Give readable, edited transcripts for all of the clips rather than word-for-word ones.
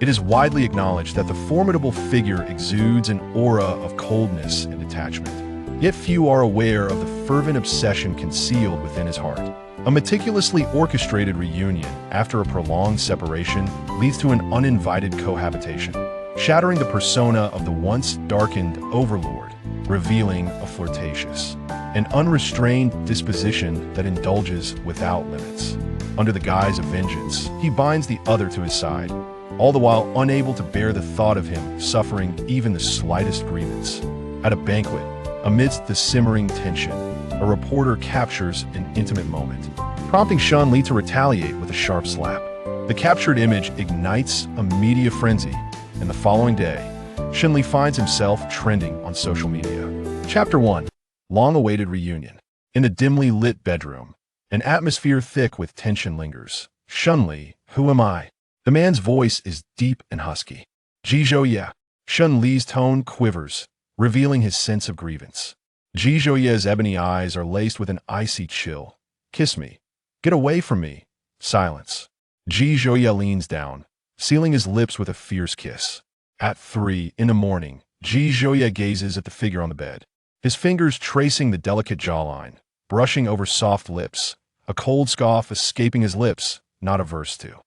It is widely acknowledged that the formidable figure exudes an aura of coldness and detachment. Yet few are aware of the fervent obsession concealed within his heart. A meticulously orchestrated reunion after a prolonged separation leads to an uninvited cohabitation, shattering the persona of the once darkened overlord, revealing a flirtatious, an unrestrained disposition that indulges without limits. Under the guise of vengeance, he binds the other to his side, all the while unable to bear the thought of him suffering even the slightest grievance. At a banquet, amidst the simmering tension, a reporter captures an intimate moment, prompting Shun-Li to retaliate with a sharp slap. The captured image ignites a media frenzy, and the following day, Shun-Li finds himself trending on social media. Chapter 1. Long-awaited reunion. In a dimly lit bedroom, an atmosphere thick with tension lingers. Shun-Li, who am I? The man's voice is deep and husky. Ji-Zhou-Ye. Shun-Li's tone quivers, revealing his sense of grievance. Ji-Zhou-Ye's ebony eyes are laced with an icy chill. Kiss me. Get away from me. Silence. Ji-Zhou-Ye leans down, sealing his lips with a fierce kiss. At 3 in the morning, Ji-Zhou-Ye gazes at the figure on the bed, his fingers tracing the delicate jawline, brushing over soft lips, a cold scoff escaping his lips, not averse to.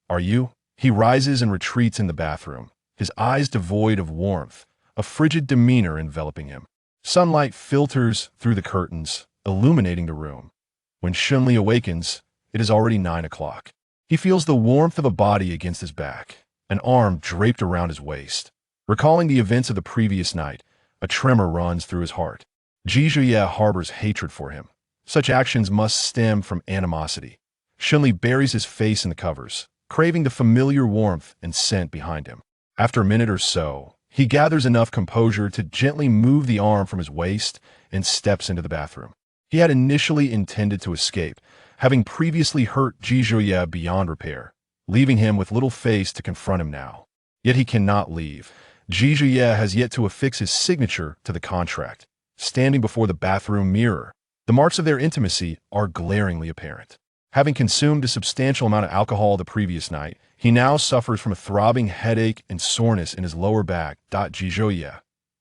Are you? He rises and retreats in the bathroom, his eyes devoid of warmth, a frigid demeanor enveloping him. Sunlight filters through the curtains, illuminating the room. When Shun-Li awakens, it is already 9 o'clock. He feels the warmth of a body against his back, an arm draped around his waist. Recalling the events of the previous night, a tremor runs through his heart. Ji-Zhou-Ye harbors hatred for him. Such actions must stem from animosity. Shun-Li buries his face in the covers, craving the familiar warmth and scent behind him. After a minute or so, he gathers enough composure to gently move the arm from his waist and steps into the bathroom. He had initially intended to escape, having previously hurt Ji-Zhou-Ye beyond repair, leaving him with little face to confront him now. Yet he cannot leave. Ji-Zhou-Ye has yet to affix his signature to the contract. Standing before the bathroom mirror, the marks of their intimacy are glaringly apparent. Having consumed a substantial amount of alcohol the previous night, he now suffers from a throbbing headache and soreness in his lower back. Ji-Zhou-Ye,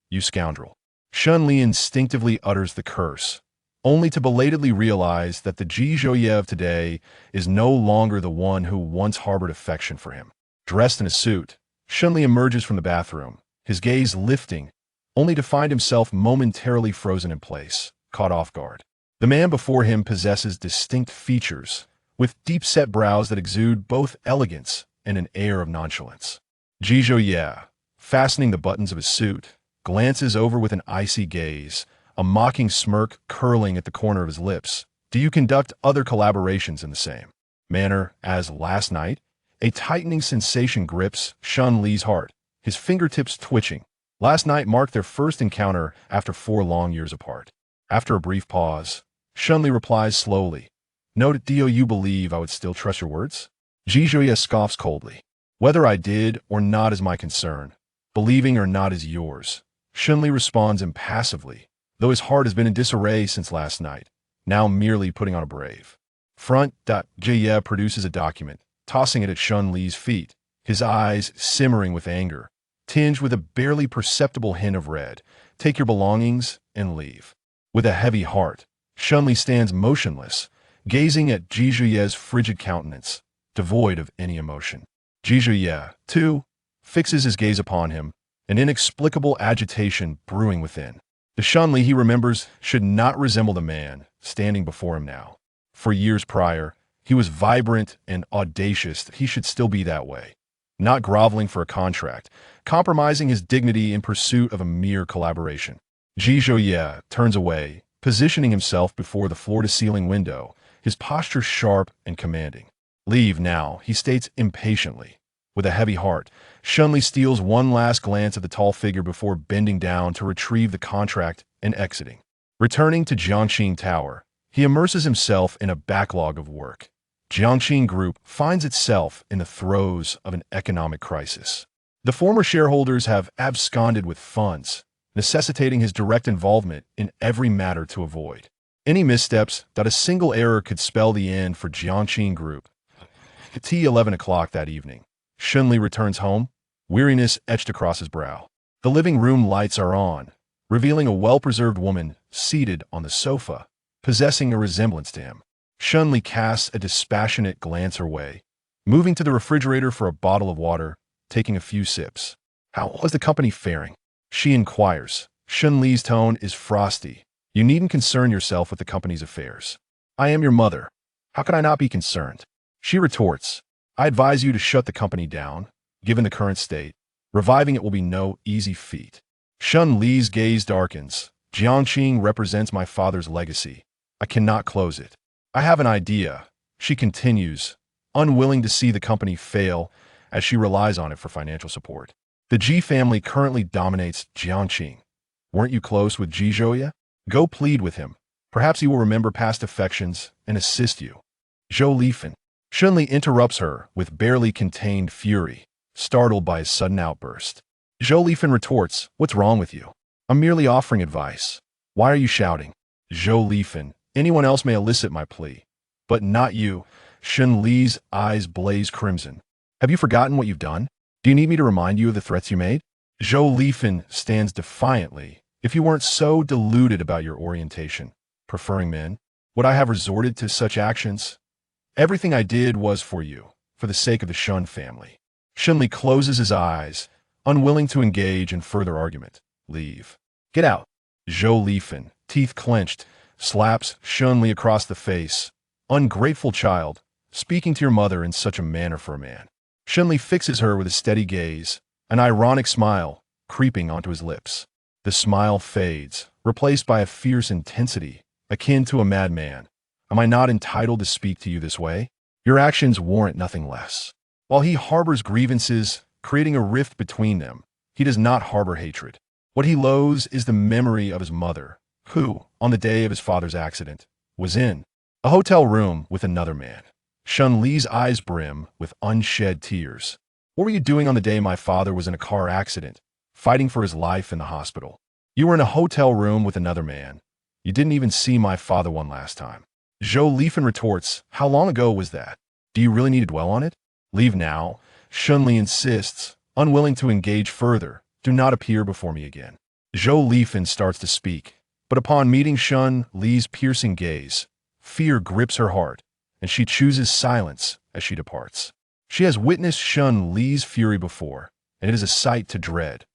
you scoundrel. Shun-Li instinctively utters the curse, only to belatedly realize that the Ji-Zhou-Ye of today is no longer the one who once harbored affection for him. Dressed in a suit, Shun-Li emerges from the bathroom, his gaze lifting, only to find himself momentarily frozen in place, caught off guard. The man before him possesses distinct features, with deep-set brows that exude both elegance and an air of nonchalance. Ji-Zhou-Ye, fastening the buttons of his suit, glances over with an icy gaze, a mocking smirk curling at the corner of his lips. Do you conduct other collaborations in the same manner as last night? A tightening sensation grips Shun-Li's heart, his fingertips twitching. Last night marked their first encounter after 4 long years apart. After a brief pause, Shun-Li replies slowly, "No, do you believe I would still trust your words?" Ji-Zhou-Ye scoffs coldly. "Whether I did or not is my concern. Believing or not is yours." Shun-Li responds impassively, though his heart has been in disarray since last night, now merely putting on a brave front. Ji-Ye produces a document, tossing it at Shun-Li's feet, his eyes simmering with anger, tinged with a barely perceptible hint of red. "Take your belongings and leave." With a heavy heart, Shun-Li stands motionless, gazing at Ji-Zhou-Ye's frigid countenance, devoid of any emotion. Ji-Zhou-Ye, too, fixes his gaze upon him, an inexplicable agitation brewing within. The Shun-Li he remembers should not resemble the man standing before him now. For years prior, he was vibrant and audacious. He should still be that way, not groveling for a contract, compromising his dignity in pursuit of a mere collaboration. Ji-Zhou-Ye turns away, positioning himself before the floor-to-ceiling window, his posture sharp and commanding. "Leave now," he states impatiently. With a heavy heart, Shun-Li steals one last glance at the tall figure before bending down to retrieve the contract and exiting. Returning to Jiangxin Tower, he immerses himself in a backlog of work. Jiangxin Group finds itself in the throes of an economic crisis. The former shareholders have absconded with funds, necessitating his direct involvement in every matter to avoid any missteps. That a single error could spell the end for Jiangxin Group. At 11 o'clock that evening, Shunli returns home, weariness etched across his brow. The living room lights are on, revealing a well-preserved woman seated on the sofa, possessing a resemblance to him. Shunli casts a dispassionate glance her way, moving to the refrigerator for a bottle of water, taking a few sips. "How was the company faring?" she inquires. Shunli's tone is frosty. "You needn't concern yourself with the company's affairs. I am your mother. How could I not be concerned?" She retorts, "I advise you to shut the company down. Given the current state, reviving it will be no easy feat." Shunli's gaze darkens. "Jiangqing represents my father's legacy. I cannot close it." "I have an idea," she continues, unwilling to see the company fail as she relies on it for financial support. "The Ji family currently dominates Jiangqing. Weren't you close with Ji Zhouye? Go plead with him. Perhaps he will remember past affections and assist you." Zhou Lifan. Shunli interrupts her with barely contained fury, startled by his sudden outburst. Zhou Lifan retorts, "What's wrong with you? I'm merely offering advice. Why are you shouting?" Zhou Lifan. "Anyone else may elicit my plea, but not you." Shunli's eyes blaze crimson. "Have you forgotten what you've done? Do you need me to remind you of the threats you made?" Zhou Lifan stands defiantly. "If you weren't so deluded about your orientation, preferring men, would I have resorted to such actions? Everything I did was for you, for the sake of the Shun family." Shunli closes his eyes, unwilling to engage in further argument. "Leave. Get out." Zhou Lifan, teeth clenched, slaps Shunli across the face. "Ungrateful child, speaking to your mother in such a manner for a man." Shunli fixes her with a steady gaze, an ironic smile creeping onto his lips. The smile fades, replaced by a fierce intensity, akin to a madman. "Am I not entitled to speak to you this way? Your actions warrant nothing less." While he harbors grievances, creating a rift between them, he does not harbor hatred. What he loathes is the memory of his mother, who, on the day of his father's accident, was in a hotel room with another man. Shunli's eyes brim with unshed tears. "What were you doing on the day my father was in a car accident, fighting for his life in the hospital? You were in a hotel room with another man. You didn't even see my father one last time." Zhou Lifan retorts, "How long ago was that? Do you really need to dwell on it?" "Leave now." Shunli insists, unwilling to engage further. "Do not appear before me again." Zhou Lifan starts to speak, but upon meeting Shunli's piercing gaze, fear grips her heart, and she chooses silence as she departs. She has witnessed Shunli's fury before, and it is a sight to dread.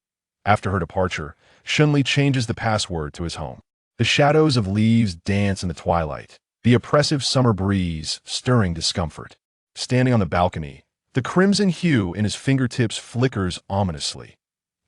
After her departure, Shunli changes the password to his home. The shadows of leaves dance in the twilight, the oppressive summer breeze stirring discomfort. Standing on the balcony, the crimson hue in his fingertips flickers ominously.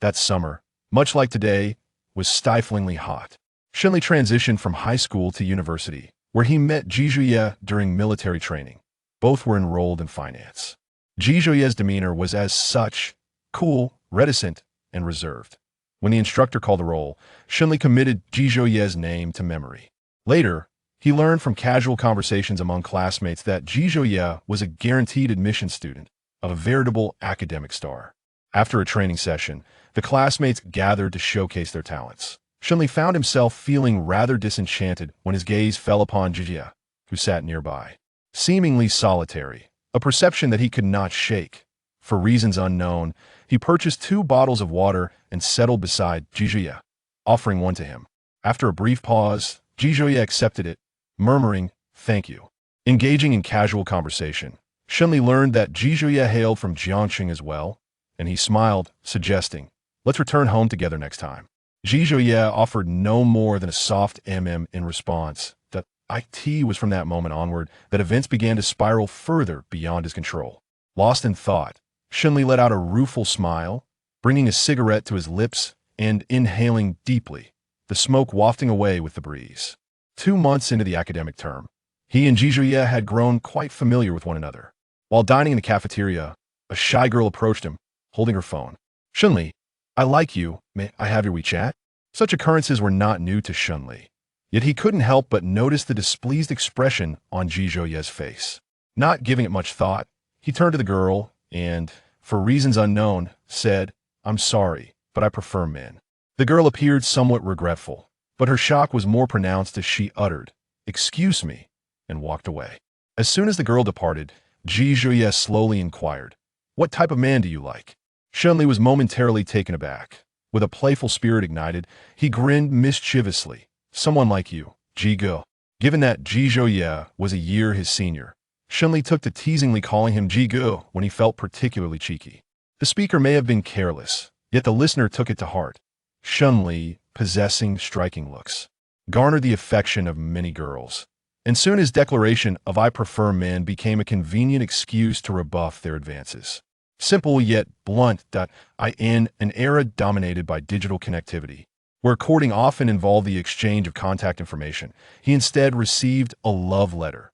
That summer, much like today, was stiflingly hot. Shunli transitioned from high school to university, where he met Ji Zhouye during military training. Both were enrolled in finance. Ji Zhouye's demeanor was as such, cool, reticent, and reserved. When the instructor called the roll, Shunli committed Ji Zhouye's name to memory. Later, he learned from casual conversations among classmates that Ji Zhouye was a guaranteed admission student, a veritable academic star. After a training session, the classmates gathered to showcase their talents. Shunli found himself feeling rather disenchanted when his gaze fell upon Ji Zhouye, who sat nearby. Seemingly solitary, a perception that he could not shake. For reasons unknown, he purchased 2 bottles of water and settled beside Ji Zhouye, offering one to him. After a brief pause, Ji Zhouye accepted it, murmuring, "Thank you." Engaging in casual conversation, Shunli learned that Ji Zhouye hailed from Jiangqing as well, and he smiled, suggesting, "Let's return home together next time." Ji Zhouye offered no more than a soft in response. The IT was from that moment onward that events began to spiral further beyond his control. Lost in thought, Shunli let out a rueful smile, bringing a cigarette to his lips and inhaling deeply, the smoke wafting away with the breeze. 2 months into the academic term, he and Ji Zhouye had grown quite familiar with one another. While dining in the cafeteria, a shy girl approached him, holding her phone. "Shunli, I like you. May I have your WeChat?" Such occurrences were not new to Shunli, yet he couldn't help but notice the displeased expression on Ji Zhouye's face. Not giving it much thought, he turned to the girl and, for reasons unknown, said, "I'm sorry, but I prefer men." The girl appeared somewhat regretful, but her shock was more pronounced as she uttered, "Excuse me," and walked away. As soon as the girl departed, Ji Zhouye slowly inquired, What type of man do you like? Shunli was momentarily taken aback. With a playful spirit ignited, he grinned mischievously. Someone like you, Ji Go. Given that Ji Zhouye was a year his senior, Shunli took to teasingly calling him Ji Go when he felt particularly cheeky. The speaker may have been careless, yet the listener took it to heart. Shunli, possessing striking looks, garnered the affection of many girls, and soon his declaration of "I prefer men" became a convenient excuse to rebuff their advances. Simple yet blunt. In an era dominated by digital connectivity, where courting often involved the exchange of contact information, he instead received a love letter,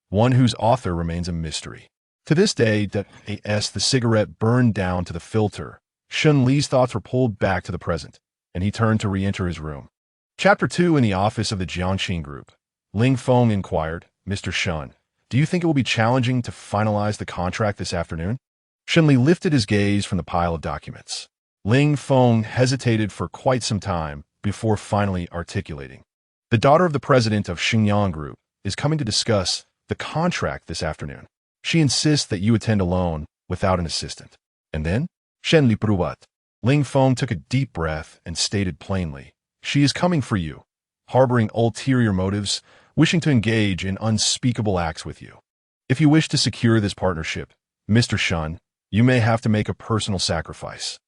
one whose author remains a mystery. To this day, the cigarette burned down to the filter. Shun Li's thoughts were pulled back to the present, and he turned to re-enter his room. Chapter 2. In the office of the Jiangxing Group, Ling Feng inquired, "Mr. Shun, do you think it will be challenging to finalize the contract this afternoon?" Shun Li lifted his gaze from the pile of documents. Ling Feng hesitated for quite some time before finally articulating. "The daughter of the president of Xinjiang Group is coming to discuss the contract this afternoon. She insists that you attend alone without an assistant." "And then?" Shen Li Pruvat. Ling Feng took a deep breath and stated plainly, "She is coming for you, harboring ulterior motives, wishing to engage in unspeakable acts with you. If you wish to secure this partnership, Mr. Shun, you may have to make a personal sacrifice."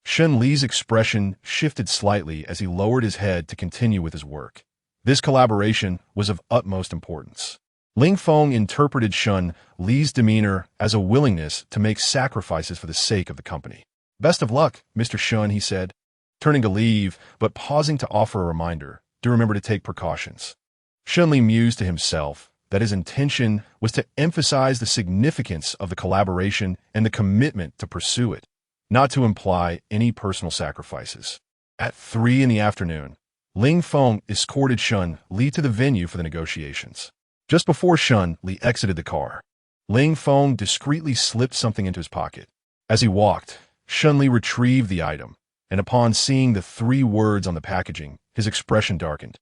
Shen Li's expression shifted slightly as he lowered his head to continue with his work. This collaboration was of utmost importance. Ling Feng interpreted Shun Li's demeanor as a willingness to make sacrifices for the sake of the company. "Best of luck, Mr. Shun," he said, turning to leave, but pausing to offer a reminder, "Do remember to take precautions." Shun Li mused to himself that his intention was to emphasize the significance of the collaboration and the commitment to pursue it, not to imply any personal sacrifices. At 3 in the afternoon, Ling Feng escorted Shun Li to the venue for the negotiations. Just before Shun Li exited the car, Ling Feng discreetly slipped something into his pocket. As he walked, Shun Li retrieved the item, and upon seeing the 3 words on the packaging, his expression darkened,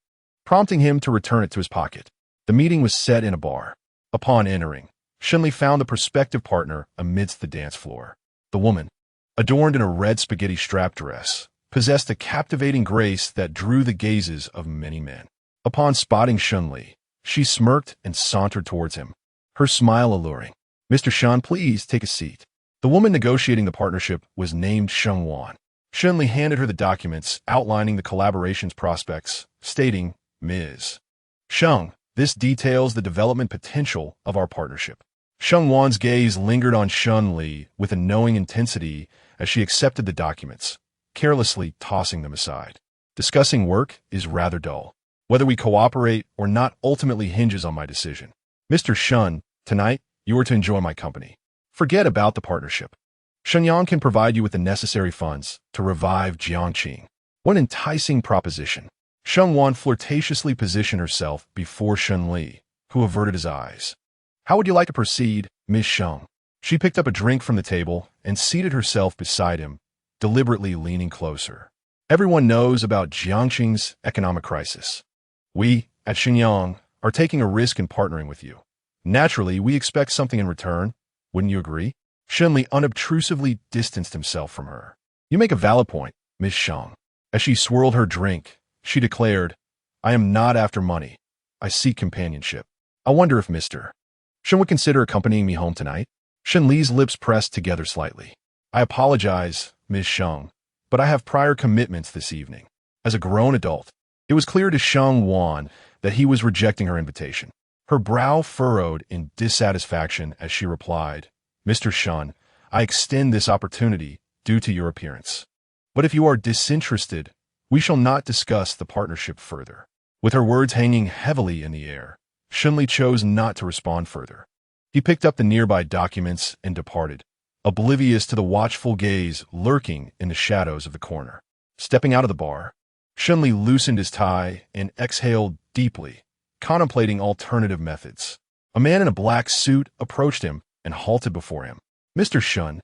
prompting him to return it to his pocket. The meeting was set in a bar. Upon entering, Shun Li found the prospective partner amidst the dance floor. The woman, adorned in a red spaghetti strap dress, possessed a captivating grace that drew the gazes of many men. Upon spotting Shun Li, she smirked and sauntered towards him, her smile alluring. "Mr. Shun, please take a seat." The woman negotiating the partnership was named Sheng Wan. Shun Li handed her the documents outlining the collaboration's prospects, stating, "Ms. Sheng, this details the development potential of our partnership." Sheng Wan's gaze lingered on Shun Li with a knowing intensity as she accepted the documents, carelessly tossing them aside. "Discussing work is rather dull. Whether we cooperate or not ultimately hinges on my decision. Mr. Shun, tonight you are to enjoy my company. Forget about the partnership. Shenyang can provide you with the necessary funds to revive Jiangqing." What an enticing proposition. Sheng Wan flirtatiously positioned herself before Shun Li, who averted his eyes. "How would you like to proceed, Miss Sheng?" She picked up a drink from the table and seated herself beside him, deliberately leaning closer. "Everyone knows about Jiangqing's economic crisis. We, at Xinjiang, are taking a risk in partnering with you. Naturally, we expect something in return. Wouldn't you agree?" Shun Li unobtrusively distanced himself from her. "You make a valid point, Miss Sheng." As she swirled her drink, she declared, "I am not after money. I seek companionship. I wonder if Mr. Shun would consider accompanying me home tonight?" Shun Li's lips pressed together slightly. "I apologize, Miss Sheng, but I have prior commitments this evening." As a grown adult, it was clear to Sheng Wan that he was rejecting her invitation. Her brow furrowed in dissatisfaction as she replied, "Mr. Shun, I extend this opportunity due to your appearance. But if you are disinterested, we shall not discuss the partnership further." With her words hanging heavily in the air, Shun Li chose not to respond further. He picked up the nearby documents and departed, oblivious to the watchful gaze lurking in the shadows of the corner. Stepping out of the bar, Shun Li loosened his tie and exhaled deeply, contemplating alternative methods. A man in a black suit approached him and halted before him. "Mr. Shun,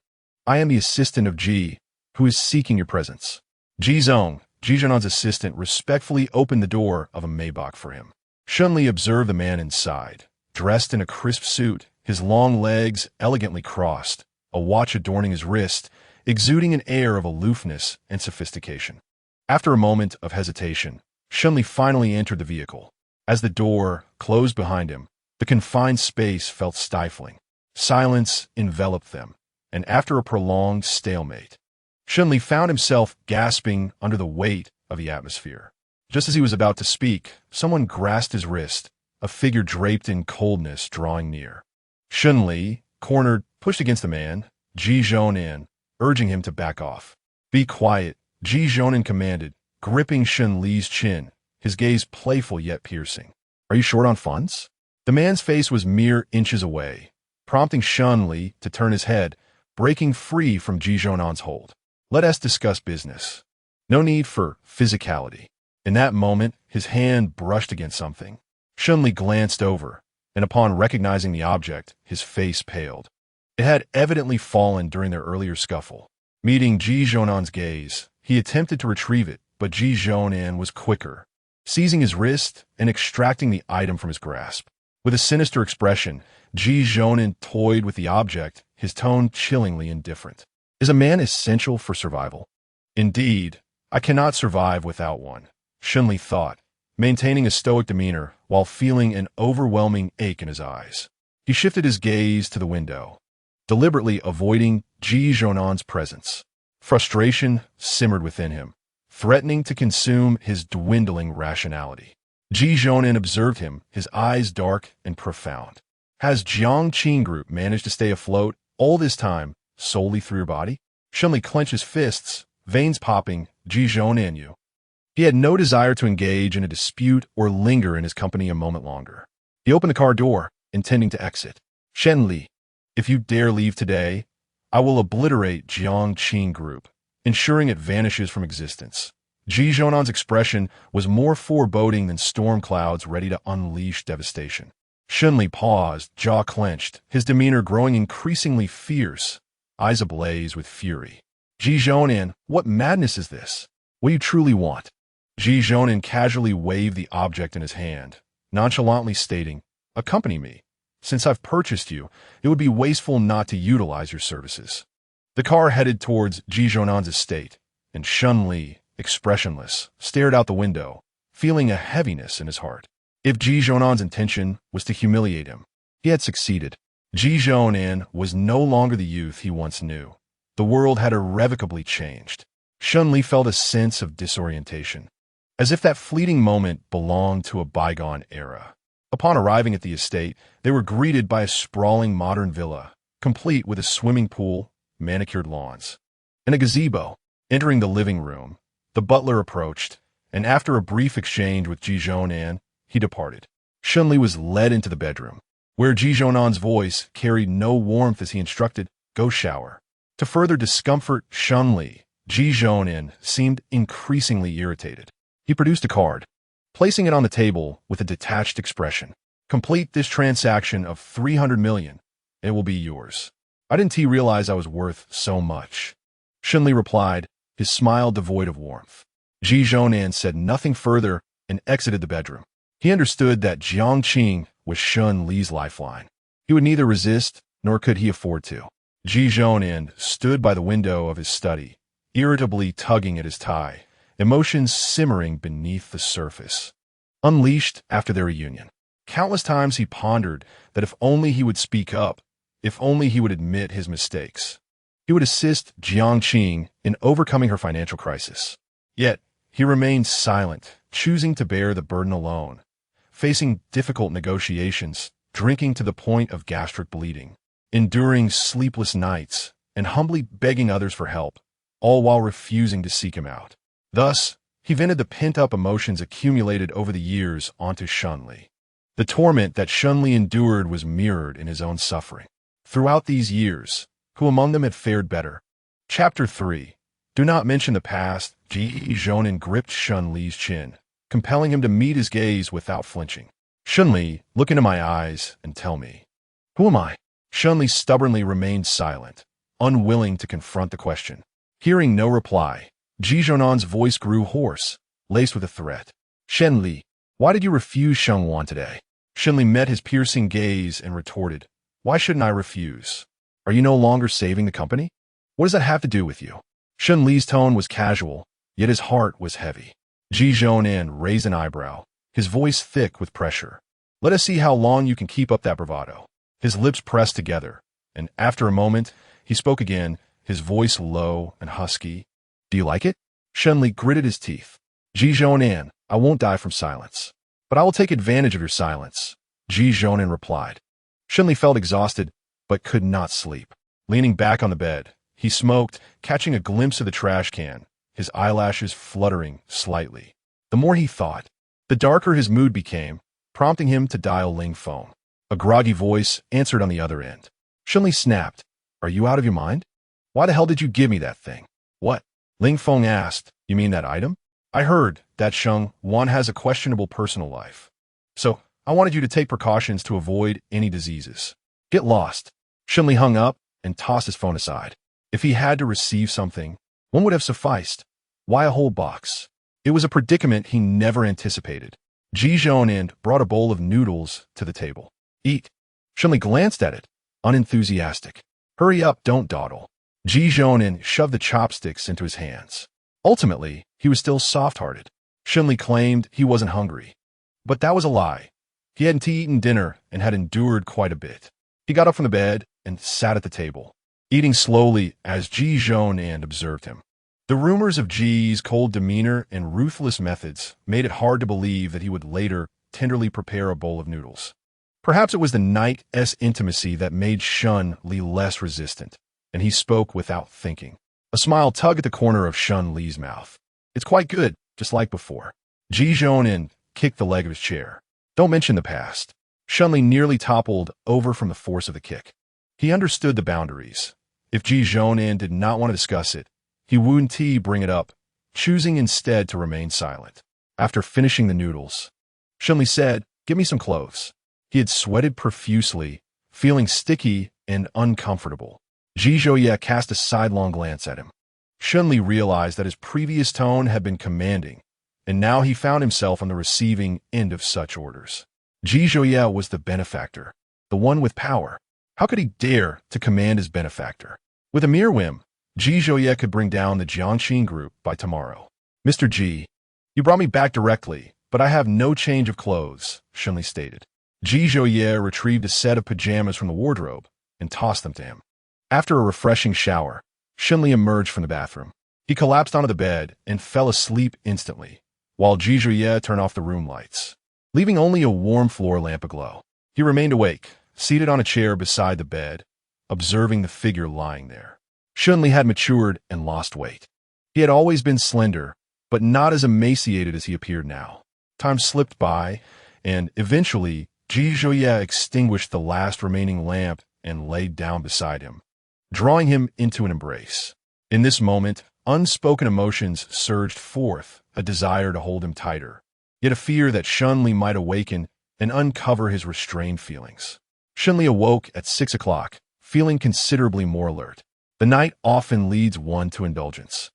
I am the assistant of Ji, who is seeking your presence." Ji Zong, Ji Zhenan's assistant, respectfully opened the door of a Maybach for him. Shun Li observed the man inside, dressed in a crisp suit, his long legs elegantly crossed, a watch adorning his wrist, exuding an air of aloofness and sophistication. After a moment of hesitation, Shunli finally entered the vehicle. As the door closed behind him, the confined space felt stifling. Silence enveloped them, and after a prolonged stalemate, Shunli found himself gasping under the weight of the atmosphere. Just as he was about to speak, someone grasped his wrist, a figure draped in coldness drawing near. Shunli, cornered, pushed against the man, Ji Zhonan, urging him to back off. "Be quiet," Ji Zhonan commanded, gripping Shunli's chin, his gaze playful yet piercing. "Are you short on funds?" The man's face was mere inches away, prompting Shunli to turn his head, breaking free from Ji Zhonan's hold. "Let us discuss business. No need for physicality." In that moment, his hand brushed against something. Shunli glanced over, and upon recognizing the object, his face paled. It had evidently fallen during their earlier scuffle. Meeting Ji Zhonan's gaze, he attempted to retrieve it, but Ji Zhonan was quicker, seizing his wrist and extracting the item from his grasp. With a sinister expression, Ji Zhonan toyed with the object, his tone chillingly indifferent. "Is a man essential for survival?" "Indeed, I cannot survive without one," Shunli thought, maintaining a stoic demeanor while feeling an overwhelming ache in his eyes. He shifted his gaze to the window, deliberately avoiding Ji Zhonan's presence. Frustration simmered within him, threatening to consume his dwindling rationality. Ji Zhonan observed him, his eyes dark and profound. "Has Jiangqing Group managed to stay afloat all this time solely through your body?" Shunli clenched his fists, veins popping. "Ji Zhonan, you." He had no desire to engage in a dispute or linger in his company a moment longer. He opened the car door, intending to exit. "Shunli, if you dare leave today, I will obliterate Jiangqing Group, ensuring it vanishes from existence." Ji Zhonan's expression was more foreboding than storm clouds ready to unleash devastation. Shunli paused, jaw clenched, his demeanor growing increasingly fierce, eyes ablaze with fury. "Ji Zhonan, what madness is this? What do you truly want?" Ji Zhonan casually waved the object in his hand, nonchalantly stating, "Accompany me. Since I've purchased you, it would be wasteful not to utilize your services." The car headed towards Ji Zhonan's estate, and Shunli, expressionless, stared out the window, feeling a heaviness in his heart. If Ji Zhonan's intention was to humiliate him, he had succeeded. Ji Zhonan was no longer the youth he once knew. The world had irrevocably changed. Shunli felt a sense of disorientation, as if that fleeting moment belonged to a bygone era. Upon arriving at the estate, they were greeted by a sprawling modern villa, complete with a swimming pool, manicured lawns, and a gazebo. Entering the living room, the butler approached, and after a brief exchange with Ji Zhonan, he departed. Shunli was led into the bedroom, where Ji Zhonan's voice carried no warmth as he instructed, "Go shower." To further discomfort Shunli, Ji Zhonan seemed increasingly irritated. He produced a card, placing it on the table with a detached expression. "Complete this transaction of 300 million, and it will be yours." "I didn't realize I was worth so much," Shunli replied, his smile devoid of warmth. Ji Zhonan said nothing further and exited the bedroom. He understood that Jiangqing was Shunli's lifeline. He would neither resist, nor could he afford to. Ji Zhonan stood by the window of his study, irritably tugging at his tie, emotions simmering beneath the surface. Unleashed after their reunion, countless times he pondered that if only he would speak up, if only he would admit his mistakes, he would assist Jiangqing in overcoming her financial crisis. Yet, he remained silent, choosing to bear the burden alone, facing difficult negotiations, drinking to the point of gastric bleeding, enduring sleepless nights, and humbly begging others for help, all while refusing to seek him out. Thus, he vented the pent-up emotions accumulated over the years onto Shunli. The torment that Shunli endured was mirrored in his own suffering. Throughout these years, who among them had fared better? Chapter 3. Do not mention the past. Ji Zhonan gripped Shunli's chin, compelling him to meet his gaze without flinching. "Shunli, look into my eyes and tell me, who am I?" Shunli stubbornly remained silent, unwilling to confront the question. Hearing no reply, Ji Zhonan's voice grew hoarse, laced with a threat. "Shunli, why did you refuse Shengwan today?" Shunli met his piercing gaze and retorted, "Why shouldn't I refuse? Are you no longer saving the company? What does that have to do with you? Shun Li's tone was casual, yet his heart was heavy. Ji Zhounan raised an eyebrow, his voice thick with pressure. Let us see how long you can keep up that bravado. His lips pressed together, and after a moment, he spoke again, his voice low and husky. Do you like it? Shun Li gritted his teeth. Ji Zhounan, I won't die from silence. But I will take advantage of your silence, Ji Zhounan replied. Shun Li felt exhausted, but could not sleep. Leaning back on the bed, he smoked, catching a glimpse of the trash can, his eyelashes fluttering slightly. The more he thought, the darker his mood became, prompting him to dial Ling phone. A groggy voice answered on the other end. Shun Li snapped. Are you out of your mind? Why the hell did you give me that thing? What? Ling Feng asked. You mean that item? I heard that Sheng Wan has a questionable personal life. So, I wanted you to take precautions to avoid any diseases. Get lost. Shun Li hung up and tossed his phone aside. If he had to receive something, one would have sufficed. Why a whole box? It was a predicament he never anticipated. Ji Zhounan brought a bowl of noodles to the table. Eat. Shun Li glanced at it, unenthusiastic. Hurry up, don't dawdle. Ji Zhounan shoved the chopsticks into his hands. Ultimately, he was still soft-hearted. Shun Li claimed he wasn't hungry. But that was a lie. He hadn't eaten dinner and had endured quite a bit. He got up from the bed and sat at the table, eating slowly as Ji Zhounan observed him. The rumors of Ji's cold demeanor and ruthless methods made it hard to believe that he would later tenderly prepare a bowl of noodles. Perhaps it was the night's intimacy that made Shun Li less resistant, and he spoke without thinking. A smile tugged at the corner of Shun Li's mouth. It's quite good, just like before. Ji Zhounan kicked the leg of his chair. Don't mention the past. Shun Li nearly toppled over from the force of the kick. He understood the boundaries. If Ji Zhounan did not want to discuss it, he wouldn't bring it up, choosing instead to remain silent. After finishing the noodles, Shun Li said, Give me some clothes. He had sweated profusely, feeling sticky and uncomfortable. Ji Zhouye cast a sidelong glance at him. Shun Li realized that his previous tone had been commanding, and now he found himself on the receiving end of such orders. Ji Zhouye was the benefactor, the one with power. How could he dare to command his benefactor? With a mere whim, Ji Zhouye could bring down the Jiangxin group by tomorrow. Mr. Ji, you brought me back directly, but I have no change of clothes, Shun Li stated. Ji Zhouye retrieved a set of pajamas from the wardrobe and tossed them to him. After a refreshing shower, Shun Li emerged from the bathroom. He collapsed onto the bed and fell asleep instantly, while Ji Zhouye turned off the room lights, leaving only a warm floor lamp aglow. He remained awake, seated on a chair beside the bed, observing the figure lying there. Shun Li had matured and lost weight. He had always been slender, but not as emaciated as he appeared now. Time slipped by, and eventually, Ji Zhouye extinguished the last remaining lamp and laid down beside him, drawing him into an embrace. In this moment, unspoken emotions surged forth, a desire to hold him tighter, yet a fear that Shun Li might awaken and uncover his restrained feelings. Shun Li awoke at 6 o'clock, feeling considerably more alert. The night often leads one to indulgence.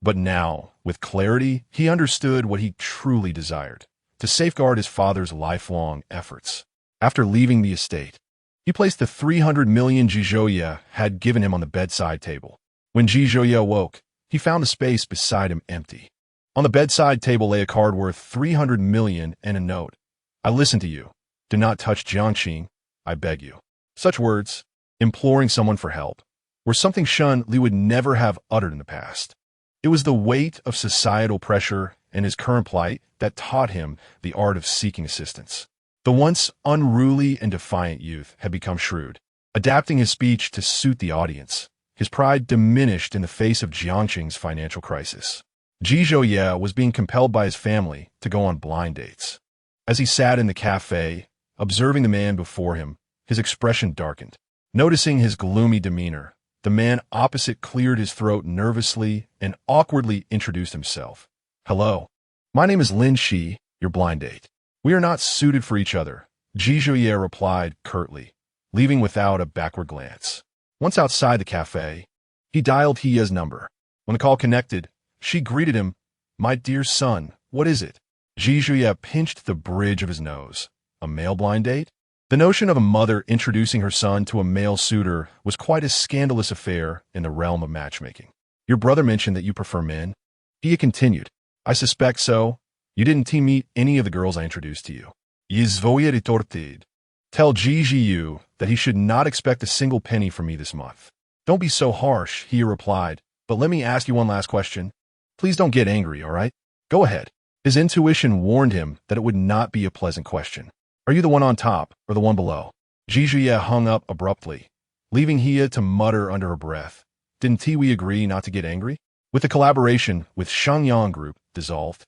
But now, with clarity, he understood what he truly desired, to safeguard his father's lifelong efforts. After leaving the estate, he placed the 300 million Ji Zhouye had given him on the bedside table. When Ji Zhouye awoke, he found the space beside him empty. On the bedside table lay a card worth 300 million and a note. I listen to you. Do not touch Jiangxin, I beg you. Such words, imploring someone for help, were something Shun Li would never have uttered in the past. It was the weight of societal pressure and his current plight that taught him the art of seeking assistance. The once unruly and defiant youth had become shrewd, adapting his speech to suit the audience. His pride diminished in the face of Jiangxin's financial crisis. Ji Zhouye was being compelled by his family to go on blind dates. As he sat in the cafe, observing the man before him, his expression darkened. Noticing his gloomy demeanor, the man opposite cleared his throat nervously and awkwardly introduced himself. Hello. My name is Lin Shi, your blind date. We are not suited for each other, Ji Zhouye replied curtly, leaving without a backward glance. Once outside the cafe, he dialed Hia's number. When the call connected, she greeted him. My dear son, what is it? Ji Zhouye pinched the bridge of his nose. A male blind date? The notion of a mother introducing her son to a male suitor was quite a scandalous affair in the realm of matchmaking. Your brother mentioned that you prefer men. He continued, I suspect so. You didn't meet any of the girls I introduced to you. Yizvoya retorted. Tell Gigiu that he should not expect a single penny from me this month. Don't be so harsh, he replied, but let me ask you one last question. Please don't get angry, all right? Go ahead. His intuition warned him that it would not be a pleasant question. Are you the one on top or the one below? Gigiu hung up abruptly, leaving Hia to mutter under her breath. Didn't we agree not to get angry? With the collaboration with Shangyang Group dissolved,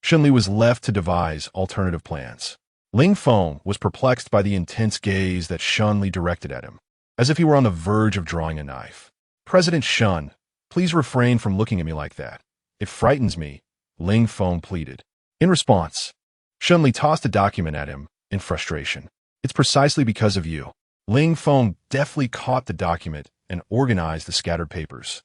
Shunli was left to devise alternative plans. Ling Feng was perplexed by the intense gaze that Shunli directed at him, as if he were on the verge of drawing a knife. President Shun, please refrain from looking at me like that. It frightens me, Ling Feng pleaded. In response, Shunli tossed a document at him in frustration. It's precisely because of you. Ling Feng deftly caught the document and organized the scattered papers,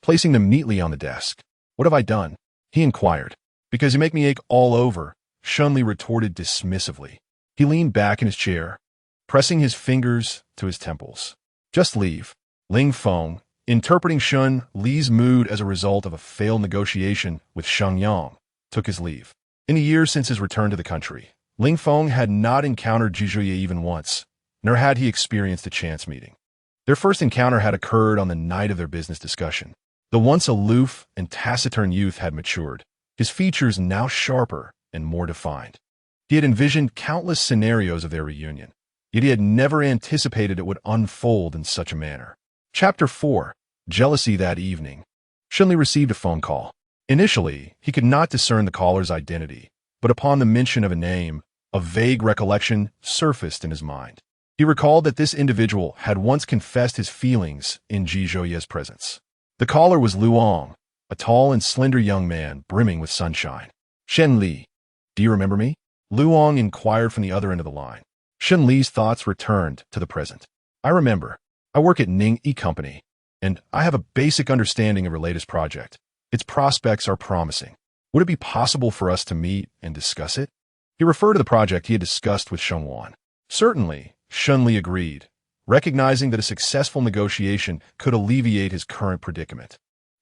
placing them neatly on the desk. What have I done? He inquired. Because you make me ache all over, Shunli retorted dismissively. He leaned back in his chair, pressing his fingers to his temples. Just leave. Ling Feng, interpreting Shun Li's mood as a result of a failed negotiation with Shangyang, took his leave. In the years since his return to the country, Ling Feng had not encountered Zhizhuye even once, nor had he experienced a chance meeting. Their first encounter had occurred on the night of their business discussion. The once aloof and taciturn youth had matured, his features now sharper and more defined. He had envisioned countless scenarios of their reunion, yet he had never anticipated it would unfold in such a manner. Chapter 4. Jealousy that evening. Shunli received a phone call. Initially, he could not discern the caller's identity, but upon the mention of a name, a vague recollection surfaced in his mind. He recalled that this individual had once confessed his feelings in Ji Zhouye's presence. The caller was Luong, a tall and slender young man brimming with sunshine. Shen Li, do you remember me? Luong inquired from the other end of the line. Shen Li's thoughts returned to the present. I remember. I work at Ning E Company, and I have a basic understanding of your latest project. Its prospects are promising. Would it be possible for us to meet and discuss it? He referred to the project he had discussed with Shengwan. Certainly, Shen Li agreed, recognizing that a successful negotiation could alleviate his current predicament.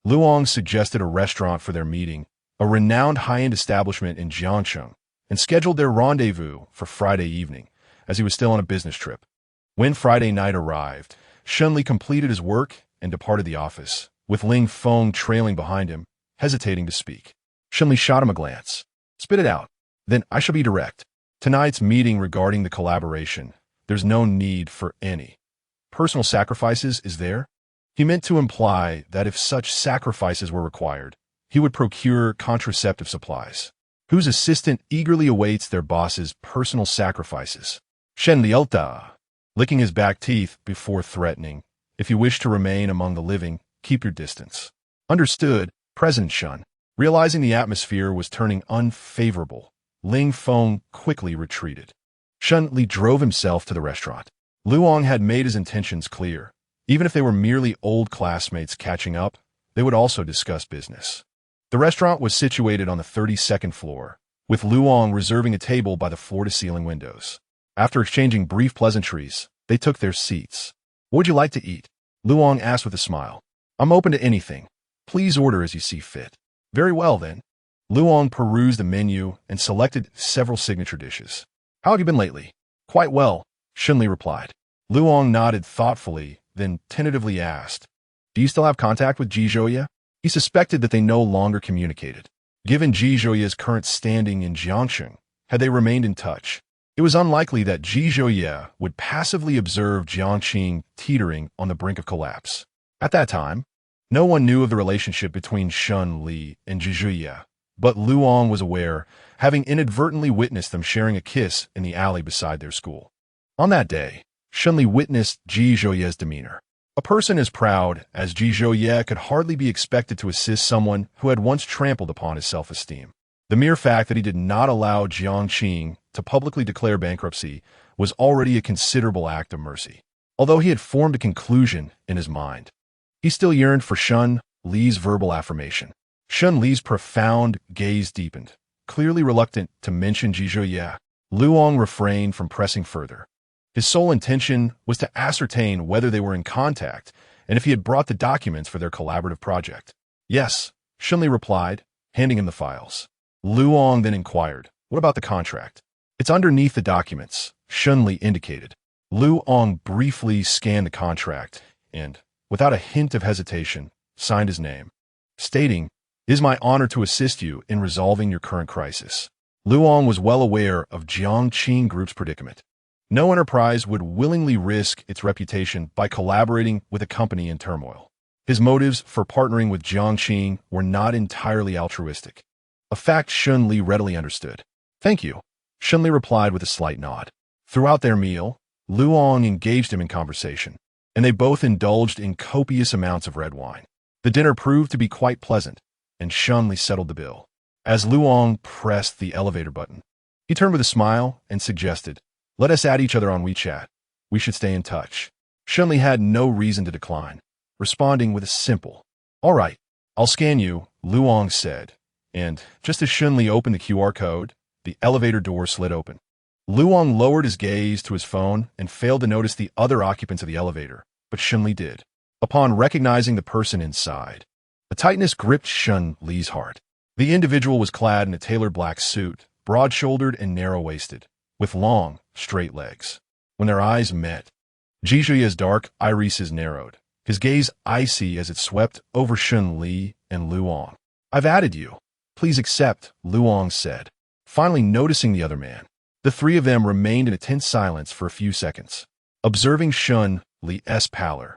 Luong suggested a restaurant for their meeting, a renowned high-end establishment in Jiangcheng, and scheduled their rendezvous for Friday evening, as he was still on a business trip. When Friday night arrived, Shunli completed his work and departed the office, with Ling Feng trailing behind him, hesitating to speak. Shunli shot him a glance. Spit it out. Then I shall be direct. Tonight's meeting regarding the collaboration, there's no need for any personal sacrifices, is there? He meant to imply that if such sacrifices were required, he would procure contraceptive supplies, whose assistant eagerly awaits their boss's personal sacrifices. Shen Lielta, licking his back teeth before threatening, if you wish to remain among the living, keep your distance. Understood, President Shun. Realizing the atmosphere was turning unfavorable, Ling Feng quickly retreated. Shun Li drove himself to the restaurant. Luong had made his intentions clear. Even if they were merely old classmates catching up, they would also discuss business. The restaurant was situated on the 32nd floor, with Luong reserving a table by the floor-to-ceiling windows. After exchanging brief pleasantries, they took their seats. What would you like to eat? Luong asked with a smile. I'm open to anything. Please order as you see fit. Very well, then. Luong perused the menu and selected several signature dishes. How have you been lately? Quite well, Shunli replied. Luong nodded thoughtfully, then tentatively asked, do you still have contact with Ji Zhouye? He suspected that they no longer communicated. Given Ji Zhouye's current standing in Jiangcheng, had they remained in touch, it was unlikely that Ji Zhouye would passively observe Jiangqing teetering on the brink of collapse. At that time, no one knew of the relationship between Shun Li and Ji Zhouye, but Luong was aware, having inadvertently witnessed them sharing a kiss in the alley beside their school. On that day, Shunli witnessed Ji Zhouye's demeanor. A person as proud as Ji Zhouye could hardly be expected to assist someone who had once trampled upon his self-esteem. The mere fact that he did not allow Jiangqing to publicly declare bankruptcy was already a considerable act of mercy. Although he had formed a conclusion in his mind, he still yearned for Shun Li's verbal affirmation. Shun Li's profound gaze deepened. Clearly reluctant to mention Ji Zhouye, Luong refrained from pressing further. His sole intention was to ascertain whether they were in contact and if he had brought the documents for their collaborative project. Yes, Shunli replied, handing him the files. Luong then inquired, what about the contract? It's underneath the documents, Shunli indicated. Luong briefly scanned the contract and, without a hint of hesitation, signed his name, stating, "It is my honor to assist you in resolving your current crisis." Luong was well aware of Jiangqing Group's predicament. No enterprise would willingly risk its reputation by collaborating with a company in turmoil. His motives for partnering with Jiangqing were not entirely altruistic, a fact Shunli readily understood. "Thank you," Shunli replied with a slight nod. Throughout their meal, Luong engaged him in conversation, and they both indulged in copious amounts of red wine. The dinner proved to be quite pleasant, and Shunli settled the bill. As Luong pressed the elevator button, he turned with a smile and suggested, "Let us add each other on WeChat. We should stay in touch." Shunli had no reason to decline, responding with a simple, "All right, I'll scan you," Luong said, and just as Shunli opened the QR code, the elevator door slid open. Luong lowered his gaze to his phone and failed to notice the other occupants of the elevator, but Shunli did. Upon recognizing the person inside, a tightness gripped Shunli's heart. The individual was clad in a tailored black suit, broad-shouldered and narrow-waisted, with long, straight legs. When their eyes met, Jizhuya's dark irises narrowed, his gaze icy as it swept over Shunli and Luong. "I've added you. Please accept," Luong said, finally noticing the other man. The three of them remained in a tense silence for a few seconds, observing Shunli's pallor.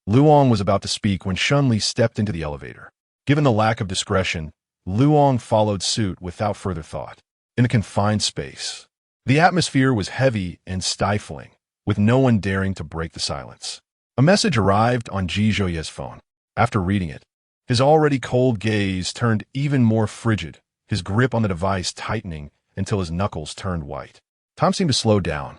Luong was about to speak when Shunli stepped into the elevator. Given the lack of discretion, Luong followed suit without further thought. In a confined space, the atmosphere was heavy and stifling, with no one daring to break the silence. A message arrived on Jizhuya's phone. After reading it, his already cold gaze turned even more frigid, his grip on the device tightening until his knuckles turned white. Time seemed to slow down.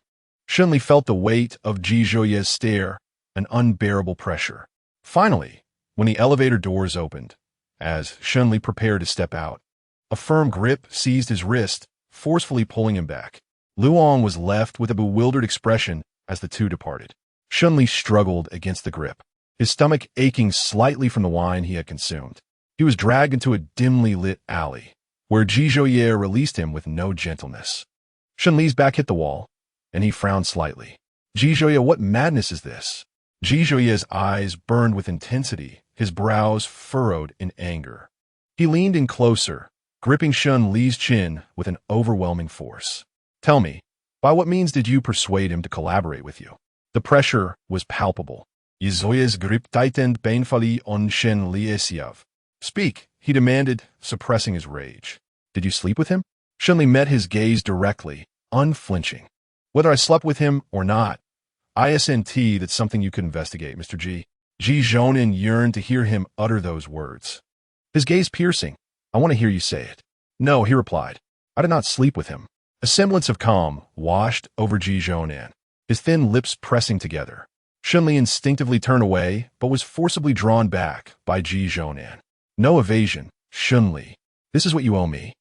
Shunli felt the weight of Jizhuya's stare, an unbearable pressure. Finally, when the elevator doors opened, as Shunli prepared to step out, a firm grip seized his wrist, forcefully pulling him back. Luong was left with a bewildered expression as the two departed. Shunli struggled against the grip, his stomach aching slightly from the wine he had consumed. He was dragged into a dimly lit alley, where Jizhuya released him with no gentleness. Shunli's back hit the wall, and he frowned slightly. "Jizhuya, what madness is this?" Jizhuya's eyes burned with intensity, his brows furrowed in anger. He leaned in closer, gripping Shunli's chin with an overwhelming force. "Tell me, by what means did you persuade him to collaborate with you?" The pressure was palpable. Jizhuya's grip tightened painfully on Shunli's. "Speak," he demanded, suppressing his rage. "Did you sleep with him?" Shunli met his gaze directly, unflinching. "Whether I slept with him or not, ISNT, that's something you could investigate, Mr. G." Zhonin yearned to hear him utter those words. His gaze piercing. "I want to hear you say it." "No," he replied. "I did not sleep with him." A semblance of calm washed over Zhonin, his thin lips pressing together. Shunli instinctively turned away, but was forcibly drawn back by Zhonin. "No evasion, Shunli. This is what you owe me."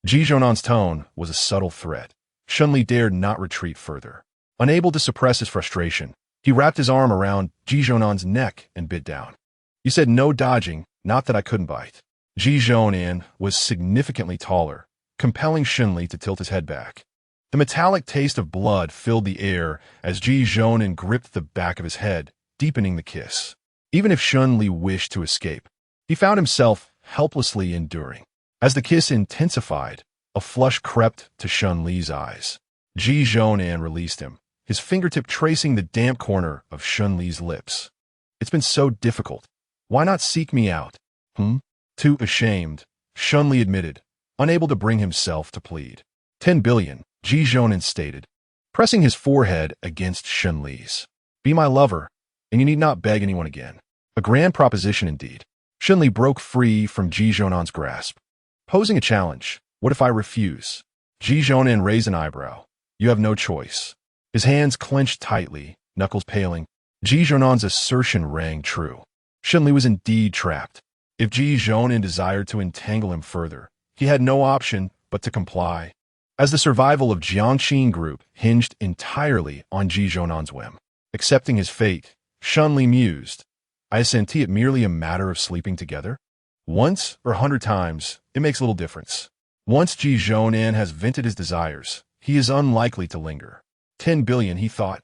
Zhonin's tone was a subtle threat. Shunli dared not retreat further. Unable to suppress his frustration, he wrapped his arm around Zhonin's neck and bit down. "You said no dodging, not that I couldn't bite." Zhonin was significantly taller, compelling Shunli to tilt his head back. The metallic taste of blood filled the air as Zhonin gripped the back of his head, deepening the kiss. Even if Shunli wished to escape, he found himself helplessly enduring. As the kiss intensified, a flush crept to Shunli's eyes. Zhonin released him, his fingertip tracing the damp corner of Shunli's lips. "It's been so difficult. Why not seek me out?" Too ashamed, Shunli admitted, unable to bring himself to plead. 10 billion, Zhonin stated, pressing his forehead against Shunli's. "Be my lover, and you need not beg anyone again." A grand proposition indeed. Shunli broke free from Zhonin's grasp, posing a challenge. "What if I refuse?" Zhonin raised an eyebrow. "You have no choice." His hands clenched tightly, knuckles paling. Zhonin's assertion rang true. Shunli was indeed trapped. If Zhonin desired to entangle him further, he had no option but to comply. as the survival of Jiangxin Group hinged entirely on Ji Zhonan's whim. Accepting his fate, Shunli mused, isn't it merely a matter of sleeping together? Once or 100 times, it makes little difference. Once Ji Zhonan has vented his desires, he is unlikely to linger. 10 billion, he thought.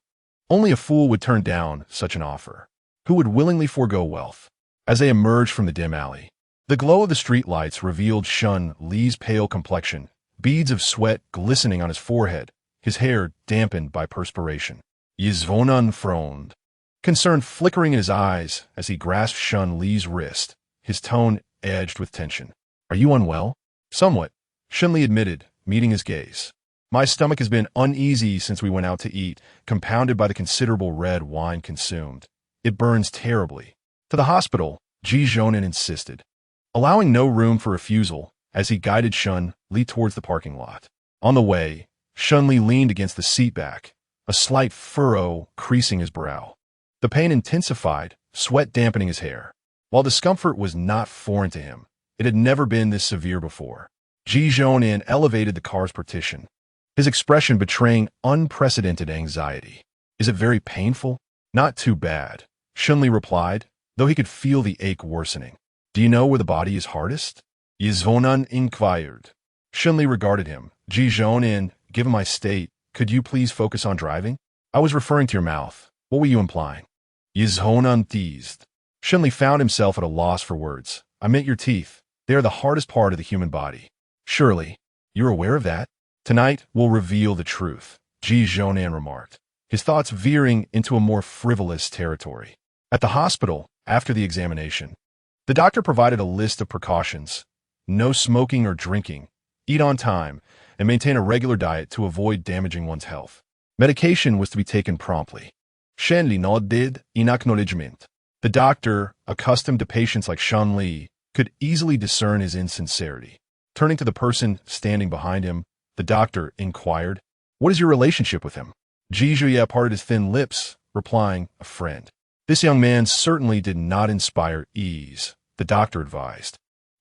Only a fool would turn down such an offer. Who would willingly forego wealth? As they emerged from the dim alley, the glow of the streetlights revealed Shun Li's pale complexion, beads of sweat glistening on his forehead, his hair dampened by perspiration. Yizvonan frowned, concern flickering in his eyes as he grasped Shun Li's wrist, his tone edged with tension. Are you unwell? Somewhat, Shun Li admitted, meeting his gaze. My stomach has been uneasy since we went out to eat, compounded by the considerable red wine consumed. It burns terribly. To the hospital, Ji Zhonan insisted, allowing no room for refusal as he guided Shun Li towards the parking lot. On the way, Shun Li leaned against the seat back, a slight furrow creasing his brow. The pain intensified, sweat dampening his hair. While discomfort was not foreign to him, it had never been this severe before. Ji Zhonan elevated the car's partition, his expression betraying unprecedented anxiety. Is it very painful? Not too bad, Shun Li replied, though he could feel the ache worsening. Do you know where the body is hardest? Yizvonan inquired. Shun Li regarded him. Ji Zhonan, given my state, could you please focus on driving? I was referring to your mouth. What were you implying? Yizhonan teased. Shun Li found himself at a loss for words. I meant your teeth. They are the hardest part of the human body. Surely, you're aware of that? Tonight will reveal the truth, Ji Zhonan remarked, his thoughts veering into a more frivolous territory. At the hospital, after the examination, the doctor provided a list of precautions. No smoking or drinking, eat on time, and maintain a regular diet to avoid damaging one's health. Medication was to be taken promptly. Shen Li nodded in acknowledgement. The doctor, accustomed to patients like Shun Li, could easily discern his insincerity. Turning to the person standing behind him, the doctor inquired, what is your relationship with him? Ji Zhuye parted his thin lips, replying, a friend. This young man certainly did not inspire ease, the doctor advised.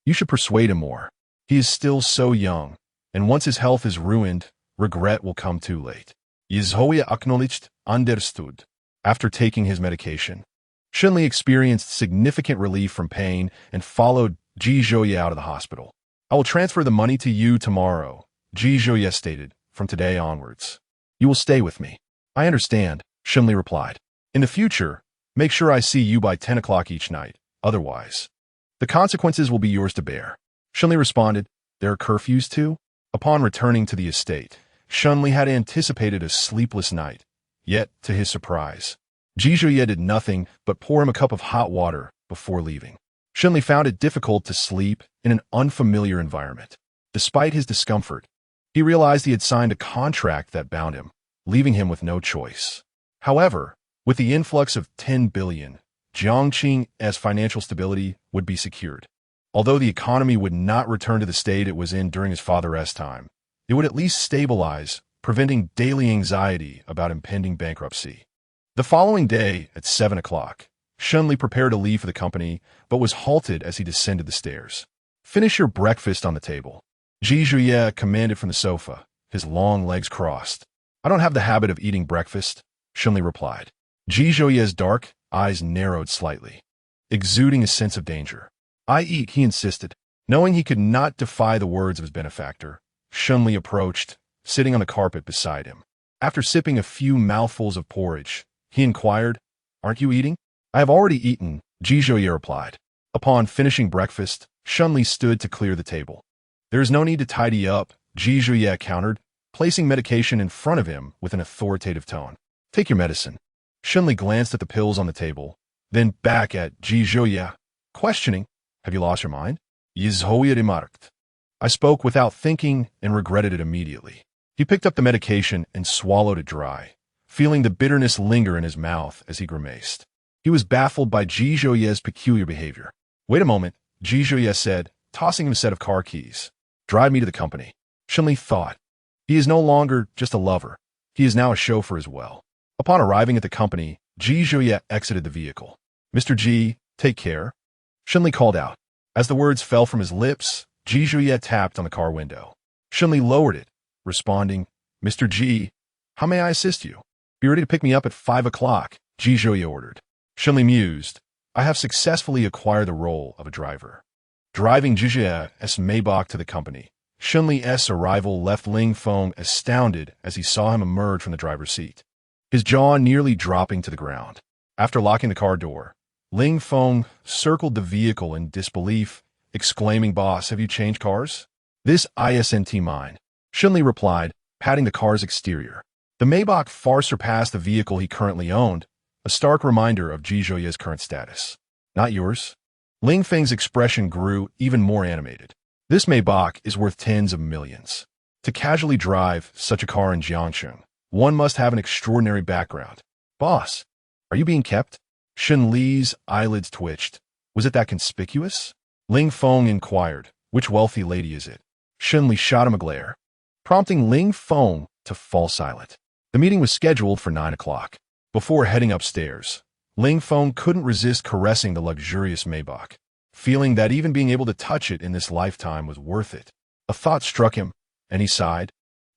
You should persuade him more. He is still so young, and once his health is ruined, regret will come too late. Yizhoye acknowledged, understood. After taking his medication, Shun Li experienced significant relief from pain and followed Ji Zhuye out of the hospital. I will transfer the money to you tomorrow, Ji Zhuye stated, from today onwards. You will stay with me. I understand, Shun Li replied. In the future, make sure I see you by 10 o'clock each night. Otherwise, the consequences will be yours to bear. Shun Li responded, there are curfews too? Upon returning to the estate, Shun Li had anticipated a sleepless night. Yet, to his surprise, Ji Zhuye did nothing but pour him a cup of hot water before leaving. Shun Li found it difficult to sleep in an unfamiliar environment. Despite his discomfort, he realized he had signed a contract that bound him, leaving him with no choice. However, with the influx of 10 billion, Jiangxin's financial stability would be secured. Although the economy would not return to the state it was in during his father's time, it would at least stabilize, preventing daily anxiety about impending bankruptcy. The following day, at 7 o'clock, Shun Li prepared to leave for the company, but was halted as he descended the stairs. Finish your breakfast on the table, Ji Zhuye commanded from the sofa, his long legs crossed. I don't have the habit of eating breakfast, Shun Li replied. Ji Zhuye's dark eyes narrowed slightly, exuding a sense of danger. I eat, he insisted. Knowing he could not defy the words of his benefactor, Shun Li approached, sitting on the carpet beside him. After sipping a few mouthfuls of porridge, he inquired, aren't you eating? I have already eaten, Ji Zhuye replied. Upon finishing breakfast, Shun Li stood to clear the table. There is no need to tidy up, Ji Zhuye countered, placing medication in front of him with an authoritative tone. Take your medicine. Shun Li glanced at the pills on the table, then back at Ji Zhuye, questioning, have you lost your mind? Yizhoye remarked. I spoke without thinking and regretted it immediately. He picked up the medication and swallowed it dry, feeling the bitterness linger in his mouth as he grimaced. He was baffled by Ji Zhuye's peculiar behavior. Wait a moment, Ji Zhuye said, tossing him a set of car keys. Drive me to the company. Shun Li thought. He is no longer just a lover. He is now a chauffeur as well. Upon arriving at the company, Ji Zhuye exited the vehicle. Mr. Ji, take care, Shun Li called out. As the words fell from his lips, Ji Zhuye tapped on the car window. Shun Li lowered it, responding, "Mr. G, how may I assist you?" "Be ready to pick me up at 5 o'clock, Ji Zhouye ordered. Shunli mused, "I have successfully acquired the role of a driver." Driving Ji Zhouye's Maybach to the company, Shunli's arrival left Ling Feng astounded as he saw him emerge from the driver's seat, his jaw nearly dropping to the ground. After locking the car door, Ling Feng circled the vehicle in disbelief, exclaiming, "Boss, have you changed cars?" "This isn't mine," Shunli replied, patting the car's exterior. The Maybach far surpassed the vehicle he currently owned, a stark reminder of Ji Zhouye's current status. "Not yours?" Ling Feng's expression grew even more animated. "This Maybach is worth tens of millions. To casually drive such a car in Jiangsheng, one must have an extraordinary background." "Boss, are you being kept?" Shun Li's eyelids twitched. "Was it that conspicuous?" Ling Feng inquired, "Which wealthy lady is it?" Shun Li shot him a glare, prompting Ling Feng to fall silent. The meeting was scheduled for 9 o'clock. Before heading upstairs, Ling Feng couldn't resist caressing the luxurious Maybach, feeling that even being able to touch it in this lifetime was worth it. A thought struck him, and he sighed,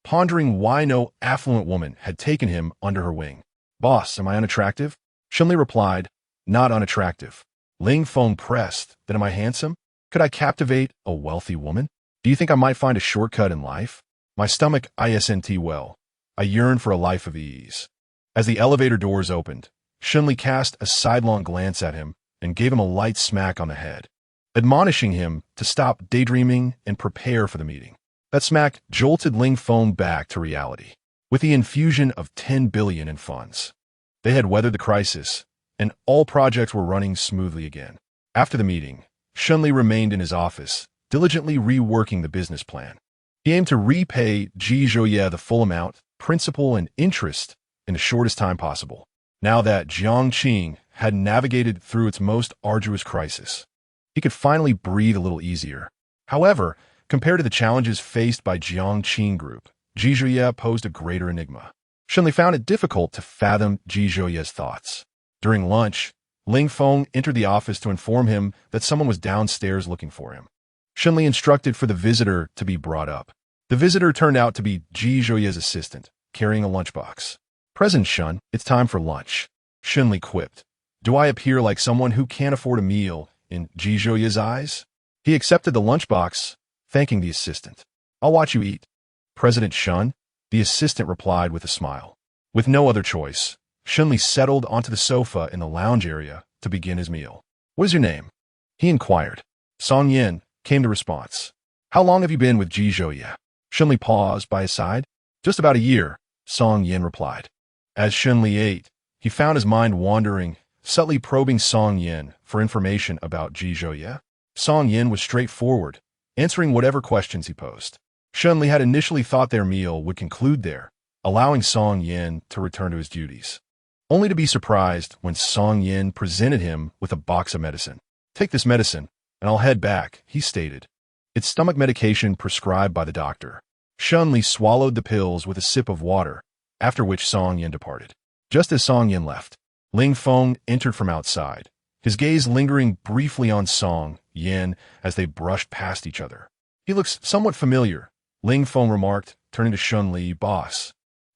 pondering why no affluent woman had taken him under her wing. "Boss, am I unattractive?" Shunli replied, "Not unattractive." Ling Feng pressed, "Then am I handsome? Could I captivate a wealthy woman? Do you think I might find a shortcut in life? My stomach isn't well. I yearn for a life of ease." As the elevator doors opened, Shunli cast a sidelong glance at him and gave him a light smack on the head, admonishing him to stop daydreaming and prepare for the meeting. That smack jolted Ling Feng back to reality. With the infusion of 10 billion in funds, they had weathered the crisis, and all projects were running smoothly again. After the meeting, Shunli remained in his office, diligently reworking the business plan. He aimed to repay Ji Zhouye the full amount, principal and interest, in the shortest time possible. Now that Jiangqing had navigated through its most arduous crisis, he could finally breathe a little easier. However, compared to the challenges faced by Jiangqing Group, Ji Zhouye posed a greater enigma. Shunli found it difficult to fathom Ji Zhouye's thoughts. During lunch, Ling Feng entered the office to inform him that someone was downstairs looking for him. Shunli instructed for the visitor to be brought up. The visitor turned out to be Ji Zhouye's assistant, carrying a lunchbox. "Present, Shun, it's time for lunch," Shunli quipped. "Do I appear like someone who can't afford a meal in Ji Zhouye's eyes?" He accepted the lunchbox, thanking the assistant. "I'll watch you eat." "President Shun," the assistant replied with a smile. With no other choice, Shunli settled onto the sofa in the lounge area to begin his meal. "What is your name?" he inquired. "Song Yin," came the response. "How long have you been with Ji Zhouye?" Shunli paused by his side. "Just about a year," Song Yin replied. As Shunli ate, he found his mind wandering, subtly probing Song Yin for information about Ji Zhouye. Song Yin was straightforward, answering whatever questions he posed. Shunli had initially thought their meal would conclude there, allowing Song Yin to return to his duties, only to be surprised when Song Yin presented him with a box of medicine. "Take this medicine, and I'll head back," he stated. "It's stomach medication prescribed by the doctor." Shunli swallowed the pills with a sip of water, after which Song Yin departed. Just as Song Yin left, Ling Feng entered from outside, his gaze lingering briefly on Song Yin as they brushed past each other. "He looks somewhat familiar," Ling Feng remarked, turning to Shunli. "Boss."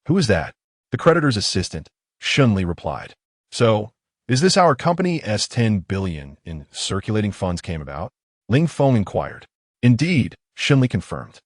"Who is that?" "The creditor's assistant," Shunli replied. "So, is this our company's 10 billion in circulating funds came about?" Ling Feng inquired. "Indeed," Shunli confirmed.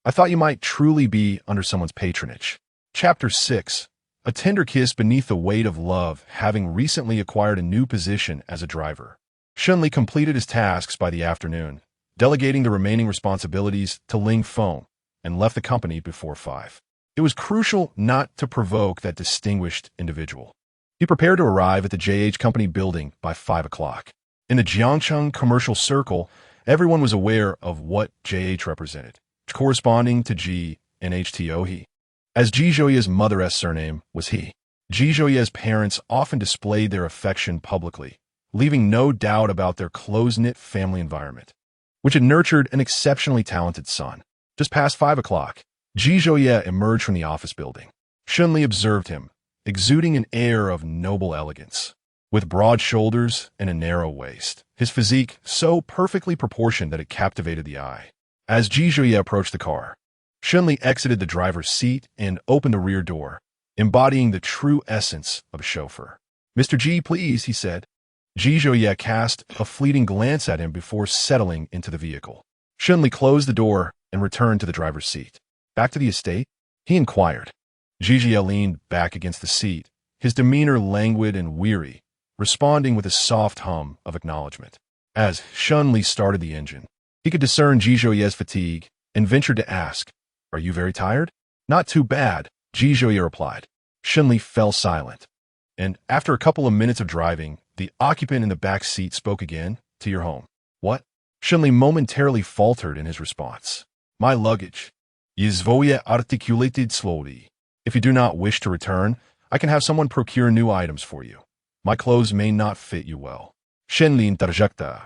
"I thought you might truly be under someone's patronage." Chapter 6. A tender kiss beneath the weight of love, having recently acquired a new position as a driver. Shunli completed his tasks by the afternoon, delegating the remaining responsibilities to Ling Feng, and left the company before 5. It was crucial not to provoke that distinguished individual. He prepared to arrive at the JH Company building by 5 o'clock. In the Jiangcheng commercial circle, everyone was aware of what JH represented, corresponding to G and HTO he. As Ji Zhouye's mother's surname was he. Ji Zhouye's parents often displayed their affection publicly, leaving no doubt about their close-knit family environment, which had nurtured an exceptionally talented son. Just past 5 o'clock, Ji Zhouye emerged from the office building. Shunli observed him, exuding an air of noble elegance. With broad shoulders and a narrow waist, his physique so perfectly proportioned that it captivated the eye. As Ji Zhouye approached the car, Shunli exited the driver's seat and opened the rear door, embodying the true essence of a chauffeur. "Mr. G, please," he said. Ji Zhouye cast a fleeting glance at him before settling into the vehicle. Shunli closed the door and returned to the driver's seat. "Back to the estate?" he inquired. Ji Zhouye leaned back against the seat, his demeanor languid and weary, responding with a soft hum of acknowledgement. As Shunli started the engine, he could discern Ji Zhouye's fatigue and ventured to ask, "Are you very tired?" "Not too bad," Ji Zhouye replied. Shunli fell silent, and after a couple of minutes of driving, the occupant in the back seat spoke again. "To your home." "What?" Shunli momentarily faltered in his response. "My luggage." Zhouye articulated slowly. "If you do not wish to return, I can have someone procure new items for you. My clothes may not fit you well." Shunli interjected.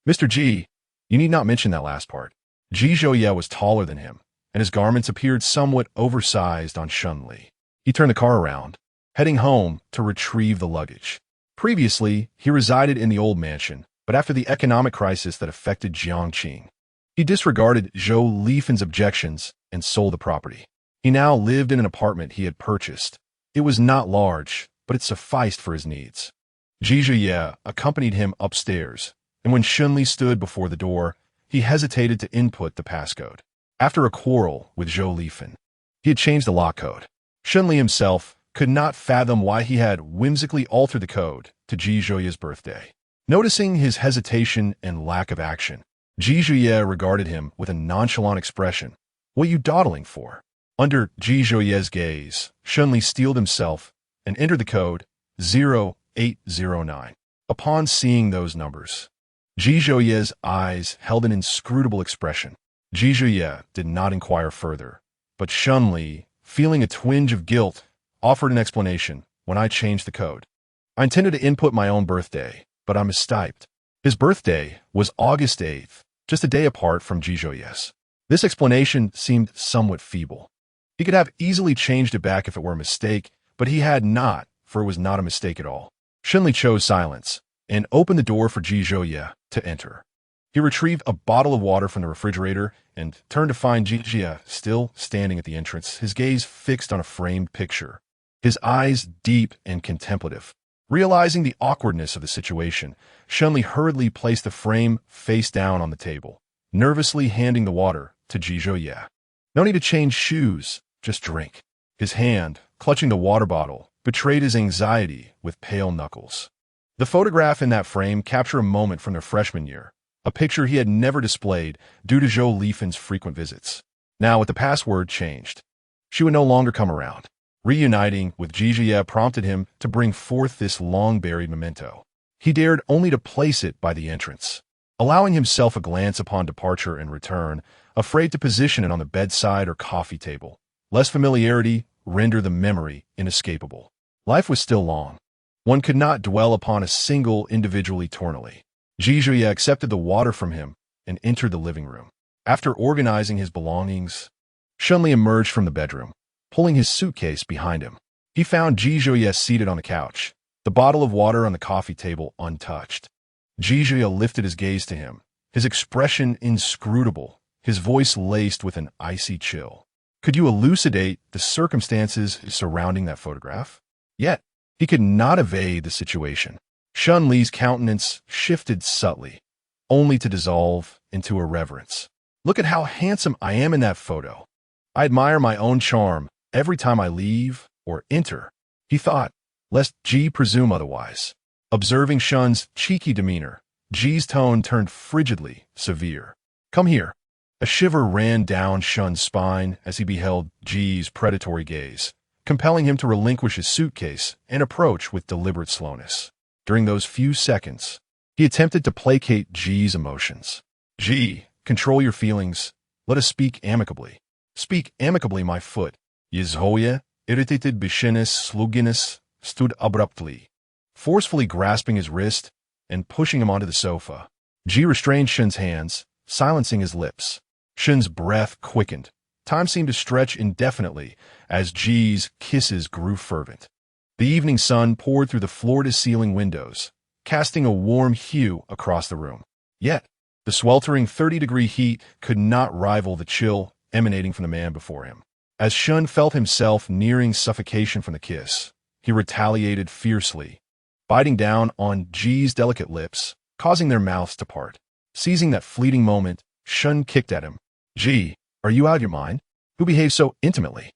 "Mr. Ji, you need not mention that last part." Ji Zhouye was taller than him, and his garments appeared somewhat oversized on Shunli. He turned the car around, heading home to retrieve the luggage. Previously, he resided in the old mansion, but after the economic crisis that affected Jiangqing, he disregarded Zhou Lifen's objections and sold the property. He now lived in an apartment he had purchased. It was not large, but it sufficed for his needs. Ji Zhouye accompanied him upstairs, and when Shunli stood before the door, he hesitated to input the passcode. After a quarrel with Zhou Lifen, he had changed the lock code. Shunli himself could not fathom why he had whimsically altered the code to Ji Zhouye's birthday. Noticing his hesitation and lack of action, Ji Zhouye regarded him with a nonchalant expression. "What are you dawdling for?" Under Ji Zhouye's gaze, Shunli steeled himself and entered the code 0809. Upon seeing those numbers, Ji Zhouye's eyes held an inscrutable expression. Ji Zhouye did not inquire further, but Shunli, feeling a twinge of guilt, offered an explanation. "When I changed the code, I intended to input my own birthday, but I mistyped." His birthday was August 8th, just a day apart from Ji Zhouye's. This explanation seemed somewhat feeble. He could have easily changed it back if it were a mistake, but he had not, for it was not a mistake at all. Shunli chose silence and opened the door for Ji Zhouye to enter. He retrieved a bottle of water from the refrigerator and turned to find Ji Zhouye still standing at the entrance, his gaze fixed on a framed picture, his eyes deep and contemplative. Realizing the awkwardness of the situation, Shunli hurriedly placed the frame face down on the table, nervously handing the water to Ji Zhouye. "No need to change shoes, just drink." His hand, clutching the water bottle, betrayed his anxiety with pale knuckles. The photograph in that frame captured a moment from their freshman year, a picture he had never displayed due to Zhou Lifen's frequent visits. Now, with the password changed, she would no longer come around. Reuniting with Ji Zhouye prompted him to bring forth this long-buried memento. He dared only to place it by the entrance, allowing himself a glance upon departure and return, afraid to position it on the bedside or coffee table. Less familiarity rendered the memory inescapable. Life was still long. One could not dwell upon a single individual eternally. Ji Zhouye accepted the water from him and entered the living room. After organizing his belongings, Shunli emerged from the bedroom, pulling his suitcase behind him. He found Ji Zhouye seated on the couch, the bottle of water on the coffee table untouched. Ji Zhouye lifted his gaze to him, his expression inscrutable, his voice laced with an icy chill. "Could you elucidate the circumstances surrounding that photograph?" Yet, he could not evade the situation. Shunli's countenance shifted subtly, only to dissolve into irreverence. "Look at how handsome I am in that photo. I admire my own charm every time I leave or enter," he thought, lest Ji presume otherwise. Observing Shun's cheeky demeanor, Ji's tone turned frigidly severe. "Come here." A shiver ran down Shun's spine as he beheld Ji's predatory gaze, compelling him to relinquish his suitcase and approach with deliberate slowness. During those few seconds, he attempted to placate Ji's emotions. "Ji, control your feelings. Let us speak amicably." "Speak amicably, my foot." Zhouye, irritated beshiness sluginess, stood abruptly, forcefully grasping his wrist and pushing him onto the sofa. Ji restrained Shun's hands, silencing his lips. Shun's breath quickened. Time seemed to stretch indefinitely as Ji's kisses grew fervent. The evening sun poured through the floor-to-ceiling windows, casting a warm hue across the room. Yet, the sweltering 30-degree heat could not rival the chill emanating from the man before him. As Shun felt himself nearing suffocation from the kiss, he retaliated fiercely, biting down on Ji's delicate lips, causing their mouths to part. Seizing that fleeting moment, Shun kicked at him. Ji, are you out of your mind? Who behaves so intimately?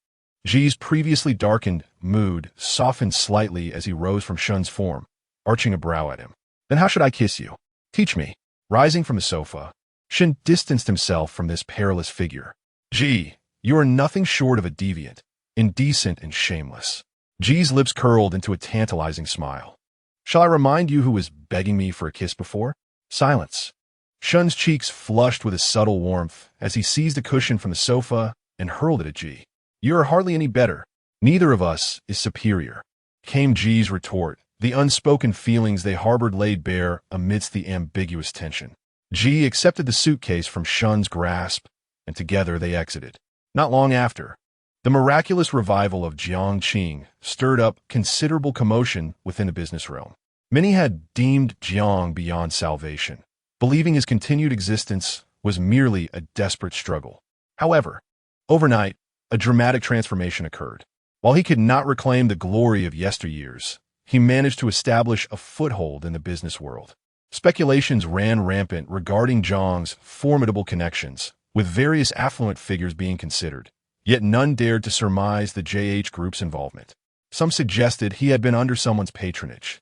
Ji's previously darkened mood softened slightly as he rose from Shun's form, arching a brow at him. Then how should I kiss you? Teach me. Rising from the sofa, Shun distanced himself from this perilous figure. Ji, you are nothing short of a deviant, indecent and shameless. Ji's lips curled into a tantalizing smile. Shall I remind you who was begging me for a kiss before? Silence. Shun's cheeks flushed with a subtle warmth as he seized a cushion from the sofa and hurled it at Ji. You are hardly any better. Neither of us is superior, came Ji's retort, the unspoken feelings they harbored laid bare amidst the ambiguous tension. Ji accepted the suitcase from Shun's grasp, and together they exited. Not long after, the miraculous revival of Jiangqing stirred up considerable commotion within the business realm. Many had deemed Jiang beyond salvation, believing his continued existence was merely a desperate struggle. However, overnight, a dramatic transformation occurred. While he could not reclaim the glory of yesteryears, he managed to establish a foothold in the business world. Speculations ran rampant regarding Jiang's formidable connections, with various affluent figures being considered, yet none dared to surmise the JH Group's involvement. Some suggested he had been under someone's patronage.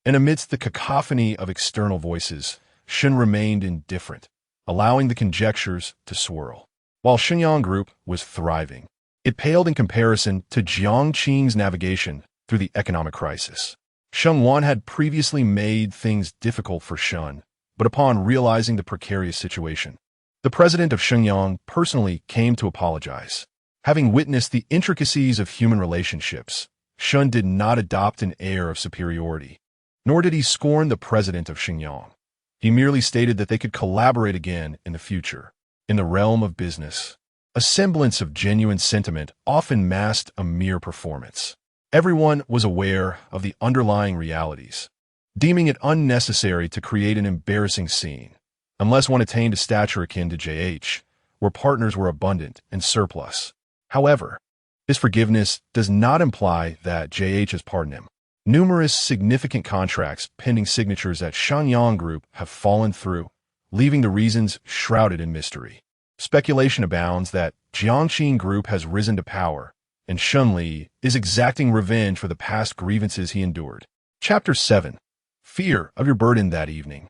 And amidst the cacophony of external voices, Shun remained indifferent, allowing the conjectures to swirl. While Shenyang Group was thriving, it paled in comparison to Jiangqing's navigation through the economic crisis. Shengwan had previously made things difficult for Shun, but upon realizing the precarious situation, the president of Shenyang personally came to apologize. Having witnessed the intricacies of human relationships, Shun did not adopt an air of superiority, nor did he scorn the president of Shenyang. He merely stated that they could collaborate again in the future. In the realm of business, a semblance of genuine sentiment often masked a mere performance. Everyone was aware of the underlying realities, deeming it unnecessary to create an embarrassing scene, unless one attained a stature akin to JH, where partners were abundant and surplus. However, this forgiveness does not imply that JH has pardoned him. Numerous significant contracts pending signatures at Shenyang Group have fallen through, leaving the reasons shrouded in mystery. Speculation abounds that Jiangqing Group has risen to power, and Shunli is exacting revenge for the past grievances he endured. Chapter 7. Fear of your burden that evening.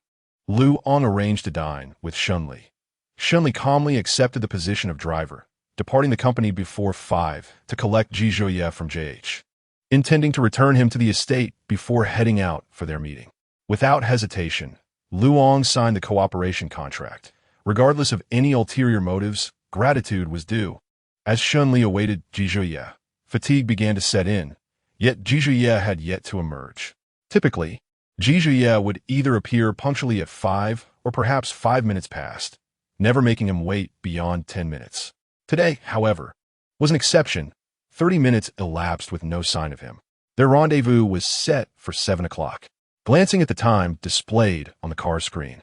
Lu Ong arranged to dine with Shunli. Shunli calmly accepted the position of driver, departing the company before 5 to collect Ji Zhuye from JH, intending to return him to the estate before heading out for their meeting. Without hesitation, Lu Ong signed the cooperation contract. Regardless of any ulterior motives, gratitude was due. As Shunli awaited Ji Zhuye, fatigue began to set in, yet Ji Zhuye had yet to emerge. Typically, Ji Zhuye would either appear punctually at 5 or perhaps 5 minutes past, never making him wait beyond 10 minutes. Today, however, was an exception. 30 minutes elapsed with no sign of him. Their rendezvous was set for 7 o'clock. Glancing at the time displayed on the car screen,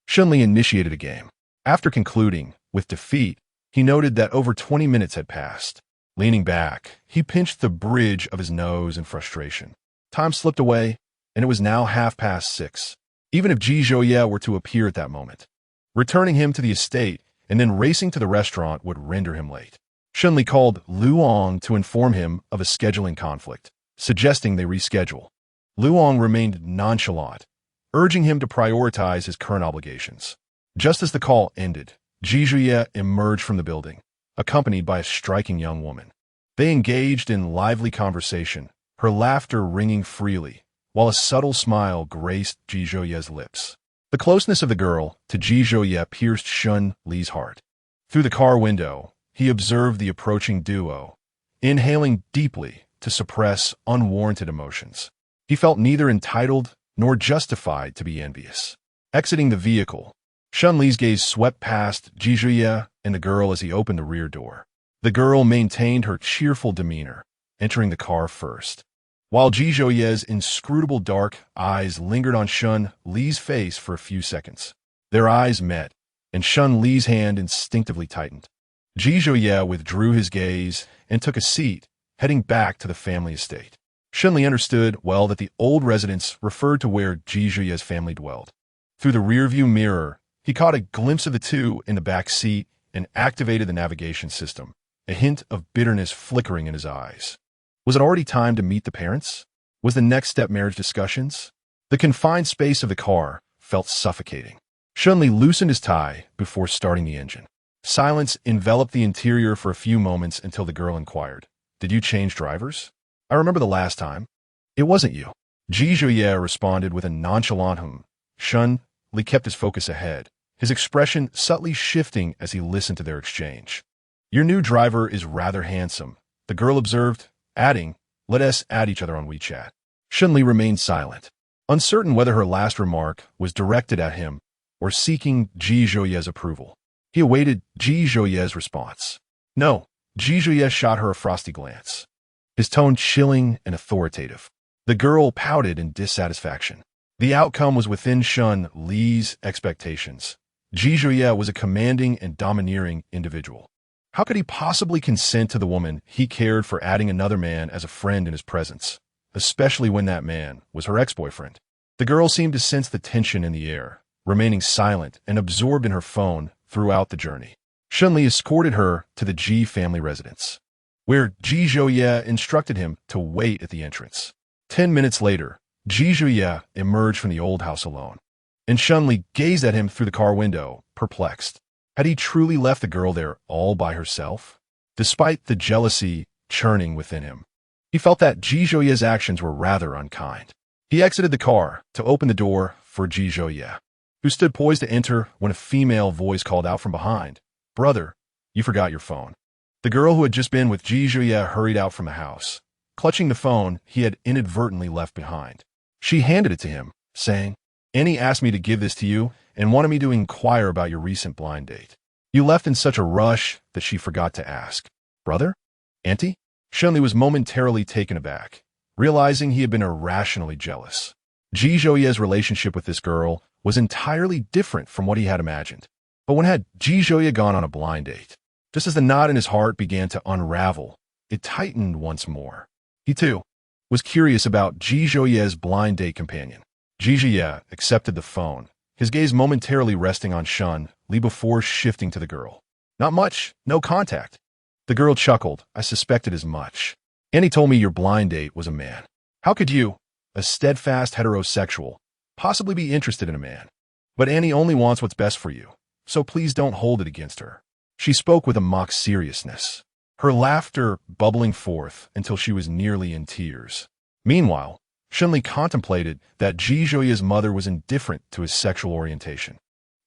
Shunli initiated a game. After concluding with defeat, he noted that over 20 minutes had passed. Leaning back, he pinched the bridge of his nose in frustration. Time slipped away, and it was now 6:30. Even if Ji Zhuye were to appear at that moment, returning him to the estate and then racing to the restaurant would render him late. Shunli called Lu Ong to inform him of a scheduling conflict, suggesting they reschedule. Lu Ong remained nonchalant, urging him to prioritize his current obligations. Just as the call ended, Ji Zhuye emerged from the building, accompanied by a striking young woman. They engaged in lively conversation, her laughter ringing freely, while a subtle smile graced Ji Zhuye's lips. The closeness of the girl to Ji Zhuye pierced Shun Li's heart. Through the car window, he observed the approaching duo, inhaling deeply to suppress unwarranted emotions. He felt neither entitled nor justified to be envious. Exiting the vehicle, Shun Li's gaze swept past Ji Zhuye and the girl as he opened the rear door. The girl maintained her cheerful demeanor, entering the car first, while Ji Zhuye's inscrutable dark eyes lingered on Shun Li's face for a few seconds. Their eyes met, and Shun Li's hand instinctively tightened. Ji Zhouye withdrew his gaze and took a seat, heading back to the family estate. Shunli understood well that the old residence referred to where Ji Zhouye's family dwelled. Through the rearview mirror, he caught a glimpse of the two in the back seat and activated the navigation system, a hint of bitterness flickering in his eyes. Was it already time to meet the parents? Was the next step marriage discussions? The confined space of the car felt suffocating. Shunli loosened his tie before starting the engine. Silence enveloped the interior for a few moments until the girl inquired, "Did you change drivers? I remember the last time." "It wasn't you." Ji Zhouye responded with a nonchalant hum. Shunli kept his focus ahead, his expression subtly shifting as he listened to their exchange. "Your new driver is rather handsome," the girl observed, adding, "Let us add each other on WeChat." Shunli remained silent, uncertain whether her last remark was directed at him or seeking Ji Zhouye's approval. He awaited Ji Zhouye's response. "No." Ji Zhouye shot her a frosty glance, his tone chilling and authoritative. The girl pouted in dissatisfaction. The outcome was within Shunli's expectations. Ji Zhouye was a commanding and domineering individual. How could he possibly consent to the woman he cared for adding another man as a friend in his presence, especially when that man was her ex-boyfriend? The girl seemed to sense the tension in the air, remaining silent and absorbed in her phone throughout the journey. Shunli escorted her to the Ji family residence, where Ji Zhouye instructed him to wait at the entrance. 10 minutes later, Ji Zhouye emerged from the old house alone, and Shunli gazed at him through the car window, perplexed. Had he truly left the girl there all by herself? Despite the jealousy churning within him, he felt that Ji Zhouye's actions were rather unkind. He exited the car to open the door for Ji Zhouye, who stood poised to enter when a female voice called out from behind, "Brother, you forgot your phone." The girl who had just been with Ji Zhouye hurried out from the house, clutching the phone he had inadvertently left behind. She handed it to him, saying, "Annie asked me to give this to you and wanted me to inquire about your recent blind date. You left in such a rush that she forgot to ask." "Brother? Auntie?" Shunli was momentarily taken aback, realizing he had been irrationally jealous. Ji Zhouye's relationship with this girl was entirely different from what he had imagined. But when had Ji Zhouye gone on a blind date? Just as the knot in his heart began to unravel, it tightened once more. He, too, was curious about Ji Zhouye's blind date companion. Ji Zhouye accepted the phone, his gaze momentarily resting on Shunli before shifting to the girl. "Not much, no contact." The girl chuckled. "I suspected as much. Annie told me your blind date was a man. How could you, a steadfast heterosexual, possibly be interested in a man? But Annie only wants what's best for you, so please don't hold it against her." She spoke with a mock seriousness, her laughter bubbling forth until she was nearly in tears. Meanwhile, Shunli contemplated that Ji Zhouye's mother was indifferent to his sexual orientation.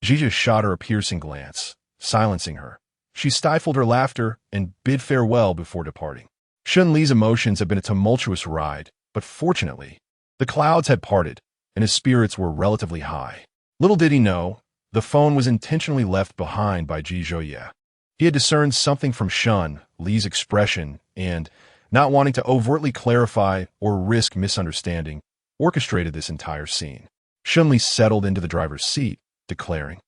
Ji just shot her a piercing glance, silencing her. She stifled her laughter and bid farewell before departing. Shunli's emotions had been a tumultuous ride, but fortunately, the clouds had parted, and his spirits were relatively high. Little did he know, the phone was intentionally left behind by Ji Zhouye. He had discerned something from Shunli's expression and, not wanting to overtly clarify or risk misunderstanding, orchestrated this entire scene. Shunli settled into the driver's seat, declaring,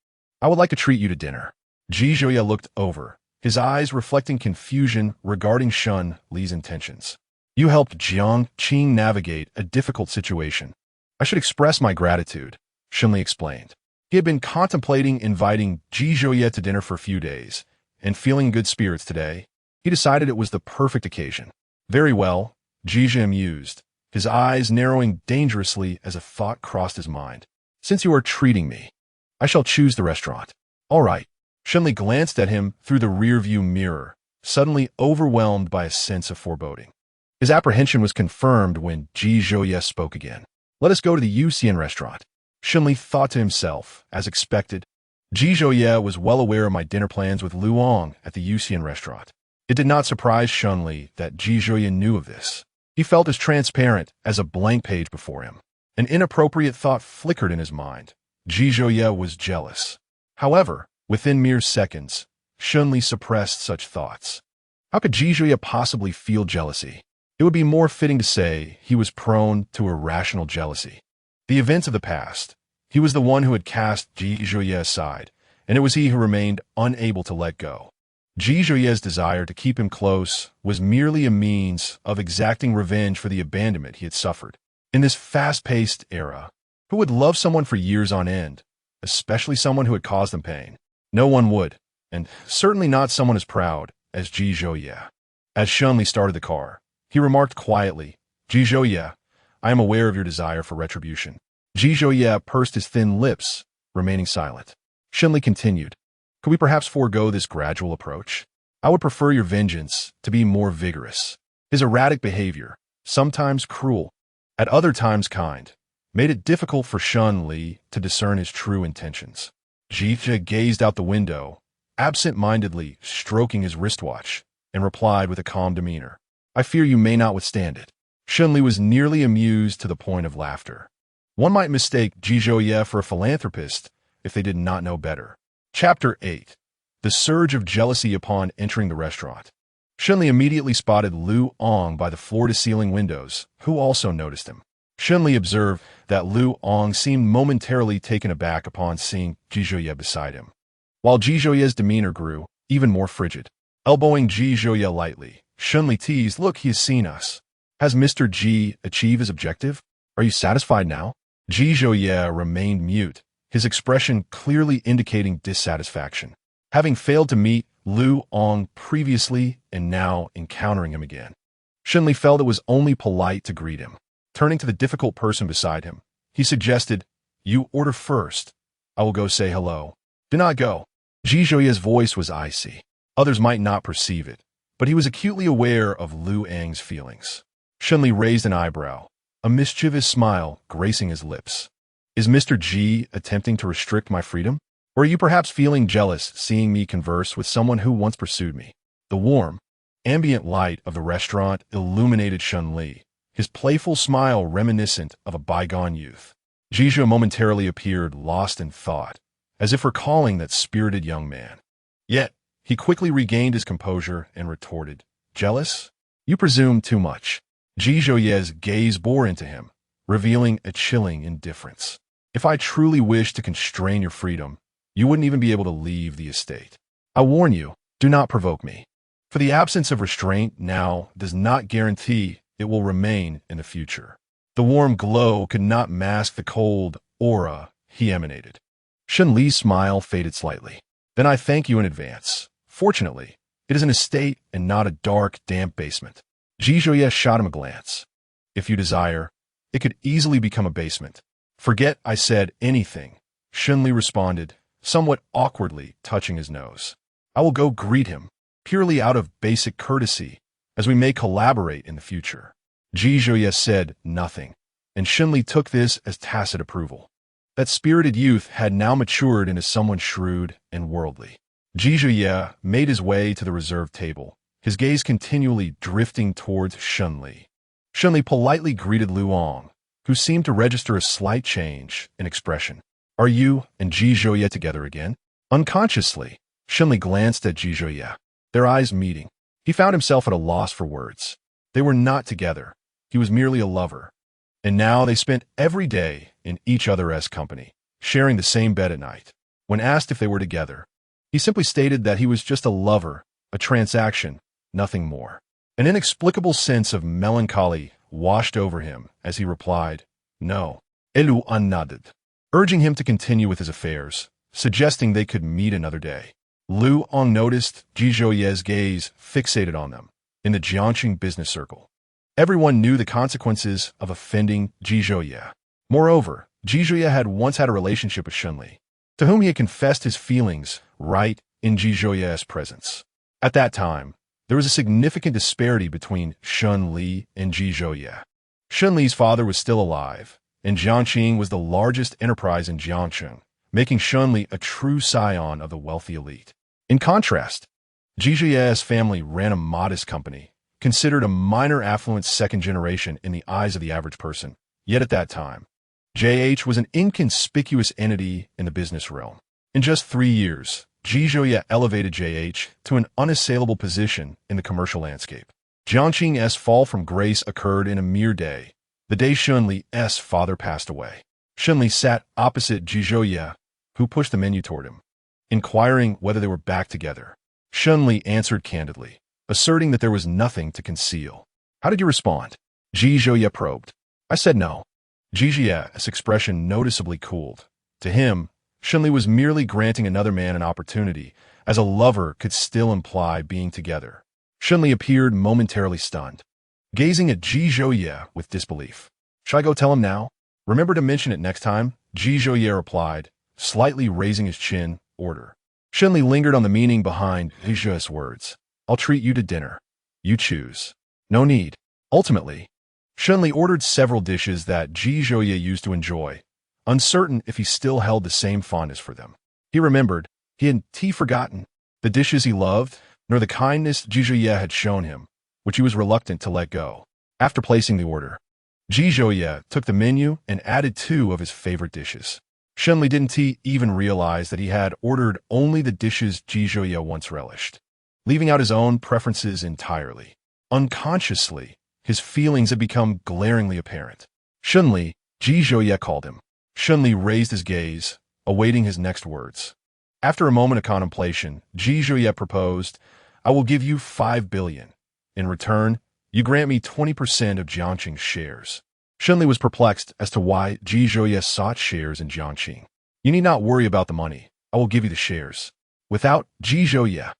"I would like to treat you to dinner." Ji Zhouye looked over, his eyes reflecting confusion regarding Shunli's intentions. "You helped Jiang Qing navigate a difficult situation. I should express my gratitude," Shunli explained. He had been contemplating inviting Ji Zhouye to dinner for a few days, and feeling in good spirits today, he decided it was the perfect occasion. "Very well," Ji Zhouye mused, his eyes narrowing dangerously as a thought crossed his mind. "Since you are treating me, I shall choose the restaurant." "All right." Shunli glanced at him through the rearview mirror, suddenly overwhelmed by a sense of foreboding. His apprehension was confirmed when Ji Zhouye spoke again. "Let us go to the Yuxian restaurant." Shunli thought to himself, as expected. Ji Zhouye was well aware of my dinner plans with Luong at the Yuxian restaurant. It did not surprise Shunli that Ji Zhouye knew of this. He felt as transparent as a blank page before him. An inappropriate thought flickered in his mind. Ji Zhouye was jealous. However, within mere seconds, Shunli suppressed such thoughts. How could Ji Zhouye possibly feel jealousy? It would be more fitting to say he was prone to irrational jealousy. The events of the past, he was the one who had cast Ji Zhouye aside, and it was he who remained unable to let go. Ji Zhouye's desire to keep him close was merely a means of exacting revenge for the abandonment he had suffered. In this fast-paced era, who would love someone for years on end, especially someone who had caused them pain? No one would, and certainly not someone as proud as Ji Zhouye. As Shunli started the car, he remarked quietly, "Ji Zhouye, I am aware of your desire for retribution." Ji Zhouye pursed his thin lips, remaining silent. Shunli continued, "Could we perhaps forego this gradual approach? I would prefer your vengeance to be more vigorous." His erratic behavior, sometimes cruel, at other times kind, made it difficult for Shunli to discern his true intentions. Ji Zhouye gazed out the window, absent-mindedly stroking his wristwatch, and replied with a calm demeanor, "I fear you may not withstand it." Shunli was nearly amused to the point of laughter. One might mistake Ji Zhouye for a philanthropist if they did not know better. Chapter 8. The Surge of Jealousy Upon Entering the Restaurant. Shunli immediately spotted Lu Ong by the floor-to-ceiling windows, who also noticed him. Shunli observed that Lu Ong seemed momentarily taken aback upon seeing Ji Zhouye beside him, while Ji Zhouye's demeanor grew even more frigid. Elbowing Ji Zhouye lightly, Shunli teased, "Look, he has seen us. Has Mr. Ji achieved his objective? Are you satisfied now?" Ji Zhouye remained mute, his expression clearly indicating dissatisfaction. Having failed to meet Lu Ong previously and now encountering him again, Shunli felt it was only polite to greet him. Turning to the difficult person beside him, he suggested, "You order first. I will go say hello." "Do not go." Ji Zhouye's voice was icy. Others might not perceive it, but he was acutely aware of Lu Ang's feelings. Shunli raised an eyebrow, a mischievous smile gracing his lips. "Is Mr. Ji attempting to restrict my freedom? Or are you perhaps feeling jealous seeing me converse with someone who once pursued me?" The warm, ambient light of the restaurant illuminated Shunli, his playful smile reminiscent of a bygone youth. Ji Zhouye momentarily appeared lost in thought, as if recalling that spirited young man. Yet, he quickly regained his composure and retorted, "Jealous? You presume too much." Ji Zhouye's gaze bore into him, revealing a chilling indifference. "If I truly wished to constrain your freedom, you wouldn't even be able to leave the estate. I warn you, do not provoke me. For the absence of restraint now does not guarantee it will remain in the future." The warm glow could not mask the cold aura he emanated. Shunli's smile faded slightly. "Then I thank you in advance. Fortunately, it is an estate and not a dark, damp basement." Ji Zhouye shot him a glance. "If you desire, it could easily become a basement." "Forget I said anything," Shunli responded, somewhat awkwardly touching his nose. "I will go greet him, purely out of basic courtesy, as we may collaborate in the future." Ji Zhouye said nothing, and Shunli took this as tacit approval. That spirited youth had now matured into someone shrewd and worldly. Ji Zhouye made his way to the reserved table, his gaze continually drifting towards Shunli. Shunli politely greeted Lu Ong, who seemed to register a slight change in expression. "Are you and Ji Zhouye together again?" Unconsciously, Shunli glanced at Ji Zhouye, their eyes meeting. He found himself at a loss for words. They were not together. He was merely a lover. And now they spent every day in each other's company, sharing the same bed at night. When asked if they were together, he simply stated that he was just a lover, a transaction, nothing more. An inexplicable sense of melancholy washed over him as he replied, "No." Elu nodded, urging him to continue with his affairs, suggesting they could meet another day. Lu Ong noticed Ji Zhouye's gaze fixated on them in the Jiangxing business circle. Everyone knew the consequences of offending Ji Zhouye. Moreover, Ji Zhouye had once had a relationship with Shunli, to whom he had confessed his feelings right in Ji Zhouye's presence. At that time, there was a significant disparity between Shunli and Ji Zhouye. Shunli's father was still alive, and Jiangxing was the largest enterprise in Jiangxing, making Shunli a true scion of the wealthy elite. In contrast, Ji Zhouye's family ran a modest company, considered a minor affluent second generation in the eyes of the average person. Yet at that time, JH was an inconspicuous entity in the business realm. In just 3 years, Ji Zhouye elevated JH to an unassailable position in the commercial landscape. Jiangxing's fall from grace occurred in a mere day, the day Shunli's father passed away. Shunli sat opposite Ji Zhouye, who pushed the menu toward him, inquiring whether they were back together. Shun-Li answered candidly, asserting that there was nothing to conceal. How did you respond? Ji Zhouye probed. I said no. Ji Zhouye's expression noticeably cooled. To him, Shun-Li was merely granting another man an opportunity, as a lover could still imply being together. Shun-Li appeared momentarily stunned, gazing at Ji Zhouye with disbelief. Should I go tell him now? Remember to mention it next time, Ji Zhouye replied, slightly raising his chin. Order. Shun-Li lingered on the meaning behind Ji Zhouye's words. I'll treat you to dinner. You choose. No need. Ultimately, Shun-Li ordered several dishes that Ji Zhouye used to enjoy, uncertain if he still held the same fondness for them. He remembered he hadn't forgotten the dishes he loved, nor the kindness Ji Zhouye had shown him, which he was reluctant to let go. After placing the order, Ji Zhouye took the menu and added 2 of his favorite dishes. Shun-Li didn't even realize that he had ordered only the dishes Ji Zhouye once relished, leaving out his own preferences entirely. Unconsciously, his feelings had become glaringly apparent. Shun-Li, Ji Zhouye called him. Shun-Li raised his gaze, awaiting his next words. After a moment of contemplation, Ji Zhouye proposed, I will give you 5 billion. In return, you grant me 20% of Jiangqing's shares. Shun-Li was perplexed as to why Ji Zhouye sought shares in Jiangqing. You need not worry about the money. I will give you the shares. Without Ji Zhouye,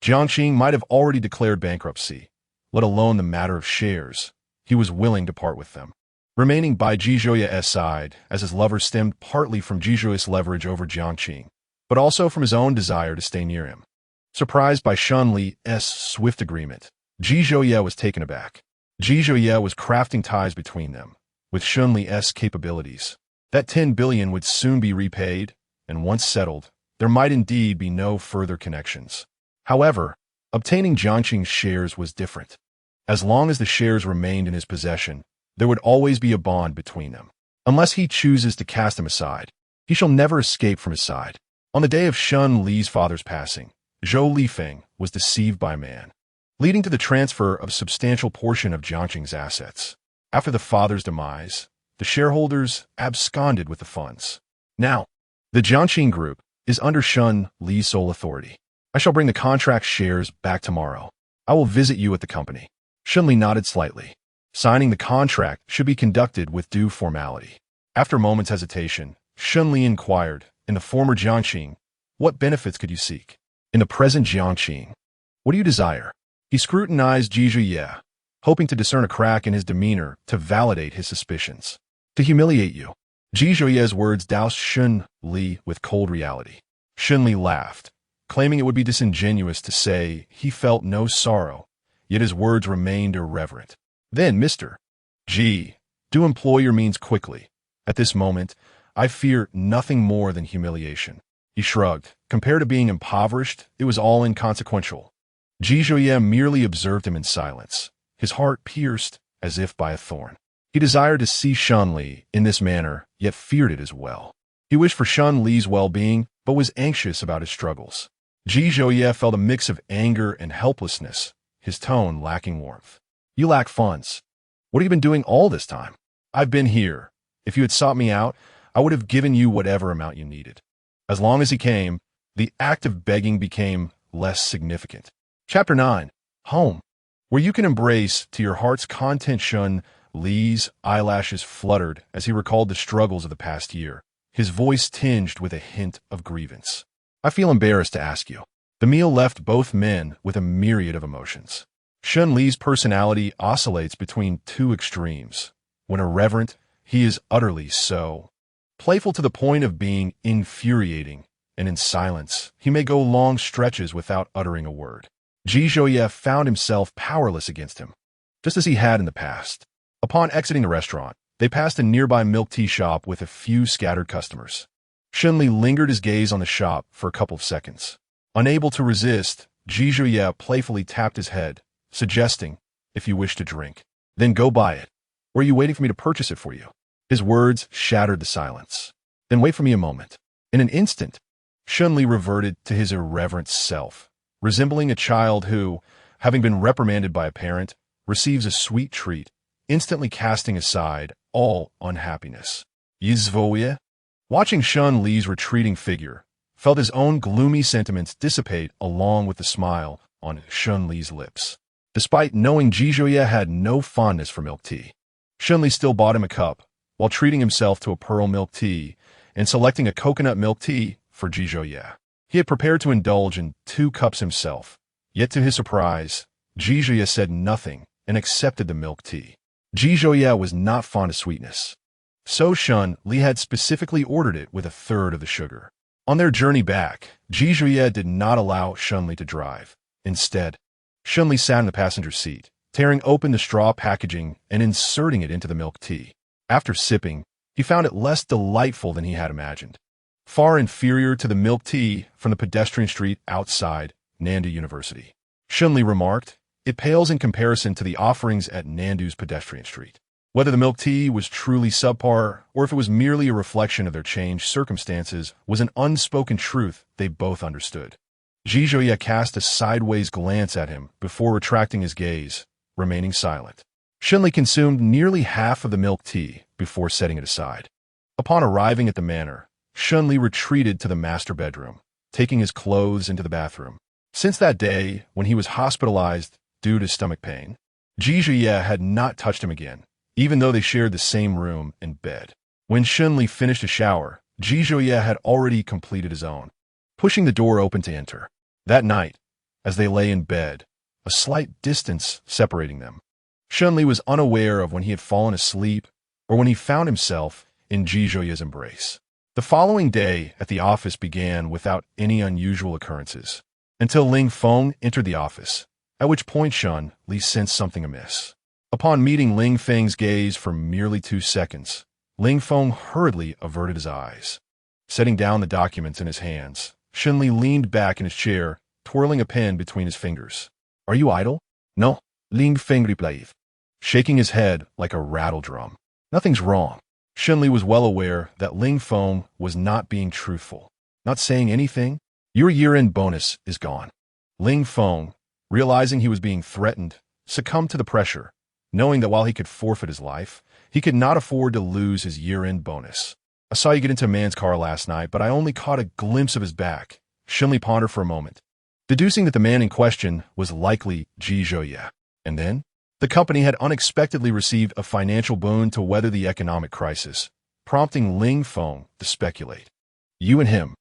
Jiangqing might have already declared bankruptcy, let alone the matter of shares. He was willing to part with them. Remaining by Ji Zhouye's side, as his lover stemmed partly from Ji Zhouye's leverage over Jiangqing, but also from his own desire to stay near him. Surprised by Shun-Li's swift agreement, Ji Zhouye was taken aback. Ji Zhouye was crafting ties between them, with Shun-Li's capabilities. That 10 billion would soon be repaid, and once settled, there might indeed be no further connections. However, obtaining Jiangqing's shares was different. As long as the shares remained in his possession, there would always be a bond between them. Unless he chooses to cast them aside, he shall never escape from his side. On the day of Shun-Li's father's passing, Zhou Lifeng was deceived by man, leading to the transfer of a substantial portion of Jiangqing's assets. After the father's demise, the shareholders absconded with the funds. Now, the Jiangqing Group is under Shun-Li's sole authority. I shall bring the contract shares back tomorrow. I will visit you at the company. Shun-Li nodded slightly. Signing the contract should be conducted with due formality. After a moment's hesitation, Shun-Li inquired, in the former Jiangqing, what benefits could you seek? In the present Jiangqing, what do you desire? He scrutinized Ji Zhouye, hoping to discern a crack in his demeanor to validate his suspicions. To humiliate you. Ji Zhouye's words doused Shun-Li with cold reality. Shun-Li laughed, claiming it would be disingenuous to say he felt no sorrow, yet his words remained irreverent. Then, Mr. Ji, do employ your means quickly. At this moment, I fear nothing more than humiliation. He shrugged. Compared to being impoverished, it was all inconsequential. Ji Zhouye merely observed him in silence, his heart pierced as if by a thorn. He desired to see Shun-Li in this manner, yet feared it as well. He wished for Shun-Li's well-being, but was anxious about his struggles. Ji Zhouye felt a mix of anger and helplessness, his tone lacking warmth. You lack funds. What have you been doing all this time? I've been here. If you had sought me out, I would have given you whatever amount you needed. As long as he came, the act of begging became less significant. Chapter 9. Home. Where you can embrace to your heart's content. Shun-Li's eyelashes fluttered as he recalled the struggles of the past year, his voice tinged with a hint of grievance. I feel embarrassed to ask you. The meal left both men with a myriad of emotions. Shun-Li's personality oscillates between 2 extremes. When irreverent, he is utterly so. Playful to the point of being infuriating, and in silence, he may go long stretches without uttering a word. Ji Zhouye found himself powerless against him, just as he had in the past. Upon exiting the restaurant, they passed a nearby milk tea shop with a few scattered customers. Shun-Li lingered his gaze on the shop for a couple of seconds. Unable to resist, Ji Zhouye playfully tapped his head, suggesting, if you wish to drink, then go buy it. Or are you waiting for me to purchase it for you? His words shattered the silence. Then wait for me a moment. In an instant, Shun-Li reverted to his irreverent self, resembling a child who, having been reprimanded by a parent, receives a sweet treat, instantly casting aside all unhappiness. Yizvoye? Watching Shun-Li's retreating figure, felt his own gloomy sentiments dissipate along with the smile on Shunli's lips. Despite knowing Jijuye had no fondness for milk tea, Shunli still bought him a cup, while treating himself to a pearl milk tea and selecting a coconut milk tea for Jijuye. He had prepared to indulge in 2 cups himself, yet to his surprise, Jijuye said nothing and accepted the milk tea. Jijuye was not fond of sweetness, so Shunli had specifically ordered it with 1/3 of the sugar. On their journey back, Jijuye did not allow Shunli to drive. Instead, Shunli sat in the passenger seat, tearing open the straw packaging and inserting it into the milk tea. After sipping, he found it less delightful than he had imagined, far inferior to the milk tea from the pedestrian street outside Nandu University. Shunli remarked, "It pales in comparison to the offerings at Nandu's pedestrian street." Whether the milk tea was truly subpar or if it was merely a reflection of their changed circumstances was an unspoken truth they both understood. Jijuye cast a sideways glance at him before retracting his gaze, remaining silent. Shunli consumed nearly half of the milk tea before setting it aside. Upon arriving at the manor, Shunli retreated to the master bedroom, taking his clothes into the bathroom. Since that day, when he was hospitalized due to stomach pain, Jijuye had not touched him again, even though they shared the same room and bed. When Shunli finished a shower, Jijuye had already completed his own, pushing the door open to enter. That night, as they lay in bed, a slight distance separating them, Shunli was unaware of when he had fallen asleep or when he found himself in Jijuye's embrace. The following day at the office began without any unusual occurrences, until Ling Feng entered the office, at which point Shunli sensed something amiss. Upon meeting Ling Feng's gaze for merely 2 seconds, Ling Feng hurriedly averted his eyes. Setting down the documents in his hands, Shunli leaned back in his chair, twirling a pen between his fingers. "Are you idle?" "No," Ling Feng replied, shaking his head like a rattle drum. "Nothing's wrong." Shunli was well aware that Ling Feng was not being truthful. "Not saying anything? Your year-end bonus is gone." Ling Feng, realizing he was being threatened, succumbed to the pressure, knowing that while he could forfeit his life, he could not afford to lose his year-end bonus. "I saw you get into a man's car last night, but I only caught a glimpse of his back." Shunli pondered for a moment, deducing that the man in question was likely Jijuye. And then, the company had unexpectedly received a financial boon to weather the economic crisis, prompting Ling Feng to speculate. "You and him."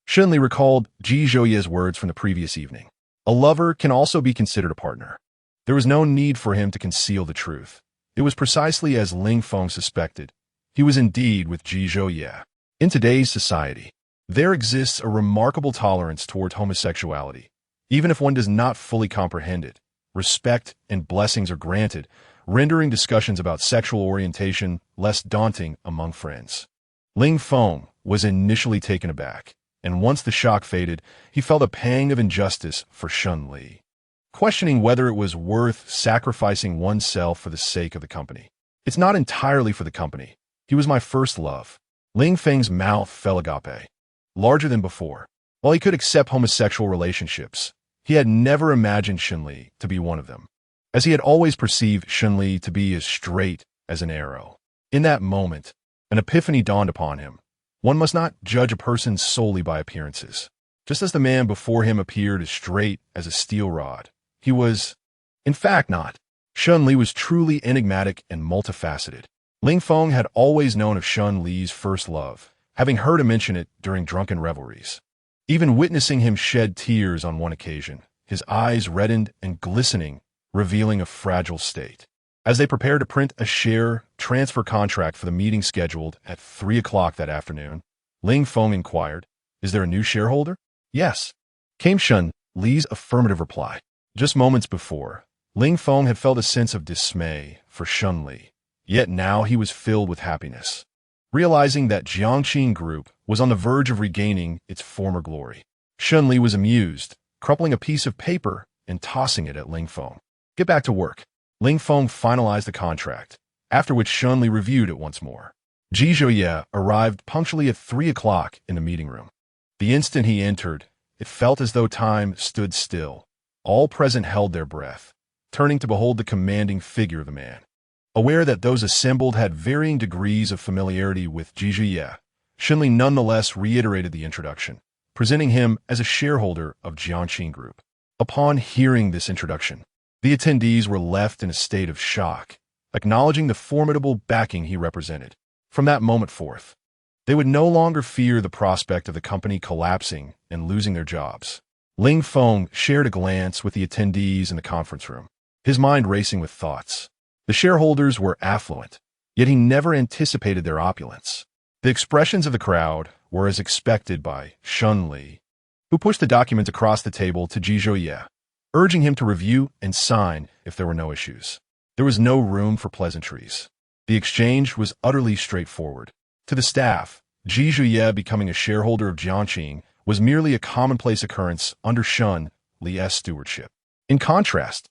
Shunli recalled Jijuye's words from the previous evening. A lover can also be considered a partner. There was no need for him to conceal the truth. It was precisely as Ling Feng suspected. He was indeed with Jijuye. In today's society, there exists a remarkable tolerance toward homosexuality. Even if one does not fully comprehend it, respect and blessings are granted, rendering discussions about sexual orientation less daunting among friends. Ling Feng was initially taken aback, and once the shock faded, he felt a pang of injustice for Shunli, questioning whether it was worth sacrificing oneself for the sake of the company. "It's not entirely for the company. He was my first love." Ling Feng's mouth fell agape, larger than before. While he could accept homosexual relationships, he had never imagined Shunli to be one of them, as he had always perceived Shunli to be as straight as an arrow. In that moment, an epiphany dawned upon him. One must not judge a person solely by appearances. Just as the man before him appeared as straight as a steel rod, he was, in fact, not. Shunli was truly enigmatic and multifaceted. Ling Feng had always known of Shunli's first love, having heard him mention it during drunken revelries. Even witnessing him shed tears on one occasion, his eyes reddened and glistening, revealing a fragile state. As they prepared to print a share transfer contract for the meeting scheduled at 3 o'clock that afternoon, Ling Feng inquired, "Is there a new shareholder?" "Yes," came Shunli's affirmative reply. Just moments before, Ling Feng had felt a sense of dismay for Shunli, yet now he was filled with happiness, realizing that Jiangqing Group was on the verge of regaining its former glory. Shunli was amused, crumpling a piece of paper and tossing it at Ling Feng. "Get back to work." Ling Feng finalized the contract, after which Shunli reviewed it once more. Jijuye arrived punctually at 3 o'clock in the meeting room. The instant he entered, it felt as though time stood still. All present held their breath, turning to behold the commanding figure of the man. Aware that those assembled had varying degrees of familiarity with Jijuye, Shunli nonetheless reiterated the introduction. presenting him as a shareholder of Jiangxing Group. Upon hearing this introduction, the attendees were left in a state of shock, acknowledging the formidable backing he represented. From that moment forth, they would no longer fear the prospect of the company collapsing and losing their jobs. Ling Feng shared a glance with the attendees in the conference room, his mind racing with thoughts. The shareholders were affluent, yet he never anticipated their opulence. The expressions of the crowd were as expected by Shun Li, who pushed the document across the table to Ji Zhouye, urging him to review and sign if there were no issues. There was no room for pleasantries. The exchange was utterly straightforward. To the staff, Ji Zhouye becoming a shareholder of Jiangxing was merely a commonplace occurrence under Shun Li's stewardship. In contrast,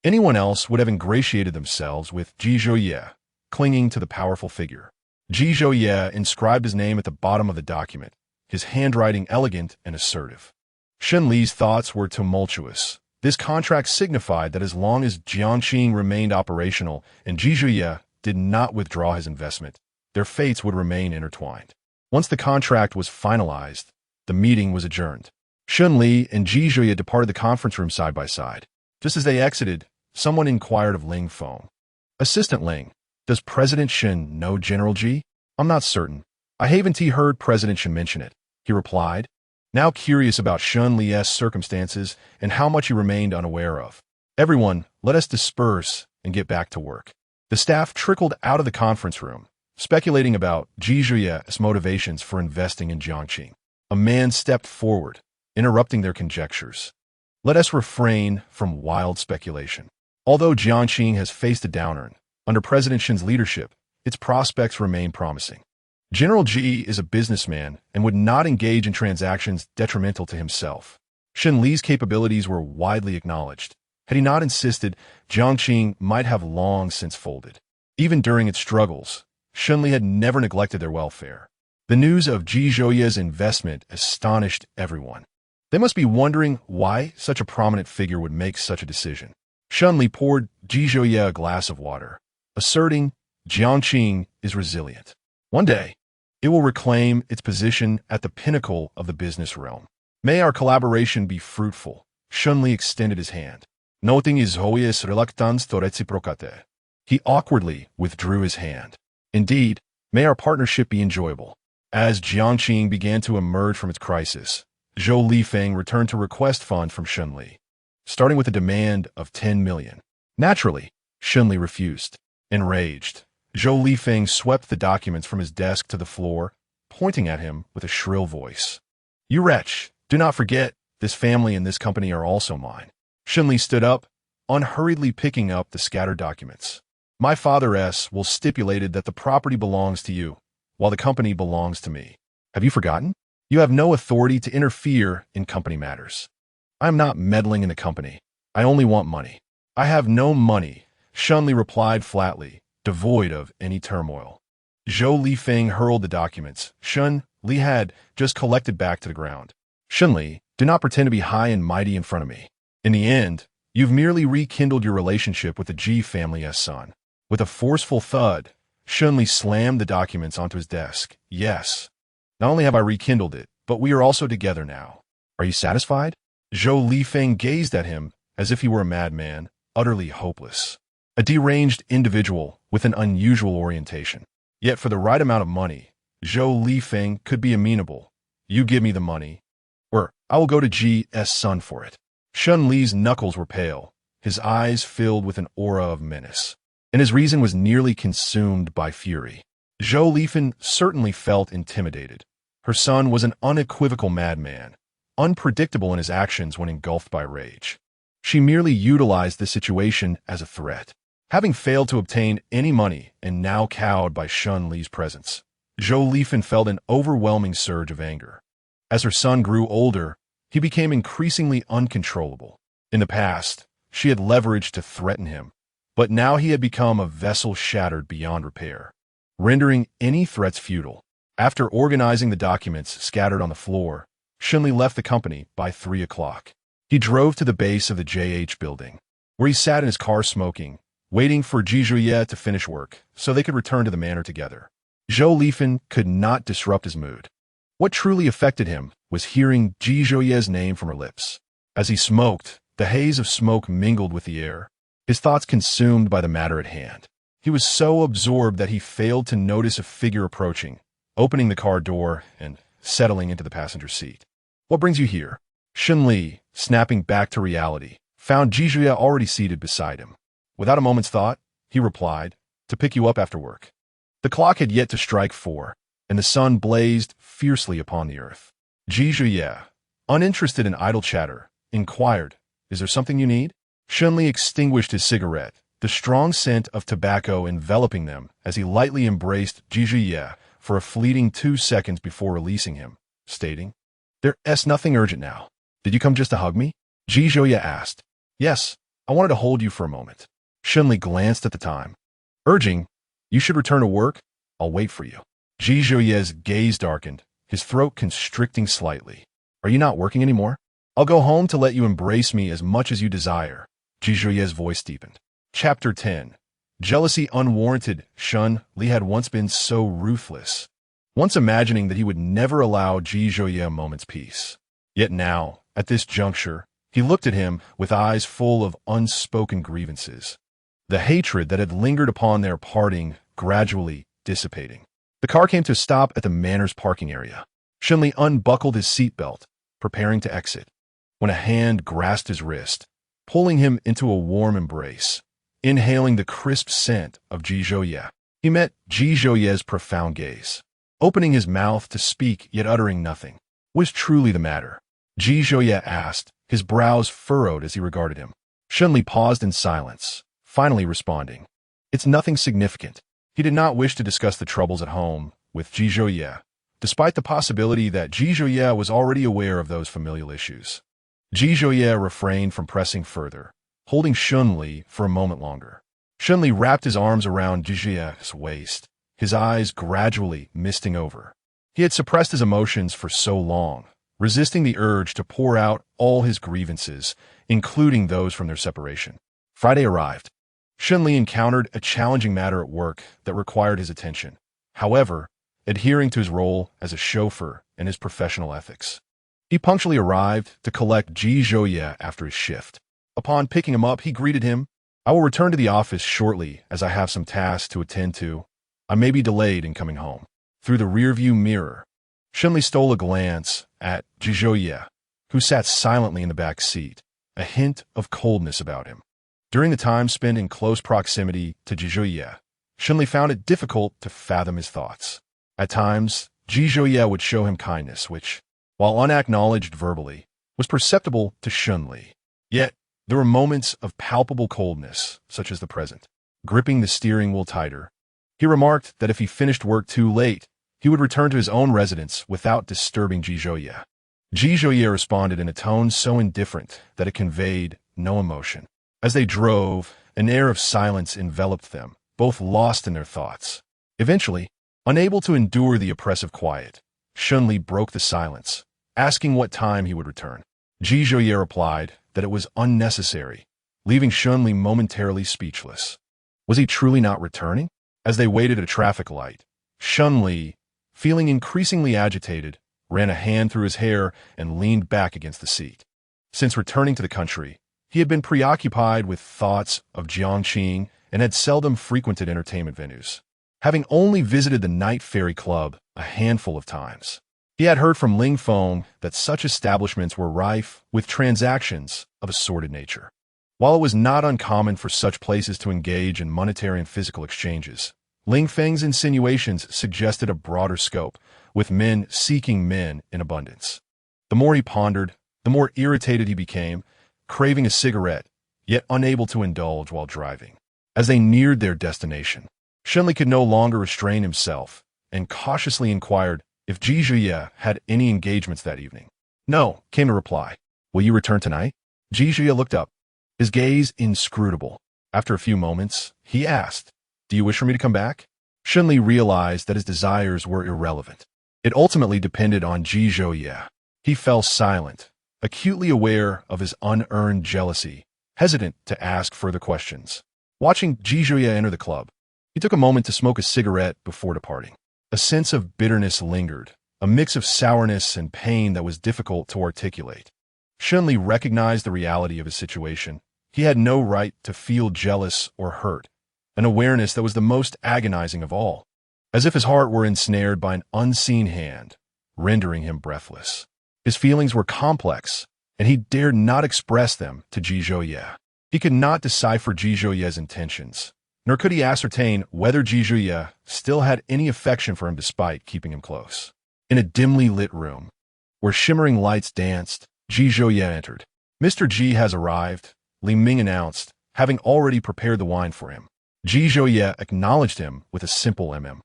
anyone else would have ingratiated themselves with Ji Zhouye, clinging to the powerful figure. Ji Zhouye inscribed his name at the bottom of the document, his handwriting elegant and assertive. Shun Li's thoughts were tumultuous. This contract signified that as long as Jiangxing remained operational and Ji Zhouye did not withdraw his investment, their fates would remain intertwined. Once the contract was finalized, the meeting was adjourned. Shun Li and Ji Zhouye departed the conference room side by side. Just as they exited, someone inquired of Ling Feng. "Assistant Ling, does President Shen know General Ji?" "I'm not certain. I haven't heard President Shen mention it," he replied, now curious about Shun Li's circumstances and how much he remained unaware of. "Everyone, let us disperse and get back to work." The staff trickled out of the conference room, speculating about Ji Zhouye's motivations for investing in Jiangxing. A man stepped forward, interrupting their conjectures. "Let us refrain from wild speculation. Although Jiangxing has faced a downturn, under President Shen's leadership, its prospects remain promising. General Ji is a businessman and would not engage in transactions detrimental to himself. Shun Li's capabilities were widely acknowledged. Had he not insisted, Jiangxing might have long since folded. Even during its struggles, Shun Li had never neglected their welfare. The news of Ji Zhouye's investment astonished everyone. They must be wondering why such a prominent figure would make such a decision. Shun Li poured Ji Zhouye a glass of water, asserting, "Jiangxing is resilient. One day, it will reclaim its position at the pinnacle of the business realm. May our collaboration be fruitful." Shun Li extended his hand, noting Ji Zhouye's reluctance to reciprocate. He awkwardly withdrew his hand. "Indeed, may our partnership be enjoyable." As Jiangxing began to emerge from its crisis, Zhou Lifeng returned to request funds from Shun Li, starting with a demand of 10 million. Naturally, Shun Li refused. Enraged, Zhou Lifeng swept the documents from his desk to the floor, pointing at him with a shrill voice. "You wretch, do not forget, this family and this company are also mine." Shun Li stood up, unhurriedly picking up the scattered documents. "My father S. will stipulated that the property belongs to you, while the company belongs to me. Have you forgotten? You have no authority to interfere in company matters. I am not meddling in the company. I only want money." "I have no money," Shun Li replied flatly, devoid of any turmoil. Zhou Lifeng hurled the documents Shun Li had just collected back to the ground. "Shun Li, do not pretend to be high and mighty in front of me. In the end, you've merely rekindled your relationship with the Ji family's son." With a forceful thud, Shun Li slammed the documents onto his desk. "Yes, not only have I rekindled it, but we are also together now. Are you satisfied?" Zhou Lifeng gazed at him as if he were a madman, utterly hopeless. A deranged individual with an unusual orientation. Yet for the right amount of money, Zhou Lifeng could be amenable. "You give me the money, or I will go to Ji's son for it." Shun Li's knuckles were pale, his eyes filled with an aura of menace, and his reason was nearly consumed by fury. Zhou Lifeng certainly felt intimidated. Her son was an unequivocal madman, unpredictable in his actions when engulfed by rage. She merely utilized the situation as a threat. Having failed to obtain any money and now cowed by Shun Li's presence, Zhou Lifeng felt an overwhelming surge of anger. As her son grew older, he became increasingly uncontrollable. In the past, she had leveraged to threaten him, but now he had become a vessel shattered beyond repair, rendering any threats futile. After organizing the documents scattered on the floor, Shun Li left the company by 3 o'clock. He drove to the base of the JH building, where he sat in his car smoking, waiting for Ji Zhouye to finish work so they could return to the manor together. Zhou Lifeng could not disrupt his mood. What truly affected him was hearing Ji Zhouye's name from her lips. As he smoked, the haze of smoke mingled with the air, his thoughts consumed by the matter at hand. He was so absorbed that he failed to notice a figure approaching, opening the car door and settling into the passenger seat. "What brings you here?" Shun Li, snapping back to reality, found Ji Zhouye already seated beside him. Without a moment's thought, he replied, "To pick you up after work." The clock had yet to strike 4, and the sun blazed fiercely upon the earth. Ji Zhouye, uninterested in idle chatter, inquired, "Is there something you need?" Shun Li extinguished his cigarette, the strong scent of tobacco enveloping them as he lightly embraced Ji Zhouye for a fleeting 2 seconds before releasing him, stating, "There's nothing urgent now. Did you come just to hug me?" Ji Zhouye asked. "Yes, I wanted to hold you for a moment." Shun Li glanced at the time. Urging, "You should return to work. I'll wait for you." Ji Zhouye's gaze darkened, his throat constricting slightly. "Are you not working anymore?" "I'll go home to let you embrace me as much as you desire." Ji Zhouye's voice deepened. Chapter 10. Jealousy unwarranted. Shun Li had once been so ruthless, once imagining that he would never allow Ji Zhouye a moment's peace. Yet now, at this juncture, he looked at him with eyes full of unspoken grievances, the hatred that had lingered upon their parting gradually dissipating. The car came to a stop at the Manor's parking area. Shun Li unbuckled his seatbelt, preparing to exit, when a hand grasped his wrist, pulling him into a warm embrace. Inhaling the crisp scent of Ji Zhouye, he met Ji Zhouye's profound gaze. Opening his mouth to speak yet uttering nothing. "What is truly the matter?" Ji Zhouye asked, his brows furrowed as he regarded him. Shun Li paused in silence, finally responding, "It's nothing significant." He did not wish to discuss the troubles at home with Ji Zhouye, despite the possibility that Ji Zhouye was already aware of those familial issues. Ji Zhouye refrained from pressing further, holding Shun Li for a moment longer. Shun Li wrapped his arms around Ji Zhouye's waist, his eyes gradually misting over. He had suppressed his emotions for so long, resisting the urge to pour out all his grievances, including those from their separation. Friday arrived. Shun Li encountered a challenging matter at work that required his attention, however, adhering to his role as a chauffeur and his professional ethics. He punctually arrived to collect Ji Zhouye after his shift. Upon picking him up, he greeted him, "I will return to the office shortly as I have some tasks to attend to. I may be delayed in coming home." Through the rearview mirror, Shun Li stole a glance at Ji Zhouye, who sat silently in the back seat, a hint of coldness about him. During the time spent in close proximity to Ji Zhouye, Shun Li found it difficult to fathom his thoughts. At times, Ji Zhouye would show him kindness, which, while unacknowledged verbally, was perceptible to Shun Li. Yet, there were moments of palpable coldness, such as the present. Gripping the steering wheel tighter, he remarked that if he finished work too late, he would return to his own residence without disturbing Ji Zhouye. Ji Zhouye responded in a tone so indifferent that it conveyed no emotion. As they drove, an air of silence enveloped them, both lost in their thoughts. Eventually, unable to endure the oppressive quiet, Shun Li broke the silence, asking what time he would return. Ji Zhouye replied that it was unnecessary, leaving Shun Li momentarily speechless. Was he truly not returning? As they waited at a traffic light, Shun Li, feeling increasingly agitated, ran a hand through his hair and leaned back against the seat. Since returning to the country, he had been preoccupied with thoughts of Jiangqing and had seldom frequented entertainment venues, having only visited the Night Ferry Club a handful of times. He had heard from Ling Feng that such establishments were rife with transactions of a sordid nature. While it was not uncommon for such places to engage in monetary and physical exchanges, Ling Feng's insinuations suggested a broader scope, with men seeking men in abundance. The more he pondered, the more irritated he became, craving a cigarette, yet unable to indulge while driving. As they neared their destination, Shun Li could no longer restrain himself and cautiously inquired if Ji Zhouye had any engagements that evening. "No," came the reply. "Will you return tonight?" Ji Zhouye looked up, his gaze inscrutable. After a few moments, he asked, "Do you wish for me to come back?" Shun Li realized that his desires were irrelevant. It ultimately depended on Ji Zhouye. He fell silent, acutely aware of his unearned jealousy, hesitant to ask further questions. Watching Ji Zhouye enter the club, he took a moment to smoke a cigarette before departing. A sense of bitterness lingered, a mix of sourness and pain that was difficult to articulate. Shunli recognized the reality of his situation. He had no right to feel jealous or hurt, an awareness that was the most agonizing of all, as if his heart were ensnared by an unseen hand, rendering him breathless. His feelings were complex, and he dared not express them to Ji Zhouye. He could not decipher Ji Zhouye's intentions, nor could he ascertain whether Ji Zhouye still had any affection for him despite keeping him close. In a dimly lit room, where shimmering lights danced, Ji Zhouye entered. "Mr. Ji has arrived," Li Ming announced, having already prepared the wine for him. Ji Zhouye acknowledged him with a simple mm.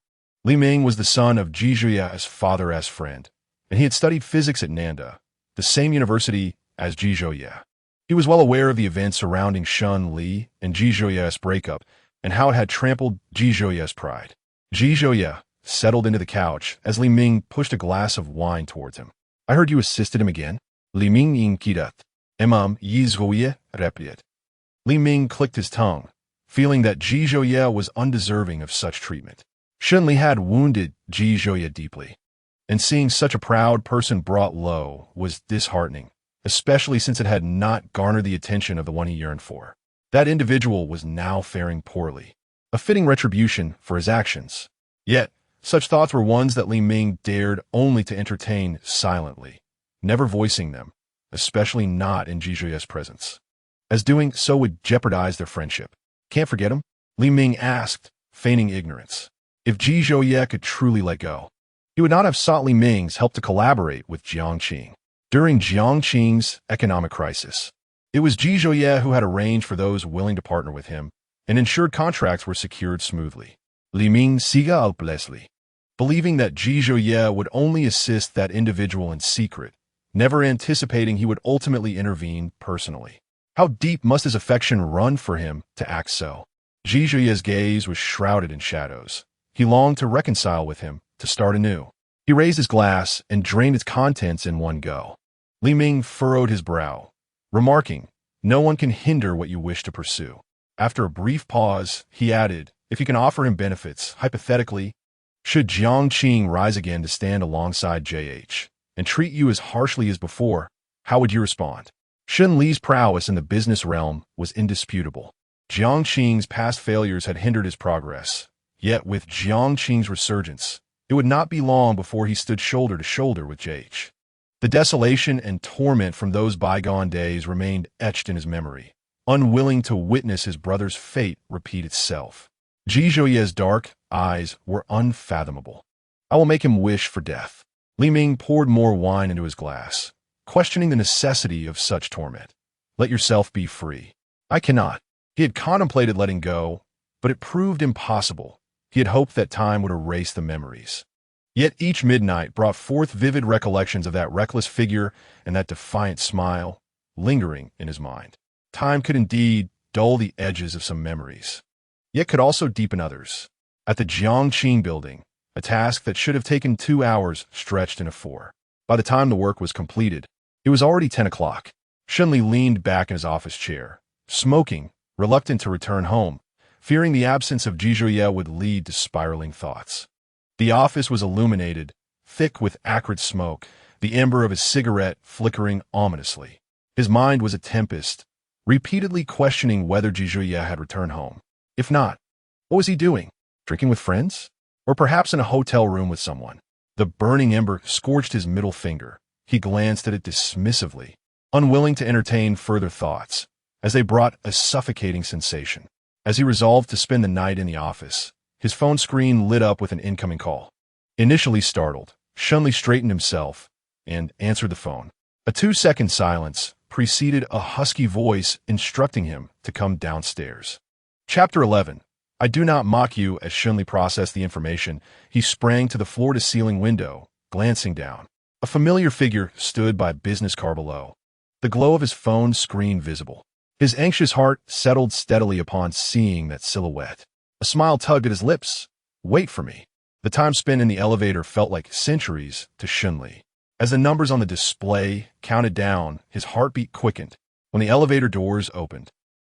Li Ming was the son of Ji Zhouye's father as friend, and he had studied physics at Nanda, the same university as Ji Zhouye. He was well aware of the events surrounding Shun Li and Ji Zhouye's breakup and how it had trampled Ji Zhouye's pride. Ji Zhouye settled into the couch as Li Ming pushed a glass of wine towards him. "I heard you assisted him again?" Li Ming inquirit. Yi Zhouye replied. Li Ming clicked his tongue, feeling that Ji Zhouye was undeserving of such treatment. Shun Li had wounded Ji Zhouye deeply, and seeing such a proud person brought low was disheartening, especially since it had not garnered the attention of the one he yearned for. That individual was now faring poorly, a fitting retribution for his actions. Yet, such thoughts were ones that Li Ming dared only to entertain silently, never voicing them, especially not in Ji Zhouye's presence, as doing so would jeopardize their friendship. "Can't forget him?" Li Ming asked, feigning ignorance. If Ji Zhouye could truly let go, he would not have sought Li Ming's help to collaborate with Jiang Qing during Jiang Qing's economic crisis. It was Ji Zhouye who had arranged for those willing to partner with him, and ensured contracts were secured smoothly. Li Ming siga alplessly, believing that Ji Zhouye would only assist that individual in secret, never anticipating he would ultimately intervene personally. How deep must his affection run for him to act so? Ji Zhouye's gaze was shrouded in shadows. He longed to reconcile with him, to start anew. He raised his glass and drained its contents in one go. Li Ming furrowed his brow, remarking, "No one can hinder what you wish to pursue." After a brief pause, he added, "If you can offer him benefits, hypothetically, should Jiang Qing rise again to stand alongside JH and treat you as harshly as before, how would you respond?" Shun Li's prowess in the business realm was indisputable. Jiang Qing's past failures had hindered his progress. Yet with Jiang Qing's resurgence, it would not be long before he stood shoulder to shoulder with JH. The desolation and torment from those bygone days remained etched in his memory, unwilling to witness his brother's fate repeat itself. Ji Zhouye's dark eyes were unfathomable. "I will make him wish for death." Li Ming poured more wine into his glass, questioning the necessity of such torment. "Let yourself be free." "I cannot." He had contemplated letting go, but it proved impossible. He had hoped that time would erase the memories. Yet each midnight brought forth vivid recollections of that reckless figure and that defiant smile, lingering in his mind. Time could indeed dull the edges of some memories, yet could also deepen others. At the Jiang Qing building, a task that should have taken 2 hours stretched into 4. By the time the work was completed, it was already 10 o'clock. Shun Li leaned back in his office chair, smoking, reluctant to return home, fearing the absence of Ji Zhouye would lead to spiraling thoughts. The office was illuminated, thick with acrid smoke, the ember of his cigarette flickering ominously. His mind was a tempest, repeatedly questioning whether Ji Zhouye had returned home. If not, what was he doing? Drinking with friends? Or perhaps in a hotel room with someone? The burning ember scorched his middle finger. He glanced at it dismissively, unwilling to entertain further thoughts, as they brought a suffocating sensation. As he resolved to spend the night in the office, his phone screen lit up with an incoming call. Initially startled, Shun Li straightened himself and answered the phone. A 2-second silence preceded a husky voice instructing him to come downstairs. Chapter 11. I do not mock you. As Shun Li processed the information, he sprang to the floor-to-ceiling window, glancing down. A familiar figure stood by a business car below, the glow of his phone screen visible. His anxious heart settled steadily upon seeing that silhouette. A smile tugged at his lips. "Wait for me." The time spent in the elevator felt like centuries to Shun Li. As the numbers on the display counted down, his heartbeat quickened. When the elevator doors opened,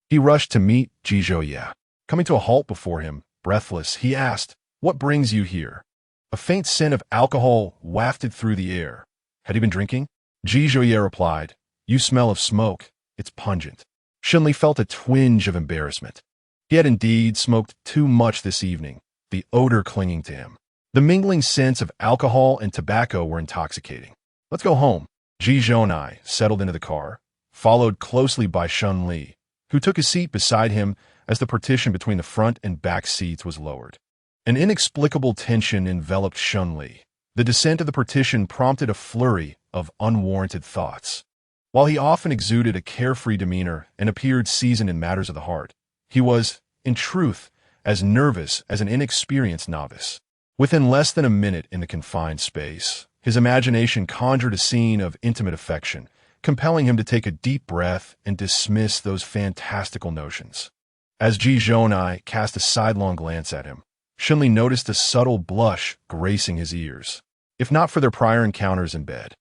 he rushed to meet Ji Zhouye. Coming to a halt before him, breathless, he asked, "What brings you here?" A faint scent of alcohol wafted through the air. Had he been drinking? Ji Zhuye replied, "You smell of smoke. It's pungent." Shunli felt a twinge of embarrassment. He had indeed smoked too much this evening, the odor clinging to him. The mingling scents of alcohol and tobacco were intoxicating. "Let's go home." Ji Zhonai settled into the car, followed closely by Shunli, who took a seat beside him as the partition between the front and back seats was lowered. An inexplicable tension enveloped Shunli. The descent of the partition prompted a flurry of unwarranted thoughts. While he often exuded a carefree demeanor and appeared seasoned in matters of the heart, he was, in truth, as nervous as an inexperienced novice. Within less than a minute in the confined space, his imagination conjured a scene of intimate affection, compelling him to take a deep breath and dismiss those fantastical notions. As Ji Zhonai cast a sidelong glance at him, Shunli noticed a subtle blush gracing his ears. If not for their prior encounters in bed,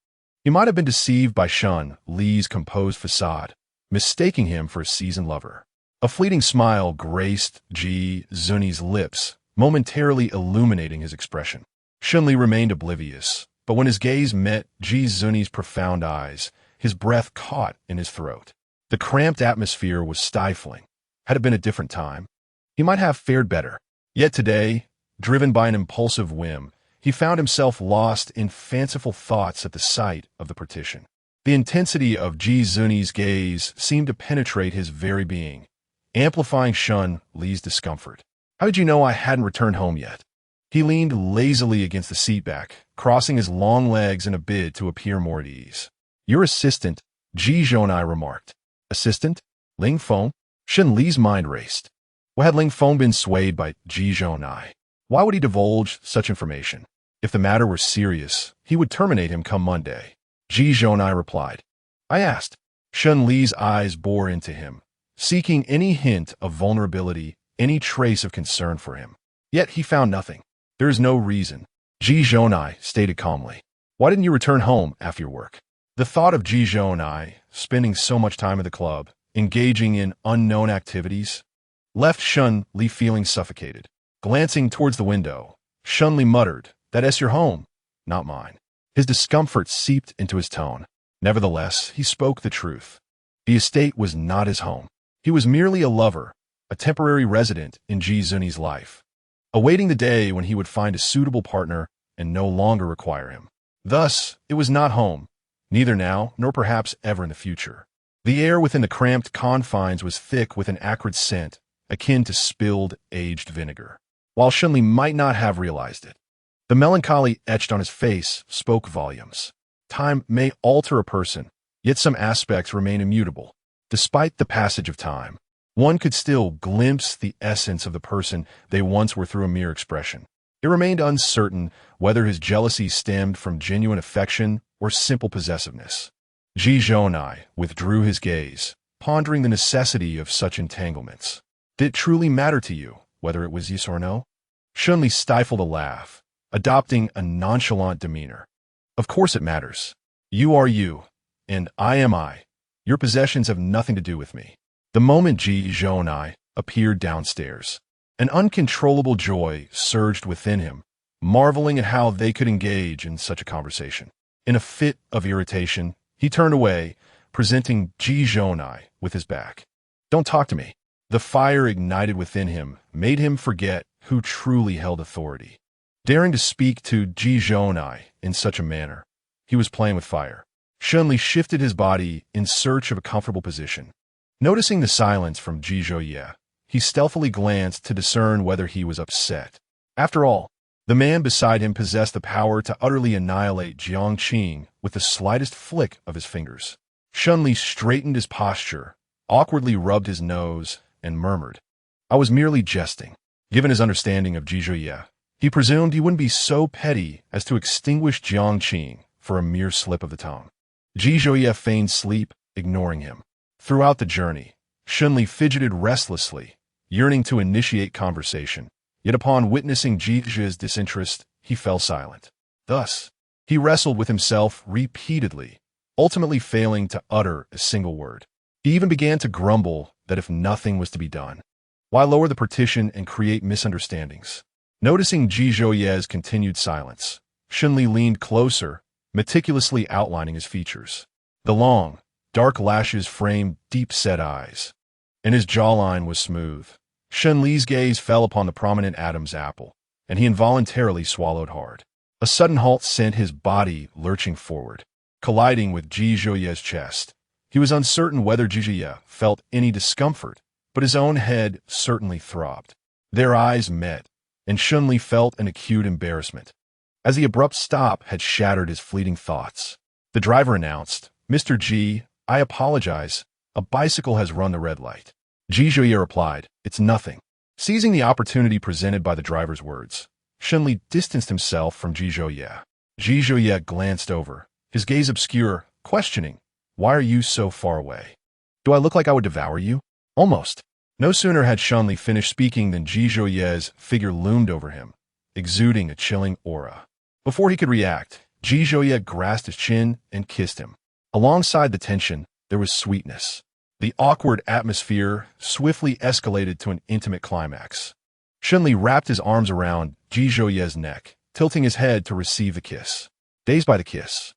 he might have been deceived by Shun Li's composed facade, mistaking him for a seasoned lover. A fleeting smile graced Ji Zunyi's lips, momentarily illuminating his expression. Shunli remained oblivious, but when his gaze met Ji Zunyi's profound eyes, his breath caught in his throat. The cramped atmosphere was stifling. Had it been a different time, he might have fared better. Yet today, driven by an impulsive whim, he found himself lost in fanciful thoughts at the sight of the partition. The intensity of Ji Zunyi's gaze seemed to penetrate his very being, amplifying Shun Li's discomfort. "How did you know I hadn't returned home yet?" He leaned lazily against the seat back, crossing his long legs in a bid to appear more at ease. "Your assistant," Ji Zhonai remarked. "Assistant? Ling Feng?" Shun Li's mind raced. Why had Ling Feng been swayed by Ji Zhonai? Why would he divulge such information? If the matter were serious, he would terminate him come Monday. Ji Zhonai replied, "I asked." Shun Li's eyes bore into him, seeking any hint of vulnerability, any trace of concern for him. Yet he found nothing. "There is no reason," Ji Zhonai stated calmly. "Why didn't you return home after your work?" The thought of Ji Zhonai spending so much time at the club, engaging in unknown activities, left Shun Li feeling suffocated. Glancing towards the window, Shun Li muttered, "That's your home, not mine." His discomfort seeped into his tone. Nevertheless, he spoke the truth. The estate was not his home. He was merely a lover, a temporary resident in Ji Zunyi's life, awaiting the day when he would find a suitable partner and no longer require him. Thus, it was not home, neither now nor perhaps ever in the future. The air within the cramped confines was thick with an acrid scent, akin to spilled, aged vinegar. While Shunli might not have realized it, the melancholy etched on his face spoke volumes. Time may alter a person, yet some aspects remain immutable. Despite the passage of time, one could still glimpse the essence of the person they once were through a mere expression. It remained uncertain whether his jealousy stemmed from genuine affection or simple possessiveness. Ji Zhonai withdrew his gaze, pondering the necessity of such entanglements. Did it truly matter to you, whether it was yes or no? Shun Li stifled a laugh, adopting a nonchalant demeanor. "Of course it matters. You are you, and I am I. Your possessions have nothing to do with me." The moment Ji Zhonai appeared downstairs, an uncontrollable joy surged within him, marveling at how they could engage in such a conversation. In a fit of irritation, he turned away, presenting Ji Zhonai with his back. "Don't talk to me." The fire ignited within him made him forget who truly held authority. Daring to speak to Ji Zhonai in such a manner, he was playing with fire. Shun Li shifted his body in search of a comfortable position. Noticing the silence from Ji Zhuye, he stealthily glanced to discern whether he was upset. After all, the man beside him possessed the power to utterly annihilate Jiang Qing with the slightest flick of his fingers. Shun Li straightened his posture, awkwardly rubbed his nose, and murmured, "I was merely jesting." Given his understanding of Ji Zhuye, he presumed he wouldn't be so petty as to extinguish Jiang Qing for a mere slip of the tongue. Ji Zhuye feigned sleep, ignoring him. Throughout the journey, Shun Li fidgeted restlessly, yearning to initiate conversation, yet upon witnessing Ji Zhuye's disinterest, he fell silent. Thus, he wrestled with himself repeatedly, ultimately failing to utter a single word. He even began to grumble that if nothing was to be done, why lower the partition and create misunderstandings? Noticing Ji Zhouye's continued silence, Shunli leaned closer, meticulously outlining his features. The long, dark lashes framed deep-set eyes, and his jawline was smooth. Shunli's gaze fell upon the prominent Adam's apple, and he involuntarily swallowed hard. A sudden halt sent his body lurching forward, colliding with Ji Zhouye's chest. He was uncertain whether Ji Zhouye felt any discomfort, but his own head certainly throbbed. Their eyes met, and Shunli felt an acute embarrassment, as the abrupt stop had shattered his fleeting thoughts. The driver announced, "Mr. Ji, I apologize. A bicycle has run the red light." Ji Zhouye replied, "It's nothing." Seizing the opportunity presented by the driver's words, Shunli distanced himself from Ji Zhouye. Ji Zhouye glanced over, his gaze obscure, questioning, "Why are you so far away? Do I look like I would devour you?" "Almost." No sooner had Shunli finished speaking than Ji Zhouye's figure loomed over him, exuding a chilling aura. Before he could react, Ji Zhouye grasped his chin and kissed him. Alongside the tension, there was sweetness. The awkward atmosphere swiftly escalated to an intimate climax. Shunli wrapped his arms around Ji Zhouye's neck, tilting his head to receive the kiss. Dazed by the kiss,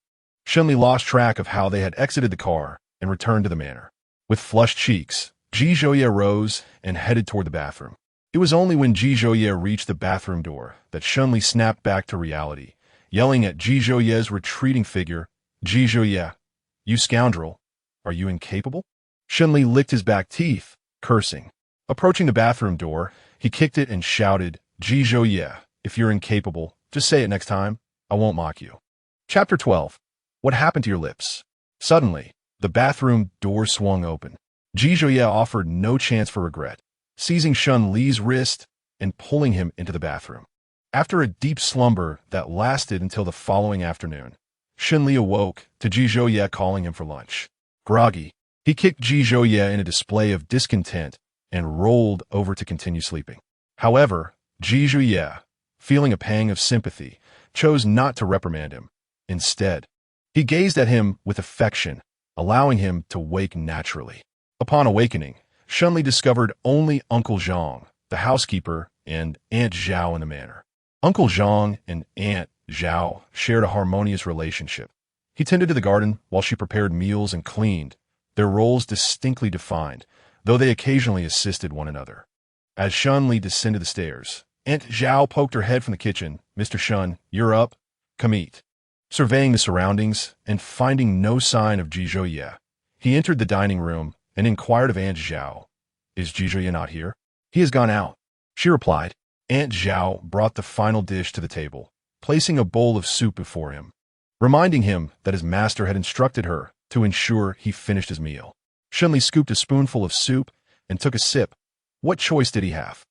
Shunli lost track of how they had exited the car and returned to the manor. With flushed cheeks, Ji Zhouye rose and headed toward the bathroom. It was only when Ji Zhouye reached the bathroom door that Shunli snapped back to reality, yelling at Ji Zhouye's retreating figure, "Ji Zhouye, you scoundrel, are you incapable?" Shunli licked his back teeth, cursing. Approaching the bathroom door, he kicked it and shouted, "Ji Zhouye, if you're incapable, just say it next time. I won't mock you." Chapter 12. What happened to your lips? Suddenly, the bathroom door swung open. Ji Zhouye offered no chance for regret, seizing Shunli's wrist and pulling him into the bathroom. After a deep slumber that lasted until the following afternoon, Shunli awoke to Ji Zhouye calling him for lunch. Groggy, he kicked Ji Zhouye in a display of discontent and rolled over to continue sleeping. However, Ji Zhouye, feeling a pang of sympathy, chose not to reprimand him. Instead, he gazed at him with affection, allowing him to wake naturally. Upon awakening, Shunli discovered only Uncle Zhang, the housekeeper, and Aunt Zhao in the manor. Uncle Zhang and Aunt Zhao shared a harmonious relationship. He tended to the garden while she prepared meals and cleaned, their roles distinctly defined, though they occasionally assisted one another. As Shunli descended the stairs, Aunt Zhao poked her head from the kitchen. "Mr. Shun, you're up. Come eat." Surveying the surroundings and finding no sign of Ji Zhouye, he entered the dining room and inquired of Aunt Zhao, "Is Ji Zhouye not here?" "He has gone out," she replied. Aunt Zhao brought the final dish to the table, placing a bowl of soup before him, reminding him that his master had instructed her to ensure he finished his meal. Shunli scooped a spoonful of soup and took a sip. What choice did he have?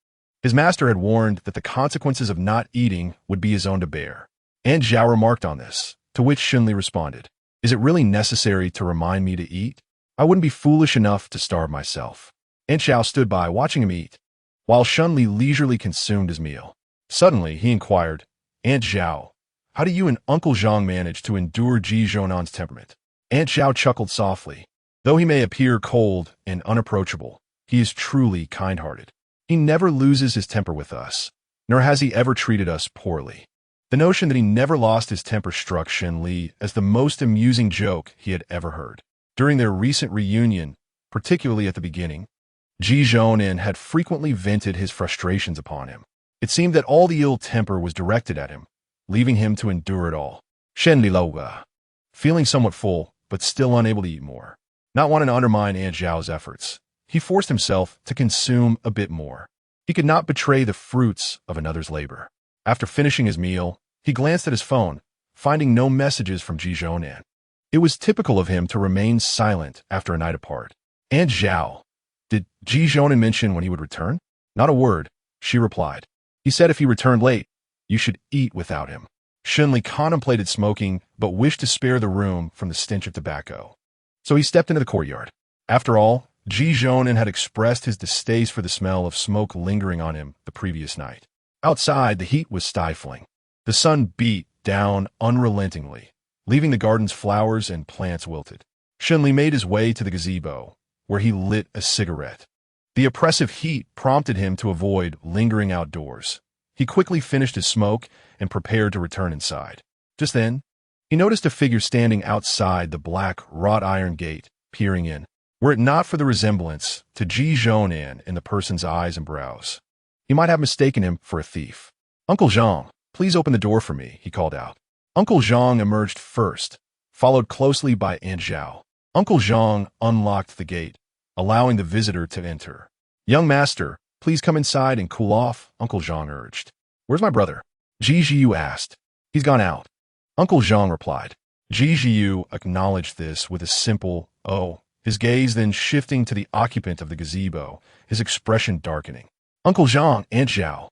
His master had warned that the consequences of not eating would be his own to bear. Aunt Zhao remarked on this, to which Shunli responded, "Is it really necessary to remind me to eat? I wouldn't be foolish enough to starve myself." Aunt Zhao stood by, watching him eat, while Shunli leisurely consumed his meal. Suddenly, he inquired, "Aunt Zhao, how do you and Uncle Zhang manage to endure Ji Zhonan's temperament?" Aunt Zhao chuckled softly. "Though he may appear cold and unapproachable, he is truly kind-hearted. He never loses his temper with us, nor has he ever treated us poorly." The notion that he never lost his temper struck Shunli as the most amusing joke he had ever heard. During their recent reunion, particularly at the beginning, Ji Zhonan had frequently vented his frustrations upon him. It seemed that all the ill temper was directed at him, leaving him to endure it all. Shunli Loga, feeling somewhat full, but still unable to eat more, not wanting to undermine Aunt Zhao's efforts, he forced himself to consume a bit more. He could not betray the fruits of another's labor. After finishing his meal, he glanced at his phone, finding no messages from Ji Zhonan. It was typical of him to remain silent after a night apart. "Aunt Zhao, did Ji Zhonan mention when he would return?" "Not a word," she replied. "He said if he returned late, you should eat without him." Shunli contemplated smoking, but wished to spare the room from the stench of tobacco. So he stepped into the courtyard. After all, Ji Zhonan had expressed his distaste for the smell of smoke lingering on him the previous night. Outside, the heat was stifling. The sun beat down unrelentingly, leaving the garden's flowers and plants wilted. Shunli made his way to the gazebo, where he lit a cigarette. The oppressive heat prompted him to avoid lingering outdoors. He quickly finished his smoke and prepared to return inside. Just then, he noticed a figure standing outside the black wrought iron gate, peering in. Were it not for the resemblance to Ji Zhonan in the person's eyes and brows, he might have mistaken him for a thief. "Uncle Zhang, please open the door for me," he called out. Uncle Zhang emerged first, followed closely by Aunt Zhao. Uncle Zhang unlocked the gate, allowing the visitor to enter. "Young master, please come inside and cool off," Uncle Zhang urged. "Where's my brother?" Ji Zhiyu asked. "He's gone out," Uncle Zhang replied. Ji Zhiyu acknowledged this with a simple, "Oh," his gaze then shifting to the occupant of the gazebo, his expression darkening. "Uncle Zhang, Aunt Zhao,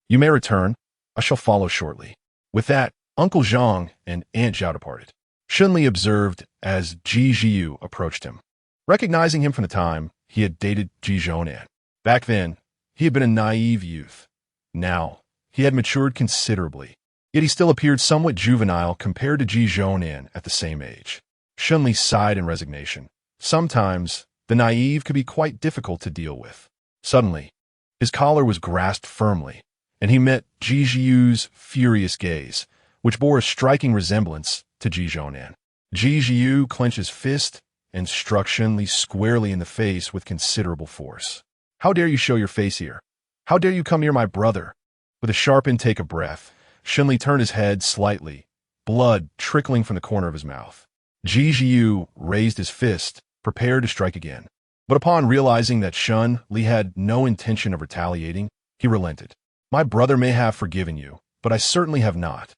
you may return. I shall follow shortly." With that, Uncle Zhang and Aunt Zhao departed. Shunli observed as Ji Zhiyu approached him, recognizing him from the time he had dated Ji Zhonan. Back then, he had been a naive youth. Now, he had matured considerably, yet he still appeared somewhat juvenile compared to Ji Zhonan at the same age. Shunli sighed in resignation. Sometimes, the naive could be quite difficult to deal with. Suddenly, his collar was grasped firmly, and he met Ji Zhiyu's furious gaze, which bore a striking resemblance to Ji Zhonan. Ji Zhiyu clenched his fist and struck Shunli squarely in the face with considerable force. "How dare you show your face here? How dare you come near my brother?" With a sharp intake of breath, Shunli turned his head slightly, blood trickling from the corner of his mouth. Ji Zhiyu raised his fist, prepared to strike again. But upon realizing that Shunli had no intention of retaliating, he relented. "My brother may have forgiven you, but I certainly have not.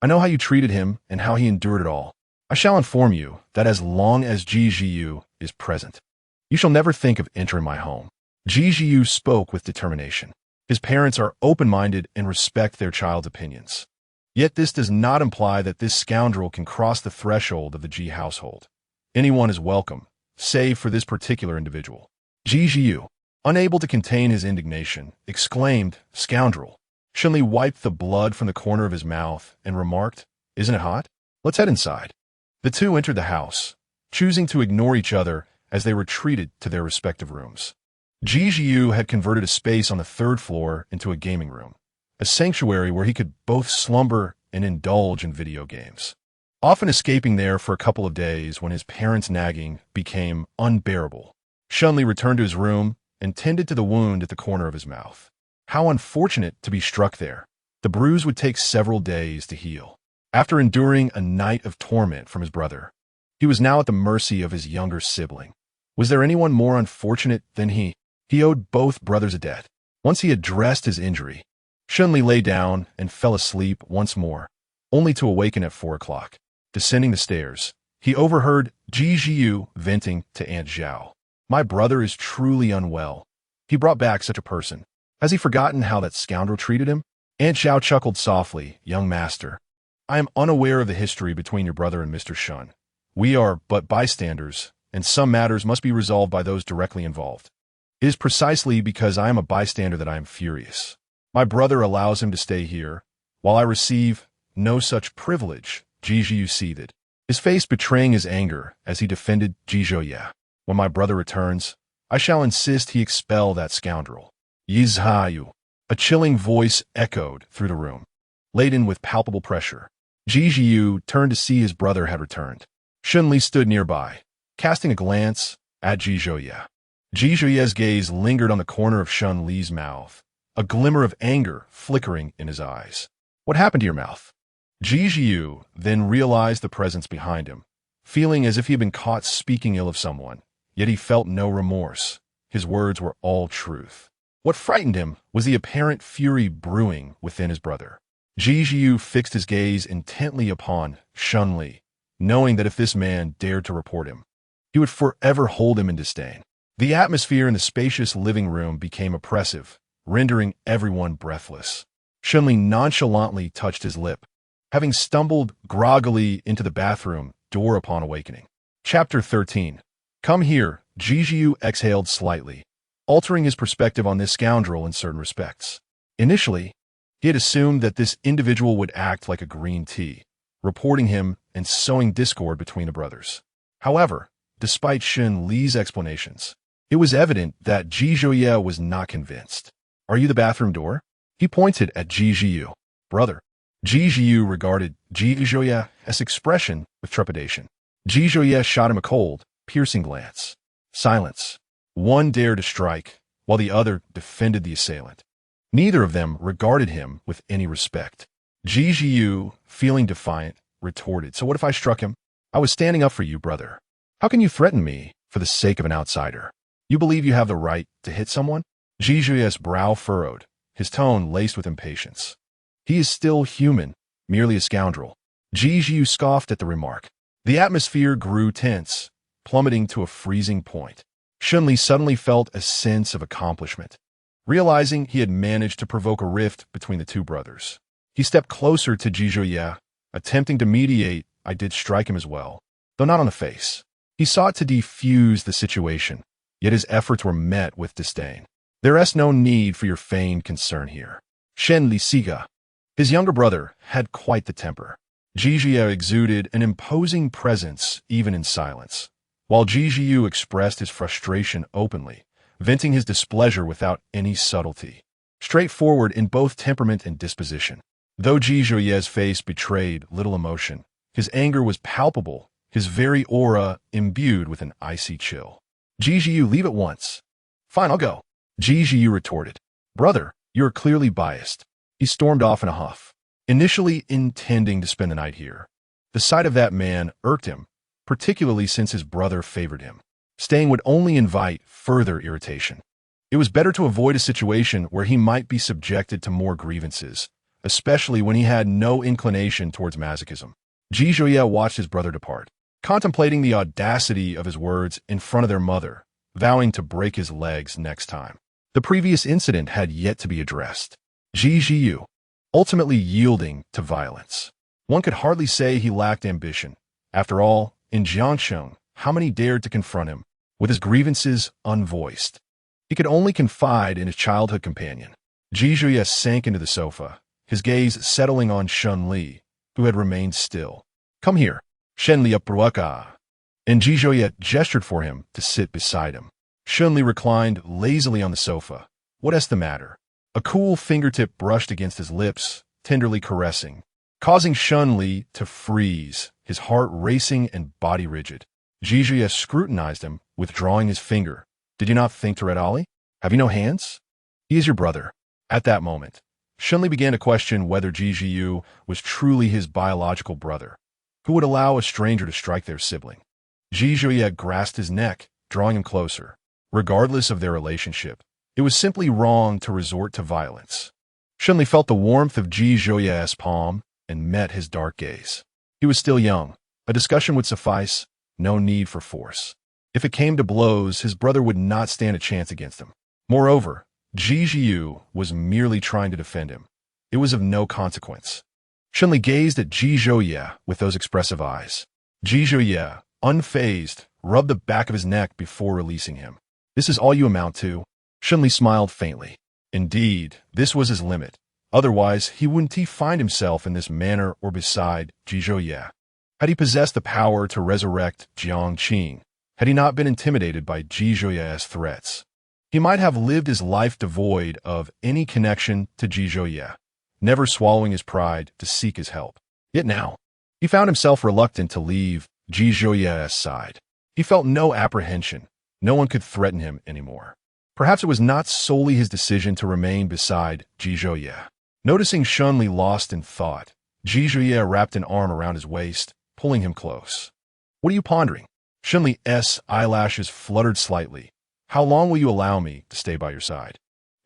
I know how you treated him and how he endured it all. I shall inform you that as long as Ji Zhiyu is present, you shall never think of entering my home." Ji Zhiyu spoke with determination. His parents are open-minded and respect their child's opinions. Yet this does not imply that this scoundrel can cross the threshold of the Ji household. Anyone is welcome, save for this particular individual. Ji Zhiyu, unable to contain his indignation, exclaimed, "Scoundrel." Shunli wiped the blood from the corner of his mouth and remarked, "Isn't it hot? Let's head inside." The two entered the house, choosing to ignore each other as they retreated to their respective rooms. Ji Zhiyu had converted a space on the third floor into a gaming room, a sanctuary where he could both slumber and indulge in video games, often escaping there for a couple of days when his parents' nagging became unbearable. Shunli returned to his room and tended to the wound at the corner of his mouth. How unfortunate to be struck there. The bruise would take several days to heal. After enduring a night of torment from his brother, he was now at the mercy of his younger sibling. Was there anyone more unfortunate than he? He owed both brothers a debt. Once he had dressed his injury, Shunli lay down and fell asleep once more, only to awaken at 4 o'clock. Descending the stairs, he overheard Ji Zhiyu venting to Aunt Zhao. "My brother is truly unwell. He brought back such a person. Has he forgotten how that scoundrel treated him?" Aunt Zhao chuckled softly. "Young master, I am unaware of the history between your brother and Mr. Shun. We are but bystanders, and some matters must be resolved by those directly involved. It is precisely because I am a bystander that I am furious. My brother allows him to stay here, while I receive no such privilege." Ji Zhiyu seethed, his face betraying his anger as he defended Ji Zhouye. "When my brother returns, I shall insist he expel that scoundrel." "Yizhayu," a chilling voice echoed through the room, laden with palpable pressure. Ji Zhiyu turned to see his brother had returned. Shunli stood nearby, casting a glance at Ji Zhouye. Ji Zhouye's gaze lingered on the corner of Shunli's mouth, a glimmer of anger flickering in his eyes. "What happened to your mouth?" Ji Zhiyu then realized the presence behind him, feeling as if he had been caught speaking ill of someone, yet he felt no remorse. His words were all truth. What frightened him was the apparent fury brewing within his brother. Ji Zhiyu fixed his gaze intently upon Shunli, knowing that if this man dared to report him, he would forever hold him in disdain. The atmosphere in the spacious living room became oppressive, rendering everyone breathless. Shunli nonchalantly touched his lip, having stumbled groggily into the bathroom door upon awakening. Chapter 13. "Come here." Ji Zhiyu exhaled slightly, altering his perspective on this scoundrel in certain respects. Initially, he had assumed that this individual would act like a green tea, reporting him and sowing discord between the brothers. However, despite Shun Li's explanations, it was evident that Ji Zhouye was not convinced. "Are you the bathroom door?" He pointed at Ji Jiu. Brother. Ji Jiu regarded Ji Zhuye's expression with trepidation. Ji Zhuye shot him a cold, piercing glance. Silence. One dared to strike, while the other defended the assailant. Neither of them regarded him with any respect. Ji Jiu, feeling defiant, retorted, "So what if I struck him? I was standing up for you, brother. How can you threaten me for the sake of an outsider? You believe you have the right to hit someone?" Ji Zhuye's brow furrowed, his tone laced with impatience. "He is still human, merely a scoundrel." Ji Jiu scoffed at the remark. The atmosphere grew tense, plummeting to a freezing point. Shunli suddenly felt a sense of accomplishment, realizing he had managed to provoke a rift between the two brothers. He stepped closer to Ji Zhuye, attempting to mediate. "I did strike him as well, though not on the face." He sought to defuse the situation, yet his efforts were met with disdain. "There is no need for your feigned concern here. Shen Li Siga." His younger brother had quite the temper. Ji Zhuye exuded an imposing presence even in silence, while Ji Jiu expressed his frustration openly, venting his displeasure without any subtlety. Straightforward in both temperament and disposition. Though Ji Zhuye's face betrayed little emotion, his anger was palpable, his very aura imbued with an icy chill. "Ji Jiu, leave at once." "Fine, I'll go." Ji Jiu retorted. "Brother, you are clearly biased." He stormed off in a huff, initially intending to spend the night here. The sight of that man irked him, particularly since his brother favored him. Staying would only invite further irritation. It was better to avoid a situation where he might be subjected to more grievances, especially when he had no inclination towards masochism. Ji Zhuye watched his brother depart, contemplating the audacity of his words in front of their mother, vowing to break his legs next time. The previous incident had yet to be addressed. Ji Jiu, ultimately yielding to violence. One could hardly say he lacked ambition. After all, in Jiangsheng, how many dared to confront him, with his grievances unvoiced? He could only confide in his childhood companion. Ji Zhuye sank into the sofa, his gaze settling on Shun Li, who had remained still. "Come here." Shen Li upbruaka. And Ji Zhuye gestured for him to sit beside him. Shun Li reclined lazily on the sofa. "What is the matter?" A cool fingertip brushed against his lips, tenderly caressing, causing Shun Li to freeze, his heart racing and body rigid. Ji Zhuye scrutinized him, withdrawing his finger. "Did you not think to read Ali? Have you no hands?" "He is your brother." At that moment, Shun Li began to question whether Ji Jiu was truly his biological brother, who would allow a stranger to strike their sibling. Ji Zhuye grasped his neck, drawing him closer. Regardless of their relationship, it was simply wrong to resort to violence. Shun Li felt the warmth of Ji Zhuye's palm and met his dark gaze. He was still young. A discussion would suffice, no need for force. If it came to blows, his brother would not stand a chance against him. Moreover, Ji Jiu was merely trying to defend him. It was of no consequence. Shun Li gazed at Ji Zhuye with those expressive eyes. Ji Zhuye, unfazed, rubbed the back of his neck before releasing him. "This is all you amount to?" Shun Li smiled faintly. Indeed, this was his limit. Otherwise, he wouldn't find himself in this manner or beside Ji Zhuye. Had he possessed the power to resurrect Jiang Qing, had he not been intimidated by Ji Zhuye's threats, he might have lived his life devoid of any connection to Ji Zhuye, never swallowing his pride to seek his help. Yet now, he found himself reluctant to leave Ji Zhuye's side. He felt no apprehension. No one could threaten him anymore. Perhaps it was not solely his decision to remain beside Ji Zhuye. Noticing Shun Li lost in thought, Ji Zhuye wrapped an arm around his waist, pulling him close. "What are you pondering?" Shun Li's eyelashes fluttered slightly. "How long will you allow me to stay by your side?"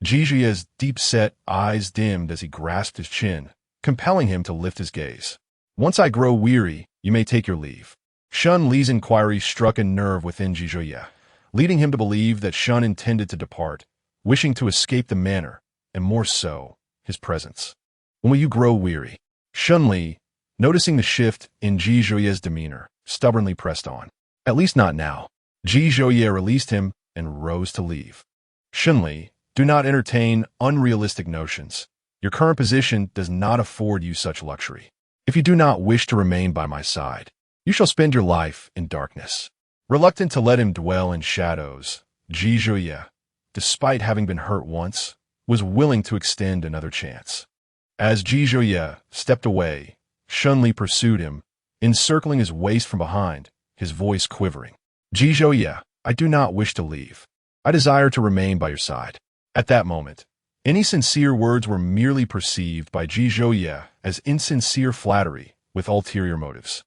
Ji Zhuye's deep-set eyes dimmed as he grasped his chin, compelling him to lift his gaze. "Once I grow weary, you may take your leave." Shun Li's inquiry struck a nerve within Ji Zhuye, leading him to believe that Shun intended to depart, wishing to escape the manor, and more so, his presence. "When will you grow weary?" Shun Li, noticing the shift in Ji Zhuye's demeanor, stubbornly pressed on. "At least not now." Ji Zhuye released him and rose to leave. "Shun Li, do not entertain unrealistic notions. Your current position does not afford you such luxury. If you do not wish to remain by my side, you shall spend your life in darkness." Reluctant to let him dwell in shadows, Ji Zhuye, despite having been hurt once, was willing to extend another chance. As Ji Zhuye stepped away, Shunli pursued him, encircling his waist from behind, his voice quivering. Ji Zhuye, I do not wish to leave. I desire to remain by your side. At that moment, any sincere words were merely perceived by Ji Zhuye as insincere flattery with ulterior motives.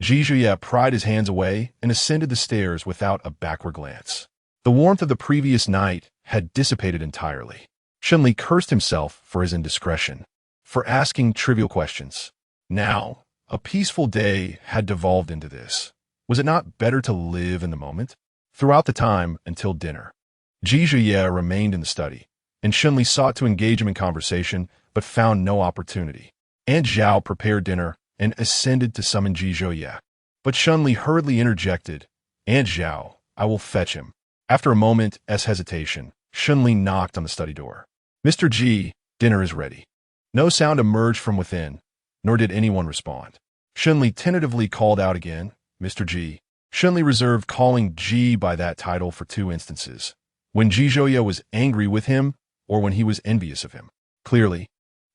Ji Zhuye pried his hands away and ascended the stairs without a backward glance. The warmth of the previous night had dissipated entirely. Shunli cursed himself for his indiscretion, for asking trivial questions. Now, a peaceful day had devolved into this. Was it not better to live in the moment? Throughout the time until dinner, Ji Zhuye remained in the study, and Shunli sought to engage him in conversation, but found no opportunity. Aunt Zhao prepared dinner and ascended to summon Ji Zhuye. But Shunli hurriedly interjected, Aunt Zhao, I will fetch him. After a moment's hesitation, Shunli knocked on the study door. Mr. Ji, dinner is ready. No sound emerged from within, nor did anyone respond. Shunli tentatively called out again, Mr. Ji. Shunli reserved calling Ji by that title for 2 instances, when Ji Zhuye was angry with him or when he was envious of him. Clearly,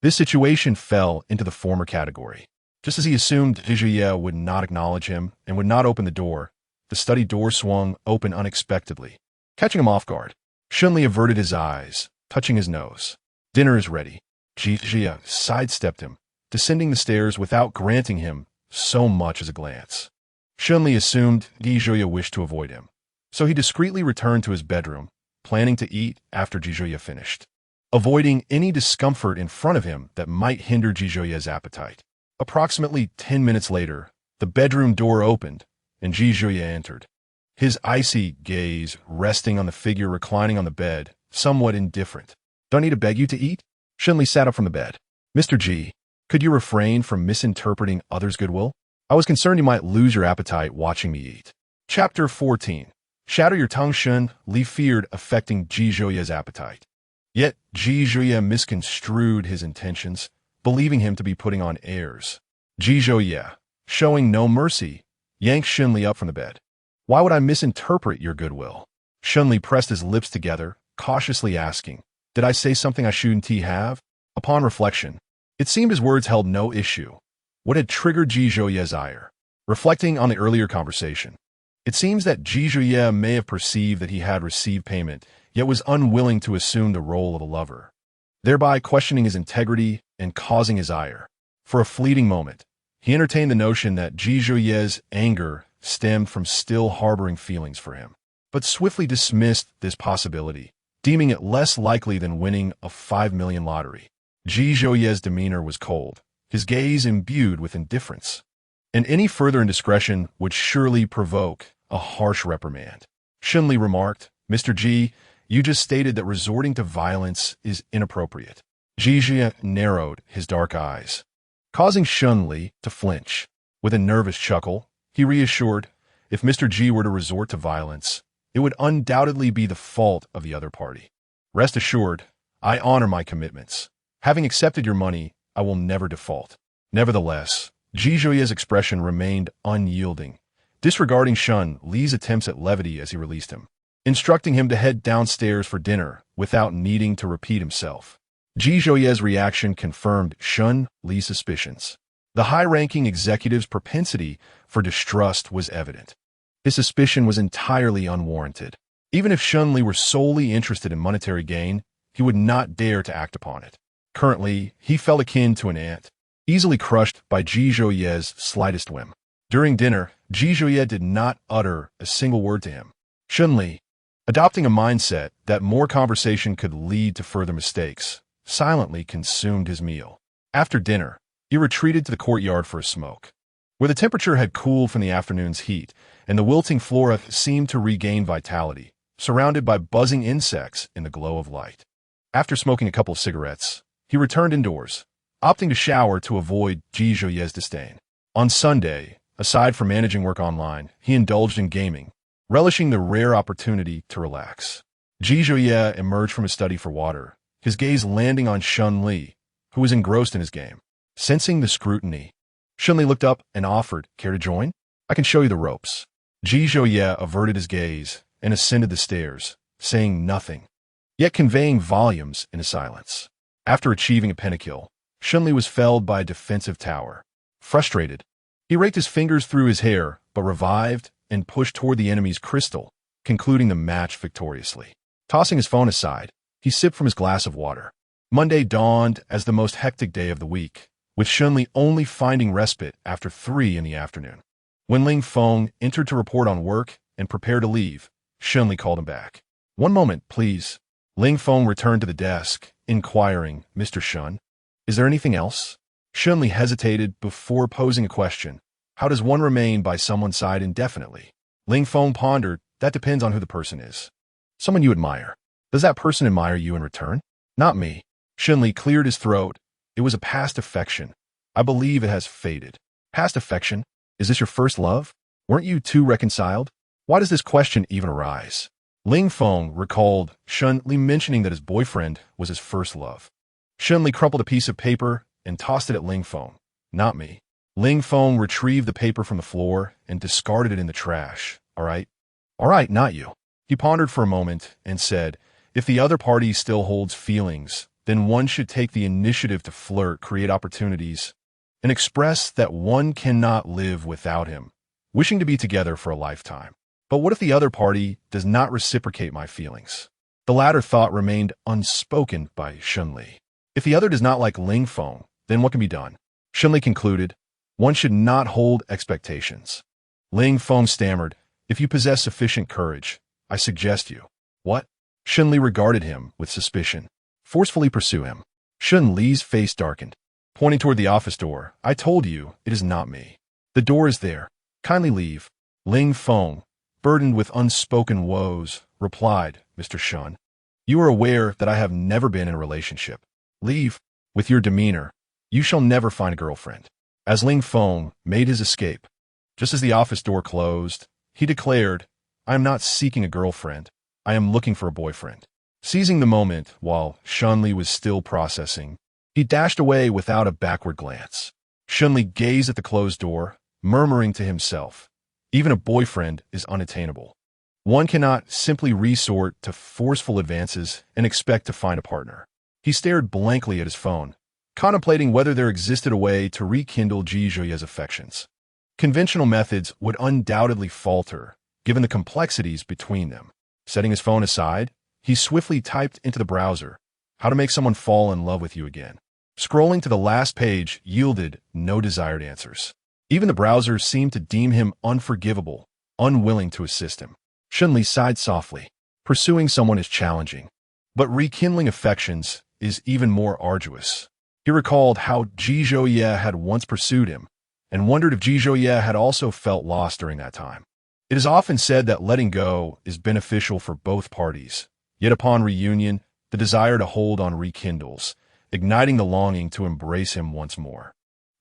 this situation fell into the former category. Just as he assumed Ji Zhuye would not acknowledge him and would not open the door, the study door swung open unexpectedly, catching him off guard. Shunli averted his eyes, touching his nose. Dinner is ready. Ji Zhuye sidestepped him, descending the stairs without granting him so much as a glance. Shunli assumed Ji Zhuye wished to avoid him, so he discreetly returned to his bedroom, planning to eat after Ji Zhuye finished, avoiding any discomfort in front of him that might hinder Ji Zhuye's appetite. Approximately 10 minutes later, the bedroom door opened, and Ji Zhuye entered, his icy gaze resting on the figure reclining on the bed, somewhat indifferent. Do I need to beg you to eat? Shunli sat up from the bed. Mr. Ji, could you refrain from misinterpreting others' goodwill? I was concerned you might lose your appetite watching me eat. Chapter 14. Shatter your tongue. Shunli feared affecting Ji Zhuye's appetite. Yet Ji Zhuye misconstrued his intentions, believing him to be putting on airs. Ji Zhuye, showing no mercy, yanked Shunli up from the bed. Why would I misinterpret your goodwill? Shunli pressed his lips together, cautiously asking, Did I say something I shouldn't have? Upon reflection, it seemed his words held no issue. What had triggered Ji Zhuye's ire? Reflecting on the earlier conversation, it seems that Ji Zhuye may have perceived that he had received payment, yet was unwilling to assume the role of a lover, thereby questioning his integrity and causing his ire. For a fleeting moment, he entertained the notion that Ji Zhuye's anger stemmed from still harboring feelings for him, but swiftly dismissed this possibility, deeming it less likely than winning a 5 million lottery. Ji Zhuye's demeanor was cold, his gaze imbued with indifference, and any further indiscretion would surely provoke a harsh reprimand. Shunli remarked, Mr. Ji, you just stated that resorting to violence is inappropriate. Ji Zhuye narrowed his dark eyes, causing Shunli to flinch. With a nervous chuckle, he reassured, if Mr. Ji were to resort to violence, it would undoubtedly be the fault of the other party. Rest assured, I honor my commitments. Having accepted your money, I will never default. Nevertheless, Ji Zhuye's expression remained unyielding, disregarding Shunli's attempts at levity as he released him, instructing him to head downstairs for dinner without needing to repeat himself. Ji Zhuye's reaction confirmed Shunli's suspicions. The high-ranking executive's propensity for distrust was evident. His suspicion was entirely unwarranted. Even if Shunli were solely interested in monetary gain, he would not dare to act upon it. Currently, he felt akin to an ant, easily crushed by Ji Zhuye's slightest whim. During dinner, Ji Zhuye did not utter a single word to him. Shunli, adopting a mindset that more conversation could lead to further mistakes, silently consumed his meal. After dinner, he retreated to the courtyard for a smoke, where the temperature had cooled from the afternoon's heat, and the wilting flora seemed to regain vitality, surrounded by buzzing insects in the glow of light. After smoking a couple of cigarettes, he returned indoors, opting to shower to avoid Ji Zhuye's disdain. On Sunday, aside from managing work online, he indulged in gaming, relishing the rare opportunity to relax. Ji Zhuye emerged from his study for water, his gaze landing on Shunli, who was engrossed in his game. Sensing the scrutiny, Shunli looked up and offered, Care to join? I can show you the ropes. Ji Zhuye averted his gaze and ascended the stairs, saying nothing, yet conveying volumes in his silence. After achieving a pentakill, Shunli was felled by a defensive tower. Frustrated, he raked his fingers through his hair, but revived and pushed toward the enemy's crystal, concluding the match victoriously. Tossing his phone aside, he sipped from his glass of water. Monday dawned as the most hectic day of the week, with Shunli only finding respite after 3 in the afternoon. When Ling Feng entered to report on work and prepare to leave, Shunli called him back. "One moment, please." Ling Feng returned to the desk, inquiring, "Mr. Shun, is there anything else?" Shunli hesitated before posing a question. "How does one remain by someone's side indefinitely?" Ling Feng pondered. "That depends on who the person is. Someone you admire. Does that person admire you in return?" "Not me." Shunli cleared his throat. "It was a past affection. I believe it has faded." "Past affection? Is this your first love? Weren't you two reconciled? Why does this question even arise?" Ling Feng recalled Shunli mentioning that his boyfriend was his first love. Shunli crumpled a piece of paper and tossed it at Ling Feng. "Not me." Ling Feng retrieved the paper from the floor and discarded it in the trash. All right, not you." He pondered for a moment and said, "If the other party still holds feelings, then one should take the initiative to flirt, create opportunities, and express that one cannot live without him, wishing to be together for a lifetime. But what if the other party does not reciprocate my feelings?" The latter thought remained unspoken by Shunli. If the other does not like Ling Feng, then what can be done? Shunli concluded, "One should not hold expectations." Ling Feng stammered, "If you possess sufficient courage, I suggest you." "What?" Shunli regarded him with suspicion. "Forcefully pursue him." Shunli's face darkened. Pointing toward the office door, "I told you, it is not me. The door is there. Kindly leave." Ling Feng, burdened with unspoken woes, replied, "Mr. Shun, you are aware that I have never been in a relationship. Leave. With your demeanor, you shall never find a girlfriend." As Ling Feng made his escape, just as the office door closed, he declared, "I am not seeking a girlfriend. I am looking for a boyfriend." Seizing the moment while Shunli was still processing, he dashed away without a backward glance. Shunli gazed at the closed door, murmuring to himself, "Even a boyfriend is unattainable. One cannot simply resort to forceful advances and expect to find a partner." He stared blankly at his phone, contemplating whether there existed a way to rekindle Ji Zhuye's affections. Conventional methods would undoubtedly falter, given the complexities between them. Setting his phone aside, he swiftly typed into the browser, "How to make someone fall in love with you again." Scrolling to the last page yielded no desired answers. Even the browser seemed to deem him unforgivable, unwilling to assist him. Shunli sighed softly. Pursuing someone is challenging, but rekindling affections is even more arduous. He recalled how Ji Zhuye had once pursued him, and wondered if Ji Zhuye had also felt lost during that time. It is often said that letting go is beneficial for both parties, yet upon reunion, the desire to hold on rekindles, igniting the longing to embrace him once more.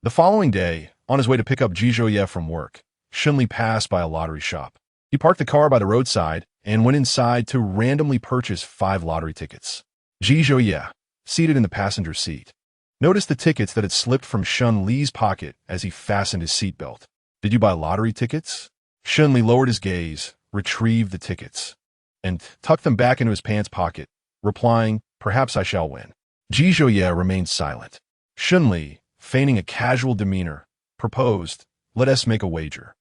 The following day, on his way to pick up Ji Zhuye from work, Shunli passed by a lottery shop. He parked the car by the roadside and went inside to randomly purchase 5 lottery tickets. Ji Zhuye, seated in the passenger seat, noticed the tickets that had slipped from Shunli's pocket as he fastened his seatbelt. "Did you buy lottery tickets?" Shunli lowered his gaze, retrieved the tickets, and tucked them back into his pants pocket, replying, "Perhaps I shall win." Ji Zhuye remained silent. Shunli, feigning a casual demeanor, proposed, "Let us make a wager.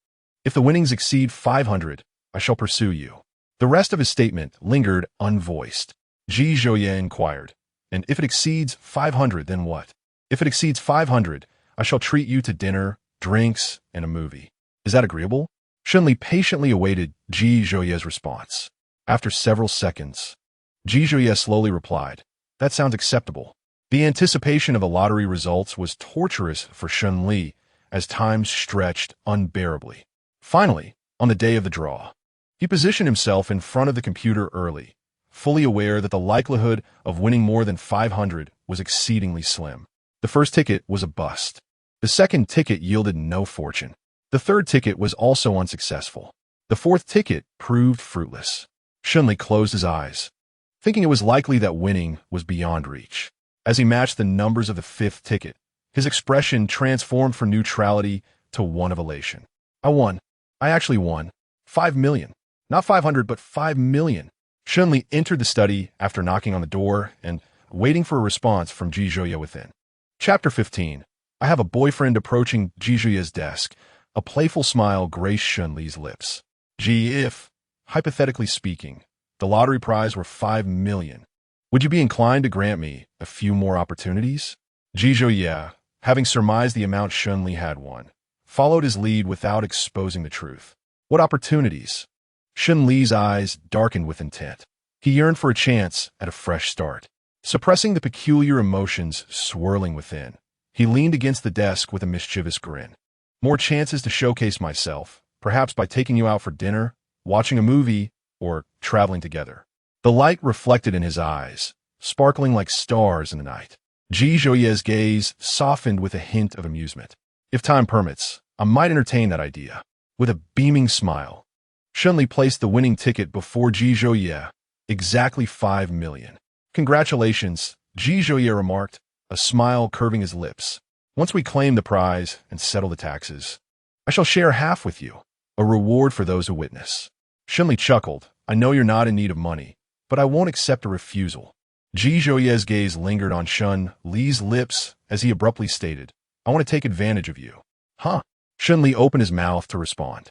If the winnings exceed 500, I shall pursue you." The rest of his statement lingered unvoiced. Ji Zhuye inquired, "And if it exceeds 500, then what?" "If it exceeds 500, I shall treat you to dinner, drinks, and a movie. Is that agreeable?" Shunli patiently awaited Ji Zhuye's response. After several seconds, Ji Zhuye slowly replied, "That sounds acceptable." The anticipation of the lottery results was torturous for Shunli as time stretched unbearably. Finally, on the day of the draw, he positioned himself in front of the computer early, fully aware that the likelihood of winning more than 500 was exceedingly slim. The first ticket was a bust. The second ticket yielded no fortune. The third ticket was also unsuccessful. The fourth ticket proved fruitless. Shunli closed his eyes, thinking it was likely that winning was beyond reach. As he matched the numbers of the fifth ticket, his expression transformed from neutrality to one of elation. "I won. I actually won. 5 million. Not 500, but 5 million. Shunli entered the study after knocking on the door and waiting for a response from Ji Zhuoye within. Chapter 15. I have a boyfriend. Approaching Ji Zhuoye's desk, a playful smile graced Shunli's lips. Ji, if, hypothetically speaking, the lottery prize were 5 million, would you be inclined to grant me a few more opportunities? Ji Zhuoye, having surmised the amount Shunli had won, followed his lead without exposing the truth. What opportunities? Shunli's eyes darkened with intent. He yearned for a chance at a fresh start. Suppressing the peculiar emotions swirling within, he leaned against the desk with a mischievous grin. More chances to showcase myself, perhaps by taking you out for dinner, watching a movie, or traveling together. The light reflected in his eyes, sparkling like stars in the night. Ji Zhuoye's gaze softened with a hint of amusement. If time permits, I might entertain that idea. With a beaming smile, Shunli placed the winning ticket before Ji Zhuoye. Exactly 5 million. Congratulations, Ji Zhuoye remarked, a smile curving his lips. Once we claim the prize and settle the taxes, I shall share half with you, a reward for those who witness. Shunli chuckled. I know you're not in need of money, but I won't accept a refusal. Ji Zhuoye's gaze lingered on Shunli's lips as he abruptly stated, I want to take advantage of you. Huh? Shunli opened his mouth to respond,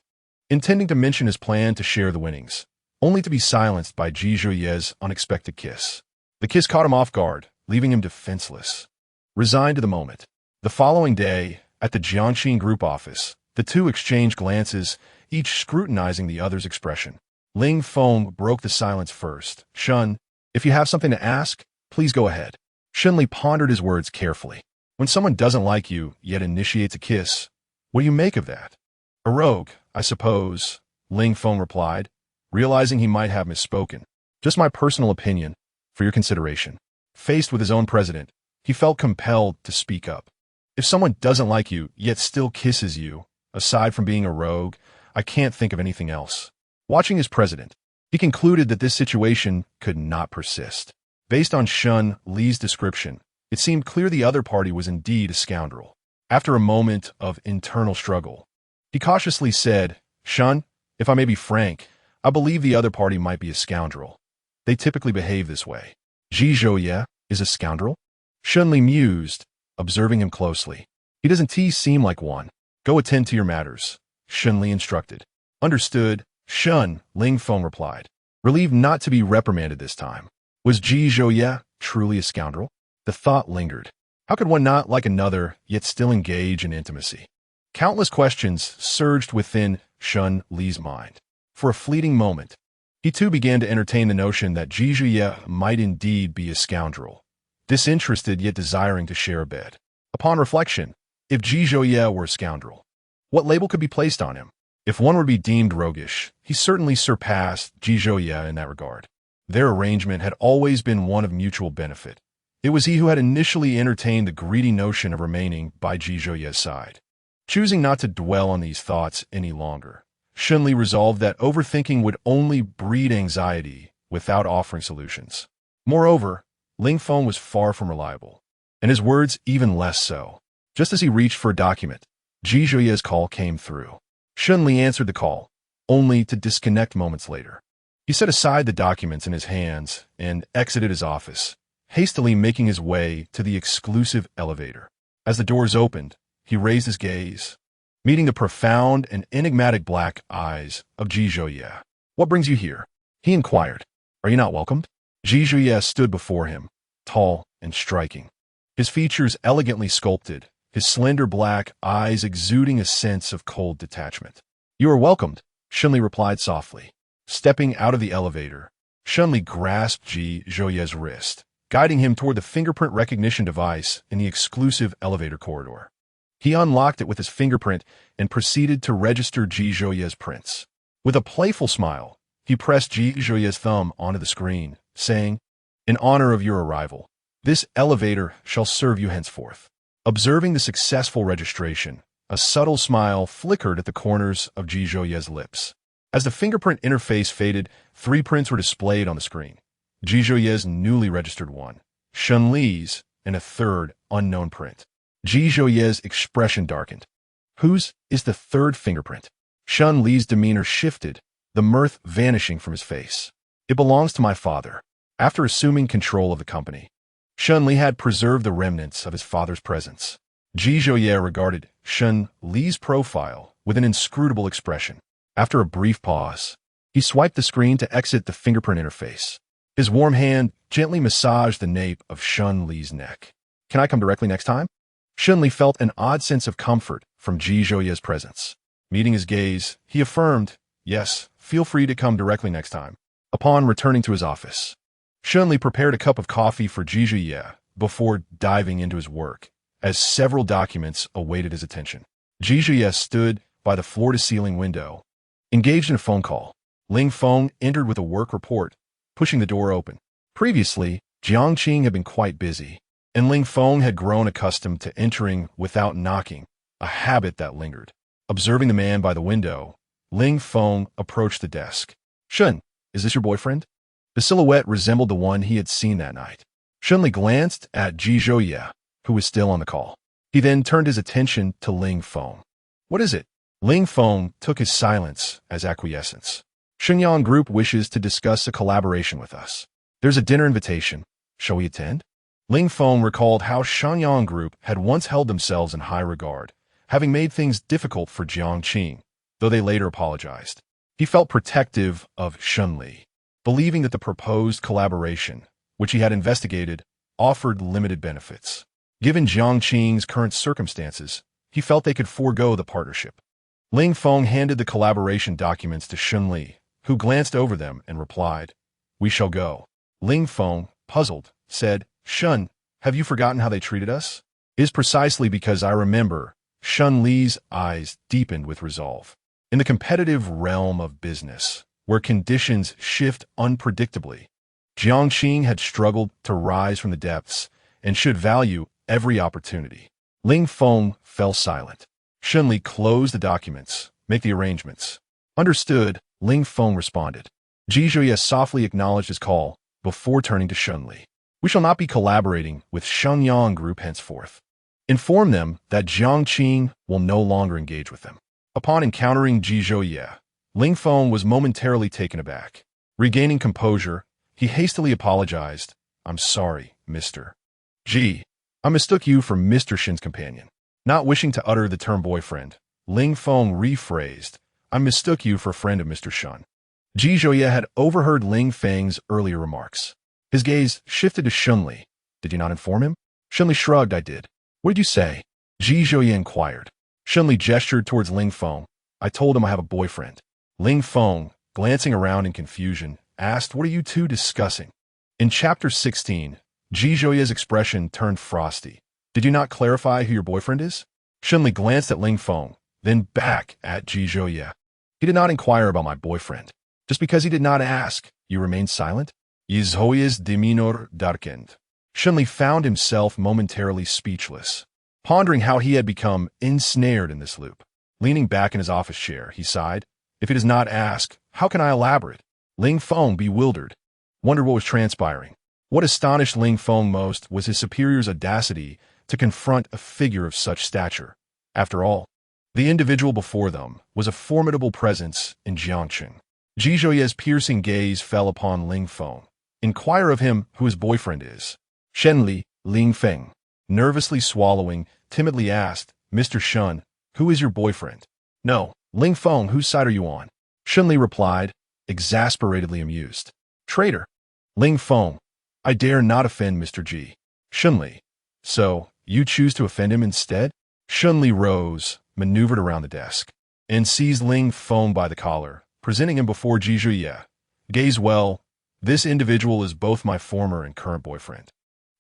intending to mention his plan to share the winnings, only to be silenced by Ji Zhuoye's unexpected kiss. The kiss caught him off guard, leaving him defenseless, resigned to the moment. The following day, at the Jiangxin Group office, the two exchanged glances, each scrutinizing the other's expression. Ling Feng broke the silence first. Shun, if you have something to ask, please go ahead. Shunli pondered his words carefully. When someone doesn't like you, yet initiates a kiss, what do you make of that? A rogue, I suppose, Ling Feng replied, realizing he might have misspoken. Just my personal opinion, for your consideration. Faced with his own president, he felt compelled to speak up. If someone doesn't like you, yet still kisses you, aside from being a rogue, I can't think of anything else. Watching his president, he concluded that this situation could not persist. Based on Shunli's description, it seemed clear the other party was indeed a scoundrel. After a moment of internal struggle, he cautiously said, Shun, if I may be frank, I believe the other party might be a scoundrel. They typically behave this way. Ji Zhuoye is a scoundrel? Shunli mused, observing him closely. He doesn't seem like one. Go attend to your matters, Shunli instructed. Understood, Shun, Ling Feng replied, relieved not to be reprimanded this time. Was Ji Zhuoye truly a scoundrel? The thought lingered. How could one not like another, yet still engage in intimacy? Countless questions surged within Shunli's mind. For a fleeting moment, he too began to entertain the notion that Ji Zhuoye might indeed be a scoundrel, disinterested yet desiring to share a bed. Upon reflection, if Ji Zhuoye were a scoundrel, what label could be placed on him? If one would be deemed roguish, he certainly surpassed Ji Zhuoye in that regard. Their arrangement had always been one of mutual benefit. It was he who had initially entertained the greedy notion of remaining by Ji Zhuoye's side. Choosing not to dwell on these thoughts any longer, Shunli resolved that overthinking would only breed anxiety without offering solutions. Moreover, Ling Feng was far from reliable, and his words even less so. Just as he reached for a document, Ji Zhuoye's call came through. Shunli answered the call, only to disconnect moments later. He set aside the documents in his hands and exited his office, hastily making his way to the exclusive elevator. As the doors opened, he raised his gaze, meeting the profound and enigmatic black eyes of Ji Zhuoye. What brings you here? He inquired. Are you not welcomed? Ji Zhuoye stood before him, tall and striking, his features elegantly sculpted, his slender black eyes exuding a sense of cold detachment. You are welcomed, Shunli replied softly. Stepping out of the elevator, Shunli grasped Ji Zhuoye's wrist, guiding him toward the fingerprint recognition device in the exclusive elevator corridor. He unlocked it with his fingerprint and proceeded to register Ji Zhuoye's prints. With a playful smile, he pressed Ji Zhuoye's thumb onto the screen, saying, In honor of your arrival, this elevator shall serve you henceforth. Observing the successful registration, a subtle smile flickered at the corners of Ji Zhuoye's lips. As the fingerprint interface faded, 3 prints were displayed on the screen. Ji Zhuoye's newly registered one, Shunli's, and a third unknown print. Ji Zhuoye's expression darkened. Whose is the third fingerprint? Shunli's demeanor shifted, the mirth vanishing from his face. It belongs to my father. After assuming control of the company, Shun Li had preserved the remnants of his father's presence. Ji Zhouye regarded Shun Li's profile with an inscrutable expression. After a brief pause, he swiped the screen to exit the fingerprint interface. His warm hand gently massaged the nape of Shun Li's neck. Can I come directly next time? Shun Li felt an odd sense of comfort from Ji Zhouye's presence. Meeting his gaze, he affirmed, yes, feel free to come directly next time. Upon returning to his office, Shun Li prepared a cup of coffee for Ji Zhouye before diving into his work, as several documents awaited his attention. Ji Zhouye stood by the floor-to-ceiling window, engaged in a phone call. Ling Feng entered with a work report, pushing the door open. Previously, Jiang Qing had been quite busy, and Ling Feng had grown accustomed to entering without knocking, a habit that lingered. Observing the man by the window, Ling Feng approached the desk. Shun, is this your boyfriend? The silhouette resembled the one he had seen that night. Shun Li glanced at Ji Zhouye, who was still on the call. He then turned his attention to Ling Feng. What is it? Ling Feng took his silence as acquiescence. Shenyang Group wishes to discuss a collaboration with us. There's a dinner invitation. Shall we attend? Ling Feng recalled how Shenyang Group had once held themselves in high regard, having made things difficult for Jiang Qing, though they later apologized. He felt protective of Shun Li, believing that the proposed collaboration, which he had investigated, offered limited benefits. Given Jiang Qing's current circumstances, he felt they could forego the partnership. Ling Feng handed the collaboration documents to Shun Li, who glanced over them and replied, "We shall go." Ling Feng, puzzled, said, "Shun, have you forgotten how they treated us?" "It is precisely because I remember." Shun Li's eyes deepened with resolve. In the competitive realm of business, where conditions shift unpredictably, Jiang Qing had struggled to rise from the depths and should value every opportunity. Ling Feng fell silent. Shun Li closed the documents. Make the arrangements. Understood, Ling Feng responded. Ji Zhouye softly acknowledged his call before turning to Shun Li. We shall not be collaborating with Shenyang Group henceforth. Inform them that Jiang Qing will no longer engage with them. Upon encountering Ji Zhouye, Ling Feng was momentarily taken aback. Regaining composure, he hastily apologized. I'm sorry, Mr. Ji. I mistook you for Mr. Shin's companion. Not wishing to utter the term boyfriend, Ling Feng rephrased, I mistook you for a friend of Mr. Shun. Ji Zhouye had overheard Ling Feng's earlier remarks. His gaze shifted to Shun Li. Did you not inform him? Shun Li shrugged. I did. What did you say? Ji Zhouye inquired. Shun Li gestured towards Ling Feng. I told him I have a boyfriend. Ling Feng, glancing around in confusion, asked, what are you two discussing? In Chapter 16, Ji Zhouye's expression turned frosty. Did you not clarify who your boyfriend is? Shun Li glanced at Ling Feng, then back at Ji Zhouye. He did not inquire about my boyfriend. Just because he did not ask, you remained silent? His Zhouye's demeanor darkened. Shun Li found himself momentarily speechless, pondering how he had become ensnared in this loop. Leaning back in his office chair, he sighed. If he does not ask, how can I elaborate? Ling Feng, bewildered, wondered what was transpiring. What astonished Ling Feng most was his superior's audacity to confront a figure of such stature. After all, the individual before them was a formidable presence in Jiangqing. Ji Zhouye's piercing gaze fell upon Ling Feng. Inquire of him who his boyfriend is. Shen Li, Ling Feng, nervously swallowing, timidly asked, Mr. Shun, who is your boyfriend? No, Ling Feng, whose side are you on? Shun Li replied, exasperatedly amused. Traitor. Ling Feng, I dare not offend Mr. Ji. Shun Li, so, you choose to offend him instead? Shun Li rose, maneuvered around the desk, and seized Ling Feng by the collar, presenting him before Ji Zhouye. Gaze well, this individual is both my former and current boyfriend.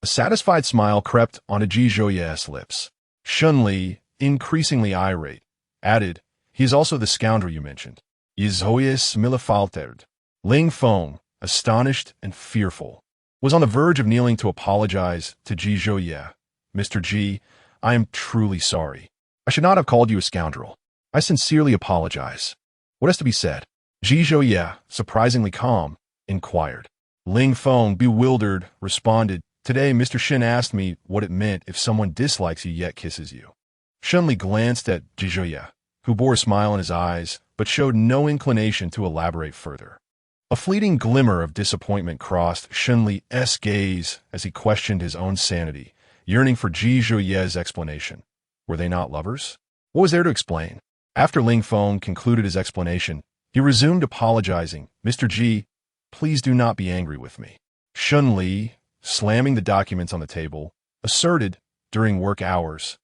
A satisfied smile crept onto Ji Zhouye's lips. Shun Li, increasingly irate, added, he is also the scoundrel you mentioned. His Zhouye's millefaltered. Ling Feng, astonished and fearful, was on the verge of kneeling to apologize to Ji Zhouye. Mr. Ji, I am truly sorry. I should not have called you a scoundrel. I sincerely apologize. What has to be said? Ji Zhouye, surprisingly calm, inquired. Ling Feng, bewildered, responded, Today Mr. Shin asked me what it meant if someone dislikes you yet kisses you. Shun Li glanced at Ji Zhouye, who bore a smile in his eyes, but showed no inclination to elaborate further. A fleeting glimmer of disappointment crossed Shunli's gaze as he questioned his own sanity, yearning for Ji Zhuye's explanation. Were they not lovers? What was there to explain? After Ling Feng concluded his explanation, he resumed apologizing. Mr. Ji, please do not be angry with me. Shunli, slamming the documents on the table, asserted during work hours,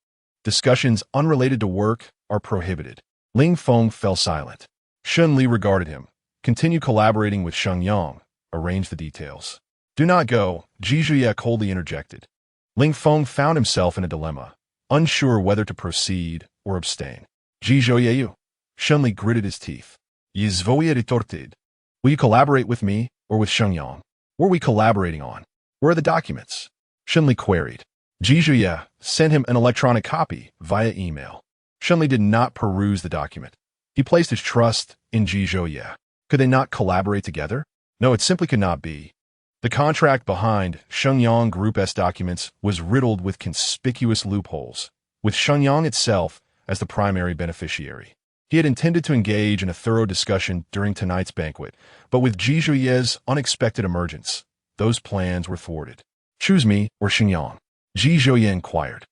discussions unrelated to work are prohibited. Ling Feng fell silent. Shunli regarded him. Continue collaborating with Sheng Yang. Arrange the details. Do not go, Ji Zhuye coldly interjected. Ling Feng found himself in a dilemma, unsure whether to proceed or abstain. Ji Zhuye, Shunli gritted his teeth. Yizvoye retorted. Will you collaborate with me or with Sheng Yang? What are we collaborating on? Where are the documents? Shunli queried. Ji Zhuye sent him an electronic copy via email. Shunli did not peruse the document. He placed his trust in Ji Zhuye. Could they not collaborate together? No, it simply could not be. The contract behind Sheng Yang Group's documents was riddled with conspicuous loopholes, with Sheng Yang itself as the primary beneficiary. He had intended to engage in a thorough discussion during tonight's banquet, but with Ji Zhuye's unexpected emergence, those plans were thwarted. Choose me or Sheng Yang? Ji Zhuye inquired.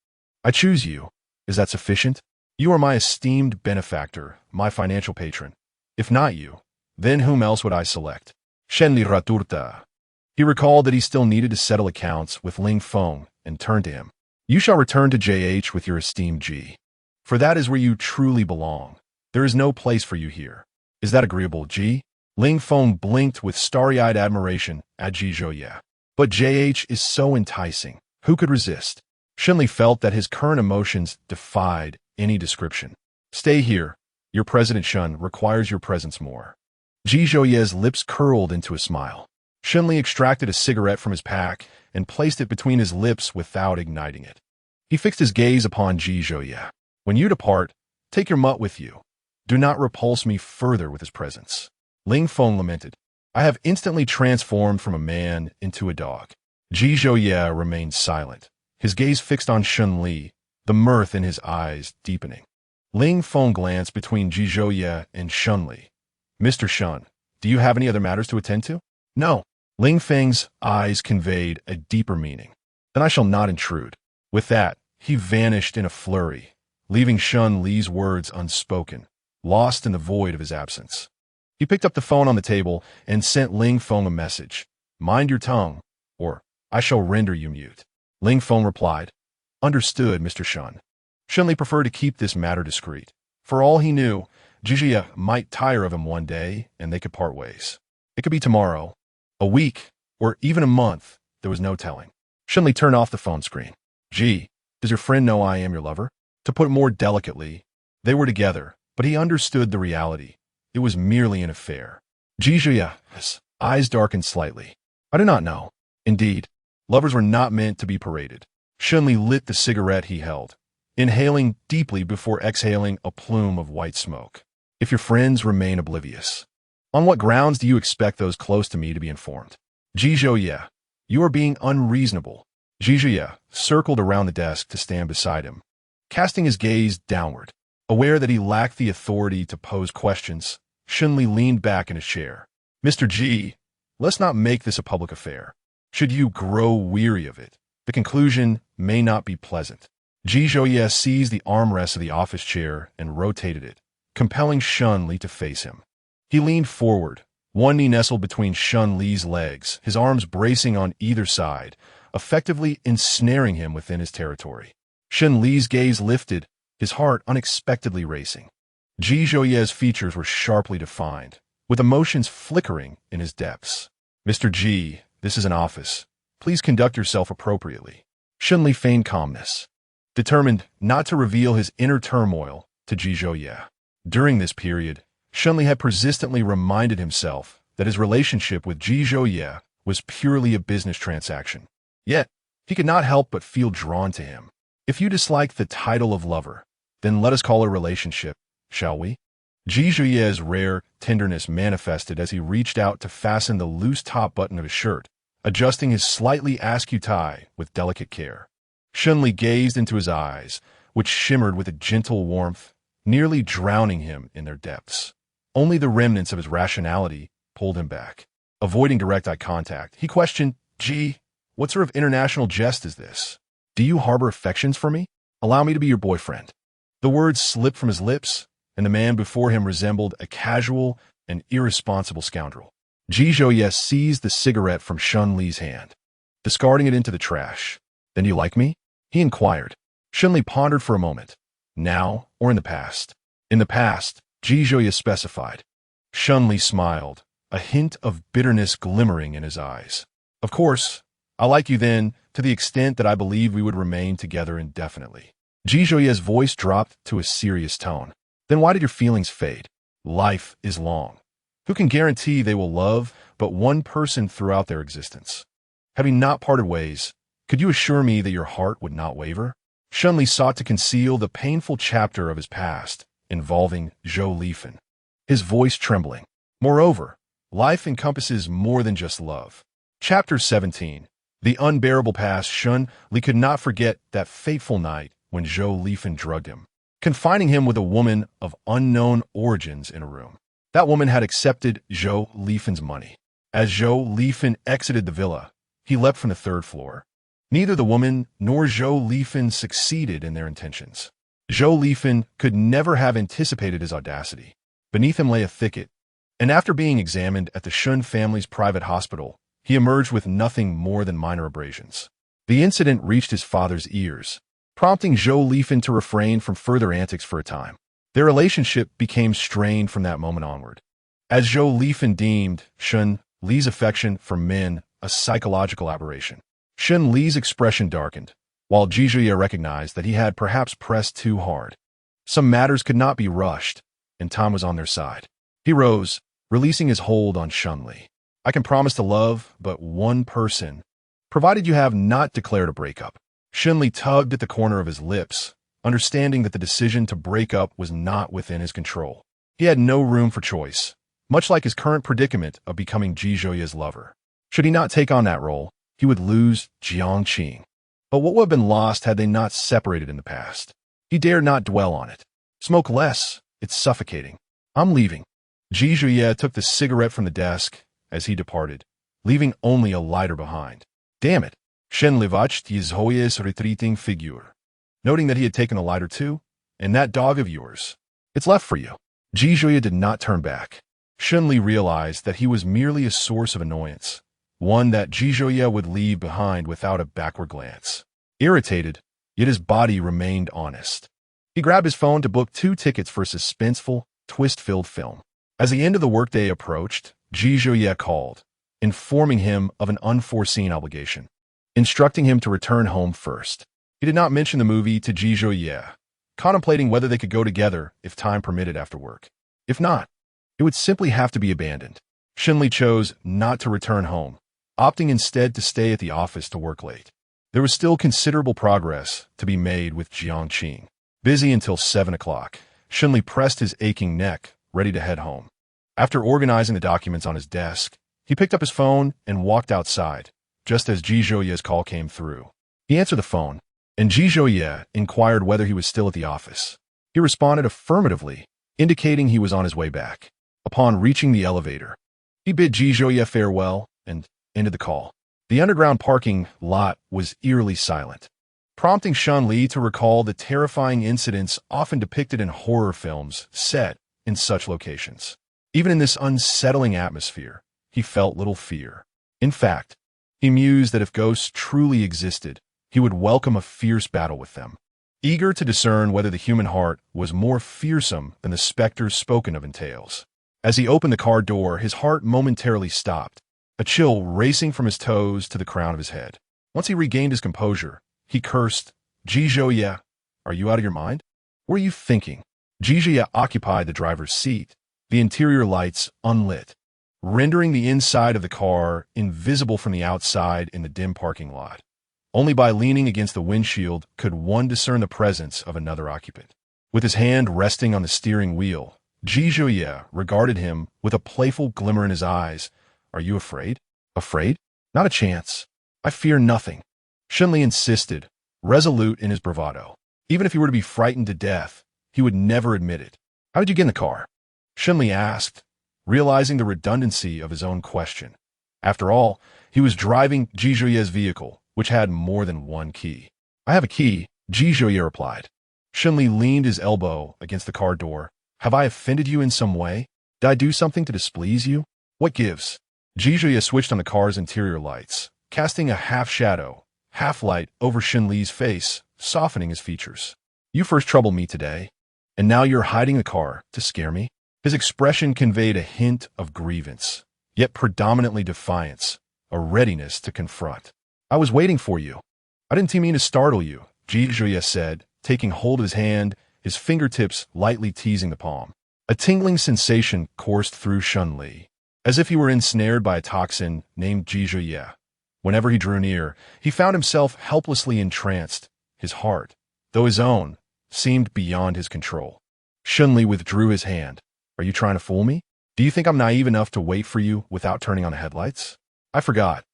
I choose you. Is that sufficient? You are my esteemed benefactor, my financial patron. If not you, then whom else would I select? Shenli Raturta. He recalled that he still needed to settle accounts with Ling Feng and turned to him. You shall return to JH with your esteemed Ji. For that is where you truly belong. There is no place for you here. Is that agreeable, Ji? Ling Feng blinked with starry-eyed admiration at Ji Zhuye. But JH is so enticing. Who could resist? Shunli felt that his current emotions defied any description. Stay here. Your President Shun requires your presence more. Ji Zhuye's lips curled into a smile. Shunli extracted a cigarette from his pack and placed it between his lips without igniting it. He fixed his gaze upon Ji Zhuye. When you depart, take your mutt with you. Do not repulse me further with his presence. Ling Feng lamented. I have instantly transformed from a man into a dog. Ji Zhuye remained silent, his gaze fixed on Shunli, the mirth in his eyes deepening. Ling Feng glanced between Ji Zhuye and Shunli. Mr. Shun, do you have any other matters to attend to? No. Ling Feng's eyes conveyed a deeper meaning. Then I shall not intrude. With that, he vanished in a flurry, leaving Shun Li's words unspoken, lost in the void of his absence. He picked up the phone on the table and sent Ling Feng a message. Mind your tongue, or I shall render you mute. Ling Feng replied, Understood, Mr. Shun. Shunli preferred to keep this matter discreet. For all he knew, Ji Zhuye might tire of him one day, and they could part ways. It could be tomorrow, a week, or even a month. There was no telling. Shunli turned off the phone screen. Ji, does your friend know I am your lover? To put it more delicately, they were together, but he understood the reality. It was merely an affair. Ji Zhuye's eyes darkened slightly. I do not know. Indeed, lovers were not meant to be paraded. Shunli lit the cigarette he held, inhaling deeply before exhaling a plume of white smoke. If your friends remain oblivious, on what grounds do you expect those close to me to be informed? Ji Zhuye, you are being unreasonable. Ji Zhuye circled around the desk to stand beside him, casting his gaze downward. Aware that he lacked the authority to pose questions, Shunli leaned back in his chair. Mr. Ji, let's not make this a public affair. Should you grow weary of it, the conclusion may not be pleasant. Ji Zhuye seized the armrest of the office chair and rotated it, compelling Shunli to face him. He leaned forward, one knee nestled between Shunli's legs, his arms bracing on either side, effectively ensnaring him within his territory. Shunli's gaze lifted, his heart unexpectedly racing. Ji Zhuye's features were sharply defined, with emotions flickering in his depths. Mr. Ji, this is an office. Please conduct yourself appropriately. Shunli feigned calmness, determined not to reveal his inner turmoil to Ji Zhuye. During this period, Shunli had persistently reminded himself that his relationship with Ji Zhuye was purely a business transaction. Yet, he could not help but feel drawn to him. If you dislike the title of lover, then let us call it a relationship, shall we? Ji Zhuye's rare tenderness manifested as he reached out to fasten the loose top button of his shirt, adjusting his slightly askew tie with delicate care. Shunli gazed into his eyes, which shimmered with a gentle warmth, nearly drowning him in their depths. Only the remnants of his rationality pulled him back. Avoiding direct eye contact, he questioned, "Gee, what sort of international jest is this? Do you harbor affections for me? Allow me to be your boyfriend." The words slipped from his lips, and the man before him resembled a casual and irresponsible scoundrel. Ji Zhouye seized the cigarette from Shun Li's hand, discarding it into the trash. "Then you like me?" he inquired. Shun Li pondered for a moment. "Now or in the past?" "In the past," Ji Zhouye specified. Shun Li smiled, a hint of bitterness glimmering in his eyes. "Of course, I like you then, to the extent that I believe we would remain together indefinitely." Ji Zhouye's voice dropped to a serious tone. "Then why did your feelings fade? Life is long. Who can guarantee they will love but one person throughout their existence? Having not parted ways, could you assure me that your heart would not waver?" Shun Li sought to conceal the painful chapter of his past involving Zhou Lifan, his voice trembling. "Moreover, life encompasses more than just love." Chapter 17. The unbearable past. Shun Li could not forget that fateful night when Zhou Lifan drugged him, confining him with a woman of unknown origins in a room. That woman had accepted Zhou Lifan's money. As Zhou Lifan exited the villa, he leapt from the third floor. Neither the woman nor Zhou Lifan succeeded in their intentions. Zhou Lifan could never have anticipated his audacity. Beneath him lay a thicket, and after being examined at the Shun family's private hospital, he emerged with nothing more than minor abrasions. The incident reached his father's ears, prompting Zhou Lifan to refrain from further antics for a time. Their relationship became strained from that moment onward. As Zhou Lifan deemed Shun Li's affection for men a psychological aberration, Shun Li's expression darkened, while Ji Zhouye recognized that he had perhaps pressed too hard. Some matters could not be rushed, and time was on their side. He rose, releasing his hold on Shun Li. "I can promise to love but one person, provided you have not declared a breakup." Shun Li tugged at the corner of his lips, understanding that the decision to break up was not within his control. He had no room for choice, much like his current predicament of becoming Ji Zhouye's lover. Should he not take on that role, he would lose Jiang Qing. But what would have been lost had they not separated in the past? He dared not dwell on it. "Smoke less, it's suffocating. I'm leaving." Ji Zhouye took the cigarette from the desk as he departed, leaving only a lighter behind. "Damn it." Shen Li watched Ji Zhouye's retreating figure, noting that he had taken a lighter too. "And that dog of yours, it's left for you." Ji Zhouye did not turn back. Shun Li realized that he was merely a source of annoyance, one that Ji Zhouye would leave behind without a backward glance. Irritated, yet his body remained honest. He grabbed his phone to book 2 tickets for a suspenseful, twist-filled film. As the end of the workday approached, Ji Zhouye called, informing him of an unforeseen obligation, instructing him to return home first. He did not mention the movie to Ji Zhouye, contemplating whether they could go together if time permitted after work. If not, it would simply have to be abandoned. Shun Li chose not to return home, opting instead to stay at the office to work late. There was still considerable progress to be made with Jiang Qing. Busy until 7 o'clock, Shun Li pressed his aching neck, ready to head home. After organizing the documents on his desk, he picked up his phone and walked outside, just as Ji Zhouye's call came through. He answered the phone, and Ji Zhouye inquired whether he was still at the office. He responded affirmatively, indicating he was on his way back. Upon reaching the elevator, he bid Ji Zhouye farewell and ended the call. The underground parking lot was eerily silent, prompting Shun Li to recall the terrifying incidents often depicted in horror films set in such locations. Even in this unsettling atmosphere, he felt little fear. In fact, he mused that if ghosts truly existed, he would welcome a fierce battle with them. Eager to discern whether the human heart was more fearsome than the specters spoken of in tales. As he opened the car door, his heart momentarily stopped, a chill racing from his toes to the crown of his head. Once he regained his composure, he cursed, "Ji Zhouye, are you out of your mind? What are you thinking?" Ji Zhouye occupied the driver's seat, the interior lights unlit, rendering the inside of the car invisible from the outside in the dim parking lot. Only by leaning against the windshield could one discern the presence of another occupant. With his hand resting on the steering wheel, Ji Zhouye regarded him with a playful glimmer in his eyes. "Are you afraid?" "Afraid? Not a chance. I fear nothing." Shun Li insisted, resolute in his bravado. Even if he were to be frightened to death, he would never admit it. "How did you get in the car?" Shun Li asked, realizing the redundancy of his own question. After all, he was driving Jijuye's vehicle, which had more than one key. I have a key, Jijuye replied. Shunli leaned his elbow against the car door. Have I offended you in some way? Did I do something to displease you? What gives? Jijuye switched on the car's interior lights, casting a half-shadow, half-light over Shunli's face, softening his features. You first troubled me today, and now you're hiding the car to scare me? His expression conveyed a hint of grievance, yet predominantly defiance, a readiness to confront. I was waiting for you. I didn't mean to startle you, Jijuye said, taking hold of his hand, his fingertips lightly teasing the palm. A tingling sensation coursed through Shunli, as if he were ensnared by a toxin named Jijuye. Whenever he drew near, he found himself helplessly entranced. His heart, though his own, seemed beyond his control. Shunli withdrew his hand. Are you trying to fool me? Do you think I'm naive enough to wait for you without turning on the headlights? I forgot.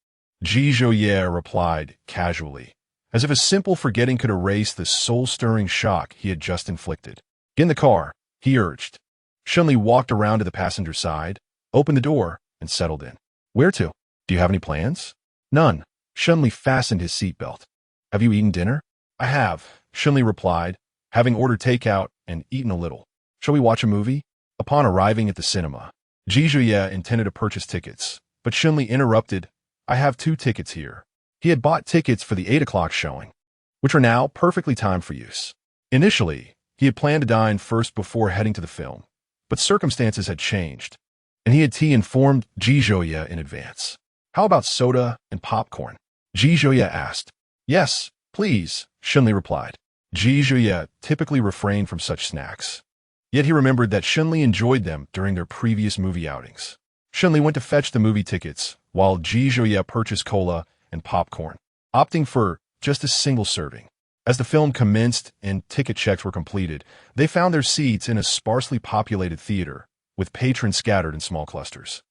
Jijuye replied casually, as if a simple forgetting could erase the soul-stirring shock he had just inflicted. Get in the car, he urged. Shunli walked around to the passenger side, opened the door, and settled in. Where to? Do you have any plans? None. Shunli fastened his seatbelt. Have you eaten dinner? I have, Shunli replied, having ordered takeout and eaten a little. Shall we watch a movie? Upon arriving at the cinema, Jijuye intended to purchase tickets, but Shunli interrupted. I have 2 tickets here. He had bought tickets for the 8 o'clock showing, which are now perfectly timed for use. Initially, he had planned to dine first before heading to the film, but circumstances had changed, and he had informed Jijuye in advance. How about soda and popcorn? Jijuye asked. Yes, please, Shunli replied. Jijuye typically refrained from such snacks. Yet he remembered that Shunli enjoyed them during their previous movie outings. Shunli went to fetch the movie tickets, while Jijuye purchased cola and popcorn, opting for just a single serving. As the film commenced and ticket checks were completed, they found their seats in a sparsely populated theater, with patrons scattered in small clusters.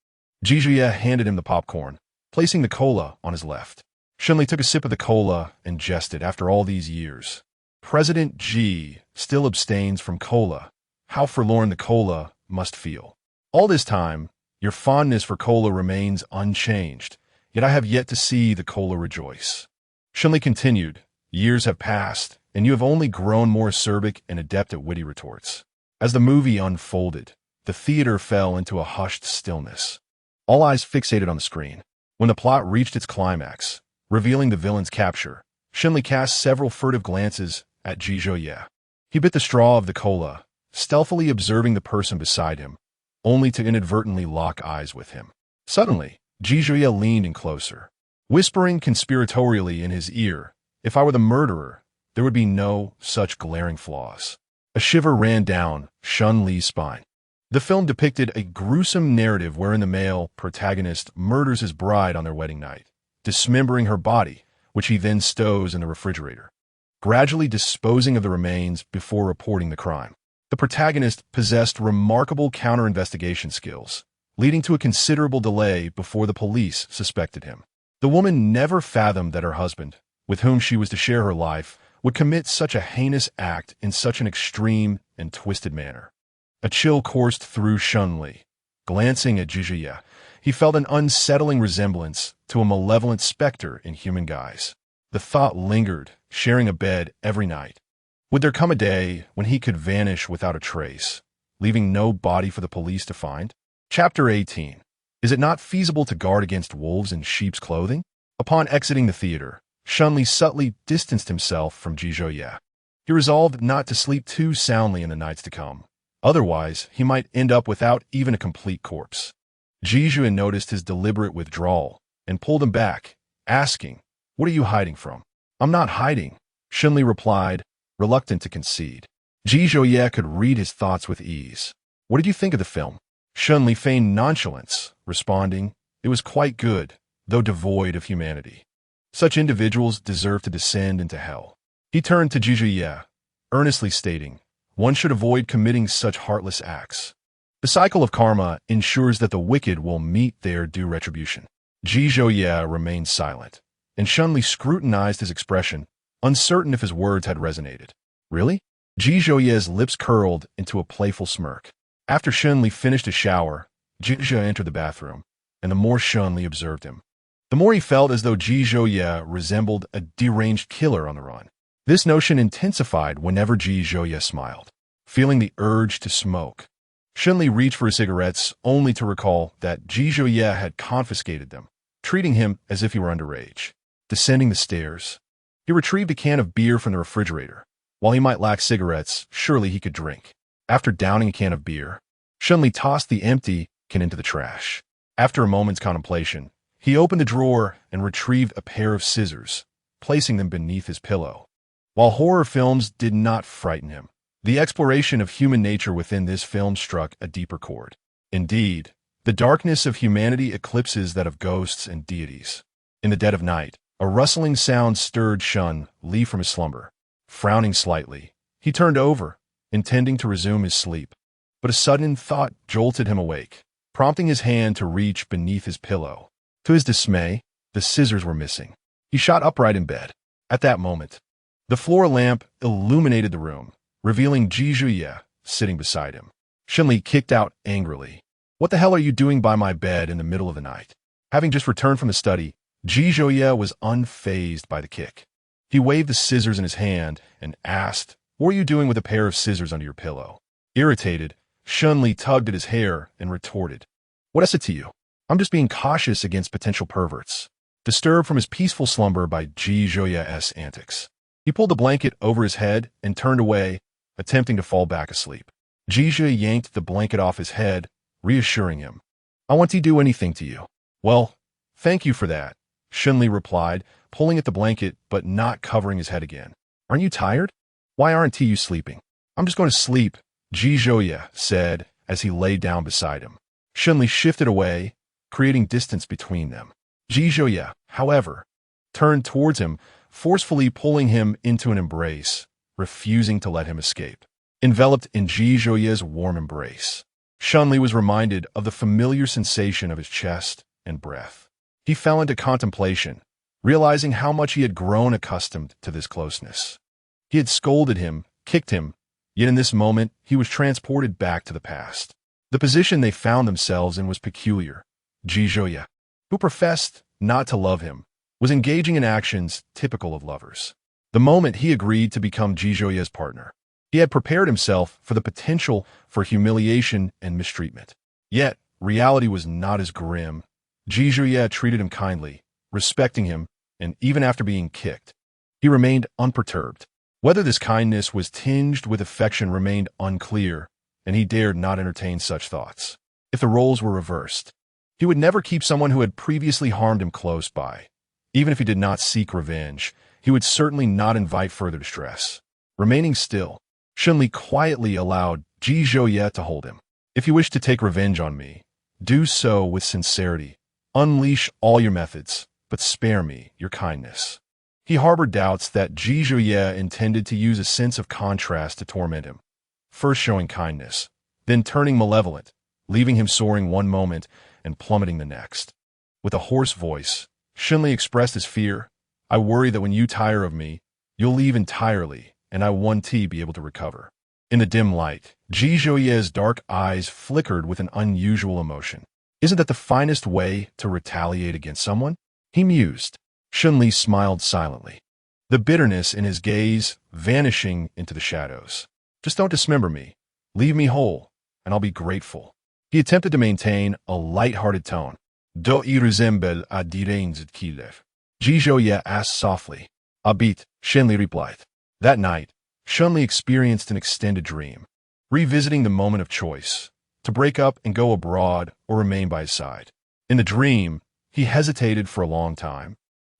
Jijuye handed him the popcorn, placing the cola on his left. Shunli took a sip of the cola and jested. After all these years, President Ji still abstains from cola. How forlorn the cola must feel. All this time, your fondness for cola remains unchanged, yet I have yet to see the cola rejoice. Shunli continued, years have passed, and you have only grown more acerbic and adept at witty retorts. As the movie unfolded, the theater fell into a hushed stillness, all eyes fixated on the screen. When the plot reached its climax, revealing the villain's capture, Shunli cast several furtive glances at Jijuye. He bit the straw of the cola, stealthily observing the person beside him, only to inadvertently lock eyes with him. Suddenly, Jijuye leaned in closer, whispering conspiratorially in his ear, if I were the murderer, there would be no such glaring flaws. A shiver ran down Shunli's spine. The film depicted a gruesome narrative wherein the male protagonist murders his bride on their wedding night, dismembering her body, which he then stows in the refrigerator, gradually disposing of the remains before reporting the crime. The protagonist possessed remarkable counter-investigation skills, leading to a considerable delay before the police suspected him. The woman never fathomed that her husband, with whom she was to share her life, would commit such a heinous act in such an extreme and twisted manner. A chill coursed through Shunli. Glancing at Jijuye, he felt an unsettling resemblance to a malevolent specter in human guise. The thought lingered, sharing a bed every night. Would there come a day when he could vanish without a trace, leaving no body for the police to find? Chapter 18. Is it not feasible to guard against wolves in sheep's clothing? Upon exiting the theater, Shunli subtly distanced himself from Jijuye. He resolved not to sleep too soundly in the nights to come. Otherwise, he might end up without even a complete corpse. Jijuye noticed his deliberate withdrawal and pulled him back, asking, "What are you hiding from?" "I'm not hiding," Shunli replied, reluctant to concede. Jijuye could read his thoughts with ease. "What did you think of the film?" Shunli feigned nonchalance, responding, "It was quite good, though devoid of humanity. Such individuals deserve to descend into hell." He turned to Jijuye, earnestly stating, "One should avoid committing such heartless acts. The cycle of karma ensures that the wicked will meet their due retribution." Jijuye remained silent, and Shunli scrutinized his expression, uncertain if his words had resonated. "Really?" Jijuye's lips curled into a playful smirk. After Shunli finished his shower, Jizhe entered the bathroom, and the more Shunli observed him, the more he felt as though Jizhe resembled a deranged killer on the run. This notion intensified whenever Jizhe smiled, feeling the urge to smoke. Shunli reached for his cigarettes only to recall that Jizhe had confiscated them, treating him as if he were underage. Descending the stairs, he retrieved a can of beer from the refrigerator. While he might lack cigarettes, surely he could drink. After downing a can of beer, Shunli tossed the empty can into the trash. After a moment's contemplation, he opened the drawer and retrieved a pair of scissors, placing them beneath his pillow. While horror films did not frighten him, the exploration of human nature within this film struck a deeper chord. Indeed, the darkness of humanity eclipses that of ghosts and deities. In the dead of night, a rustling sound stirred Shun-Li from his slumber. Frowning slightly, he turned over, intending to resume his sleep. But a sudden thought jolted him awake, prompting his hand to reach beneath his pillow. To his dismay, the scissors were missing. He shot upright in bed. At that moment, the floor lamp illuminated the room, revealing Jizhe sitting beside him. Shun-Li kicked out angrily. "What the hell are you doing by my bed in the middle of the night?" Having just returned from the study, Jizhe was unfazed by the kick. He waved the scissors in his hand and asked, "What are you doing with a pair of scissors under your pillow?" Irritated, Shun-Li tugged at his hair and retorted, "What is it to you? I'm just being cautious against potential perverts." Disturbed from his peaceful slumber by Jizhe's antics, he pulled the blanket over his head and turned away, attempting to fall back asleep. Jizhe yanked the blanket off his head, reassuring him. "I won't do anything to you." "Well, thank you for that," Shun-Li replied, pulling at the blanket but not covering his head again. "Aren't you tired? Why aren't you sleeping?" "I'm just going to sleep," Jizhe said as he lay down beside him. Shun-Li shifted away, creating distance between them. Jizhe, however, turned towards him, forcefully pulling him into an embrace, refusing to let him escape. Enveloped in Jizhe's warm embrace, Shun-Li was reminded of the familiar sensation of his chest and breath. He fell into contemplation, realizing how much he had grown accustomed to this closeness. He had scolded him, kicked him, yet in this moment he was transported back to the past. The position they found themselves in was peculiar. Jizhe, who professed not to love him, was engaging in actions typical of lovers. The moment he agreed to become Jizhe's partner, he had prepared himself for the potential for humiliation and mistreatment. Yet, reality was not as grim. Jizhe treated him kindly, respecting him, and even after being kicked, he remained unperturbed. Whether this kindness was tinged with affection remained unclear, and he dared not entertain such thoughts. If the roles were reversed, he would never keep someone who had previously harmed him close by. Even if he did not seek revenge, he would certainly not invite further distress. Remaining still, Shun-Li quietly allowed Jizhe to hold him. "If you wish to take revenge on me, do so with sincerity. Unleash all your methods, but spare me your kindness." He harbored doubts that Jizhe intended to use a sense of contrast to torment him, first showing kindness, then turning malevolent, leaving him soaring one moment and plummeting the next. With a hoarse voice, Shun-Li expressed his fear. "I worry that when you tire of me, you'll leave entirely, and I won't be able to recover." In the dim light, Jizhe's dark eyes flickered with an unusual emotion. "Isn't that the finest way to retaliate against someone?" he mused. Shun-Li smiled silently, the bitterness in his gaze vanishing into the shadows. "Just don't dismember me. Leave me whole, and I'll be grateful." He attempted to maintain a light-hearted tone. "Do I resemble a deranged killer?" Jizhe asked softly. "A bit," Shun-Li replied. That night, Shun-Li experienced an extended dream, revisiting the moment of choice, to break up and go abroad or remain by his side. In the dream, he hesitated for a long time,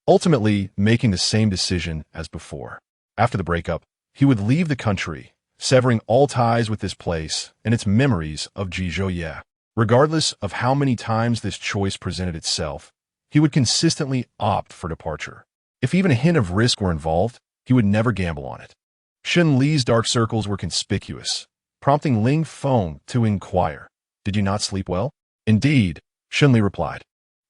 ultimately making the same decision as before. After the breakup, he would leave the country, severing all ties with this place and its memories of Jizhe. Regardless of how many times this choice presented itself, he would consistently opt for departure. If even a hint of risk were involved, he would never gamble on it. Shun-Li's dark circles were conspicuous, prompting Ling Feng to inquire, "Did you not sleep well?" "Indeed," Shun-Li replied,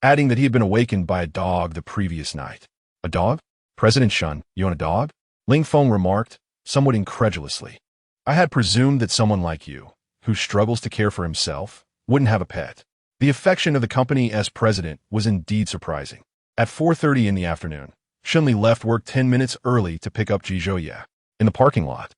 adding that he had been awakened by a dog the previous night. "A dog? President Shun, you own a dog?" Ling Feng remarked, somewhat incredulously. "I had presumed that someone like you, who struggles to care for himself, wouldn't have a pet." The affection of the company as president was indeed surprising. At 4:30 in the afternoon, Shunli left work 10 minutes early to pick up Ji Zhouye. In the parking lot,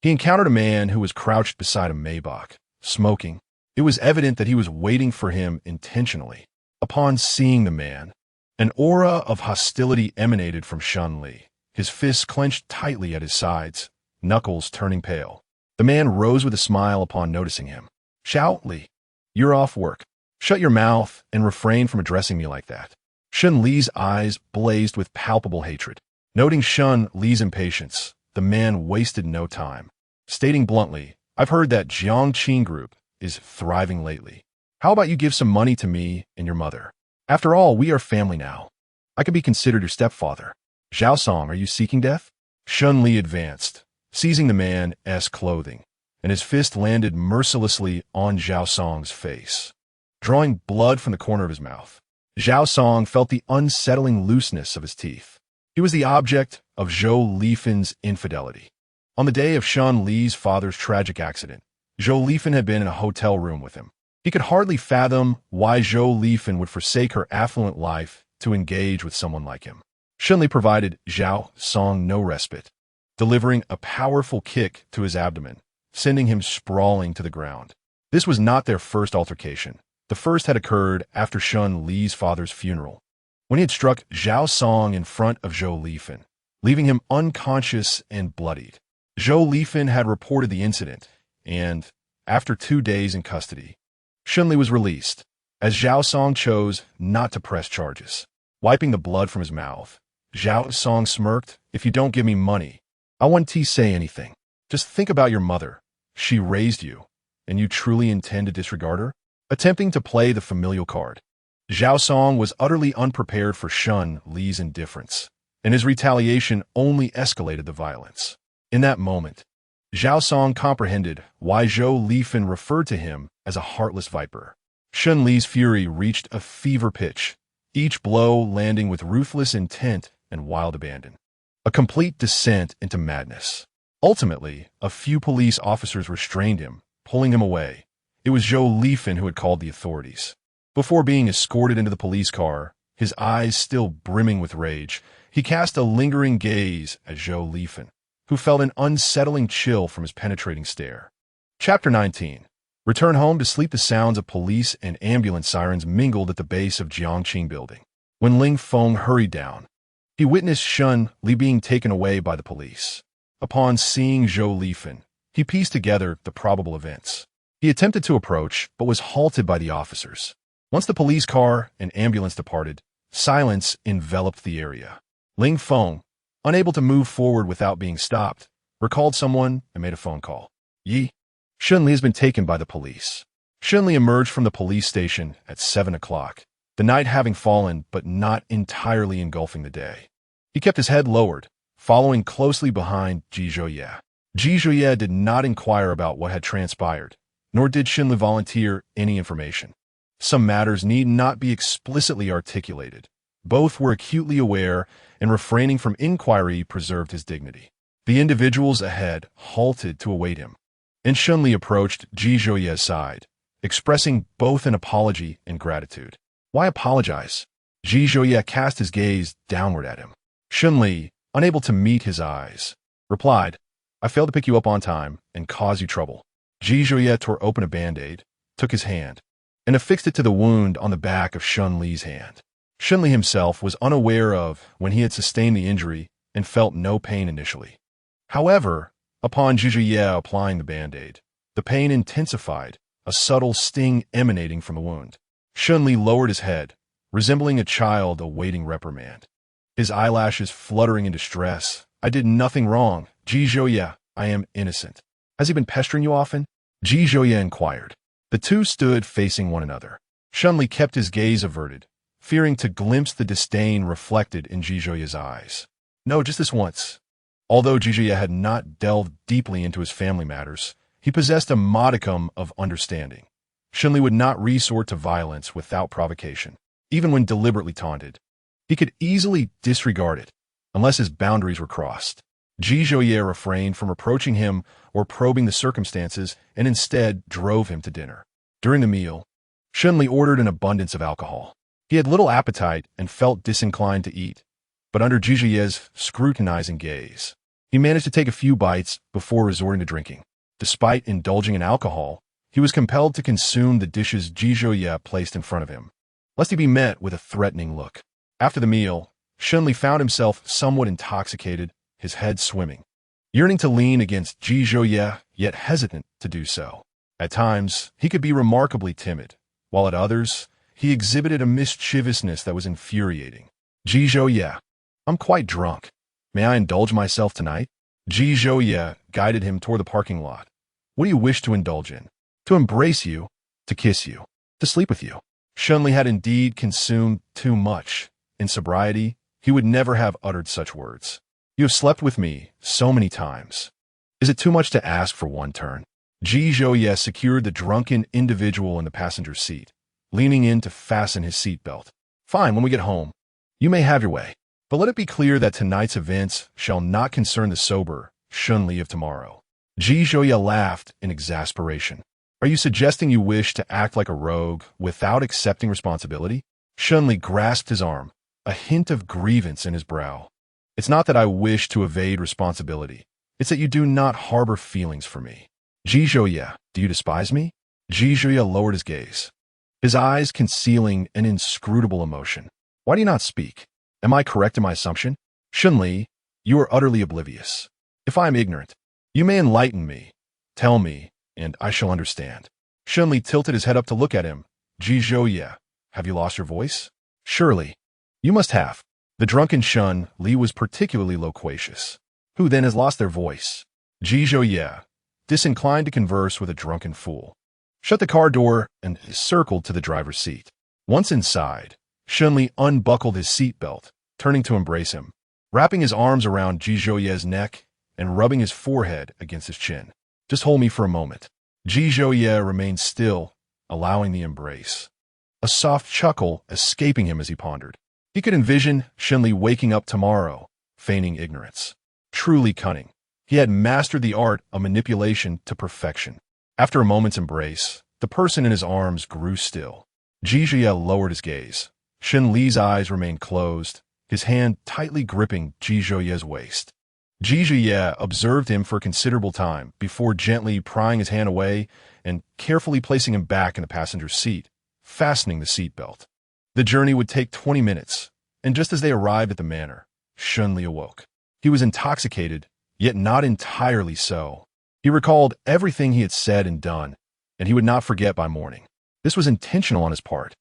he encountered a man who was crouched beside a Maybach, smoking. It was evident that he was waiting for him intentionally. Upon seeing the man, an aura of hostility emanated from Shunli, his fists clenched tightly at his sides, knuckles turning pale. The man rose with a smile upon noticing him. "Xiao Li, you're off work. Shut your mouth and refrain from addressing me like that." Shun Li's eyes blazed with palpable hatred. Noting Shun Li's impatience, the man wasted no time. Stating bluntly, "I've heard that Jiangqing Group is thriving lately. How about you give some money to me and your mother? After all, we are family now. I could be considered your stepfather. Zhao Song, are you seeking death?" Shun Li advanced, seizing the man's clothing, and his fist landed mercilessly on Zhao Song's face, drawing blood from the corner of his mouth. Zhao Song felt the unsettling looseness of his teeth. He was the object of Zhou Lifen's infidelity. On the day of Shun Li's father's tragic accident, Zhou Lifen had been in a hotel room with him. He could hardly fathom why Zhou Lifen would forsake her affluent life to engage with someone like him. Shunli provided Zhao Song no respite, delivering a powerful kick to his abdomen, sending him sprawling to the ground. This was not their first altercation. The first had occurred after Shun Li's father's funeral, when he had struck Zhao Song in front of Zhou Lifen, leaving him unconscious and bloodied. Zhou Lifen had reported the incident, and, after 2 days in custody, Shunli was released, as Zhao Song chose not to press charges. Wiping the blood from his mouth, Zhao Song smirked, "If you don't give me money, I won't say anything. Just think about your mother. She raised you, and you truly intend to disregard her?" Attempting to play the familial card, Zhao Song was utterly unprepared for Shun Li's indifference, and his retaliation only escalated the violence. In that moment, Zhao Song comprehended why Zhou Lifen referred to him as a heartless viper. Shun Li's fury reached a fever pitch, each blow landing with ruthless intent and wild abandon. A complete descent into madness. Ultimately, a few police officers restrained him, pulling him away. It was Zhou Lifen who had called the authorities. Before being escorted into the police car, his eyes still brimming with rage, he cast a lingering gaze at Zhou Lifen, who felt an unsettling chill from his penetrating stare. Chapter 19. Return home to sleep. The sounds of police and ambulance sirens mingled at the base of Jiangqing Building. When Ling Feng hurried down, he witnessed Shun Li being taken away by the police. Upon seeing Zhou Lifen, he pieced together the probable events. He attempted to approach, but was halted by the officers. Once the police car and ambulance departed, silence enveloped the area. Ling Feng, unable to move forward without being stopped, recalled someone and made a phone call. "Yi, Shun Li has been taken by the police." Shun Li emerged from the police station at 7 o'clock, the night having fallen but not entirely engulfing the day. He kept his head lowered, following closely behind Ji Zhouye. Ji Zhouye did not inquire about what had transpired, nor did Shun Li volunteer any information. Some matters need not be explicitly articulated. Both were acutely aware, and refraining from inquiry preserved his dignity. The individuals ahead halted to await him, and Shun Li approached Ji Zhouye's side, expressing both an apology and gratitude. "Why apologize?" Ji Zhouye cast his gaze downward at him. Shun Li, unable to meet his eyes, replied, "I failed to pick you up on time and cause you trouble." Ji Zhouye tore open a band-aid, took his hand, and affixed it to the wound on the back of Shun Li's hand. Shun Li himself was unaware of when he had sustained the injury and felt no pain initially. However, upon Ji Zhouye applying the band-aid, the pain intensified, a subtle sting emanating from the wound. Shun Li lowered his head, resembling a child awaiting reprimand. His eyelashes fluttering in distress. "I did nothing wrong. Ji Zhouye, I am innocent." "Has he been pestering you often?" Ji Zhouye inquired. The two stood facing one another. Shun Li kept his gaze averted, fearing to glimpse the disdain reflected in Ji Zhouye's eyes. "No, just this once." Although Ji Zhouye had not delved deeply into his family matters, he possessed a modicum of understanding. Shun Li would not resort to violence without provocation, even when deliberately taunted. He could easily disregard it, unless his boundaries were crossed. Ji Zhouye refrained from approaching him or probing the circumstances, and instead drove him to dinner. During the meal, Shunli ordered an abundance of alcohol. He had little appetite and felt disinclined to eat, but under Zhizhouye's scrutinizing gaze, he managed to take a few bites before resorting to drinking. Despite indulging in alcohol, he was compelled to consume the dishes Zhizhouye placed in front of him, lest he be met with a threatening look. After the meal, Shunli found himself somewhat intoxicated, his head swimming, yearning to lean against Zhizhouye, yet hesitant to do so. At times, he could be remarkably timid, while at others, he exhibited a mischievousness that was infuriating. Zhizhouye, I'm quite drunk. May I indulge myself tonight? Zhizhouye guided him toward the parking lot. What do you wish to indulge in? To embrace you, to kiss you, to sleep with you. Shunli had indeed consumed too much. In sobriety, he would never have uttered such words. You have slept with me so many times. Is it too much to ask for one turn? Zhizhouye secured the drunken individual in the passenger seat, leaning in to fasten his seatbelt. Fine, when we get home, you may have your way. But let it be clear that tonight's events shall not concern the sober Shunli of tomorrow. Zhizhouye laughed in exasperation. Are you suggesting you wish to act like a rogue without accepting responsibility? Shunli grasped his arm, a hint of grievance in his brow. It's not that I wish to evade responsibility. It's that you do not harbor feelings for me. Zhizhouye, do you despise me? Zhizhouye lowered his gaze, his eyes concealing an inscrutable emotion. Why do you not speak? Am I correct in my assumption? Shunli, you are utterly oblivious. If I am ignorant, you may enlighten me. Tell me, and I shall understand. Shunli tilted his head up to look at him. Zhizhouye, have you lost your voice? Surely. You must have. The drunken Shunli was particularly loquacious. Who then has lost their voice? Zhizhouye, disinclined to converse with a drunken fool, shut the car door and circled to the driver's seat. Once inside, Shunli unbuckled his seatbelt, turning to embrace him, wrapping his arms around Zhizhouye's neck and rubbing his forehead against his chin. Just hold me for a moment. Zhizhouye remained still, allowing the embrace, a soft chuckle escaping him as he pondered. He could envision Shunli waking up tomorrow, feigning ignorance. Truly cunning. He had mastered the art of manipulation to perfection. After a moment's embrace, the person in his arms grew still. Zhizhouye lowered his gaze. Shunli's eyes remained closed, his hand tightly gripping Zhizhouye's waist. Zhizhouye observed him for a considerable time before gently prying his hand away and carefully placing him back in the passenger seat, fastening the seatbelt. The journey would take 20 minutes, and just as they arrived at the manor, Shunli awoke. He was intoxicated, yet not entirely so. He recalled everything he had said and done, and he would not forget by morning. This was intentional on his part.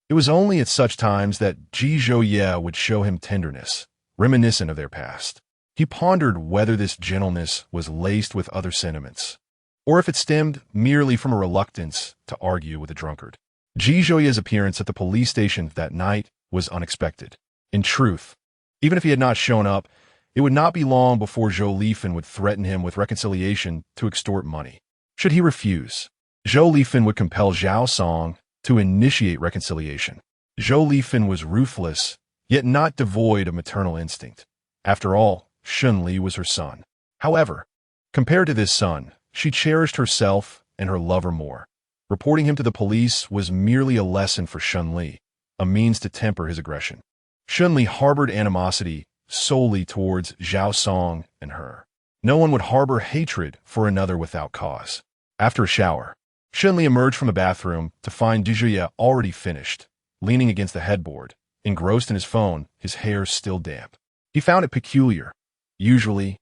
It was only at such times that Zhizhouye would show him tenderness, reminiscent of their past. He pondered whether this gentleness was laced with other sentiments, or if it stemmed merely from a reluctance to argue with a drunkard. Zhizhouye's appearance at the police station that night was unexpected. In truth, even if he had not shown up, it would not be long before Zhou Lifan would threaten him with reconciliation to extort money. Should he refuse, Zhou Lifan would compel Zhao Song to initiate reconciliation. Zhou Lifan was ruthless, yet not devoid of maternal instinct. After all, Shunli was her son. However, compared to this son, she cherished herself and her lover more. Reporting him to the police was merely a lesson for Shunli, a means to temper his aggression. Shunli harbored animosity solely towards Zhao Song and her. No one would harbor hatred for another without cause. After a shower, Shunli emerged from the bathroom to find Zhizhouye already finished, leaning against the headboard, engrossed in his phone, his hair still damp. He found it peculiar. Usually,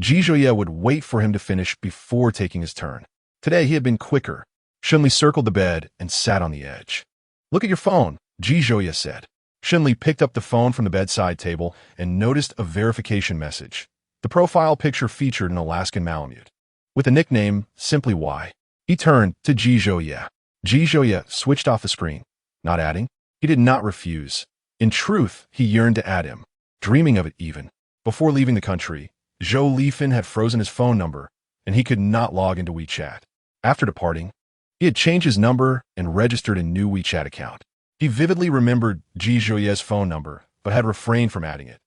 Zhizhouye would wait for him to finish before taking his turn. Today he had been quicker. Shunli circled the bed and sat on the edge. Look at your phone, Zhizhouye said. Shunli picked up the phone from the bedside table and noticed a verification message. The profile picture featured an Alaskan Malamute, with the nickname Simply Y. He turned to Zhizhouye. Zhizhouye switched off the screen, not adding. He did not refuse. In truth, he yearned to add him, dreaming of it even. Before leaving the country, Zhou Lifan had frozen his phone number, and he could not log into WeChat. After departing, he had changed his number and registered a new WeChat account. He vividly remembered Zhizhouye's phone number, but had refrained from adding it.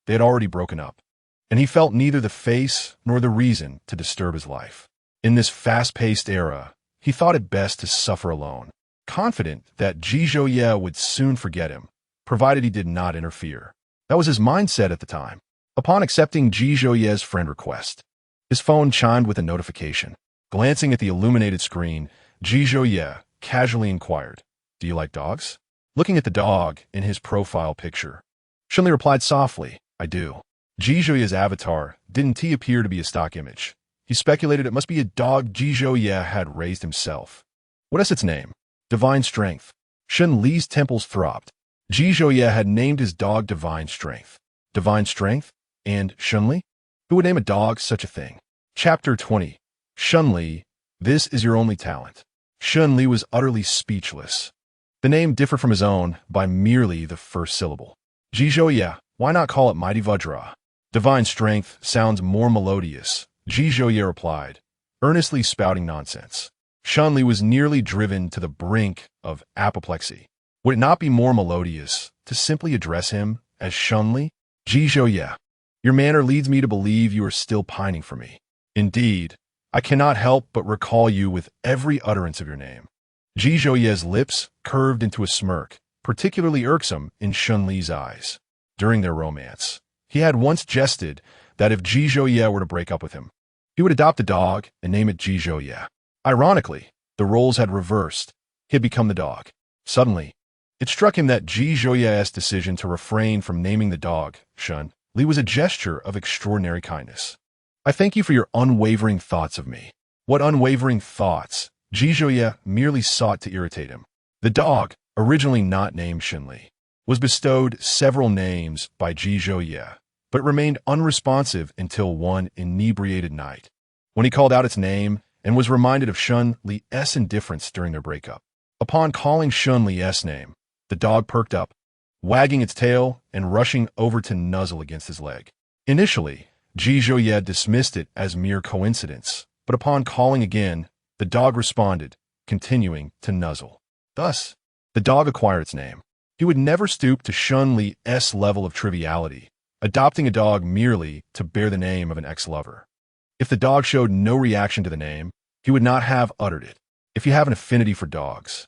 They had already broken up, and he felt neither the face nor the reason to disturb his life. In this fast-paced era, he thought it best to suffer alone. confident that Ji Zhouye would soon forget him, provided he did not interfere. That was his mindset at the time. Upon accepting Ji Zhouye's friend request, his phone chimed with a notification. Glancing at the illuminated screen, Ji Zhouye casually inquired, "Do you like dogs?" Looking at the dog in his profile picture, Shunli replied softly, "I do." Ji Zhouye's avatar didn't appear to be a stock image. He speculated it must be a dog Ji Zhouye had raised himself. What is its name? Divine Strength. Shun Li's temples throbbed. Ji Zhouye had named his dog Divine Strength. Divine Strength? And Shun Li? Who would name a dog such a thing? Chapter 20. Shun Li, this is your only talent. Shun Li was utterly speechless. The name differed from his own by merely the first syllable. Ji Zhouye, why not call it Mighty Vajra? Divine Strength sounds more melodious, Ji Zhouye replied, earnestly spouting nonsense. Shun Li was nearly driven to the brink of apoplexy. Would it not be more melodious to simply address him as Shun Li? Ji Zhouye, your manner leads me to believe you are still pining for me. Indeed, I cannot help but recall you with every utterance of your name. Ji Zhouye's lips curved into a smirk, particularly irksome in Shun Li's eyes. During their romance, he had once jested that if Ji Zhouye were to break up with him, he would adopt a dog and name it Ji Zhouye. Ironically, the roles had reversed. He had become the dog. Suddenly, it struck him that Ji Zhouye's decision to refrain from naming the dog, Shun Li, was a gesture of extraordinary kindness. I thank you for your unwavering thoughts of me. What unwavering thoughts? Ji Zhouye merely sought to irritate him. The dog, originally not named Shun Li, was bestowed several names by Ji Zhouye, but remained unresponsive until one inebriated night, when he called out its name and was reminded of Shun Li's indifference during their breakup. Upon calling Shun Li's name, the dog perked up, wagging its tail and rushing over to nuzzle against his leg. Initially, Ji Zhouye dismissed it as mere coincidence, but upon calling again, the dog responded, continuing to nuzzle. Thus, the dog acquired its name. He would never stoop to Shun Li's level of triviality, adopting a dog merely to bear the name of an ex-lover. If the dog showed no reaction to the name, he would not have uttered it. If you have an affinity for dogs,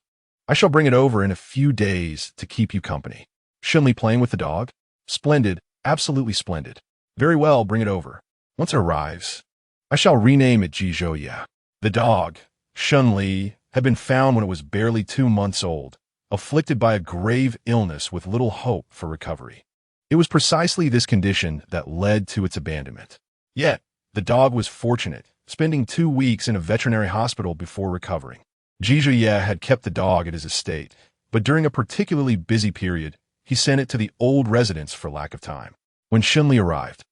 I shall bring it over in a few days to keep you company. Shun Li playing with the dog? Splendid, absolutely splendid. Very well, bring it over. Once it arrives, I shall rename it Ji Zhouye. The dog, Shun Li, had been found when it was barely 2 months old, afflicted by a grave illness with little hope for recovery. It was precisely this condition that led to its abandonment. Yet, the dog was fortunate, spending 2 weeks in a veterinary hospital before recovering. Ji Zhouye had kept the dog at his estate, but during a particularly busy period, he sent it to the old residence for lack of time. When Shun Li arrived,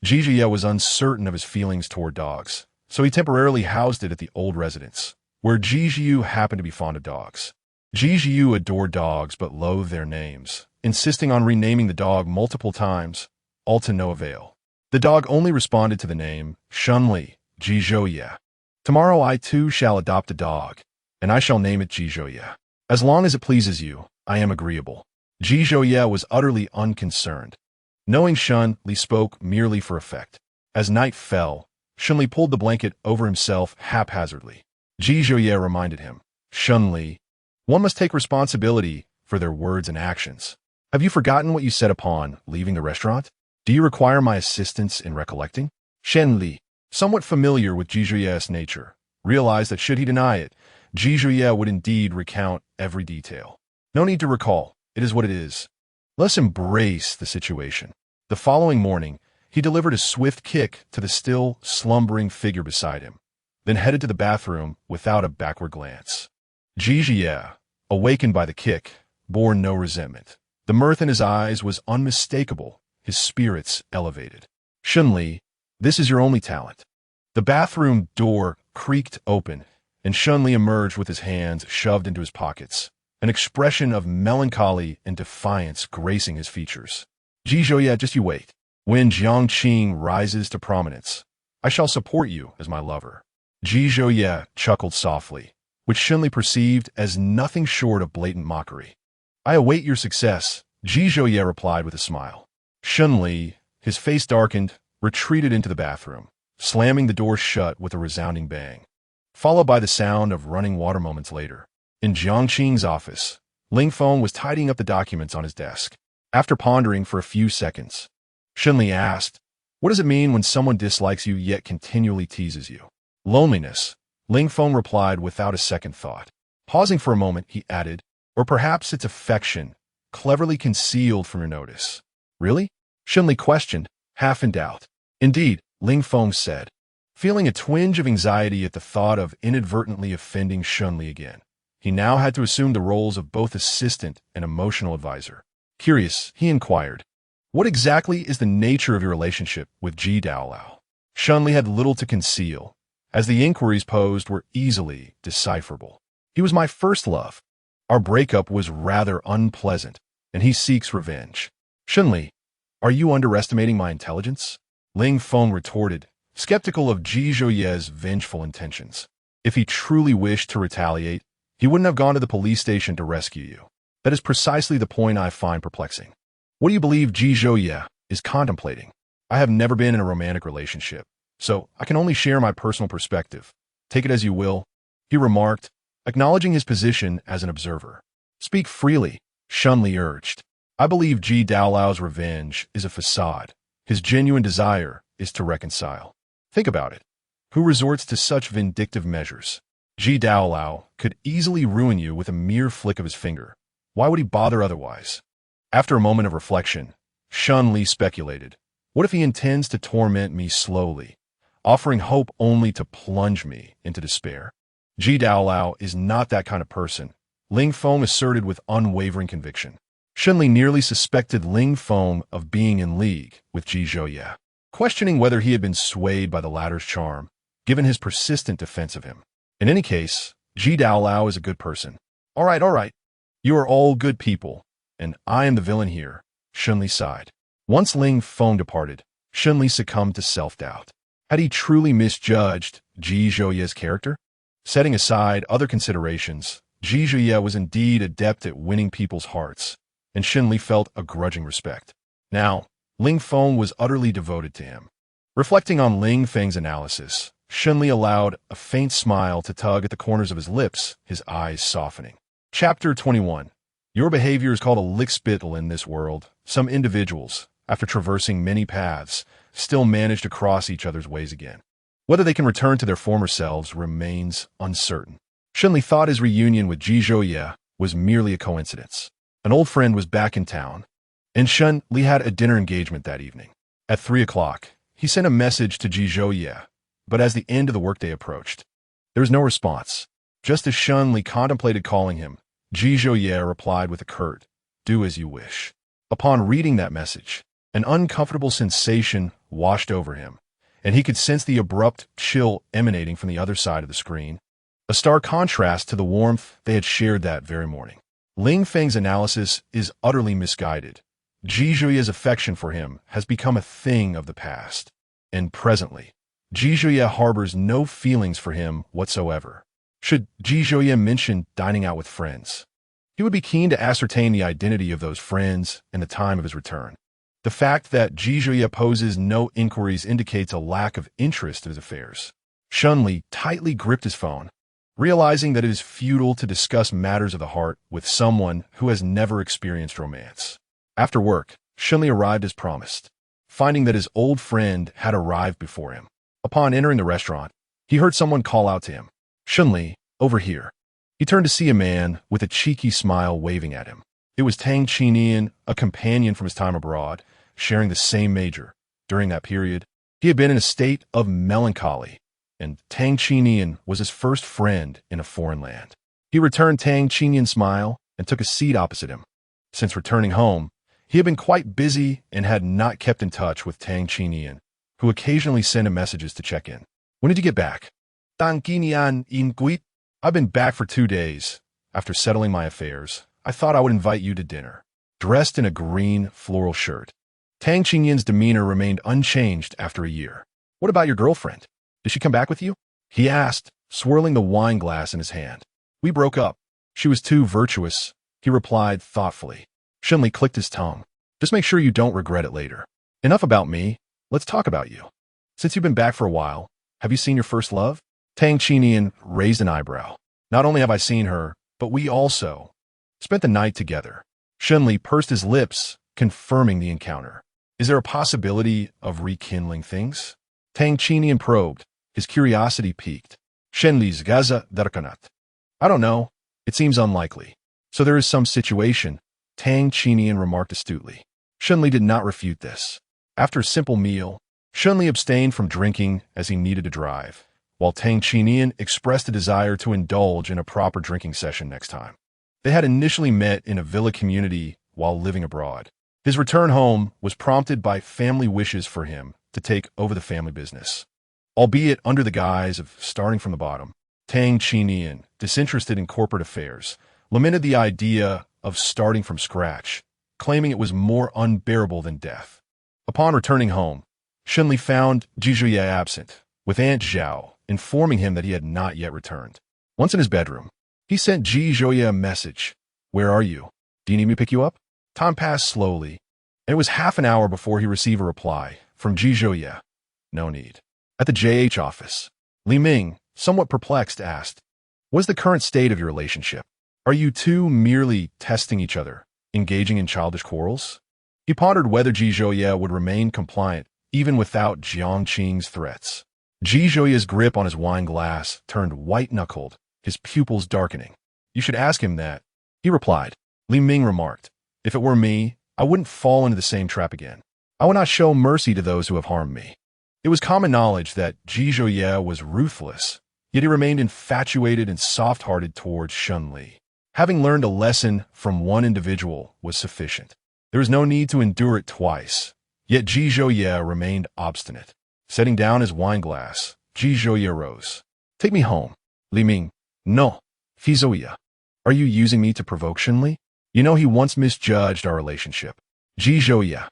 Ji Zhouye was uncertain of his feelings toward dogs, so he temporarily housed it at the old residence, where Ji Zhouye happened to be fond of dogs. Ji Zhouye adored dogs but loathed their names, insisting on renaming the dog multiple times, all to no avail. The dog only responded to the name, Shun Li, Ji Zhouye. Tomorrow I too shall adopt a dog, and I shall name it Ji Zhouye. As long as it pleases you, I am agreeable. Ji Zhouye was utterly unconcerned, knowing Shun Li spoke merely for effect. As night fell, Shun Li pulled the blanket over himself haphazardly. Ji Zhouye reminded him, Shun Li, one must take responsibility for their words and actions. Have you forgotten what you said upon leaving the restaurant? Do you require my assistance in recollecting? Shun Li, somewhat familiar with Ji Zhouye's nature, realized that should he deny it, Ji Zhouye would indeed recount every detail. No need to recall, it is what it is. Let's embrace the situation. The following morning, he delivered a swift kick to the still slumbering figure beside him, then headed to the bathroom without a backward glance. Ji Zhouye, awakened by the kick, bore no resentment. The mirth in his eyes was unmistakable, his spirits elevated. Shun Li, this is your only talent. The bathroom door creaked open, and Shun Li emerged with his hands shoved into his pockets, an expression of melancholy and defiance gracing his features. Ji Zhouye, just you wait. When Jiangqing rises to prominence, I shall support you as my lover. Ji Zhouye chuckled softly, which Shun Li perceived as nothing short of blatant mockery. I await your success, Ji Zhouye replied with a smile. Shun Li, his face darkened, retreated into the bathroom, slamming the door shut with a resounding bang, followed by the sound of running water moments later. In Jiang Qing's office, Ling Feng was tidying up the documents on his desk. After pondering for a few seconds, Shunli asked, "What does it mean when someone dislikes you yet continually teases you?" "Loneliness," Ling Feng replied without a second thought. Pausing for a moment, he added, "Or perhaps it's affection, cleverly concealed from your notice." "Really?" Shunli questioned, half in doubt. "Indeed," Ling Feng said, feeling a twinge of anxiety at the thought of inadvertently offending Shunli again. He now had to assume the roles of both assistant and emotional advisor. Curious, he inquired, "What exactly is the nature of your relationship with Ji Daolao?" Shunli had little to conceal, as the inquiries posed were easily decipherable. "He was my first love. Our breakup was rather unpleasant, and he seeks revenge." "Shunli, are you underestimating my intelligence?" Ling Feng retorted, skeptical of Ji Zhouye's vengeful intentions. "If he truly wished to retaliate, he wouldn't have gone to the police station to rescue you. That is precisely the point I find perplexing. What do you believe Ji Zhouye is contemplating? I have never been in a romantic relationship, so I can only share my personal perspective. Take it as you will," he remarked, acknowledging his position as an observer. "Speak freely," Shunli urged. "I believe Ji Daolao's revenge is a facade. His genuine desire is to reconcile. Think about it. Who resorts to such vindictive measures? Ji Daolao could easily ruin you with a mere flick of his finger. Why would he bother otherwise?" After a moment of reflection, Shunli speculated, "What if he intends to torment me slowly, offering hope only to plunge me into despair?" "Ji Daolao is not that kind of person," Ling Feng asserted with unwavering conviction. Shunli nearly suspected Ling Feng of being in league with Ji Zhouye, questioning whether he had been swayed by the latter's charm, given his persistent defense of him. In any case, Ji Daolao is a good person. All right. You are all good people, and I am the villain here," Shunli sighed. Once Ling Feng departed, Shunli succumbed to self-doubt. Had he truly misjudged Ji Zhouye's character? Setting aside other considerations, Ji Zhouye was indeed adept at winning people's hearts, and Shunli felt a grudging respect. Now, Ling Feng was utterly devoted to him. Reflecting on Ling Feng's analysis, Shunli allowed a faint smile to tug at the corners of his lips, his eyes softening. Chapter 21. Your behavior is called a lickspittle in this world. Some individuals, after traversing many paths, still manage to cross each other's ways again. Whether they can return to their former selves remains uncertain. Shunli thought his reunion with Ji Zhouye was merely a coincidence. An old friend was back in town, and Shunli had a dinner engagement that evening. At 3 o'clock, he sent a message to Ji Zhouye, but as the end of the workday approached, there was no response. Just as Shunli contemplated calling him, Ji Zhouye replied with a curt, "Do as you wish." Upon reading that message, an uncomfortable sensation washed over him, and he could sense the abrupt chill emanating from the other side of the screen, a stark contrast to the warmth they had shared that very morning. Ling Feng's analysis is utterly misguided. Ji Zhouye's affection for him has become a thing of the past, and presently, Ji Zhouye harbors no feelings for him whatsoever. Should Ji Zhouye mention dining out with friends, he would be keen to ascertain the identity of those friends and the time of his return. The fact that Ji Zhouye poses no inquiries indicates a lack of interest in his affairs. Shunli tightly gripped his phone, realizing that it is futile to discuss matters of the heart with someone who has never experienced romance. After work, Shunli arrived as promised, finding that his old friend had arrived before him. Upon entering the restaurant, he heard someone call out to him, "Shunli, over here." He turned to see a man with a cheeky smile waving at him. It was Tang Qinian, a companion from his time abroad, sharing the same major. During that period, he had been in a state of melancholy, and Tang Qinian was his first friend in a foreign land. He returned Tang Qinian's smile and took a seat opposite him. Since returning home, he had been quite busy and had not kept in touch with Tang Qinian, who occasionally sent him messages to check in. "When did you get back?" "Tang Qinian in Guit." "I've been back for 2 days. After settling my affairs, I thought I would invite you to dinner." Dressed in a green floral shirt, Tang Qinian's demeanor remained unchanged after a year. "What about your girlfriend? Did she come back with you?" he asked, swirling the wine glass in his hand. "We broke up. She was too virtuous," he replied thoughtfully. Shunli clicked his tongue. "Just make sure you don't regret it later. Enough about me. Let's talk about you. Since you've been back for a while, have you seen your first love?" Tang Qinian raised an eyebrow. "Not only have I seen her, but we also spent the night together. Shunli pursed his lips, confirming the encounter. Is there a possibility of rekindling things? Tang Chinian probed, his curiosity piqued. Shenli's gaza darkened. I don't know. It seems unlikely. So there is some situation, Tang Chinian remarked astutely. Shunli did not refute this. After a simple meal, Shunli abstained from drinking as he needed to drive, while Tang Chinian expressed a desire to indulge in a proper drinking session next time. They had initially met in a villa community while living abroad. His return home was prompted by family wishes for him to take over the family business. Albeit under the guise of starting from the bottom, Tang Chinian, disinterested in corporate affairs, lamented the idea of starting from scratch, claiming it was more unbearable than death. Upon returning home, Shunli found Jizhuye absent, with Aunt Zhao informing him that he had not yet returned. Once in his bedroom, he sent Jizhuye a message. Where are you? Do you need me to pick you up? Time passed slowly, and it was half an hour before he received a reply from Jizhuye. No need. At the JH office, Li Ming, somewhat perplexed, asked, what is the current state of your relationship? Are you two merely testing each other, engaging in childish quarrels? He pondered whether Jizhuye would remain compliant even without Jiang Qing's threats. Jizhuye's grip on his wine glass turned white-knuckled, his pupils darkening. You should ask him that, he replied. Li Ming remarked, if it were me, I wouldn't fall into the same trap again. I would not show mercy to those who have harmed me. It was common knowledge that Jizhuye was ruthless, yet he remained infatuated and soft-hearted towards Shunli. Having learned a lesson from one individual was sufficient. There was no need to endure it twice, yet Jizhuye remained obstinate. Setting down his wine glass, Jizhuye rose. Take me home. Li Ming. No. Fizuya. Are you using me to provoke Shunli? You know he once misjudged our relationship. Jizhuye.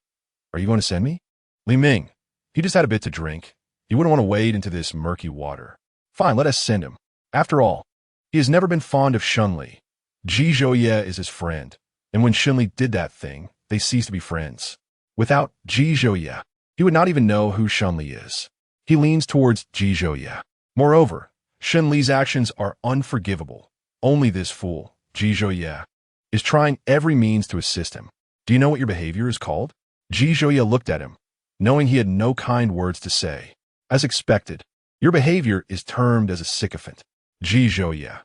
Are you going to send me? Li Ming. He just had a bit to drink. He wouldn't want to wade into this murky water. Fine, let us send him. After all, he has never been fond of Shunli. Jizhuye is his friend, and when Shunli did that thing, they ceased to be friends. Without Jizhuye, he would not even know who Shunli is. He leans towards Jizhuye. Moreover, Shunli's actions are unforgivable. Only this fool, Jizhuye, is trying every means to assist him. Do you know what your behavior is called? Jizhuye looked at him, knowing he had no kind words to say. As expected, your behavior is termed as a sycophant. Jizhuye.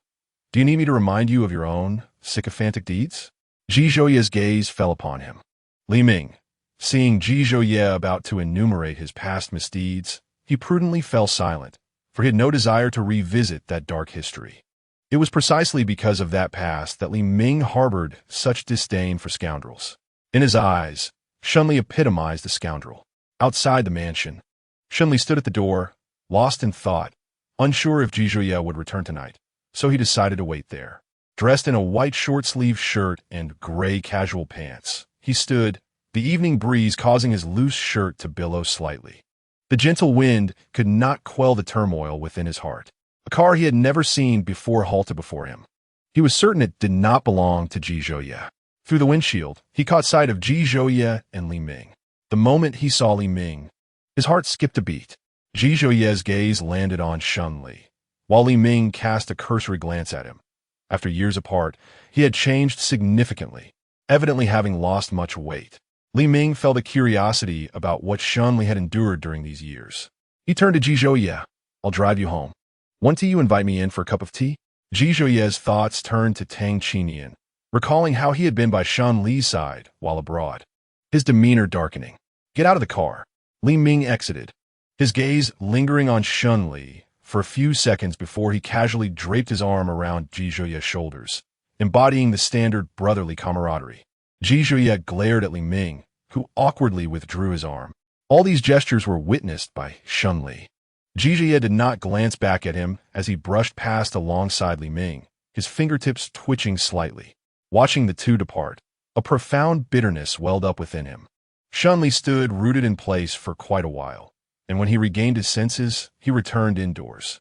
Do you need me to remind you of your own sycophantic deeds? Jizhuye's gaze fell upon him. Li Ming, seeing Jizhuye about to enumerate his past misdeeds, he prudently fell silent, for he had no desire to revisit that dark history. It was precisely because of that past that Li Ming harbored such disdain for scoundrels. In his eyes, Shunli epitomized the scoundrel. Outside the mansion, Shunli stood at the door, lost in thought, unsure if Jizhuye would return tonight, so he decided to wait there. Dressed in a white short-sleeved shirt and gray casual pants, he stood, the evening breeze causing his loose shirt to billow slightly. The gentle wind could not quell the turmoil within his heart. A car he had never seen before halted before him. He was certain it did not belong to Jizhuye. Through the windshield, he caught sight of Jizhuye and Li Ming. The moment he saw Li Ming, his heart skipped a beat. Jizhuye's gaze landed on Shunli, while Li Ming cast a cursory glance at him. After years apart, he had changed significantly, evidently having lost much weight. Li Ming felt a curiosity about what Shunli had endured during these years. He turned to Jizhuye. I'll drive you home. Want you invite me in for a cup of tea? Jizhuye's thoughts turned to Tang Chinian, recalling how he had been by Shunli's side while abroad. His demeanor darkening. Get out of the car. Li Ming exited, his gaze lingering on Shunli for a few seconds before he casually draped his arm around Jizhuye's shoulders, embodying the standard brotherly camaraderie. Jizhuye glared at Li Ming, who awkwardly withdrew his arm. All these gestures were witnessed by Shunli. Jizhuye did not glance back at him as he brushed past alongside Li Ming, his fingertips twitching slightly. Watching the two depart, a profound bitterness welled up within him. Shunli stood rooted in place for quite a while, and when he regained his senses, he returned indoors.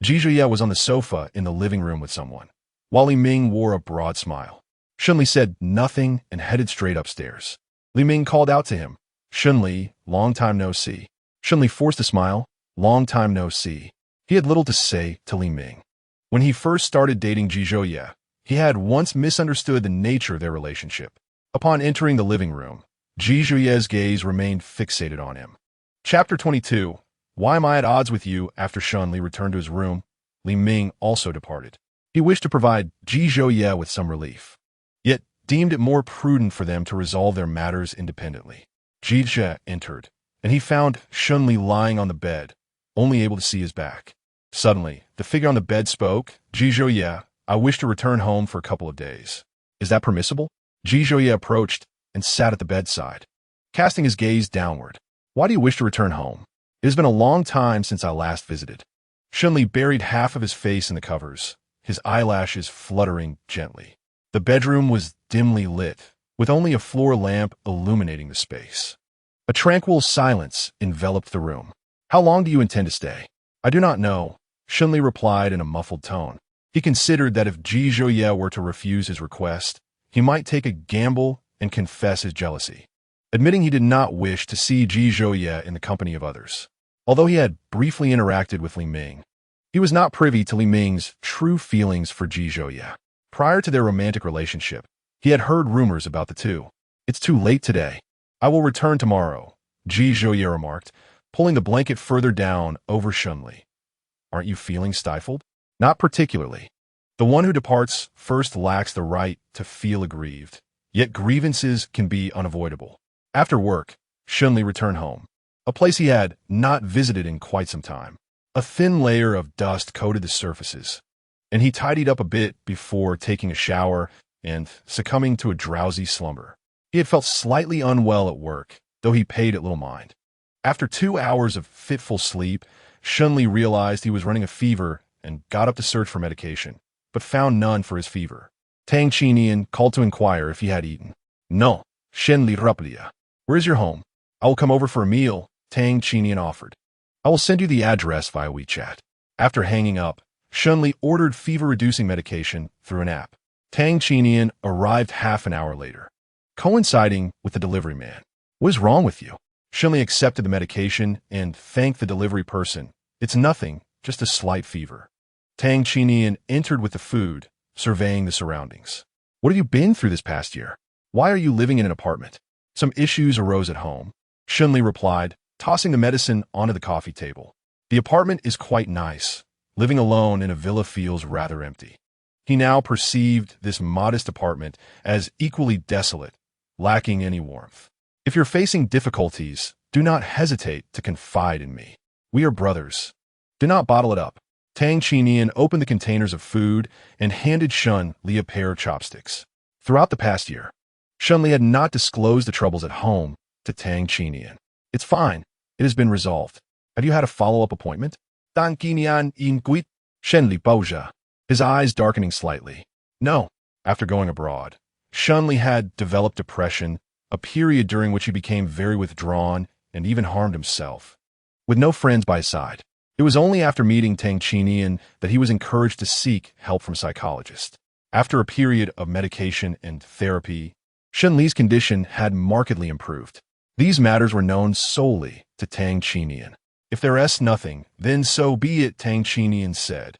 Jizhuye was on the sofa in the living room with someone, while Li Ming wore a broad smile. Shunli said nothing and headed straight upstairs. Li Ming called out to him, Shunli, long time no see. Shunli forced a smile, long time no see. He had little to say to Li Ming. When he first started dating Jizhuye, He had once misunderstood the nature of their relationship. Upon entering the living room, Ji Zhuye's gaze remained fixated on him. Chapter 22. Why am I at odds with you? After Shun Li returned to his room, Li Ming also departed. He wished to provide Ji Zhuye with some relief, yet deemed it more prudent for them to resolve their matters independently. Ji Zhuye entered, and he found Shun Li lying on the bed, only able to see his back. Suddenly, the figure on the bed spoke. Ji Zhuye, I wish to return home for a couple of days. Is that permissible? Ji Zhuye approached and sat at the bedside, casting his gaze downward. Why do you wish to return home? It has been a long time since I last visited. Shun Li buried half of his face in the covers, his eyelashes fluttering gently. The bedroom was dimly lit, with only a floor lamp illuminating the space. A tranquil silence enveloped the room. How long do you intend to stay? I do not know, Shun Li replied in a muffled tone. He considered that if Ji Zhuye were to refuse his request, he might take a gamble and confess his jealousy, admitting he did not wish to see Ji Zhuye in the company of others. Although he had briefly interacted with Li Ming, he was not privy to Li Ming's true feelings for Ji Zhuye. Prior to their romantic relationship, he had heard rumors about the two. It's too late today. I will return tomorrow, Ji Zhuye remarked, pulling the blanket further down over Shun Li. Aren't you feeling stifled? Not particularly. The one who departs first lacks the right to feel aggrieved, yet grievances can be unavoidable. After work, Shun Li returned home, a place he had not visited in quite some time. A thin layer of dust coated the surfaces, and he tidied up a bit before taking a shower and succumbing to a drowsy slumber. He had felt slightly unwell at work, though he paid it little mind. After 2 hours of fitful sleep, Shun Li realized he was running a fever and got up to search for medication, but found none for his fever. Tang Qinian called to inquire if he had eaten. No, Shun Li replied. Where is your home? I will come over for a meal, Tang Qinian offered. I will send you the address via WeChat. After hanging up, Shun Li ordered fever-reducing medication through an app. Tang Qinian arrived half an hour later, coinciding with the delivery man. What is wrong with you? Shun Li accepted the medication and thanked the delivery person. It's nothing, just a slight fever. Tang Qinian entered with the food, surveying the surroundings. What have you been through this past year? Why are you living in an apartment? Some issues arose at home, Shun Li replied, tossing the medicine onto the coffee table. The apartment is quite nice. Living alone in a villa feels rather empty. He now perceived this modest apartment as equally desolate, lacking any warmth. If you're facing difficulties, do not hesitate to confide in me. We are brothers. Do not bottle it up. Tang Qinian opened the containers of food and handed Shun Li a pair of chopsticks. Throughout the past year, Shun Li had not disclosed the troubles at home to Tang Qinian. It's fine. It has been resolved. Have you had a follow-up appointment? Tang Qinian inquit, Shun Li Boja, his eyes darkening slightly. No. After going abroad, Shun Li had developed depression, a period during which he became very withdrawn and even harmed himself. With no friends by his side, it was only after meeting Tang Qinian that he was encouraged to seek help from a psychologist. After a period of medication and therapy, Shun Li's condition had markedly improved. These matters were known solely to Tang Qinian. If there is nothing, then so be it, Tang Qinian said,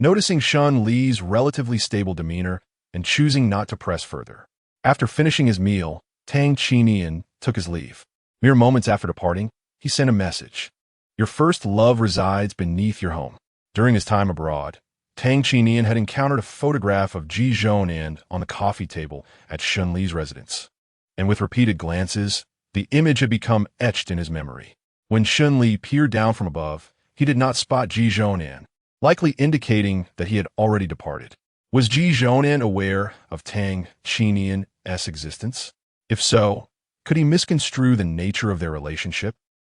noticing Shun Li's relatively stable demeanor and choosing not to press further. After finishing his meal, Tang Qinian took his leave. Mere moments after departing, he sent a message. Your first love resides beneath your home. During his time abroad, Tang Qinian had encountered a photograph of Ji Zhuye on the coffee table at Shun Li's residence, and with repeated glances, the image had become etched in his memory. When Shun Li peered down from above, he did not spot Ji Zhuye, likely indicating that he had already departed. Was Ji Zhuye aware of Tang Qinian's existence? If so, could he misconstrue the nature of their relationship?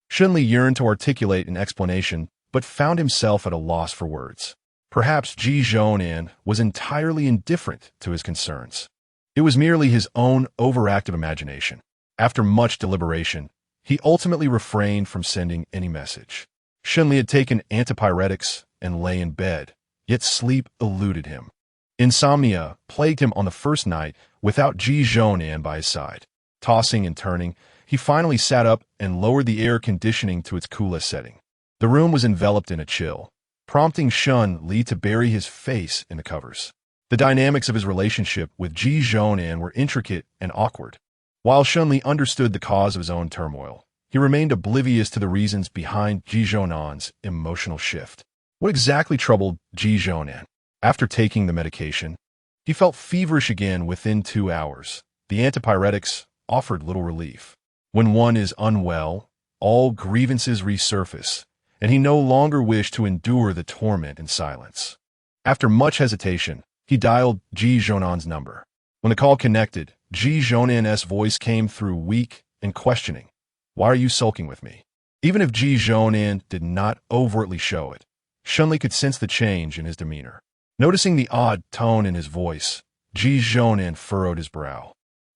Shun Li yearned to articulate an explanation, but found himself at a loss for words. Perhaps Ji Zhuye was entirely indifferent to his concerns. It was merely his own overactive imagination. After much deliberation, he ultimately refrained from sending any message. Shun Li had taken antipyretics and lay in bed, yet sleep eluded him. Insomnia plagued him on the first night without Ji Zhuye by his side. Tossing and turning, he finally sat up and lowered the air conditioning to its coolest setting. The room was enveloped in a chill, prompting Shun Li to bury his face in the covers. The dynamics of his relationship with Ji Zhonan were intricate and awkward. While Shunli understood the cause of his own turmoil, he remained oblivious to the reasons behind Ji Zhonan's emotional shift. What exactly troubled Ji Zhonan? After taking the medication, he felt feverish again within 2 hours. The antipyretics offered little relief. When one is unwell, all grievances resurface, and he no longer wished to endure the torment in silence. After much hesitation, he dialed Ji Zhonan's number. When the call connected, Ji Zhonan's voice came through weak and questioning. "Why are you sulking with me?" Even if Ji Zhonan did not overtly show it, Shunli could sense the change in his demeanor. Noticing the odd tone in his voice, Ji Zhonan furrowed his brow.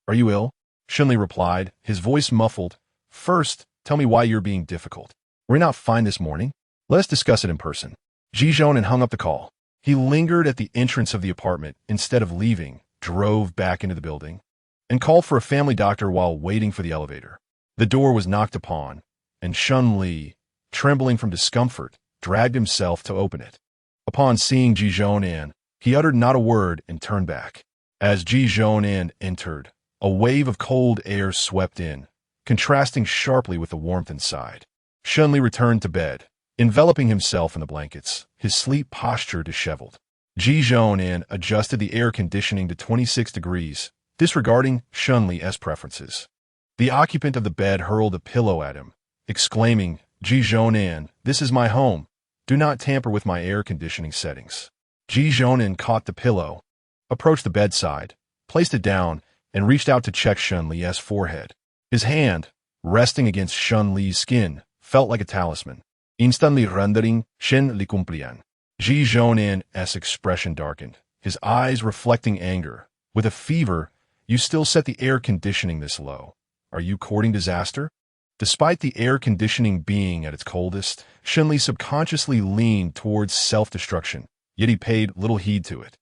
"Are you ill?" Shunli replied, his voice muffled. "First, tell me why you're being difficult. Were you not fine this morning? Let us discuss it in person." Ji Zhonan hung up the call. He lingered at the entrance of the apartment instead of leaving, drove back into the building, and called for a family doctor while waiting for the elevator. The door was knocked upon, and Shunli, trembling from discomfort, dragged himself to open it. Upon seeing Ji Zhonan, he uttered not a word and turned back. As Ji Zhonan entered, a wave of cold air swept in, contrasting sharply with the warmth inside. Shunli returned to bed, enveloping himself in the blankets, his sleep posture disheveled. Ji Zhonan adjusted the air conditioning to 26 degrees, disregarding Shunli's preferences. The occupant of the bed hurled a pillow at him, exclaiming, "Ji Zhonan, this is my home. Do not tamper with my air conditioning settings." Ji Zhonan caught the pillow, approached the bedside, placed it down, and reached out to check Shunli's forehead. His hand, resting against Shunli's skin, felt like a talisman, instantly rendering Shen li cumplian. Ji Zhonan's expression darkened, his eyes reflecting anger. "With a fever, you still set the air conditioning this low. Are you courting disaster?" Despite the air conditioning being at its coldest, Shunli subconsciously leaned towards self-destruction, yet he paid little heed to it.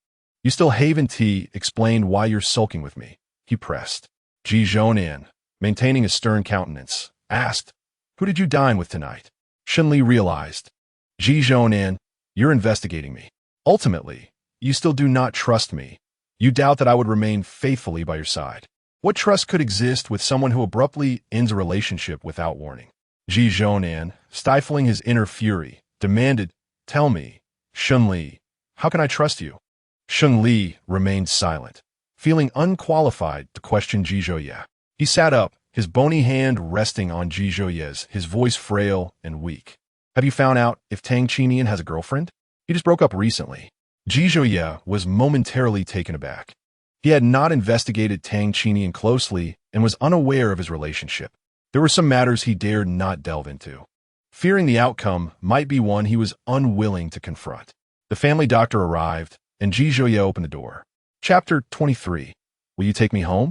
"You still haven't explained why you're sulking with me," he pressed. Ji Zhonan, maintaining a stern countenance, asked, "Who did you dine with tonight?" Shunli realized. "Ji Zhonan, you're investigating me. Ultimately, you still do not trust me. You doubt that I would remain faithfully by your side. What trust could exist with someone who abruptly ends a relationship without warning?" Ji Zhonan, stifling his inner fury, demanded, "Tell me, Shunli, how can I trust you?" Shunli remained silent, feeling unqualified to question Ji Zhoye. He sat up, his bony hand resting on Ji Zhoye's, his voice frail and weak. "Have you found out if Tang Qinian has a girlfriend? He just broke up recently." Ji Zhoye was momentarily taken aback. He had not investigated Tang Qinian closely and was unaware of his relationship. There were some matters he dared not delve into, fearing the outcome might be one he was unwilling to confront. The family doctor arrived, and Ji Zhoye opened the door. Chapter 23. "Will you take me home?"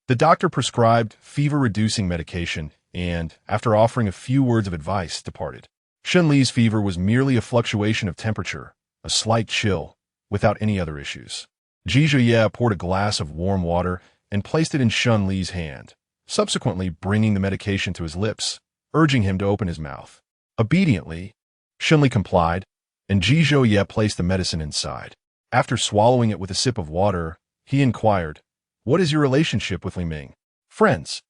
The doctor prescribed fever-reducing medication and, after offering a few words of advice, departed. Shunli's fever was merely a fluctuation of temperature, a slight chill, without any other issues. Ji Zhoye poured a glass of warm water and placed it in Shunli's hand, subsequently bringing the medication to his lips, urging him to open his mouth. Obediently, Shunli complied, and Ji Zhoye placed the medicine inside. After swallowing it with a sip of water, he inquired, "What is your relationship with Li Ming?" "Friends.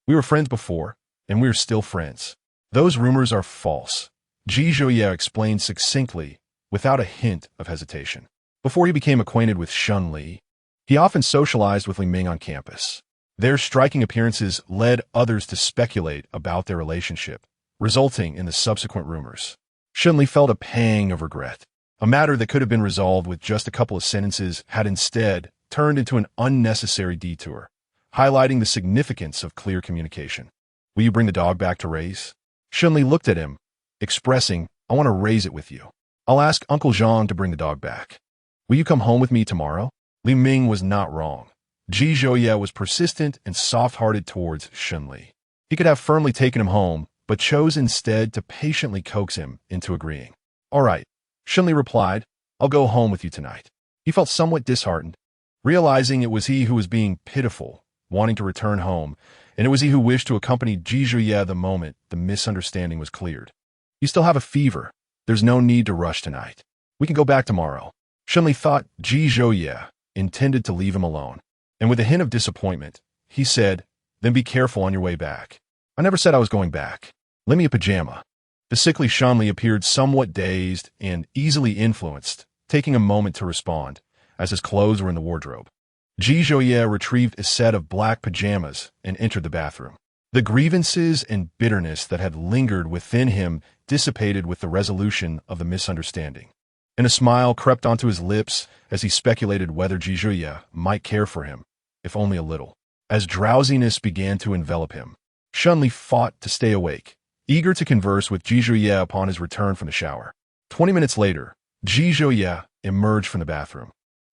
We were friends before, and we are still friends." "Those rumors are false," Ji Zhoye explained succinctly, without a hint of hesitation. Before he became acquainted with Shunli, he often socialized with Li Ming on campus. Their striking appearances led others to speculate about their relationship, resulting in the subsequent rumors. Shunli felt a pang of regret. A matter that could have been resolved with just a couple of sentences had instead turned into an unnecessary detour, highlighting the significance of clear communication. "Will you bring the dog back to raise?" Shunli looked at him, expressing, "I want to raise it with you. I'll ask Uncle Zhang to bring the dog back. Will you come home with me tomorrow?" Li Ming was not wrong. Ji Zhoye was persistent and soft-hearted towards Shunli. He could have firmly taken him home, but chose instead to patiently coax him into agreeing. "All right," Shunli replied, "I'll go home with you tonight." He felt somewhat disheartened, realizing it was he who was being pitiful, wanting to return home, and it was he who wished to accompany Ji Zhoye the moment the misunderstanding was cleared. "You still have a fever. There's no need to rush tonight. We can go back tomorrow." Shunli thought Ji Zhoye, intended to leave him alone. And with a hint of disappointment, he said, "Then be careful on your way back." "I never said I was going back. Lend me a pajama." The sickly Shanli appeared somewhat dazed and easily influenced, taking a moment to respond, as his clothes were in the wardrobe. Ji Zhouye retrieved a set of black pajamas and entered the bathroom. The grievances and bitterness that had lingered within him dissipated with the resolution of the misunderstanding. And a smile crept onto his lips as he speculated whether Ji Zhouye might care for him, if only a little. As drowsiness began to envelop him, Shanli fought to stay awake, eager to converse with Ji Zhouye upon his return from the shower. 20 minutes later, Ji Zhouye emerged from the bathroom.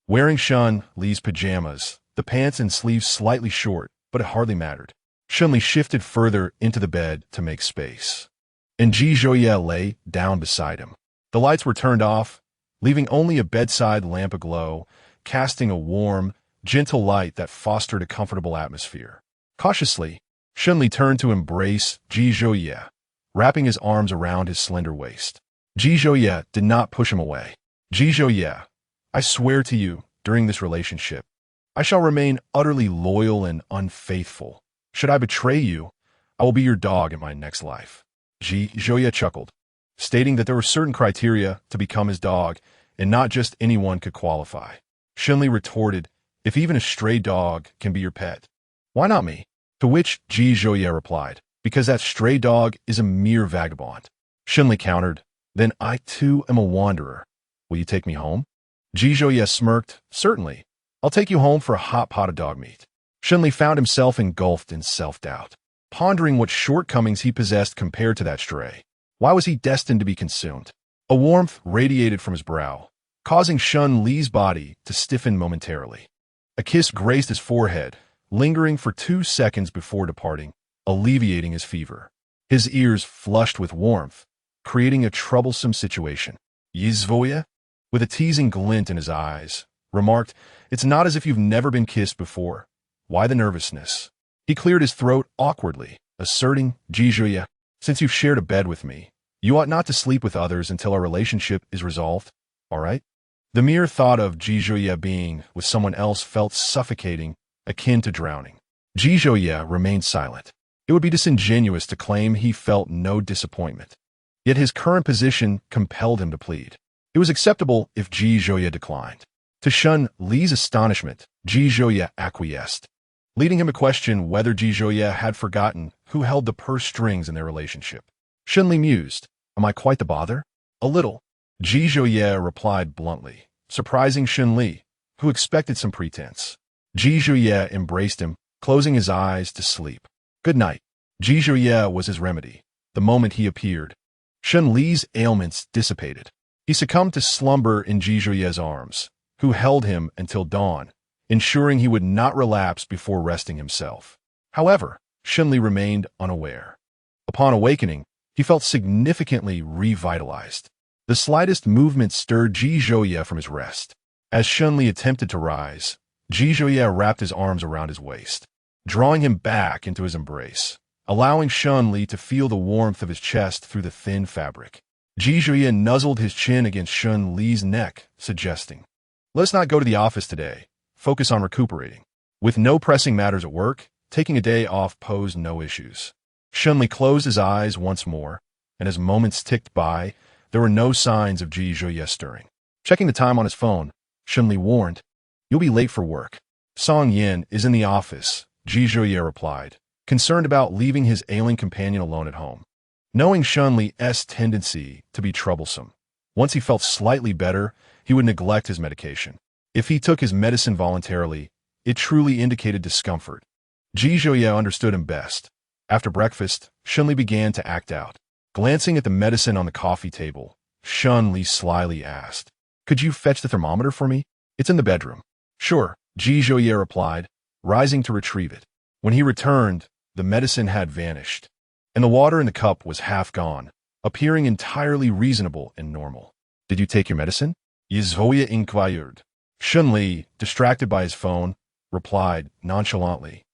Wearing Shun Li's pajamas, the pants and sleeves slightly short, but it hardly mattered. Shun Li shifted further into the bed to make space, and Ji Zhouye lay down beside him. The lights were turned off, leaving only a bedside lamp aglow, casting a warm, gentle light that fostered a comfortable atmosphere. Cautiously, Shun Li turned to embrace Ji Zhouye, wrapping his arms around his slender waist. Ji Zhouye did not push him away. "Ji Zhouye, I swear to you, during this relationship, I shall remain utterly loyal and unfaithful. Should I betray you, I will be your dog in my next life." Ji Zhouye chuckled, stating that there were certain criteria to become his dog, and not just anyone could qualify. Shun Li retorted, "If even a stray dog can be your pet, why not me?" To which Ji Zhouye replied, "Because that stray dog is a mere vagabond." Shun Li countered, "Then I too am a wanderer. Will you take me home?" Ji Zhouye smirked, "Certainly. I'll take you home for a hot pot of dog meat." Shun Li found himself engulfed in self-doubt, pondering what shortcomings he possessed compared to that stray. Why was he destined to be consumed? A warmth radiated from his brow, causing Shun Li's body to stiffen momentarily. A kiss grazed his forehead, lingering for 2 seconds before departing, alleviating his fever. His ears flushed with warmth, creating a troublesome situation. "Yizvoye?" with a teasing glint in his eyes, remarked, "It's not as if you've never been kissed before. Why the nervousness?" He cleared his throat awkwardly, asserting, "Ji Zhouye, since you've shared a bed with me, you ought not to sleep with others until our relationship is resolved, all right?" The mere thought of Ji Zhouye being with someone else felt suffocating, akin to drowning. Ji Zhouye remained silent. It would be disingenuous to claim he felt no disappointment. Yet his current position compelled him to plead. It was acceptable if Ji Zhouye declined. To Shun Li's astonishment, Ji Zhouye acquiesced, leading him to question whether Ji Zhouye had forgotten who held the purse strings in their relationship. Shun Li mused, "Am I quite the bother?" "A little," Ji Zhouye replied bluntly, surprising Shun Li, who expected some pretense. Ji Zhouye embraced him, closing his eyes to sleep. "Good night." Ji Zhouye was his remedy. The moment he appeared, Shun Li's ailments dissipated. He succumbed to slumber in Ji Zhouye's arms, who held him until dawn, ensuring he would not relapse before resting himself. However, Shun Li remained unaware. Upon awakening, he felt significantly revitalized. The slightest movement stirred Ji Zhouye from his rest. As Shun Li attempted to rise, Ji Zhouye wrapped his arms around his waist, drawing him back into his embrace, allowing Shun Li to feel the warmth of his chest through the thin fabric. Ji Zhouye nuzzled his chin against Shun Li's neck, suggesting, "Let's not go to the office today. Focus on recuperating." With no pressing matters at work, taking a day off posed no issues. Shun Li closed his eyes once more, and as moments ticked by, there were no signs of Ji Zhouye stirring. Checking the time on his phone, Shun Li warned, "You'll be late for work." "Song Yin is in the office," Ji Zhouye replied, concerned about leaving his ailing companion alone at home. Knowing Shun Li's tendency to be troublesome, once he felt slightly better, he would neglect his medication. If he took his medicine voluntarily, it truly indicated discomfort. Ji Zhouye understood him best. After breakfast, Shun Li began to act out. Glancing at the medicine on the coffee table, Shun Li slyly asked, "Could you fetch the thermometer for me? It's in the bedroom." "Sure," Ji Zhouye replied, rising to retrieve it. When he returned, the medicine had vanished, and the water in the cup was half gone, appearing entirely reasonable and normal. "Did you take your medicine?" Yizvoye inquired. Shun Li, distracted by his phone, replied nonchalantly,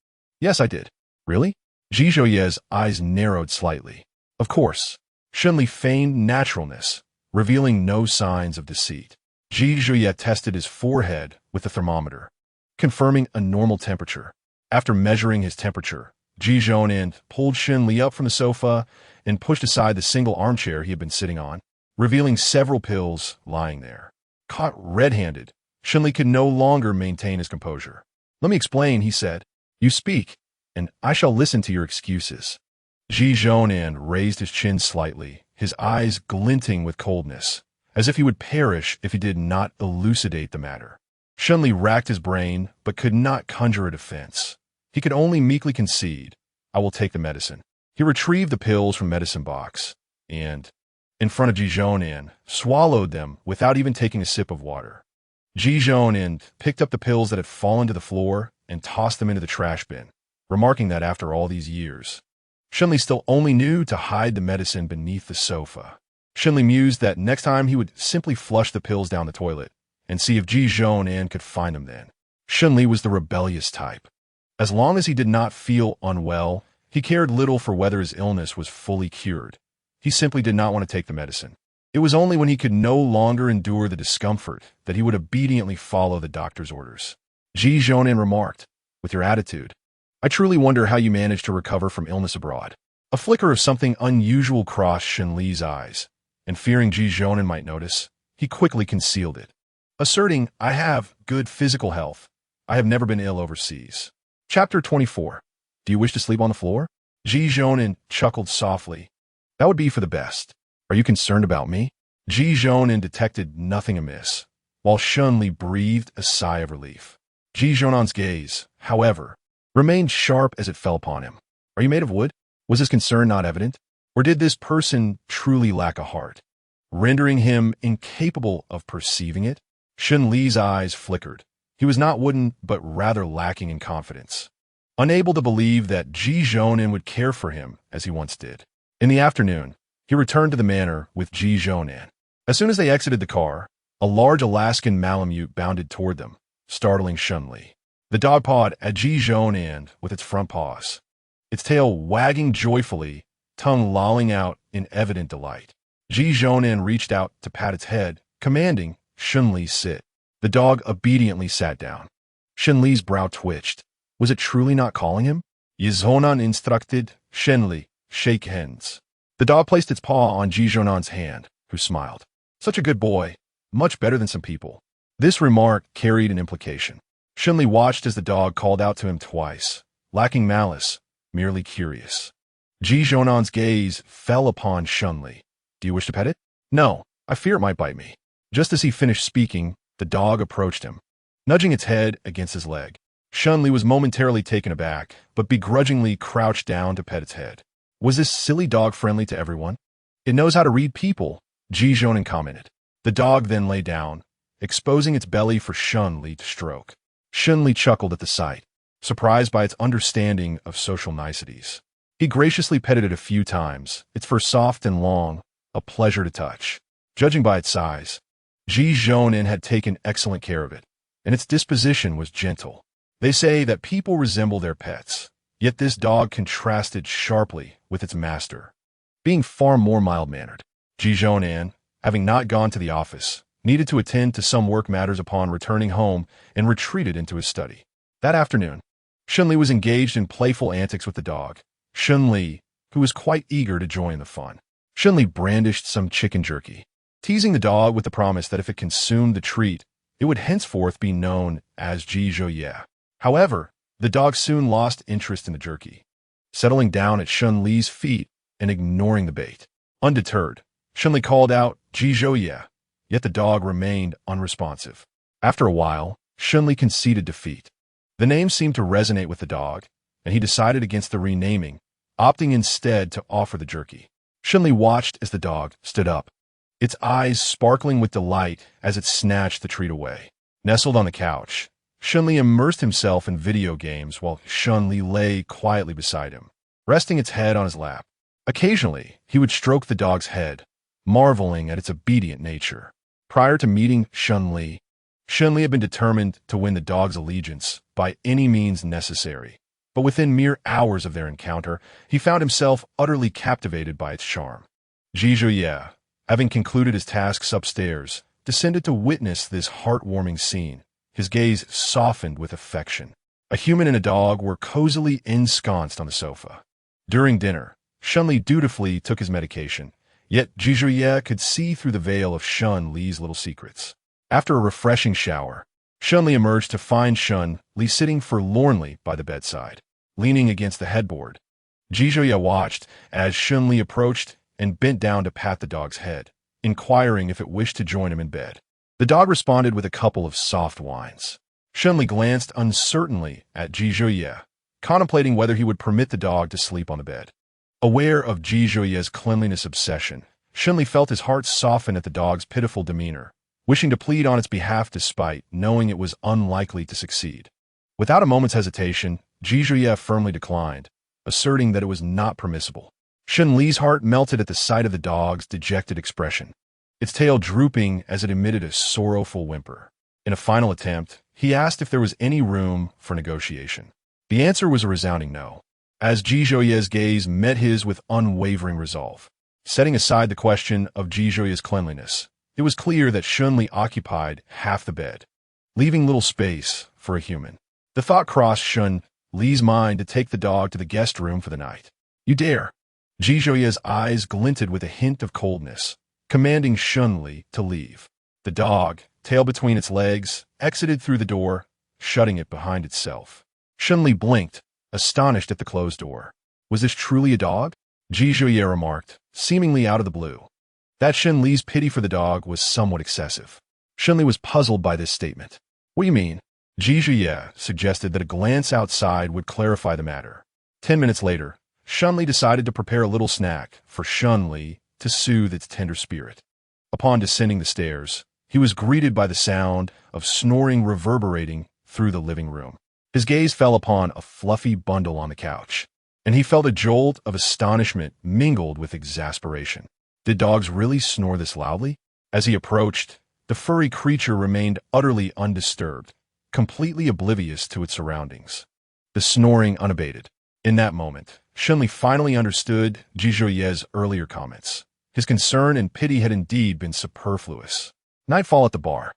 "Yes, I did." "Really?" Ji Zhouye's eyes narrowed slightly. "Of course." Shun Li feigned naturalness, revealing no signs of deceit. Ji Zhuye tested his forehead with the thermometer, confirming a normal temperature. After measuring his temperature, Ji Zhonan pulled Shen Li up from the sofa and pushed aside the single armchair he had been sitting on, revealing several pills lying there. Caught red-handed, Shen Li could no longer maintain his composure. "Let me explain," he said. "You speak, and I shall listen to your excuses." Ji Zhonan raised his chin slightly, his eyes glinting with coldness, as if he would perish if he did not elucidate the matter. Shen Li racked his brain, but could not conjure a defense. He could only meekly concede, "I will take the medicine." He retrieved the pills from the medicine box, and, in front of Ji Zhonan, swallowed them without even taking a sip of water. Ji Zhonan picked up the pills that had fallen to the floor and tossed them into the trash bin, remarking that after all these years, Shen Li still only knew to hide the medicine beneath the sofa. Shen Li mused that next time he would simply flush the pills down the toilet and see if Ji Zhonan could find them then. Shen Li was the rebellious type. As long as he did not feel unwell, he cared little for whether his illness was fully cured. He simply did not want to take the medicine. It was only when he could no longer endure the discomfort that he would obediently follow the doctor's orders. Ji Zhonan remarked, "With your attitude, I truly wonder how you managed to recover from illness abroad." A flicker of something unusual crossed Shen Li's eyes, and fearing Ji Zhonan might notice, he quickly concealed it, asserting, "I have good physical health. I have never been ill overseas." Chapter 24. Do you wish to sleep on the floor? Ji Zhonan chuckled softly. "That would be for the best. Are you concerned about me?" Ji Zhonan detected nothing amiss, while Shen Li breathed a sigh of relief. Ji Zhonan's gaze, however, remained sharp as it fell upon him. "Are you made of wood?" Was his concern not evident? Or did this person truly lack a heart, rendering him incapable of perceiving it? Shen Li's eyes flickered. He was not wooden, but rather lacking in confidence, unable to believe that Ji Zhonan would care for him as he once did. In the afternoon, he returned to the manor with Ji Zhonan. As soon as they exited the car, a large Alaskan Malamute bounded toward them, startling Shen Li. The dog pawed at Ji Zhonan with its front paws, its tail wagging joyfully, tongue lolling out in evident delight. Ji Zhonan reached out to pat its head, commanding Shen Li sit. The dog obediently sat down. Shen Li's brow twitched. Was it truly not calling him? Zhonan instructed Shen Li, "Shake hands." The dog placed its paw on Ji Zhonan's hand, who smiled. "Such a good boy. Much better than some people." This remark carried an implication. Shen Li watched as the dog called out to him twice, lacking malice, merely curious. Ji Zhonan's gaze fell upon Shen Li. "Do you wish to pet it?" "No, I fear it might bite me." Just as he finished speaking, the dog approached him, nudging its head against his leg. Shen Li was momentarily taken aback, but begrudgingly crouched down to pet its head. Was this silly dog friendly to everyone? "It knows how to read people," Ji Zhonan commented. The dog then lay down, exposing its belly for Shen Li to stroke. Shen Li chuckled at the sight, surprised by its understanding of social niceties. He graciously petted it a few times, its fur soft and long, a pleasure to touch. Judging by its size, Ji Zhonan had taken excellent care of it, and its disposition was gentle. They say that people resemble their pets, yet this dog contrasted sharply with its master, being far more mild-mannered. Ji Zhonan, having not gone to the office, needed to attend to some work matters upon returning home and retreated into his study. That afternoon, Shen Li was engaged in playful antics with the dog, Shen Li, who was quite eager to join the fun. Shen Li brandished some chicken jerky, teasing the dog with the promise that if it consumed the treat, it would henceforth be known as Ji Zhuye. However, the dog soon lost interest in the jerky, settling down at Shen Li's feet and ignoring the bait. Undeterred, Shen Li called out Ji Zhuye, yet the dog remained unresponsive. After a while, Shen Li conceded defeat. The name seemed to resonate with the dog, and he decided against the renaming, opting instead to offer the jerky. Shen Li watched as the dog stood up, its eyes sparkling with delight as it snatched the treat away. Nestled on the couch, Shen Li immersed himself in video games while Shen Li lay quietly beside him, resting its head on his lap. Occasionally, he would stroke the dog's head, marveling at its obedient nature. Prior to meeting Shen Li had been determined to win the dog's allegiance by any means necessary. But within mere hours of their encounter, he found himself utterly captivated by its charm. Ji Zhuye, having concluded his tasks upstairs, descended to witness this heartwarming scene. His gaze softened with affection. A human and a dog were cozily ensconced on the sofa. During dinner, Shunli dutifully took his medication, yet Jijuye could see through the veil of Shun-Li's little secrets. After a refreshing shower, Shun-Li emerged to find Shun-Li sitting forlornly by the bedside, leaning against the headboard. Jijuye watched as Shun-Li approached and bent down to pat the dog's head, inquiring if it wished to join him in bed. The dog responded with a couple of soft whines. Shun-Li glanced uncertainly at Jijuye, contemplating whether he would permit the dog to sleep on the bed. Aware of Jijuye's cleanliness obsession, Shun-Li felt his heart soften at the dog's pitiful demeanor, wishing to plead on its behalf despite knowing it was unlikely to succeed. Without a moment's hesitation, Jijuye firmly declined, asserting that it was not permissible. Shun-Li's heart melted at the sight of the dog's dejected expression, its tail drooping as it emitted a sorrowful whimper. In a final attempt, he asked if there was any room for negotiation. The answer was a resounding no, as Jijuye's gaze met his with unwavering resolve. Setting aside the question of Jijuye's cleanliness, it was clear that Shun-Li occupied half the bed, leaving little space for a human. The thought crossed Shun-Li's mind to take the dog to the guest room for the night. "You dare!" Jijuye's eyes glinted with a hint of coldness, commanding Shun-Li to leave. The dog, tail between its legs, exited through the door, shutting it behind itself. Shun-Li blinked, astonished at the closed door. Was this truly a dog? Jijuye remarked, seemingly out of the blue. That Shun-Li's pity for the dog was somewhat excessive. Shun-Li was puzzled by this statement. "What do you mean?" Jijuye suggested that a glance outside would clarify the matter. 10 minutes later, Shun-Li decided to prepare a little snack for Shun-Li to soothe its tender spirit. Upon descending the stairs, he was greeted by the sound of snoring reverberating through the living room. His gaze fell upon a fluffy bundle on the couch, and he felt a jolt of astonishment mingled with exasperation. Did dogs really snore this loudly? As he approached, the furry creature remained utterly undisturbed, completely oblivious to its surroundings, the snoring unabated. In that moment, Shun-Li finally understood Jijuye's earlier comments. His concern and pity had indeed been superfluous. Nightfall at the bar.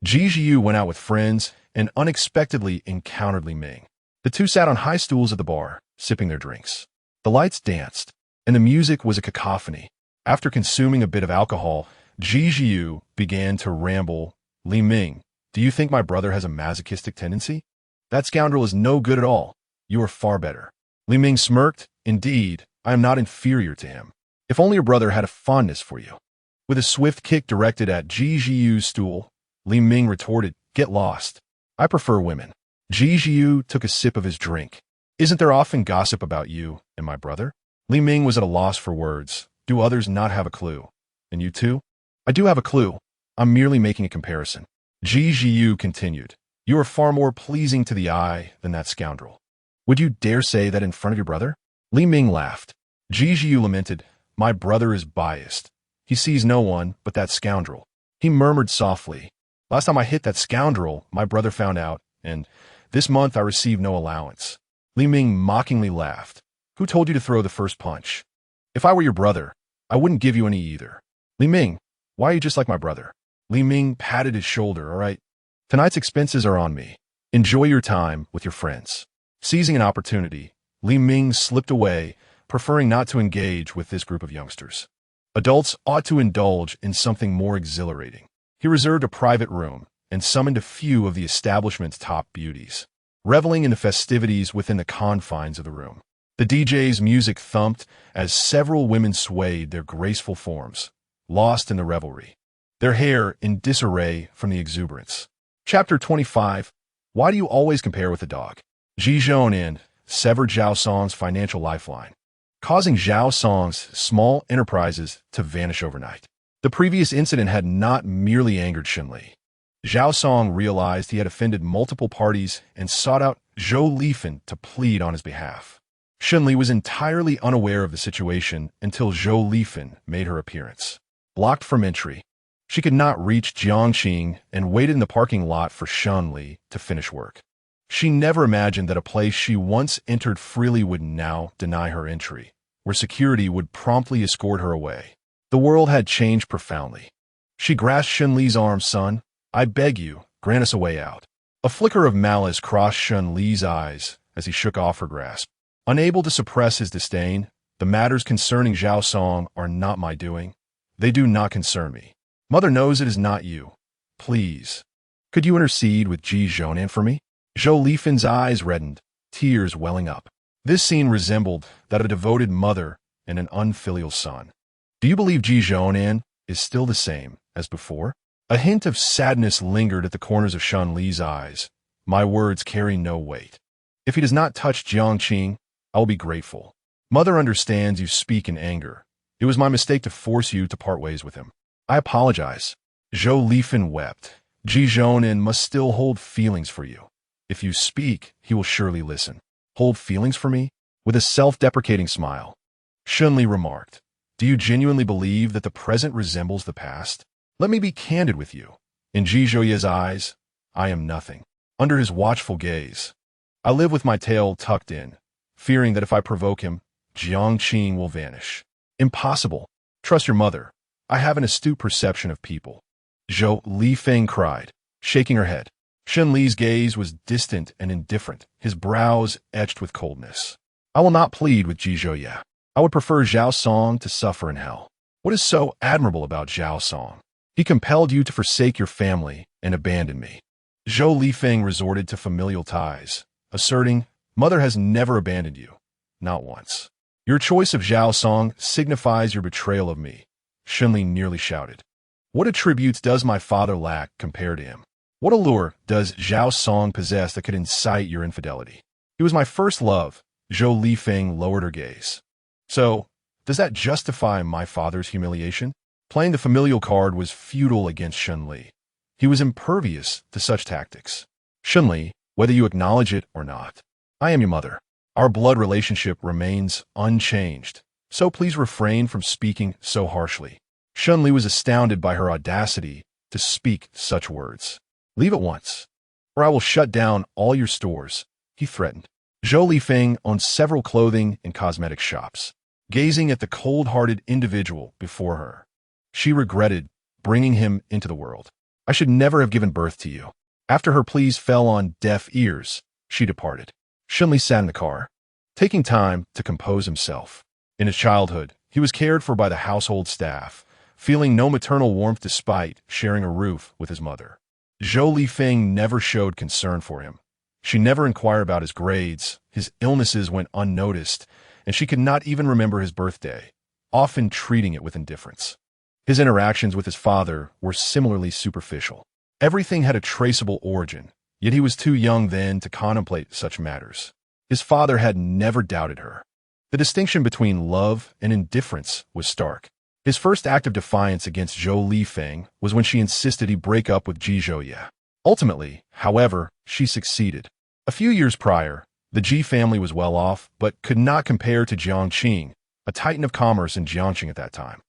Jijuye went out with friends and unexpectedly encountered Li Ming. The two sat on high stools at the bar, sipping their drinks. The lights danced, and the music was a cacophony. After consuming a bit of alcohol, Jijuye began to ramble. "Li Ming, do you think my brother has a masochistic tendency? That scoundrel is no good at all. You are far better." Li Ming smirked. "Indeed, I am not inferior to him. If only your brother had a fondness for you." With a swift kick directed at Jijuye's stool, Li Ming retorted, "Get lost. I prefer women." Jijuye took a sip of his drink. "Isn't there often gossip about you and my brother?" Li Ming was at a loss for words. "Do others not have a clue? And you too?" "I do have a clue. I'm merely making a comparison." Jijuye continued, "You are far more pleasing to the eye than that scoundrel. Would you dare say that in front of your brother?" Li Ming laughed. Jijuye lamented, "My brother is biased. He sees no one but that scoundrel." He murmured softly, "Last time I hit that scoundrel, my brother found out, and this month I received no allowance." Li Ming mockingly laughed. "Who told you to throw the first punch? If I were your brother, I wouldn't give you any either." "Li Ming, why are you just like my brother?" Li Ming patted his shoulder. "All right, tonight's expenses are on me. Enjoy your time with your friends." Seizing an opportunity, Li Ming slipped away, preferring not to engage with this group of youngsters. Adults ought to indulge in something more exhilarating. He reserved a private room and summoned a few of the establishment's top beauties, reveling in the festivities within the confines of the room. The DJ's music thumped as several women swayed their graceful forms, lost in the revelry, their hair in disarray from the exuberance. Chapter 25. Why do you always compare with a dog? Ji Zhounin severed Zhao Song's financial lifeline, causing Zhao Song's small enterprises to vanish overnight. The previous incident had not merely angered Shun-Li. Zhao Song realized he had offended multiple parties and sought out Zhou Lifan to plead on his behalf. Shun-Li was entirely unaware of the situation until Zhou Lifan made her appearance. Blocked from entry, she could not reach Jiangxing and waited in the parking lot for Shun-Li to finish work. She never imagined that a place she once entered freely would now deny her entry, where security would promptly escort her away. The world had changed profoundly. She grasped Shun Li's arm. Son, I beg you, grant us a way out. A flicker of malice crossed Shun Li's eyes as he shook off her grasp. Unable to suppress his disdain, the matters concerning Zhao Song are not my doing. They do not concern me. Mother knows it is not you. Please, could you intercede with Ji Zhonan for me? Zhou Lifin's eyes reddened, tears welling up. This scene resembled that of a devoted mother and an unfilial son. Do you believe Ji Zhonan is still the same as before? A hint of sadness lingered at the corners of Shun Li's eyes. My words carry no weight. If he does not touch Jiangqing, I will be grateful. Mother understands you speak in anger. It was my mistake to force you to part ways with him. I apologize. Zhou Lifin wept. Ji Zhonan must still hold feelings for you. If you speak, he will surely listen. Hold feelings for me? With a self-deprecating smile, Shun Li remarked, do you genuinely believe that the present resembles the past? Let me be candid with you. In Ji Zhouye's eyes, I am nothing. Under his watchful gaze, I live with my tail tucked in, fearing that if I provoke him, Jiangqing will vanish. Impossible. Trust your mother. I have an astute perception of people. Zhou Lifeng cried, shaking her head. Shun Li's gaze was distant and indifferent, his brows etched with coldness. I will not plead with Ji Zhouye. I would prefer Zhao Song to suffer in hell. What is so admirable about Zhao Song? He compelled you to forsake your family and abandon me. Zhou Lifeng resorted to familial ties, asserting, Mother has never abandoned you. Not once. Your choice of Zhao Song signifies your betrayal of me. Shun Li nearly shouted. What attributes does my father lack compared to him? What allure does Zhao Song possess that could incite your infidelity? He was my first love. Zhou Lifeng lowered her gaze. So, does that justify my father's humiliation? Playing the familial card was futile against Shun Li. He was impervious to such tactics. Shun Li, whether you acknowledge it or not, I am your mother. Our blood relationship remains unchanged, so please refrain from speaking so harshly. Shun Li was astounded by her audacity to speak such words. Leave at once, or I will shut down all your stores, he threatened. Zhou Lifeng owned several clothing and cosmetic shops. Gazing at the cold-hearted individual before her, she regretted bringing him into the world. I should never have given birth to you. After her pleas fell on deaf ears, she departed. Shun Li sat in the car, taking time to compose himself. In his childhood, he was cared for by the household staff, feeling no maternal warmth despite sharing a roof with his mother. Zhou Lifeng never showed concern for him. She never inquired about his grades, his illnesses went unnoticed, and she could not even remember his birthday, often treating it with indifference. His interactions with his father were similarly superficial. Everything had a traceable origin, yet he was too young then to contemplate such matters. His father had never doubted her. The distinction between love and indifference was stark. His first act of defiance against Zhou Lifeng was when she insisted he break up with Ji Zhouye. Ultimately, however, she succeeded. A few years prior, the Ji family was well off, but could not compare to Jiangqing, a titan of commerce in Jiangqing at that time.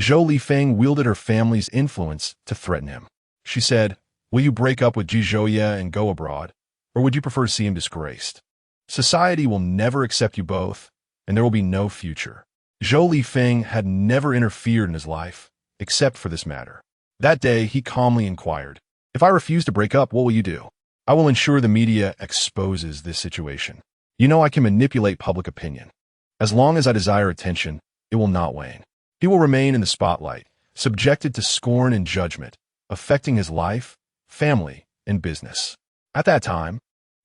Zhou Lifeng wielded her family's influence to threaten him. She said, will you break up with Ji Zhouye and go abroad, or would you prefer to see him disgraced? Society will never accept you both, and there will be no future. Zhou Lifeng had never interfered in his life, except for this matter. That day, he calmly inquired, if I refuse to break up, what will you do? I will ensure the media exposes this situation. You know I can manipulate public opinion. As long as I desire attention, it will not wane. He will remain in the spotlight, subjected to scorn and judgment, affecting his life, family, and business. At that time,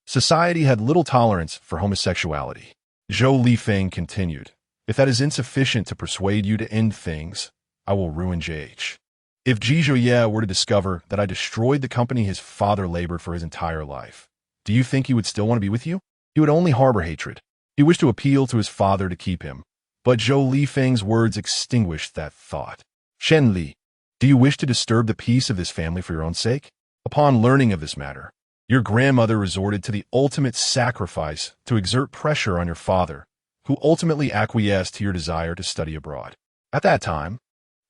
society had little tolerance for homosexuality. Zhou Lifeng continued, if that is insufficient to persuade you to end things, I will ruin JH. If Ji Zhouye were to discover that I destroyed the company his father labored for his entire life, do you think he would still want to be with you? He would only harbor hatred. He wished to appeal to his father to keep him, but Zhou Lifeng's words extinguished that thought. Shen Li, do you wish to disturb the peace of this family for your own sake? Upon learning of this matter, your grandmother resorted to the ultimate sacrifice to exert pressure on your father, who ultimately acquiesced to your desire to study abroad. At that time,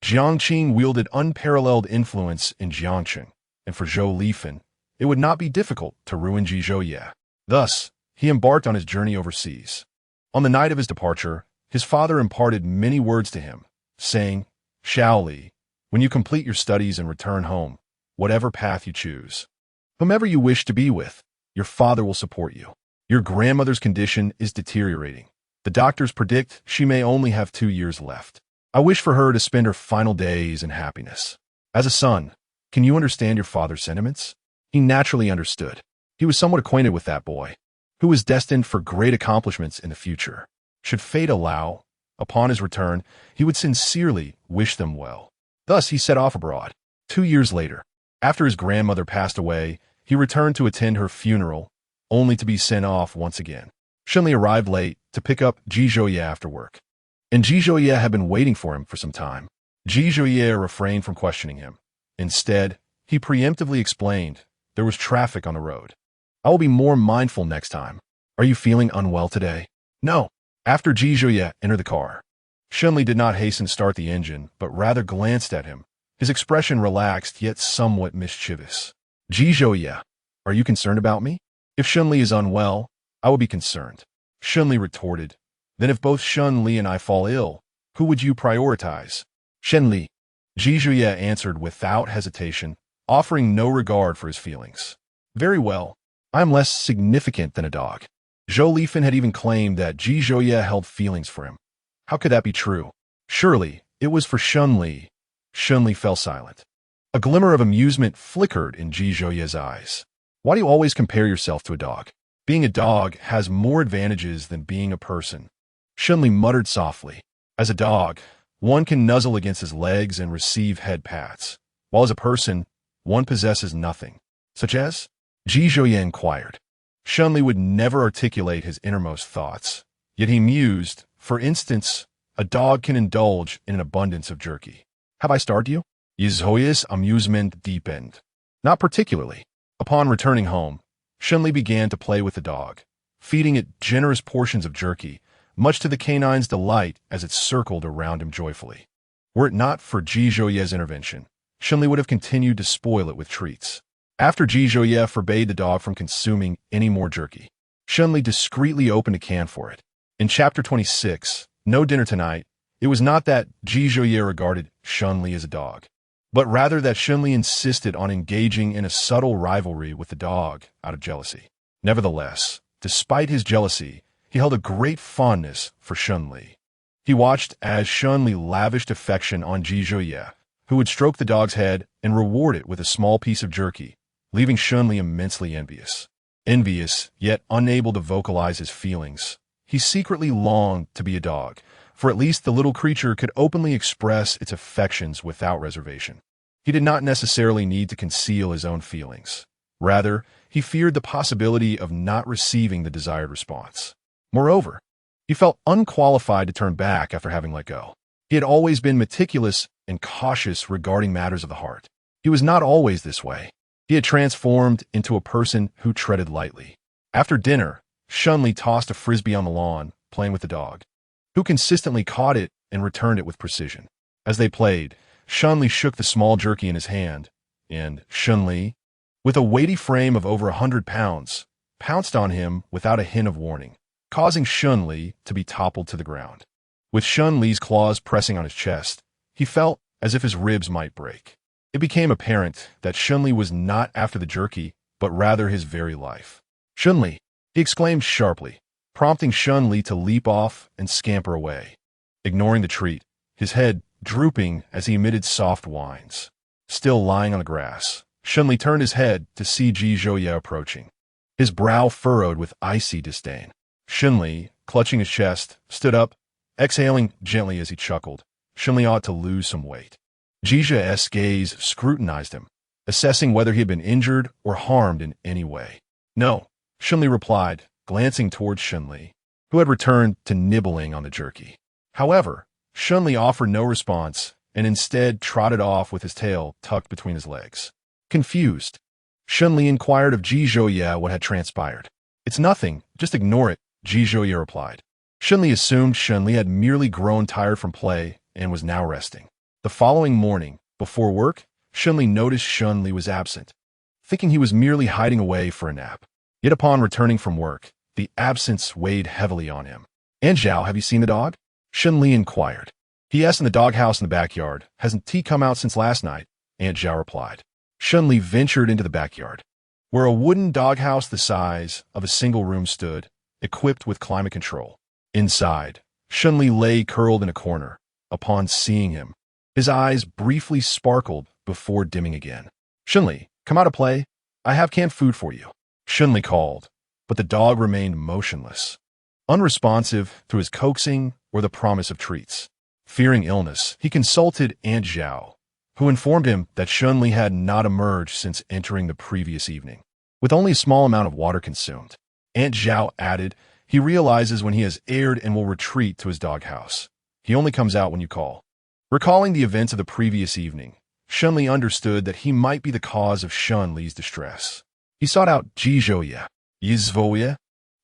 Jiangqing wielded unparalleled influence in Jiangqing, and for Zhou Lifeng, it would not be difficult to ruin Ji Zhouye. Thus, he embarked on his journey overseas. On the night of his departure, his father imparted many words to him, saying, Shao Li, When you complete your studies and return home, whatever path you choose, whomever you wish to be with, your father will support you. Your grandmother's condition is deteriorating. The doctors predict she may only have 2 years left. I wish for her to spend her final days in happiness. As a son, can you understand your father's sentiments? He naturally understood. He was somewhat acquainted with that boy, who was destined for great accomplishments in the future. Should fate allow, upon his return, he would sincerely wish them well. Thus he set off abroad. 2 years later, after his grandmother passed away, he returned to attend her funeral, only to be sent off once again. Shunli arrived late to pick up Jijoye after work, and Jijoye had been waiting for him for some time. Jijoye refrained from questioning him. Instead, he preemptively explained there was traffic on the road. I will be more mindful next time. Are you feeling unwell today? No. After Jijoye entered the car, Shunli did not hasten to start the engine, but rather glanced at him, his expression relaxed yet somewhat mischievous. Jijoye, are you concerned about me? If Shunli is unwell, I will be concerned. Shunli retorted, then if both Shunli and I fall ill, who would you prioritize? Shunli. Jijoye answered without hesitation, offering no regard for his feelings. Very well. I am less significant than a dog. Zhou Lifan had even claimed that Jijoye held feelings for him. How could that be true? Surely, it was for Shunli. Shunli fell silent. A glimmer of amusement flickered in Jijoye's eyes. Why do you always compare yourself to a dog? Being a dog has more advantages than being a person. Shunli muttered softly. As a dog, one can nuzzle against his legs and receive head pats, while as a person, one possesses nothing. Such as? Jijoye inquired. Shunli would never articulate his innermost thoughts, yet he mused. For instance, a dog can indulge in an abundance of jerky. Have I starved you? Jijoye's amusement deepened. Not particularly. Upon returning home, Shunli began to play with the dog, feeding it generous portions of jerky, much to the canine's delight as it circled around him joyfully. Were it not for Jijoye's intervention, Shunli would have continued to spoil it with treats. After Jijoye forbade the dog from consuming any more jerky, Shunli discreetly opened a can for it. In Chapter 26, No Dinner Tonight, it was not that Jijoye regarded Shunli as a dog, but rather that Shunli insisted on engaging in a subtle rivalry with the dog out of jealousy. Nevertheless, despite his jealousy, he held a great fondness for Shunli. He watched as Shunli lavished affection on Jijoye, who would stroke the dog's head and reward it with a small piece of jerky, leaving Shunli immensely envious. Envious, yet unable to vocalize his feelings, he secretly longed to be a dog, for at least the little creature could openly express its affections without reservation. He did not necessarily need to conceal his own feelings. Rather, he feared the possibility of not receiving the desired response. Moreover, he felt unqualified to turn back after having let go. He had always been meticulous and cautious regarding matters of the heart. He was not always this way. He had transformed into a person who treaded lightly. After dinner, Shunli tossed a frisbee on the lawn, playing with the dog, who consistently caught it and returned it with precision. As they played, Shunli shook the small jerky in his hand, and Shunli, with a weighty frame of over 100 pounds, pounced on him without a hint of warning, causing Shunli to be toppled to the ground. With Shunli's claws pressing on his chest, he felt as if his ribs might break. It became apparent that Shunli was not after the jerky, but rather his very life. Shunli, he exclaimed sharply, prompting Shunli to leap off and scamper away, ignoring the treat, his head drooping as he emitted soft whines. Still lying on the grass, Shunli turned his head to see Jijoye approaching, his brow furrowed with icy disdain. Shunli, clutching his chest, stood up, exhaling gently as he chuckled. Shunli ought to lose some weight. Jijoye's gaze scrutinized him, assessing whether he had been injured or harmed in any way. No, Shunli replied, glancing towards Shunli, who had returned to nibbling on the jerky. However, Shunli offered no response and instead trotted off with his tail tucked between his legs. Confused, Shunli inquired of Jijoye what had transpired. It's nothing, just ignore it, Jijoye replied. Shunli assumed Shunli had merely grown tired from play and was now resting. The following morning, before work, Shunli noticed Shunli was absent, thinking he was merely hiding away for a nap. Yet upon returning from work, the absence weighed heavily on him. And Zhao, have you seen the dog? Shunli inquired. P.S. in the doghouse in the backyard. Hasn't tea come out since last night? Aunt Zhao replied. Shunli ventured into the backyard, where a wooden doghouse the size of a single room stood, equipped with climate control. Inside, Shunli lay curled in a corner. Upon seeing him, his eyes briefly sparkled before dimming again. Shunli, come out to play. I have canned food for you. Shunli called, but the dog remained motionless, unresponsive to his coaxing or the promise of treats. Fearing illness, he consulted Aunt Zhao, who informed him that Shunli had not emerged since entering the previous evening, with only a small amount of water consumed. Aunt Zhao added, he realizes when he has erred and will retreat to his doghouse. He only comes out when you call. Recalling the events of the previous evening, Shunli understood that he might be the cause of Shunli's distress. He sought out Jizhoye. Yizvoye?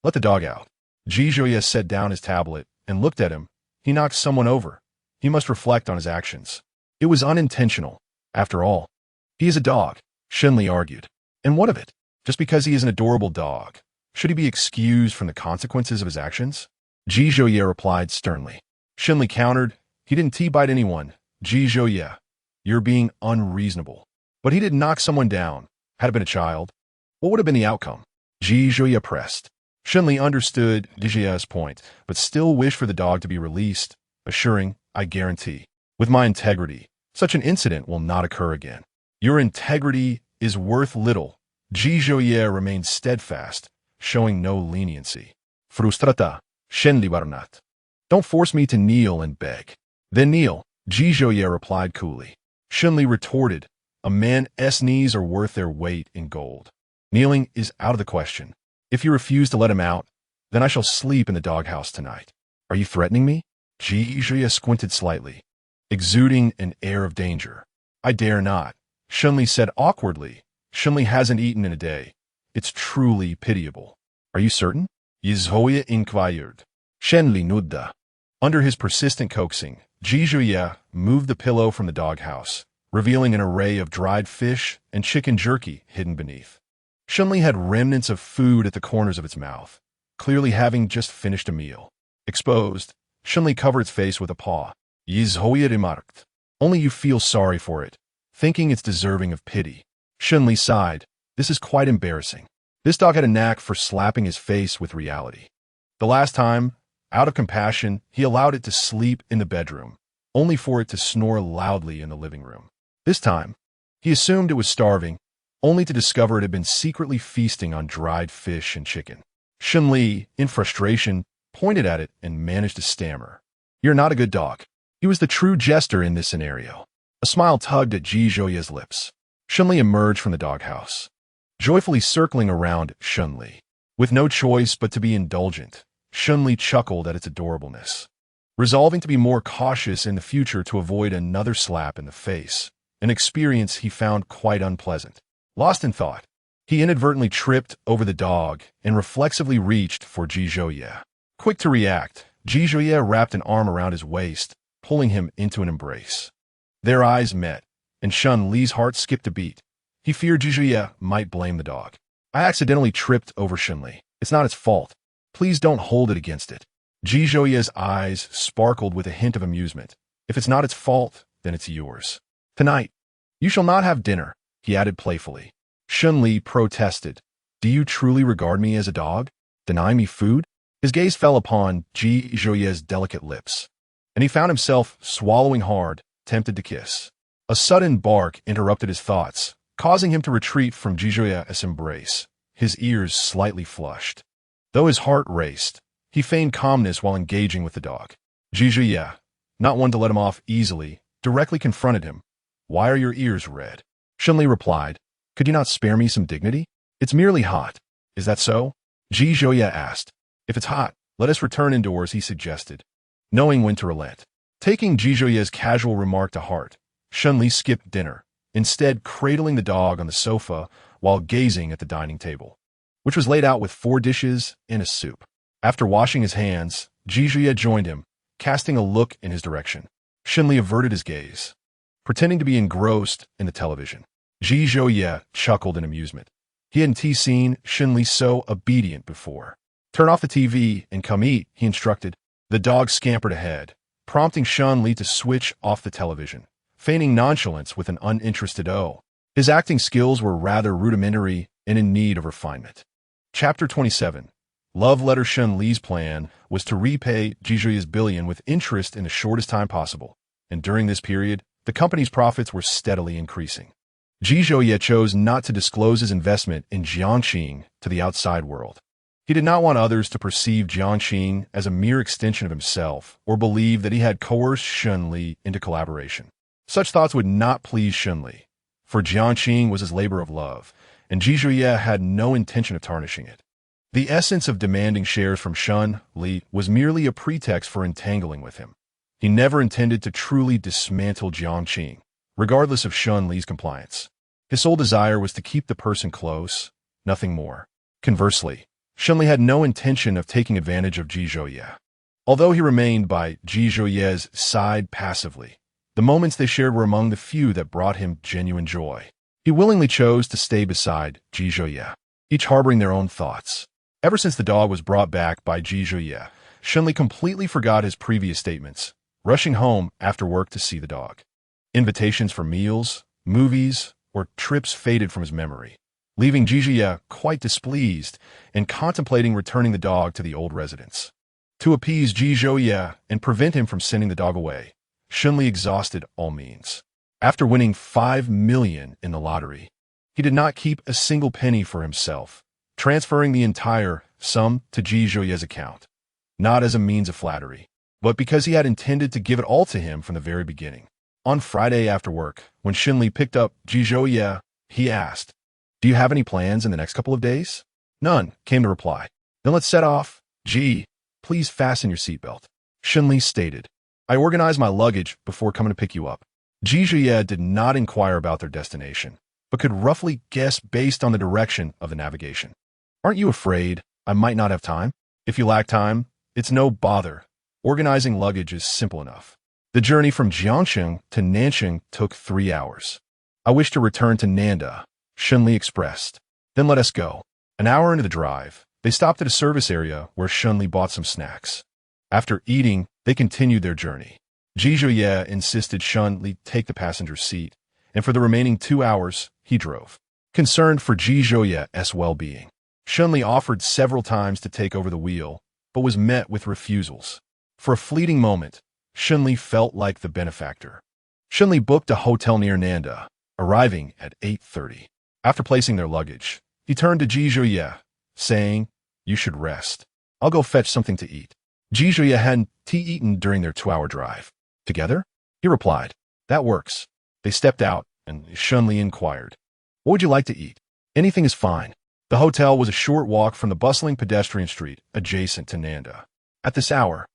Let the dog out. Jizhoye set down his tablet and looked at him. He knocked someone over. He must reflect on his actions. It was unintentional. After all, he is a dog, Shunli argued. And what of it? Just because he is an adorable dog, should he be excused from the consequences of his actions? Jizhoye replied sternly. Shunli countered, he didn't tea-bite anyone. Jizhoye, you're being unreasonable. But he didn't knock someone down. Had it been a child, what would have been the outcome? Jizhoye pressed. Shunli understood Jizhoye's point, but still wished for the dog to be released, assuring, I guarantee, with my integrity, such an incident will not occur again. Your integrity is worth little. Jizhoye remained steadfast, showing no leniency. Frustrata, Shunli Barnat. Don't force me to kneel and beg. Then kneel, Jizhoye replied coolly. Shunli retorted, a man's knees are worth their weight in gold. Kneeling is out of the question. If you refuse to let him out, then I shall sleep in the doghouse tonight. Are you threatening me? Jizhoye squinted slightly, exuding an air of danger. I dare not, Shunli said awkwardly. Shunli hasn't eaten in a day. It's truly pitiable. Are you certain? Yizhoye inquired. Shunli nudda. Under his persistent coaxing, Jizhoye moved the pillow from the doghouse, revealing an array of dried fish and chicken jerky hidden beneath. Shunli had remnants of food at the corners of its mouth, clearly having just finished a meal. Exposed, Shunli covered its face with a paw. Yizhoye remarked. Only you feel sorry for it, thinking it's deserving of pity. Shunli sighed. This is quite embarrassing. This dog had a knack for slapping his face with reality. The last time, out of compassion, he allowed it to sleep in the bedroom, only for it to snore loudly in the living room. This time, he assumed it was starving, only to discover it had been secretly feasting on dried fish and chicken. Shunli, in frustration, pointed at it and managed to stammer. You're not a good dog. He was the true jester in this scenario. A smile tugged at Jizhoye's lips. Shunli emerged from the doghouse, joyfully circling around Shunli. With no choice but to be indulgent, Shunli chuckled at its adorableness. Resolving to be more cautious in the future to avoid another slap in the face, an experience he found quite unpleasant. Lost in thought, he inadvertently tripped over the dog and reflexively reached for Jizhoye. Quick to react, Jizhoye wrapped an arm around his waist, pulling him into an embrace. Their eyes met, and Shunli's heart skipped a beat. He feared Jizhoye might blame the dog. I accidentally tripped over Shunli. It's not its fault. Please don't hold it against it. Jizhoye's eyes sparkled with a hint of amusement. If it's not its fault, then it's yours. Tonight, you shall not have dinner, he added playfully. Shunli protested. Do you truly regard me as a dog? Deny me food? His gaze fell upon Jizhoye's delicate lips, and he found himself swallowing hard, tempted to kiss. A sudden bark interrupted his thoughts, causing him to retreat from Jizhoye's embrace, his ears slightly flushed. Though his heart raced, he feigned calmness while engaging with the dog. Jizhoye, not one to let him off easily, directly confronted him. Why are your ears red? Shunli replied, could you not spare me some dignity? It's merely hot. Is that so? Jizhoye asked. If it's hot, let us return indoors, he suggested, knowing when to relent. Taking Jizhoye's casual remark to heart, Shunli skipped dinner, instead cradling the dog on the sofa while gazing at the dining table, which was laid out with 4 dishes and a soup. After washing his hands, Jizhoye joined him, casting a look in his direction. Shunli averted his gaze, pretending to be engrossed in the television. Jizhoye chuckled in amusement. He hadn't seen Shunli so obedient before. Turn off the TV and come eat, he instructed. The dog scampered ahead, prompting Shun Li to switch off the television, feigning nonchalance with an uninterested "oh." His acting skills were rather rudimentary and in need of refinement. Chapter 27. Love Letter. Shun Li's plan was to repay Jizhuya's billion with interest in the shortest time possible, and during this period, the company's profits were steadily increasing. Jizhuya chose not to disclose his investment in Jiangxing to the outside world. He did not want others to perceive Jiangxing as a mere extension of himself or believe that he had coerced Shun Li into collaboration. Such thoughts would not please Shun Li, for Jiangxing was his labor of love, and Jizhuya had no intention of tarnishing it. The essence of demanding shares from Shun Li was merely a pretext for entangling with him. He never intended to truly dismantle Jiangxing, regardless of Shun Li's compliance. His sole desire was to keep the person close, nothing more. Conversely, Shun Li had no intention of taking advantage of Jizhuya. Although he remained by Jizhuya's side passively, the moments they shared were among the few that brought him genuine joy. He willingly chose to stay beside Jizhuya, each harboring their own thoughts. Ever since the dog was brought back by Jizhuya, Shun Li completely forgot his previous statements, rushing home after work to see the dog. Invitations for meals, movies, or trips faded from his memory, leaving Jizhuya quite displeased and contemplating returning the dog to the old residence. To appease Jizhuya and prevent him from sending the dog away, Shun Li exhausted all means. After winning 5 million in the lottery, he did not keep a single penny for himself, transferring the entire sum to Jizhuya's account, not as a means of flattery, but because he had intended to give it all to him from the very beginning. On Friday after work, when Shun Li picked up Jizhuya, he asked, "Do you have any plans in the next couple of days?" "None," came the reply. "Then let's set off." "Gee, please fasten your seatbelt," Shun Li stated. "I organized my luggage before coming to pick you up." Jizhuya did not inquire about their destination, but could roughly guess based on the direction of the navigation. "Aren't you afraid I might not have time?" "If you lack time, it's no bother. Organizing luggage is simple enough." The journey from Jiangxing to Nanxing took 3 hours. "I wish to return to Nanda," Shun Li expressed. "Then let us go." An hour into the drive, they stopped at a service area where Shun Li bought some snacks. After eating, they continued their journey. Jizhuya insisted Shun Li take the passenger seat, and for the remaining 2 hours, he drove. Concerned for Jizhuya's well-being, Shun Li offered several times to take over the wheel, but was met with refusals. For a fleeting moment, Shun Li felt like the benefactor. Shun Li booked a hotel near Nanda, arriving at 8:30. After placing their luggage, he turned to Jizhuya, saying, "You should rest. I'll go fetch something to eat." Jizhuya hadn't eaten during their 2-hour drive. "Together?" he replied. "That works." They stepped out, and Shun Li inquired, "What would you like to eat?" "Anything is fine." The hotel was a short walk from the bustling pedestrian street adjacent to Nanda. At this hour,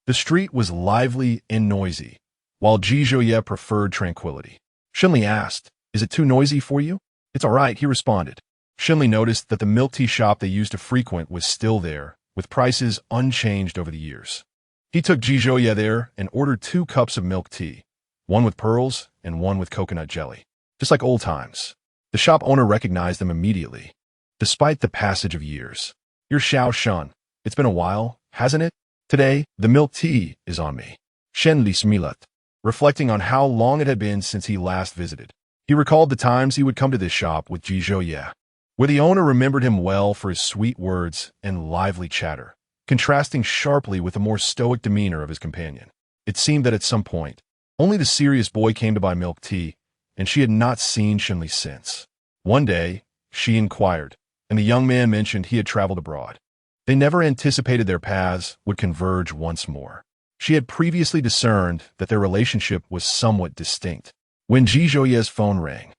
the street was lively and noisy, while Jizhuya preferred tranquility. Shun Li asked, "Is it too noisy for you?" "It's all right," he responded. Shun Li noticed that the milk tea shop they used to frequent was still there, with prices unchanged over the years. He took Jizhuya there and ordered 2 cups of milk tea, one with pearls and one with coconut jelly, just like old times. The shop owner recognized them immediately, despite the passage of years. "You're Xiao Shun. It's been a while, hasn't it? Today, the milk tea is on me." Shun Li smiled, reflecting on how long it had been since he last visited. He recalled the times he would come to this shop with Jizhuya, where the owner remembered him well for his sweet words and lively chatter, contrasting sharply with the more stoic demeanor of his companion. It seemed that at some point, only the serious boy came to buy milk tea, and she had not seen Shun Li since. One day, she inquired, and the young man mentioned he had traveled abroad. They never anticipated their paths would converge once more. She had previously discerned that their relationship was somewhat distinct. When Jizhuya's phone rang,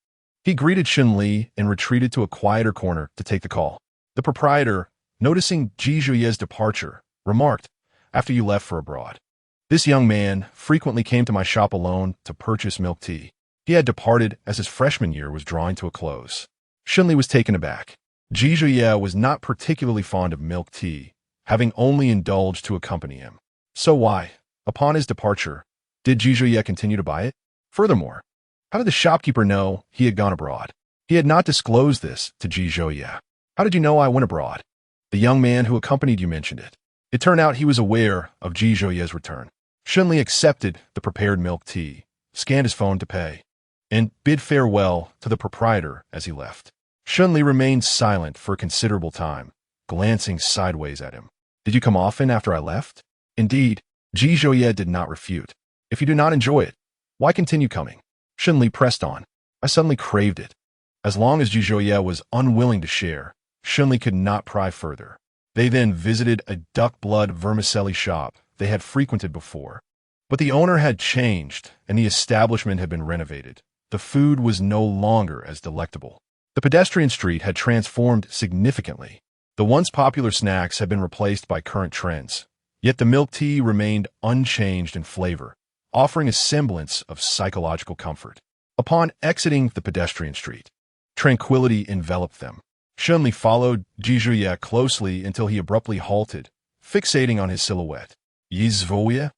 he greeted Shun Li and retreated to a quieter corner to take the call. The proprietor, noticing Jizhuya's departure, remarked, "After you left for abroad, this young man frequently came to my shop alone to purchase milk tea. He had departed as his freshman year was drawing to a close." Shun Li was taken aback. Jizhuya was not particularly fond of milk tea, having only indulged to accompany him. So why, upon his departure, did Jizhuya continue to buy it? Furthermore, how did the shopkeeper know he had gone abroad? He had not disclosed this to Jizhuya. "How did you know I went abroad?" "The young man who accompanied you mentioned it." It turned out he was aware of Jizhuya's return. Shunli accepted the prepared milk tea, scanned his phone to pay, and bid farewell to the proprietor as he left. Shunli remained silent for a considerable time, glancing sideways at him. Did you come often after I left? Indeed, Ji Zhouye did not refute. If you do not enjoy it, why continue coming? Shunli pressed on. I suddenly craved it. As long as Ji Zhouye was unwilling to share, Shunli could not pry further. They then visited a duck blood vermicelli shop they had frequented before. But the owner had changed, and the establishment had been renovated. The food was no longer as delectable. The pedestrian street had transformed significantly. The once popular snacks had been replaced by current trends. Yet the milk tea remained unchanged in flavor, offering a semblance of psychological comfort. Upon exiting the pedestrian street, tranquility enveloped them. Shunli followed Ji Zhouye closely until he abruptly halted, fixating on his silhouette. Yi Zhouye?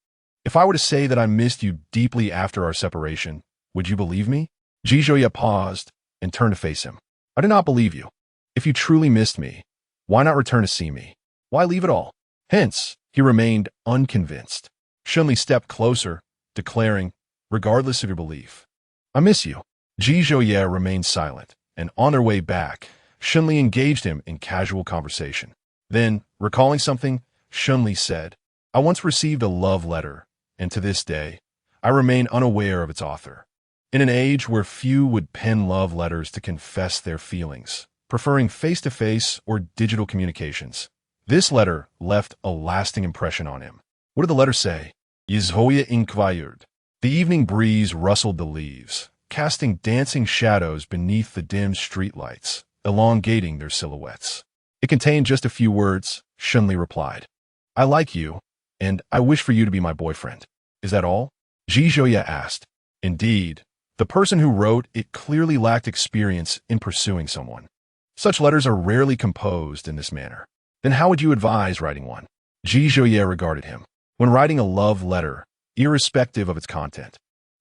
If I were to say that I missed you deeply after our separation, would you believe me? Ji Zhouye paused and turned to face him. I do not believe you. If you truly missed me, why not return to see me? Why leave it all? Hence, he remained unconvinced. Shunli stepped closer, declaring, regardless of your belief, I miss you. Ji Zhouye remained silent, and on their way back, Shunli engaged him in casual conversation. Then, recalling something, Shunli said, I once received a love letter, and to this day, I remain unaware of its author. In an age where few would pen love letters to confess their feelings, preferring face-to-face or digital communications, this letter left a lasting impression on him. What did the letter say? Yi Zhouye inquired. The evening breeze rustled the leaves, casting dancing shadows beneath the dim streetlights, elongating their silhouettes. It contained just a few words, Shunli replied. I like you, and I wish for you to be my boyfriend. Is that all? Ji Zhouye asked. Indeed, the person who wrote it clearly lacked experience in pursuing someone. Such letters are rarely composed in this manner. Then how would you advise writing one? Ji Zhouye regarded him. When writing a love letter, irrespective of its content,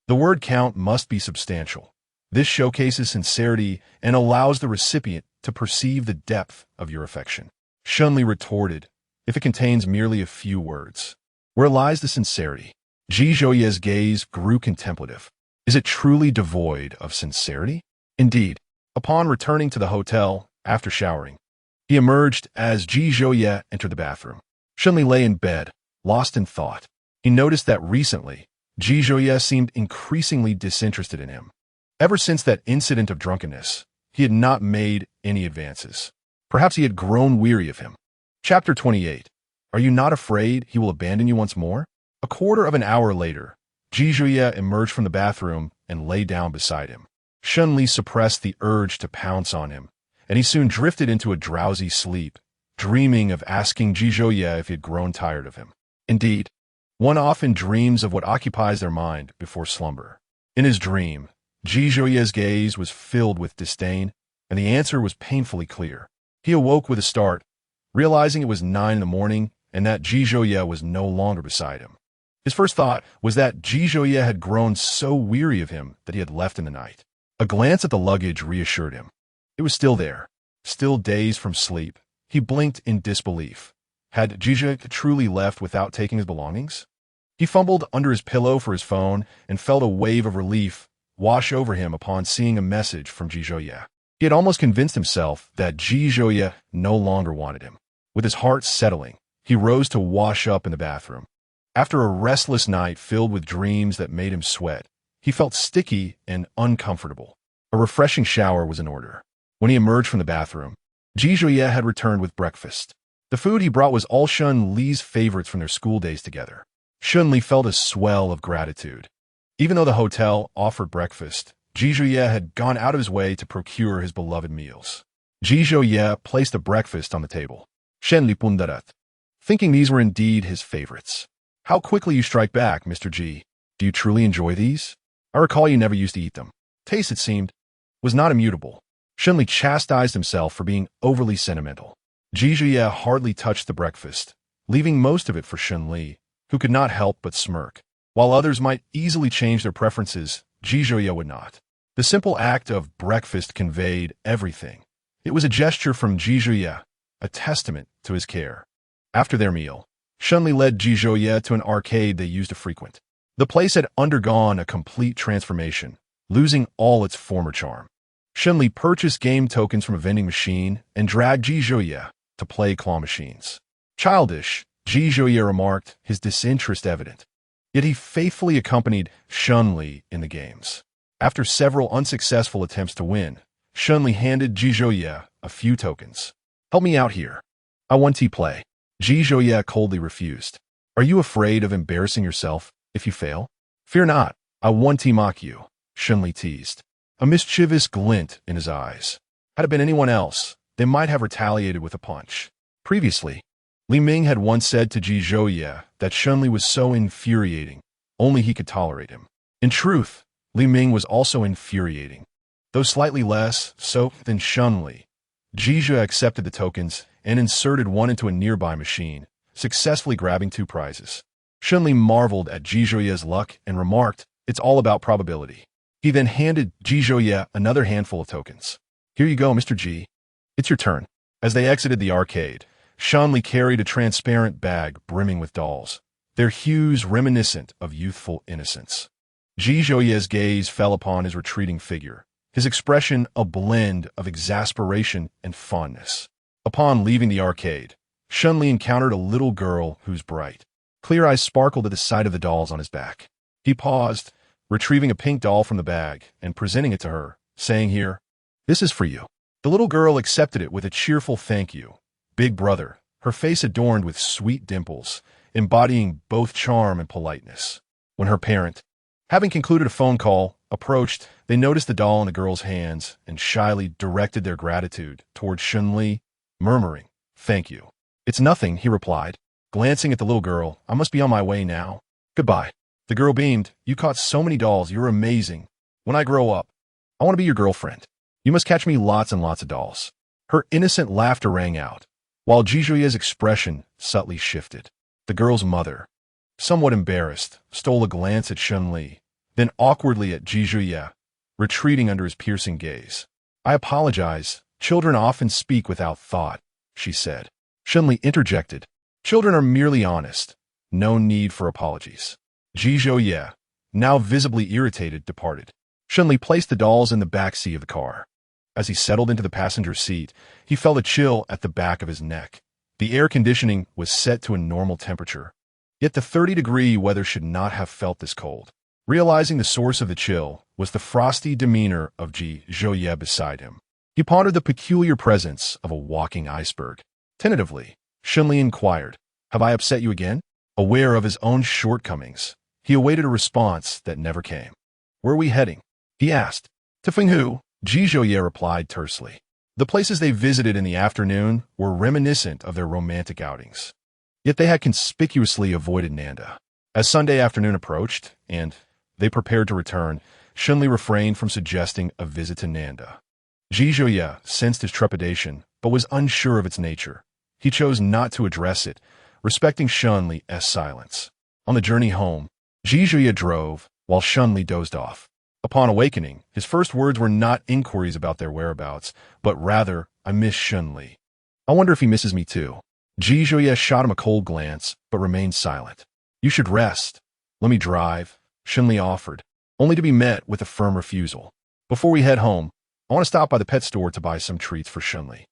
the word count must be substantial. This showcases sincerity and allows the recipient to perceive the depth of your affection. Shunli retorted, if it contains merely a few words, where lies the sincerity? Ji Zhouye's gaze grew contemplative. Is it truly devoid of sincerity? Indeed, upon returning to the hotel after showering, he emerged as Ji Zhouye entered the bathroom. Shunli lay in bed, lost in thought. He noticed that recently, Ji Zhouye seemed increasingly disinterested in him. Ever since that incident of drunkenness, he had not made any advances. Perhaps he had grown weary of him. Chapter 28. Are you not afraid he will abandon you once more? A quarter of an hour later, Ji Zhouye emerged from the bathroom and lay down beside him. Shunli suppressed the urge to pounce on him, and he soon drifted into a drowsy sleep, dreaming of asking Ji Zhouye if he had grown tired of him. Indeed, one often dreams of what occupies their mind before slumber. In his dream, Ji Zhouye's gaze was filled with disdain, and the answer was painfully clear. He awoke with a start, realizing it was 9 a.m. and that Ji Zhouye was no longer beside him. His first thought was that Ji Zhouye had grown so weary of him that he had left in the night. A glance at the luggage reassured him. It was still there, still dazed from sleep. He blinked in disbelief. Had Ji Zhouye truly left without taking his belongings? He fumbled under his pillow for his phone and felt a wave of relief wash over him upon seeing a message from Ji Zhouye. He had almost convinced himself that Ji Zhouye no longer wanted him. With his heart settling, he rose to wash up in the bathroom. After a restless night filled with dreams that made him sweat, he felt sticky and uncomfortable. A refreshing shower was in order. When he emerged from the bathroom, Ji Zhouye had returned with breakfast. The food he brought was all Shun-Li's favorites from their school days together. Shun-Li felt a swell of gratitude. Even though the hotel offered breakfast, Ji Zhouye had gone out of his way to procure his beloved meals. Ji Zhouye placed a breakfast on the table. Shen Li Pundarat, thinking these were indeed his favorites. How quickly you strike back, Mr. Ji. Do you truly enjoy these? I recall you never used to eat them. Taste, it seemed, was not immutable. Shun-Li chastised himself for being overly sentimental. Ji Zhouye hardly touched the breakfast, leaving most of it for Shun-Li, who could not help but smirk. While others might easily change their preferences, Ji Zhouye would not. The simple act of breakfast conveyed everything. It was a gesture from Ji Zhouye, a testament to his care. After their meal, Shunli led Ji Zhouye to an arcade they used to frequent. The place had undergone a complete transformation, losing all its former charm. Shunli purchased game tokens from a vending machine and dragged Ji Zhouye to play claw machines. Childish, Ji Zhouye remarked, his disinterest evident. Yet he faithfully accompanied Shunli in the games. After several unsuccessful attempts to win, Shunli handed Ji Zhouye a few tokens. "Help me out here. I want to play." Ji Zhouye coldly refused. "Are you afraid of embarrassing yourself if you fail?" "Fear not. I want to mock you," Shunli teased, a mischievous glint in his eyes. Had it been anyone else, they might have retaliated with a punch. Previously, Li Ming had once said to Ji Zhouye that Shunli was so infuriating, only he could tolerate him. In truth, Li Ming was also infuriating, though slightly less so than Shunli. Ji Zhouye accepted the tokens and inserted one into a nearby machine, successfully grabbing 2 prizes. Shunli marveled at Ji Zhouye's luck and remarked, "It's all about probability." He then handed Ji Zhouye another handful of tokens. "Here you go, Mr. Ji. It's your turn." As they exited the arcade, Shunli carried a transparent bag brimming with dolls, their hues reminiscent of youthful innocence. Ji Zhouye's gaze fell upon his retreating figure, his expression a blend of exasperation and fondness. Upon leaving the arcade, Shunli encountered a little girl whose bright, clear eyes sparkled at the sight of the dolls on his back. He paused, retrieving a pink doll from the bag and presenting it to her, saying, "Here, this is for you." The little girl accepted it with a cheerful "Thank you, big brother," her face adorned with sweet dimples, embodying both charm and politeness. When her parent, having concluded a phone call, approached, they noticed the doll in the girl's hands and shyly directed their gratitude toward Shunli, murmuring, "Thank you." "It's nothing," he replied, glancing at the little girl. "I must be on my way now. Goodbye." The girl beamed. "You caught so many dolls. You're amazing. When I grow up, I want to be your girlfriend. You must catch me lots and lots of dolls." Her innocent laughter rang out, while Ji Zhouye's expression subtly shifted. The girl's mother, somewhat embarrassed, stole a glance at Shunli, then awkwardly at Ji Zhouye, retreating under his piercing gaze. "I apologize. Children often speak without thought," she said. Shunli interjected, "Children are merely honest. No need for apologies." Ji Zhouye, now visibly irritated, departed. Shunli placed the dolls in the back seat of the car. As he settled into the passenger seat, he felt a chill at the back of his neck. The air conditioning was set to a normal temperature, yet the 30-degree weather should not have felt this cold. Realizing the source of the chill was the frosty demeanor of Ji Zhouye beside him, he pondered the peculiar presence of a walking iceberg. Tentatively, Shunli inquired, "Have I upset you again?" Aware of his own shortcomings, he awaited a response that never came. "Where are we heading?" he asked. "To Fenghu," Ji Zhouye replied tersely. The places they visited in the afternoon were reminiscent of their romantic outings. Yet they had conspicuously avoided Nanda. As Sunday afternoon approached, and they prepared to return, Shunli refrained from suggesting a visit to Nanda. Ji Zhouye sensed his trepidation, but was unsure of its nature. He chose not to address it, respecting Shunli's silence. On the journey home, Ji Zhouye drove, while Shunli dozed off. Upon awakening, his first words were not inquiries about their whereabouts, but rather, "I miss Shunli. I wonder if he misses me too." Ji Zhouye shot him a cold glance, but remained silent. "You should rest. Let me drive," Shunli offered, only to be met with a firm refusal. "Before we head home, I want to stop by the pet store to buy some treats for Shunli."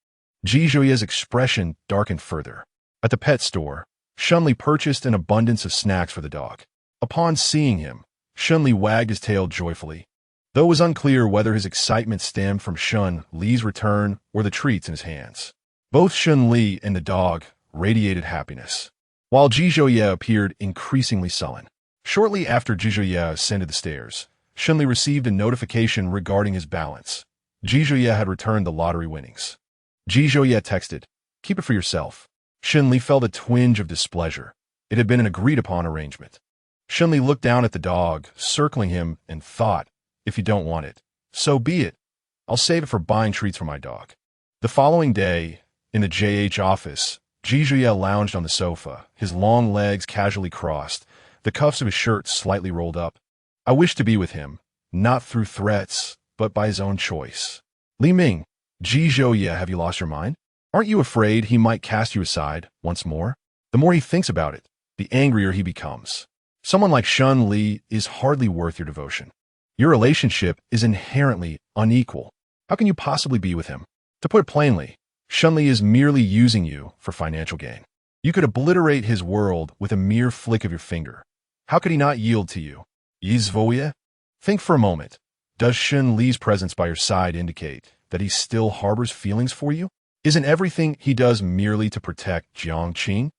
Ji Zhouye's expression darkened further. At the pet store, Shunli purchased an abundance of snacks for the dog. Upon seeing him, Shunli wagged his tail joyfully, though it was unclear whether his excitement stemmed from Shunli's return or the treats in his hands. Both Shunli and the dog radiated happiness, while Ji Zhouye appeared increasingly sullen. Shortly after Ji Zhouye ascended the stairs, Shunli received a notification regarding his balance. Ji Zhouye had returned the lottery winnings. Ji Zhouye texted, "Keep it for yourself." Shunli felt a twinge of displeasure. It had been an agreed-upon arrangement. Shunli looked down at the dog, circling him, and thought, "If you don't want it, so be it. I'll save it for buying treats for my dog." The following day, in the JH office, Ji Zhouye lounged on the sofa, his long legs casually crossed, the cuffs of his shirt slightly rolled up. I wished to be with him, not through threats, but by his own choice. "Li Ming, Ji Zhouye, have you lost your mind? Aren't you afraid he might cast you aside once more?" The more he thinks about it, the angrier he becomes. Someone like Shun Li is hardly worth your devotion. Your relationship is inherently unequal. How can you possibly be with him? To put it plainly, Shun Li is merely using you for financial gain. You could obliterate his world with a mere flick of your finger. How could he not yield to you? Yizvoye? Think for a moment. Does Shun Li's presence by your side indicate that he still harbors feelings for you? Isn't everything he does merely to protect Jiang Qing?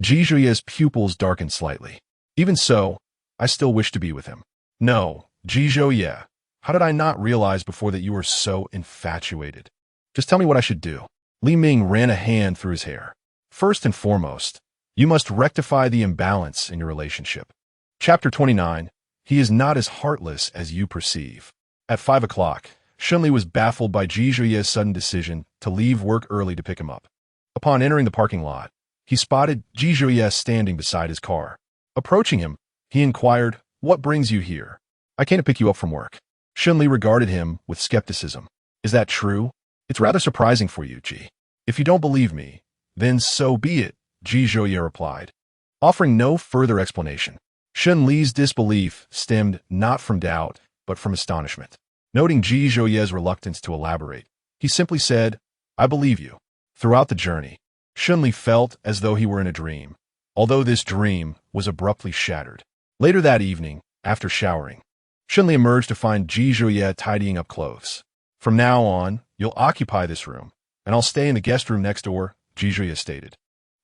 Ji Zhuye's pupils darkened slightly. Even so, I still wish to be with him. No, Ji Zhuye, how did I not realize before that you were so infatuated? Just tell me what I should do. Li Ming ran a hand through his hair. First and foremost, you must rectify the imbalance in your relationship. Chapter 29, he is not as heartless as you perceive. At 5 o'clock, Shunli was baffled by Ji Zhuye's sudden decision to leave work early to pick him up. Upon entering the parking lot, he spotted Ji Zhuye standing beside his car. Approaching him, he inquired, "What brings you here?" "I came to pick you up from work." Shunli regarded him with skepticism. "Is that true? It's rather surprising for you, Ji. If you don't believe me, then so be it," Ji Zhuye replied, offering no further explanation. Shun Li's disbelief stemmed not from doubt, but from astonishment. Noting Ji Zhuye's reluctance to elaborate, he simply said, "I believe you." Throughout the journey, Shun Li felt as though he were in a dream, although this dream was abruptly shattered. Later that evening, after showering, Shun Li emerged to find Ji Zhuye tidying up clothes. "From now on, you'll occupy this room, and I'll stay in the guest room next door," Ji Zhuye stated.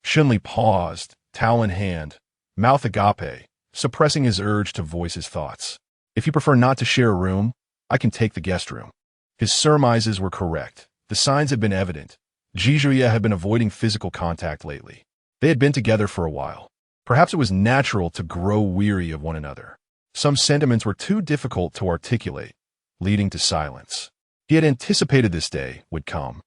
Shun Li paused, towel in hand, mouth agape, suppressing his urge to voice his thoughts. "If you prefer not to share a room, I can take the guest room." His surmises were correct. The signs had been evident. Ji Zhuye had been avoiding physical contact lately. They had been together for a while. Perhaps it was natural to grow weary of one another. Some sentiments were too difficult to articulate, leading to silence. He had anticipated this day would come,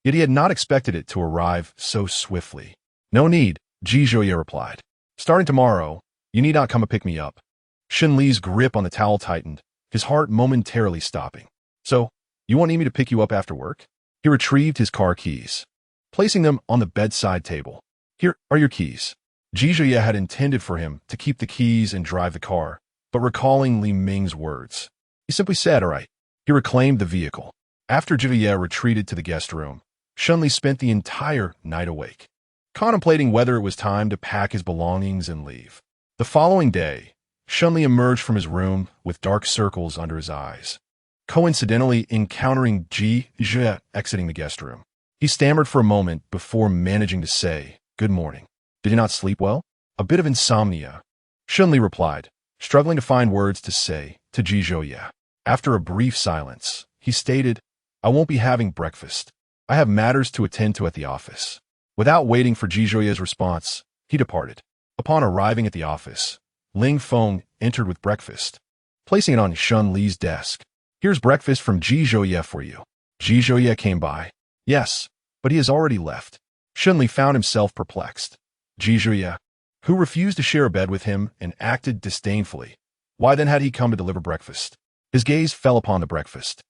yet he had not expected it to arrive so swiftly. "No need," Ji Zhuye replied. "Starting tomorrow, you need not come and pick me up." Shun Li's grip on the towel tightened, his heart momentarily stopping. "So, you won't need me to pick you up after work?" He retrieved his car keys, placing them on the bedside table. "Here are your keys." Ji Zhuye had intended for him to keep the keys and drive the car, but recalling Li Ming's words, he simply said, "All right." He reclaimed the vehicle. After Ji Zhuye retreated to the guest room, Shun Li spent the entire night awake, contemplating whether it was time to pack his belongings and leave. The following day, Shun Li emerged from his room with dark circles under his eyes, coincidentally encountering Ji Zhuye exiting the guest room. He stammered for a moment before managing to say, "Good morning. Did you not sleep well?" "A bit of insomnia," Shun Li replied, struggling to find words to say to Ji Zhuye. After a brief silence, he stated, "I won't be having breakfast. I have matters to attend to at the office." Without waiting for Ji Zhuye's response, he departed. Upon arriving at the office, Ling Feng entered with breakfast, placing it on Shun Li's desk. "Here's breakfast from Ji Zhuye for you." Ji Zhuye came by. "Yes, but he has already left." Shun Li found himself perplexed. Ji Zhuye, who refused to share a bed with him and acted disdainfully, why then had he come to deliver breakfast? His gaze fell upon the breakfast.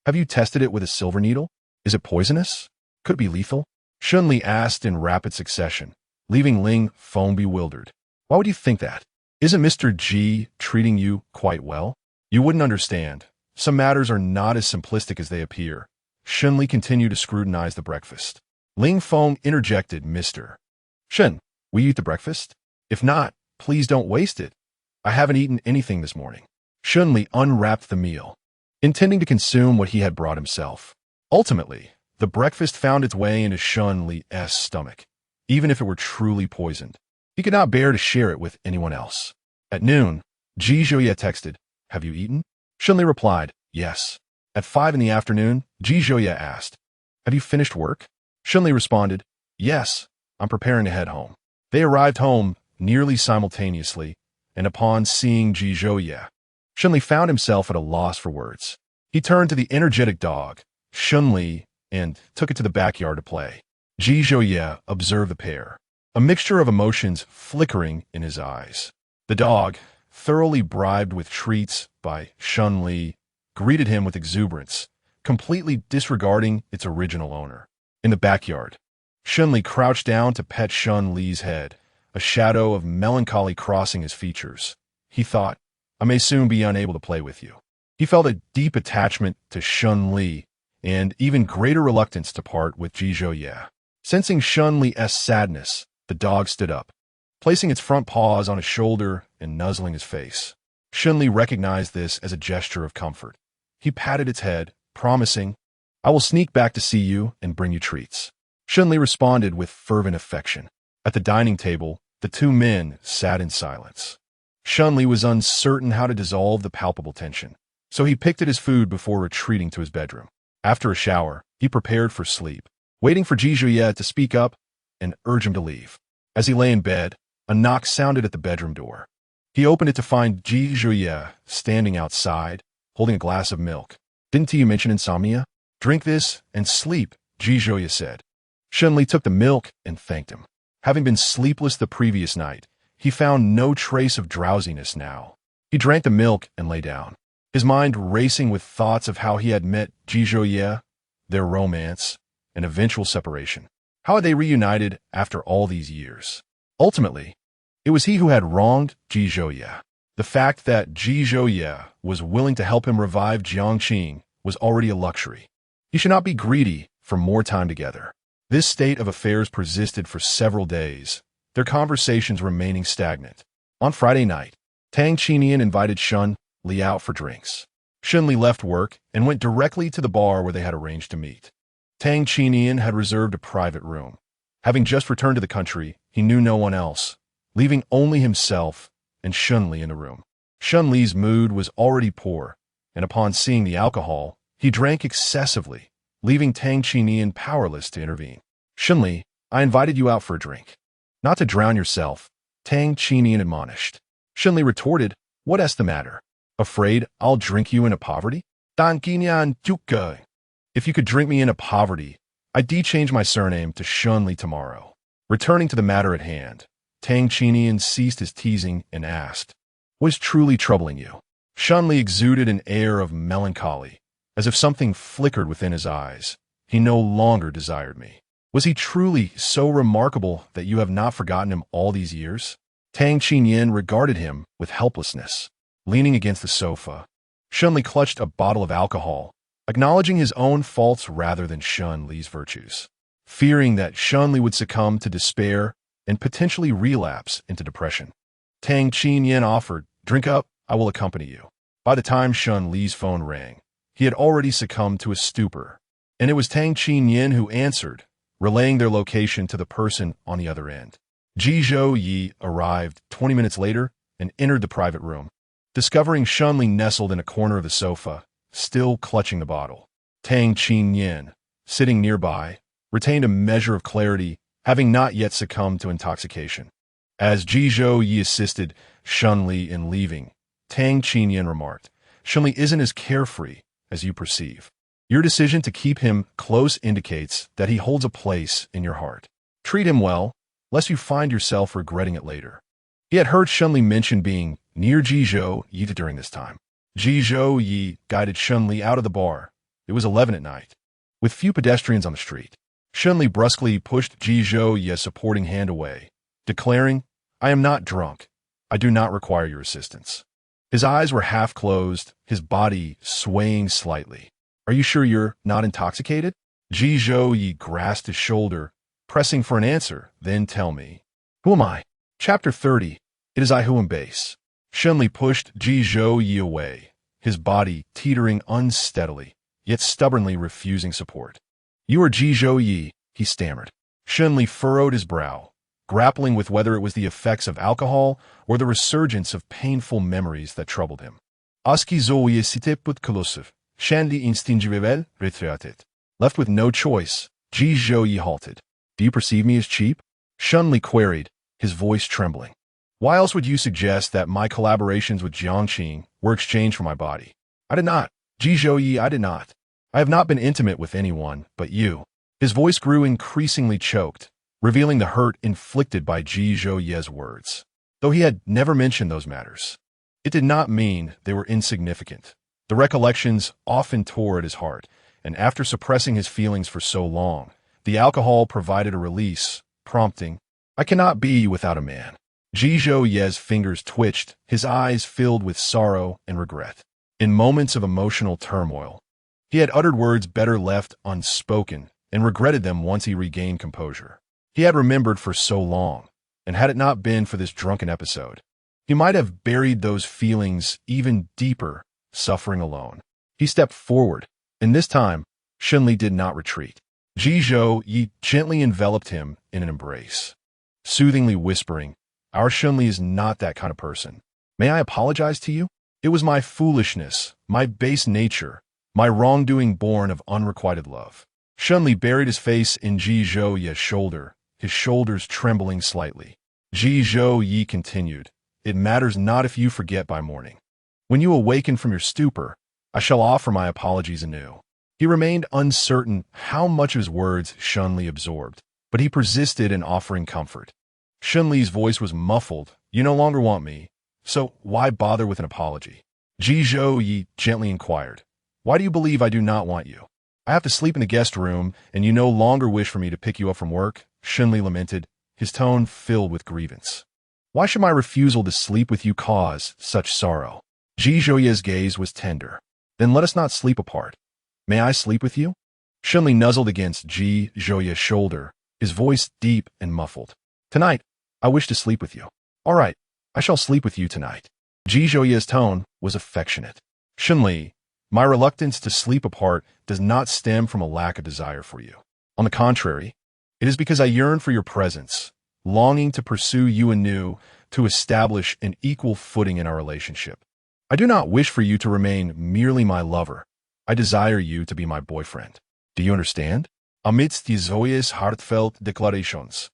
"Have you tested it with a silver needle? Is it poisonous? Could it be lethal?" Shun Li asked in rapid succession, leaving Ling Feng bewildered. "Why would you think that? Isn't Mr. Ji treating you quite well?" "You wouldn't understand. Some matters are not as simplistic as they appear." Shun Li continued to scrutinize the breakfast. Ling Feng interjected, "Mr. Shun, will you eat the breakfast? If not, please don't waste it. I haven't eaten anything this morning." Shun Li unwrapped the meal, intending to consume what he had brought himself. Ultimately, the breakfast found its way into Shun Li's stomach, even if it were truly poisoned. He could not bear to share it with anyone else. At noon, Ji Zhuye texted, "Have you eaten?" Shun Li replied, "Yes." At 5 in the afternoon, Ji Zhuye asked, "Have you finished work?" Shun Li responded, "Yes, I'm preparing to head home." They arrived home nearly simultaneously, and upon seeing Ji Zhuye, Shun Li found himself at a loss for words. He turned to the energetic dog, Shun Li, and took it to the backyard to play. Ji Zhuye observed the pair, a mixture of emotions flickering in his eyes. The dog, thoroughly bribed with treats by Shun Li, greeted him with exuberance, completely disregarding its original owner. In the backyard, Shun Li crouched down to pet Shun Li's head, a shadow of melancholy crossing his features. He thought, I may soon be unable to play with you. He felt a deep attachment to Shun Li and even greater reluctance to part with Ji Zhou. Sensing Shun Li's sadness, the dog stood up, placing its front paws on his shoulder and nuzzling his face. Shun Li recognized this as a gesture of comfort. He patted its head, promising, I will sneak back to see you and bring you treats. Shun Li responded with fervent affection. At the dining table, the two men sat in silence. Shun Li was uncertain how to dissolve the palpable tension, so he picked at his food before retreating to his bedroom. After a shower, he prepared for sleep, waiting for Ji Zhou to speak up and urge him to leave. As he lay in bed, a knock sounded at the bedroom door. He opened it to find Ji Zhou standing outside, holding a glass of milk. Didn't you mention insomnia? Drink this and sleep, Ji Zhou said. Shun Li took the milk and thanked him. Having been sleepless the previous night, he found no trace of drowsiness now. He drank the milk and lay down, his mind racing with thoughts of how he had met Ji Zhou, their romance, and eventual separation. How had they reunited after all these years? Ultimately, it was he who had wronged Ji Zhou. The fact that Ji Zhou was willing to help him revive Jiangqing was already a luxury. He should not be greedy for more time together. This state of affairs persisted for several days, their conversations remaining stagnant. On Friday night, Tang Qinian invited Shun Li out for drinks. Shun Li left work and went directly to the bar where they had arranged to meet. Tang Qinian had reserved a private room. Having just returned to the country, he knew no one else, leaving only himself and Shun Li in the room. Shun Li's mood was already poor, and upon seeing the alcohol, he drank excessively, leaving Tang Qinian powerless to intervene. Shun Li, I invited you out for a drink. Not to drown yourself, Tang Qinian admonished. Shun Li retorted, what's the matter? Afraid I'll drink you into poverty? Dan Qinian Juke. If you could drink me into poverty, I'd de-change my surname to Shun Li tomorrow. Returning to the matter at hand, Tang Qinian ceased his teasing and asked, what is truly troubling you? Shun Li exuded an air of melancholy, as if something flickered within his eyes. He no longer desired me. Was he truly so remarkable that you have not forgotten him all these years? Tang Qinian regarded him with helplessness. Leaning against the sofa, Shun Li clutched a bottle of alcohol, acknowledging his own faults rather than Shun Li's virtues. Fearing that Shun Li would succumb to despair and potentially relapse into depression, Tang Qinian offered, drink up, I will accompany you. By the time Shun Li's phone rang, he had already succumbed to a stupor, and it was Tang Qinian who answered, relaying their location to the person on the other end. Ji Zhou arrived 20 minutes later and entered the private room. Discovering Shun Li nestled in a corner of the sofa, still clutching the bottle, Tang Qinian, sitting nearby, retained a measure of clarity, having not yet succumbed to intoxication. As Ji Zhou assisted Shun Li in leaving, Tang Qinian remarked, Shun Li isn't as carefree as you perceive. Your decision to keep him close indicates that he holds a place in your heart. Treat him well, lest you find yourself regretting it later. He had heard Shun Li mention being near Ji Zhou during this time. Ji Zhou guided Shun Li out of the bar. It was 11 at night, with few pedestrians on the street. Shun Li brusquely pushed Ji Zhou's supporting hand away, declaring, I am not drunk. I do not require your assistance. His eyes were half closed, his body swaying slightly. Are you sure you're not intoxicated? Ji Zhou grasped his shoulder, pressing for an answer. Then tell me. Who am I? Chapter 30. It is I who am base. Shun Li pushed Ji Zhou away, his body teetering unsteadily, yet stubbornly refusing support. You are Ji Zhou, he stammered. Shun Li furrowed his brow, grappling with whether it was the effects of alcohol or the resurgence of painful memories that troubled him. Aski Zoe cité put colosive, Shandi instingivel retratet. Left with no choice, Ji Zhou halted. Do you perceive me as cheap? Shun Li queried, his voice trembling. Why else would you suggest that my collaborations with Jiangqing were exchanged for my body? I did not. Ji Zhou, I did not. I have not been intimate with anyone but you. His voice grew increasingly choked, revealing the hurt inflicted by Ji Zhou's words. Though he had never mentioned those matters, it did not mean they were insignificant. The recollections often tore at his heart, and after suppressing his feelings for so long, the alcohol provided a release, prompting, I cannot be without a man. Ji Ye's fingers twitched, his eyes filled with sorrow and regret. In moments of emotional turmoil, he had uttered words better left unspoken and regretted them once he regained composure. He had remembered for so long, and had it not been for this drunken episode, he might have buried those feelings even deeper, suffering alone. He stepped forward, and this time, Shunli did not retreat. Ji Yi gently enveloped him in an embrace, soothingly whispering, "Our Shunli is not that kind of person. May I apologize to you? It was my foolishness, my base nature, my wrongdoing born of unrequited love." Shunli buried his face in Ji Ye's shoulder, his shoulders trembling slightly. Ji Yi continued, "It matters not if you forget by morning. When you awaken from your stupor, I shall offer my apologies anew." He remained uncertain how much of his words Shunli absorbed, but he persisted in offering comfort. Shunli's voice was muffled. "You no longer want me, so why bother with an apology?" Ji Yi gently inquired, "Why do you believe I do not want you? I have to sleep in the guest room, and you no longer wish for me to pick you up from work?" Shunli lamented, his tone filled with grievance. "Why should my refusal to sleep with you cause such sorrow?" Ji Ye's gaze was tender. "Then let us not sleep apart. May I sleep with you?" Shunli nuzzled against Ji Ye's shoulder, his voice deep and muffled. "Tonight, I wish to sleep with you." "All right, I shall sleep with you tonight." Ji Ye's tone was affectionate. "Shunli, my reluctance to sleep apart does not stem from a lack of desire for you. On the contrary, it is because I yearn for your presence, longing to pursue you anew, to establish an equal footing in our relationship. I do not wish for you to remain merely my lover. I desire you to be my boyfriend. Do you understand?" Amidst these joyous, heartfelt declarations,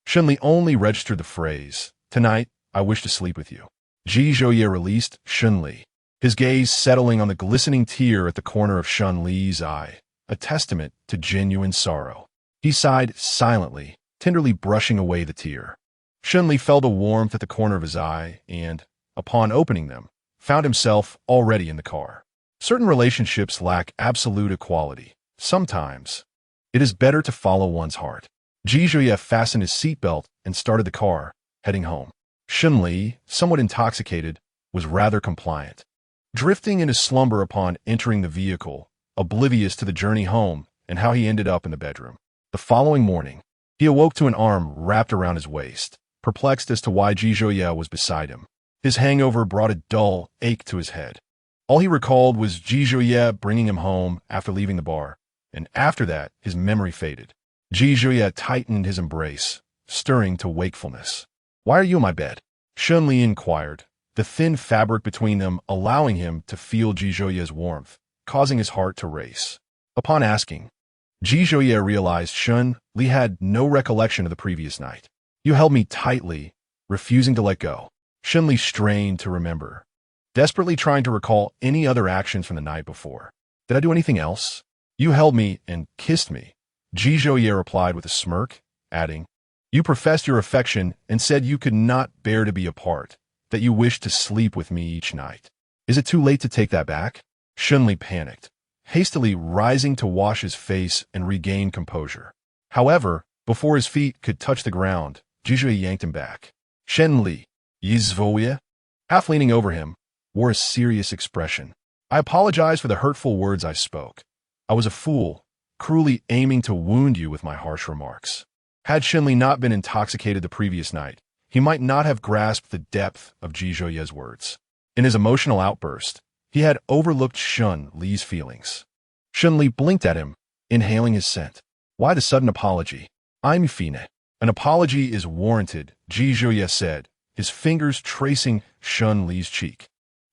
Shunli only registered the phrase, "Tonight, I wish to sleep with you." Ji Ye released Shunli, his gaze settling on the glistening tear at the corner of Shunli's eye, a testament to genuine sorrow. He sighed silently, tenderly brushing away the tear. Shunli felt a warmth at the corner of his eye and, upon opening them, found himself already in the car. Certain relationships lack absolute equality. Sometimes, it is better to follow one's heart. Ji Ye fastened his seatbelt and started the car, heading home. Shunli, somewhat intoxicated, was rather compliant. Drifting into slumber upon entering the vehicle, oblivious to the journey home and how he ended up in the bedroom. The following morning, he awoke to an arm wrapped around his waist, perplexed as to why Ji Ye was beside him. His hangover brought a dull ache to his head. All he recalled was Ji Ye bringing him home after leaving the bar, and after that, his memory faded. Ji Ye tightened his embrace, stirring to wakefulness. "Why are you in my bed?" Shunli inquired, the thin fabric between them allowing him to feel Ji Ye's warmth, causing his heart to race. Upon asking, Ji Ye realized Shunli had no recollection of the previous night. "You held me tightly, refusing to let go." Shunli strained to remember, desperately trying to recall any other actions from the night before. "Did I do anything else?" "You held me and kissed me," Ji Ye replied with a smirk, adding, "You professed your affection and said you could not bear to be apart, that you wished to sleep with me each night. Is it too late to take that back?" Shunli panicked, hastily rising to wash his face and regain composure. However, before his feet could touch the ground, Ji Ye yanked him back. Shunli, Yizvoye, half leaning over him, wore a serious expression. "I apologize for the hurtful words I spoke. I was a fool, cruelly aiming to wound you with my harsh remarks." Had Shunli not been intoxicated the previous night, he might not have grasped the depth of Ji Ye's words. In his emotional outburst, he had overlooked Shunli's feelings. Shunli blinked at him, inhaling his scent. "Why the sudden apology?" "I'm fine. An apology is warranted," Ji Ye said, his fingers tracing Shunli's cheek.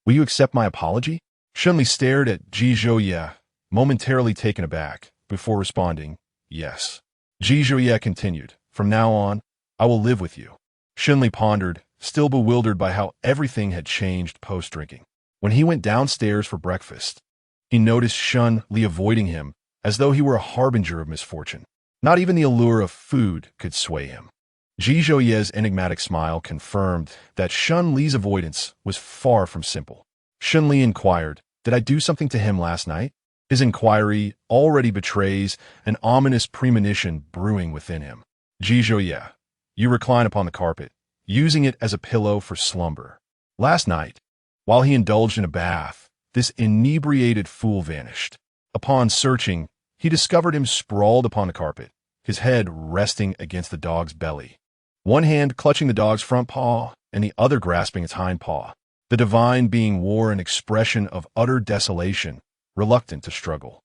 "Will you accept my apology?" Shunli stared at Ji Ye, momentarily taken aback, before responding, "Yes." Ji Ye continued, "From now on, I will live with you." Shunli pondered, still bewildered by how everything had changed post-drinking. When he went downstairs for breakfast, he noticed Shunli avoiding him as though he were a harbinger of misfortune. Not even the allure of food could sway him. Ji Ye's enigmatic smile confirmed that Shunli's avoidance was far from simple. Shunli inquired, "Did I do something to him last night?" His inquiry already betrays an ominous premonition brewing within him. Ji Ye, You recline upon the carpet, using it as a pillow for slumber. Last night, while he indulged in a bath, this inebriated fool vanished. Upon searching, he discovered him sprawled upon the carpet, his head resting against the dog's belly, one hand clutching the dog's front paw and the other grasping its hind paw. The divine being wore an expression of utter desolation, reluctant to struggle.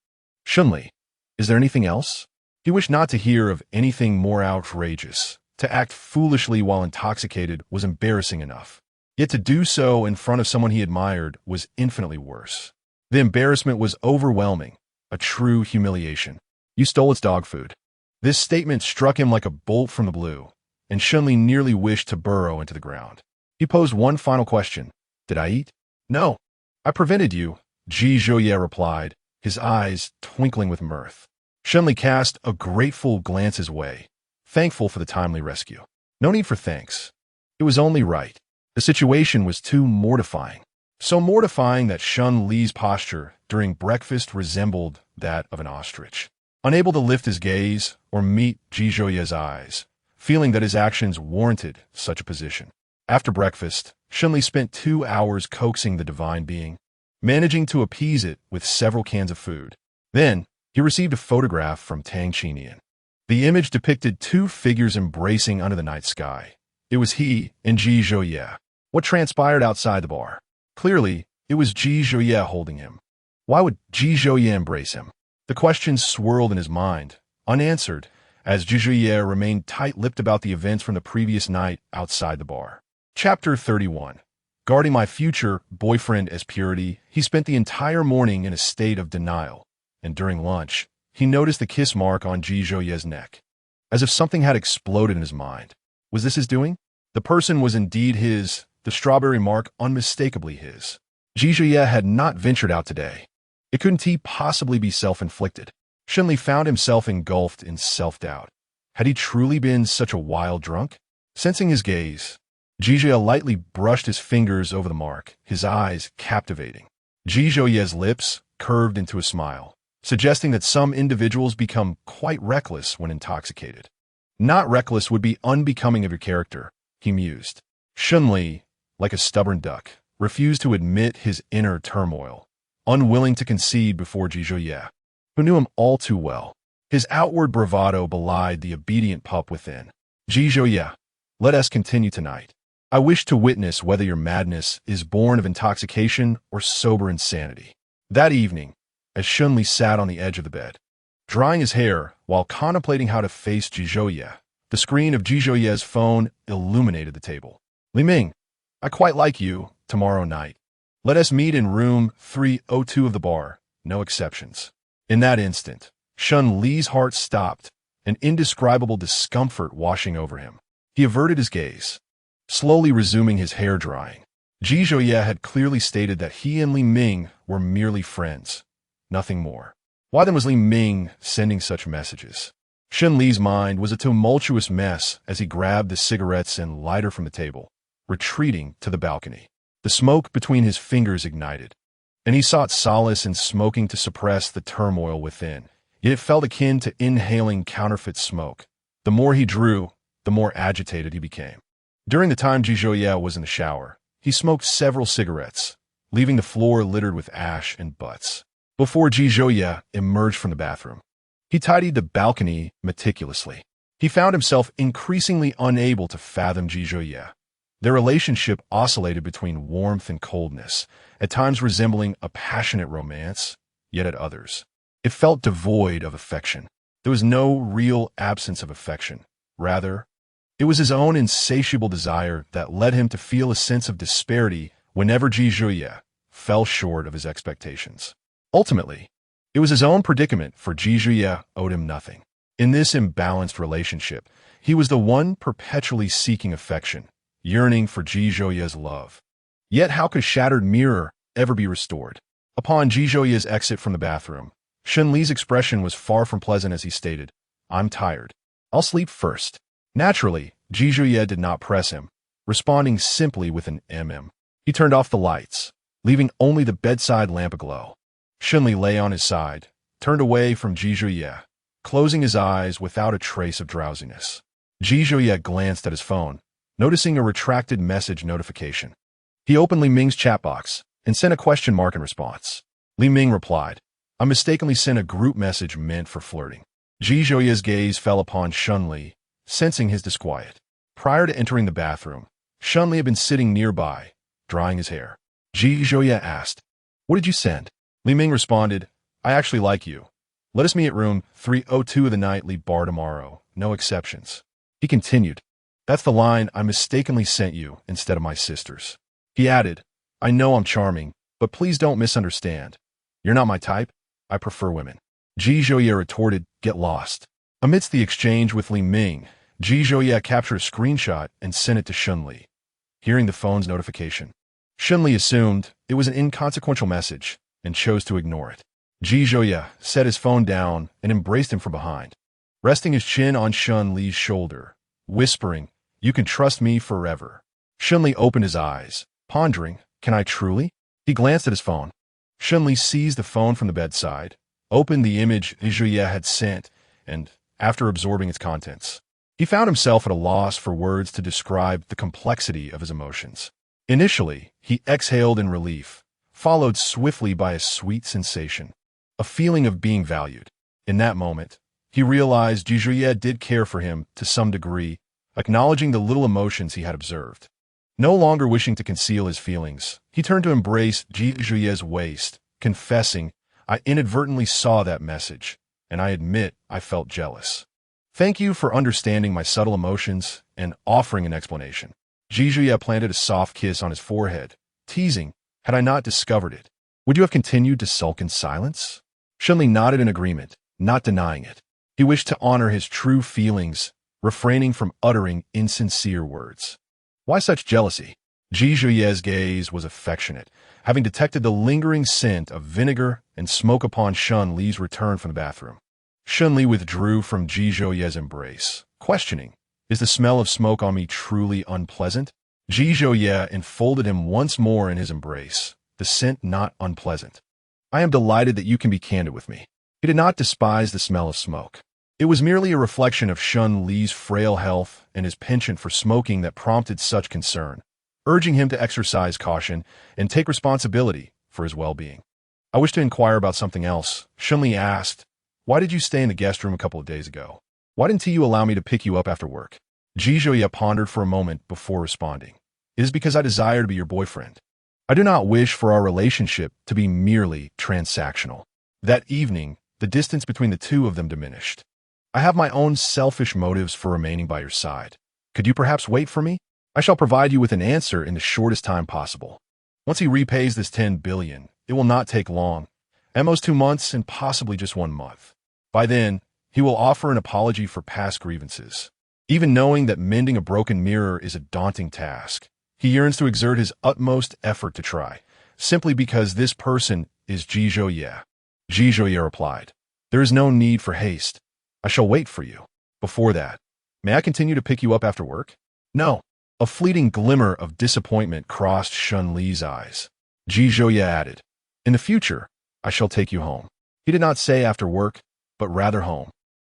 Shunli, is there anything else? He wished not to hear of anything more outrageous. To act foolishly while intoxicated was embarrassing enough. Yet to do so in front of someone he admired was infinitely worse. The embarrassment was overwhelming, a true humiliation. You stole its dog food. This statement struck him like a bolt from the blue, and Shunli nearly wished to burrow into the ground. He posed one final question. Did I eat? No. I prevented you, Ji Zhouye replied, his eyes twinkling with mirth. Shunli cast a grateful glance his way, thankful for the timely rescue. No need for thanks. It was only right. The situation was too mortifying. So mortifying that Shun Li's posture during breakfast resembled that of an ostrich. Unable to lift his gaze or meet Ji Zhouye's eyes, feeling that his actions warranted such a position. After breakfast, Shunli spent 2 hours coaxing the divine being, managing to appease it with several cans of food. Then, he received a photograph from Tang Qinian. The image depicted 2 figures embracing under the night sky. It was he and Ji Zhouye. What transpired outside the bar? Clearly, it was Ji Zhouye holding him. Why would Ji Zhouye embrace him? The questions swirled in his mind, unanswered, as Ji Zhouye remained tight-lipped about the events from the previous night outside the bar. Chapter 31. Guarding my future boyfriend as purity, he spent the entire morning in a state of denial, and during lunch, he noticed the kiss mark on Ji Zhouye's neck. As if something had exploded in his mind. Was this his doing? The person was indeed his, the strawberry mark unmistakably his. Ji Zhouye had not ventured out today. It couldn't he possibly be self-inflicted? Shunli found himself engulfed in self-doubt. Had he truly been such a wild drunk? Sensing his gaze, Ji Zhouye lightly brushed his fingers over the mark, his eyes captivating. Ji Zhouye's lips curved into a smile, suggesting that some individuals become quite reckless when intoxicated. Not reckless would be unbecoming of your character, he mused. Shunli, like a stubborn duck, refused to admit his inner turmoil, unwilling to concede before Ji Zhouye, who knew him all too well. His outward bravado belied the obedient pup within. Ji Zhouye, let us continue tonight. I wish to witness whether your madness is born of intoxication or sober insanity. That evening, as Shunli sat on the edge of the bed, drying his hair while contemplating how to face Ji Zhouye, the screen of Ji Zhouye's phone illuminated the table. Li Ming, I quite like you, tomorrow night. Let us meet in room 302 of the bar, no exceptions. In that instant, Shun Li's heart stopped, an indescribable discomfort washing over him. He averted his gaze, slowly resuming his hair drying. Ji Zhouye had clearly stated that he and Li Ming were merely friends, nothing more. Why then was Li Ming sending such messages? Shun Li's mind was a tumultuous mess as he grabbed the cigarettes and lighter from the table, retreating to the balcony. The smoke between his fingers ignited, and he sought solace in smoking to suppress the turmoil within. Yet it felt akin to inhaling counterfeit smoke. The more he drew, the more agitated he became. During the time Ji Zhouye was in the shower, he smoked several cigarettes, leaving the floor littered with ash and butts. Before Ji Zhouye emerged from the bathroom, he tidied the balcony meticulously. He found himself increasingly unable to fathom Ji Zhouye. Their relationship oscillated between warmth and coldness, at times resembling a passionate romance, yet at others, it felt devoid of affection. There was no real absence of affection. Rather, it was his own insatiable desire that led him to feel a sense of disparity whenever Ji Zhouye fell short of his expectations. Ultimately, it was his own predicament, for Ji Zhouye owed him nothing. In this imbalanced relationship, he was the one perpetually seeking affection, yearning for Ji Zhouye's love. Yet how could shattered mirror ever be restored? Upon Ji Zhouye's exit from the bathroom, Shun Li's expression was far from pleasant as he stated, I'm tired. I'll sleep first. Naturally, Ji Zhouye did not press him, responding simply with an mm. He turned off the lights, leaving only the bedside lamp aglow. Shunli lay on his side, turned away from Ji Zhouye, closing his eyes without a trace of drowsiness. Ji Zhouye glanced at his phone, noticing a retracted message notification. He opened Li Ming's chat box and sent a question mark in response. Li Ming replied, "I mistakenly sent a group message meant for flirting." Ji Zhouye's gaze fell upon Shunli, sensing his disquiet. Prior to entering the bathroom, Shunli had been sitting nearby, drying his hair. Ji Zhouye asked, "What did you send?" Li Ming responded, "I actually like you. Let us meet at room 302 of the nightly bar tomorrow. No exceptions." He continued, "That's the line I mistakenly sent you instead of my sister's." He added, "I know I'm charming, but please don't misunderstand. You're not my type. I prefer women." Ji Zhouye retorted, "Get lost." Amidst the exchange with Li Ming, Ji Zhouye captured a screenshot and sent it to Shunli. Hearing the phone's notification, Shunli assumed it was an inconsequential message and chose to ignore it. Ji Zhouye set his phone down and embraced him from behind, resting his chin on Shunli's shoulder, whispering, "You can trust me forever." Shunli opened his eyes, pondering, "Can I truly?" He glanced at his phone. Shunli seized the phone from the bedside, opened the image Zhouye had sent, and, after absorbing its contents, he found himself at a loss for words to describe the complexity of his emotions. Initially, he exhaled in relief, followed swiftly by a sweet sensation, a feeling of being valued. In that moment, he realized Ji Zhouye did care for him to some degree, acknowledging the little emotions he had observed. No longer wishing to conceal his feelings, he turned to embrace Ji Zhouye's waist, confessing, "I inadvertently saw that message, and I admit I felt jealous. Thank you for understanding my subtle emotions and offering an explanation." Ji Zhouye planted a soft kiss on his forehead, teasing, "Had I not discovered it, would you have continued to sulk in silence?" Shunli nodded in agreement, not denying it. He wished to honor his true feelings, refraining from uttering insincere words. Why such jealousy? Ji Zhouye's gaze was affectionate, having detected the lingering scent of vinegar and smoke upon Shunli's return from the bathroom. Shunli withdrew from Ji Zhouye's embrace, questioning, "Is the smell of smoke on me truly unpleasant?" Ji Zhouye enfolded him once more in his embrace, the scent not unpleasant. "I am delighted that you can be candid with me." He did not despise the smell of smoke. It was merely a reflection of Shunli's frail health and his penchant for smoking that prompted such concern, urging him to exercise caution and take responsibility for his well-being. "I wish to inquire about something else," Shunli asked. "Why did you stay in the guest room a couple of days ago? Why didn't you allow me to pick you up after work?" Ji Zhouye pondered for a moment before responding. "It is because I desire to be your boyfriend. I do not wish for our relationship to be merely transactional." That evening, the distance between the two of them diminished. "I have my own selfish motives for remaining by your side. Could you perhaps wait for me? I shall provide you with an answer in the shortest time possible. Once he repays this 10 billion, it will not take long, at most 2 months and possibly just 1 month. By then, he will offer an apology for past grievances. Even knowing that mending a broken mirror is a daunting task, he yearns to exert his utmost effort to try, simply because this person is Ji Zhouye." Ji Zhouye replied, "There is no need for haste. I shall wait for you. Before that, may I continue to pick you up after work?" "No." A fleeting glimmer of disappointment crossed Shunli's eyes. Ji Zhouye added, "In the future, I shall take you home." He did not say after work, but rather home.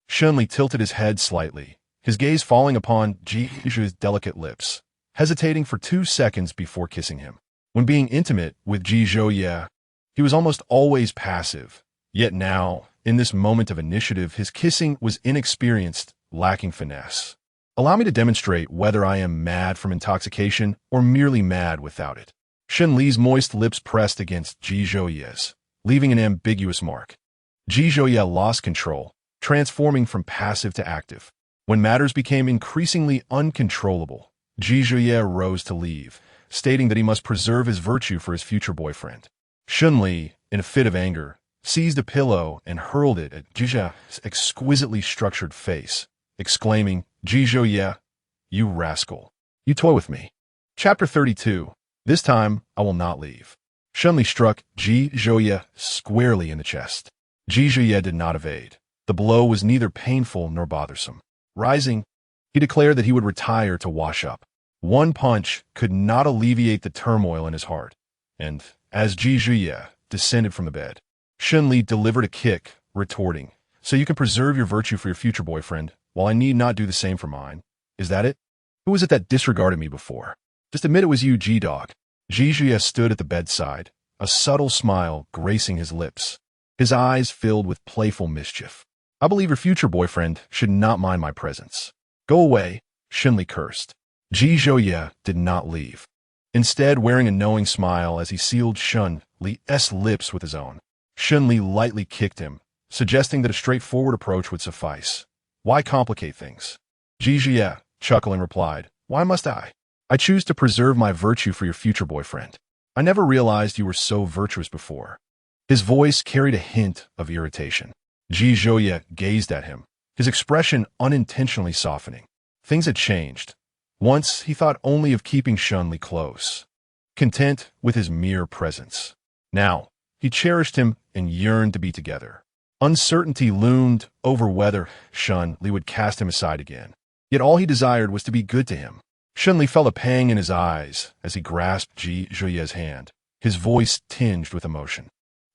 Shunli tilted his head slightly, his gaze falling upon Ji Zhouye's delicate lips, hesitating for 2 seconds before kissing him. When being intimate with Ji Zhouye, he was almost always passive, yet now, in this moment of initiative, his kissing was inexperienced, lacking finesse. "Allow me to demonstrate whether I am mad from intoxication or merely mad without it." Shunli's moist lips pressed against Ji Zhouye's, leaving an ambiguous mark. Ji Zhouye lost control, transforming from passive to active. When matters became increasingly uncontrollable, Ji Zhouye rose to leave, stating that he must preserve his virtue for his future boyfriend. Shunli, in a fit of anger, seized a pillow and hurled it at Ji Zhouye's exquisitely structured face, exclaiming, "Ji Zhouye, you rascal. You toy with me." Chapter 32. This time, I will not leave. Shunli struck Ji Zhouye squarely in the chest. Ji Zhouye did not evade. The blow was neither painful nor bothersome. Rising, he declared that he would retire to wash up. One punch could not alleviate the turmoil in his heart, and, as Ji Zhouye descended from the bed, Shunli delivered a kick, retorting, "So you can preserve your virtue for your future boyfriend, while I need not do the same for mine. Is that it? Who was it that disregarded me before? Just admit it was you, G-Dog. Jijia stood at the bedside, a subtle smile gracing his lips. His eyes filled with playful mischief. I believe your future boyfriend should not mind my presence. Go away, Shinli cursed. Ji Zhouye did not leave. Instead, wearing a knowing smile as he sealed Shun Li's lips with his own. Shun Li lightly kicked him, suggesting that a straightforward approach would suffice. Why complicate things? Ji Zhouye, chuckling, replied, Why must I? I choose to preserve my virtue for your future boyfriend. I never realized you were so virtuous before. His voice carried a hint of irritation. Ji Zhouye gazed at him, his expression unintentionally softening. Things had changed. Once, he thought only of keeping Shun Li close, content with his mere presence. Now, he cherished him and yearned to be together. Uncertainty loomed over whether Shun Li would cast him aside again. Yet all he desired was to be good to him. Shun Li felt a pang in his eyes as he grasped Ji Zhouye's hand, his voice tinged with emotion.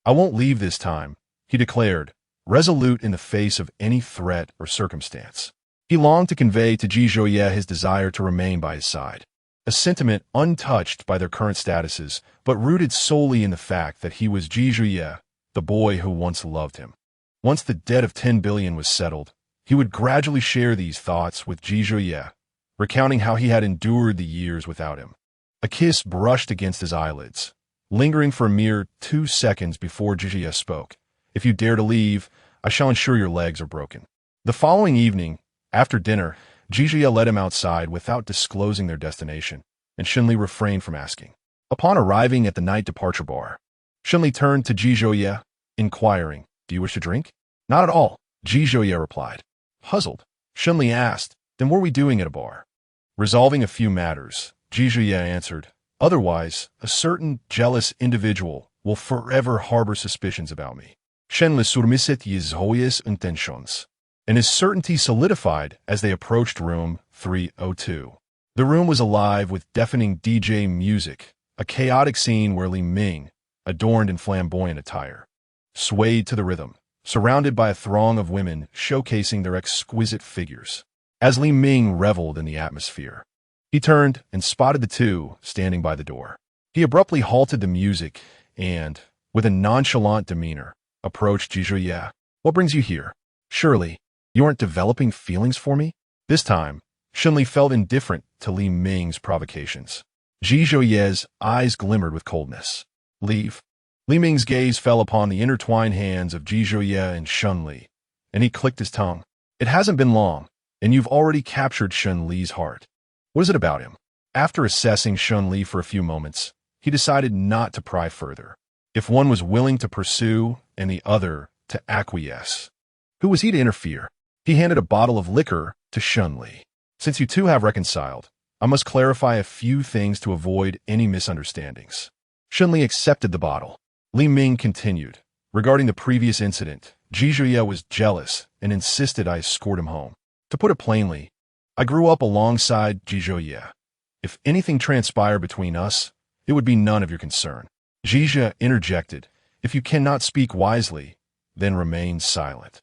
I won't leave this time, he declared, resolute in the face of any threat or circumstance. He longed to convey to Ji Zhouye his desire to remain by his side, a sentiment untouched by their current statuses, but rooted solely in the fact that he was Ji Zhouye, the boy who once loved him. Once the debt of 10 billion was settled, he would gradually share these thoughts with Ji Zhouye, recounting how he had endured the years without him. A kiss brushed against his eyelids, lingering for a mere 2 seconds before Ji Zhouye spoke. If you dare to leave, I shall ensure your legs are broken. The following evening, after dinner, Ji Zhouye led him outside without disclosing their destination, and Shun Li refrained from asking. Upon arriving at the night departure bar, Shun Li turned to Ji Zhouye, inquiring, Do you wish to drink? Not at all, Ji Zhouye replied. Puzzled, Shun Li asked, Then what are we doing at a bar? Resolving a few matters, Ji Zhouye answered, Otherwise, a certain jealous individual will forever harbor suspicions about me. Shen le surmisit yis hoyes intentions. And his certainty solidified as they approached room 302. The room was alive with deafening DJ music, a chaotic scene where Li Ming, adorned in flamboyant attire, swayed to the rhythm, surrounded by a throng of women showcasing their exquisite figures. As Li Ming reveled in the atmosphere, he turned and spotted the two standing by the door. He abruptly halted the music and, with a nonchalant demeanor, approached Ji Zhouye. What brings you here? Surely, you aren't developing feelings for me? This time, Shun Li felt indifferent to Li Ming's provocations. Ji Zhouye's eyes glimmered with coldness. Leave. Li Ming's gaze fell upon the intertwined hands of Ji Zhouye and Shun Li, and he clicked his tongue. It hasn't been long, and you've already captured Shun Li's heart. What is it about him? After assessing Shun Li for a few moments, he decided not to pry further. If one was willing to pursue and the other to acquiesce, who was he to interfere? He handed a bottle of liquor to Shun Li. Since you two have reconciled, I must clarify a few things to avoid any misunderstandings. Shun Li accepted the bottle. Li Ming continued. Regarding the previous incident, Ji Zhouye was jealous and insisted I escort him home. To put it plainly, I grew up alongside Ji Zhouye. If anything transpired between us, it would be none of your concern. Ji Zhouye interjected. If you cannot speak wisely, then remain silent.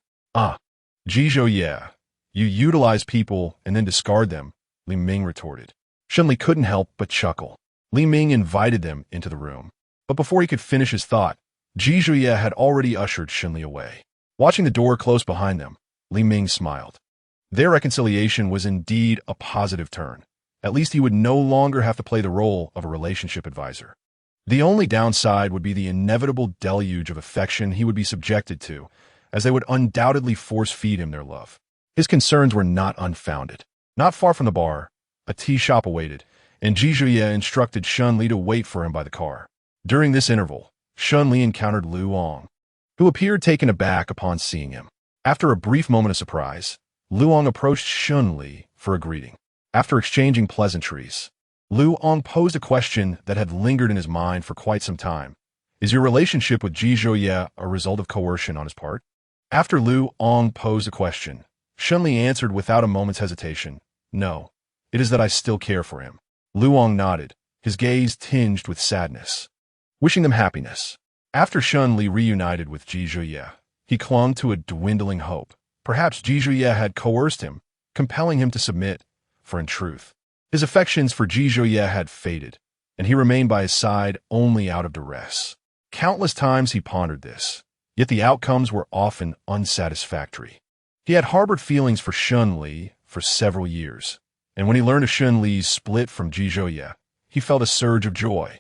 Ji Zhouye, you utilize people and then discard them, Li Ming retorted. Shun Li couldn't help but chuckle. Li Ming invited them into the room. But before he could finish his thought, Ji Zhouye had already ushered Shun Li away. Watching the door close behind them, Li Ming smiled. Their reconciliation was indeed a positive turn. At least he would no longer have to play the role of a relationship advisor. The only downside would be the inevitable deluge of affection he would be subjected to, as they would undoubtedly force-feed him their love. His concerns were not unfounded. Not far from the bar, a tea shop awaited, and Ji Zhouye instructed Shun Li to wait for him by the car. During this interval, Shun Li encountered Lu Ong, who appeared taken aback upon seeing him. After a brief moment of surprise, Lu Ong approached Shun Li for a greeting. After exchanging pleasantries, Lu Ong posed a question that had lingered in his mind for quite some time. Is your relationship with Ji Zhouye a result of coercion on his part? After Lu Ong posed a question, Shun Li answered without a moment's hesitation, No, it is that I still care for him. Lu Ong nodded, his gaze tinged with sadness, wishing them happiness. After Shun Li reunited with Ji Zhouye, he clung to a dwindling hope. Perhaps Ji Zhouye had coerced him, compelling him to submit, for in truth, his affections for Ji Zhouye had faded, and he remained by his side only out of duress. Countless times he pondered this, yet the outcomes were often unsatisfactory. He had harbored feelings for Shun Li for several years, and when he learned of Shun Li's split from Ji Zhouye, he felt a surge of joy,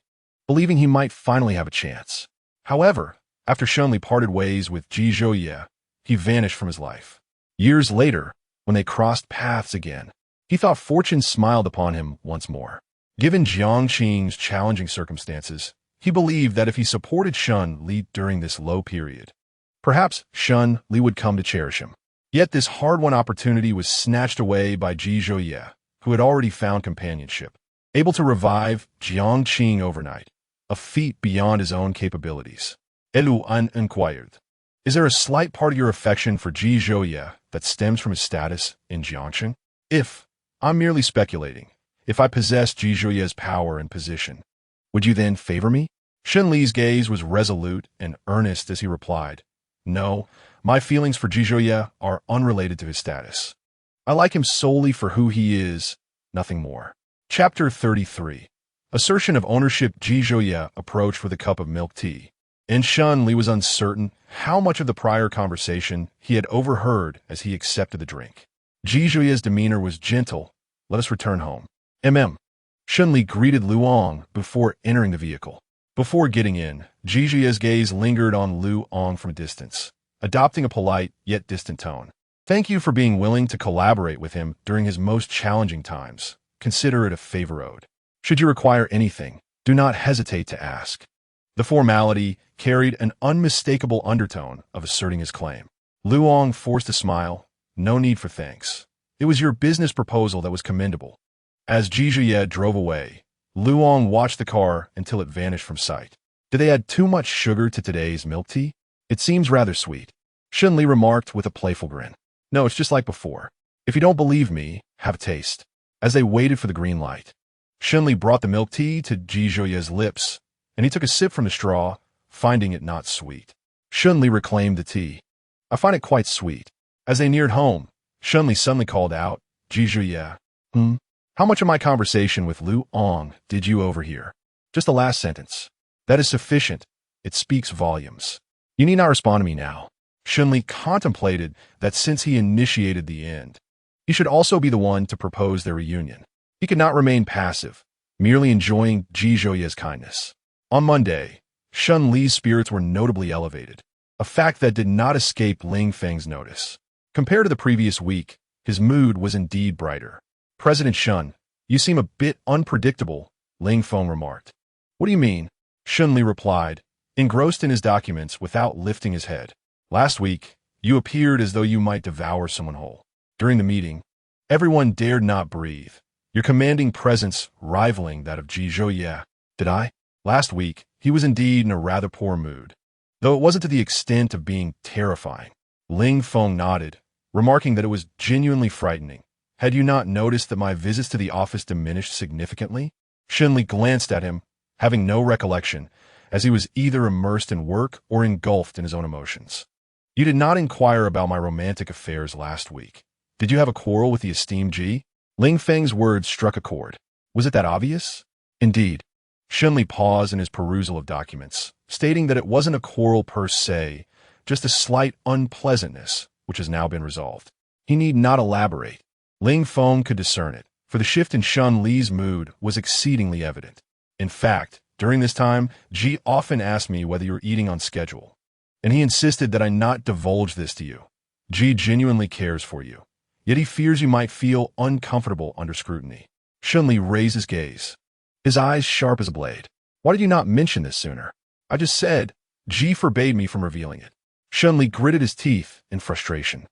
believing he might finally have a chance. However, after Shun Li parted ways with Ji Zhouye, he vanished from his life. Years later, when they crossed paths again, he thought fortune smiled upon him once more. Given Jiang Qing's challenging circumstances, he believed that if he supported Shun Li during this low period, perhaps Shun Li would come to cherish him. Yet this hard-won opportunity was snatched away by Ji Zhouye, who had already found companionship, able to revive Jiang Qing overnight, a feat beyond his own capabilities. Elu inquired, "Is there a slight part of your affection for Ji Zhouye that stems from his status in Jiangxing? If, I'm merely speculating, if I possess Ji Zhouye's power and position, would you then favor me?" Shun Li's gaze was resolute and earnest as he replied, "No, my feelings for Ji Zhouye are unrelated to his status. I like him solely for who he is, nothing more." Chapter 33. Assertion of ownership. Ji Zhouye approached with a cup of milk tea, and Shun Li was uncertain how much of the prior conversation he had overheard as he accepted the drink. Ji Zhouye's demeanor was gentle. "Let us return home." Shun Li greeted Luong before entering the vehicle. Before getting in, Ji Zhouye's gaze lingered on Luong from a distance, adopting a polite yet distant tone. "Thank you for being willing to collaborate with him during his most challenging times. Consider it a favor owed. Should you require anything, do not hesitate to ask." The formality carried an unmistakable undertone of asserting his claim. Luong forced a smile. "No need for thanks. It was your business proposal that was commendable." As Ji Zhouye drove away, Luong watched the car until it vanished from sight. "Did they add too much sugar to today's milk tea? It seems rather sweet." Shun Li remarked with a playful grin. "No, it's just like before. If you don't believe me, have a taste." As they waited for the green light, Shun Li brought the milk tea to Ji Zhouye's lips, and he took a sip from the straw, finding it not sweet. Shun Li reclaimed the tea. "I find it quite sweet." As they neared home, Shun Li suddenly called out, "Ji Zhouye, how much of my conversation with Luong did you overhear?" "Just the last sentence." "That is sufficient. It speaks volumes. You need not respond to me now." Shun Li contemplated that since he initiated the end, he should also be the one to propose their reunion. He could not remain passive, merely enjoying Ji Zhouye's kindness. On Monday, Shun Li's spirits were notably elevated, a fact that did not escape Ling Feng's notice. Compared to the previous week, his mood was indeed brighter. "President Shun, you seem a bit unpredictable," Ling Feng remarked. "What do you mean?" Shun Li replied, engrossed in his documents without lifting his head. "Last week, you appeared as though you might devour someone whole. During the meeting, everyone dared not breathe, your commanding presence rivaling that of Ji Zhouye." "Did I?" Last week, he was indeed in a rather poor mood, though it wasn't to the extent of being terrifying. Ling Feng nodded, remarking that it was genuinely frightening. "Had you not noticed that my visits to the office diminished significantly?" Shun Li glanced at him, having no recollection, as he was either immersed in work or engulfed in his own emotions. "You did not inquire about my romantic affairs last week. Did you have a quarrel with the esteemed Ji?" Ling Feng's words struck a chord. Was it that obvious? Indeed. Shun Li paused in his perusal of documents, stating that it wasn't a quarrel per se, just a slight unpleasantness, which has now been resolved. He need not elaborate. Ling Feng could discern it, for the shift in Shun Li's mood was exceedingly evident. "In fact, during this time, Ji often asked me whether you're eating on schedule, and he insisted that I not divulge this to you. Ji genuinely cares for you, yet he fears you might feel uncomfortable under scrutiny." Shun Li raised his gaze, his eyes sharp as a blade. "Why did you not mention this sooner?" "I just said, Ji forbade me from revealing it." Shun Li gritted his teeth in frustration.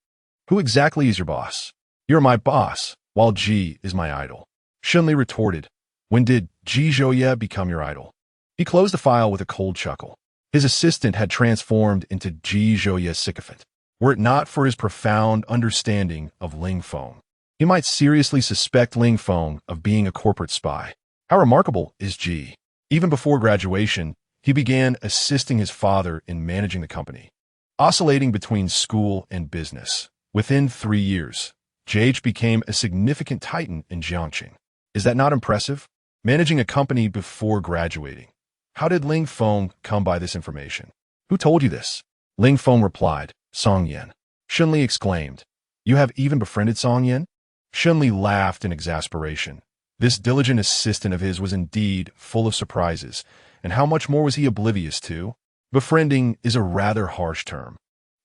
"Who exactly is your boss?" "You're my boss, while Ji is my idol." Shun Li retorted, "When did Ji Zhouye become your idol?" He closed the file with a cold chuckle. His assistant had transformed into Ji Zhouye's sycophant. Were it not for his profound understanding of Ling Feng, he might seriously suspect Ling Feng of being a corporate spy. How remarkable is Ji? Even before graduation, he began assisting his father in managing the company. Oscillating between school and business, within 3 years, JH became a significant titan in Jiangqing. Is that not impressive? Managing a company before graduating. How did Ling Feng come by this information? Who told you this? Ling Feng replied, Song Yan. Shunli exclaimed, You have even befriended Song Yan? Shunli laughed in exasperation. This diligent assistant of his was indeed full of surprises, and how much more was he oblivious to? Befriending is a rather harsh term.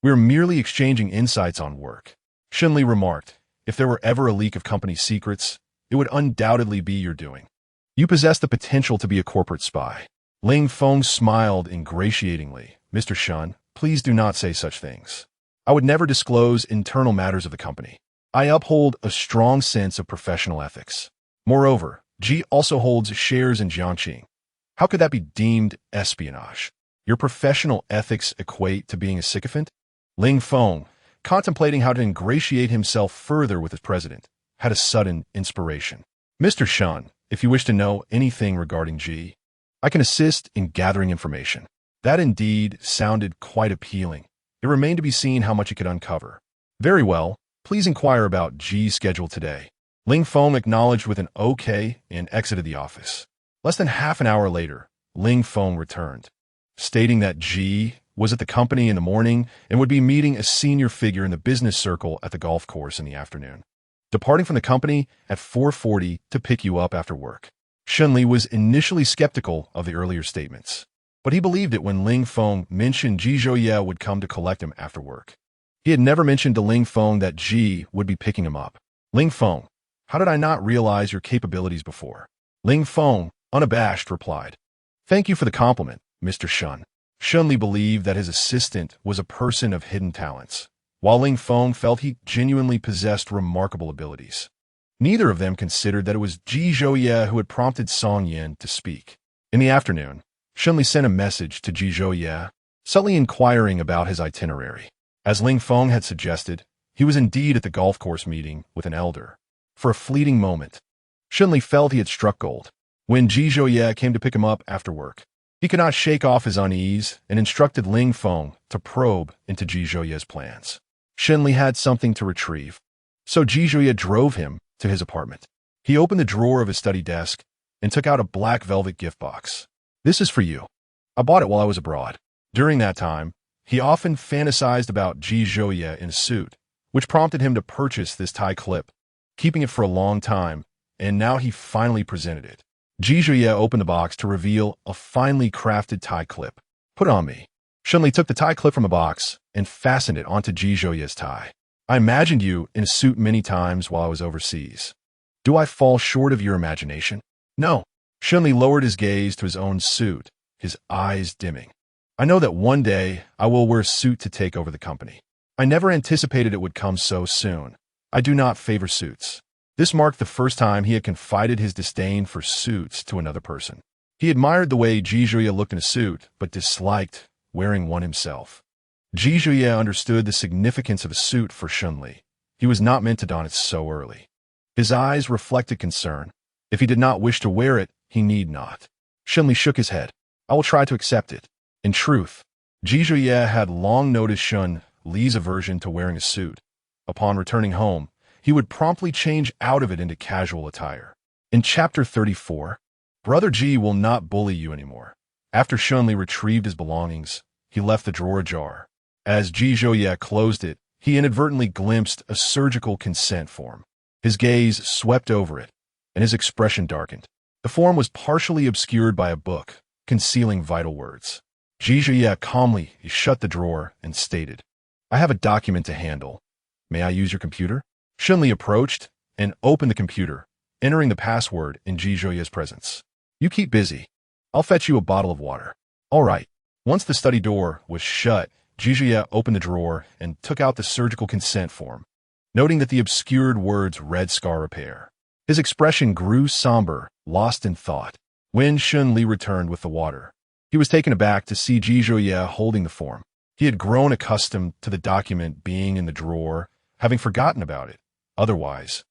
We're merely exchanging insights on work. Shunli remarked, If there were ever a leak of company secrets, it would undoubtedly be your doing. You possess the potential to be a corporate spy. Ling Feng smiled ingratiatingly. Mr. Shun, please do not say such things. I would never disclose internal matters of the company. I uphold a strong sense of professional ethics. Moreover, Ji also holds shares in Jiangqing. How could that be deemed espionage? Your professional ethics equate to being a sycophant? Ling Feng, contemplating how to ingratiate himself further with his president, had a sudden inspiration. Mr. Shun, if you wish to know anything regarding Ji, I can assist in gathering information. That indeed sounded quite appealing. It remained to be seen how much he could uncover. Very well, please inquire about Ji's schedule today. Ling Feng acknowledged with an okay and exited the office. Less than half an hour later, Ling Feng returned, stating that Ji was at the company in the morning and would be meeting a senior figure in the business circle at the golf course in the afternoon, departing from the company at 4:40 to pick you up after work. Shunli was initially skeptical of the earlier statements, but he believed it when Ling Feng mentioned Ji Zhouye would come to collect him after work. He had never mentioned to Ling Feng that Ji would be picking him up. Ling Feng, how did I not realize your capabilities before? Ling Feng, unabashed, replied, Thank you for the compliment, Mr. Shun. Shunli believed that his assistant was a person of hidden talents, while Ling Feng felt he genuinely possessed remarkable abilities. Neither of them considered that it was Ji Zhouye who had prompted Song Yan to speak. In the afternoon, Shunli sent a message to Ji Zhouye, subtly inquiring about his itinerary. As Ling Feng had suggested, he was indeed at the golf course meeting with an elder. For a fleeting moment, Shunli felt he had struck gold. When Ji Zhouye came to pick him up after work, he could not shake off his unease and instructed Ling Feng to probe into Ji Zhouye's plans. Shunli had something to retrieve, so Ji Zhouye drove him to his apartment. He opened the drawer of his study desk and took out a black velvet gift box. This is for you. I bought it while I was abroad. During that time, he often fantasized about Ji Zhouye in a suit, which prompted him to purchase this tie clip, keeping it for a long time, and now he finally presented it. Ji Zhouye opened the box to reveal a finely crafted tie clip. Put on me. Shunli took the tie clip from the box and fastened it onto Ji Zhouye's tie. I imagined you in a suit many times while I was overseas. Do I fall short of your imagination? No. Shunli lowered his gaze to his own suit, his eyes dimming. I know that one day I will wear a suit to take over the company. I never anticipated it would come so soon. I do not favor suits. This marked the first time he had confided his disdain for suits to another person. He admired the way Ji Zhouye looked in a suit, but disliked wearing one himself. Ji Zhouye understood the significance of a suit for Shunli. He was not meant to don it so early. His eyes reflected concern. If he did not wish to wear it, he need not. Shunli shook his head. I will try to accept it. In truth, Ji Zhouye had long noticed Shun Li's aversion to wearing a suit. Upon returning home, he would promptly change out of it into casual attire. In Chapter 34, Brother Ji will not bully you anymore. After Shunli retrieved his belongings, he left the drawer ajar. As Ji Zhouye closed it, he inadvertently glimpsed a surgical consent form. His gaze swept over it, and his expression darkened. The form was partially obscured by a book, concealing vital words. Ji Zhouye calmly shut the drawer and stated, I have a document to handle. May I use your computer? Shunli approached and opened the computer, entering the password in Ji Zhouye's presence. You keep busy. I'll fetch you a bottle of water. All right. Once the study door was shut, Ji Zhouye opened the drawer and took out the surgical consent form, noting that the obscured words read scar repair. His expression grew somber, lost in thought. When Shunli returned with the water, he was taken aback to see Ji Zhouye holding the form. He had grown accustomed to the document being in the drawer, having forgotten about it. Otherwise,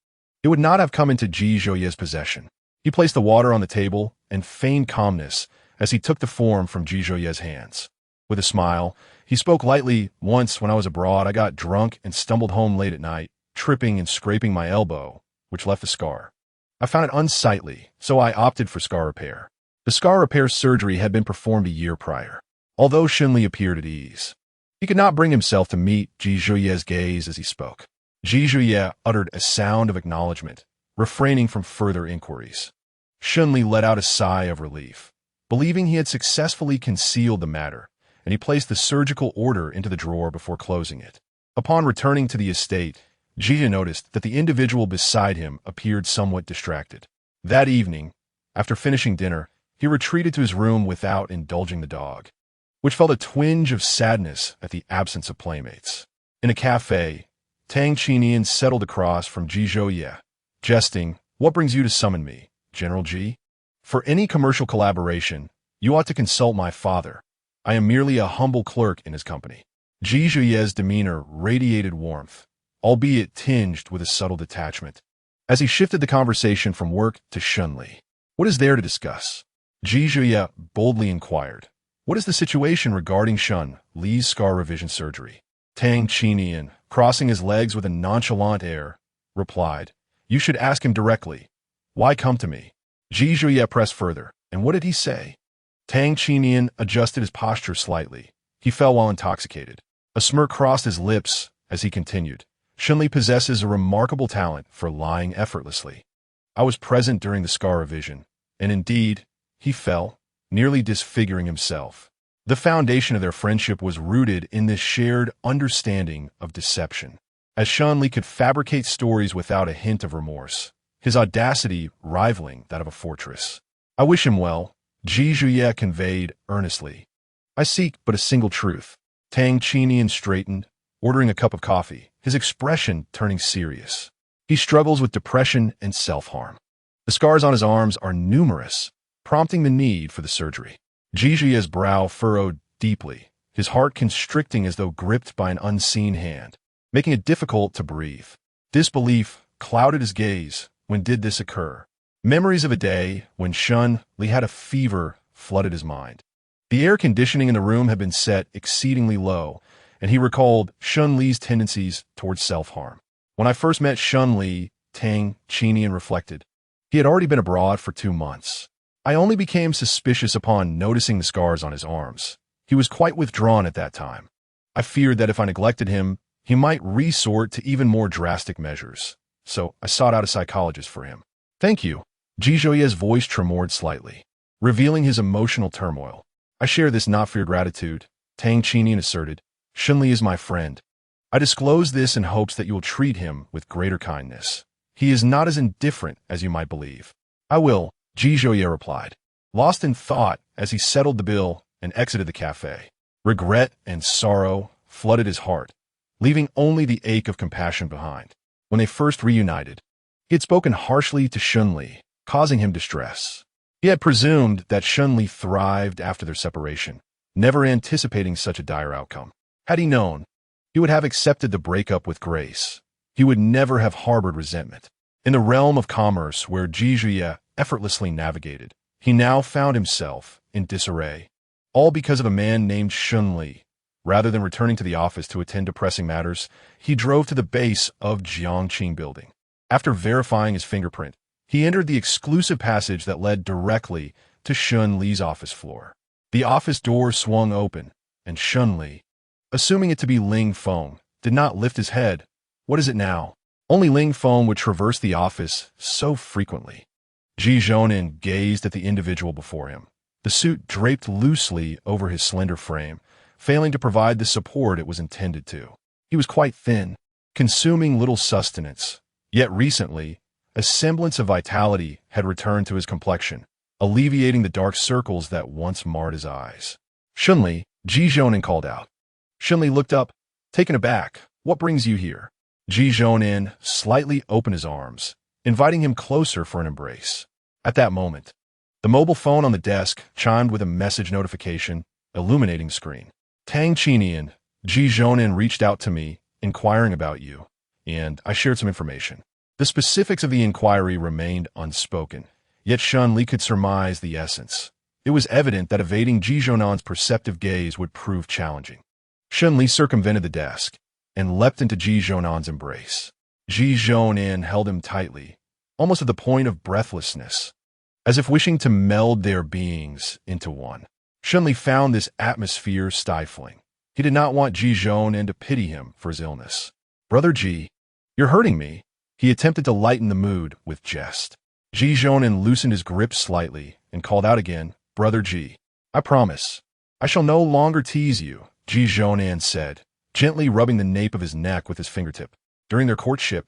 it would not have come into Ji Zhouye's possession. He placed the water on the table and feigned calmness as he took the form from Ji Zhouye's hands. With a smile, he spoke lightly. Once when I was abroad, I got drunk and stumbled home late at night, tripping and scraping my elbow, which left a scar. I found it unsightly, so I opted for scar repair. The scar repair surgery had been performed a year prior. Although Shunli appeared at ease, he could not bring himself to meet Ji Zhuye's gaze as he spoke. Ji Zhuye uttered a sound of acknowledgement, refraining from further inquiries. Shunli let out a sigh of relief, believing he had successfully concealed the matter, and he placed the surgical order into the drawer before closing it. Upon returning to the estate, Ji noticed that the individual beside him appeared somewhat distracted. That evening, after finishing dinner, he retreated to his room without indulging the dog, which felt a twinge of sadness at the absence of playmates. In a cafe, Tang Qinian settled across from Ji Zhuye, jesting, "What brings you to summon me, General Ji? For any commercial collaboration, you ought to consult my father. I am merely a humble clerk in his company." Ji Zhuye's demeanor radiated warmth, albeit tinged with a subtle detachment, as he shifted the conversation from work to Shunli. "What is there to discuss?" Ji Zhuye boldly inquired. "What is the situation regarding Shun Li's scar revision surgery?" Tang Qinian, crossing his legs with a nonchalant air, replied, "You should ask him directly. Why come to me?" Ji Zhuye pressed further. "And what did he say?" Tang Qinian adjusted his posture slightly. He fell while intoxicated. A smirk crossed his lips as he continued. "Shunli possesses a remarkable talent for lying effortlessly. I was present during the scar revision, and indeed, he fell, nearly disfiguring himself. The foundation of their friendship was rooted in this shared understanding of deception, as Shunli could fabricate stories without a hint of remorse, his audacity rivaling that of a fortress. I wish him well," Ji Zhuye conveyed earnestly. "I seek but a single truth." Tang Qinian straightened, ordering a cup of coffee, his expression turning serious. "He struggles with depression and self-harm. The scars on his arms are numerous, prompting the need for the surgery." Ji Zhuye's brow furrowed deeply, his heart constricting as though gripped by an unseen hand, making it difficult to breathe. Disbelief clouded his gaze. When did this occur? Memories of a day when Shun Li had a fever flooded his mind. The air conditioning in the room had been set exceedingly low, and he recalled Shun Li's tendencies towards self-harm. When I first met Shun Li, Tang Qinian reflected, he had already been abroad for 2 months. I only became suspicious upon noticing the scars on his arms. He was quite withdrawn at that time. I feared that if I neglected him, he might resort to even more drastic measures. So I sought out a psychologist for him. "Thank you." Ji Zhuye's voice tremored slightly, revealing his emotional turmoil. "I share this not for your gratitude," Tang Qinian asserted. "Shunli is my friend. I disclose this in hopes that you will treat him with greater kindness. He is not as indifferent as you might believe." "I will," Ji Zhuye replied, lost in thought as he settled the bill and exited the cafe. Regret and sorrow flooded his heart, leaving only the ache of compassion behind. When they first reunited, he had spoken harshly to Shunli, causing him distress. He had presumed that Shunli thrived after their separation, never anticipating such a dire outcome. Had he known, he would have accepted the breakup with grace. He would never have harbored resentment. In the realm of commerce where Ji Zhuye effortlessly navigated, he now found himself in disarray, all because of a man named Shunli. Rather than returning to the office to attend to pressing matters, he drove to the base of Jiangqing Building. After verifying his fingerprint, he entered the exclusive passage that led directly to Shun Li's office floor. The office door swung open, and Shun Li, assuming it to be Ling Feng, did not lift his head. What is it now? Only Ling Feng would traverse the office so frequently. Ji Zhonan gazed at the individual before him, the suit draped loosely over his slender frame, failing to provide the support it was intended to. He was quite thin, consuming little sustenance, yet recently, a semblance of vitality had returned to his complexion, alleviating the dark circles that once marred his eyes. "Shunli," Ji Zhonan called out. Shunli looked up, taken aback. "What brings you here?" Ji Zhonan slightly opened his arms, inviting him closer for an embrace. At that moment, the mobile phone on the desk chimed with a message notification, illuminating the screen. "Tang Qinian, Ji Zhonan reached out to me, inquiring about you, and I shared some information." The specifics of the inquiry remained unspoken, yet Shun Li could surmise the essence. It was evident that evading Ji Zhonan's perceptive gaze would prove challenging. Shun Li circumvented the desk and leapt into Ji Zhonan's embrace. Ji Zhounan held him tightly, almost at the point of breathlessness, as if wishing to meld their beings into one. Shunli found this atmosphere stifling. He did not want Ji Zhounan to pity him for his illness. "Brother Ji, you're hurting me." He attempted to lighten the mood with jest. Ji Zhounan loosened his grip slightly and called out again, "Brother Ji, I promise. I shall no longer tease you," Ji Zhounan said, gently rubbing the nape of his neck with his fingertip. During their courtship,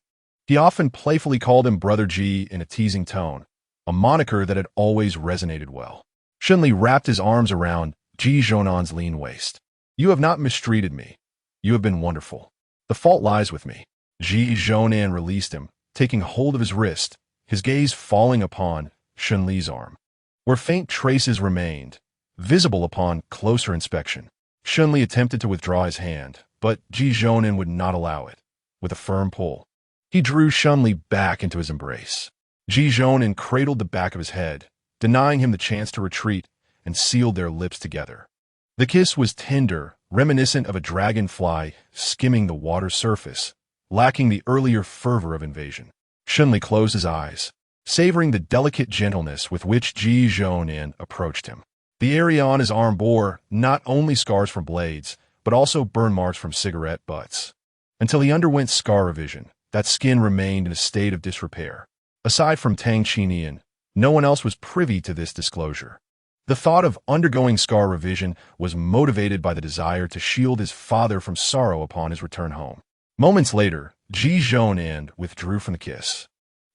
he often playfully called him Brother Ji in a teasing tone, a moniker that had always resonated well. Shunli wrapped his arms around Ji Zhounan's lean waist. "You have not mistreated me. You have been wonderful. The fault lies with me." Ji Zhounan released him, taking hold of his wrist, his gaze falling upon Shunli's arm, where faint traces remained, visible upon closer inspection. Shunli attempted to withdraw his hand, but Ji Zhounan would not allow it. With a firm pull, he drew Shunli back into his embrace. Ji Zhounan cradled the back of his head, denying him the chance to retreat, and sealed their lips together. The kiss was tender, reminiscent of a dragonfly skimming the water's surface, lacking the earlier fervor of invasion. Shunli closed his eyes, savoring the delicate gentleness with which Ji Zhounan approached him. The area on his arm bore not only scars from blades, but also burn marks from cigarette butts. Until he underwent scar revision, that skin remained in a state of disrepair. Aside from Tang Qinian, no one else was privy to this disclosure. The thought of undergoing scar revision was motivated by the desire to shield his father from sorrow upon his return home. Moments later, Ji Zhounan withdrew from the kiss.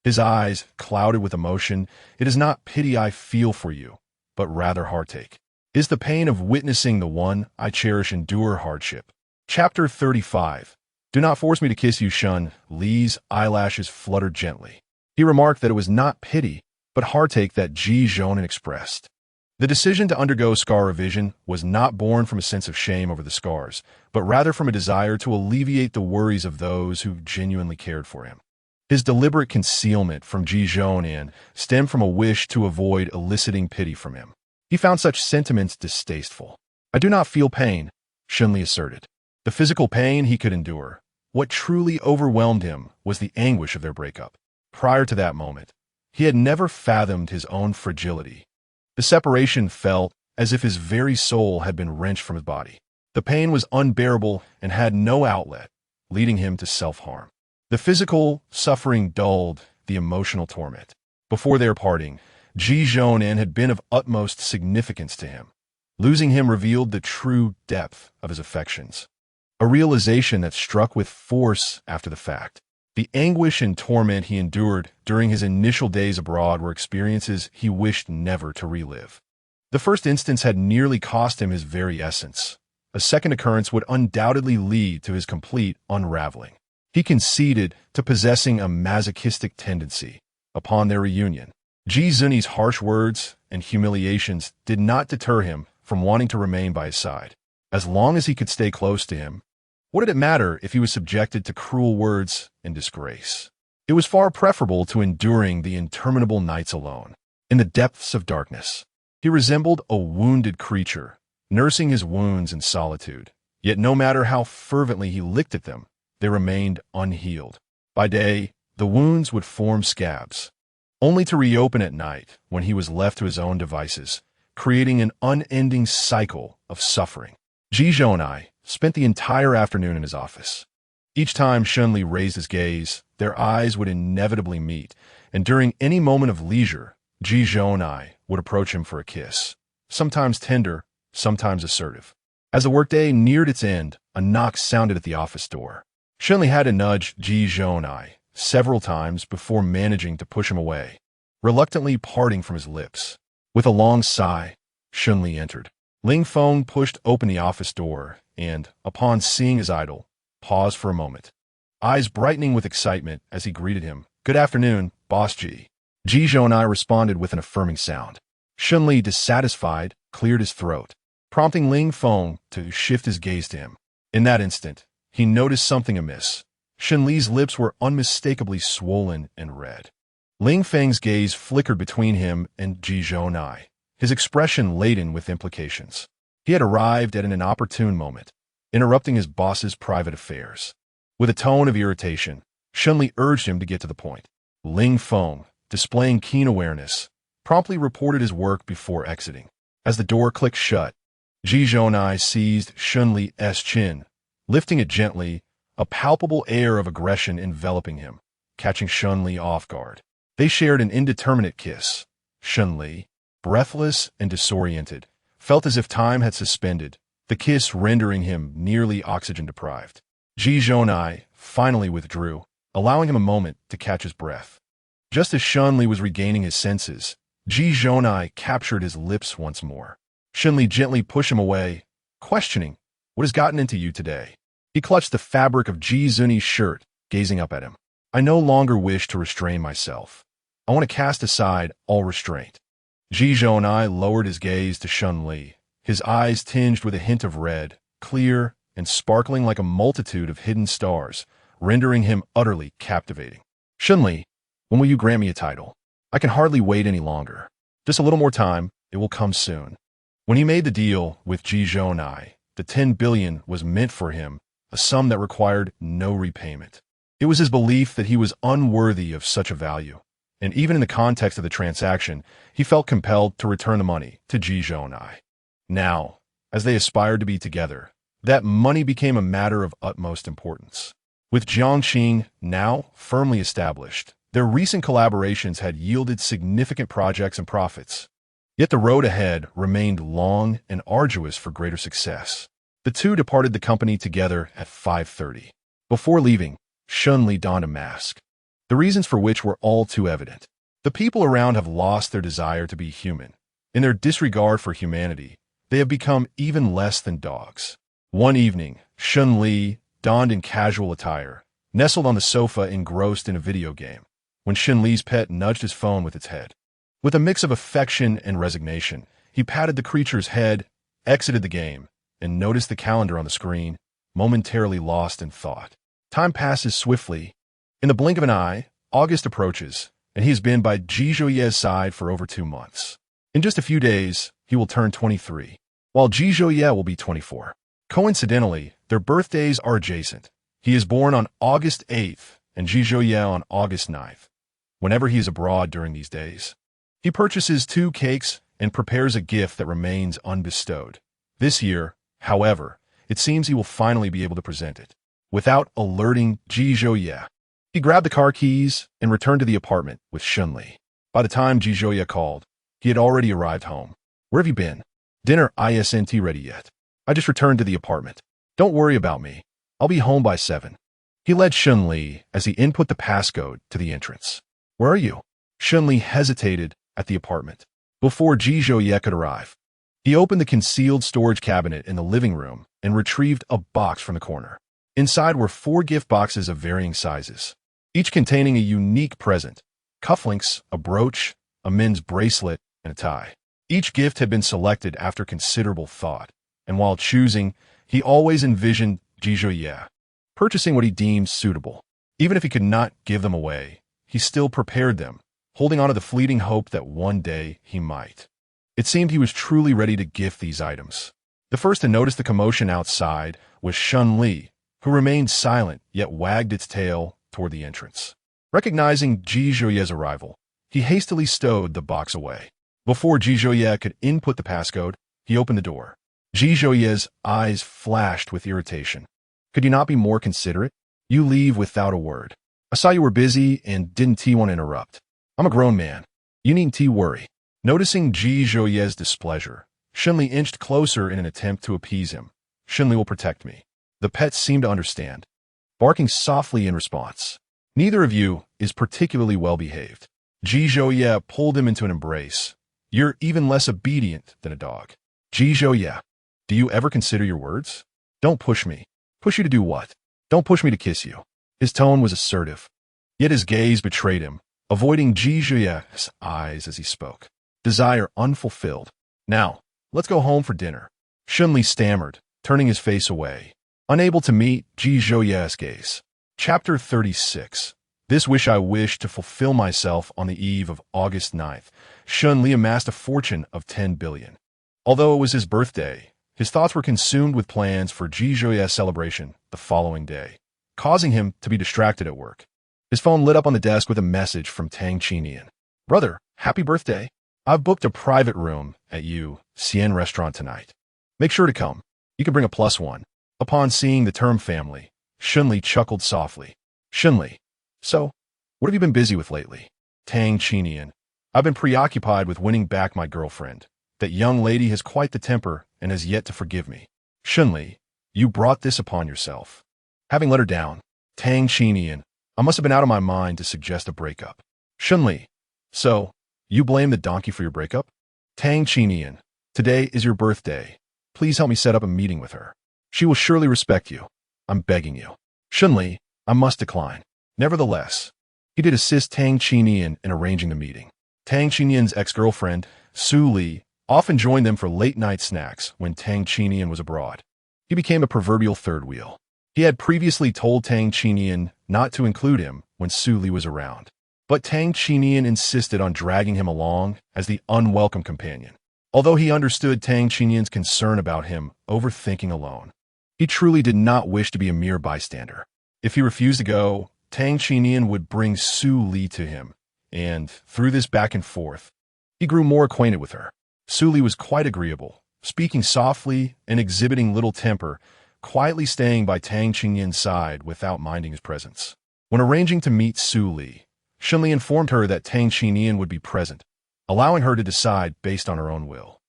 His eyes clouded with emotion. "It is not pity I feel for you, but rather heartache. Is the pain of witnessing the one I cherish endure hardship." Chapter 35. "Do not force me to kiss you, Shun." Li's eyelashes fluttered gently. He remarked that it was not pity, but heartache that Ji Zhounan expressed. The decision to undergo scar revision was not born from a sense of shame over the scars, but rather from a desire to alleviate the worries of those who genuinely cared for him. His deliberate concealment from Ji Zhounan stemmed from a wish to avoid eliciting pity from him. He found such sentiments distasteful. "I do not feel pain," Shunli asserted. The physical pain he could endure. What truly overwhelmed him was the anguish of their breakup. Prior to that moment, he had never fathomed his own fragility. The separation felt as if his very soul had been wrenched from his body. The pain was unbearable and had no outlet, leading him to self-harm. The physical suffering dulled the emotional torment. Before their parting, Ji Zhounan had been of utmost significance to him. Losing him revealed the true depth of his affections, a realization that struck with force after the fact. The anguish and torment he endured during his initial days abroad were experiences he wished never to relive. The first instance had nearly cost him his very essence. A second occurrence would undoubtedly lead to his complete unraveling. He conceded to possessing a masochistic tendency. Upon their reunion, Ji Zuni's harsh words and humiliations did not deter him from wanting to remain by his side. As long as he could stay close to him, what did it matter if he was subjected to cruel words and disgrace? It was far preferable to enduring the interminable nights alone. In the depths of darkness, he resembled a wounded creature, nursing his wounds in solitude. Yet no matter how fervently he licked at them, they remained unhealed. By day, the wounds would form scabs, only to reopen at night when he was left to his own devices, creating an unending cycle of suffering. Ji Zhounan spent the entire afternoon in his office. Each time Shunli raised his gaze, their eyes would inevitably meet, and during any moment of leisure, Ji Zhounan would approach him for a kiss, sometimes tender, sometimes assertive. As the workday neared its end, a knock sounded at the office door. Shunli had to nudge Ji Zhounan several times before managing to push him away, reluctantly parting from his lips. With a long sigh, Shunli entered. Ling Feng pushed open the office door and, upon seeing his idol, paused for a moment, eyes brightening with excitement as he greeted him. "Good afternoon, Boss Ji." Ji Zhounan responded with an affirming sound. Shunli, dissatisfied, cleared his throat, prompting Ling Feng to shift his gaze to him. In that instant, he noticed something amiss. Shunli's lips were unmistakably swollen and red. Ling Feng's gaze flickered between him and Ji Zhounan, his expression laden with implications. He had arrived at an inopportune moment, interrupting his boss's private affairs. With a tone of irritation, Shunli urged him to get to the point. Ling Feng, displaying keen awareness, promptly reported his work before exiting. As the door clicked shut, Ji Zhonai seized Shunli's chin, lifting it gently, a palpable air of aggression enveloping him, catching Shunli off guard. They shared an indeterminate kiss. Shunli, breathless and disoriented, felt as if time had suspended, the kiss rendering him nearly oxygen-deprived. Ji Zhonai finally withdrew, allowing him a moment to catch his breath. Just as Shunli was regaining his senses, Ji Zhonai captured his lips once more. Shunli gently pushed him away, questioning, "What has gotten into you today?" He clutched the fabric of Ji Zuni's shirt, gazing up at him. "I no longer wish to restrain myself. I want to cast aside all restraint." Ji Zhonai lowered his gaze to Shunli, his eyes tinged with a hint of red, clear and sparkling like a multitude of hidden stars, rendering him utterly captivating. "Shunli, when will you grant me a title? I can hardly wait any longer. Just a little more time, it will come soon." When he made the deal with Ji Zhonai, the 10 billion was meant for him, a sum that required no repayment. It was his belief that he was unworthy of such a value, and even in the context of the transaction, he felt compelled to return the money to Ji Zhonai. Now, as they aspired to be together, that money became a matter of utmost importance. With Jiangxing now firmly established, their recent collaborations had yielded significant projects and profits. Yet the road ahead remained long and arduous for greater success. The two departed the company together at 5:30. Before leaving, Shunli donned a mask, the reasons for which were all too evident. The people around have lost their desire to be human. In their disregard for humanity, they have become even less than dogs. One evening, Shunli, donned in casual attire, nestled on the sofa engrossed in a video game, when Shunli's pet nudged his phone with its head. With a mix of affection and resignation, he patted the creature's head, exited the game, and noticed the calendar on the screen, momentarily lost in thought. Time passes swiftly. In the blink of an eye, August approaches, and he has been by Ji Zhouye's side for over 2 months. In just a few days, he will turn 23, while Ji Zhouye will be 24. Coincidentally, their birthdays are adjacent. He is born on August 8th, and Ji Zhouye on August 9th. Whenever he is abroad during these days, he purchases 2 cakes and prepares a gift that remains unbestowed. This year, however, it seems he will finally be able to present it. Without alerting Ji Zhouye, he grabbed the car keys and returned to the apartment with Shunli. By the time Ji Zhouye called, he had already arrived home. "Where have you been? Dinner isn't ready yet. I just returned to the apartment. Don't worry about me. I'll be home by 7. He led Shunli as he input the passcode to the entrance. "Where are you?" Shunli hesitated at the apartment. Before Ji Zhouye could arrive, he opened the concealed storage cabinet in the living room and retrieved a box from the corner. Inside were 4 gift boxes of varying sizes, each containing a unique present: cufflinks, a brooch, a men's bracelet, and a tie. Each gift had been selected after considerable thought, and while choosing, he always envisioned Ji Zhouye purchasing what he deemed suitable. Even if he could not give them away, he still prepared them, holding on to the fleeting hope that one day he might. It seemed he was truly ready to gift these items. The first to notice the commotion outside was Shunli, who remained silent yet wagged its tail toward the entrance. Recognizing Ji Zhouye's arrival, he hastily stowed the box away. Before Ji Zhouye could input the passcode, he opened the door. Ji Zhouye's eyes flashed with irritation. "Could you not be more considerate? You leave without a word. I saw you were busy and didn't want to interrupt. I'm a grown man. You needn't worry." Noticing Ji Zhouye's displeasure, Shunli inched closer in an attempt to appease him. "Shunli will protect me." The pet seemed to understand, barking softly in response. "Neither of you is particularly well behaved." Ji Zhouye pulled him into an embrace. "You're even less obedient than a dog." "Ji Zhouye, do you ever consider your words? Don't push me." "Push you to do what?" "Don't push me to kiss you." His tone was assertive, yet his gaze betrayed him, avoiding Ji Zhouye's eyes as he spoke. Desire unfulfilled. "Now, let's go home for dinner." Shunli stammered, turning his face away, unable to meet Ji Zhouye's gaze. Chapter 36. This wish I wish to fulfill myself on the eve of August 9th. Shunli amassed a fortune of 10 billion. Although it was his birthday, his thoughts were consumed with plans for Ji Zhouye's celebration the following day, causing him to be distracted at work. His phone lit up on the desk with a message from Tang Chinian. Brother, happy birthday. I've booked a private room at Cien restaurant tonight. Make sure to come. You can bring a +1. Upon seeing the term family, Shunli chuckled softly. Shunli, so, what have you been busy with lately? Tang Chinian, I've been preoccupied with winning back my girlfriend. That young lady has quite the temper and has yet to forgive me. Shunli, you brought this upon yourself. Having let her down, Tang Chinian, I must have been out of my mind to suggest a breakup. Shunli, so, you blame the donkey for your breakup? Tang Chinian, today is your birthday. Please help me set up a meeting with her. She will surely respect you. I'm begging you. Shunli, I must decline. Nevertheless, he did assist Tang Chinian in arranging the meeting. Tang Chinian's ex-girlfriend, Su Li, often joined them for late-night snacks when Tang Chinian was abroad. He became a proverbial third wheel. He had previously told Tang Chinian not to include him when Su Li was around. But Tang Chinian insisted on dragging him along as the unwelcome companion. Although he understood Tang Chinian's concern about him overthinking alone, he truly did not wish to be a mere bystander. If he refused to go, Tang Chinian would bring Su Li to him, and through this back and forth, he grew more acquainted with her. Su Li was quite agreeable, speaking softly and exhibiting little temper, quietly staying by Tang Chinian's side without minding his presence. When arranging to meet Su Li, Shunli informed her that Tang Chinian would be present, allowing her to decide based on her own will.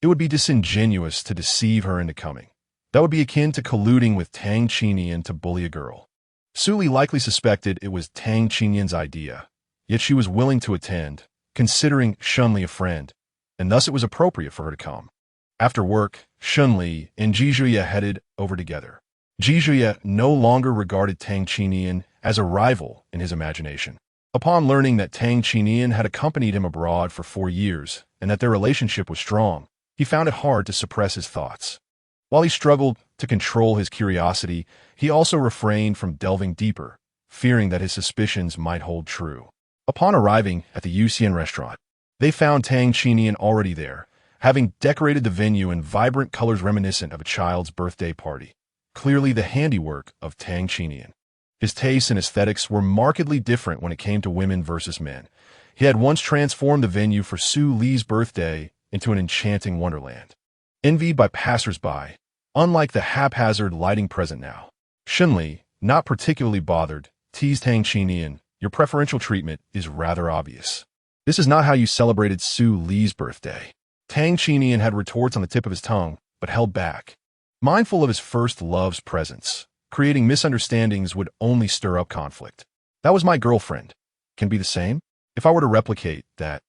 It would be disingenuous to deceive her into coming. That would be akin to colluding with Tang Chinian to bully a girl. Su Li likely suspected it was Tang Chinian's idea, yet she was willing to attend, considering Shunli a friend, and thus it was appropriate for her to come. After work, Shunli and Jizhuya headed over together. Jizhuya no longer regarded Tang Chinian as a rival in his imagination. Upon learning that Tang Chinian had accompanied him abroad for 4 years and that their relationship was strong, he found it hard to suppress his thoughts. While he struggled to control his curiosity, he also refrained from delving deeper, fearing that his suspicions might hold true. Upon arriving at the Cien restaurant, they found Tang Chinian already there, having decorated the venue in vibrant colors reminiscent of a child's birthday party, clearly the handiwork of Tang Chinian. His tastes and aesthetics were markedly different when it came to women versus men. He had once transformed the venue for Su Li's birthday into an enchanting wonderland, envied by passers-by, unlike the haphazard lighting present now. Shunli, not particularly bothered, teased Tang Chinian, your preferential treatment is rather obvious. This is not how you celebrated Su Li's birthday. Tang Chinian had retorts on the tip of his tongue, but held back. Mindful of his first love's presence, creating misunderstandings would only stir up conflict. That was my girlfriend. Can be the same? If I were to replicate that,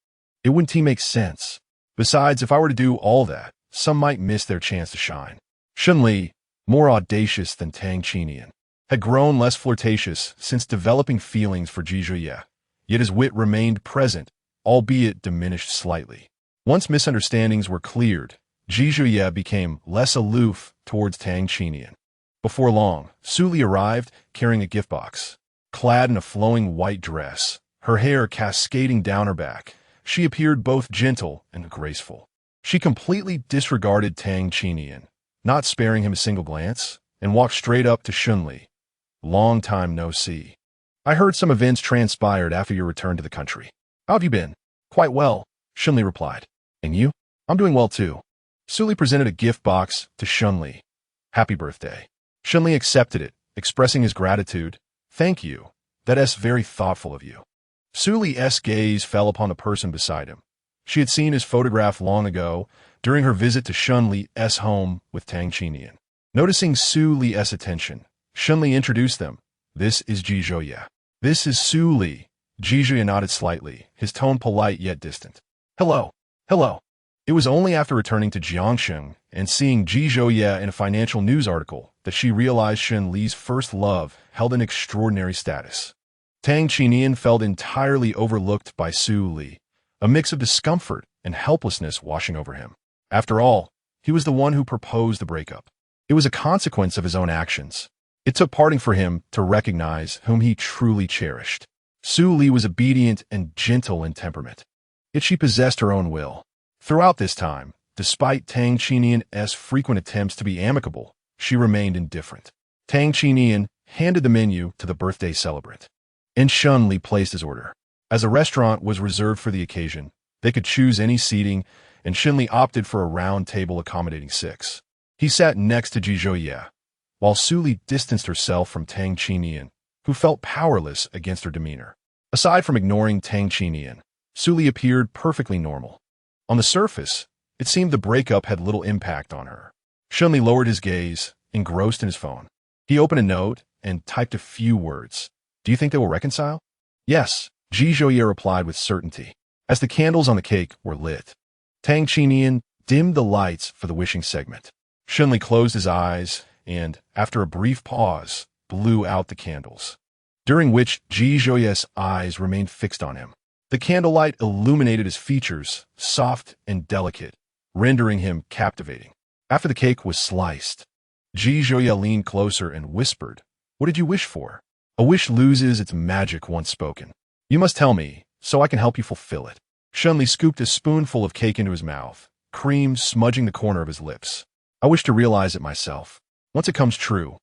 it wouldn't make sense. Besides, if I were to do all that, some might miss their chance to shine. Shunli, more audacious than Tang Chinian, had grown less flirtatious since developing feelings for Jizhuya, yet his wit remained present, albeit diminished slightly. Once misunderstandings were cleared, Jizhuya became less aloof towards Tang Chinian. Before long, Su Li arrived, carrying a gift box. Clad in a flowing white dress, her hair cascading down her back, she appeared both gentle and graceful. She completely disregarded Tang Chinian, not sparing him a single glance, and walked straight up to Shunli. Long time no see. I heard some events transpired after your return to the country. How have you been? Quite well, Shunli replied. And you? I'm doing well too. Su Li presented a gift box to Shunli. Happy birthday. Shunli accepted it, expressing his gratitude. Thank you. That's very thoughtful of you. Su Li's gaze fell upon the person beside him. She had seen his photograph long ago, during her visit to Shunli's home with Tang Chinian. Noticing Su Li's attention, Shunli introduced them. This is Jizhuya. This is Su Li. Jizhuya nodded slightly, his tone polite yet distant. Hello. Hello. It was only after returning to Jiangsheng and seeing Jizhuya in a financial news article that she realized Shun Li's first love held an extraordinary status. Tang Chinian felt entirely overlooked by Su Li, a mix of discomfort and helplessness washing over him. After all, he was the one who proposed the breakup. It was a consequence of his own actions. It took parting for him to recognize whom he truly cherished. Su Li was obedient and gentle in temperament, yet she possessed her own will. Throughout this time, despite Tang Chinian's frequent attempts to be amicable, she remained indifferent. Tang Chinian handed the menu to the birthday celebrant. and Shun Li placed his order. As the restaurant was reserved for the occasion, they could choose any seating, and Shun Li opted for a round table accommodating 6. He sat next to Ji Zhouye, while Su Li distanced herself from Tang Qinian, who felt powerless against her demeanor. Aside from ignoring Tang Qinian, Su Li appeared perfectly normal. On the surface, it seemed the breakup had little impact on her. Shun Li lowered his gaze, engrossed in his phone. He opened a note and typed a few words. Do you think they will reconcile? Yes, Ji Zhouye replied with certainty. As the candles on the cake were lit, Tang Qinian dimmed the lights for the wishing segment. Shun Li closed his eyes and, after a brief pause, blew out the candles, during which Ji Zhouye's eyes remained fixed on him. The candlelight illuminated his features, soft and delicate, rendering him captivating. After the cake was sliced, Ji Zhouye leaned closer and whispered, "What did you wish for?" A wish loses its magic once spoken. You must tell me, so I can help you fulfill it. Shun Li scooped a spoonful of cake into his mouth, cream smudging the corner of his lips. I wish to realize it myself. Once it comes true,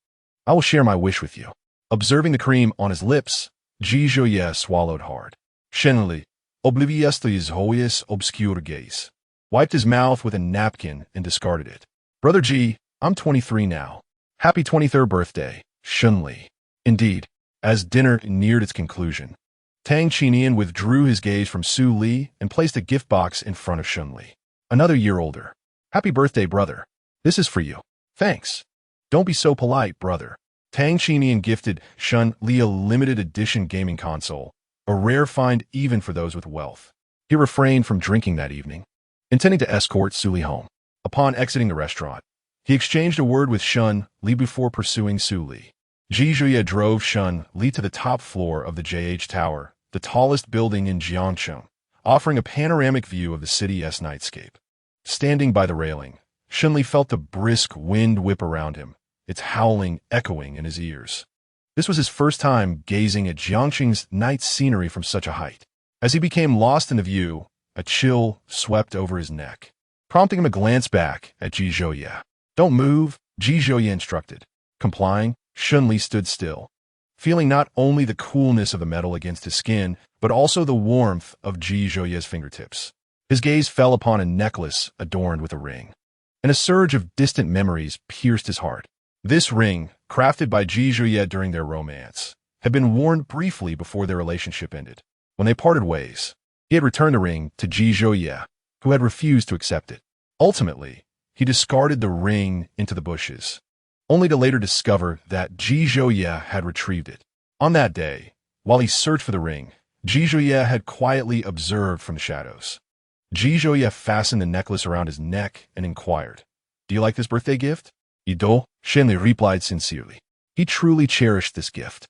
I will share my wish with you. Observing the cream on his lips, Ji Zhouye swallowed hard. Shun Li, oblivious to his joyous, obscure gaze, wiped his mouth with a napkin and discarded it. Brother Ji, I'm 23 now. Happy 23rd birthday, Shun Li. Indeed, as dinner neared its conclusion, Tang Qinian withdrew his gaze from Su Li and placed a gift box in front of Shun Li. Another year older. Happy birthday, brother. This is for you. Thanks. Don't be so polite, brother. Tang Qinian gifted Shun Li a limited edition gaming console, a rare find even for those with wealth. He refrained from drinking that evening, intending to escort Su Li home. Upon exiting the restaurant, he exchanged a word with Shun Li before pursuing Su Li. Ji Zhouye drove Shun Li to the top floor of the JH Tower, the tallest building in Jiangcheng, offering a panoramic view of the city's nightscape. Standing by the railing, Shun Li felt the brisk wind whip around him, its howling echoing in his ears. This was his first time gazing at Jiangcheng's night scenery from such a height. As he became lost in the view, a chill swept over his neck, prompting him to glance back at Ji Zhouye. Don't move, Ji Zhouye instructed. Complying, Shun Li stood still, feeling not only the coolness of the metal against his skin, but also the warmth of Ji Zhouye's fingertips. His gaze fell upon a necklace adorned with a ring, and a surge of distant memories pierced his heart. This ring, crafted by Ji Zhouye during their romance, had been worn briefly before their relationship ended. When they parted ways, he had returned the ring to Ji Zhouye, who had refused to accept it. Ultimately, he discarded the ring into the bushes, only to later discover that Ji Zhouye had retrieved it. On that day, while he searched for the ring, Ji Zhouye had quietly observed from the shadows. Ji Zhouye fastened the necklace around his neck and inquired, "Do you like this birthday gift?" "Ido," Shun Li replied sincerely. He truly cherished this gift.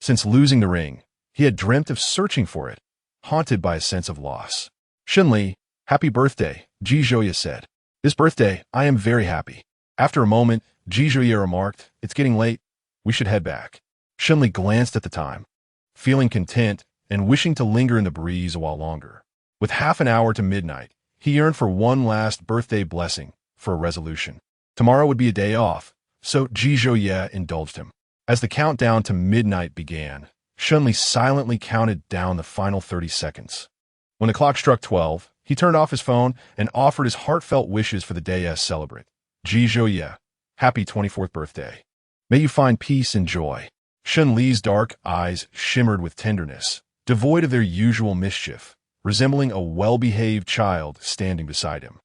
Since losing the ring, he had dreamt of searching for it, haunted by a sense of loss. "Shun Li, happy birthday," Ji Zhouye said. "This birthday, I am very happy." After a moment, Ji Zhouye remarked, "It's getting late. We should head back." Shun Li glanced at the time, feeling content and wishing to linger in the breeze a while longer. With half an hour to midnight, he yearned for one last birthday blessing, for a resolution. Tomorrow would be a day off, so Ji Zhouye indulged him. As the countdown to midnight began, Shun Li silently counted down the final 30 seconds. When the clock struck 12, he turned off his phone and offered his heartfelt wishes for the day's celebrant. Ji Zhouye, happy 24th birthday. May you find peace and joy. Shun Li's dark eyes shimmered with tenderness, devoid of their usual mischief, resembling a well-behaved child standing beside him.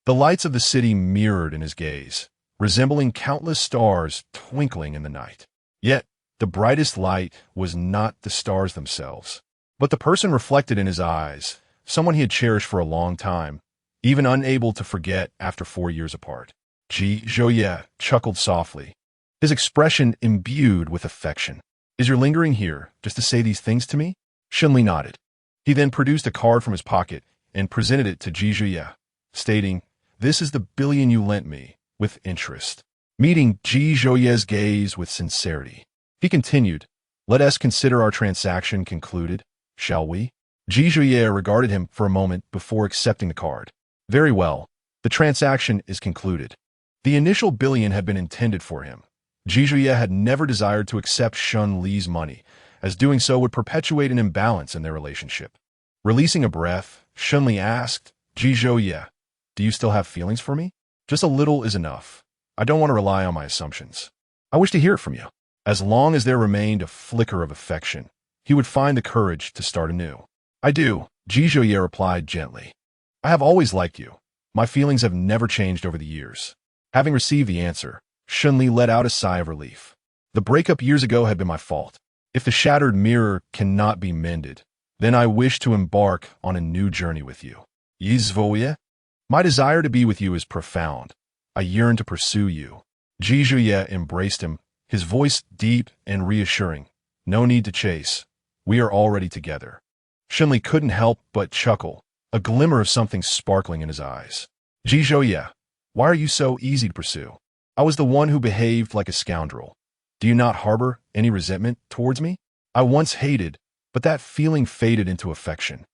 The lights of the city mirrored in his gaze, resembling countless stars twinkling in the night. Yet, the brightest light was not the stars themselves, but the person reflected in his eyes, someone he had cherished for a long time, even unable to forget after 4 years apart. Ji Zhouye chuckled softly, his expression imbued with affection. "Is your lingering here just to say these things to me?" Shun Li nodded. He then produced a card from his pocket and presented it to Ji Zhouye, stating, "This is the billion you lent me, with interest." Meeting Ji Zhouye's gaze with sincerity, he continued, "Let us consider our transaction concluded, shall we?" Ji Zhouye regarded him for a moment before accepting the card. "Very well, the transaction is concluded." The initial billion had been intended for him. Ji Zhouye had never desired to accept Shun Li's money, as doing so would perpetuate an imbalance in their relationship. Releasing a breath, Shunli asked, Jizhou, do you still have feelings for me? Just a little is enough. I don't want to rely on my assumptions. I wish to hear it from you. As long as there remained a flicker of affection, he would find the courage to start anew. I do, Jizhou replied gently. I have always liked you. My feelings have never changed over the years. Having received the answer, Shunli let out a sigh of relief. The breakup years ago had been my fault. If the shattered mirror cannot be mended, then I wish to embark on a new journey with you. Yizvoye? My desire to be with you is profound. I yearn to pursue you. Jizhou embraced him, his voice deep and reassuring. No need to chase. We are already together. Shunli couldn't help but chuckle, a glimmer of something sparkling in his eyes. Jizhou, why are you so easy to pursue? I was the one who behaved like a scoundrel. Do you not harbor any resentment towards me? I once hated, but that feeling faded into affection.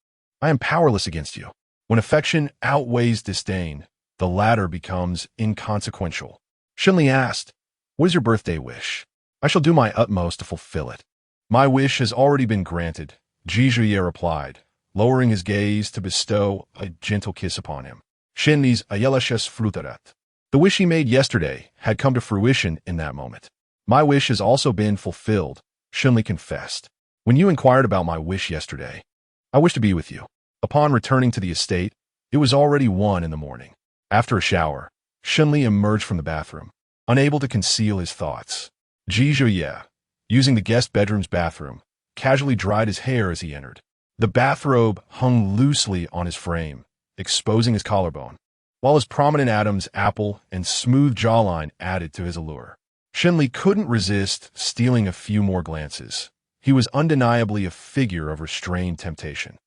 I am powerless against you. When affection outweighs disdain, the latter becomes inconsequential. Shunli asked, what is your birthday wish? I shall do my utmost to fulfill it. My wish has already been granted, Jizhou replied, lowering his gaze to bestow a gentle kiss upon him. Shunli's ayelicious flirtatious. The wish he made yesterday had come to fruition in that moment. My wish has also been fulfilled, Shunli confessed. When you inquired about my wish yesterday, I wish to be with you. Upon returning to the estate, it was already 1 in the morning. After a shower, Shunli emerged from the bathroom, unable to conceal his thoughts. Jizhou, using the guest bedroom's bathroom, casually dried his hair as he entered. The bathrobe hung loosely on his frame, exposing his collarbone, while his prominent Adam's apple and smooth jawline added to his allure. Shunli couldn't resist stealing a few more glances. He was undeniably a figure of restrained temptation.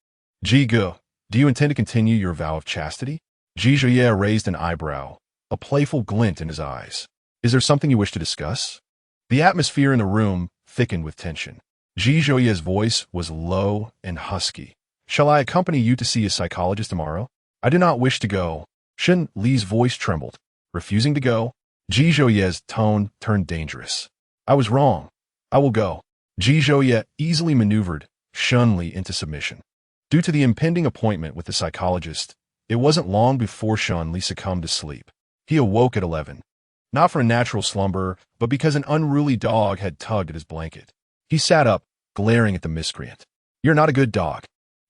Jigu, do you intend to continue your vow of chastity? Jizhou raised an eyebrow, a playful glint in his eyes. Is there something you wish to discuss? The atmosphere in the room thickened with tension. Jizhou's voice was low and husky. Shall I accompany you to see a psychologist tomorrow? I do not wish to go. Shun Li's voice trembled. Refusing to go, Jizhou's tone turned dangerous. I was wrong. I will go. Jizhou easily maneuvered Shun Li into submission. Due to the impending appointment with the psychologist, it wasn't long before Shun Li succumbed to sleep. He awoke at 11. Not for a natural slumber, but because an unruly dog had tugged at his blanket. He sat up, glaring at the miscreant. You're not a good dog.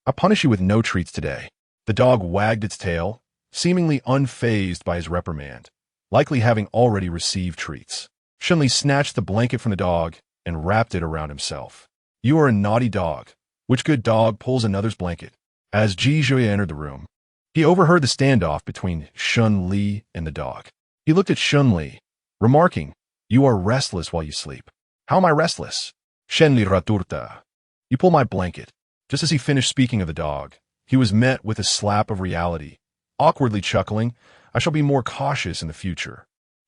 I punish you with no treats today. The dog wagged its tail, seemingly unfazed by his reprimand, likely having already received treats. Shun Li snatched the blanket from the dog and wrapped it around himself. You are a naughty dog. Which good dog pulls another's blanket? As Jizhou entered the room, he overheard the standoff between Shun Li and the dog. He looked at Shun Li, remarking, You are restless while you sleep. How am I restless? Shun Li raturta. You pull my blanket. Just as he finished speaking of the dog, he was met with a slap of reality. Awkwardly chuckling, I shall be more cautious in the future.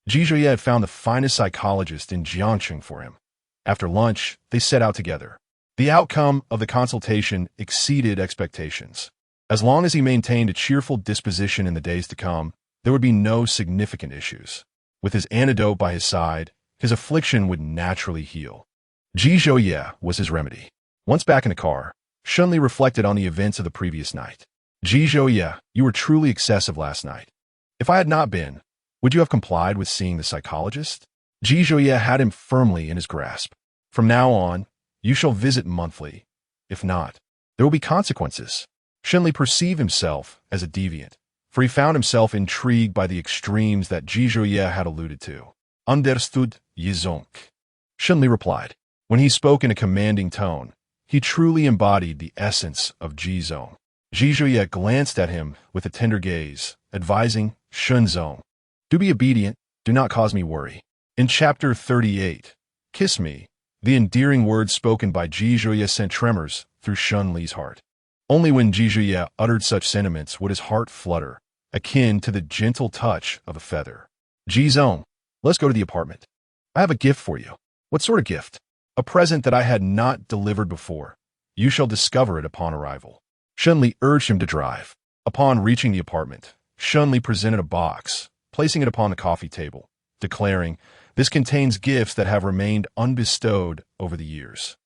Jizhou had found the finest psychologist in Jiangcheng for him. After lunch, they set out together. The outcome of the consultation exceeded expectations. As long as he maintained a cheerful disposition in the days to come, there would be no significant issues. With his antidote by his side, his affliction would naturally heal. Jizhou was his remedy. Once back in the car, Shun Li reflected on the events of the previous night. Jizhou, you were truly excessive last night. If I had not been, would you have complied with seeing the psychologist? Jizhou had him firmly in his grasp. From now on, you shall visit monthly. If not, there will be consequences. Shun Li perceived himself as a deviant, for he found himself intrigued by the extremes that Jizhou had alluded to. Understood, Yizonk. Shun Li replied. When he spoke in a commanding tone, he truly embodied the essence of Jizong. Jizhou glanced at him with a tender gaze, advising, Shunzong, do be obedient, do not cause me worry. In chapter 38, Kiss Me, the endearing words spoken by Jizhou sent tremors through Shun Li's heart. Only when Jizhou uttered such sentiments would his heart flutter, akin to the gentle touch of a feather. Jizong, let's go to the apartment. I have a gift for you. What sort of gift? A present that I had not delivered before. You shall discover it upon arrival. Shun Li urged him to drive. Upon reaching the apartment, Shun Li presented a box, placing it upon the coffee table, declaring, This contains gifts that have remained unbestowed over the years.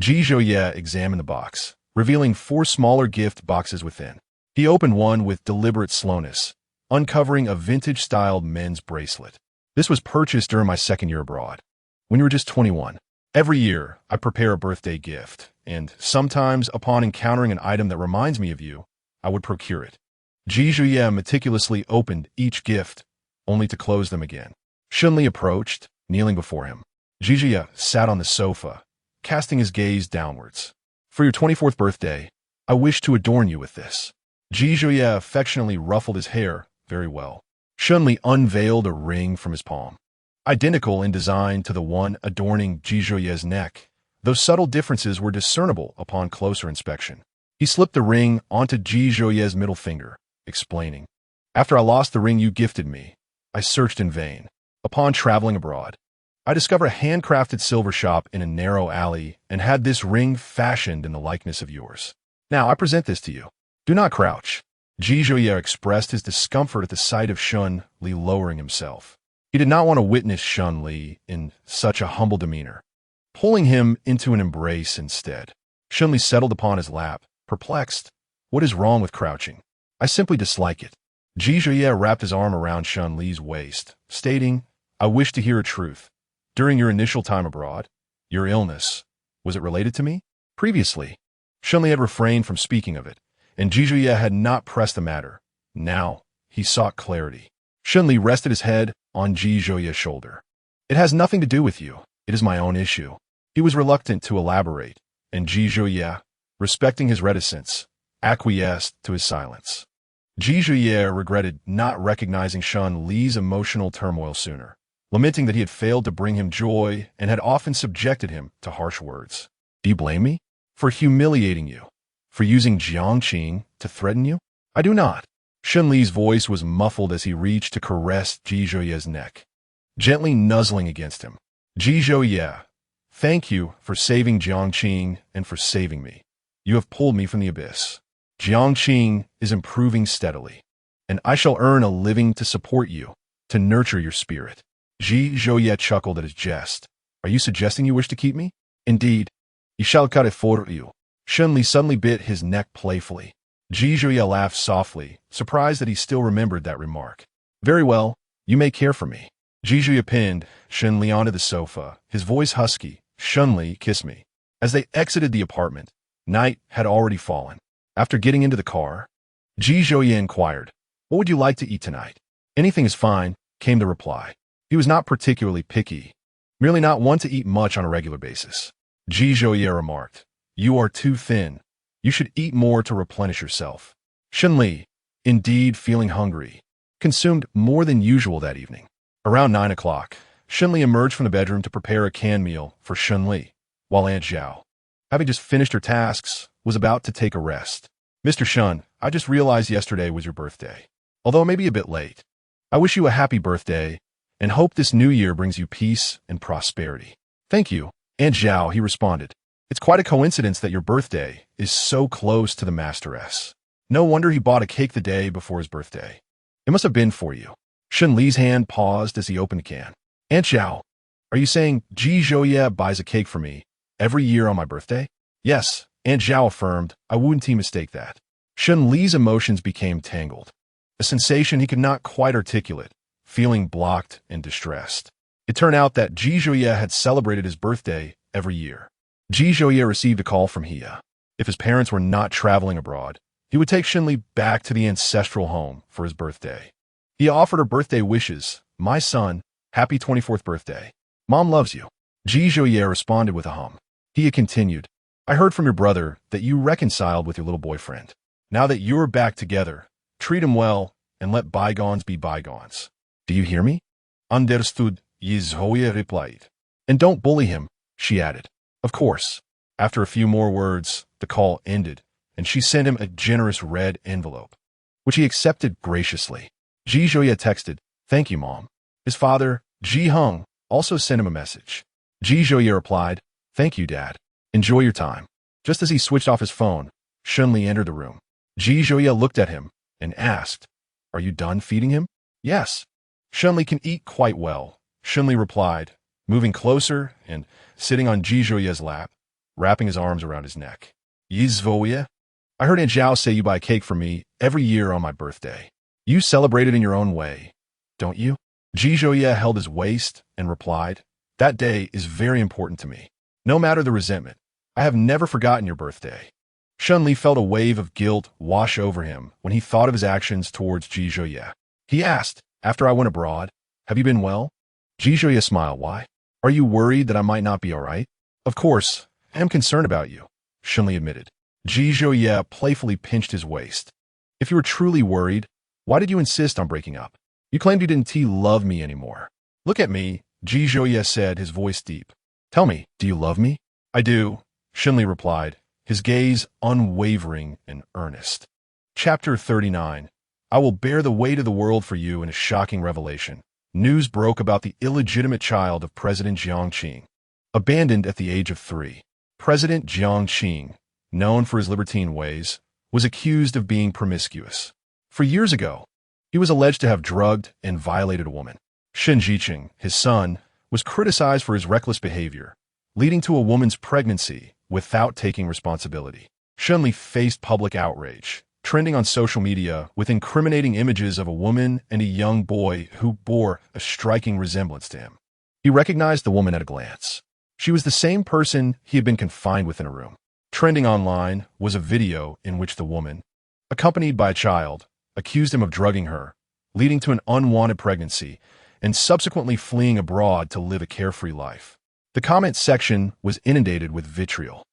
Ji Zhouye examined the box, revealing 4 smaller gift boxes within. He opened one with deliberate slowness, uncovering a vintage-styled men's bracelet. This was purchased during my second year abroad, when you were just 21. Every year, I prepare a birthday gift, and sometimes, upon encountering an item that reminds me of you, I would procure it. Ji Zhouye meticulously opened each gift, only to close them again. Shunli approached, kneeling before him. Ji Zhouye sat on the sofa, casting his gaze downwards. For your 24th birthday, I wish to adorn you with this. Ji Zhouye affectionately ruffled his hair. Very well. Shunli unveiled a ring from his palm. Identical in design to the one adorning Ji Zhouye's neck, though subtle differences were discernible upon closer inspection. He slipped the ring onto Ji Zhouye's middle finger, explaining, "After I lost the ring you gifted me, I searched in vain. Upon traveling abroad, I discovered a handcrafted silver shop in a narrow alley and had this ring fashioned in the likeness of yours. Now I present this to you. Do not crouch." Ji Zhouye expressed his discomfort at the sight of Shun Li lowering himself. He did not want to witness Shun Li in such a humble demeanor, pulling him into an embrace instead. Shun Li settled upon his lap, perplexed. What is wrong with crouching? I simply dislike it. Ji Zhouye wrapped his arm around Shun Li's waist, stating, I wish to hear a truth. During your initial time abroad, your illness, was it related to me? Previously, Shun Li had refrained from speaking of it, and Ji Zhouye had not pressed the matter. Now, he sought clarity. Shun Li rested his head on Ji Zhouye's shoulder. It has nothing to do with you. It is my own issue. He was reluctant to elaborate, and Ji Zhouye, respecting his reticence, acquiesced to his silence. Ji Zhouye regretted not recognizing Shun Li's emotional turmoil sooner, lamenting that he had failed to bring him joy and had often subjected him to harsh words. Do you blame me? For humiliating you? For using Jiangqing to threaten you? I do not. Shun Li's voice was muffled as he reached to caress Ji Zhouye's neck, gently nuzzling against him. Ji Zhouye, thank you for saving Jiangqing and for saving me. You have pulled me from the abyss. Jiangqing is improving steadily, and I shall earn a living to support you, to nurture your spirit. Ji Zhouye chuckled at his jest. Are you suggesting you wish to keep me? Indeed. I shall cut it for you. Shun Li suddenly bit his neck playfully. Ji Zhouye laughed softly, surprised that he still remembered that remark. Very well, you may care for me. Ji Zhouye pinned Shun Li onto the sofa, his voice husky. Shun Li, kiss me. As they exited the apartment, night had already fallen. After getting into the car, Ji Zhouye inquired, what would you like to eat tonight? Anything is fine, came the reply. He was not particularly picky, merely not one to eat much on a regular basis. Ji Zhouye remarked, you are too thin. You should eat more to replenish yourself. Shun Li, indeed feeling hungry, consumed more than usual that evening. Around 9 o'clock, Shun Li emerged from the bedroom to prepare a canned meal for Shun Li, while Aunt Zhao, having just finished her tasks, was about to take a rest. Mr. Shun, I just realized yesterday was your birthday. Although it may be a bit late, I wish you a happy birthday and hope this new year brings you peace and prosperity. Thank you, Aunt Zhao, he responded. It's quite a coincidence that your birthday is so close to the masteress. No wonder he bought a cake the day before his birthday. It must have been for you. Shun Li's hand paused as he opened a can. Aunt Zhao, are you saying Ji Zhouye buys a cake for me every year on my birthday? Yes, Aunt Zhao affirmed. I wouldn't mistake that. Shun Li's emotions became tangled, a sensation he could not quite articulate, feeling blocked and distressed. It turned out that Ji Zhouye had celebrated his birthday every year. Ji Zhouye received a call from Hia. If his parents were not traveling abroad, he would take Shun Li back to the ancestral home for his birthday. He offered her birthday wishes. My son, happy 24th birthday. Mom loves you. Ji Zhouye responded with a hum. Hia continued, I heard from your brother that you reconciled with your little boyfriend. Now that you're back together, treat him well and let bygones be bygones. Do you hear me? Understood, Ji Zhouye replied. And don't bully him, she added. Of course. After a few more words, the call ended, and she sent him a generous red envelope, which he accepted graciously. Ji Zhouye texted, Thank you, Mom. His father, Ji Hung, also sent him a message. Ji Zhouye replied, Thank you, Dad. Enjoy your time. Just as he switched off his phone, Shun Li entered the room. Ji Zhouye looked at him and asked, Are you done feeding him? Yes. Shun Li can eat quite well, Shun Li replied, moving closer and sitting on Ji Zhouye's lap. wrapping his arms around his neck. Yizvoye? I heard Aunt Zhao say you buy cake for me every year on my birthday. You celebrate it in your own way, don't you? Zhizhouye held his waist and replied, that day is very important to me. No matter the resentment, I have never forgotten your birthday. Shunli felt a wave of guilt wash over him when he thought of his actions towards Zhizhouye. He asked, after I went abroad, have you been well? Zhizhouye smiled. Why? Are you worried that I might not be all right? Of course, I am concerned about you, Shunli admitted. Zhizhouye playfully pinched his waist. If you were truly worried, why did you insist on breaking up? You claimed you didn't love me anymore. Look at me, Zhizhouye said, his voice deep. Tell me, do you love me? I do, Shunli replied, his gaze unwavering and earnest. Chapter 39. I will bear the weight of the world for you in a shocking revelation. News broke about the illegitimate child of President Jiang Qing. Abandoned at the age of 3. President Jiang Qing, known for his libertine ways, was accused of being promiscuous. For years ago, he was alleged to have drugged and violated a woman. Shen Jiqing, his son, was criticized for his reckless behavior, leading to a woman's pregnancy without taking responsibility. Shunli faced public outrage, trending on social media with incriminating images of a woman and a young boy who bore a striking resemblance to him. He recognized the woman at a glance. She was the same person he had been confined with in a room. Trending online was a video in which the woman, accompanied by a child, accused him of drugging her, leading to an unwanted pregnancy, and subsequently fleeing abroad to live a carefree life. The comment section was inundated with vitriol.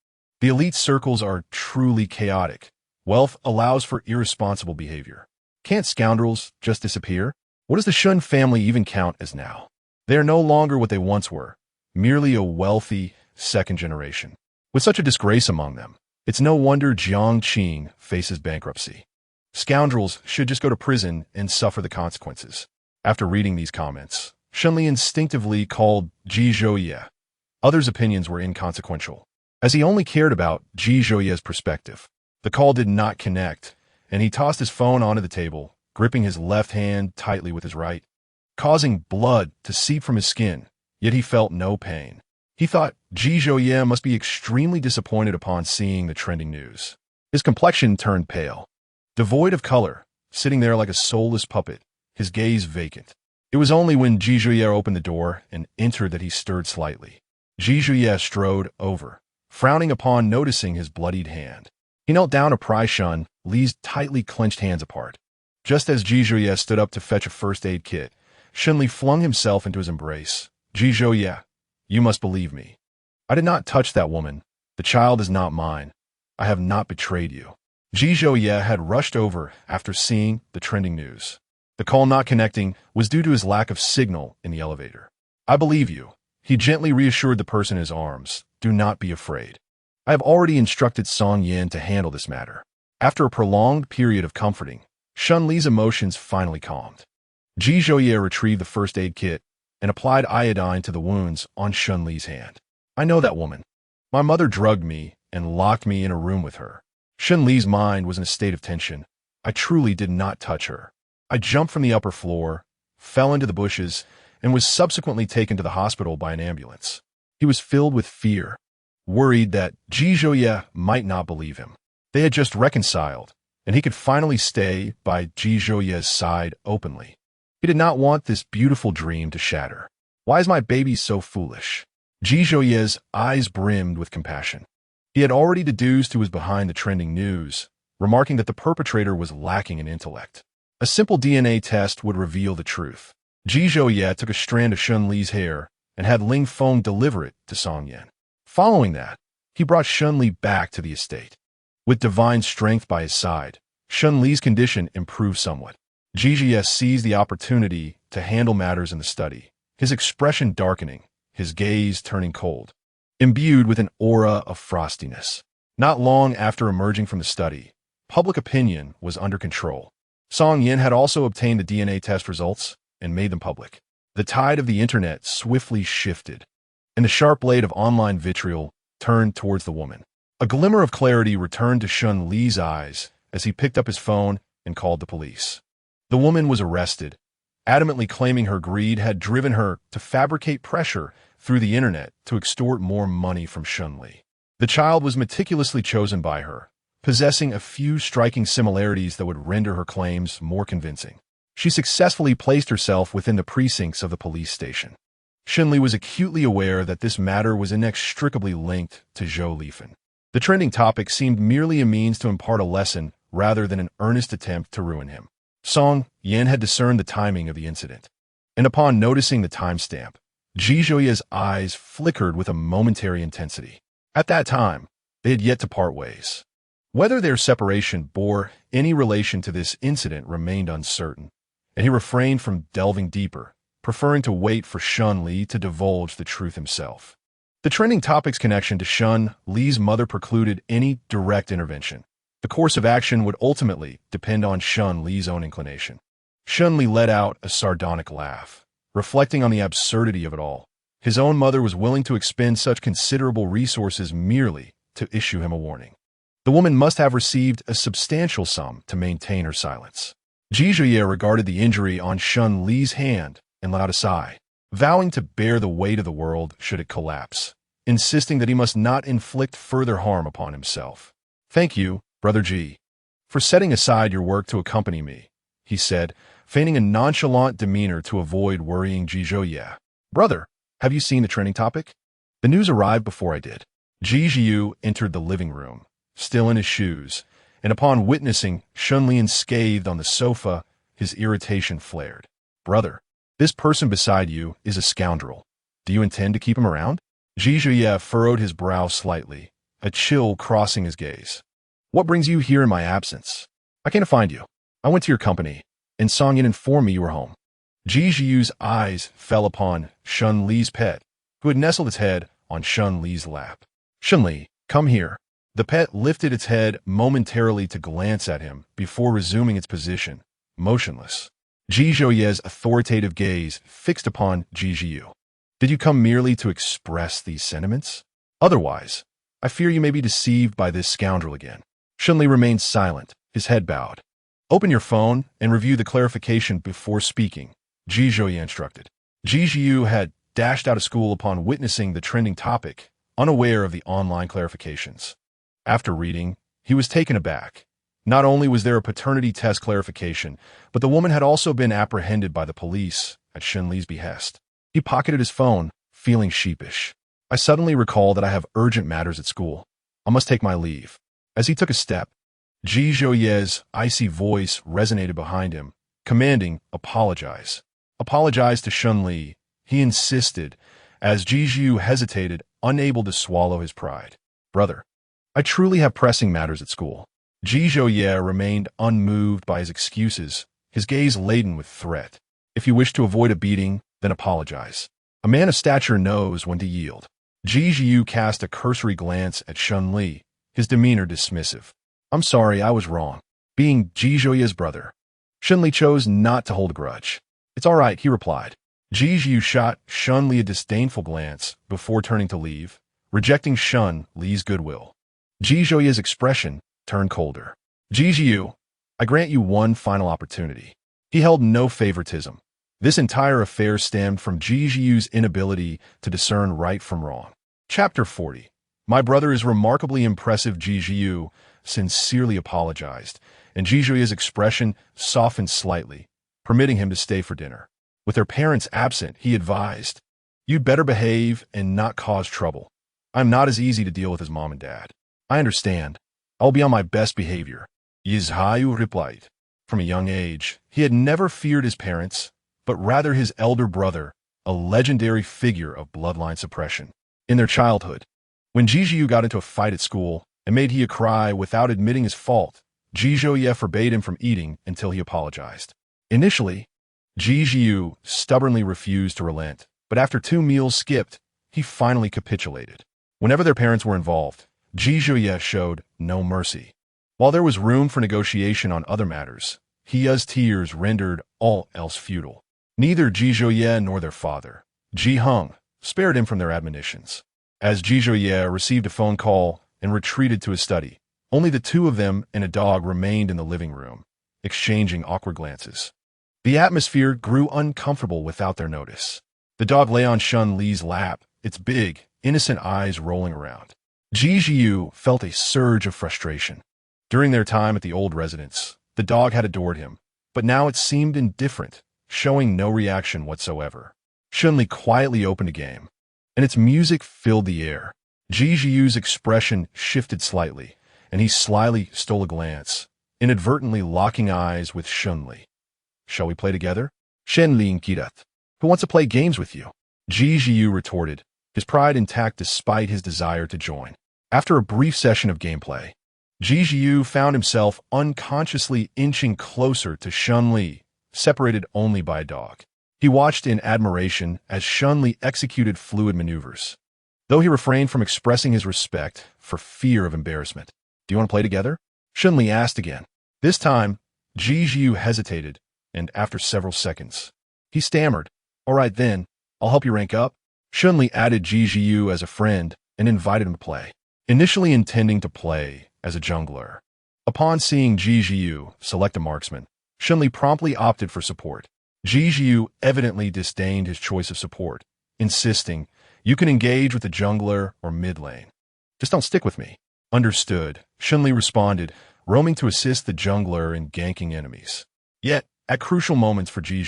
The elite circles are truly chaotic. Wealth allows for irresponsible behavior. Can't scoundrels just disappear? What does the Shun family even count as now? They are no longer what they once were, merely a wealthy second generation. With such a disgrace among them, it's no wonder Jiang Qing faces bankruptcy. Scoundrels should just go to prison and suffer the consequences. After reading these comments, Shunli instinctively called Zhizhouye. Others' opinions were inconsequential, as he only cared about Zhizhouye's perspective. The call did not connect, and he tossed his phone onto the table, gripping his left hand tightly with his right, causing blood to seep from his skin, yet he felt no pain. He thought Zhizhouye must be extremely disappointed upon seeing the trending news. His complexion turned pale. Devoid of color, sitting there like a soulless puppet, his gaze vacant. It was only when Zhizhouye opened the door and entered that he stirred slightly. Zhizhouye strode over, frowning upon noticing his bloodied hand. He knelt down to pry Shun Li's tightly clenched hands apart. Just as Zhizhouye stood up to fetch a first aid kit, Shun Li flung himself into his embrace. Zhizhouye, you must believe me. I did not touch that woman. The child is not mine. I have not betrayed you. Zhizhouye had rushed over after seeing the trending news. The call not connecting was due to his lack of signal in the elevator. I believe you. He gently reassured the person in his arms. Do not be afraid. I have already instructed Song Yin to handle this matter. After a prolonged period of comforting, Shun Li's emotions finally calmed. Zhizhouye retrieved the first aid kit and applied iodine to the wounds on Shun Li's hand. I know that woman. My mother drugged me and locked me in a room with her. Shun Li's mind was in a state of tension. I truly did not touch her. I jumped from the upper floor, fell into the bushes, and was subsequently taken to the hospital by an ambulance. He was filled with fear, worried that Zhizhouye might not believe him. They had just reconciled, and he could finally stay by Zhizhouye's side openly. He did not want this beautiful dream to shatter. Why is my baby so foolish? Zhizhouye's eyes brimmed with compassion. He had already deduced who was behind the trending news, remarking that the perpetrator was lacking in intellect. A simple DNA test would reveal the truth. Zhizhouye took a strand of Shun Li's hair and had Ling Feng deliver it to Song Yin. Following that, he brought Shun Li back to the estate. With divine strength by his side, Shun Li's condition improved somewhat. Zhizhouye seized the opportunity to handle matters in the study, his expression darkening, his gaze turning cold, imbued with an aura of frostiness. Not long after emerging from the study, public opinion was under control. Song Yin had also obtained the DNA test results and made them public. The tide of the internet swiftly shifted, and the sharp blade of online vitriol turned towards the woman. A glimmer of clarity returned to Shun Li's eyes as he picked up his phone and called the police. The woman was arrested, adamantly claiming her greed had driven her to fabricate pressure through the internet to extort more money from Shun Li. The child was meticulously chosen by her, possessing a few striking similarities that would render her claims more convincing. She successfully placed herself within the precincts of the police station. Shenli was acutely aware that this matter was inextricably linked to Zhou Lifen. The trending topic seemed merely a means to impart a lesson rather than an earnest attempt to ruin him. Song Yan had discerned the timing of the incident, and upon noticing the timestamp, Ji Zhouye's eyes flickered with a momentary intensity. At that time, they had yet to part ways. Whether their separation bore any relation to this incident remained uncertain, and he refrained from delving deeper, preferring to wait for Shun Li to divulge the truth himself. The trending topic's connection to Shun Li's mother precluded any direct intervention. The course of action would ultimately depend on Shun Li's own inclination. Shun Li let out a sardonic laugh, reflecting on the absurdity of it all. His own mother was willing to expend such considerable resources merely to issue him a warning. The woman must have received a substantial sum to maintain her silence. Ji Zhouye regarded the injury on Shun Li's hand and let out a sigh, vowing to bear the weight of the world should it collapse, insisting that he must not inflict further harm upon himself. "Thank you, Brother Ji, for setting aside your work to accompany me," he said, feigning a nonchalant demeanor to avoid worrying Ji Zhouye. "Brother, have you seen the trending topic?" "The news arrived before I did." Ji Zhiyu entered the living room, still in his shoes, and upon witnessing Shun Li unscathed on the sofa, his irritation flared. "Brother, this person beside you is a scoundrel. Do you intend to keep him around?" Ji Zhouye furrowed his brow slightly, a chill crossing his gaze. "What brings you here in my absence?" "I came to find you. I went to your company, and Song Yin informed me you were home." Ji Zhiyu's eyes fell upon Shun Li's pet, who had nestled its head on Shun Li's lap. "Shun Li, come here." The pet lifted its head momentarily to glance at him before resuming its position, motionless. Ji Zhouye's authoritative gaze fixed upon Ji Zhiyu. "Did you come merely to express these sentiments? Otherwise, I fear you may be deceived by this scoundrel again." Shun Li remained silent, his head bowed. "Open your phone and review the clarification before speaking," Ji Zhouye instructed. Ji Zhiyu had dashed out of school upon witnessing the trending topic, unaware of the online clarifications. After reading, he was taken aback. Not only was there a paternity test clarification, but the woman had also been apprehended by the police at Shun Li's behest. He pocketed his phone, feeling sheepish. "I suddenly recall that I have urgent matters at school. I must take my leave." As he took a step, Ji Zhouye's icy voice resonated behind him, commanding, "Apologize. Apologize to Shun Li," he insisted, as Ji Zhiyu hesitated, unable to swallow his pride. "Brother, I truly have pressing matters at school." Ji Zhouye remained unmoved by his excuses, his gaze laden with threat. "If you wish to avoid a beating, then apologize. A man of stature knows when to yield." Ji Zhiyu cast a cursory glance at Shun Li, his demeanor dismissive. "I'm sorry, I was wrong." Being Ji Zhouye's brother, Shun Li chose not to hold a grudge. "It's all right," he replied. Ji Zhiyu shot Shun Li a disdainful glance before turning to leave, rejecting Shun Li's goodwill. Ji Zhouye's expression turned colder. "Ji Zhiyu, I grant you one final opportunity." He held no favoritism. This entire affair stemmed from Ji Zhiyu's inability to discern right from wrong. Chapter 40. My brother is remarkably impressive. Ji Zhiyu sincerely apologized, and Ji Zhouye's expression softened slightly, permitting him to stay for dinner. With their parents absent, he advised, "You'd better behave and not cause trouble. I'm not as easy to deal with as mom and dad." "I understand. I'll be on my best behavior," Yizhayu replied. From a young age, he had never feared his parents, but rather his elder brother, a legendary figure of bloodline suppression. In their childhood, when Ji Zhiyu got into a fight at school and made He cry without admitting his fault, Ji Zhouye forbade him from eating until he apologized. Initially, Ji Zhiyu stubbornly refused to relent, but after 2 meals skipped, he finally capitulated. Whenever their parents were involved, Ji Zhouye showed no mercy. While there was room for negotiation on other matters, Hia's tears rendered all else futile. Neither Ji Zhouye nor their father, Ji Heng, spared him from their admonitions. As Ji Zhouye received a phone call and retreated to his study, only the two of them and a dog remained in the living room, exchanging awkward glances. The atmosphere grew uncomfortable without their notice. The dog lay on Shun Li's lap, its big, innocent eyes rolling around. Ji felt a surge of frustration. During their time at the old residence, the dog had adored him, but now it seemed indifferent, showing no reaction whatsoever. Shunli quietly opened a game, and its music filled the air. Ji's expression shifted slightly, and he slyly stole a glance, inadvertently locking eyes with Shunli. "Shall we play together?" Shenli inquired. "Who wants to play games with you?" Ji retorted, his pride intact despite his desire to join. After a brief session of gameplay, Ji found himself unconsciously inching closer to Shunli, separated only by a dog. He watched in admiration as Shunli executed fluid maneuvers, though he refrained from expressing his respect for fear of embarrassment. "Do you want to play together?" Shunli asked again. This time, Ji hesitated, and after several seconds, he stammered, "All right then, I'll help you rank up." Shunli added Ji as a friend and invited him to play, initially intending to play as a jungler. Upon seeing Ji select a marksman, Shunli promptly opted for support. Ji evidently disdained his choice of support, insisting, "You can engage with the jungler or mid lane. Just don't stick with me." "Understood," Shunli responded, roaming to assist the jungler in ganking enemies. Yet, at crucial moments for Ji,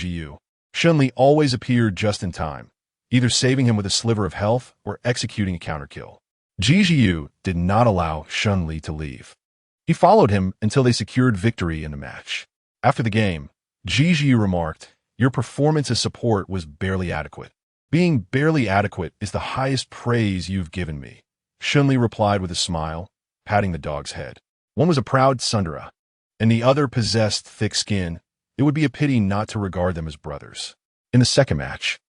Shunli always appeared just in time, either saving him with a sliver of health or executing a counterkill. Ji did not allow Shunli to leave. He followed him until they secured victory in the match. After the game, Ji remarked, "Your performance as support was barely adequate." "Being barely adequate is the highest praise you've given me," Shunli replied with a smile, patting the dog's head. One was a proud tsundere, and the other possessed thick skin. It would be a pity not to regard them as brothers. In the second match,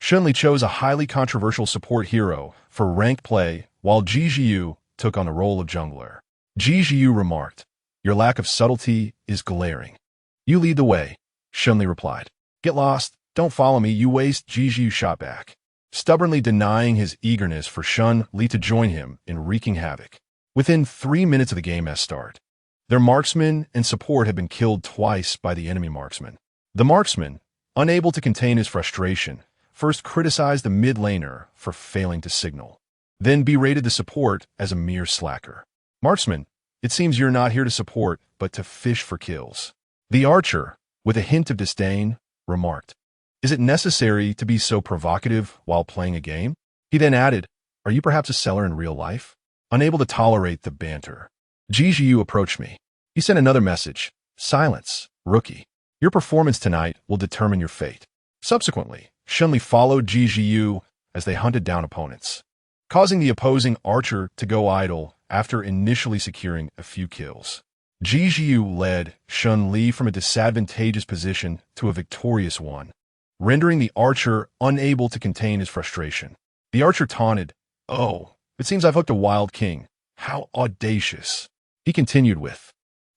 Shunli chose a highly controversial support hero for ranked play, while Ji took on the role of jungler. Ji remarked, "Your lack of subtlety is glaring." "You lead the way," Shunli replied. "Get lost, don't follow me, you waste." Ji shot back, stubbornly denying his eagerness for Shunli to join him in wreaking havoc. Within 3 minutes of the game's start, their marksman and support had been killed twice by the enemy marksman. The marksman, unable to contain his frustration, first criticized the mid laner for failing to signal, then berated the support as a mere slacker. "Marksman, it seems you're not here to support, but to fish for kills." The archer, with a hint of disdain, remarked, "Is it necessary to be so provocative while playing a game?" He then added, "Are you perhaps a seller in real life?" Unable to tolerate the banter, Ji approached me. He sent another message, "Silence, rookie. Your performance tonight will determine your fate." Subsequently, Shunli followed Ji as they hunted down opponents, causing the opposing archer to go idle after initially securing a few kills. Ji led Shunli from a disadvantageous position to a victorious one, rendering the archer unable to contain his frustration. The archer taunted, "Oh, it seems I've hooked a wild king. How audacious." He continued with,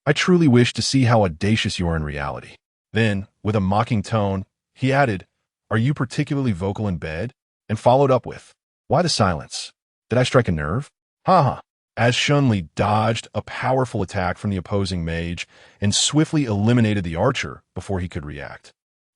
"I truly wish to see how audacious you are in reality." Then, with a mocking tone, he added, "Are you particularly vocal in bed?" And followed up with, "Why the silence? Did I strike a nerve?" Haha. As Shunli dodged a powerful attack from the opposing mage and swiftly eliminated the archer before he could react,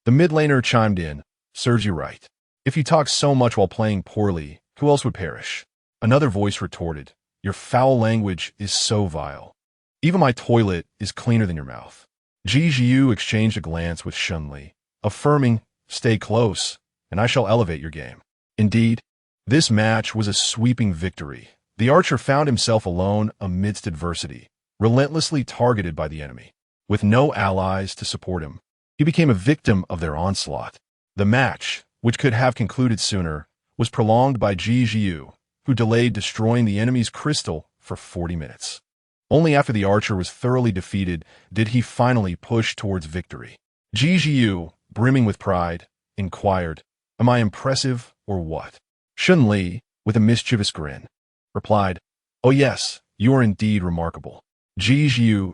the mid laner chimed in, "Serves you right. If you talk so much while playing poorly, who else would perish?" Another voice retorted, "Your foul language is so vile. Even my toilet is cleaner than your mouth." Ji exchanged a glance with Shunli, affirming, "Stay close, and I shall elevate your game." Indeed, this match was a sweeping victory. The archer found himself alone amidst adversity, relentlessly targeted by the enemy. With no allies to support him, he became a victim of their onslaught. The match, which could have concluded sooner, was prolonged by Ji, who delayed destroying the enemy's crystal for 40 minutes. Only after the archer was thoroughly defeated did he finally push towards victory. Ji, brimming with pride, inquired, "Am I impressive or what?" Shunli, with a mischievous grin, replied, "Oh yes, you are indeed remarkable." Ji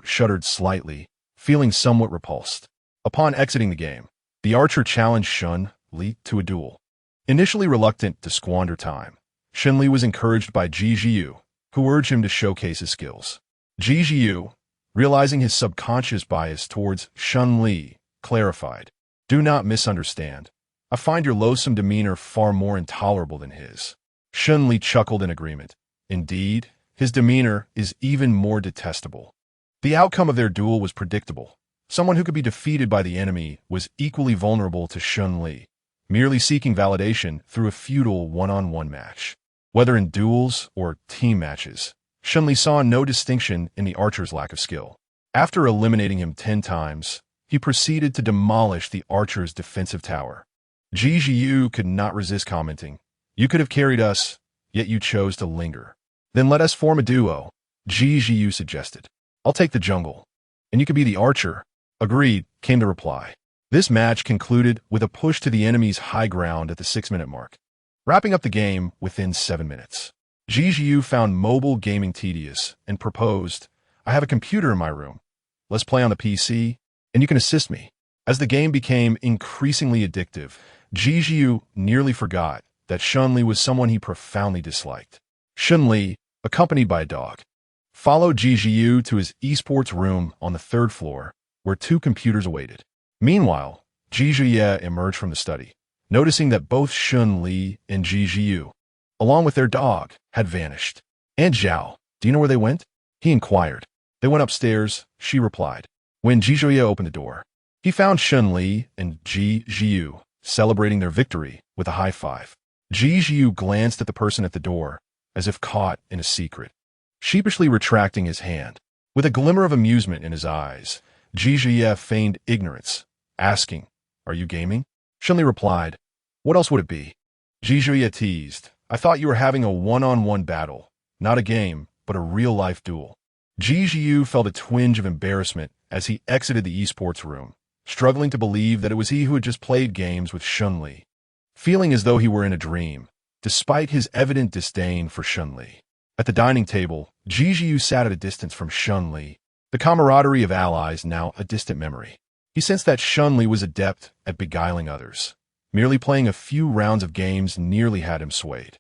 shuddered slightly, feeling somewhat repulsed. Upon exiting the game, the archer challenged Shunli to a duel. Initially reluctant to squander time, Shunli was encouraged by Ji, who urged him to showcase his skills. Ji, realizing his subconscious bias towards Shunli, clarified, "Do not misunderstand. I find your loathsome demeanor far more intolerable than his." Shunli chuckled in agreement. "Indeed, his demeanor is even more detestable. The outcome of their duel was predictable. Someone who could be defeated by the enemy was equally vulnerable to Shun-Li, merely seeking validation through a futile one-on-one match. Whether in duels or team matches, Shun-Li saw no distinction in the archer's lack of skill. After eliminating him 10 times, he proceeded to demolish the archer's defensive tower. Ji Jiu could not resist commenting, "You could have carried us, yet you chose to linger." "Then let us form a duo," Ji Jiu suggested. "I'll take the jungle, and you could be the archer." "Agreed," came the reply. This match concluded with a push to the enemy's high ground at the 6-minute mark, wrapping up the game within 7 minutes. Ji Jiu found mobile gaming tedious and proposed, "I have a computer in my room. Let's play on the PC, and you can assist me." As the game became increasingly addictive, Ji Jiu nearly forgot that Shun-Li was someone he profoundly disliked. Shun-Li, accompanied by a dog, followed Ji Jiu to his esports room on the 3rd floor, where 2 computers awaited. Meanwhile, Ji Jiu emerged from the study, noticing that both Shun-Li and Ji Jiu, along with their dog, had vanished. "Aunt Zhao, do you know where they went?" he inquired. "They went upstairs," she replied. When Ji Jiu opened the door, he found Shun-Li and Ji Jiu celebrating their victory with a high five. Ji Jiu glanced at the person at the door, as if caught in a secret, sheepishly retracting his hand. With a glimmer of amusement in his eyes, Ji Jiu feigned ignorance, asking, "Are you gaming?" Shun-Li replied, "What else would it be?" Ji Jiu teased, "I thought you were having a one-on-one battle, not a game, but a real-life duel." Ji Jiu felt a twinge of embarrassment as he exited the esports room, struggling to believe that it was he who had just played games with Shun-Li, feeling as though he were in a dream, despite his evident disdain for Shun-Li. At the dining table, Ji Jiu sat at a distance from Shun-Li, the camaraderie of allies now a distant memory. He sensed that Shun-Li was adept at beguiling others. Merely playing a few rounds of games nearly had him swayed.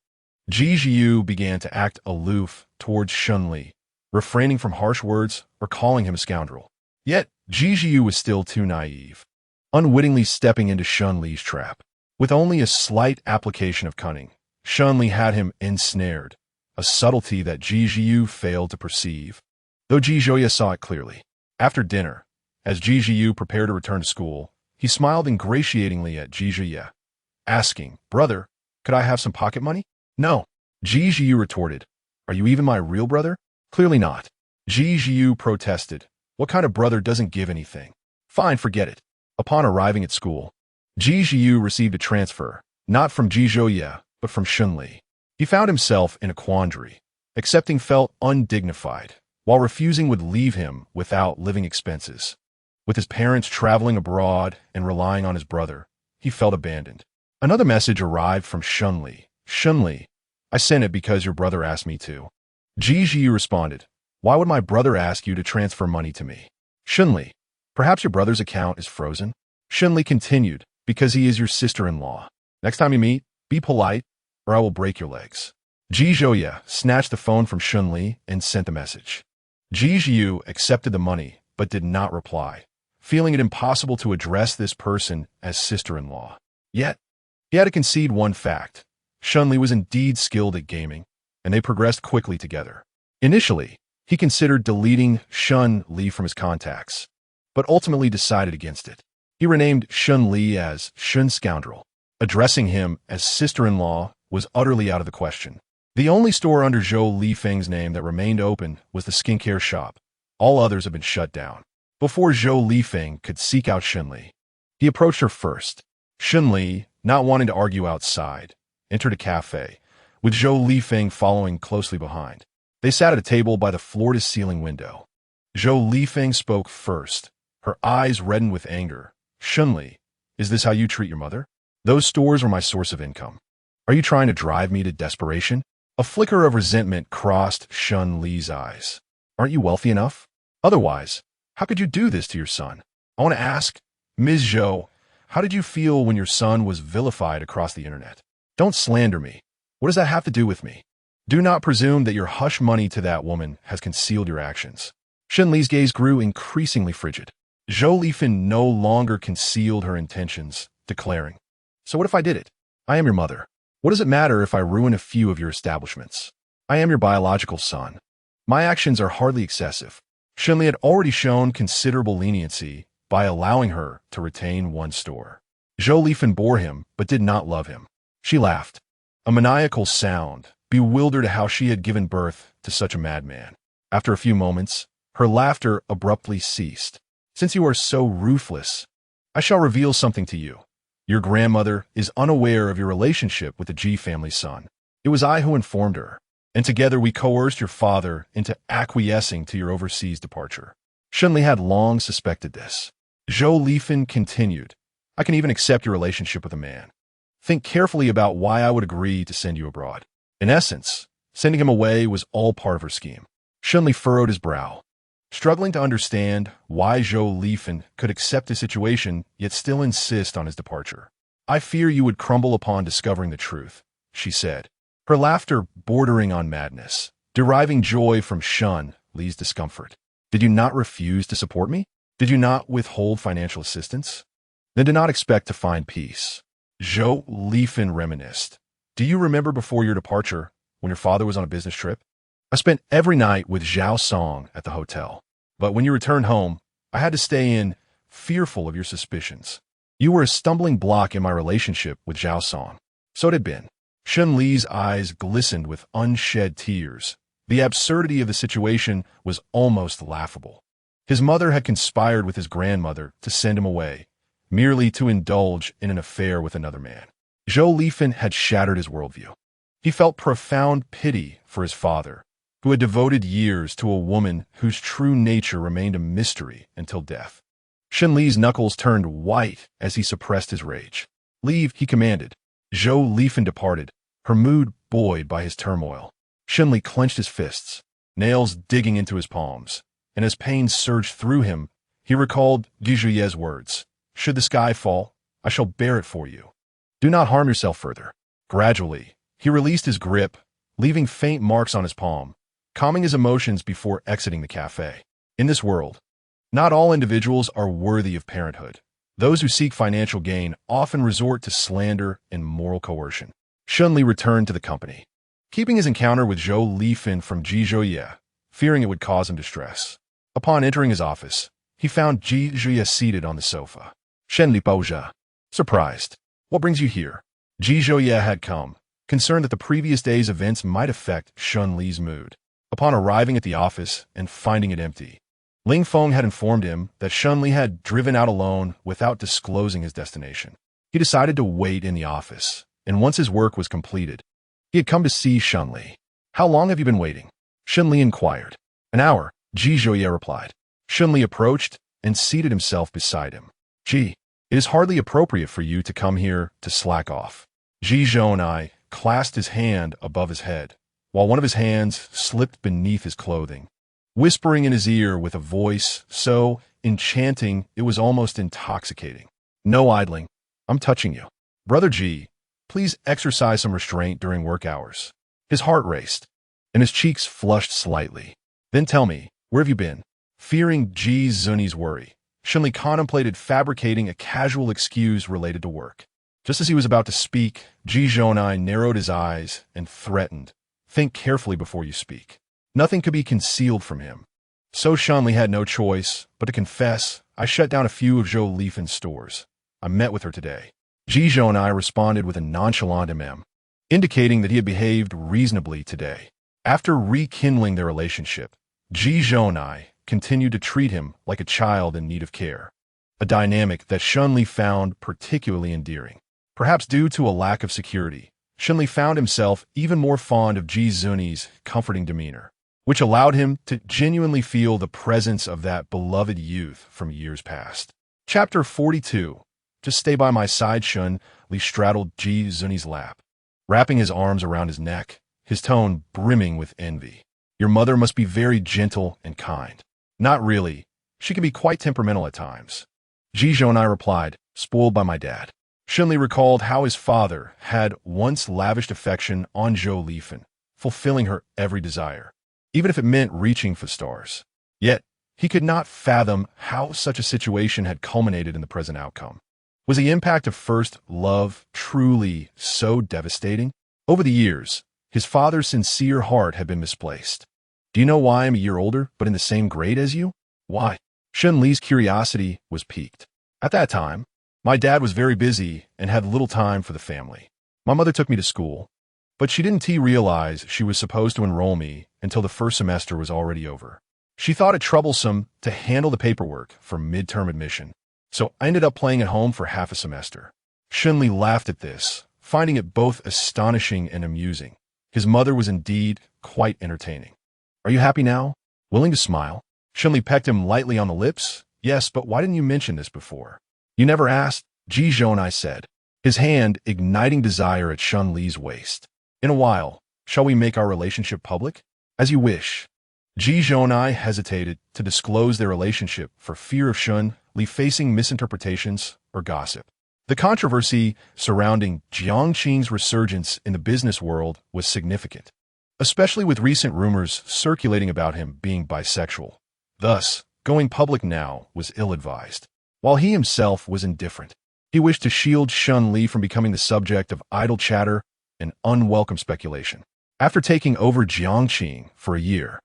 Ji Jiu began to act aloof towards Shun-Li, refraining from harsh words or calling him a scoundrel. Yet, Ji Jiu was still too naive, unwittingly stepping into Shun-Li's trap. With only a slight application of cunning, Shun-Li had him ensnared, a subtlety that Ji Jiu failed to perceive, though Ji Jiu saw it clearly. After dinner, as Ji Jiu prepared to return to school, he smiled ingratiatingly at Ji Jiu, asking, "Brother, could I have some pocket money?" "No," Ji Jiu retorted. "Are you even my real brother?" "Clearly not." Ji Jiu protested. "What kind of brother doesn't give anything?" "Fine, forget it." Upon arriving at school, Ji Jiu received a transfer, not from Ji Jiu, but from Shun-Li. He found himself in a quandary. Accepting felt undignified, while refusing would leave him without living expenses. With his parents traveling abroad and relying on his brother, he felt abandoned. Another message arrived from Shun-Li. "Shun-Li, I sent it because your brother asked me to." Ji Jiu responded, "Why would my brother ask you to transfer money to me?" "Shun-Li, perhaps your brother's account is frozen?" Shun-Li continued, "Because he is your sister-in-law. Next time you meet, be polite, or I will break your legs." Ji Jiu snatched the phone from Shun-Li and sent the message. Ji Jiu accepted the money, but did not reply, feeling it impossible to address this person as sister-in-law. Yet, he had to concede one fact. Shun-Li was indeed skilled at gaming, and they progressed quickly together. Initially, he considered deleting Shun-Li from his contacts, but ultimately decided against it. He renamed Shun-Li as Shun Scoundrel. Addressing him as sister-in-law was utterly out of the question. The only store under Zhou Lifeng's name that remained open was the skincare shop. All others had been shut down. Before Zhou Lifeng could seek out Shun-Li, he approached her first. Shun-Li, not wanting to argue outside, entered a cafe, with Zhou Lifeng following closely behind. They sat at a table by the floor-to-ceiling window. Zhou Lifeng spoke first, her eyes reddened with anger. "Shun-Li, is this how you treat your mother? Those stores were my source of income. Are you trying to drive me to desperation?" A flicker of resentment crossed Shun-Li's eyes. "Aren't you wealthy enough? Otherwise, how could you do this to your son? I want to ask, Ms. Zhou, how did you feel when your son was vilified across the internet?" "Don't slander me. What does that have to do with me? Do not presume that your hush money to that woman has concealed your actions." Shun-Li's gaze grew increasingly frigid. Zhou Lifeng no longer concealed her intentions, declaring, "So what if I did it? I am your mother. What does it matter if I ruin a few of your establishments? I am your biological son. My actions are hardly excessive. Shenli had already shown considerable leniency by allowing her to retain one store. Zhou Lifen bore him, but did not love him. She laughed, a maniacal sound, bewildered at how she had given birth to such a madman. After a few moments, her laughter abruptly ceased. Since you are so ruthless, I shall reveal something to you. Your grandmother is unaware of your relationship with the G family's son. It was I who informed her, and together we coerced your father into acquiescing to your overseas departure. Shenli had long suspected this. Zhou Lifen continued, I can even accept your relationship with a man. Think carefully about why I would agree to send you abroad. In essence, sending him away was all part of her scheme. Shenli furrowed his brow, struggling to understand why Zhou Lifen could accept his situation yet still insist on his departure. I fear you would crumble upon discovering the truth, she said, her laughter bordering on madness, deriving joy from Shenli's discomfort. Did you not refuse to support me? Did you not withhold financial assistance? Then do not expect to find peace. Zhou Lifen reminisced. Do you remember before your departure, when your father was on a business trip? I spent every night with Zhao Song at the hotel. But when you returned home, I had to stay in, fearful of your suspicions. You were a stumbling block in my relationship with Zhao Song. So it had been. Shenli's eyes glistened with unshed tears. The absurdity of the situation was almost laughable. His mother had conspired with his grandmother to send him away, merely to indulge in an affair with another man. Zhou Lifen had shattered his worldview. He felt profound pity for his father, who had devoted years to a woman whose true nature remained a mystery until death. Shenli's knuckles turned white as he suppressed his rage. Leave, he commanded. Zhou Lifen departed, her mood buoyed by his turmoil. Shenli clenched his fists, nails digging into his palms, and as pain surged through him, he recalled Guise's words. Should the sky fall, I shall bear it for you. Do not harm yourself further. Gradually, he released his grip, leaving faint marks on his palm, calming his emotions before exiting the cafe. In this world, not all individuals are worthy of parenthood. Those who seek financial gain often resort to slander and moral coercion. Shenli returned to the company, keeping his encounter with Zhou Lifen from Ji Zhouye, fearing it would cause him distress. Upon entering his office, he found Ji Zhouye seated on the sofa. Shenli Baozha. Surprised. What brings you here? Ji Zhouye had come, concerned that the previous day's events might affect Shenli's mood. Upon arriving at the office and finding it empty, Ling Feng had informed him that Shenli had driven out alone without disclosing his destination. He decided to wait in the office, and once his work was completed, he had come to see Shenli. How long have you been waiting? Shenli inquired. An hour, Ji Zhouye replied. Shenli approached and seated himself beside him. Ji, it is hardly appropriate for you to come here to slack off. Ji Zhouye clasped his hand above his head, while one of his hands slipped beneath his clothing, whispering in his ear with a voice so enchanting it was almost intoxicating. No idling. I'm touching you. Brother Ji, please exercise some restraint during work hours. His heart raced, and his cheeks flushed slightly. Then tell me, where have you been? Fearing Ji Zunyi's worry, Shenli contemplated fabricating a casual excuse related to work. Just as he was about to speak, Ji Zhouye narrowed his eyes and threatened, think carefully before you speak. Nothing could be concealed from him. So Shenli had no choice but to confess, I shut down a few of Zhou Lifen's stores. I met with her today. Ji Zhouye responded with a nonchalant indicating that he had behaved reasonably today. After rekindling their relationship, Ji Zhouye continued to treat him like a child in need of care, a dynamic that Shenli found particularly endearing. Perhaps due to a lack of security, Shenli found himself even more fond of Ji Zunyi's comforting demeanor, which allowed him to genuinely feel the presence of that beloved youth from years past. Chapter 42. Just stay by my side, Shenli straddled Ji Zunyi's lap, wrapping his arms around his neck, his tone brimming with envy. Your mother must be very gentle and kind. Not really. She can be quite temperamental at times. Ji Zhouye replied, spoiled by my dad. Shenli recalled how his father had once lavished affection on Zhou Lifen, fulfilling her every desire, even if it meant reaching for stars. Yet, he could not fathom how such a situation had culminated in the present outcome. Was the impact of first love truly so devastating? Over the years, his father's sincere heart had been misplaced. Do you know why I'm a year older, but in the same grade as you? Why? Shun Li's curiosity was piqued. At that time, my dad was very busy and had little time for the family. My mother took me to school, but she didn't realize she was supposed to enroll me until the first semester was already over. She thought it troublesome to handle the paperwork for midterm admission, so I ended up playing at home for half a semester. Shun Li laughed at this, finding it both astonishing and amusing. His mother was indeed quite entertaining. Are you happy now? Willing to smile? Shun Li pecked him lightly on the lips. Yes, but why didn't you mention this before? You never asked, Ji Zhonai said, his hand igniting desire at Shun Li's waist. In a while, shall we make our relationship public? As you wish. Ji Zhonai hesitated to disclose their relationship for fear of Shun Li facing misinterpretations or gossip. The controversy surrounding Jiang Qing's resurgence in the business world was significant, especially with recent rumors circulating about him being bisexual. Thus, going public now was ill-advised. While he himself was indifferent, he wished to shield Shun Li from becoming the subject of idle chatter and unwelcome speculation. After taking over Jiang Qing for a year,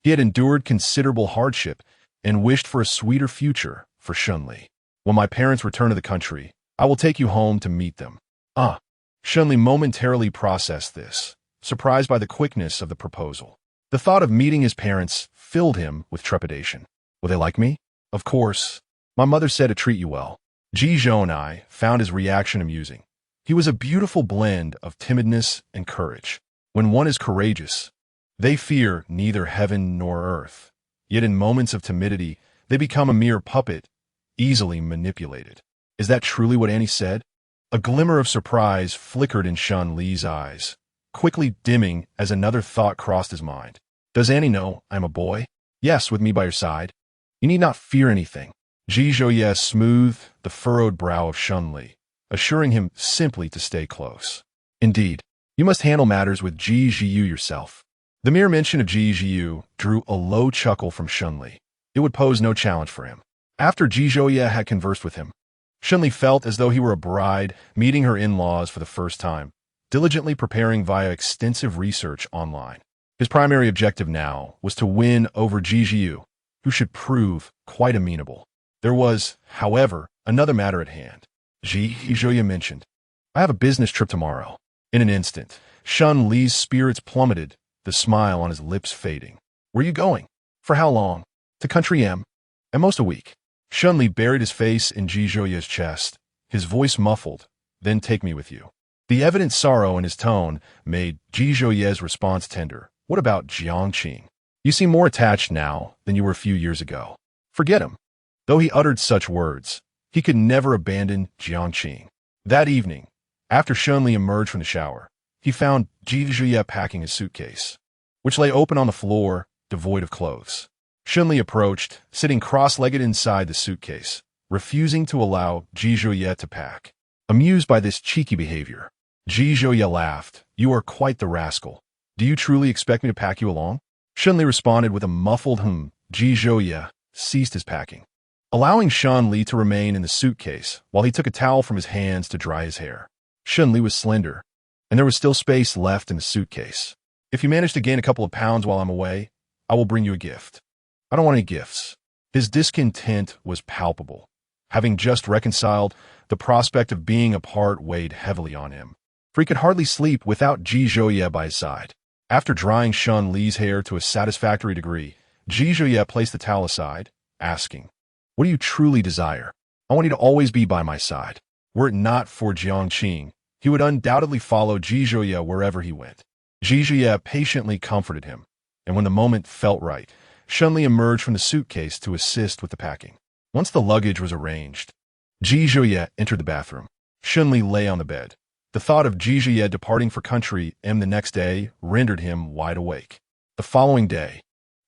he had endured considerable hardship and wished for a sweeter future for Shun Li. When my parents return to the country, I will take you home to meet them. Shun Li momentarily processed this, surprised by the quickness of the proposal. The thought of meeting his parents filled him with trepidation. Will they like me? Of course. My mother said to treat you well. Ji Zhonai found his reaction amusing. He was a beautiful blend of timidness and courage. When one is courageous, they fear neither heaven nor earth. Yet in moments of timidity, they become a mere puppet, easily manipulated. Is that truly what Annie said? A glimmer of surprise flickered in Shun Li's eyes, quickly dimming as another thought crossed his mind. Does Annie know I'm a boy? Yes, with me by your side. You need not fear anything. Ji Zhouye smoothed the furrowed brow of Shun Li, assuring him simply to stay close. Indeed, you must handle matters with Ji Zhiyu yourself. The mere mention of Ji Zhiyu drew a low chuckle from Shun Li. It would pose no challenge for him. After Ji Zhouye had conversed with him, Shun Li felt as though he were a bride meeting her in-laws for the first time, diligently preparing via extensive research online. His primary objective now was to win over Ji Zhiyu, who should prove quite amenable. There was, however, another matter at hand. Ji Zhouye mentioned, I have a business trip tomorrow. In an instant, Shun Li's spirits plummeted, the smile on his lips fading. Where are you going? For how long? To Country M. At most a week. Shun Li buried his face in Ji Zhouye's chest, his voice muffled. Then take me with you. The evident sorrow in his tone made Ji Zhouye's response tender. What about Jiang Qing? You seem more attached now than you were a few years ago. Forget him. Though he uttered such words, he could never abandon Jiang Qing. That evening, after Shun Li emerged from the shower, he found Ji Zhouye packing his suitcase, which lay open on the floor, devoid of clothes. Shun Li approached, sitting cross-legged inside the suitcase, refusing to allow Ji Zhouye to pack. Amused by this cheeky behavior, Ji Zhouye laughed. You are quite the rascal. Do you truly expect me to pack you along? Shun Li responded with a muffled Ji Zhouye ceased his packing, allowing Shun Li to remain in the suitcase while he took a towel from his hands to dry his hair. Shun Li was slender, and there was still space left in the suitcase. If you manage to gain a couple of pounds while I'm away, I will bring you a gift. I don't want any gifts. His discontent was palpable. Having just reconciled, the prospect of being apart weighed heavily on him, for he could hardly sleep without Ji Zhouye by his side. After drying Shun Li's hair to a satisfactory degree, Ji Zhouye placed the towel aside, asking, What do you truly desire? I want you to always be by my side. Were it not for Jiang Qing, he would undoubtedly follow Ji Zhouye wherever he went. Ji Zhouye patiently comforted him, and when the moment felt right, Shun Li emerged from the suitcase to assist with the packing. Once the luggage was arranged, Ji Zhouye entered the bathroom. Shun Li lay on the bed. The thought of Ji Zhouye departing for Country M the next day rendered him wide awake. The following day,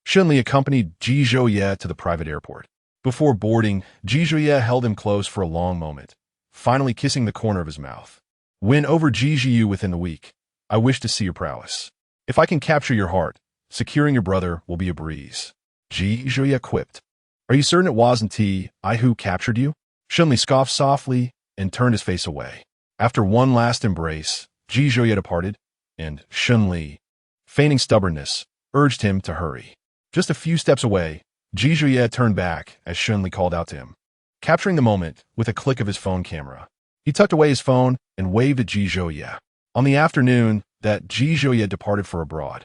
Shun Li accompanied Ji Zhouye to the private airport. Before boarding, Ji Zhouye held him close for a long moment, finally kissing the corner of his mouth. Win over Ji Zhiyu within the week. I wish to see your prowess. If I can capture your heart, securing your brother will be a breeze. Ji Zhouye quipped. Are you certain it wasn't I who captured you? Shun Li scoffed softly and turned his face away. After one last embrace, Ji Zhouye departed, and Shun Li, feigning stubbornness, urged him to hurry. Just a few steps away, Ji Zhuye turned back as Shun Li called out to him. Capturing the moment with a click of his phone camera, he tucked away his phone and waved at Ji Zhuye. On the afternoon that Ji Zhuye departed for abroad,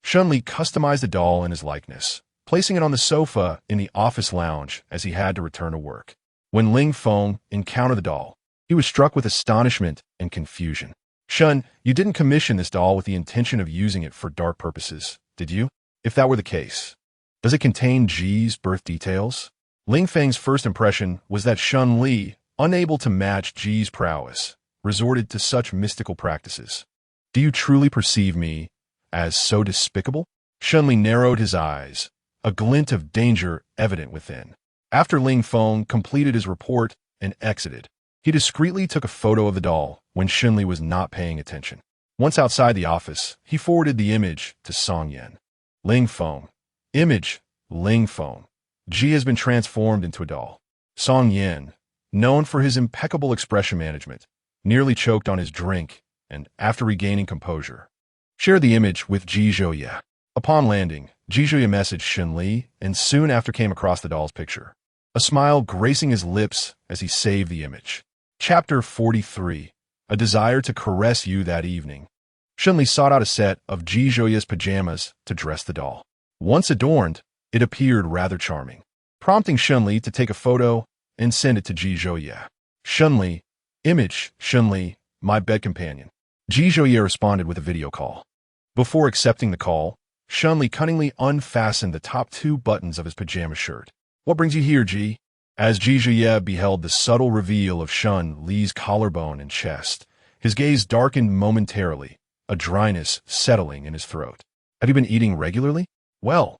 Shun Li customized the doll in his likeness, placing it on the sofa in the office lounge as he had to return to work. When Ling Feng encountered the doll, he was struck with astonishment and confusion. Shun, you didn't commission this doll with the intention of using it for dark purposes, did you? If that were the case, does it contain Ji's birth details? Ling Feng's first impression was that Shun Li, unable to match Ji's prowess, resorted to such mystical practices. Do you truly perceive me as so despicable? Shun Li narrowed his eyes, a glint of danger evident within. After Ling Feng completed his report and exited, he discreetly took a photo of the doll when Shun Li was not paying attention. Once outside the office, he forwarded the image to Song Yan. Ling Feng. Image, Ling Feng. Ji has been transformed into a doll. Song Yan, known for his impeccable expression management, nearly choked on his drink and, after regaining composure, shared the image with Ji Zhuye. Upon landing, Ji Zhuye messaged Shun Li and soon after came across the doll's picture, a smile gracing his lips as he saved the image. Chapter 43. A desire to caress you that evening. Shun Li sought out a set of Ji Zhuye's pajamas to dress the doll. Once adorned, it appeared rather charming, prompting Shun Li to take a photo and send it to Ji Zhuye. Shun Li. Image, Shun Li, my bed companion. Ji Zhuye responded with a video call. Before accepting the call, Shun Li cunningly unfastened the top two buttons of his pajama shirt. What brings you here, Ji? As Ji Zhuye beheld the subtle reveal of Shun Li's collarbone and chest, his gaze darkened momentarily, a dryness settling in his throat. Have you been eating regularly? Well,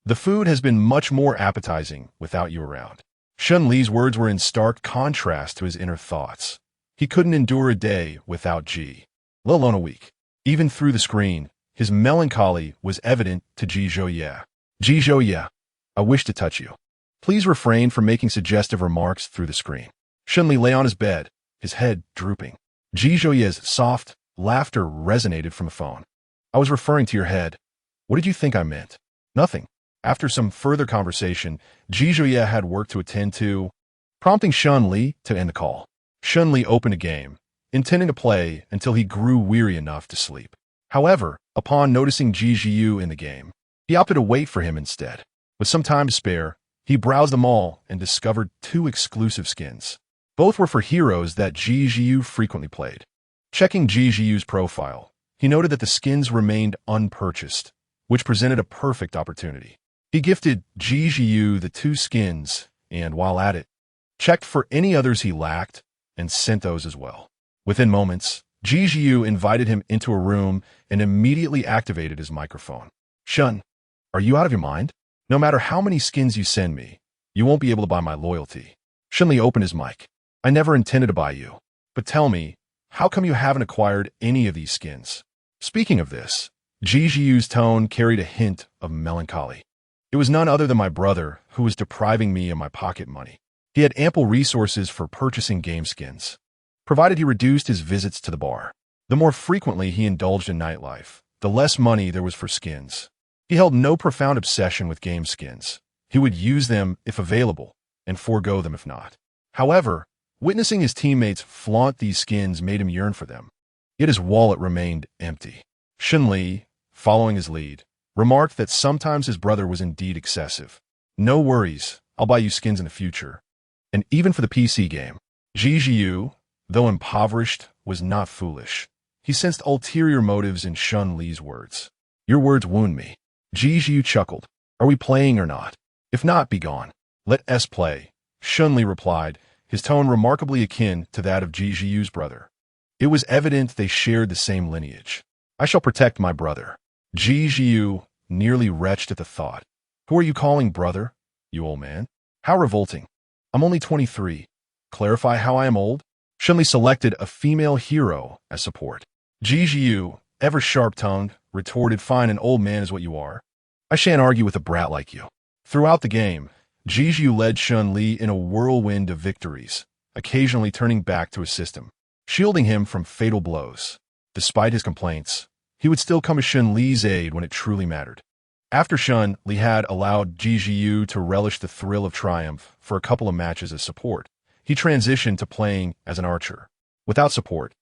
the food has been much more appetizing without you around. Shun Li's words were in stark contrast to his inner thoughts. He couldn't endure a day without Ji, let alone a week. Even through the screen, his melancholy was evident to Ji Zhuye. Ji Zhuye, I wish to touch you. Please refrain from making suggestive remarks through the screen. Shun Li lay on his bed, his head drooping. Ji Zhuye's soft laughter resonated from the phone. I was referring to your head. What did you think I meant? Nothing. After some further conversation, Ji Zhuye had work to attend to, prompting Shun Li to end the call. Shun Li opened a game, intending to play until he grew weary enough to sleep. However, upon noticing Ji Zhiyu in the game, he opted to wait for him instead. With some time to spare, he browsed them all and discovered two exclusive skins. Both were for heroes that Ji Zhiyu frequently played. Checking Ji Zhiyu's profile, he noted that the skins remained unpurchased, which presented a perfect opportunity. He gifted Ji Zhiyu the two skins and, while at it, checked for any others he lacked and sent those as well. Within moments, Ji Zhiyu invited him into a room and immediately activated his microphone. Shun, are you out of your mind? No matter how many skins you send me, you won't be able to buy my loyalty. Shun Li opened his mic. I never intended to buy you. But tell me, how come you haven't acquired any of these skins? Speaking of this, Ji Zhiyu's tone carried a hint of melancholy. It was none other than my brother who was depriving me of my pocket money. He had ample resources for purchasing game skins, provided he reduced his visits to the bar. The more frequently he indulged in nightlife, the less money there was for skins. He held no profound obsession with game skins. He would use them if available and forego them if not. However, witnessing his teammates flaunt these skins made him yearn for them. Yet his wallet remained empty. Shun Li, following his lead, remarked that sometimes his brother was indeed excessive. No worries, I'll buy you skins in the future. And even for the PC game. Ji Zhiyu, though impoverished, was not foolish. He sensed ulterior motives in Shun Li's words. Your words wound me. Ji Zhiyu chuckled. Are we playing or not? If not, be gone. Let us play. Shun Li replied, his tone remarkably akin to that of Ji Zhiyu's brother. It was evident they shared the same lineage. I shall protect my brother. Ji Zhiyu nearly retched at the thought. Who are you calling brother, you old man? How revolting. I'm only 23. Clarify how I am old? Shun Li selected a female hero as support. Ji Zhiyu, ever sharp-tongued, retorted, fine, an old man is what you are. I shan't argue with a brat like you. Throughout the game, Ji Zhiyu led Shun Li in a whirlwind of victories, occasionally turning back to assist him, shielding him from fatal blows. Despite his complaints, he would still come to Shun Li's aid when it truly mattered. After Shun Li had allowed Ji to relish the thrill of triumph for a couple of matches as support, he transitioned to playing as an archer. Without support,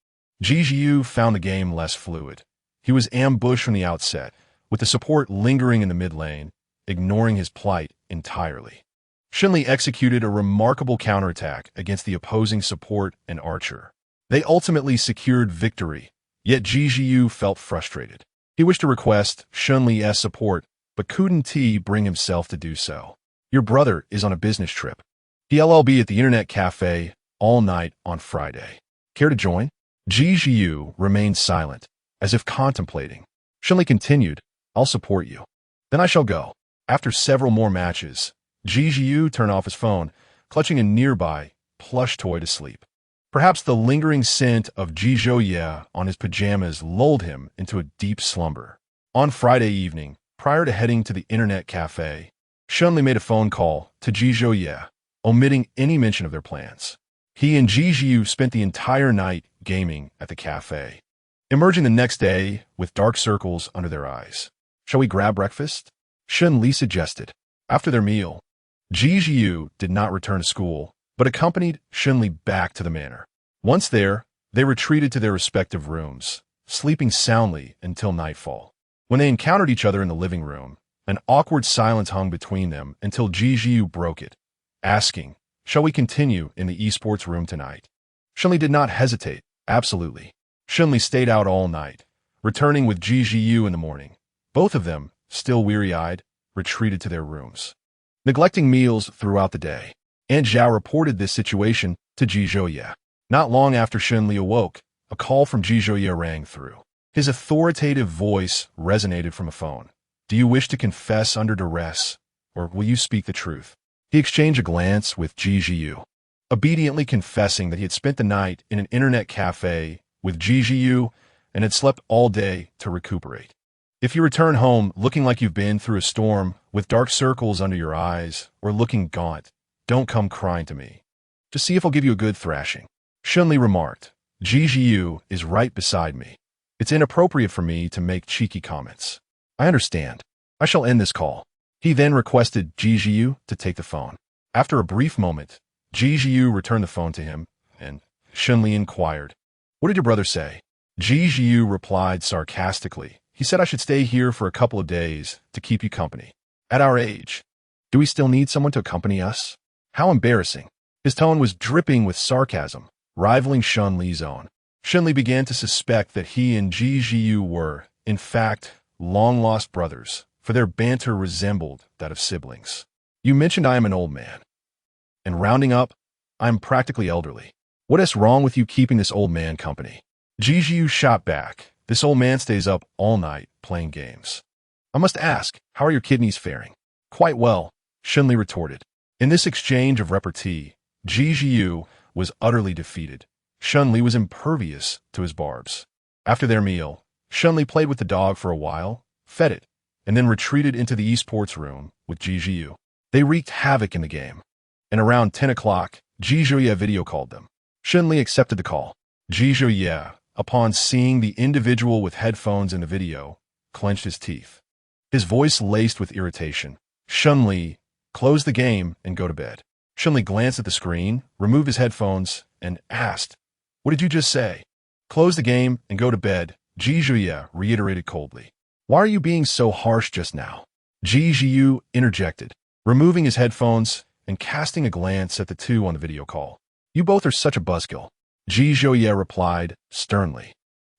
Ji found the game less fluid. He was ambushed from the outset, with the support lingering in the mid lane, ignoring his plight entirely. Shun Li executed a remarkable counterattack against the opposing support and archer. They ultimately secured victory, yet Ji felt frustrated. He wished to request Shun Li's support, but couldn't bring himself to do so. Your brother is on a business trip. He'll be at the internet cafe all night on Friday. Care to join? Ji remained silent, as if contemplating. Shun Li continued, I'll support you. Then I shall go. After several more matches, Ji turned off his phone, clutching a nearby plush toy to sleep. Perhaps the lingering scent of Ji on his pajamas lulled him into a deep slumber. On Friday evening, prior to heading to the internet cafe, Shun Li made a phone call to Ji, omitting any mention of their plans. He and Ji spent the entire night gaming at the cafe, emerging the next day with dark circles under their eyes. Shall we grab breakfast? Shun Li suggested. After their meal, Ji did not return to school, but accompanied Shun Li back to the manor. Once there, they retreated to their respective rooms, sleeping soundly until nightfall. When they encountered each other in the living room, an awkward silence hung between them until Ji broke it, asking, Shall we continue in the esports room tonight? Shun Li did not hesitate. Absolutely. Shun Li stayed out all night, returning with Ji in the morning. Both of them, still weary-eyed, retreated to their rooms, neglecting meals throughout the day. Aunt Zhao reported this situation to Ji. Not long after Shun Li awoke, a call from Ji rang through. His authoritative voice resonated from a phone. Do you wish to confess under duress, or will you speak the truth? He exchanged a glance with Ji, obediently confessing that he had spent the night in an internet cafe with Ji and had slept all day to recuperate. If you return home looking like you've been through a storm with dark circles under your eyes or looking gaunt, don't come crying to me. Just see if I'll give you a good thrashing. Shun Li remarked, Ji is right beside me. It's inappropriate for me to make cheeky comments. I understand. I shall end this call. He then requested Ji to take the phone. After a brief moment, Ji returned the phone to him, and Shun Li inquired, What did your brother say? Ji replied sarcastically, He said I should stay here for a couple of days to keep you company. At our age, do we still need someone to accompany us? How embarrassing. His tone was dripping with sarcasm, rivaling Shun Li's own. Shun Li began to suspect that he and Ji were, in fact, long-lost brothers, for their banter resembled that of siblings. You mentioned I am an old man. And rounding up, I am practically elderly. What is wrong with you keeping this old man company? Ji shot back. This old man stays up all night playing games. I must ask, how are your kidneys faring? Quite well, Shun Li retorted. In this exchange of repartee, Ji was utterly defeated. Shun Li was impervious to his barbs. After their meal, Shun Li played with the dog for a while, fed it, and then retreated into the esports room with Ji. They wreaked havoc in the game. And around 10 o'clock, Ji video called them. Shun Li accepted the call. Ji, upon seeing the individual with headphones in the video, clenched his teeth. His voice laced with irritation. Shun Li, close the game and go to bed. Shun Li glanced at the screen, removed his headphones, and asked, What did you just say? Close the game and go to bed, Ji reiterated coldly. Why are you being so harsh just now? Ji interjected, removing his headphones and casting a glance at the two on the video call. You both are such a buzzkill. Ji replied sternly.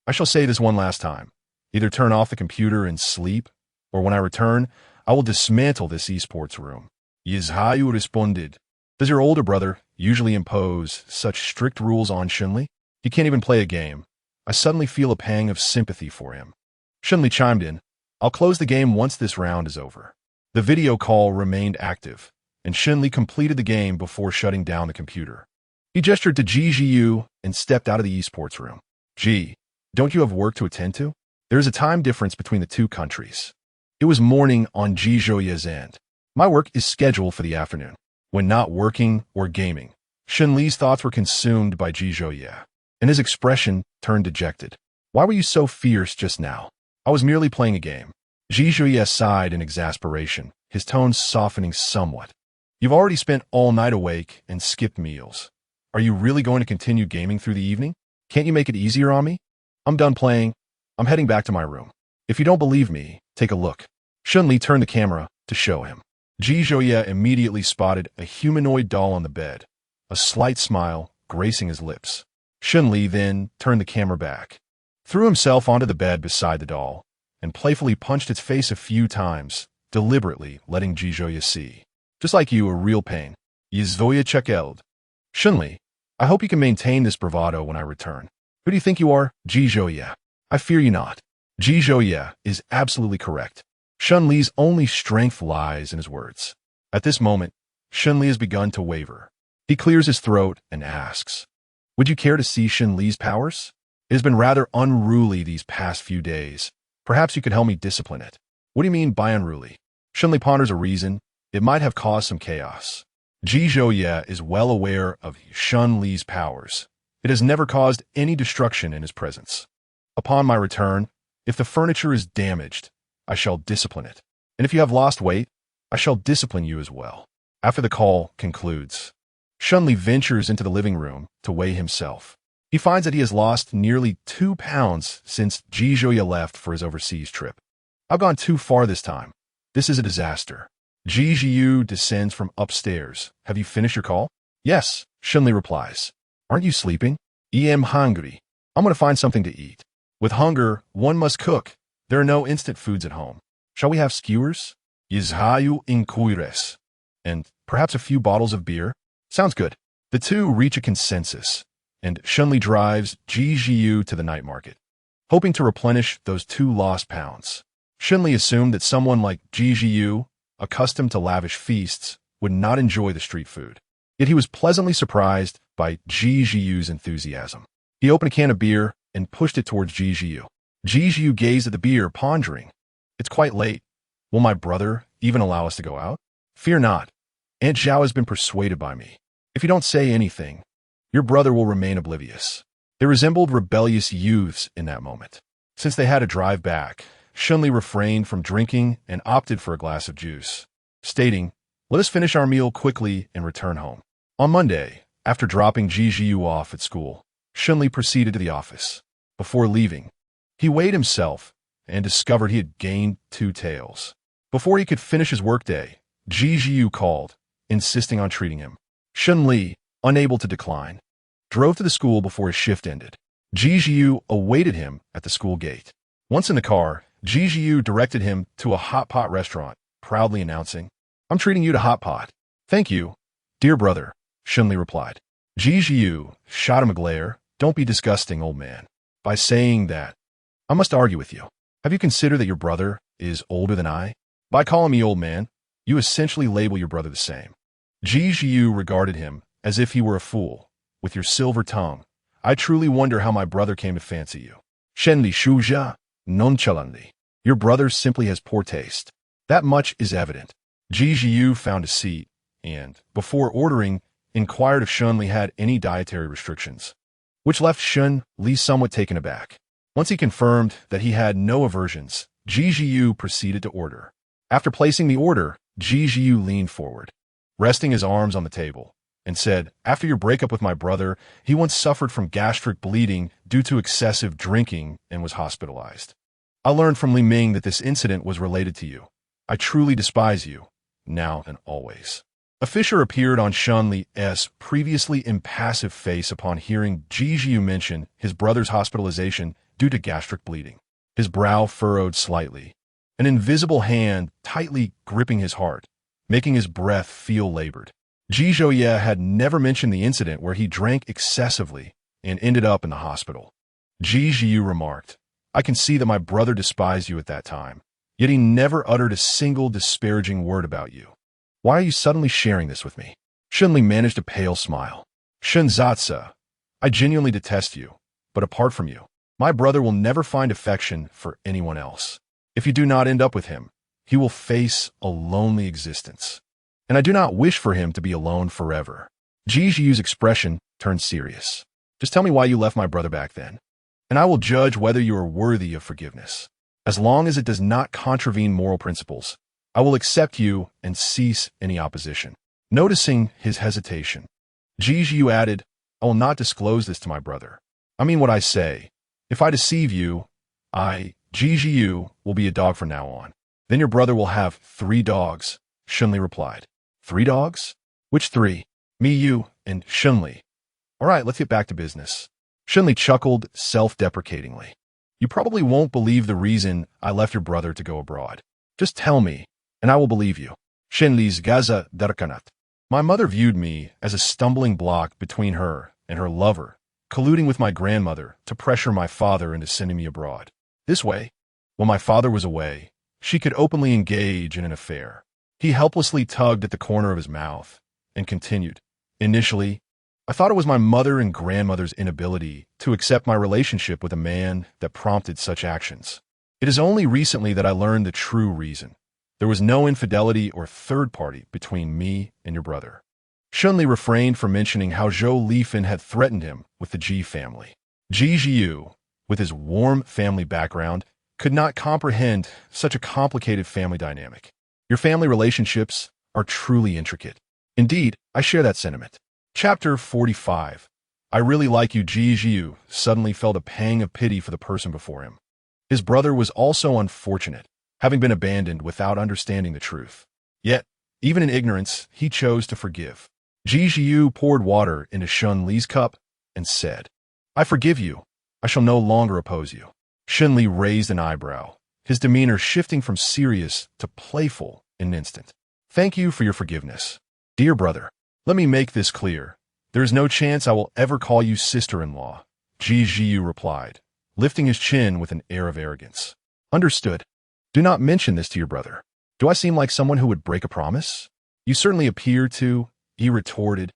I shall say this one last time. Either turn off the computer and sleep, or when I return, I will dismantle this esports room. Yizhayu responded. Does your older brother usually impose such strict rules on Shun Li? He can't even play a game. I suddenly feel a pang of sympathy for him. Shun Li chimed in. I'll close the game once this round is over. The video call remained active, and Shun Li completed the game before shutting down the computer. He gestured to Ji and stepped out of the esports room. Ji, don't you have work to attend to? There is a time difference between the two countries. It was morning on Ji's end. My work is scheduled for the afternoon. When not working or gaming, Shun Li's thoughts were consumed by Ji, and his expression turned dejected. Why were you so fierce just now? I was merely playing a game. Zhizhuye sighed in exasperation, his tone softening somewhat. You've already spent all night awake and skipped meals. Are you really going to continue gaming through the evening? Can't you make it easier on me? I'm done playing. I'm heading back to my room. If you don't believe me, take a look. Shunli turned the camera to show him. Zhizhuye immediately spotted a humanoid doll on the bed, a slight smile gracing his lips. Shunli then turned the camera back, threw himself onto the bed beside the doll, and playfully punched its face a few times, deliberately letting Zhizhuye see. Just like you, a real pain. Yizvoya Chekeld. Shunli, I hope you can maintain this bravado when I return. Who do you think you are? Zhizhuye. I fear you not. Zhizhuye is absolutely correct. Shunli's only strength lies in his words. At this moment, Shunli has begun to waver. He clears his throat and asks, would you care to see Shunli's powers? It has been rather unruly these past few days. Perhaps you could help me discipline it. What do you mean by unruly? Shunli ponders a reason. It might have caused some chaos. Zhizhuye is well aware of Shunli's powers. It has never caused any destruction in his presence. Upon my return, if the furniture is damaged, I shall discipline it. And if you have lost weight, I shall discipline you as well. After the call concludes, Shunli ventures into the living room to weigh himself. He finds that he has lost nearly 2 pounds since Zhizhuye left for his overseas trip. I've gone too far this time. This is a disaster. Zhizhuye descends from upstairs. Have you finished your call? Yes, Shunli replies. Aren't you sleeping? I am hungry. I'm going to find something to eat. With hunger, one must cook. There are no instant foods at home. Shall we have skewers? Yizhayu inkuires. And perhaps a few bottles of beer? Sounds good. The two reach a consensus, and Shunli drives Zhizhuye to the night market, hoping to replenish those 2 lost pounds. Shunli assumed that someone like Zhizhuye, accustomed to lavish feasts, would not enjoy the street food. Yet he was pleasantly surprised by Zhizhuye's enthusiasm. He opened a can of beer and pushed it towards Zhizhuye. Zhizhuye gazed at the beer, pondering. It's quite late. Will my brother even allow us to go out? Fear not. Aunt Zhao has been persuaded by me. If you don't say anything, your brother will remain oblivious. They resembled rebellious youths in that moment. Since they had to drive back, Shunli refrained from drinking and opted for a glass of juice, stating, let us finish our meal quickly and return home. On Monday, after dropping Zhizhuye off at school, Shunli proceeded to the office. Before leaving, he weighed himself and discovered he had gained 2 taels. Before he could finish his workday, Zhizhuye called, insisting on treating him. Shunli, unable to decline, drove to the school before his shift ended. Zhizhuye awaited him at the school gate. Once in the car, Zhizhuye directed him to a hot pot restaurant, proudly announcing, I'm treating you to hot pot. Thank you, dear brother, Shunli replied. Zhizhuye shot him a glare. Don't be disgusting, old man. By saying that, I must argue with you. Have you considered that your brother is older than I? By calling me old man, you essentially label your brother the same. Zhizhuye regarded him as if he were a fool. With your silver tongue, I truly wonder how my brother came to fancy you. Shenli shuja, nonchalantly. Your brother simply has poor taste. That much is evident. Zhizhuye found a seat and, before ordering, inquired if Shunli had any dietary restrictions, which left Shunli somewhat taken aback. Once he confirmed that he had no aversions, Zhizhuye proceeded to order. After placing the order, Zhizhuye leaned forward, resting his arms on the table, and said, after your breakup with my brother, he once suffered from gastric bleeding due to excessive drinking and was hospitalized. I learned from Li Ming that this incident was related to you. I truly despise you, now and always. A fissure appeared on Shunli's previously impassive face upon hearing Zhizhuye mention his brother's hospitalization due to gastric bleeding. His brow furrowed slightly, an invisible hand tightly gripping his heart, making his breath feel labored. Zhizhuye had never mentioned the incident where he drank excessively and ended up in the hospital. Zhizhuye remarked, I can see that my brother despised you at that time, yet he never uttered a single disparaging word about you. Why are you suddenly sharing this with me? Shunli managed a pale smile. Shunzatsa, I genuinely detest you, but apart from you, my brother will never find affection for anyone else. If you do not end up with him, he will face a lonely existence. And I do not wish for him to be alone forever. Zhizhuye's expression turned serious. Just tell me why you left my brother back then, and I will judge whether you are worthy of forgiveness. As long as it does not contravene moral principles, I will accept you and cease any opposition. Noticing his hesitation, Jijiu added, I will not disclose this to my brother. I mean what I say. If I deceive you, Jijiu, will be a dog from now on. Then your brother will have 3 dogs, Shunli replied. 3 dogs? Which 3? Me, you, and Shunli. All right, let's get back to business. Shunli chuckled self-deprecatingly. You probably won't believe the reason I left your brother to go abroad. Just tell me, and I will believe you. Shunli's guise darkened. My mother viewed me as a stumbling block between her and her lover, colluding with my grandmother to pressure my father into sending me abroad. This way, when my father was away, she could openly engage in an affair. He helplessly tugged at the corner of his mouth and continued. Initially, I thought it was my mother and grandmother's inability to accept my relationship with a man that prompted such actions. It is only recently that I learned the true reason. There was no infidelity or third party between me and your brother. Shunli refrained from mentioning how Zhou Lifan had threatened him with the Ji family. Ji Jiu, with his warm family background, could not comprehend such a complicated family dynamic. Your family relationships are truly intricate. Indeed, I share that sentiment. Chapter 45. I really like you. Ji Jiu suddenly felt a pang of pity for the person before him. His brother was also unfortunate, having been abandoned without understanding the truth. Yet, even in ignorance, he chose to forgive. Ji Jiu poured water into Shun Li's cup and said, I forgive you. I shall no longer oppose you. Shun Li raised an eyebrow, his demeanor shifting from serious to playful in an instant. Thank you for your forgiveness. Dear brother, let me make this clear. There is no chance I will ever call you sister-in-law, Ji Jiu replied, lifting his chin with an air of arrogance. Understood. Do not mention this to your brother. Do I seem like someone who would break a promise? You certainly appear to, he retorted.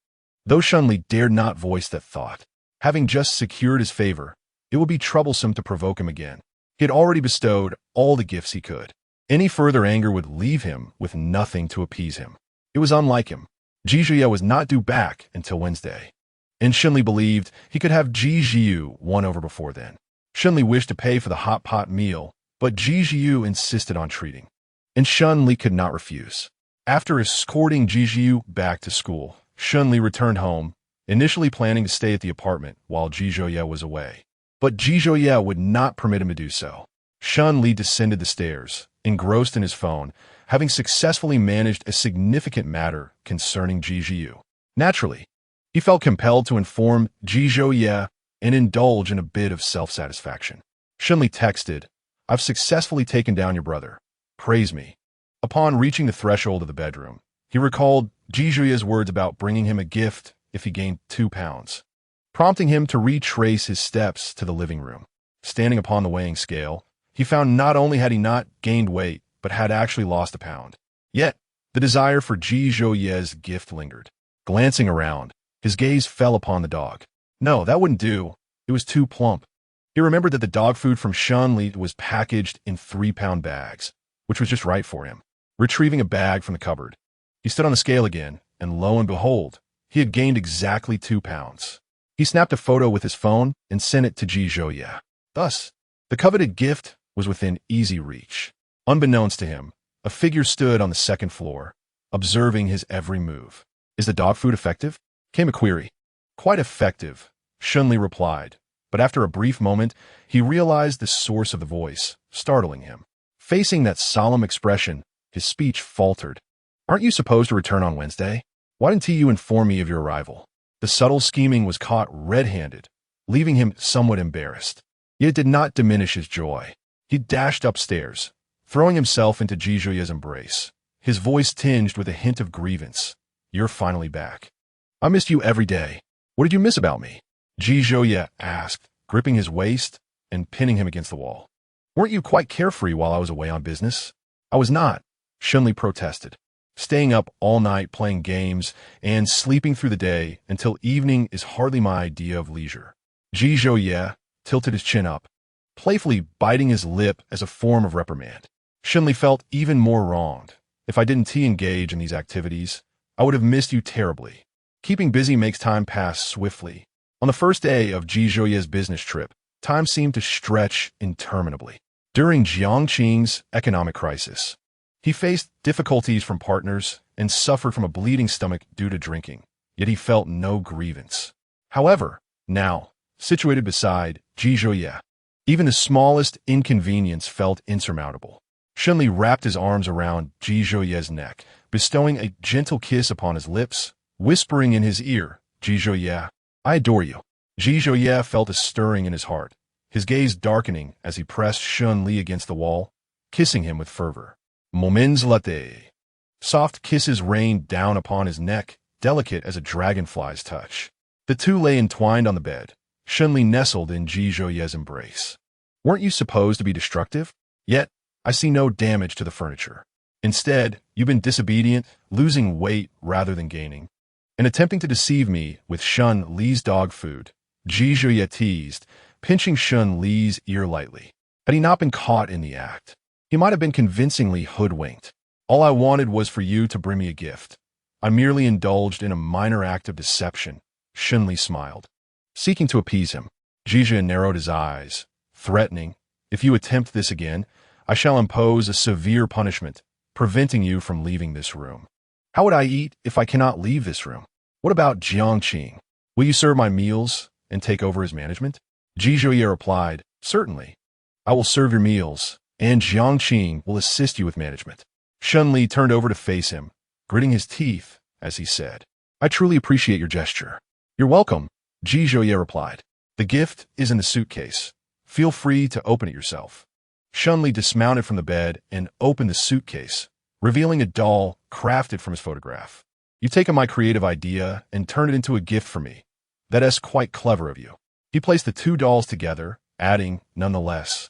Though Shunli dared not voice that thought. Having just secured his favor, it would be troublesome to provoke him again. He had already bestowed all the gifts he could. Any further anger would leave him with nothing to appease him. It was unlike him. Jijuye was not due back until Wednesday, and Shunli believed he could have Jijiu won over before then. Shunli wished to pay for the hot pot meal, but Jijiu insisted on treating, and Shunli could not refuse. After escorting Jijiu back to school, Shunli returned home, initially planning to stay at the apartment while Jijuye was away. But Jijuye would not permit him to do so. Shunli descended the stairs, engrossed in his phone, having successfully managed a significant matter concerning Jijiu. Naturally, he felt compelled to inform Jijuye and indulge in a bit of self-satisfaction. Shunli texted, I've successfully taken down your brother. Praise me. Upon reaching the threshold of the bedroom, he recalled Jijuye's words about bringing him a gift if he gained 2 pounds, prompting him to retrace his steps to the living room. Standing upon the weighing scale, he found not only had he not gained weight, but had actually lost a pound. Yet, the desire for Jijuye's gift lingered. Glancing around, his gaze fell upon the dog. No, that wouldn't do. It was too plump. He remembered that the dog food from Shunli was packaged in 3-pound bags, which was just right for him. Retrieving a bag from the cupboard, he stood on the scale again, and lo and behold, he had gained exactly 2 pounds. He snapped a photo with his phone and sent it to Jijuye. Thus, the coveted gift was within easy reach. Unbeknownst to him, a figure stood on the 2nd floor, observing his every move. Is the dog food effective? Came a query. Quite effective, Shunli replied, but after a brief moment, he realized the source of the voice, startling him. Facing that solemn expression, his speech faltered. Aren't you supposed to return on Wednesday? Why didn't you inform me of your arrival? The subtle scheming was caught red-handed, leaving him somewhat embarrassed. Yet it did not diminish his joy. He dashed upstairs, throwing himself into Jijuye's embrace, his voice tinged with a hint of grievance. You're finally back. I missed you every day. What did you miss about me? Jijuye asked, gripping his waist and pinning him against the wall. Weren't you quite carefree while I was away on business? I was not, Shunli protested. Staying up all night playing games and sleeping through the day until evening is hardly my idea of leisure. Jijuye tilted his chin up, playfully biting his lip as a form of reprimand. Shunli felt even more wronged. If I didn't engage in these activities, I would have missed you terribly. Keeping busy makes time pass swiftly. On the first day of Jijuye's business trip, time seemed to stretch interminably. During Jiangqing's economic crisis, he faced difficulties from partners and suffered from a bleeding stomach due to drinking, yet he felt no grievance. However, now, situated beside Ji Zhouye, even the smallest inconvenience felt insurmountable. Shunli wrapped his arms around Ji Zhouye's neck, bestowing a gentle kiss upon his lips, whispering in his ear, "Ji Zhouye, I adore you." Ji Zhouye felt a stirring in his heart, his gaze darkening as he pressed Shunli against the wall, kissing him with fervor. Moments later, soft kisses rained down upon his neck, delicate as a dragonfly's touch. The two lay entwined on the bed, Shunli nestled in Ji Zhouye's embrace. "Weren't you supposed to be destructive? Yet, I see no damage to the furniture. Instead, you've been disobedient, losing weight rather than gaining, and attempting to deceive me with Shun Li's dog food," Ji Zhouye teased, pinching Shun Li's ear lightly. Had he not been caught in the act, he might have been convincingly hoodwinked. "All I wanted was for you to bring me a gift. I merely indulged in a minor act of deception," Shunli smiled. Seeking to appease him, Ji Zhouye narrowed his eyes, threatening, "If you attempt this again, I shall impose a severe punishment, preventing you from leaving this room." "How would I eat if I cannot leave this room? What about Jiangqing? Will you serve my meals and take over his management?" Ji Zhouye replied, "Certainly. I will serve your meals, and Jiangqing will assist you with management." Shunli turned over to face him, gritting his teeth as he said, "I truly appreciate your gesture." "You're welcome," Ji Zhouye replied. "The gift is in the suitcase. Feel free to open it yourself." Shunli dismounted from the bed and opened the suitcase, revealing a doll crafted from his photograph. "You've taken my creative idea and turned it into a gift for me. That is quite clever of you." He placed the two dolls together, adding, "Nonetheless,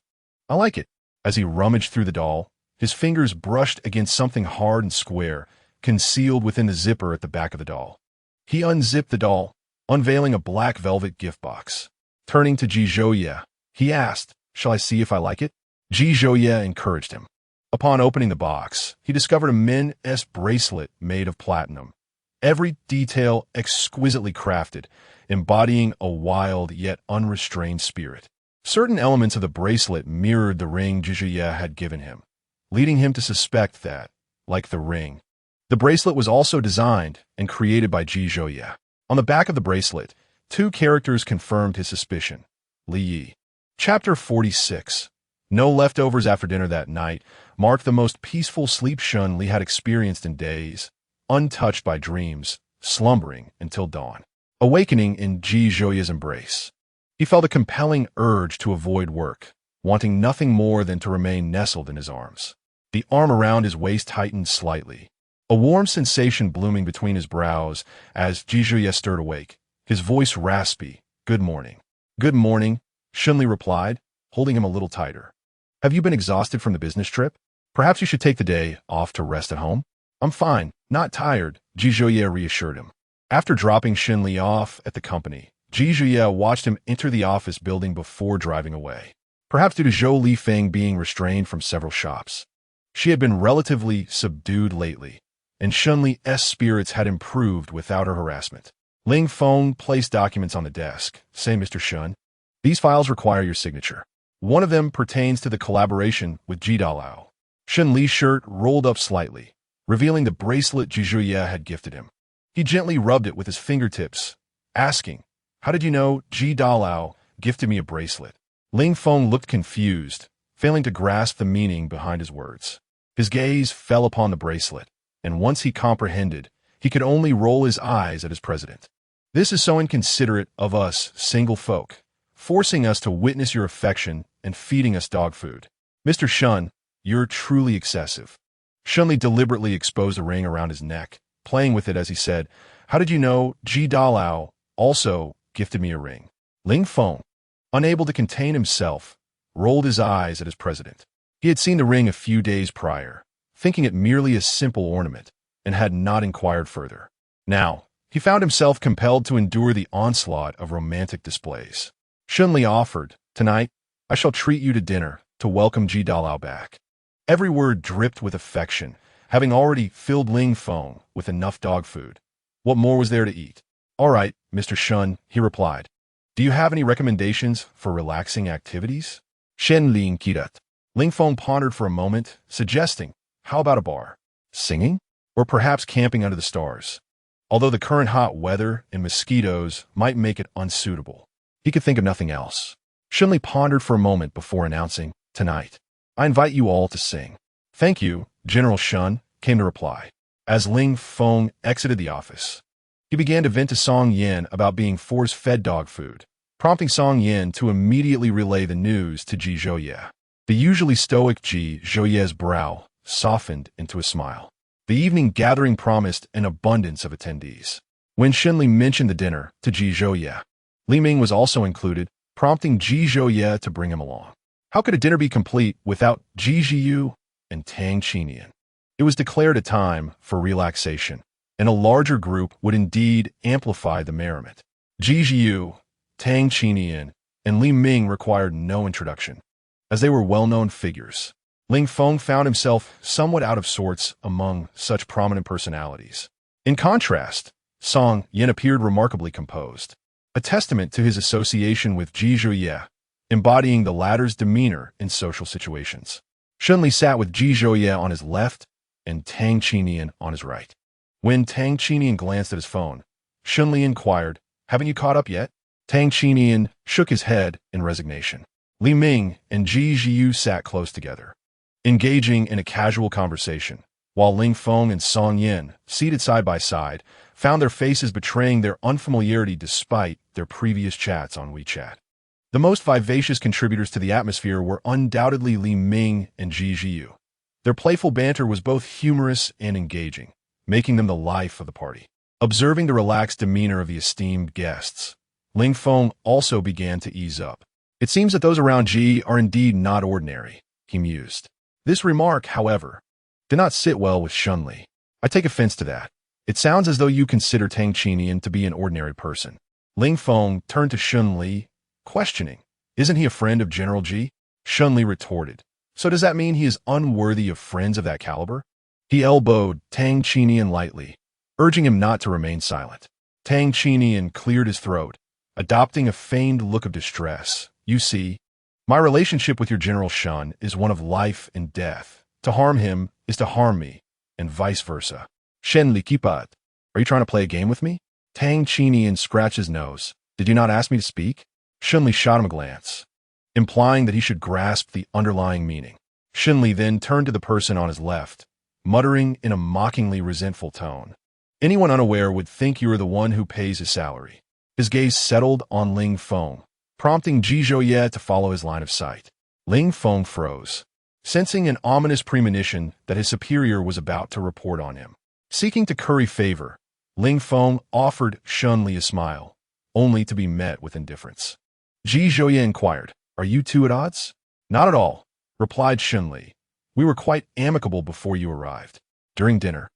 I like it." As he rummaged through the doll, his fingers brushed against something hard and square, concealed within the zipper at the back of the doll. He unzipped the doll, unveiling a black velvet gift box. Turning to Ji Zhouye, he asked, "Shall I see if I like it?" Ji Zhouye encouraged him. Upon opening the box, he discovered a Min-S bracelet made of platinum, every detail exquisitely crafted, embodying a wild yet unrestrained spirit. Certain elements of the bracelet mirrored the ring Ji Zhouye had given him, leading him to suspect that, like the ring, the bracelet was also designed and created by Ji Zhouye. On the back of the bracelet, two characters confirmed his suspicion. Li Yi. Chapter 46. No leftovers after dinner that night marked the most peaceful sleep Shun Li had experienced in days, untouched by dreams, slumbering until dawn. Awakening in Ji Zhouye's embrace, he felt a compelling urge to avoid work, wanting nothing more than to remain nestled in his arms. The arm around his waist tightened slightly, a warm sensation blooming between his brows as Ji Zhouye stirred awake, his voice raspy. "Good morning." "Good morning," Shunli replied, holding him a little tighter. "Have you been exhausted from the business trip? Perhaps you should take the day off to rest at home." "I'm fine, not tired," Ji Zhouye reassured him. After dropping Shunli off at the company, Ji Zhouye watched him enter the office building before driving away. Perhaps due to Zhou Lifeng being restrained from several shops, she had been relatively subdued lately, and Shunli's spirits had improved without her harassment. Ling Feng placed documents on the desk. "Say, Mr. Shun, these files require your signature. One of them pertains to the collaboration with Ji Dalao." Shun Li's shirt rolled up slightly, revealing the bracelet Ji Zhouye had gifted him. He gently rubbed it with his fingertips, asking, "How did you know Ji Dalao gifted me a bracelet?" Ling Feng looked confused, failing to grasp the meaning behind his words. His gaze fell upon the bracelet, and once he comprehended, he could only roll his eyes at his president. "This is so inconsiderate of us single folk, forcing us to witness your affection and feeding us dog food. Mr. Shun, you're truly excessive." Shunli deliberately exposed a ring around his neck, playing with it as he said, "How did you know Ji Dalao also gifted me a ring?" Ling Feng, unable to contain himself, rolled his eyes at his president. He had seen the ring a few days prior, thinking it merely a simple ornament, and had not inquired further. Now, he found himself compelled to endure the onslaught of romantic displays. Shunli offered, "Tonight, I shall treat you to dinner to welcome Ji Dalao back." Every word dripped with affection, having already filled Ling Feng with enough dog food. What more was there to eat? "All right, Mr. Shun," he replied. "Do you have any recommendations for relaxing activities?" Shen Ling Kirat. Ling Feng pondered for a moment, suggesting, how about a bar? Singing? Or perhaps camping under the stars? Although the current hot weather and mosquitoes might make it unsuitable, he could think of nothing else. Shunli pondered for a moment before announcing, tonight, I invite you all to sing. Thank you, General Shun, came the reply. As Ling Feng exited the office, he began to vent to Song Yin about being force-fed dog food, prompting Song Yin to immediately relay the news to Ji Zhouye. The usually stoic Ji Zhouye's brow softened into a smile. The evening gathering promised an abundance of attendees. When Shunli mentioned the dinner to Ji Zhouye, Li Ming was also included, prompting Ji Zhouye to bring him along. How could a dinner be complete without Ji Zhiyu and Tang Qinian? It was declared a time for relaxation, and a larger group would indeed amplify the merriment. Ji Zhiyu, Tang Qinian, and Li Ming required no introduction, as they were well-known figures. Ling Feng found himself somewhat out of sorts among such prominent personalities. In contrast, Song Yin appeared remarkably composed, a testament to his association with Ji Zhouye, embodying the latter's demeanor in social situations. Shunli sat with Ji Zhouye on his left and Tang Qinian on his right. When Tang Qinian glanced at his phone, Shunli inquired, haven't you caught up yet? Tang Qinian shook his head in resignation. Li Ming and Ji Zhiyu sat close together, engaging in a casual conversation, while Ling Feng and Song Yin, seated side by side, found their faces betraying their unfamiliarity despite their previous chats on WeChat. The most vivacious contributors to the atmosphere were undoubtedly Li Ming and Ji Zhiyu. Their playful banter was both humorous and engaging, making them the life of the party. Observing the relaxed demeanor of the esteemed guests, Ling Feng also began to ease up. It seems that those around Ji are indeed not ordinary, he mused. This remark, however, did not sit well with Shunli. I take offense to that. It sounds as though you consider Tang Qinian to be an ordinary person. Ling Feng turned to Shunli, questioning, isn't he a friend of General Ji? Shunli retorted, so does that mean he is unworthy of friends of that caliber? He elbowed Tang Qinian lightly, urging him not to remain silent. Tang Qinian cleared his throat, adopting a feigned look of distress. You see, my relationship with your General Shun is one of life and death. To harm him is to harm me, and vice versa. Shenli Kipat, are you trying to play a game with me? Tang Qinian scratched his nose. Did you not ask me to speak? Shunli shot him a glance, implying that he should grasp the underlying meaning. Shunli then turned to the person on his left, muttering in a mockingly resentful tone. Anyone unaware would think you are the one who pays his salary. His gaze settled on Ling Feng, prompting Ji Zhouye to follow his line of sight. Ling Feng froze, sensing an ominous premonition that his superior was about to report on him. Seeking to curry favor, Ling Feng offered Shunli a smile, only to be met with indifference. Ji Zhouye inquired, are you two at odds? Not at all, replied Shunli. We were quite amicable before you arrived. During dinner,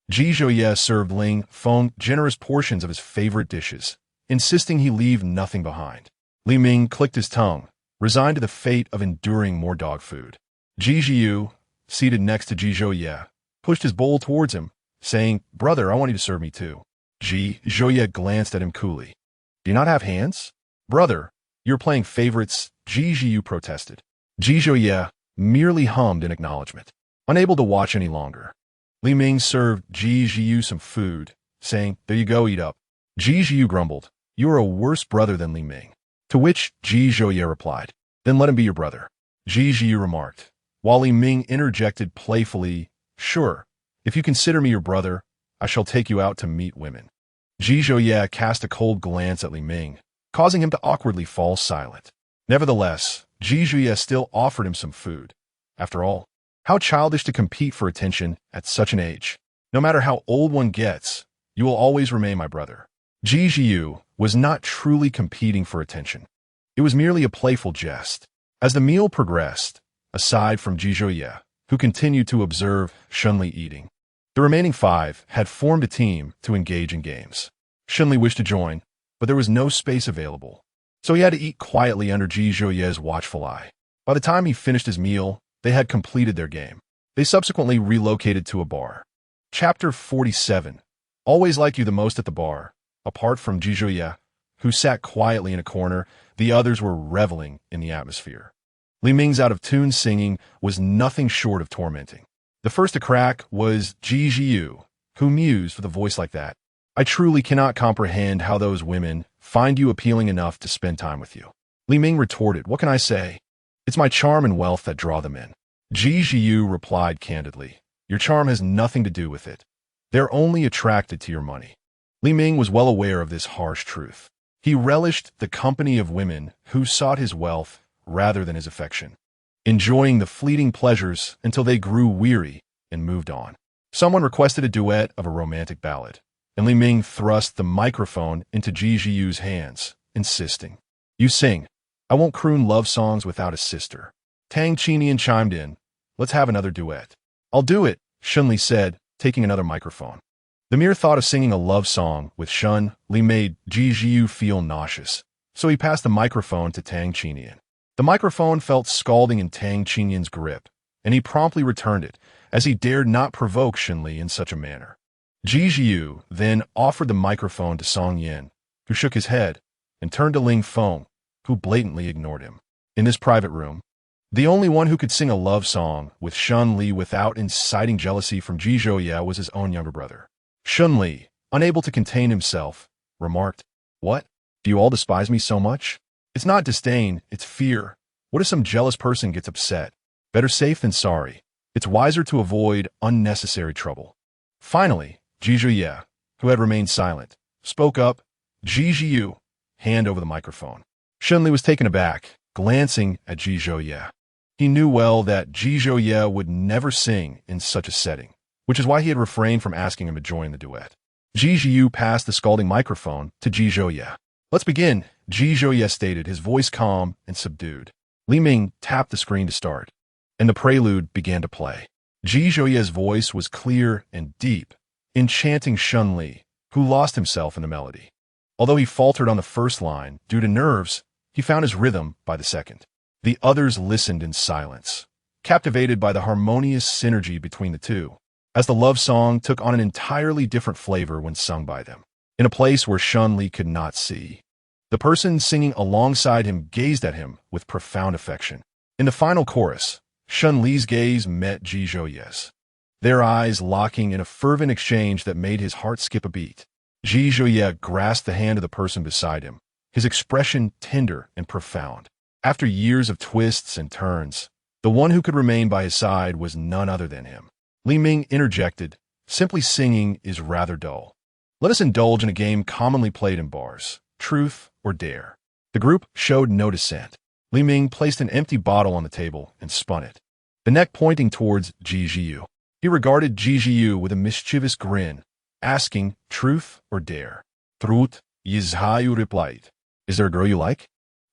Ji Zhouye served Ling Feng generous portions of his favorite dishes, insisting he leave nothing behind. Li Ming clicked his tongue, resigned to the fate of enduring more dog food. Ji Zhiyu, seated next to Ji Zhouye, pushed his bowl towards him, saying, brother, I want you to serve me too. Ji Zhouye glanced at him coolly. Do you not have hands? Brother, you're playing favorites, Ji Zhiyu protested. Ji Zhouye merely hummed in acknowledgement, unable to watch any longer. Li Ming served Ji Zhiyu some food, saying, there you go, eat up. Ji Zhiyu grumbled, you are a worse brother than Li Ming. To which Ji Zhouye replied, then let him be your brother. Ji Zhiyu remarked, while Li Ming interjected playfully, sure, if you consider me your brother, I shall take you out to meet women. Ji Zhouye cast a cold glance at Li Ming, causing him to awkwardly fall silent. Nevertheless, Ji Zhouye still offered him some food. After all, how childish to compete for attention at such an age. No matter how old one gets, you will always remain my brother. Ji Zhiyu was not truly competing for attention. It was merely a playful jest. As the meal progressed, aside from Ji Zhouye, who continued to observe Shunli eating, the remaining 5 had formed a team to engage in games. Shunli wished to join, but there was no space available, so he had to eat quietly under Ji Zhouye's watchful eye. By the time he finished his meal, they had completed their game. They subsequently relocated to a bar. Chapter 47. Always liked you the most at the bar. Apart from Ji Zhouye, who sat quietly in a corner, the others were reveling in the atmosphere. Li Ming's out-of-tune singing was nothing short of tormenting. The first to crack was Ji Jiu, who mused with a voice like that. I truly cannot comprehend how those women find you appealing enough to spend time with you. Li Ming retorted, what can I say? It's my charm and wealth that draw them in. Ji Jiu replied candidly, your charm has nothing to do with it. They're only attracted to your money. Li Ming was well aware of this harsh truth. He relished the company of women who sought his wealth rather than his affection, enjoying the fleeting pleasures until they grew weary and moved on. Someone requested a duet of a romantic ballad, and Li Ming thrust the microphone into Ji Jiu's hands, insisting, you sing. I won't croon love songs without a sister. Tang Qinian chimed in, let's have another duet. I'll do it, Shunli said, taking another microphone. The mere thought of singing a love song with Shun Li made Ji Jiu feel nauseous, so he passed the microphone to Tang Qinian. The microphone felt scalding in Tang Qinian's grip, and he promptly returned it, as he dared not provoke Shunli in such a manner. Ji Jiu then offered the microphone to Song Yin, who shook his head, and turned to Ling Feng, who blatantly ignored him. In this private room, the only one who could sing a love song with Shun Li without inciting jealousy from Ji Zhouye was his own younger brother. Shun Li, unable to contain himself, remarked, what? Do you all despise me so much? It's not disdain, it's fear. What if some jealous person gets upset? Better safe than sorry. It's wiser to avoid unnecessary trouble. Finally, Ji Zhouye, who had remained silent, spoke up, Ji Jiu, hand over the microphone. Shun Li was taken aback, glancing at Ji Zhouye. He knew well that Ji Zhouye would never sing in such a setting, which is why he had refrained from asking him to join the duet. Ji Jiu passed the scalding microphone to Ji Zhouye. Let's begin, Ji Zhouye stated, his voice calm and subdued. Li Ming tapped the screen to start, and the prelude began to play. Ji Zhouye's voice was clear and deep, enchanting Shun Li, who lost himself in the melody. Although he faltered on the first line due to nerves, he found his rhythm by the second. The others listened in silence, captivated by the harmonious synergy between the two, as the love song took on an entirely different flavor when sung by them, in a place where Shun Li could not see. The person singing alongside him gazed at him with profound affection. In the final chorus, Shun Li's gaze met Ji Zhouye's, their eyes locking in a fervent exchange that made his heart skip a beat. Ji Zhouye grasped the hand of the person beside him, his expression tender and profound. After years of twists and turns, the one who could remain by his side was none other than him. Li Ming interjected, simply singing is rather dull. Let us indulge in a game commonly played in bars, truth or dare. The group showed no dissent. Li Ming placed an empty bottle on the table and spun it, the neck pointing towards Ji Jiu. He regarded Ji Jiu with a mischievous grin, asking, truth or dare? Truth, Yizhayu replied. Is there a girl you like?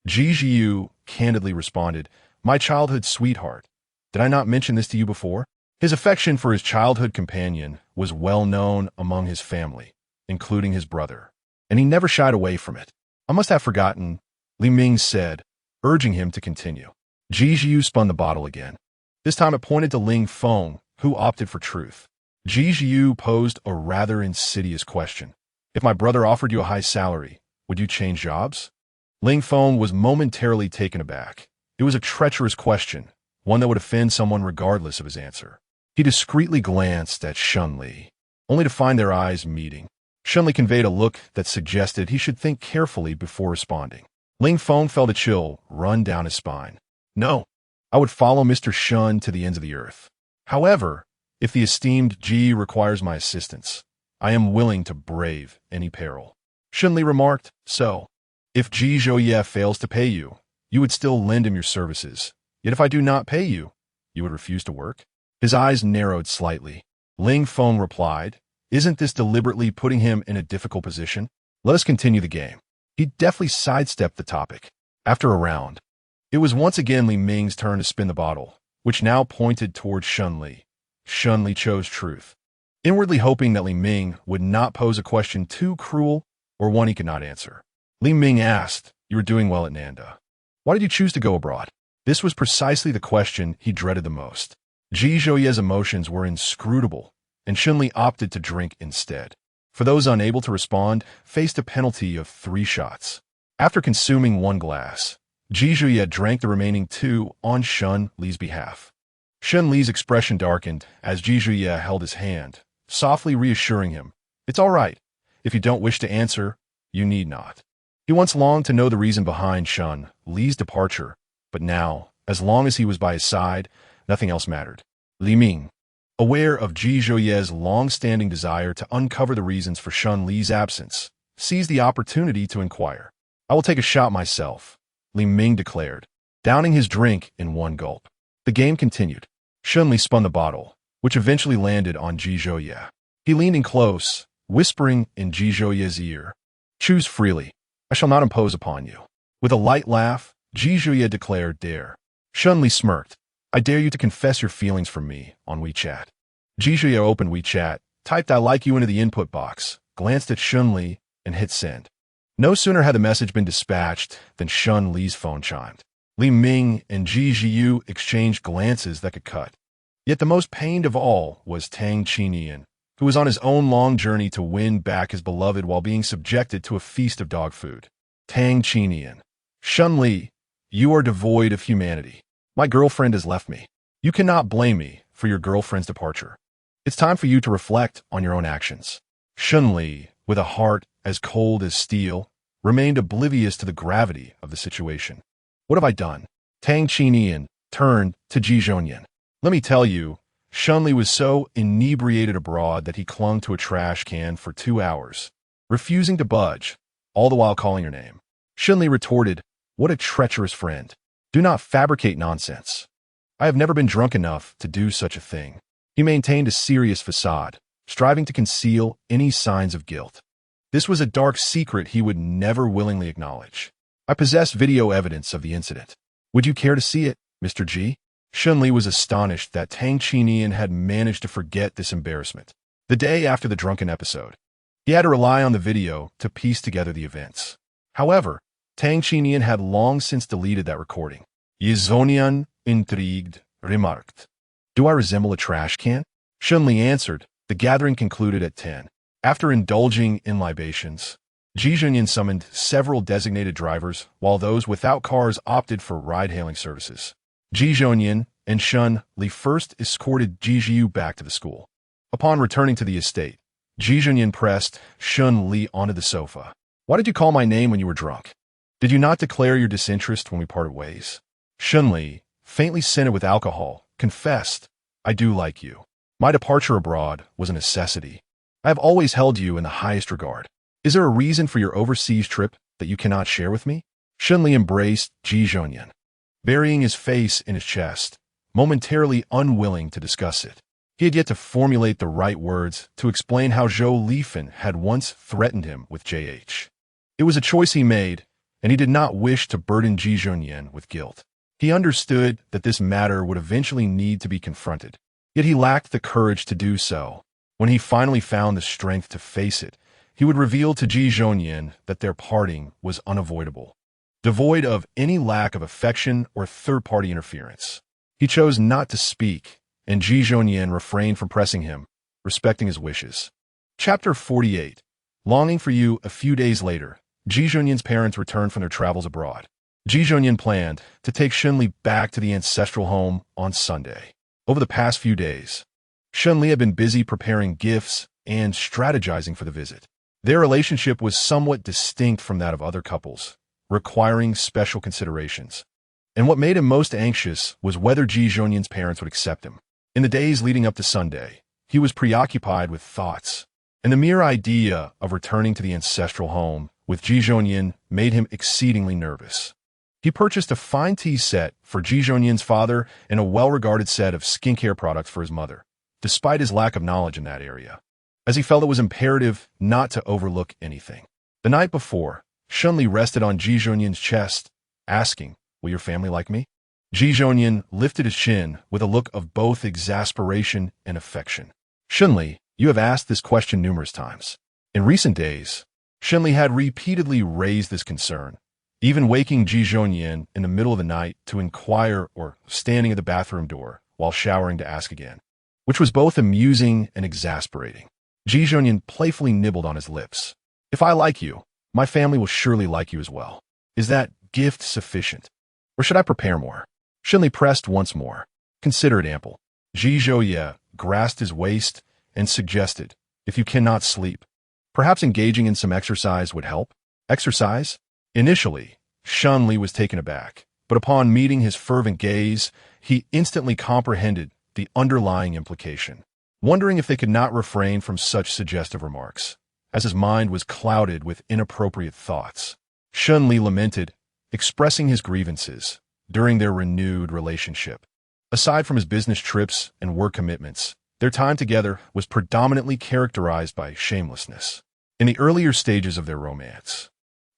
Ji Jiu candidly responded, my childhood sweetheart. Did I not mention this to you before? His affection for his childhood companion was well known among his family, including his brother, and he never shied away from it. I must have forgotten, Li Ming said, urging him to continue. Ji Jiu spun the bottle again. This time it pointed to Ling Feng, who opted for truth. Ji Jiu posed a rather insidious question. If my brother offered you a high salary, would you change jobs? Ling Feng was momentarily taken aback. It was a treacherous question, one that would offend someone regardless of his answer. He discreetly glanced at Shun Li, only to find their eyes meeting. Shun Li conveyed a look that suggested he should think carefully before responding. Ling Feng felt a chill run down his spine. No, I would follow Mr. Shun to the ends of the earth. However, if the esteemed Ji requires my assistance, I am willing to brave any peril. Shun Li remarked, so, if Ji Zhouye fails to pay you, you would still lend him your services. Yet if I do not pay you, you would refuse to work? His eyes narrowed slightly. Ling Feng replied, isn't this deliberately putting him in a difficult position? Let us continue the game. He deftly sidestepped the topic. After a round, it was once again Li Ming's turn to spin the bottle, which now pointed towards Shun Li. Shun Li chose truth, inwardly hoping that Li Ming would not pose a question too cruel or one he could not answer. Li Ming asked, you were doing well at Nanda. Why did you choose to go abroad? This was precisely the question he dreaded the most. Ji Zhouye's emotions were inscrutable, and Shun Li opted to drink instead. For those unable to respond, faced a penalty of 3 shots. After consuming 1 glass, Ji Zhuye drank the remaining two on Shun Li's behalf. Shun Li's expression darkened as Ji Zhuye held his hand, softly reassuring him, "It's all right. If you don't wish to answer, you need not." He once longed to know the reason behind Shun Li's departure, but now, as long as he was by his side, nothing else mattered. Li Ming, aware of Ji Zhuye's long-standing desire to uncover the reasons for Shun Li's absence, seized the opportunity to inquire. "I will take a shot myself," Li Ming declared, downing his drink in one gulp. The game continued. Shun Li spun the bottle, which eventually landed on Ji Zhuye. He leaned in close, whispering in Ji Zhuye's ear, "Choose freely. I shall not impose upon you." With a light laugh, Ji Zhuye declared, "Dare." Shun Li smirked. "I dare you to confess your feelings for me on WeChat." Ji Zhuye opened WeChat, typed "I like you" into the input box, glanced at Shun Li, and hit send. No sooner had the message been dispatched than Shun Li's phone chimed. Li Ming and Ji Zhiyu exchanged glances that could cut. Yet the most pained of all was Tang Qinian, who was on his own long journey to win back his beloved while being subjected to a feast of dog food. Tang Qinian. "Shun Li, you are devoid of humanity. My girlfriend has left me. You cannot blame me for your girlfriend's departure. It's time for you to reflect on your own actions." Shun Li, with a heart as cold as steel, remained oblivious to the gravity of the situation. "What have I done?" Tang Qinian turned to Ji Zhonyan. "Let me tell you, Shun Li was so inebriated abroad that he clung to a trash can for 2 hours, refusing to budge, all the while calling her name." Shun Li retorted, "What a treacherous friend. Do not fabricate nonsense. I have never been drunk enough to do such a thing." He maintained a serious facade, striving to conceal any signs of guilt. This was a dark secret he would never willingly acknowledge. "I possess video evidence of the incident. Would you care to see it, Mr. Ji?" Shun Li was astonished that Tang Qinian had managed to forget this embarrassment. The day after the drunken episode, he had to rely on the video to piece together the events. However, Tang Qinian had long since deleted that recording. Yi Zhonyan, intrigued, remarked, "Do I resemble a trash can?" Shun Li answered. The gathering concluded at 10. After indulging in libations, Ji Zhonyan summoned several designated drivers, while those without cars opted for ride-hailing services. Ji Zhonyan and Shun Li first escorted Ji Zhiyu back to the school. Upon returning to the estate, Ji Zhonyan pressed Shun Li onto the sofa. "Why did you call my name when you were drunk? Did you not declare your disinterest when we parted ways?" Shun Li, faintly scented with alcohol, confessed, "I do like you. My departure abroad was a necessity. I have always held you in the highest regard. Is there a reason for your overseas trip that you cannot share with me?" Shun Li embraced Ji Zhonyan, burying his face in his chest, momentarily unwilling to discuss it. He had yet to formulate the right words to explain how Zhou Lifen had once threatened him with JH. It was a choice he made, and he did not wish to burden Ji Zhonyan with guilt. He understood that this matter would eventually need to be confronted, yet he lacked the courage to do so. When he finally found the strength to face it, he would reveal to Ji Zhonyan that their parting was unavoidable, devoid of any lack of affection or third-party interference. He chose not to speak, and Ji Zhonyan refrained from pressing him, respecting his wishes. Chapter 48. Longing for you. A few days later, Ji Zhonyan's parents returned from their travels abroad. Ji Zhonyan planned to take Shun Li back to the ancestral home on Sunday. Over the past few days, Shun Li had been busy preparing gifts and strategizing for the visit. Their relationship was somewhat distinct from that of other couples, requiring special considerations. And what made him most anxious was whether Ji Zhonyan's parents would accept him. In the days leading up to Sunday, he was preoccupied with thoughts, and the mere idea of returning to the ancestral home with Ji Zhonyan made him exceedingly nervous. He purchased a fine tea set for Ji Zhonyan's father and a well-regarded set of skincare products for his mother, despite his lack of knowledge in that area, as he felt it was imperative not to overlook anything. The night before, Shun Li rested on Ji Zhonyan's chest, asking, "Will your family like me?" Ji Zhonyan lifted his chin with a look of both exasperation and affection. "Shun Li, you have asked this question numerous times. In recent days, Shun Li had repeatedly raised this concern, even waking Ji Zhonyan in the middle of the night to inquire or standing at the bathroom door while showering to ask again, which was both amusing and exasperating. Ji Zhonyan playfully nibbled on his lips. "If I like you, my family will surely like you as well. Is that gift sufficient?" Or should I prepare more? Shinli pressed once more. Consider it ample. Ji Zhouye grasped his waist and suggested, if you cannot sleep, perhaps engaging in some exercise would help? Exercise? Initially, Shinli was taken aback, but upon meeting his fervent gaze, he instantly comprehended the underlying implication, wondering if they could not refrain from such suggestive remarks, as his mind was clouded with inappropriate thoughts. Shinli lamented, expressing his grievances during their renewed relationship. Aside from his business trips and work commitments, their time together was predominantly characterized by shamelessness. In the earlier stages of their romance,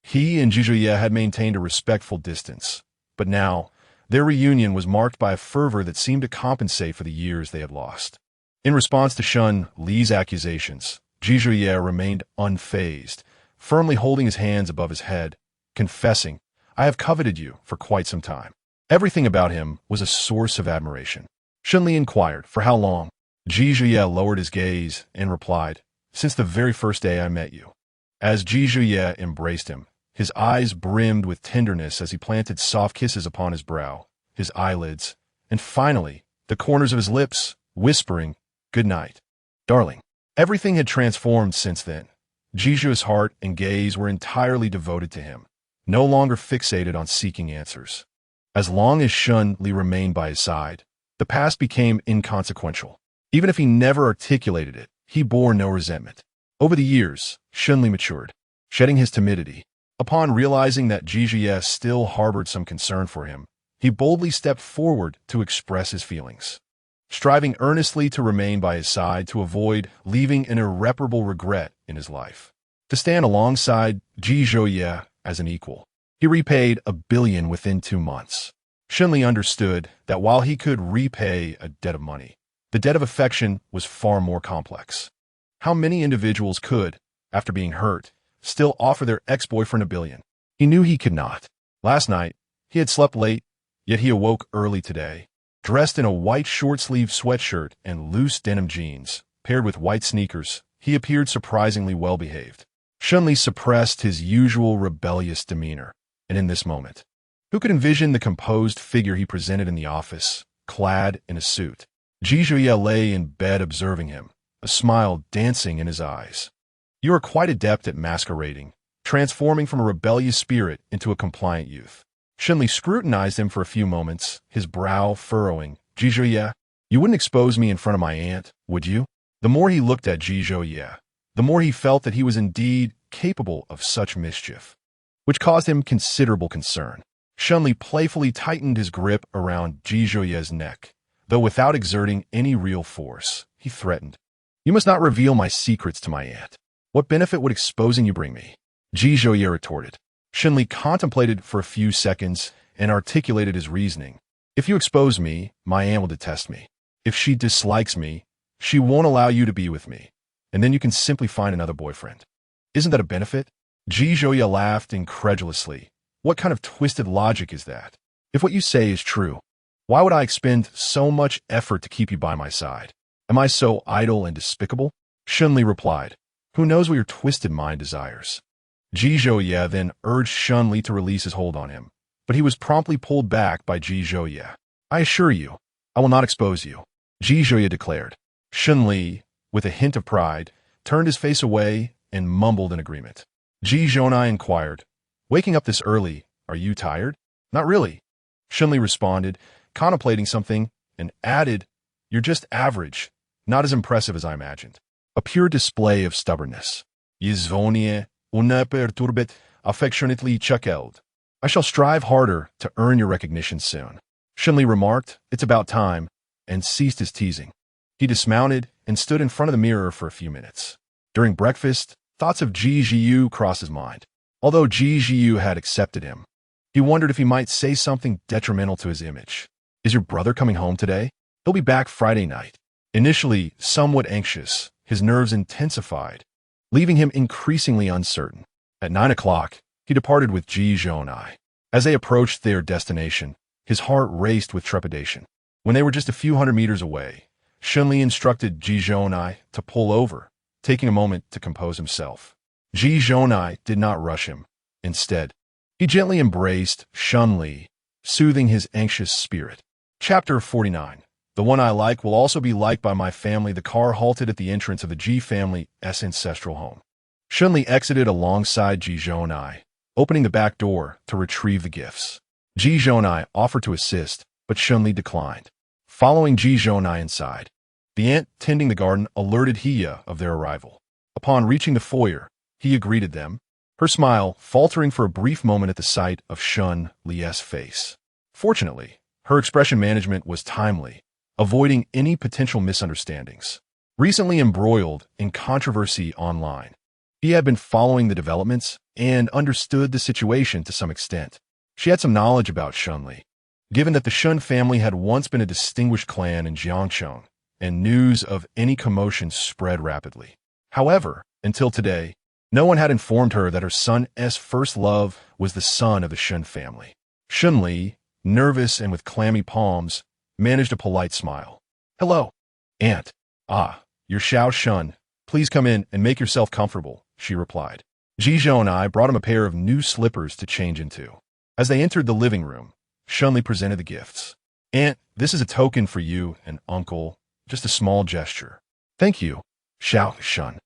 he and Ji Zhouye had maintained a respectful distance, but now their reunion was marked by a fervor that seemed to compensate for the years they had lost. In response to Shun Li's accusations, Ji Zhouye remained unfazed, firmly holding his hands above his head, confessing, I have coveted you for quite some time. Everything about him was a source of admiration. Shunli inquired, for how long? Ji Zhouye lowered his gaze and replied, since the very first day I met you. As Ji Zhouye embraced him, his eyes brimmed with tenderness as he planted soft kisses upon his brow, his eyelids, and finally, the corners of his lips, whispering, good night, darling. Everything had transformed since then. Ji Zhouye's heart and gaze were entirely devoted to him, no longer fixated on seeking answers. As long as Shun Li remained by his side, the past became inconsequential. Even if he never articulated it, he bore no resentment. Over the years, Shun Li matured, shedding his timidity. Upon realizing that Ji Zhouye still harbored some concern for him, he boldly stepped forward to express his feelings, striving earnestly to remain by his side to avoid leaving an irreparable regret in his life. To stand alongside Ji Zhouye as an equal, he repaid $1 billion within 2 months. Shinli understood that while he could repay a debt of money, the debt of affection was far more complex. How many individuals could, after being hurt, still offer their ex-boyfriend $1 billion? He knew he could not. Last night, he had slept late, yet he awoke early today, dressed in a white short-sleeved sweatshirt and loose denim jeans, paired with white sneakers. He appeared surprisingly well-behaved. Shunli suppressed his usual rebellious demeanor, and in this moment, who could envision the composed figure he presented in the office, clad in a suit? Ji Zhouye lay in bed observing him, a smile dancing in his eyes. You are quite adept at masquerading, transforming from a rebellious spirit into a compliant youth. Shinli scrutinized him for a few moments, his brow furrowing. Ji Zhouye, you wouldn't expose me in front of my aunt, would you? The more he looked at Ji Zhouye, the more he felt that he was indeed capable of such mischief, which caused him considerable concern. Shinli playfully tightened his grip around Ji Zhouye's neck, though without exerting any real force. He threatened, you must not reveal my secrets to my aunt. What benefit would exposing you bring me? Ji Zhouye retorted. Shinli contemplated for a few seconds and articulated his reasoning. If you expose me, my aunt will detest me. If she dislikes me, she won't allow you to be with me, and then you can simply find another boyfriend. Isn't that a benefit? Ji Zhouye laughed incredulously. What kind of twisted logic is that? If what you say is true, why would I expend so much effort to keep you by my side? Am I so idle and despicable? Shinli replied, who knows what your twisted mind desires? Ji Zhouye then urged Shinli to release his hold on him, but he was promptly pulled back by Ji Zhouye. I assure you, I will not expose you, Ji Zhouye declared. Shinli, with a hint of pride, turned his face away and mumbled in agreement. Ji Zhouye inquired, waking up this early, are you tired? Not really, Shinli responded, contemplating something, and added, you're just average, not as impressive as I imagined. A pure display of stubbornness. Yizvonie una perturbet affectionately chuckled. I shall strive harder to earn your recognition soon. Shinli remarked, it's about time, and ceased his teasing. He dismounted and stood in front of the mirror for a few minutes. During breakfast, thoughts of Ji Zhouye crossed his mind. Although Ji Zhouye had accepted him, he wondered if he might say something detrimental to his image. Is your brother coming home today? He'll be back Friday night. Initially somewhat anxious, his nerves intensified, leaving him increasingly uncertain. At 9 o'clock, he departed with Ji Zhouye. As they approached their destination, his heart raced with trepidation. When they were just a few hundred meters away, Shinli instructed Ji Zhouye to pull over, taking a moment to compose himself. Ji Zhouye did not rush him. Instead, he gently embraced Shinli, soothing his anxious spirit. Chapter 49. The one I like will also be liked by my family. The car halted at the entrance of the Ji family's ancestral home. Shunli exited alongside Ji Zhonai, opening the back door to retrieve the gifts. Ji Zhonai offered to assist, but Shunli declined. Following Ji Zhonai inside, the aunt tending the garden alerted Hiya of their arrival. Upon reaching the foyer, Hiya greeted them, her smile faltering for a brief moment at the sight of Shun Li's face. Fortunately, her expression management was timely, avoiding any potential misunderstandings. Recently embroiled in controversy online, he had been following the developments and understood the situation to some extent. She had some knowledge about Shunli, given that the Shun family had once been a distinguished clan in Jiangcheng, and news of any commotion spread rapidly. However, until today, no one had informed her that her son's first love was the son of the Shun family. Shunli, nervous and with clammy palms, managed a polite smile. "Hello, Aunt. Ah, you're Xiao Shun. Please come in and make yourself comfortable," she replied. Ji Zhonai brought him a pair of new slippers to change into. As they entered the living room, Shunli presented the gifts. "Aunt, this is a token for you and Uncle, just a small gesture." "Thank you, Xiao Shun.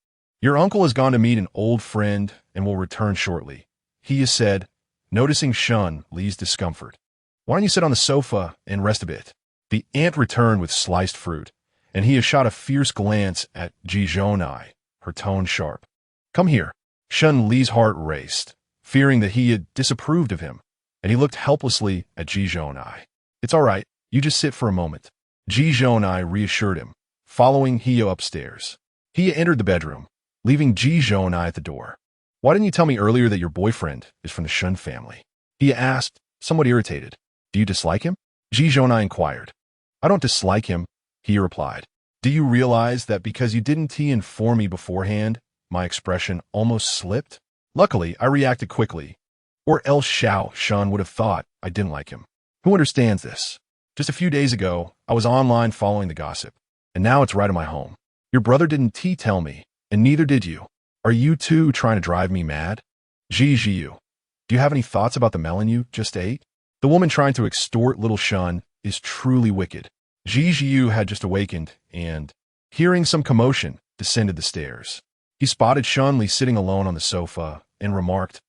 Your uncle has gone to meet an old friend and will return shortly," he said, noticing Shun Li's discomfort. "Why don't you sit on the sofa and rest a bit?" The aunt returned with sliced fruit, and he shot a fierce glance at Ji Zhonai, her tone sharp. "Come here." Shun Li's heart raced, fearing that he had disapproved of him, and he looked helplessly at Ji Zhonai. "It's all right, you just sit for a moment." Ji Zhonai reassured him, following Hiya upstairs. Hiya entered the bedroom, leaving Ji Zhonai at the door. "Why didn't you tell me earlier that your boyfriend is from the Shun family?" Hiya asked, somewhat irritated. "Do you dislike him?" Ji Zhonai inquired. "I don't dislike him," Hiya replied. "Do you realize that because you didn't inform me beforehand, my expression almost slipped? Luckily, I reacted quickly, or else Xiao Shun would have thought I didn't like him. Who understands this? Just a few days ago, I was online following the gossip, and now it's right in my home. Your brother didn't tell me, and neither did you. Are you two trying to drive me mad? Ji Jiu, do you have any thoughts about the melon you just ate? The woman trying to extort little Shun is truly wicked." Ji Jiu had just awakened and, hearing some commotion, descended the stairs. He spotted Shun Li sitting alone on the sofa and remarked,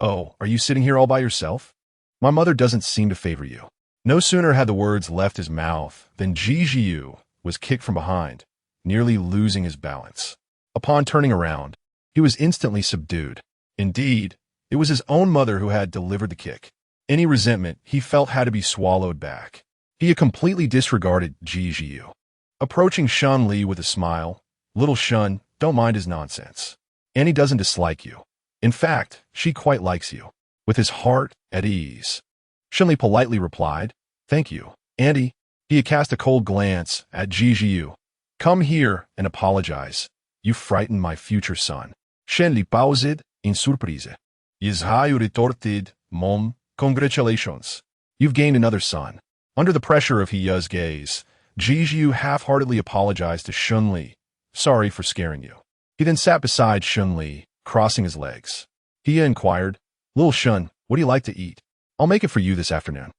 "Oh, are you sitting here all by yourself? My mother doesn't seem to favor you." No sooner had the words left his mouth than Ji Jiu was kicked from behind, nearly losing his balance. Upon turning around, he was instantly subdued. Indeed, it was his own mother who had delivered the kick. Any resentment he felt had to be swallowed back. He had completely disregarded Ji Jiu. Approaching Shun Li with a smile, "Little Shun, don't mind his nonsense. Annie doesn't dislike you. In fact, she quite likes you." With his heart at ease, Shun Li politely replied, "Thank you, Auntie." He had cast a cold glance at Ji Jiu. "Come here and apologize. You frightened my future son." Shun Li paused in surprise. "Is how you retorted, Mom. Congratulations. You've gained another son." Under the pressure of Hiya's gaze, Ji Jiu half-heartedly apologized to Shun Li. "Sorry for scaring you." He then sat beside Shun Li, crossing his legs. Hiya inquired, "Little Shun, what do you like to eat? I'll make it for you this afternoon."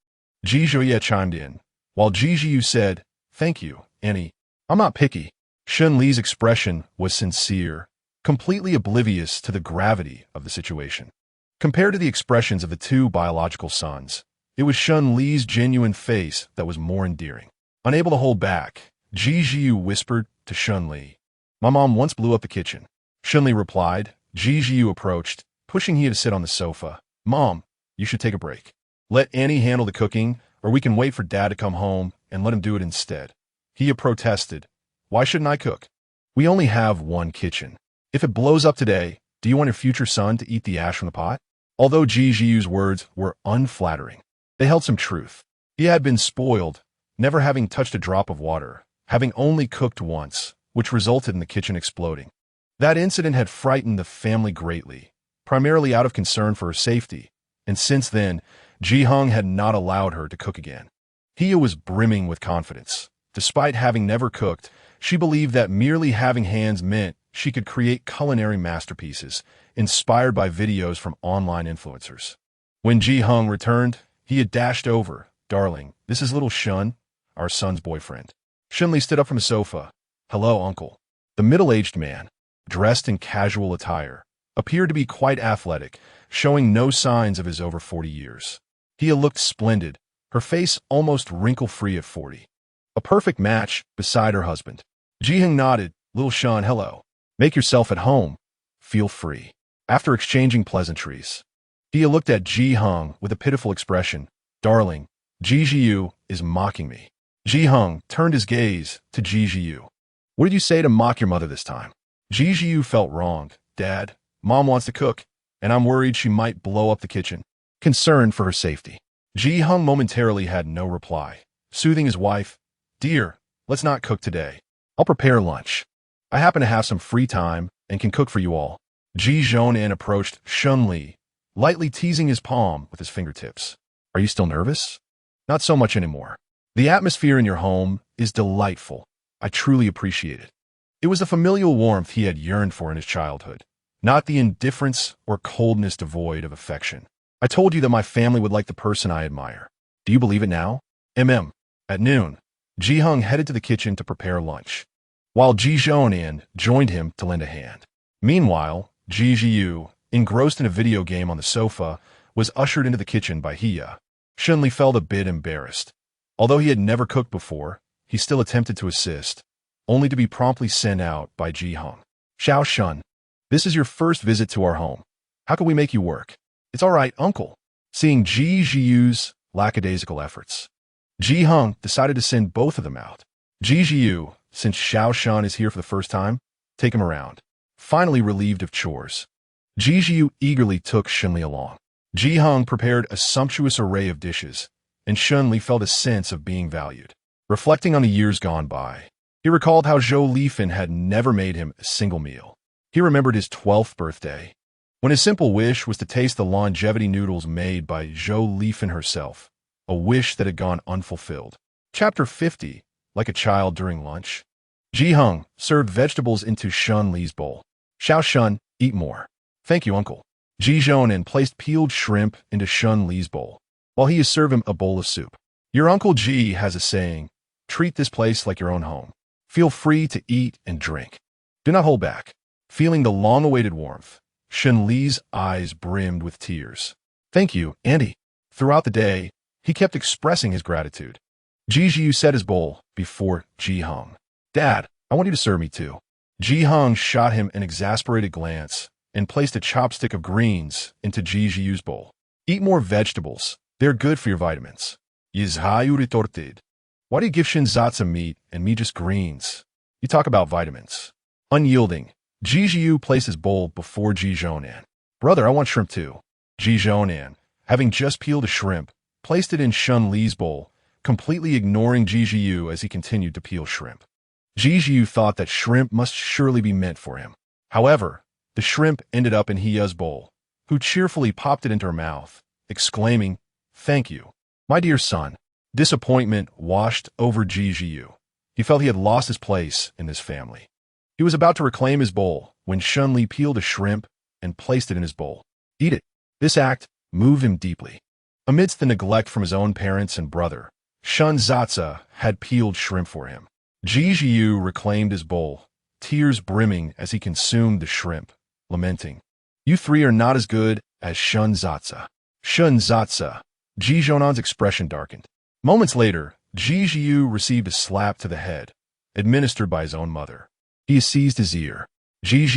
Ji Jiu chimed in, while Ji Jiu said, "Thank you, Annie. I'm not picky." Shun Li's expression was sincere, completely oblivious to the gravity of the situation. Compared to the expressions of the two biological sons, it was Shun Li's genuine face that was more endearing. Unable to hold back, Ji Jiu whispered to Shun Li, "My mom once blew up the kitchen." Shun Li replied. Ji Jiu approached, pushing Hiya to sit on the sofa. "Mom, you should take a break. Let Annie handle the cooking, or we can wait for Dad to come home and let him do it instead." Hiya protested, "Why shouldn't I cook? We only have one kitchen. If it blows up today, do you want your future son to eat the ash from the pot?" Although Ji Jiu's words were unflattering, they held some truth. He had been spoiled, never having touched a drop of water, having only cooked once, which resulted in the kitchen exploding. That incident had frightened the family greatly, primarily out of concern for her safety, and since then, Ji Hung had not allowed her to cook again. Hiya was brimming with confidence. Despite having never cooked, she believed that merely having hands meant she could create culinary masterpieces, inspired by videos from online influencers. When Ji Hung returned, He had dashed over. Darling, this is little Shun, our son's boyfriend. Shunli stood up from the sofa. Hello, uncle. The middle-aged man, dressed in casual attire, appeared to be quite athletic, showing no signs of his over 40 years. He looked splendid, her face almost wrinkle-free at 40. A perfect match beside her husband. Ji-hung nodded. Little Shun, hello. Make yourself at home. Feel free. After exchanging pleasantries, he looked at Ji-hung with a pitiful expression. Darling, Ji-yu is mocking me. Ji-hung turned his gaze to Ji-yu. What did you say to mock your mother this time? Ji-yu felt wronged. Dad, Mom wants to cook, and I'm worried she might blow up the kitchen. Concerned for her safety. Ji-hung momentarily had no reply, soothing his wife. Dear, let's not cook today. I'll prepare lunch. I happen to have some free time and can cook for you all. Ji Zhonan approached Shun-li, lightly teasing his palm with his fingertips. Are you still nervous? Not so much anymore. The atmosphere in your home is delightful. I truly appreciate it. It was the familial warmth he had yearned for in his childhood, not the indifference or coldness devoid of affection. I told you that my family would like the person I admire. Do you believe it now? At noon, Ji-hung headed to the kitchen to prepare lunch, while Ji Zhonan joined him to lend a hand. Meanwhile, Ji-yu, engrossed in a video game on the sofa, was ushered into the kitchen by Hiya. Shun-li felt a bit embarrassed. Although he had never cooked before, he still attempted to assist, only to be promptly sent out by Ji-hung. Xiao Shun, this is your first visit to our home. How can we make you work? It's all right, uncle. Seeing Ji-yu's lackadaisical efforts, Ji-hung decided to send both of them out. Ji-yu, since Xiao Shun is here for the first time, take him around. Finally relieved of chores, Ji-yu eagerly took Shun-li along. Ji-hung prepared a sumptuous array of dishes, and Shun-li felt a sense of being valued. Reflecting on the years gone by, he recalled how Zhou Lifan had never made him a single meal. He remembered his 12th birthday, when his simple wish was to taste the longevity noodles made by Zhou Lifan herself, a wish that had gone unfulfilled. Chapter 50, like a child during lunch. Ji-hung served vegetables into Shun-li's bowl. Xiao Shun, eat more. Thank you, uncle. Ji Zhonan placed peeled shrimp into Shun-li's bowl, while he served him a bowl of soup. Your Uncle Ji has a saying, treat this place like your own home. Feel free to eat and drink. Do not hold back. Feeling the long-awaited warmth, Shun-li's eyes brimmed with tears. Thank you, Andy. Throughout the day, he kept expressing his gratitude. Ji set his bowl before Ji-hung. Dad, I want you to serve me too. Ji-hung shot him an exasperated glance and placed a chopstick of greens into Ji-yu's bowl. Eat more vegetables. They're good for your vitamins. Yizhayu retorted. Why do you give Shinzatsu meat and me just greens? You talk about vitamins. Unyielding, Ji placed his bowl before Ji Zhonan. Brother, I want shrimp too. Ji Zhonan, having just peeled a shrimp, placed it in Shun-li's bowl, completely ignoring Ji as he continued to peel shrimp. Ji thought that shrimp must surely be meant for him. However, the shrimp ended up in Hiya's bowl, who cheerfully popped it into her mouth, exclaiming, Thank you, my dear son. Disappointment washed over Ji. He felt he had lost his place in this family. He was about to reclaim his bowl when Shun-li peeled a shrimp and placed it in his bowl. Eat it. This act moved him deeply. Amidst the neglect from his own parents and brother, Shunzatsu had peeled shrimp for him. Ji reclaimed his bowl, tears brimming as he consumed the shrimp, lamenting, You three are not as good as Shunzatsu. Shunzatsu. Ji Zhonan's expression darkened. Moments later, Ji received a slap to the head, administered by his own mother. He seized his ear. Ji,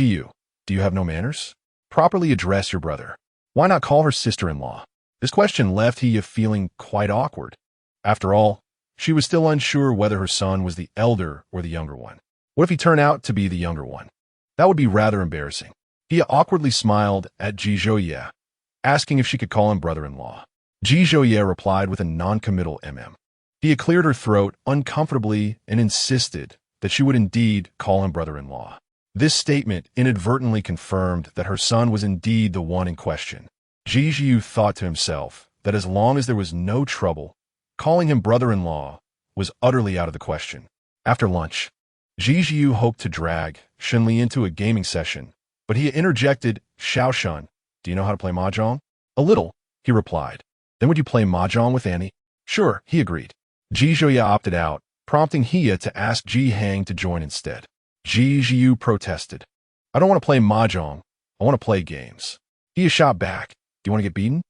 do you have no manners? Properly address your brother. Why not call her sister-in-law? This question left Hiya feeling quite awkward. After all, she was still unsure whether her son was the elder or the younger one. What if he turned out to be the younger one? That would be rather embarrassing. Hiya awkwardly smiled at Ji Zhouye, asking if she could call him brother-in-law. Ji Zhouye replied with a non-committal Hiya cleared her throat uncomfortably and insisted that she would indeed call him brother-in-law. This statement inadvertently confirmed that her son was indeed the one in question. Ji thought to himself that as long as there was no trouble, calling him brother-in-law was utterly out of the question. After lunch, Ji hoped to drag Shun-li into a gaming session, but he interjected, Xiao Shun, do you know how to play mahjong? A little, he replied. Then would you play mahjong with Annie? Sure, he agreed. Ji Zhouye opted out, prompting Hia to ask Ji Hang to join instead. Ji Zhiyu protested. I don't want to play mahjong. I want to play games. Hia shot back. Do you want to get beaten?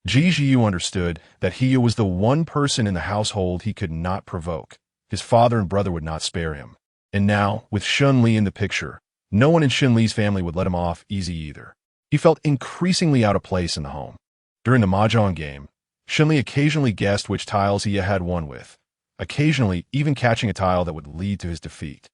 Ji Zhiyu understood that Hia was the one person in the household he could not provoke. His father and brother would not spare him. And now, with Shun Li in the picture, no one in Shun Li's family would let him off easy either. He felt increasingly out of place in the home. During the mahjong game, Shun Li occasionally guessed which tiles Hia had won with, occasionally even catching a tile that would lead to his defeat.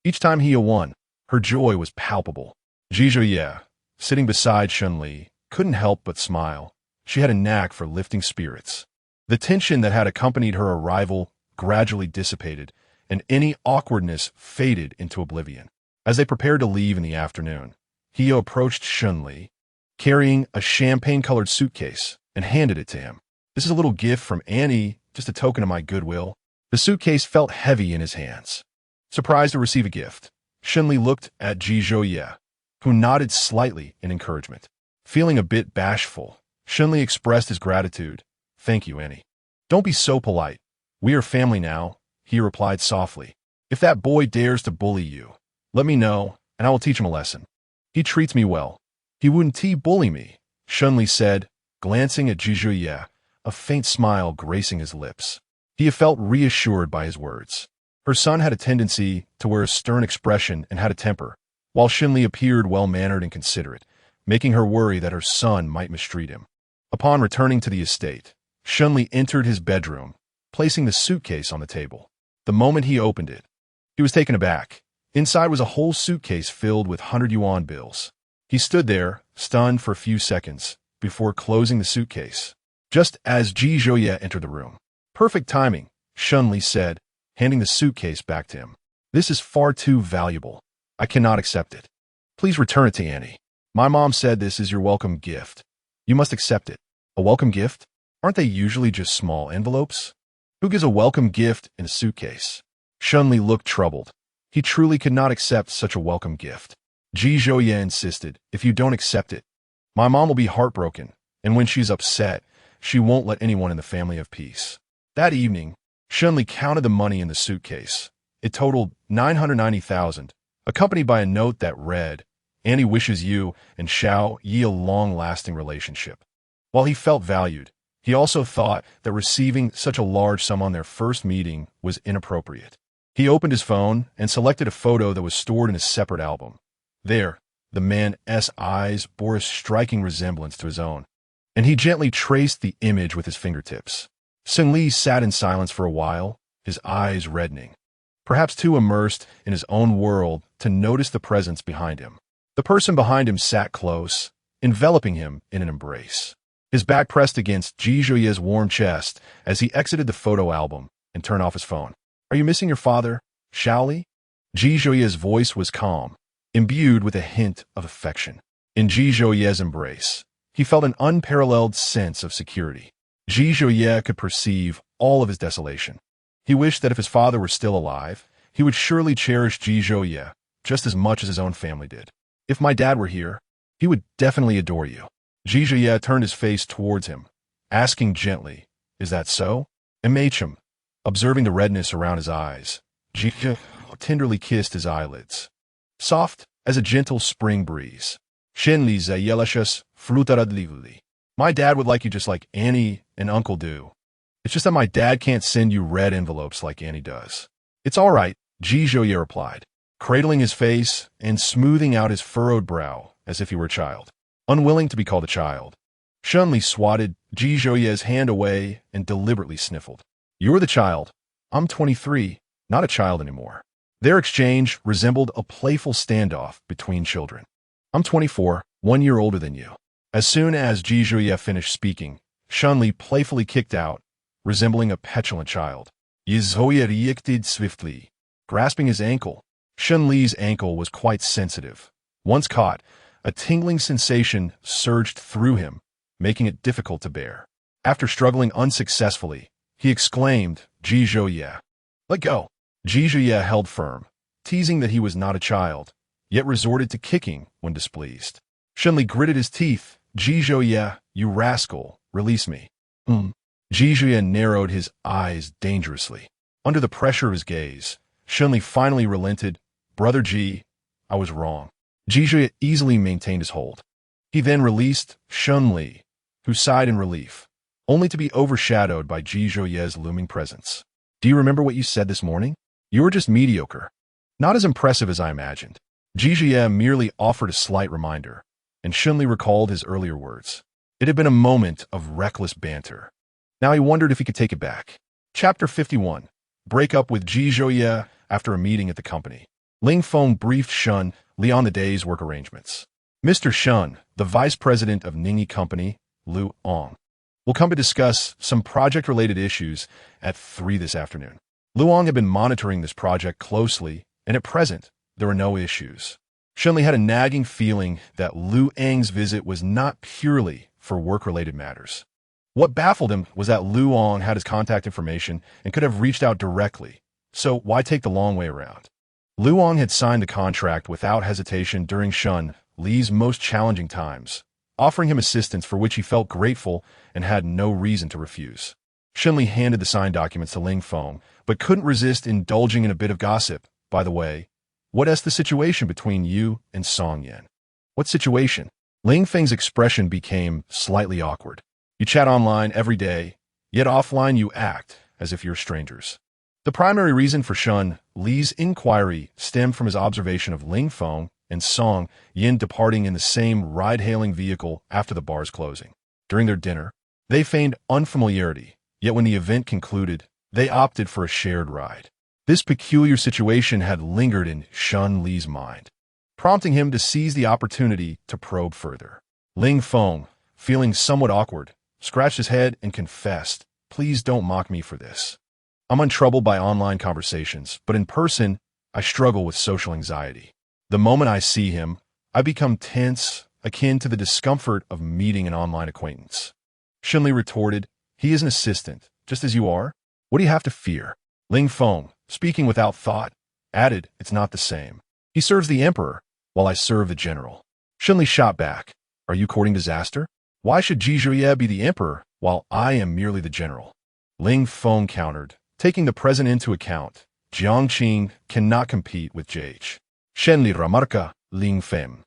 Each time Hia won, her joy was palpable. Ji Zhouye, sitting beside Shun Li, couldn't help but smile. She had a knack for lifting spirits. The tension that had accompanied her arrival gradually dissipated, and any awkwardness faded into oblivion. As they prepared to leave in the afternoon, Hio approached Shun Li, carrying a champagne-colored suitcase, and handed it to him. This is a little gift from Annie, just a token of my goodwill. The suitcase felt heavy in his hands. Surprised to receive a gift, Shun Li looked at Ji Zhouye, who nodded slightly in encouragement. Feeling a bit bashful, Shun Li expressed his gratitude. Thank you, Annie. Don't be so polite. We are family now, he replied softly. If that boy dares to bully you, let me know, and I will teach him a lesson. He treats me well. He wouldn't bully me, Shun Li said, glancing at Ji Zhouye, a faint smile gracing his lips. He felt reassured by his words. Her son had a tendency to wear a stern expression and had a temper, while Shun Li appeared well-mannered and considerate, making her worry that her son might mistreat him. Upon returning to the estate, Shun Li entered his bedroom, placing the suitcase on the table. The moment he opened it, he was taken aback. Inside was a whole suitcase filled with 100 yuan bills. He stood there, stunned for a few seconds, before closing the suitcase. Just as Ji Zhouye entered the room. Perfect timing, Shun Li said, handing the suitcase back to him. This is far too valuable. I cannot accept it. Please return it to Annie. My mom said this is your welcome gift. You must accept it. A welcome gift? Aren't they usually just small envelopes? Who gives a welcome gift in a suitcase? Shun Li looked troubled. He truly could not accept such a welcome gift. Ji Zhouye insisted, if you don't accept it, my mom will be heartbroken, and when she's upset, she won't let anyone in the family have peace. That evening, Shun Li counted the money in the suitcase. It totaled 990,000, accompanied by a note that read, Annie wishes you and Xiao Yi a long-lasting relationship. While he felt valued, he also thought that receiving such a large sum on their first meeting was inappropriate. He opened his phone and selected a photo that was stored in a separate album. There, the man's eyes bore a striking resemblance to his own, and he gently traced the image with his fingertips. Shun Li sat in silence for a while, his eyes reddening, perhaps too immersed in his own world to notice the presence behind him. The person behind him sat close, enveloping him in an embrace. His back pressed against Ji Zhouye's warm chest as he exited the photo album and turned off his phone. Are you missing your father, Xiaoli? Ji Zhouye's voice was calm, imbued with a hint of affection. In Ji Zhouye's embrace, he felt an unparalleled sense of security. Ji Zhouye could perceive all of his desolation. He wished that if his father were still alive, he would surely cherish Ji Zhouye just as much as his own family did. If my dad were here, he would definitely adore you. Ji Zhouye turned his face towards him, asking gently, is that so? Imagine, observing the redness around his eyes, Ji Zhouye tenderly kissed his eyelids. Soft as a gentle spring breeze. Shenli zayelashus flirtatious. My dad would like you just like Annie and Uncle do. It's just that my dad can't send you red envelopes like Annie does. It's all right, Ji Zhouye replied, cradling his face and smoothing out his furrowed brow as if he were a child. Unwilling to be called a child, Shun Li swatted Ji Zhouye's hand away and deliberately sniffled. You're the child. I'm 23, not a child anymore. Their exchange resembled a playful standoff between children. I'm 24, 1 year older than you. As soon as Ji Zhouye finished speaking, Shun Li playfully kicked out, resembling a petulant child. Ji Zhouye reacted swiftly, grasping his ankle. Shun Li's ankle was quite sensitive. Once caught, a tingling sensation surged through him, making it difficult to bear. After struggling unsuccessfully, he exclaimed, Ji Zhouye, let go. Ji Zhouye held firm, teasing that he was not a child, yet resorted to kicking when displeased. Shun Li gritted his teeth. Ji Zhouye, you rascal, release me. Ji Zhuye narrowed his eyes dangerously. Under the pressure of his gaze, Shunli finally relented. Brother Ji, I was wrong. Ji Zhuye easily maintained his hold. He then released Shunli, who sighed in relief, only to be overshadowed by Ji Zhuye's looming presence. Do you remember what you said this morning? You were just mediocre. Not as impressive as I imagined. Ji Zhuye merely offered a slight reminder, and Shunli recalled his earlier words. It had been a moment of reckless banter. Now he wondered if he could take it back. Chapter 51. Break up with Ji Zhuye after a meeting at the company. Ling Feng briefed Shun Li on the day's work arrangements. Mr. Shun, the vice president of Ningyi Company, Lu Ong, will come to discuss some project-related issues at 3 this afternoon. Lu Ong had been monitoring this project closely, and at present, there were no issues. Shunli had a nagging feeling that Lu Ang's visit was not purely for work-related matters. What baffled him was that Lu Ong had his contact information and could have reached out directly, so why take the long way around? Lu Ong had signed the contract without hesitation during Shun Li's most challenging times, offering him assistance for which he felt grateful and had no reason to refuse. Shun Li handed the signed documents to Ling Feng, but couldn't resist indulging in a bit of gossip. By the way, what is the situation between you and Song Yan? What situation? Ling Feng's expression became slightly awkward. You chat online every day, yet offline you act as if you're strangers. The primary reason for Shun Li's inquiry stemmed from his observation of Ling Feng and Song Yan departing in the same ride-hailing vehicle after the bar's closing. During their dinner, they feigned unfamiliarity, yet when the event concluded, they opted for a shared ride. This peculiar situation had lingered in Shun Li's mind, prompting him to seize the opportunity to probe further. Ling Feng, feeling somewhat awkward, scratched his head and confessed, "Please don't mock me for this. I'm untroubled by online conversations, but in person, I struggle with social anxiety. The moment I see him, I become tense, akin to the discomfort of meeting an online acquaintance." Shun Li retorted, "He is an assistant, just as you are. What do you have to fear?" Ling Feng, speaking without thought, added, "It's not the same. He serves the emperor, while I serve the general." Shun Li shot back, "Are you courting disaster? Why should Ji Zhuye be the emperor, while I am merely the general?" Ling Feng countered, "Taking the present into account, Jiangqing cannot compete with JH. Shen Li remarca, Ling Feng.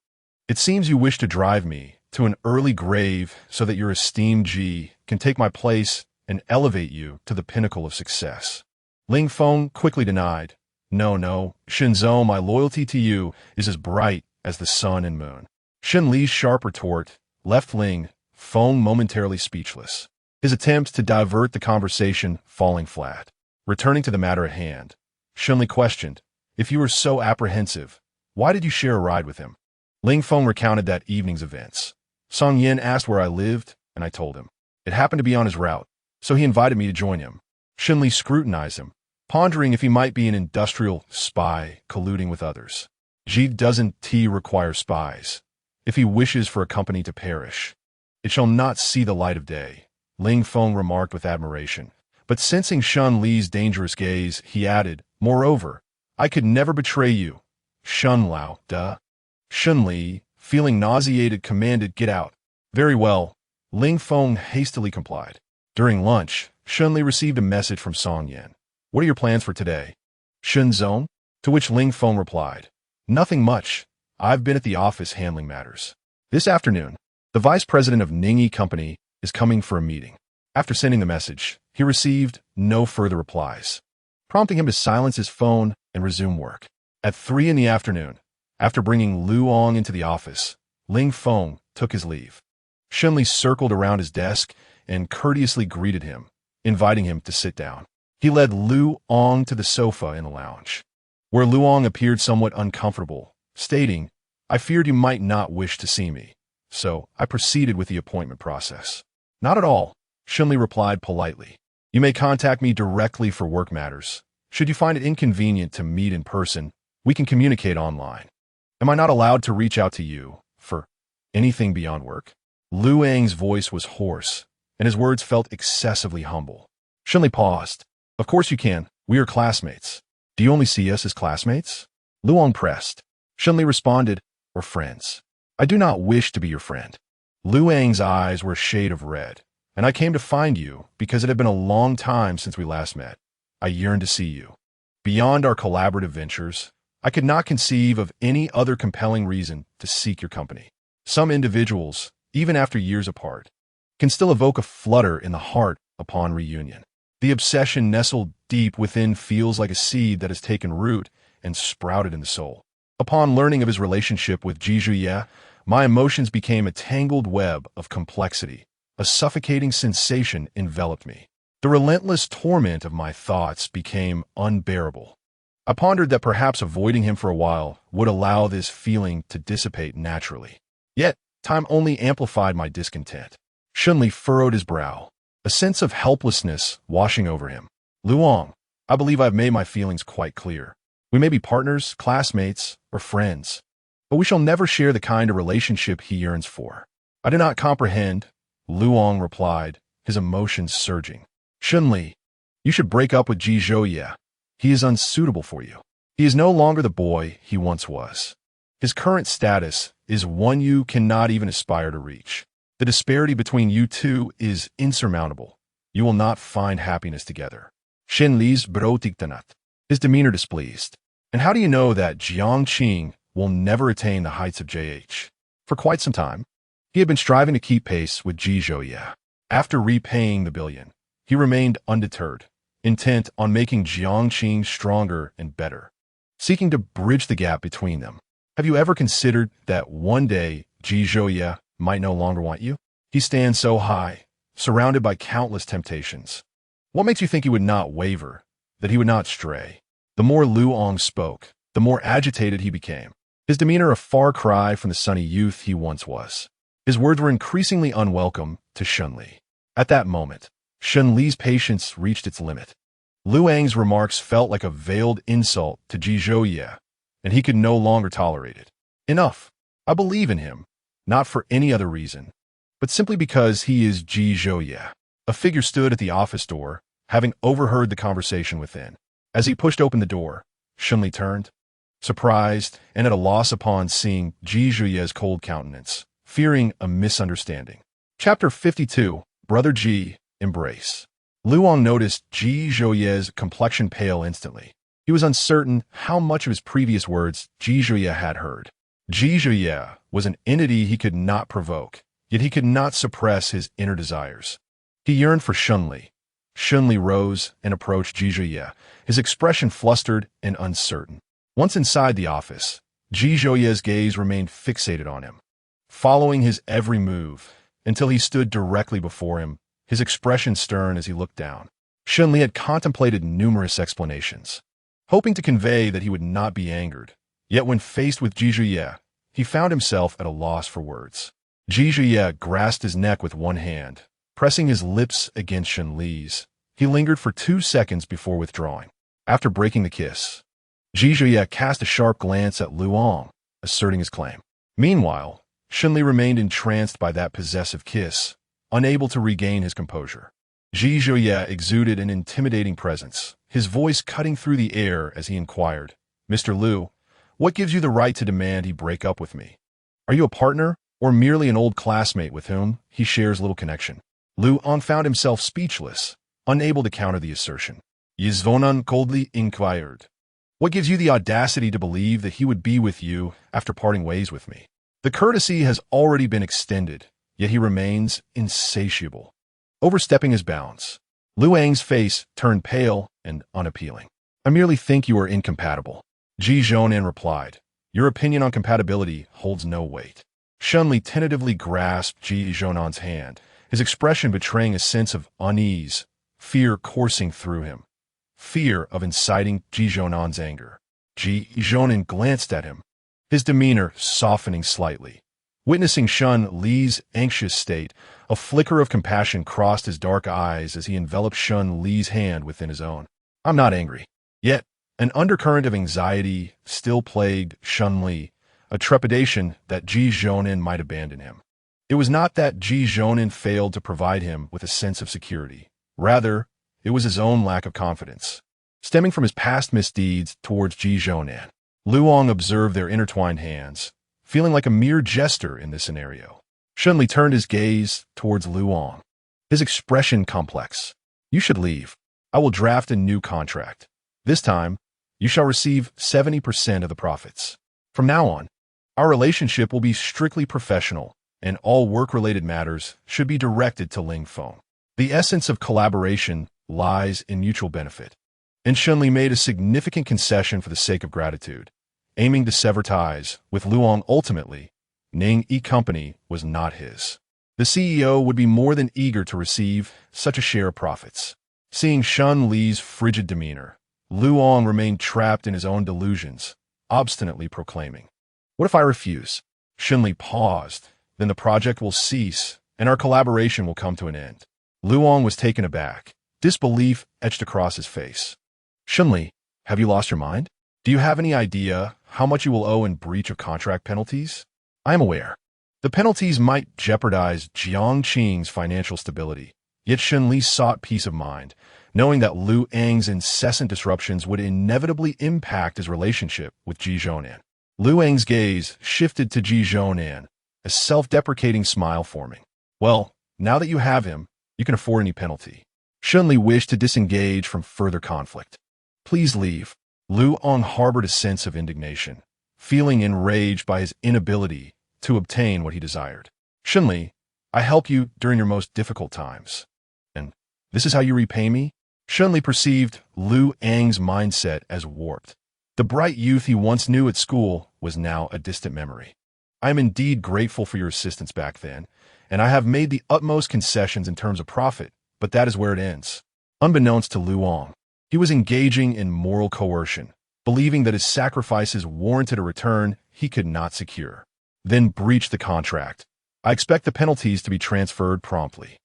It seems you wish to drive me to an early grave so that your esteemed Ji can take my place and elevate you to the pinnacle of success." Ling Feng quickly denied, No, Shenzhou, my loyalty to you is as bright as the sun and moon." Shun Li's sharp retort left Ling Feng momentarily speechless, his attempts to divert the conversation falling flat. Returning to the matter at hand, Shun Li questioned, "If you were so apprehensive, why did you share a ride with him?" Ling Feng recounted that evening's events. "Song Yan asked where I lived, and I told him. It happened to be on his route, so he invited me to join him." Shun Li scrutinized him, pondering if he might be an industrial spy colluding with others. Ji doesn't require spies. If he wishes for a company to perish, it shall not see the light of day, Ling Feng remarked with admiration. But sensing Shun Li's dangerous gaze, he added, "Moreover, I could never betray you. Shun Lao, duh." Shun Li, feeling nauseated, commanded, "Get out." "Very well." Ling Feng hastily complied. During lunch, Shun Li received a message from Song Yan. "What are your plans for today?" "Shenzhou?" To which Ling Feng replied, "Nothing much. I've been at the office handling matters. This afternoon, the vice president of Ningyi Company is coming for a meeting." After sending the message, he received no further replies, prompting him to silence his phone and resume work. At 3 in the afternoon, after bringing Lu Ong into the office, Ling Feng took his leave. Shun Li circled around his desk and courteously greeted him, inviting him to sit down. He led Lu Ong to the sofa in the lounge, where Lu Ong appeared somewhat uncomfortable, stating, "I feared you might not wish to see me, so I proceeded with the appointment process." "Not at all," Shun Li replied politely. "You may contact me directly for work matters. Should you find it inconvenient to meet in person, we can communicate online. Am I not allowed to reach out to you for anything beyond work?" Lu Ang's voice was hoarse, and his words felt excessively humble. Shun Li paused. "Of course you can. We are classmates." "Do you only see us as classmates?" Lu Ong pressed. Shun Li responded, "We're friends." "I do not wish to be your friend." Lu Ang's eyes were a shade of red, and I came to find you because it had been a long time since we last met. I yearned to see you. Beyond our collaborative ventures, I could not conceive of any other compelling reason to seek your company. Some individuals, even after years apart, can still evoke a flutter in the heart upon reunion. The obsession nestled deep within feels like a seed that has taken root and sprouted in the soul. Upon learning of his relationship with Ji Zhuye, my emotions became a tangled web of complexity. A suffocating sensation enveloped me. The relentless torment of my thoughts became unbearable. I pondered that perhaps avoiding him for a while would allow this feeling to dissipate naturally. Yet, time only amplified my discontent. Shunli furrowed his brow, a sense of helplessness washing over him. Luong, I believe I've made my feelings quite clear. We may be partners, classmates, or friends, but we shall never share the kind of relationship he yearns for. I do not comprehend, Luong replied, his emotions surging. Shunli, you should break up with Ji Zhuye. He is unsuitable for you. He is no longer the boy he once was. His current status is one you cannot even aspire to reach. The disparity between you two is insurmountable. You will not find happiness together. Shenli's brotiktanat, his demeanor displeased. And how do you know that Jiang Qing will never attain the heights of JH? For quite some time, he had been striving to keep pace with Ji Zhuye. After repaying the billion, he remained undeterred, intent on making Jiang Qing stronger and better, seeking to bridge the gap between them. Have you ever considered that one day Ji Zhuye might no longer want you? He stands so high, surrounded by countless temptations. What makes you think he would not waver, that he would not stray? The more Luong spoke, the more agitated he became, his demeanor a far cry from the sunny youth he once was. His words were increasingly unwelcome to Shunli. At that moment, Shunli's patience reached its limit. Luang's remarks felt like a veiled insult to Ji Zhuye, and he could no longer tolerate it. Enough. I believe in him, not for any other reason, but simply because he is Ji Zhuye. A figure stood at the office door, having overheard the conversation within. As he pushed open the door, Shunli turned, surprised and at a loss upon seeing Ji Zhuye's cold countenance, fearing a misunderstanding. Chapter 52, Brother Ji, Embrace. Luong noticed Ji Zhuye's complexion pale instantly. He was uncertain how much of his previous words Ji Zhuye had heard. Ji Zhuye was an entity he could not provoke, yet he could not suppress his inner desires. He yearned for Shunli. Shunli rose and approached Ji Zhuye, his expression flustered and uncertain. Once inside the office, Ji Zhuye's gaze remained fixated on him, following his every move until he stood directly before him, his expression stern as he looked down. Shunli had contemplated numerous explanations, hoping to convey that he would not be angered. Yet when faced with Ji Zhuye, he found himself at a loss for words. Ji Zhuye grasped his neck with one hand, pressing his lips against Shunli's. He lingered for 2 seconds before withdrawing. After breaking the kiss, Ji Zhuye cast a sharp glance at Luong, asserting his claim. Meanwhile, Shunli remained entranced by that possessive kiss, unable to regain his composure. Ji Zhuye exuded an intimidating presence, his voice cutting through the air as he inquired, "Mr. Lu, what gives you the right to demand he break up with me? Are you a partner, or merely an old classmate with whom he shares little connection?" Luong found himself speechless, unable to counter the assertion. Yizvonan coldly inquired, "What gives you the audacity to believe that he would be with you after parting ways with me?" The courtesy has already been extended, yet he remains insatiable, overstepping his bounds. Luang's face turned pale and unappealing. "I merely think you are incompatible," Ji Zhonan replied. "Your opinion on compatibility holds no weight." Shunli tentatively grasped Ji Zhonan's hand, his expression betraying a sense of unease, fear coursing through him. Fear of inciting Ji Zhonan's anger. Ji Zhonan glanced at him, his demeanor softening slightly. Witnessing Shun Li's anxious state, a flicker of compassion crossed his dark eyes as he enveloped Shun Li's hand within his own. "I'm not angry." Yet, an undercurrent of anxiety still plagued Shun Li, a trepidation that Ji Zhonan might abandon him. It was not that Ji Zhonan failed to provide him with a sense of security. Rather, it was his own lack of confidence, stemming from his past misdeeds towards Ji Zhonan. Luong observed their intertwined hands, feeling like a mere jester in this scenario. Shunli turned his gaze towards Luong. his expression complex. You should leave. I will draft a new contract. This time, you shall receive 70% of the profits. From now on, our relationship will be strictly professional, and all work-related matters should be directed to Ling Feng. The essence of collaboration lies in mutual benefit. And Shunli made a significant concession for the sake of gratitude, aiming to sever ties with Luong. Ultimately, Ning E Company was not his. The CEO would be more than eager to receive such a share of profits. Seeing Shun Li's frigid demeanor, Luong remained trapped in his own delusions, obstinately proclaiming, "What if I refuse?" Shun Li paused. "Then the project will cease, and our collaboration will come to an end." Luong was taken aback. Disbelief etched across his face. "Shun Li, have you lost your mind? Do you have any idea how much you will owe in breach of contract penalties?" "I am aware. The penalties might jeopardize Jiangqing's financial stability." Yet Shun Li sought peace of mind, knowing that Lu Ang's incessant disruptions would inevitably impact his relationship with Ji Zhounan. Lu Ang's gaze shifted to Ji Zhounan, a self-deprecating smile forming. "Well, now that you have him, you can afford any penalty." Shun Li wished to disengage from further conflict. "Please leave." Lu Ang harbored a sense of indignation, feeling enraged by his inability to obtain what he desired. "Shun Li, I helped you during your most difficult times. And this is how you repay me?" Shun Li perceived Lu Ang's mindset as warped. The bright youth he once knew at school was now a distant memory. "I am indeed grateful for your assistance back then, and I have made the utmost concessions in terms of profit, but that is where it ends." Unbeknownst to Lu Ang, he was engaging in moral coercion, believing that his sacrifices warranted a return he could not secure. "Then breach the contract. I expect the penalties to be transferred promptly."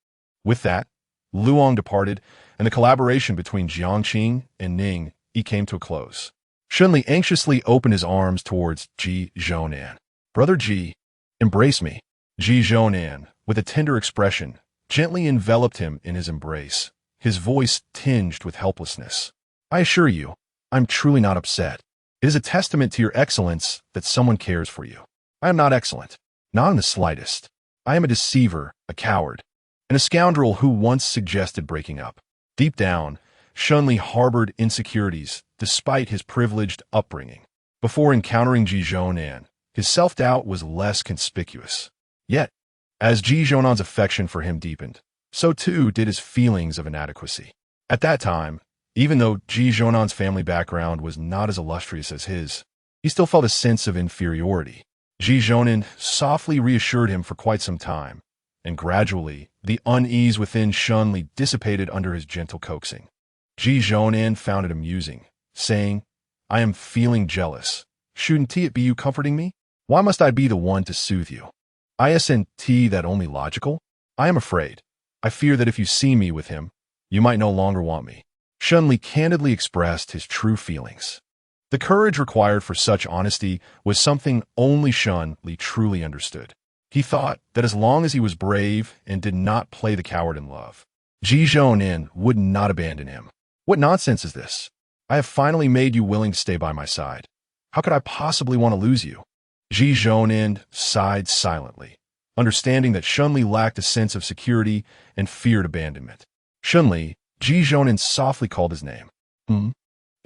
With that, Lu Ang departed, and the collaboration between Jiangqing and Ning Yi came to a close. Shun Li anxiously opened his arms towards Ji Zhounan. "Brother Ji, embrace me." Ji Zhounan, with a tender expression, gently enveloped him in his embrace, his voice tinged with helplessness. "I assure you, I'm truly not upset. It is a testament to your excellence that someone cares for you. I am not excellent, not in the slightest. I am a deceiver, a coward, and a scoundrel who once suggested breaking up." Deep down, Shun Li harbored insecurities despite his privileged upbringing. Before encountering Ji Zhounan, his self-doubt was less conspicuous. Yet, as Ji Zhounan's affection for him deepened, so too did his feelings of inadequacy. At that time, even though Ji Zhounan's family background was not as illustrious as his, he still felt a sense of inferiority. Ji Zhounan softly reassured him for quite some time, and gradually, the unease within Shun Li dissipated under his gentle coaxing. Ji Zhounan found it amusing, saying, "I am feeling jealous. Shouldn't it be you comforting me? Why must I be the one to soothe you? Isn't that only logical? I am afraid. I fear that if you see me with him, you might no longer want me." Shun Li candidly expressed his true feelings. The courage required for such honesty was something only Shun Li truly understood. He thought that as long as he was brave and did not play the coward in love, Ji Zhounan would not abandon him. "What nonsense is this? I have finally made you willing to stay by my side. How could I possibly want to lose you?" Ji Zhounan sighed silently, understanding that Shun Li lacked a sense of security and feared abandonment. "Shun Li," Ji Zhounan softly called his name.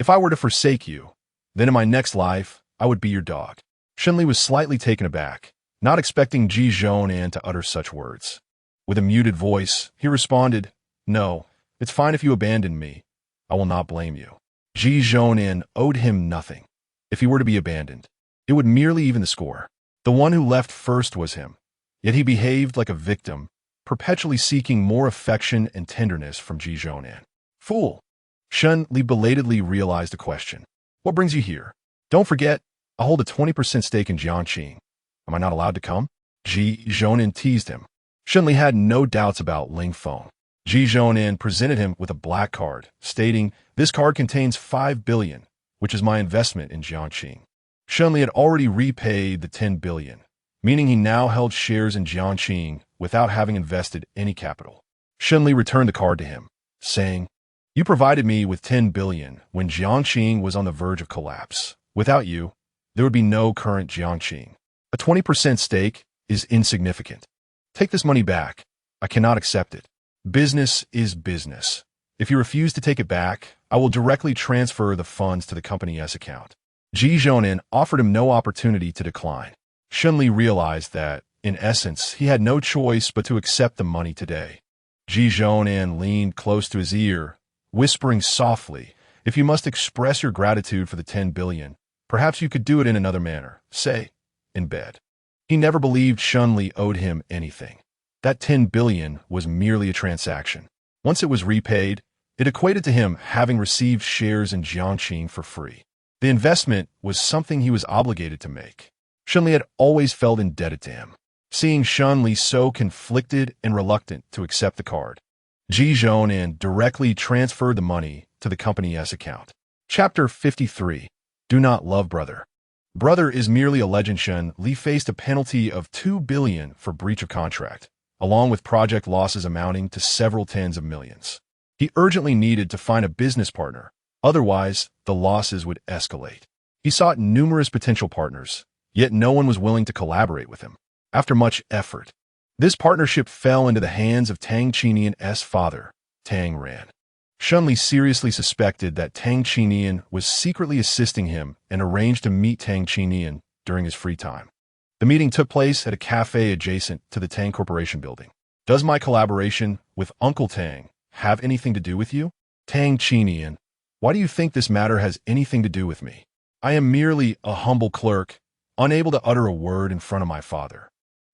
"If I were to forsake you, then in my next life, I would be your dog." Shun Li was slightly taken aback, not expecting Ji Zhounan to utter such words. With a muted voice, he responded, "No, it's fine if you abandon me. I will not blame you." Ji Zhounan owed him nothing. If he were to be abandoned, it would merely even the score. The one who left first was him, yet he behaved like a victim, perpetually seeking more affection and tenderness from Ji Zhounan. "Fool!" Shun Li belatedly realized the question. "What brings you here? Don't forget, I hold a 20% stake in Jiangqing. Am I not allowed to come?" Ji Zhounan teased him. Shun Li had no doubts about Ling Feng. Ji Zhounan presented him with a black card, stating, "This card contains 5 billion, which is my investment in Jiangqing." Shun Li had already repaid the 10 billion, meaning he now held shares in Jiangqing without having invested any capital. Shun Li returned the card to him, saying, "You provided me with 10 billion when Jiangqing was on the verge of collapse. Without you, there would be no current Jiangqing. A 20% stake is insignificant. Take this money back. I cannot accept it." Business is business. If you refuse to take it back, I will directly transfer the funds to the company's account. Ji Zhonan offered him no opportunity to decline. Shunli realized that, in essence, he had no choice but to accept the money today. Ji Zhonan leaned close to his ear, whispering softly, "If you must express your gratitude for the 10 billion, perhaps you could do it in another manner, say, in bed." He never believed Shunli owed him anything. That 10 billion was merely a transaction. Once it was repaid, it equated to him having received shares in Jiangqing for free. The investment was something he was obligated to make. Shunli had always felt indebted to him. Seeing Shunli so conflicted and reluctant to accept the card, Ji Zhonan directly transferred the money to the company's account. Chapter 53. Do not love brother. Brother is merely a legend. Shunli faced a penalty of 2 billion for breach of contract, along with project losses amounting to several tens of millions. He urgently needed to find a business partner, otherwise the losses would escalate. He sought numerous potential partners, yet no one was willing to collaborate with him. After much effort, this partnership fell into the hands of Tang Qinian's father, Tang Ran. Shunli seriously suspected that Tang Qinian was secretly assisting him and arranged to meet Tang Qinian during his free time. The meeting took place at a cafe adjacent to the Tang Corporation building. "Does my collaboration with Uncle Tang have anything to do with you?" "Tang Qinian, why do you think this matter has anything to do with me? I am merely a humble clerk, unable to utter a word in front of my father.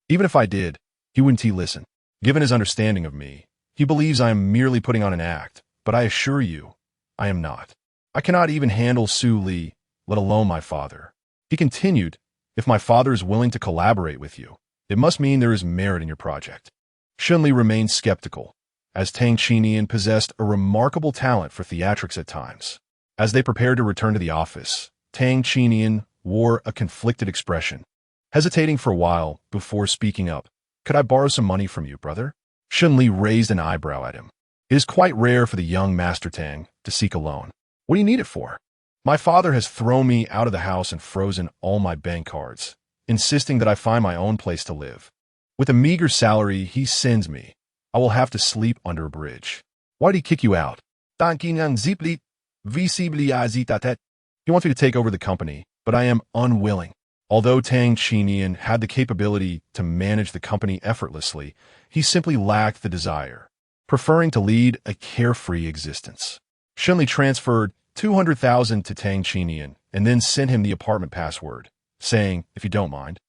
Even if I did, he wouldn't listen. Given his understanding of me, he believes I am merely putting on an act, but I assure you, I am not. I cannot even handle Su Li, let alone my father." He continued, "If my father is willing to collaborate with you, it must mean there is merit in your project." Shunli remained skeptical, as Tang Qinian possessed a remarkable talent for theatrics at times. As they prepared to return to the office, Tang Qinian wore a conflicted expression, hesitating for a while before speaking up. "Could I borrow some money from you, brother?" Shunli raised an eyebrow at him. "It is quite rare for the young Master Tang to seek a loan. What do you need it for?" "My father has thrown me out of the house and frozen all my bank cards, insisting that I find my own place to live. With a meager salary he sends me, I will have to sleep under a bridge." "Why did he kick you out?" "He wants me to take over the company, but I am unwilling." Although Tang Qinian had the capability to manage the company effortlessly, he simply lacked the desire, preferring to lead a carefree existence. Shunli transferred 200,000 to Tang Qinian and then sent him the apartment password, saying, "If you don't mind,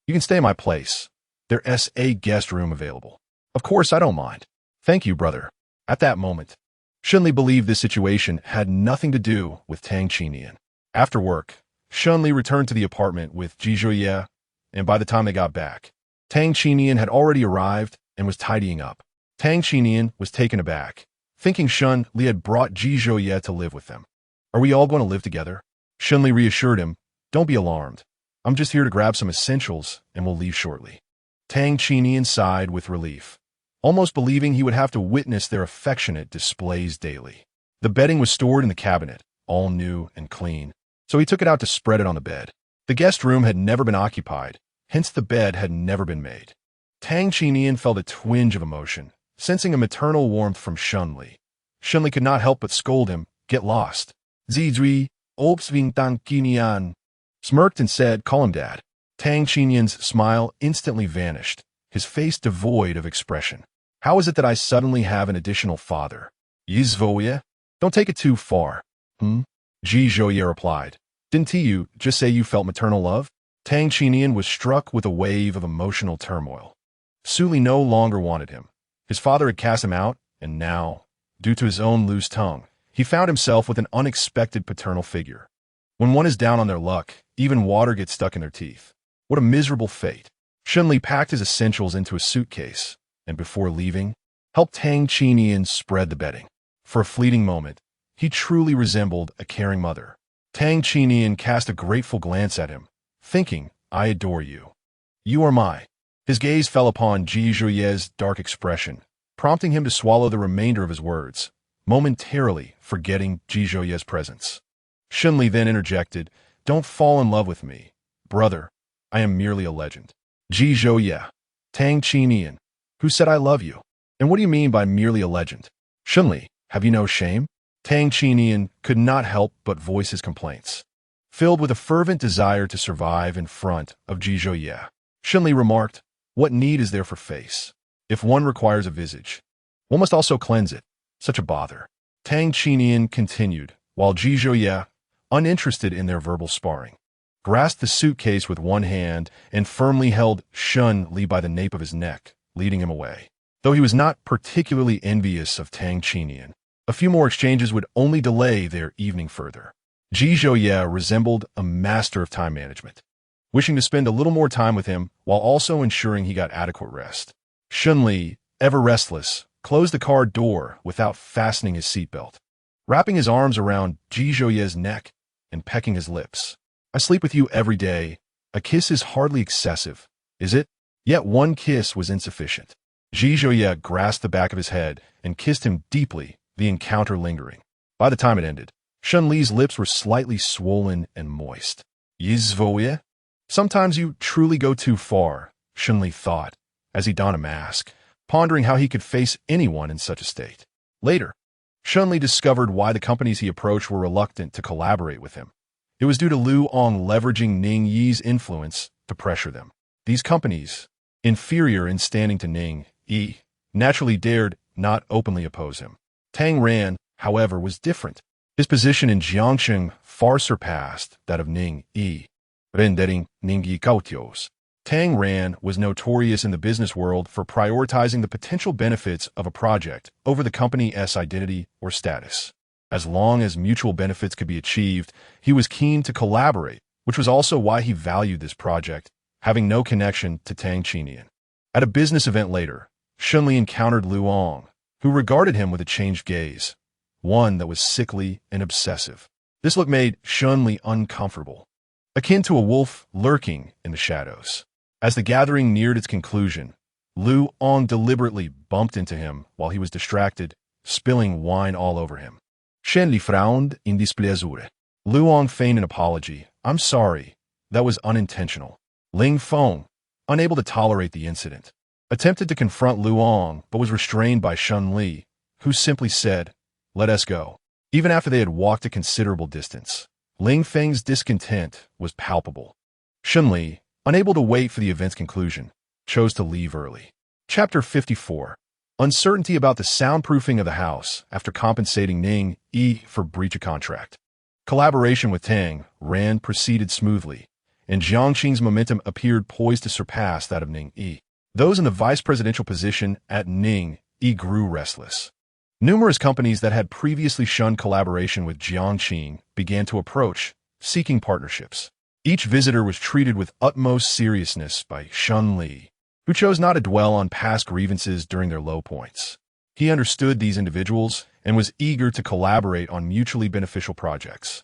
you can stay in my place. There's a guest room available." "Of course I don't mind. Thank you, brother." At that moment, Shunli believed this situation had nothing to do with Tang Qinian. After work, Shunli returned to the apartment with Ji Zhoye, and by the time they got back, Tang Qinian had already arrived and was tidying up. Tang Qinian was taken aback, thinking Shunli had brought Ji Zhoye to live with them. "Are we all going to live together?" Shunli reassured him, "Don't be alarmed. I'm just here to grab some essentials and we'll leave shortly." Tang Qinian sighed with relief, almost believing he would have to witness their affectionate displays daily. The bedding was stored in the cabinet, all new and clean, so he took it out to spread it on the bed. The guest room had never been occupied, hence the bed had never been made. Tang Qinian felt a twinge of emotion, sensing a maternal warmth from Shunli. Shunli could not help but scold him, "Get lost." Zizui, Opsving Tang Qinian, smirked and said, "Call him Dad." Tang Qinian's smile instantly vanished, his face devoid of expression. "How is it that I suddenly have an additional father?" "Yizvoye? Don't take it too far." Ji Zhoye replied. "Didn't you just say you felt maternal love?" Tang Qinian was struck with a wave of emotional turmoil. Su Li no longer wanted him. His father had cast him out, and now, due to his own loose tongue, he found himself with an unexpected paternal figure. When one is down on their luck, even water gets stuck in their teeth. What a miserable fate. Shunli packed his essentials into a suitcase, and before leaving, helped Tang Qinian spread the bedding. For a fleeting moment, he truly resembled a caring mother. Tang Qinian cast a grateful glance at him, thinking, "I adore you. You are my." His gaze fell upon Ji Zhoye's dark expression, prompting him to swallow the remainder of his words, momentarily forgetting Ji Zhoye's presence. Shunli then interjected, "Don't fall in love with me, brother. I am merely a legend." Ji Zhoye, Tang Qinian, who said I love you? And what do you mean by merely a legend? Shunli, have you no shame? Tang Qinian could not help but voice his complaints. Filled with a fervent desire to survive in front of Zhizhouye, Shunli remarked, what need is there for face? If one requires a visage, one must also cleanse it. Such a bother. Tang Qinian continued, while Zhizhouye, uninterested in their verbal sparring, grasped the suitcase with one hand and firmly held Shunli by the nape of his neck, leading him away. Though he was not particularly envious of Tang Qinian, a few more exchanges would only delay their evening further. Zhizhouye resembled a master of time management, wishing to spend a little more time with him while also ensuring he got adequate rest. Shunli, ever restless, closed the car door without fastening his seatbelt, wrapping his arms around Zhizhouye's neck and pecking his lips. I sleep with you every day. A kiss is hardly excessive, is it? Yet one kiss was insufficient. Zhizhouye grasped the back of his head and kissed him deeply, the encounter lingering. By the time it ended, Shunli's lips were slightly swollen and moist. Yizvoye? Sometimes you truly go too far, Shunli thought, as he donned a mask, pondering how he could face anyone in such a state. Later, Shunli discovered why the companies he approached were reluctant to collaborate with him. It was due to Lu Ong leveraging Ning Yi's influence to pressure them. These companies, inferior in standing to Ning Yi, naturally dared not openly oppose him. Tang Ran, however, was different. His position in Jiangsheng far surpassed that of Ning Yi, rendering Ning Yi cautious. Tang Ran was notorious in the business world for prioritizing the potential benefits of a project over the company's identity or status. As long as mutual benefits could be achieved, he was keen to collaborate, which was also why he valued this project, having no connection to Tang Qinian. At a business event later, Shunli encountered Lu Ong, who regarded him with a changed gaze, one that was sickly and obsessive. This look made Shunli uncomfortable, akin to a wolf lurking in the shadows. As the gathering neared its conclusion, Lu Ong deliberately bumped into him while he was distracted, spilling wine all over him. Shunli frowned in displeasure. Lu Ong feigned an apology. I'm sorry. That was unintentional. Ling Feng, unable to tolerate the incident, attempted to confront Lu Ong but was restrained by Shunli, who simply said, let us go. Even after they had walked a considerable distance, Ling Feng's discontent was palpable. Shunli, unable to wait for the event's conclusion, chose to leave early. Chapter 54. Uncertainty about the soundproofing of the house after compensating Ning Yi for breach of contract. Collaboration with Tang Ran proceeded smoothly, and Jiangxing's momentum appeared poised to surpass that of Ning Yi. Those in the vice presidential position at Ning Yi grew restless. Numerous companies that had previously shunned collaboration with Jiangxing began to approach, seeking partnerships. Each visitor was treated with utmost seriousness by Shunli, who chose not to dwell on past grievances during their low points. He understood these individuals and was eager to collaborate on mutually beneficial projects.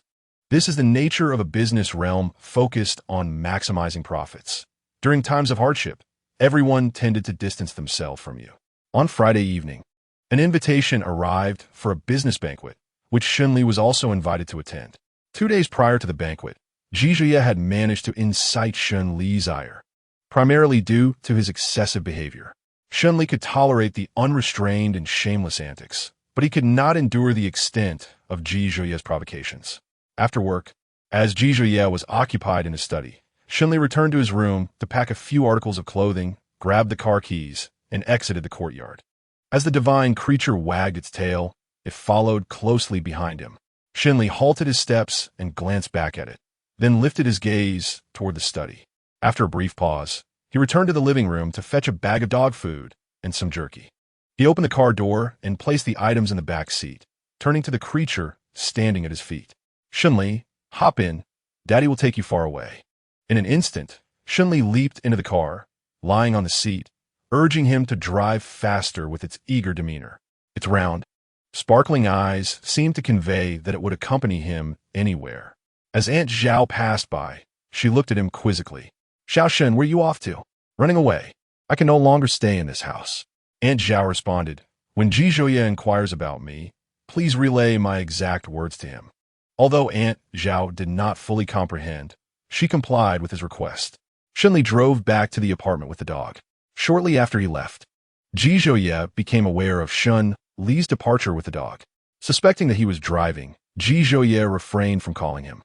This is the nature of a business realm focused on maximizing profits. During times of hardship, everyone tended to distance themselves from you. On Friday evening, an invitation arrived for a business banquet, which Shunli was also invited to attend. 2 days prior to the banquet, Zhizhouye had managed to incite Shunli's ire, primarily due to his excessive behavior. Shunli could tolerate the unrestrained and shameless antics, but he could not endure the extent of Zhizhouye's provocations. After work, as Zhizhouye was occupied in his study, Shunli returned to his room to pack a few articles of clothing, grabbed the car keys, and exited the courtyard. As the divine creature wagged its tail, it followed closely behind him. Shunli halted his steps and glanced back at it, then lifted his gaze toward the study. After a brief pause, he returned to the living room to fetch a bag of dog food and some jerky. He opened the car door and placed the items in the back seat, turning to the creature standing at his feet. Shunli, hop in. Daddy will take you far away. In an instant, Shunli leaped into the car, lying on the seat, urging him to drive faster with its eager demeanor. Its round, sparkling eyes seemed to convey that it would accompany him anywhere. As Aunt Zhao passed by, she looked at him quizzically. Xiaoshen, where are you off to? Running away. I can no longer stay in this house. Aunt Zhao responded, when Zhizhouye inquires about me, please relay my exact words to him. Although Aunt Zhao did not fully comprehend, she complied with his request. Shunli drove back to the apartment with the dog. Shortly after he left, Ji Zhouye became aware of Shun Li's departure with the dog. Suspecting that he was driving, Ji Zhouye refrained from calling him.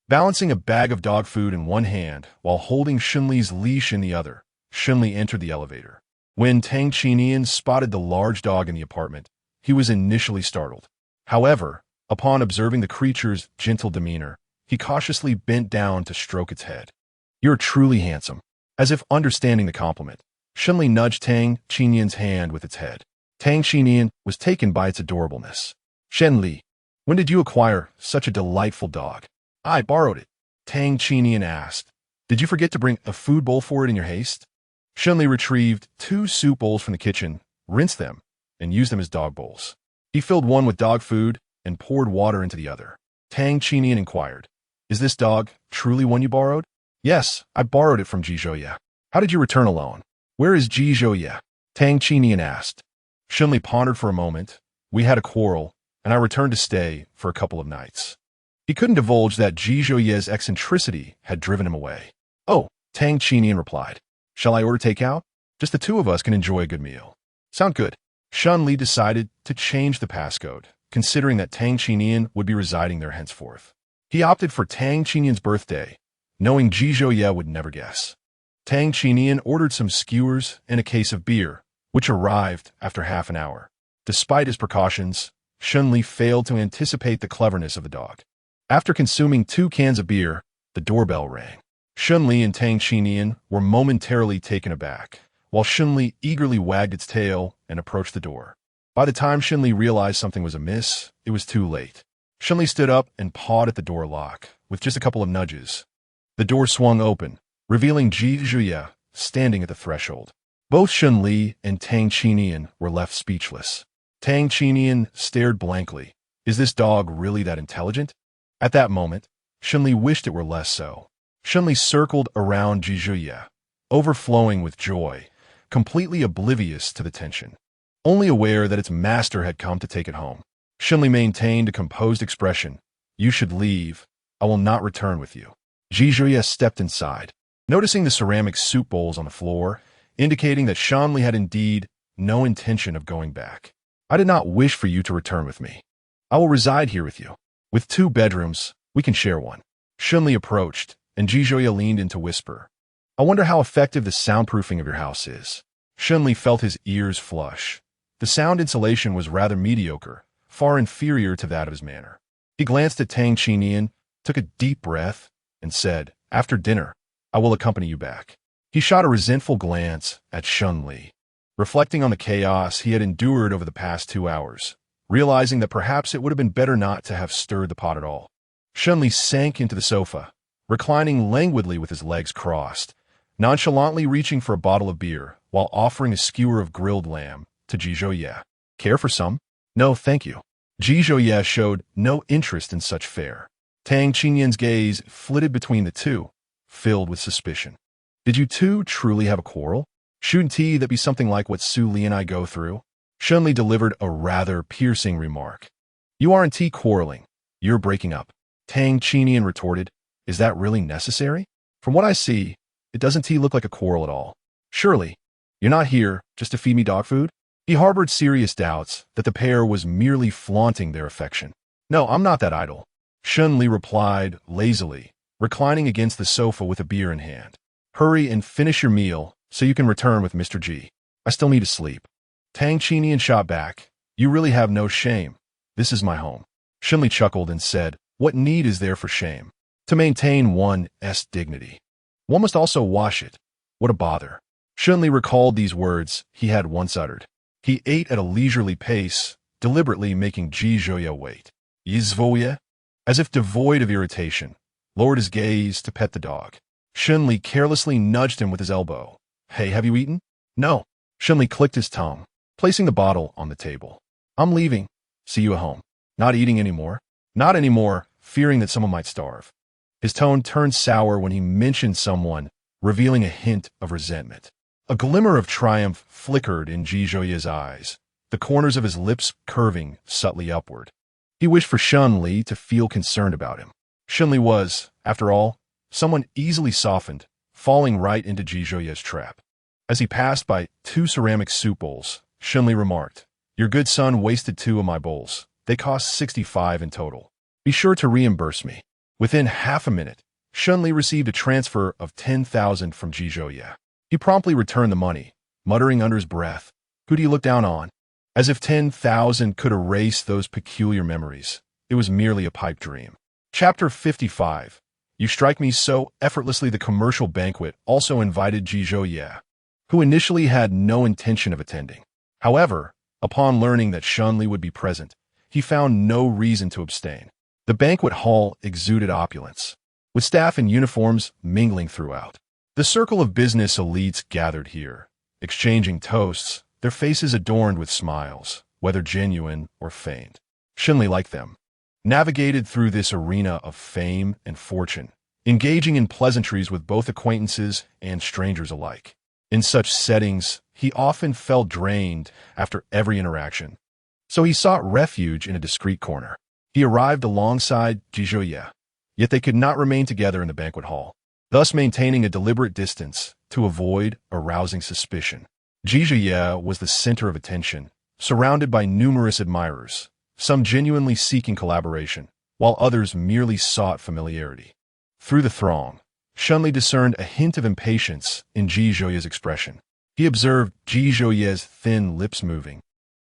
Balancing a bag of dog food in one hand while holding Shun Li's leash in the other, Shun Li entered the elevator. When Tang Qinian spotted the large dog in the apartment, he was initially startled. However, upon observing the creature's gentle demeanor, he cautiously bent down to stroke its head. "You're truly handsome." As if understanding the compliment, Shun Li nudged Tang Qinian's hand with its head. Tang Qinian was taken by its adorableness. "Shen Li, when did you acquire such a delightful dog?" "I borrowed it," Tang Qinian asked. "Did you forget to bring a food bowl for it in your haste?" Shun Li retrieved 2 soup bowls from the kitchen, rinsed them, and used them as dog bowls. He filled one with dog food and poured water into the other. Tang Qinian inquired, "Is this dog truly one you borrowed?" "Yes, I borrowed it from Ji Zhouye." "How did you return alone?" "Where is Ji Zhouye?" Tang Qinian asked. Shun Li pondered for a moment. "We had a quarrel, and I returned to stay for a couple of nights." He couldn't divulge that Ji Zhouye's eccentricity had driven him away. "Oh," Tang Qinian replied. "Shall I order takeout? Just the 2 of us can enjoy a good meal." "Sound good." Shun Li decided to change the passcode, considering that Tang Qinian would be residing there henceforth. He opted for Tang Qinian's birthday, knowing Ji Zhouye would never guess. Tang Qinian ordered some skewers and a case of beer, which arrived after half an hour. Despite his precautions, Shun Li failed to anticipate the cleverness of the dog. After consuming 2 cans of beer, the doorbell rang. Shun Li and Tang Qinian were momentarily taken aback, while Shun Li eagerly wagged its tail and approached the door. By the time Shun Li realized something was amiss, it was too late. Shun Li stood up and pawed at the door lock, with just a couple of nudges. The door swung open, revealing Ji Zhouye standing at the threshold. Both Shun Li and Tang Qinian were left speechless. Tang Qinian stared blankly. Is this dog really that intelligent? At that moment, Shun Li wished it were less so. Shun Li circled around Ji Zhouye, overflowing with joy, completely oblivious to the tension. Only aware that its master had come to take it home. Shun Li maintained a composed expression. "You should leave. I will not return with you." Ji Zhouye stepped inside, noticing the ceramic soup bowls on the floor, indicating that Shun Li had indeed no intention of going back. "I did not wish for you to return with me. I will reside here with you. With 2 bedrooms, we can share one." Shun Li approached, and Ji Zhouye leaned in to whisper, "I wonder how effective the soundproofing of your house is." Shun Li felt his ears flush. The sound insulation was rather mediocre, far inferior to that of his manor. He glanced at Tang Qinian, took a deep breath, and said, "After dinner, I will accompany you back." He shot a resentful glance at Shun Li, reflecting on the chaos he had endured over the past 2 hours, realizing that perhaps it would have been better not to have stirred the pot at all. Shun Li sank into the sofa, reclining languidly with his legs crossed, nonchalantly reaching for a bottle of beer while offering a skewer of grilled lamb to Ji Zhouye. "Care for some?" "No, thank you." Ji Zhouye showed no interest in such fare. Tang Qinian's gaze flitted between the two, filled with suspicion. "Did you 2 truly have a quarrel? Shouldn't that be something like what Su Li and I go through?" Shun Li delivered a rather piercing remark. "You aren't quarreling. You're breaking up." Tang Qinian retorted, "Is that really necessary? From what I see, it doesn't look like a quarrel at all. Surely, you're not here just to feed me dog food?" He harbored serious doubts that the pair was merely flaunting their affection. "No, I'm not that idle," Shun Li replied lazily, reclining against the sofa with a beer in hand. "Hurry and finish your meal so you can return with Mr. G. I still need to sleep." Tang Qinian shot back, "You really have no shame. This is my home." Shun Li chuckled and said, "What need is there for shame? To maintain one's dignity, one must also wash it. What a bother." Shun Li recalled these words he had once uttered. He ate at a leisurely pace, deliberately making Ji Zhouye wait. "Yizvoye?" As if devoid of irritation, lowered his gaze to pet the dog. Shun Li carelessly nudged him with his elbow. "Hey, have you eaten?" "No." Shun Li clicked his tongue, placing the bottle on the table. "I'm leaving. See you at home." "Not eating anymore?" "Not anymore, fearing that someone might starve." His tone turned sour when he mentioned someone, revealing a hint of resentment. A glimmer of triumph flickered in Ji Zhouye's eyes, the corners of his lips curving subtly upward. He wished for Shun Li to feel concerned about him. Shun Li was, after all, someone easily softened, falling right into Ji Zhouye's trap. As he passed by 2 ceramic soup bowls, Shunli remarked, "Your good son wasted 2 of my bowls. They cost 65 in total. Be sure to reimburse me." Within half a minute, Shunli received a transfer of 10,000 from Jizhouye. He promptly returned the money, muttering under his breath, "Who do you look down on?" As if 10,000 could erase those peculiar memories. It was merely a pipe dream. Chapter 55. You strike me so effortlessly. The commercial banquet also invited Jizhouye, who initially had no intention of attending. However, upon learning that Shunli would be present, he found no reason to abstain. The banquet hall exuded opulence, with staff in uniforms mingling throughout. The circle of business elites gathered here, exchanging toasts, their faces adorned with smiles, whether genuine or feigned. Shunli, like them, navigated through this arena of fame and fortune, engaging in pleasantries with both acquaintances and strangers alike. In such settings, he often felt drained after every interaction, so he sought refuge in a discreet corner. He arrived alongside Jizhouye, yet they could not remain together in the banquet hall, thus maintaining a deliberate distance to avoid arousing suspicion. Jizhouye was the center of attention, surrounded by numerous admirers, some genuinely seeking collaboration, while others merely sought familiarity. Through the throng, Shunli discerned a hint of impatience in Jizhouye's expression. He observed Jizhouye's thin lips moving,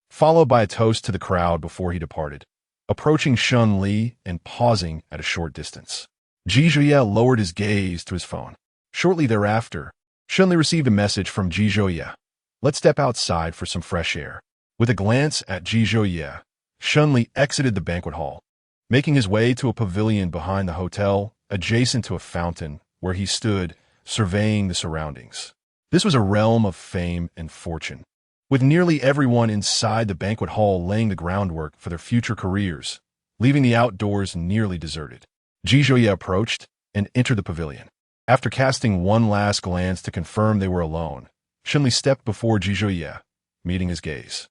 followed by a toast to the crowd before he departed, approaching Shunli and pausing at a short distance. Jizhouye lowered his gaze to his phone. Shortly thereafter, Shunli received a message from Jizhouye. "Let's step outside for some fresh air." With a glance at Jizhouye, Shunli exited the banquet hall, making his way to a pavilion behind the hotel, adjacent to a fountain, where he stood, surveying the surroundings. This was a realm of fame and fortune, with nearly everyone inside the banquet hall laying the groundwork for their future careers, leaving the outdoors nearly deserted. Jizhouye approached and entered the pavilion. After casting one last glance to confirm they were alone, Shunli stepped before Jizhouye, meeting his gaze.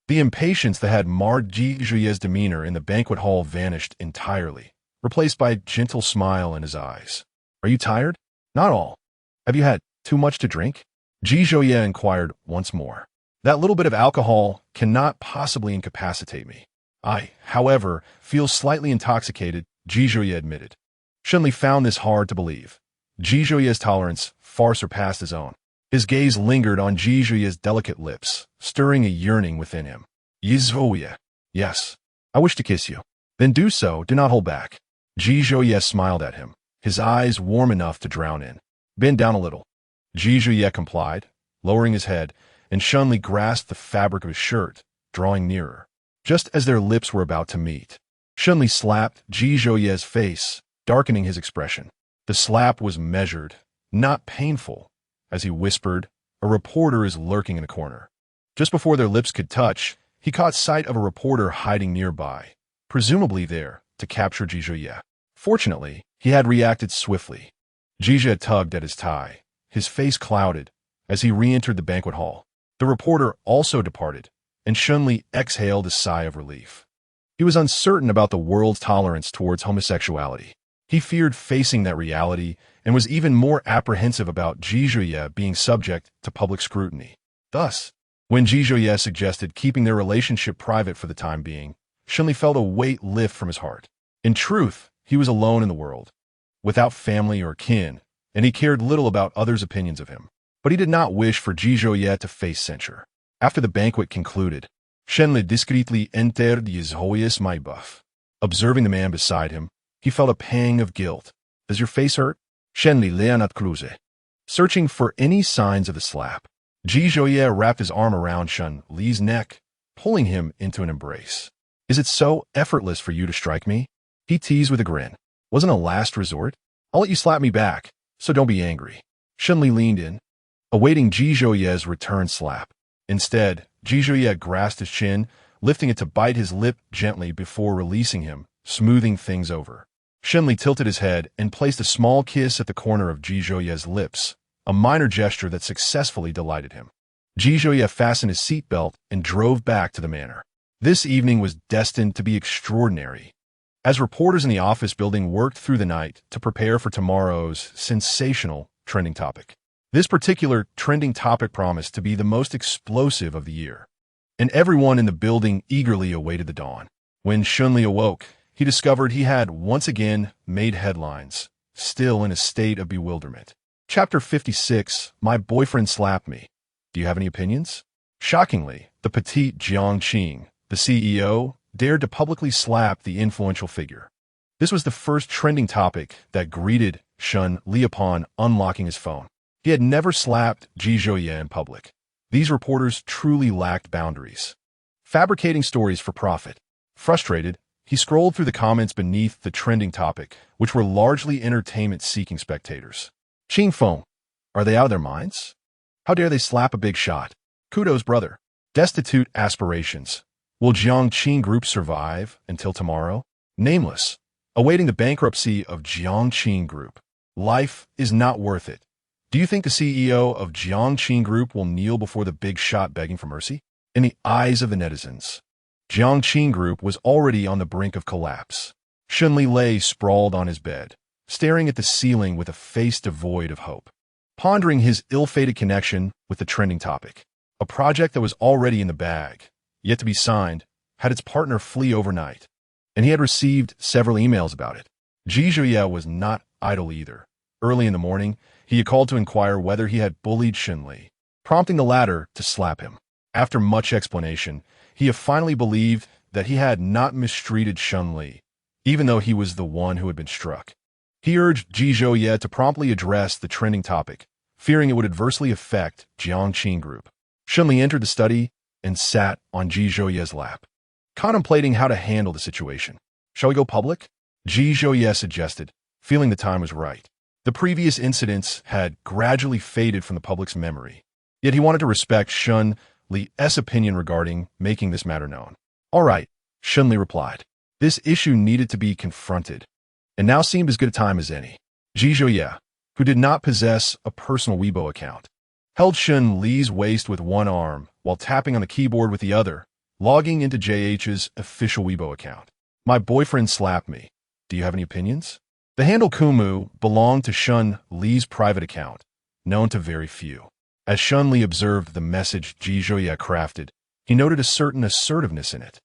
The impatience that had marred Jizhouye's demeanor in the banquet hall vanished entirely, replaced by a gentle smile in his eyes. "Are you tired?" "Not all." "Have you had too much to drink?" Jizhouye inquired once more. "That little bit of alcohol cannot possibly incapacitate me. I, however, feel slightly intoxicated," Jizhouye admitted. Shunli found this hard to believe. Jizhouye's tolerance far surpassed his own. His gaze lingered on Jizhouye's delicate lips, stirring a yearning within him. "Jizhouye, yes, I wish to kiss you." "Then do so, do not hold back." Jizhouye smiled at him, his eyes warm enough to drown in. "Bend down a little." Jizhouye complied, lowering his head, and Shunli grasped the fabric of his shirt, drawing nearer. Just as their lips were about to meet, Shunli slapped Jizhouye's face, darkening his expression. The slap was measured, not painful. As he whispered, "A reporter is lurking in a corner." Just before their lips could touch, he caught sight of a reporter hiding nearby, presumably there to capture Jizhouye. Fortunately, he had reacted swiftly. Jizhouye tugged at his tie, his face clouded, as he re-entered the banquet hall. The reporter also departed, and Shunli exhaled a sigh of relief. He was uncertain about the world's tolerance towards homosexuality. He feared facing that reality and was even more apprehensive about Jizhouye being subject to public scrutiny. Thus, when Jizhouye suggested keeping their relationship private for the time being, Shunli felt a weight lift from his heart. In truth, he was alone in the world, without family or kin, and he cared little about others' opinions of him. But he did not wish for Jizhouye to face censure. After the banquet concluded, Shunli discreetly entered Jizhouye's maibaf. Observing the man beside him, he felt a pang of guilt. "Does your face hurt?" Shunli Leonat Cruze. Searching for any signs of the slap, Jizhouye wrapped his arm around Shunli's neck, pulling him into an embrace. "Is it so effortless for you to strike me?" he teased with a grin. "Wasn't a last resort? I'll let you slap me back, so don't be angry." Shunli leaned in, awaiting Jizhouye's return slap. Instead, Jizhouye grasped his chin, lifting it to bite his lip gently before releasing him, smoothing things over. Shunli tilted his head and placed a small kiss at the corner of Jizhouye's lips, a minor gesture that successfully delighted him. Jizhouye fastened his seatbelt and drove back to the manor. This evening was destined to be extraordinary. As reporters in the office building worked through the night to prepare for tomorrow's sensational trending topic, This particular trending topic promised to be the most explosive of the year, and everyone in the building eagerly awaited the dawn. When Shunli awoke, he discovered he had once again made headlines, still in a state of bewilderment. Chapter 56, My Boyfriend Slapped Me. Do you have any opinions? Shockingly, the petite Jiang Qing, the CEO, dared to publicly slap the influential figure. This was the first trending topic that greeted Shun Li upon unlocking his phone. He had never slapped Ji Zhouye in public. These reporters truly lacked boundaries, fabricating stories for profit. Frustrated, he scrolled through the comments beneath the trending topic, which were largely entertainment-seeking spectators. Qing Feng, are they out of their minds? How dare they slap a big shot? Kudos, brother. Destitute aspirations. Will Jiang Qing Group survive until tomorrow? Nameless. Awaiting the bankruptcy of Jiang Qing Group. Life is not worth it. Do you think the CEO of Jiang Qing Group will kneel before the big shot begging for mercy? In the eyes of the netizens, Jiang Qing Group was already on the brink of collapse. Shunli lay sprawled on his bed, staring at the ceiling with a face devoid of hope, pondering his ill-fated connection with the trending topic. A project that was already in the bag, yet to be signed, had its partner flee overnight, and he had received several emails about it. Ji Zhouye was not idle either. Early in the morning, he had called to inquire whether he had bullied Shunli, prompting the latter to slap him. After much explanation, he had finally believed that he had not mistreated Shunli, even though he was the one who had been struck. He urged Ji Zhouye to promptly address the trending topic, fearing it would adversely affect Jiang Qing Group. Shunli entered the study and sat on Ji Zhouye's lap, contemplating how to handle the situation. Shall we go public? Ji Zhouye suggested, feeling the time was right. The previous incidents had gradually faded from the public's memory, yet he wanted to respect Shun Li's opinion regarding making this matter known. All right, Shunli replied. This issue needed to be confronted, and now seemed as good a time as any. Ji Zhouye, who did not possess a personal Weibo account, held Shun Li's waist with one arm while tapping on the keyboard with the other, logging into JH's official Weibo account. My boyfriend slapped me. Do you have any opinions? The handle Kumu belonged to Shun Li's private account, known to very few. As Shun Li observed the message Ji Zhouye crafted, he noted a certain assertiveness in it.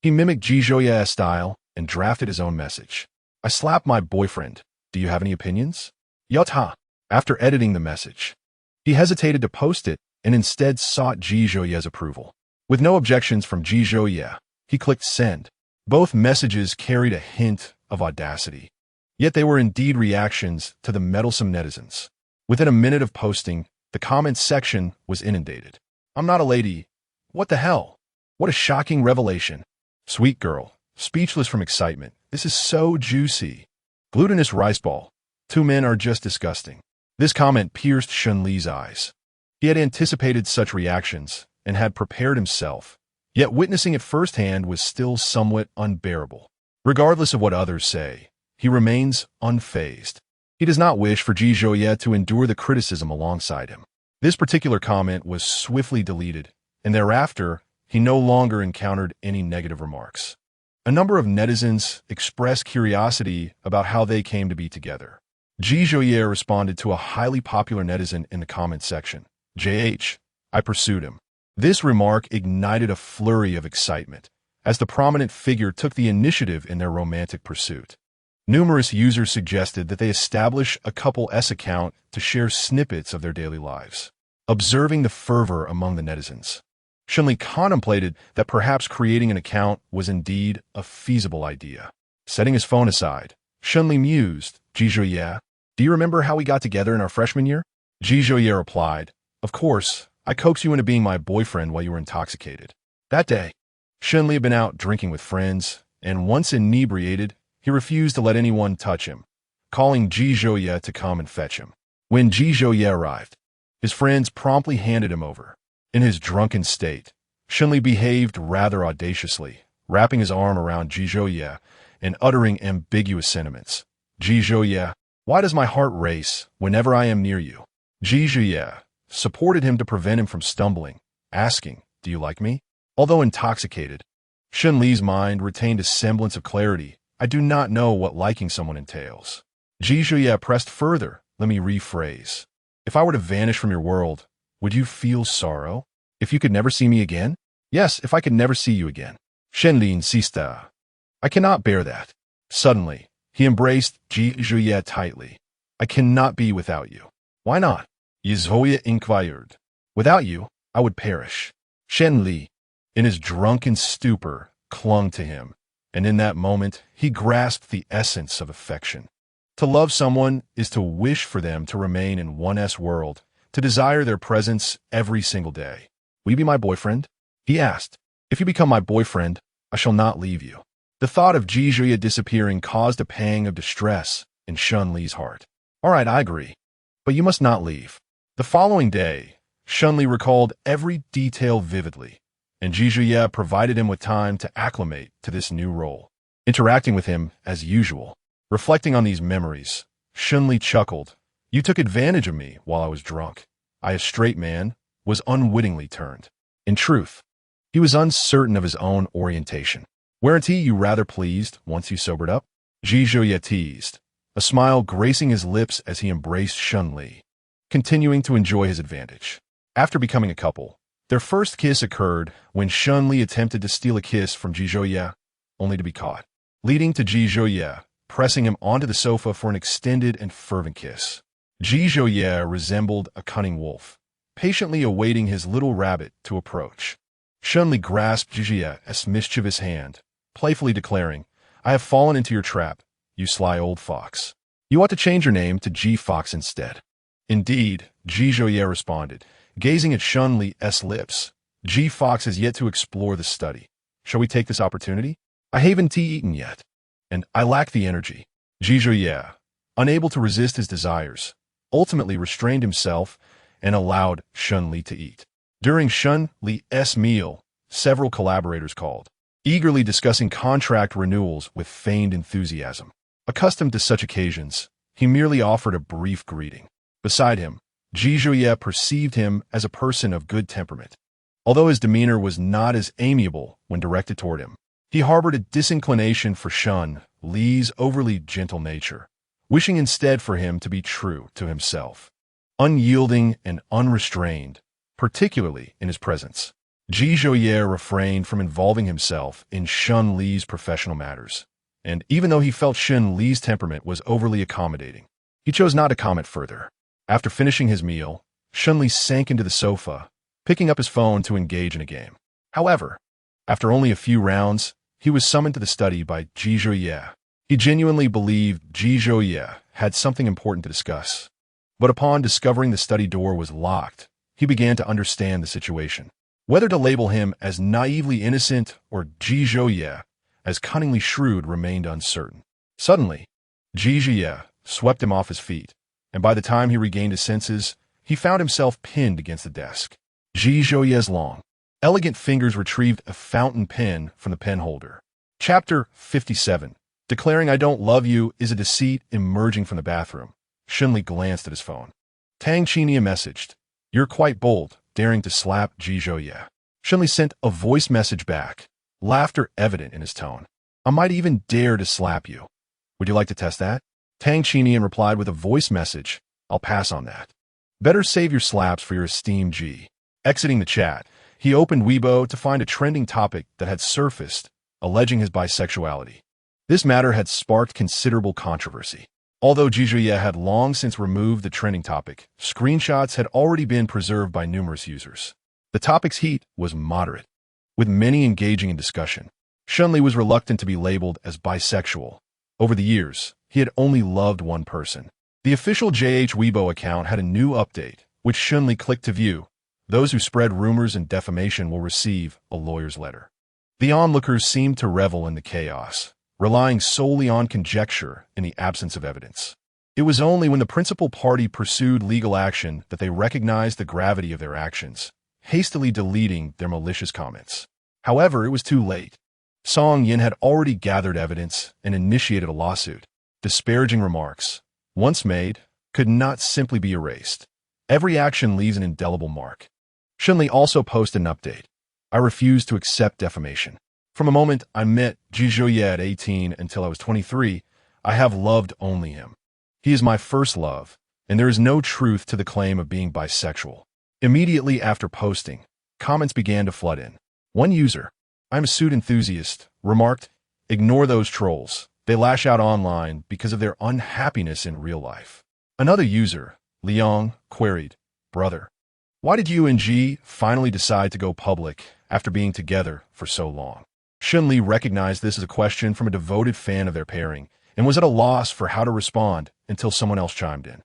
He mimicked Ji Zhouye's style and drafted his own message. I slapped my boyfriend. Do you have any opinions? Yata. After editing the message, he hesitated to post it and instead sought Ji Zhouye's approval. With no objections from Ji Zhouye, he clicked send. Both messages carried a hint of audacity, yet they were indeed reactions to the meddlesome netizens. Within a minute of posting, the comments section was inundated. I'm not a lady. What the hell? What a shocking revelation. Sweet girl, speechless from excitement. This is so juicy. Glutinous rice ball. Two men are just disgusting. This comment pierced Shun Li's eyes. He had anticipated such reactions and had prepared himself, yet witnessing it firsthand was still somewhat unbearable. Regardless of what others say, he remains unfazed. He does not wish for Ji Zhouye to endure the criticism alongside him. This particular comment was swiftly deleted, and thereafter, he no longer encountered any negative remarks. A number of netizens expressed curiosity about how they came to be together. Ji Zhouye responded to a highly popular netizen in the comments section. JH, I pursued him. This remark ignited a flurry of excitement, as the prominent figure took the initiative in their romantic pursuit. Numerous users suggested that they establish a couple S account to share snippets of their daily lives. Observing the fervor among the netizens, Shunli contemplated that perhaps creating an account was indeed a feasible idea. Setting his phone aside, Shunli mused, Ji Zhouye, do you remember how we got together in our freshman year? Ji Zhouye replied, of course, I coaxed you into being my boyfriend while you were intoxicated. That day, Shunli had been out drinking with friends, and once inebriated, he refused to let anyone touch him, calling Ji Zhouye to come and fetch him. When Ji Zhouye arrived, his friends promptly handed him over. In his drunken state, Shunli behaved rather audaciously, wrapping his arm around Ji Zhouye and uttering ambiguous sentiments. Ji Zhouye, why does my heart race whenever I am near you? Ji Zhouye supported him to prevent him from stumbling, asking, do you like me? Although intoxicated, Shun Li's mind retained a semblance of clarity. I do not know what liking someone entails. Ji Zhouye pressed further. Let me rephrase. If I were to vanish from your world, would you feel sorrow? If you could never see me again? Yes, if I could never see you again. Shenli insista. I cannot bear that. Suddenly, he embraced Ji Zhuye tightly. I cannot be without you. Why not? Yizhoya inquired. Without you, I would perish. Shenli, in his drunken stupor, clung to him, and in that moment, he grasped the essence of affection. To love someone is to wish for them to remain in one's world, to desire their presence every single day. Will you be my boyfriend? He asked. If you become my boyfriend, I shall not leave you. The thought of Ji Zhuye disappearing caused a pang of distress in Shun Li's heart. All right, I agree, but you must not leave. The following day, Shun Li recalled every detail vividly, and Ji Zhuye provided him with time to acclimate to this new role. Interacting with him as usual, reflecting on these memories, Shun Li chuckled. You took advantage of me while I was drunk. I, a straight man, was unwittingly turned. In truth, he was uncertain of his own orientation. Weren't you rather pleased once you sobered up? Ji Zhuye teased, a smile gracing his lips as he embraced Shun Li, continuing to enjoy his advantage. After becoming a couple, their first kiss occurred when Shun Li attempted to steal a kiss from Ji Zhuye, only to be caught, leading to Ji Zhuye pressing him onto the sofa for an extended and fervent kiss. Ji Zhuye resembled a cunning wolf, patiently awaiting his little rabbit to approach. Shun Li grasped Ji Zhuye's mischievous hand, playfully declaring, I have fallen into your trap, you sly old fox. You ought to change your name to G Fox instead. Indeed, Ji Zhuye responded, gazing at Shun Li's lips. G Fox has yet to explore the study. Shall we take this opportunity? I haven't eaten yet, and I lack the energy. Ji Zhuye, unable to resist his desires, ultimately restrained himself and allowed Shun Li to eat. During Shun Li's meal, several collaborators called, eagerly discussing contract renewals with feigned enthusiasm. Accustomed to such occasions, he merely offered a brief greeting. Beside him, Ji Zhuye perceived him as a person of good temperament. Although his demeanor was not as amiable when directed toward him, he harbored a disinclination for Shun Li's overly gentle nature, wishing instead for him to be true to himself, unyielding and unrestrained, particularly in his presence. Ji Zhuye refrained from involving himself in Shun Li's professional matters, and even though he felt Shun Li's temperament was overly accommodating, he chose not to comment further. After finishing his meal, Shun Li sank into the sofa, picking up his phone to engage in a game. However, after only a few rounds, he was summoned to the study by Ji Zhuye. He genuinely believed Ji Zhuye had something important to discuss. But upon discovering the study door was locked, he began to understand the situation. Whether to label him as naively innocent or Ji Zhuye as cunningly shrewd remained uncertain. Suddenly, Ji Zhuye swept him off his feet, and by the time he regained his senses, he found himself pinned against the desk. Ji Zhuye's long, elegant fingers retrieved a fountain pen from the pen holder. Chapter 57. Declaring I don't love you is a deceit emerging from the bathroom. Shun Li glanced at his phone. Tang Qinia messaged, You're quite bold, daring to slap Ji Zhuye. Shun Li sent a voice message back, laughter evident in his tone. I might even dare to slap you. Would you like to test that? Tang Qinia replied with a voice message, I'll pass on that. Better save your slaps for your esteemed G. Exiting the chat, he opened Weibo to find a trending topic that had surfaced, alleging his bisexuality. This matter had sparked considerable controversy. Although Ji Zhuye had long since removed the trending topic, screenshots had already been preserved by numerous users. The topic's heat was moderate, with many engaging in discussion. Shun Li was reluctant to be labeled as bisexual. Over the years, he had only loved one person. The official JH Weibo account had a new update, which Shun Li clicked to view. Those who spread rumors and defamation will receive a lawyer's letter. The onlookers seemed to revel in the chaos, relying solely on conjecture in the absence of evidence. It was only when the principal party pursued legal action that they recognized the gravity of their actions, hastily deleting their malicious comments. However, it was too late. Song Yin had already gathered evidence and initiated a lawsuit. Disparaging remarks, once made, could not simply be erased. Every action leaves an indelible mark. Shun Li also posted an update. I refuse to accept defamation. From the moment I met Ji Zhuye at 18 until I was 23, I have loved only him. He is my first love, and there is no truth to the claim of being bisexual. Immediately after posting, comments began to flood in. One user, "I'm a suit enthusiast," remarked, "Ignore those trolls. They lash out online because of their unhappiness in real life." Another user, Liang, queried, "Brother, why did you and G finally decide to go public after being together for so long?" Shunli recognized this as a question from a devoted fan of their pairing and was at a loss for how to respond until someone else chimed in.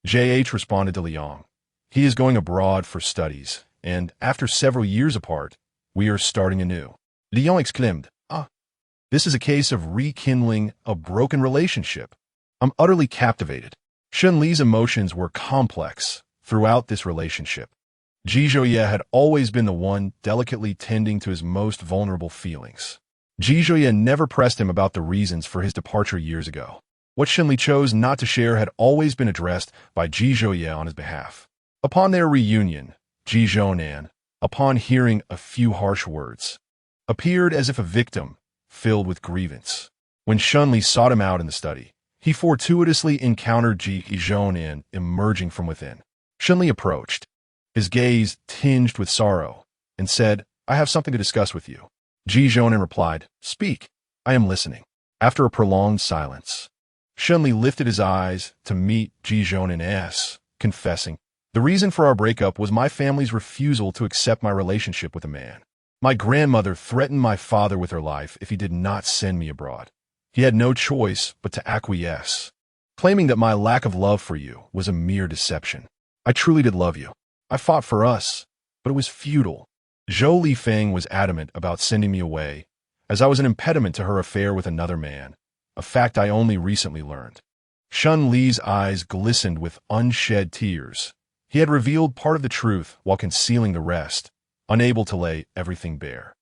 JH responded to Liang, "He is going abroad for studies, and after several years apart, we are starting anew." Liang exclaimed, "Ah, this is a case of rekindling a broken relationship. I'm utterly captivated." Shunli's emotions were complex throughout this relationship. Ji Zhouye had always been the one delicately tending to his most vulnerable feelings. Ji Zhouye never pressed him about the reasons for his departure years ago. What Shunli chose not to share had always been addressed by Ji Zhouye on his behalf. Upon their reunion, Ji Zhounan, upon hearing a few harsh words, appeared as if a victim filled with grievance. When Shunli sought him out in the study, he fortuitously encountered Ji Zhounan emerging from within. Shunli approached, his gaze tinged with sorrow, and said, "I have something to discuss with you." Ji Zhounan replied, "Speak, I am listening." After a prolonged silence, Shunli lifted his eyes to meet Ji Zhounan's, confessing, "The reason for our breakup was my family's refusal to accept my relationship with a man. My grandmother threatened my father with her life if he did not send me abroad. He had no choice but to acquiesce, claiming that my lack of love for you was a mere deception. I truly did love you. I fought for us, but it was futile. Zhou Lifeng was adamant about sending me away, as I was an impediment to her affair with another man, a fact I only recently learned." Shun Li's eyes glistened with unshed tears. He had revealed part of the truth while concealing the rest, unable to lay everything bare.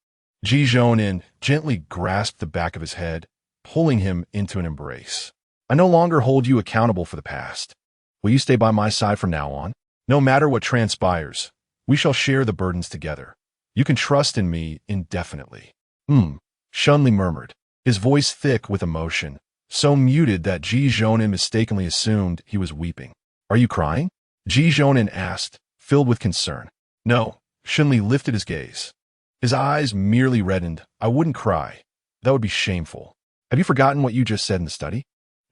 Ji Zhounan gently grasped the back of his head, pulling him into an embrace. "I no longer hold you accountable for the past. Will you stay by my side from now on? No matter what transpires, we shall share the burdens together. You can trust in me indefinitely." Shunli murmured, his voice thick with emotion, so muted that Ji Zhounan mistakenly assumed he was weeping. "Are you crying?" Ji Zhounan asked, filled with concern. "No." Shunli lifted his gaze. His eyes merely reddened. "I wouldn't cry. That would be shameful. Have you forgotten what you just said in the study?"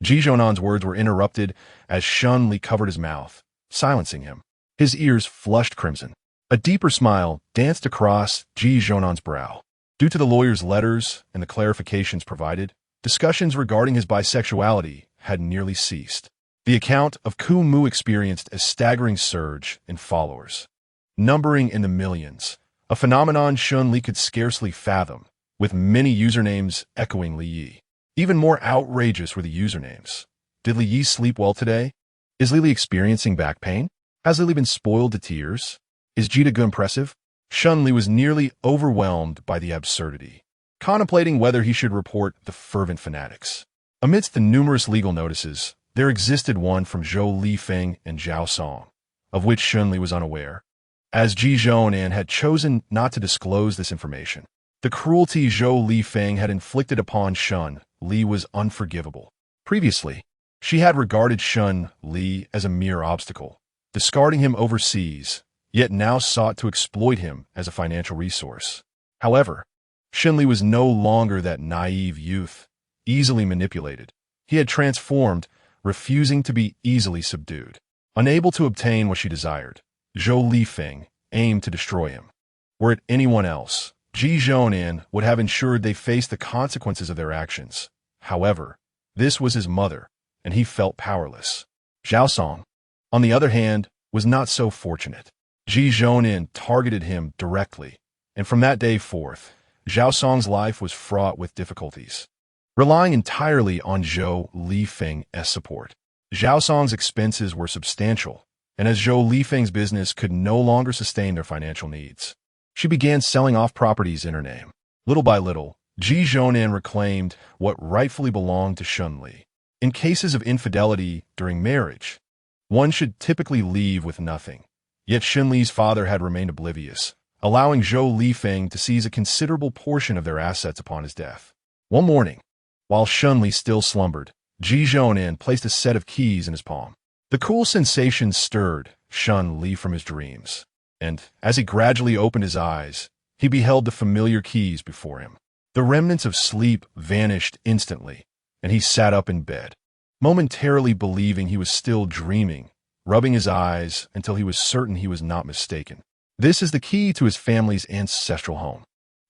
Ji Zhounan's words were interrupted as Shunli covered his mouth, silencing him. His ears flushed crimson. A deeper smile danced across Ji Zhounan's brow. Due to the lawyer's letters and the clarifications provided, discussions regarding his bisexuality had nearly ceased. The account of Ku Mu experienced a staggering surge in followers, numbering in the millions, a phenomenon Shun Li could scarcely fathom, with many usernames echoing Li Yi. Even more outrageous were the usernames. Did Li Yi sleep well today? Is Li Li experiencing back pain? Has Li Li been spoiled to tears? Is Jita Gu impressive? Shun Li was nearly overwhelmed by the absurdity, contemplating whether he should report the fervent fanatics. Amidst the numerous legal notices, there existed one from Zhou Lifeng and Zhao Song, of which Shun Li was unaware, as Ji Zhounan had chosen not to disclose this information. The cruelty Zhou Lifeng had inflicted upon Shun Li was unforgivable. Previously, she had regarded Shun Li as a mere obstacle, discarding him overseas, yet now sought to exploit him as a financial resource. However, Shun Li was no longer that naive youth, easily manipulated. He had transformed, refusing to be easily subdued. Unable to obtain what she desired, Zhou Lifeng aimed to destroy him. Were it anyone else, Ji Zhounan would have ensured they faced the consequences of their actions. However, this was his mother, and he felt powerless. Zhao Song, on the other hand, was not so fortunate. Ji Zhounan targeted him directly, and from that day forth, Zhao Song's life was fraught with difficulties. Relying entirely on Zhou Lifeng's support, Zhao Song's expenses were substantial, and as Zhou Lifeng's business could no longer sustain their financial needs, she began selling off properties in her name. Little by little, Ji Zhounan reclaimed what rightfully belonged to Shun Li. In cases of infidelity during marriage, one should typically leave with nothing. Yet Shun Li's father had remained oblivious, allowing Zhou Lifeng to seize a considerable portion of their assets upon his death. One morning, while Shun Li still slumbered, Ji Zhounan placed a set of keys in his palm. The cool sensation stirred Shun Li from his dreams, and as he gradually opened his eyes, he beheld the familiar keys before him. The remnants of sleep vanished instantly, and he sat up in bed, momentarily believing he was still dreaming, rubbing his eyes until he was certain he was not mistaken. This is the key to his family's ancestral home.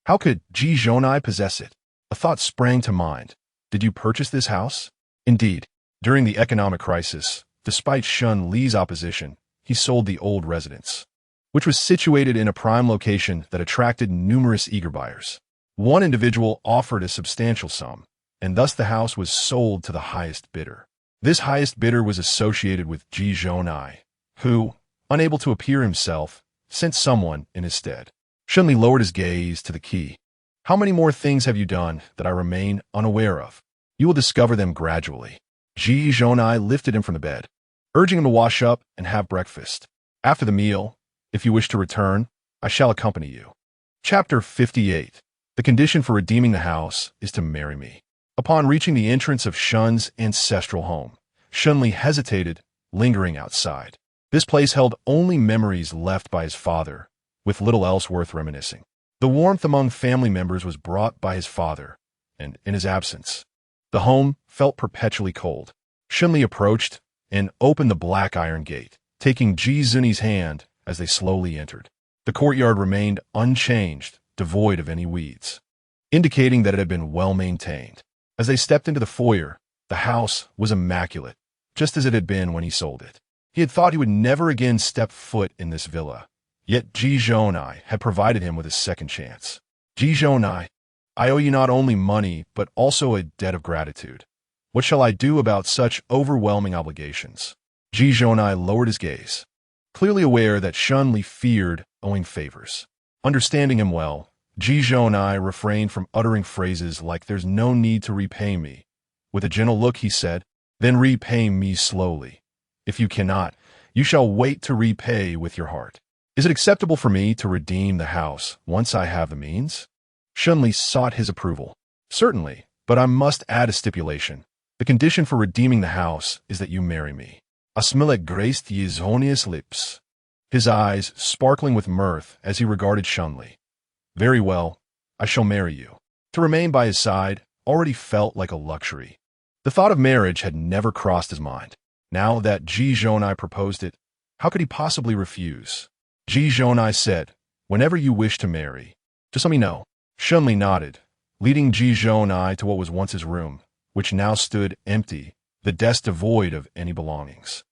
How could Ji Zhonai possess it? A thought sprang to mind. Did you purchase this house? Indeed, during the economic crisis, despite Shun Li's opposition, he sold the old residence, which was situated in a prime location that attracted numerous eager buyers. One individual offered a substantial sum, and thus the house was sold to the highest bidder. This highest bidder was associated with Ji Zhonai, who, unable to appear himself, sent someone in his stead. Shun Li lowered his gaze to the key. How many more things have you done that I remain unaware of? You will discover them gradually. Ji Zhonai lifted him from the bed, urging him to wash up and have breakfast. After the meal, if you wish to return, I shall accompany you. Chapter 58. The condition for redeeming the house is to marry me. Upon reaching the entrance of Shun's ancestral home, Shun Li hesitated, lingering outside. This place held only memories left by his father, with little else worth reminiscing. The warmth among family members was brought by his father, and in his absence, the home felt perpetually cold. Shun Li approached and opened the black iron gate, taking Ji Zuni's hand as they slowly entered. The courtyard remained unchanged, devoid of any weeds, indicating that it had been well maintained. As they stepped into the foyer, the house was immaculate, just as it had been when he sold it. He had thought he would never again step foot in this villa, yet Ji Zhonai had provided him with a second chance. Ji Zhonai, I owe you not only money, but also a debt of gratitude. What shall I do about such overwhelming obligations? Ji Zhonai lowered his gaze, clearly aware that Shun Li feared owing favors. Understanding him well, Ji Zhonai refrained from uttering phrases like "there's no need to repay me." With a gentle look, he said, "Then repay me slowly. If you cannot, you shall wait to repay with your heart. Is it acceptable for me to redeem the house once I have the means?" Shun Li sought his approval. "Certainly, but I must add a stipulation. The condition for redeeming the house is that you marry me." A smile graced Yizhonia's lips, his eyes sparkling with mirth as he regarded Shun Li. "Very well, I shall marry you." To remain by his side already felt like a luxury. The thought of marriage had never crossed his mind. Now that Ji Zhonai proposed it, how could he possibly refuse? Ji Zhonai said, "Whenever you wish to marry, just let me know." Shun Li nodded, leading Ji Zhonai to what was once his room, which now stood empty, the desk devoid of any belongings.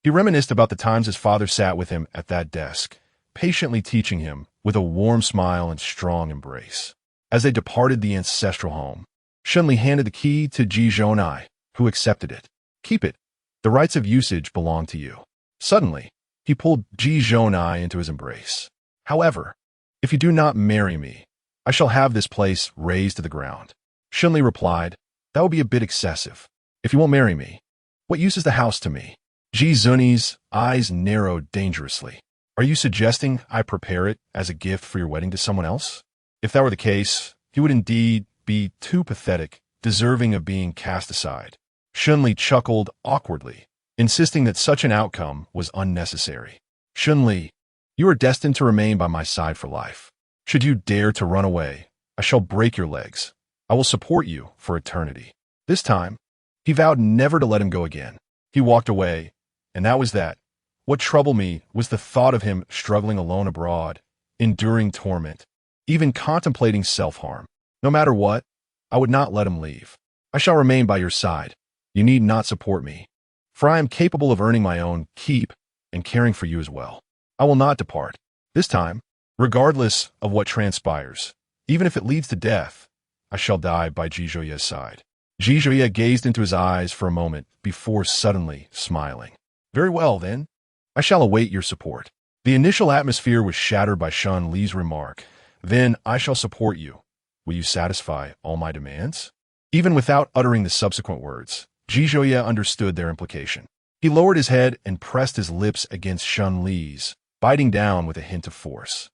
He reminisced about the times his father sat with him at that desk, patiently teaching him with a warm smile and strong embrace. As they departed the ancestral home, Shun Li handed the key to Ji Zhonai, who accepted it. "Keep it. The rights of usage belong to you." Suddenly, he pulled Ji Zhonai into his embrace. "However, if you do not marry me, I shall have this place razed to the ground." Shun Li replied, "That would be a bit excessive. If you won't marry me, what use is the house to me?" Ji Zuni's eyes narrowed dangerously. "Are you suggesting I prepare it as a gift for your wedding to someone else?" If that were the case, he would indeed be too pathetic, deserving of being cast aside. Shun Li chuckled awkwardly, insisting that such an outcome was unnecessary. "Shun Li, you are destined to remain by my side for life. Should you dare to run away, I shall break your legs. I will support you for eternity." This time, he vowed never to let him go again. He walked away, and that was that. What troubled me was the thought of him struggling alone abroad, enduring torment, even contemplating self-harm. No matter what, I would not let him leave. "I shall remain by your side. You need not support me, for I am capable of earning my own keep and caring for you as well. I will not depart. This time, regardless of what transpires, even if it leads to death, I shall die by Ji Zhouye's side." Ji Zhouye gazed into his eyes for a moment before suddenly smiling. "Very well, then. I shall await your support." The initial atmosphere was shattered by Shun Li's remark. "Then I shall support you. Will you satisfy all my demands?" Even without uttering the subsequent words, Ji Zhouye understood their implication. He lowered his head and pressed his lips against Shun Li's, biting down with a hint of force.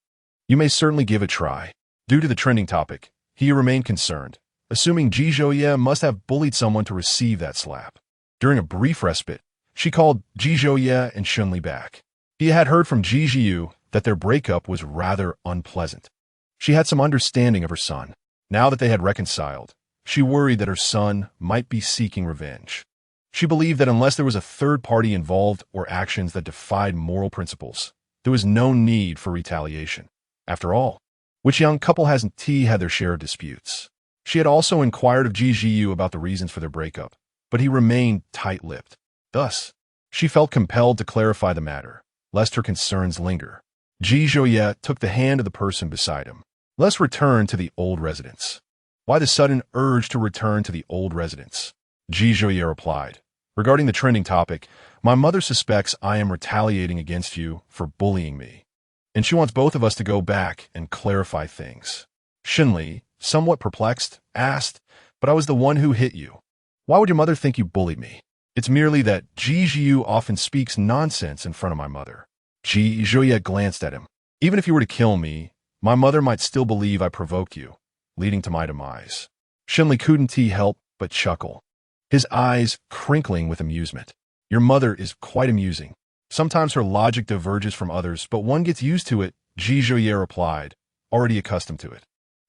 "You may certainly give a try." Due to the trending topic, he remained concerned, assuming Ji Zhouye must have bullied someone to receive that slap. During a brief respite, She called Ji Zhouye and Shunli back. He had heard from Ji Zhiyu that their breakup was rather unpleasant. She had some understanding of her son. Now that they had reconciled, she worried that her son might be seeking revenge. She believed that unless there was a third party involved or actions that defied moral principles, there was no need for retaliation. After all, which young couple hasn't had their share of disputes? She had also inquired of Ji Zhiyu about the reasons for their breakup, but he remained tight-lipped. Thus, she felt compelled to clarify the matter, lest her concerns linger. Ji Zhouye took the hand of the person beside him. Let's return to the old residence. Why the sudden urge to return to the old residence? Ji Zhouye replied. Regarding the trending topic, my mother suspects I am retaliating against you for bullying me, and she wants both of us to go back and clarify things. Shunli, somewhat perplexed, asked, but I was the one who hit you. Why would your mother think you bullied me? It's merely that Ji Zhiyu often speaks nonsense in front of my mother. Ji Zhouye glanced at him. Even if you were to kill me, my mother might still believe I provoked you, leading to my demise. Shunli couldn't help but chuckle, his eyes crinkling with amusement. Your mother is quite amusing. Sometimes her logic diverges from others, but one gets used to it, Ji Zhouye replied, already accustomed to it.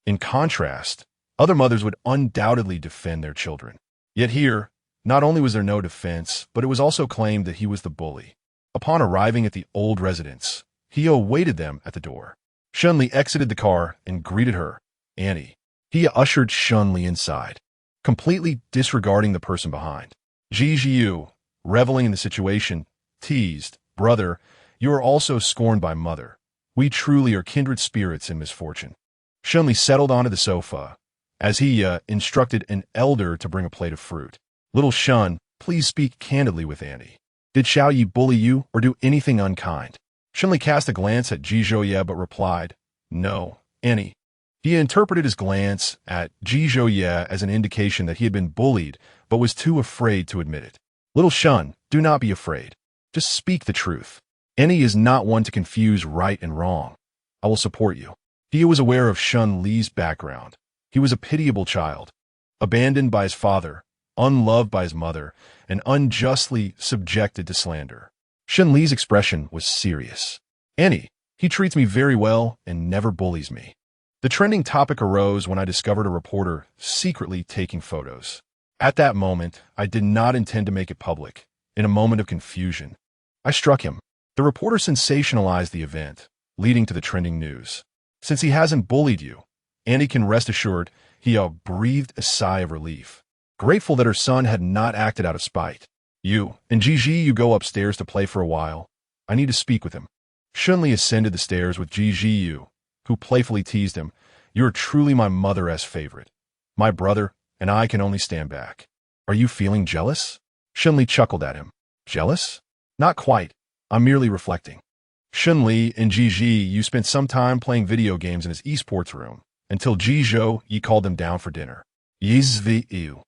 In contrast, other mothers would undoubtedly defend their children. Yet here, not only was there no defense, but it was also claimed that he was the bully. Upon arriving at the old residence, he awaited them at the door. Shunli exited the car and greeted her, Annie. He ushered Shunli inside, completely disregarding the person behind. Ji Zhiyu, reveling in the situation, teased, Brother, you are also scorned by mother. We truly are kindred spirits in misfortune. Shunli settled onto the sofa, as he instructed an elder to bring a plate of fruit. Little Shun, please speak candidly with Annie. Did Xiao Yi bully you or do anything unkind? Shunli cast a glance at Ji Zhouye but replied, No, Annie. He interpreted his glance at Ji Zhouye as an indication that he had been bullied but was too afraid to admit it. Little Shun, do not be afraid. Just speak the truth. Annie is not one to confuse right and wrong. I will support you. He was aware of Shun Li's background. He was a pitiable child, abandoned by his father, unloved by his mother, and unjustly subjected to slander. Shun Li's expression was serious. Annie, he treats me very well and never bullies me. The trending topic arose when I discovered a reporter secretly taking photos. At that moment, I did not intend to make it public. In a moment of confusion, I struck him. The reporter sensationalized the event, leading to the trending news. Since he hasn't bullied you, Annie can rest assured he breathed a sigh of relief, grateful that her son had not acted out of spite. You and Gigi, you go upstairs to play for a while. I need to speak with him. Shunli ascended the stairs with Gigi, who playfully teased him. You're truly my mother's favorite. My brother and I can only stand back. Are you feeling jealous? Shunli chuckled at him. Jealous? Not quite. I'm merely reflecting. Shunli and Gigi, you spent some time playing video games in his esports room, until Jizhou, you called them down for dinner. Yizvi,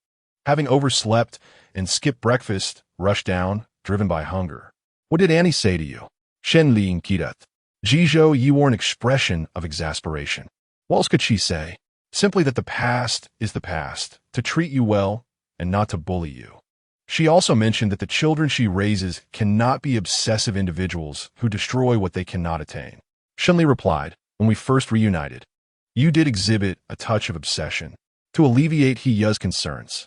having overslept and skipped breakfast, rushed down, driven by hunger. What did Annie say to you? Shenli and Kidat. Jizhou, you wore an expression of exasperation. What else could she say? Simply that the past is the past, to treat you well and not to bully you. She also mentioned that the children she raises cannot be obsessive individuals who destroy what they cannot attain. Shunli replied, when we first reunited, you did exhibit a touch of obsession to alleviate Hiya's concerns.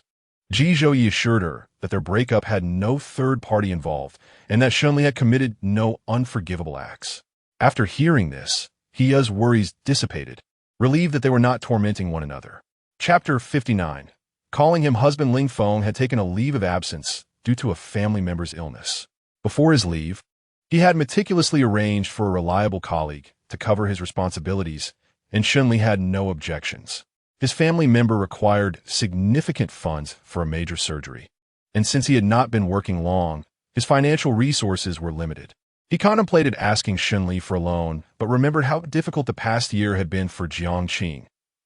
Ji Zhouyi assured her that their breakup had no third party involved and that Shunli had committed no unforgivable acts. After hearing this, Hiya's worries dissipated, relieved that they were not tormenting one another. Chapter 59. Calling him husband, Ling Feng had taken a leave of absence due to a family member's illness. Before his leave, he had meticulously arranged for a reliable colleague to cover his responsibilities, and Shunli had no objections. His family member required significant funds for a major surgery, and since he had not been working long, his financial resources were limited. He contemplated asking Shunli for a loan, but remembered how difficult the past year had been for Jiangqing.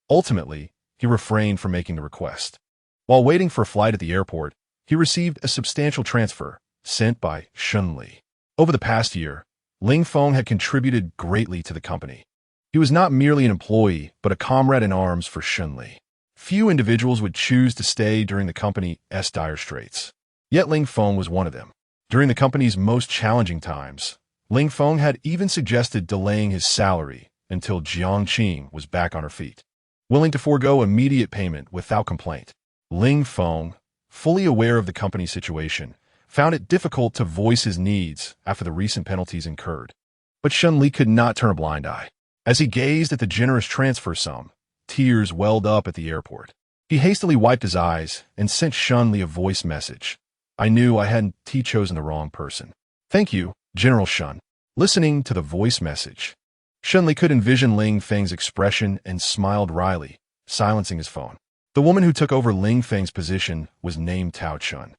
Ultimately, he refrained from making the request. While waiting for a flight at the airport, he received a substantial transfer sent by Shunli. Over the past year, Ling Feng had contributed greatly to the company. He was not merely an employee, but a comrade in arms for Shunli. Few individuals would choose to stay during the company's dire straits. Yet Ling Feng was one of them. During the company's most challenging times, Ling Feng had even suggested delaying his salary until Jiang Qing was back on her feet, willing to forego immediate payment without complaint. Ling Feng, fully aware of the company's situation, found it difficult to voice his needs after the recent penalties incurred. But Shunli could not turn a blind eye. As he gazed at the generous transfer sum, tears welled up at the airport. He hastily wiped his eyes and sent Shunli a voice message. I knew I hadn't chosen the wrong person. Thank you, General Shun. Listening to the voice message, Shunli could envision Ling Feng's expression and smiled wryly, silencing his phone. The woman who took over Ling Feng's position was named Tao Chun.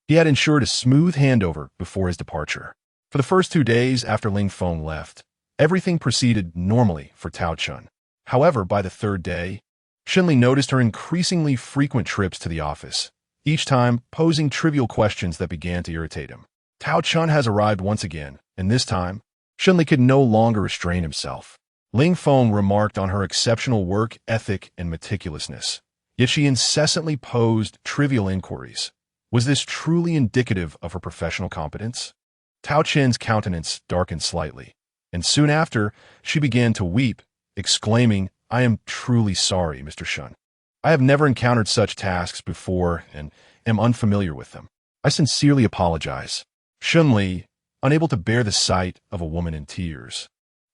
He had ensured a smooth handover before his departure. For the first 2 days after Ling Feng left, everything proceeded normally for Tao Chun. However, by the 3rd day, Shunli noticed her increasingly frequent trips to the office, each time posing trivial questions that began to irritate him. Tao Chun has arrived once again, and this time, Shunli could no longer restrain himself. Ling Feng remarked on her exceptional work ethic and meticulousness, yet she incessantly posed trivial inquiries. Was this truly indicative of her professional competence? Tao Chen's countenance darkened slightly, and soon after, she began to weep, exclaiming, I am truly sorry, Mr. Shun. I have never encountered such tasks before and am unfamiliar with them. I sincerely apologize. Shunli, unable to bear the sight of a woman in tears,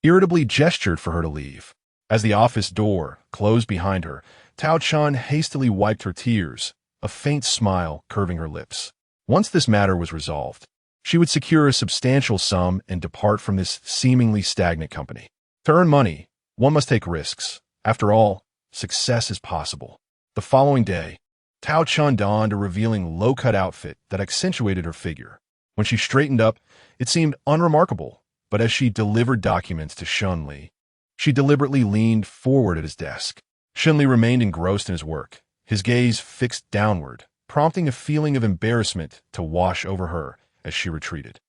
irritably gestured for her to leave. As the office door closed behind her, Tao Chun hastily wiped her tears, a faint smile curving her lips. Once this matter was resolved, she would secure a substantial sum and depart from this seemingly stagnant company. To earn money, one must take risks. After all, success is possible. The following day, Tao Chun donned a revealing low-cut outfit that accentuated her figure. When she straightened up, it seemed unremarkable, but as she delivered documents to Shunli, she deliberately leaned forward at his desk. Shunli remained engrossed in his work, his gaze fixed downward, prompting a feeling of embarrassment to wash over her as she retreated.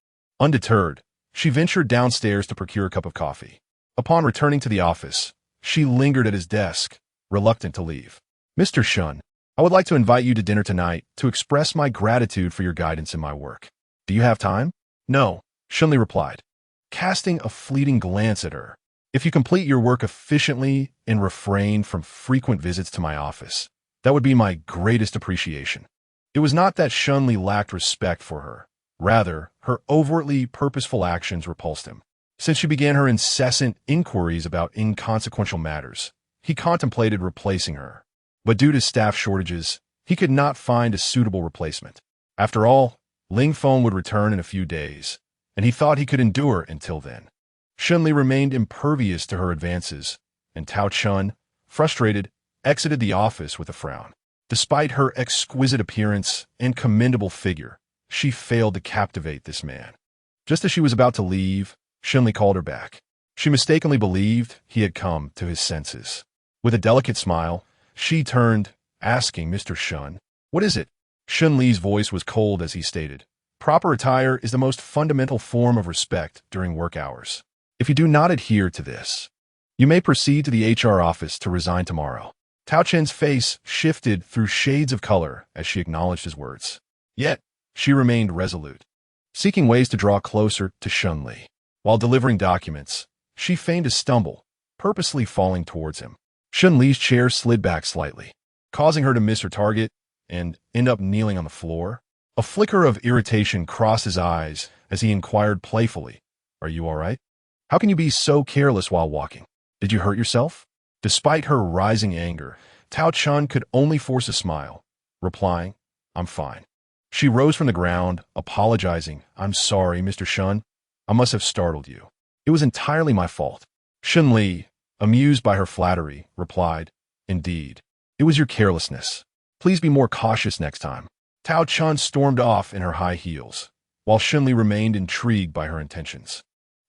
Undeterred, she ventured downstairs to procure a cup of coffee. Upon returning to the office, she lingered at his desk, reluctant to leave. Mr. Shun, I would like to invite you to dinner tonight to express my gratitude for your guidance in my work. Do you have time? No, Shunli replied, casting a fleeting glance at her. If you complete your work efficiently and refrain from frequent visits to my office, that would be my greatest appreciation. It was not that Shunli lacked respect for her. Rather, her overtly purposeful actions repulsed him. Since she began her incessant inquiries about inconsequential matters, he contemplated replacing her. But due to staff shortages, he could not find a suitable replacement. After all, Ling Feng would return in a few days, and he thought he could endure until then. Shunli remained impervious to her advances, and Tao Chun, frustrated, exited the office with a frown. Despite her exquisite appearance and commendable figure, she failed to captivate this man. Just as she was about to leave, Shunli called her back. She mistakenly believed he had come to his senses. With a delicate smile, she turned, asking Mr. Shun, "What is it?" Shunli's voice was cold as he stated, "Proper attire is the most fundamental form of respect during work hours. If you do not adhere to this, you may proceed to the HR office to resign tomorrow." Tao Chen's face shifted through shades of color as she acknowledged his words. Yet, she remained resolute, seeking ways to draw closer to Shunli. While delivering documents, she feigned to stumble, purposely falling towards him. Shunli's chair slid back slightly, causing her to miss her target and end up kneeling on the floor. A flicker of irritation crossed his eyes as he inquired playfully, "Are you all right? How can you be so careless while walking? Did you hurt yourself?" Despite her rising anger, Tao Chun could only force a smile, replying, "I'm fine." She rose from the ground, apologizing, "I'm sorry, Mr. Shun. I must have startled you. It was entirely my fault." Shunli, amused by her flattery, replied, "Indeed, it was your carelessness. Please be more cautious next time." Tao Chun stormed off in her high heels, while Shunli remained intrigued by her intentions.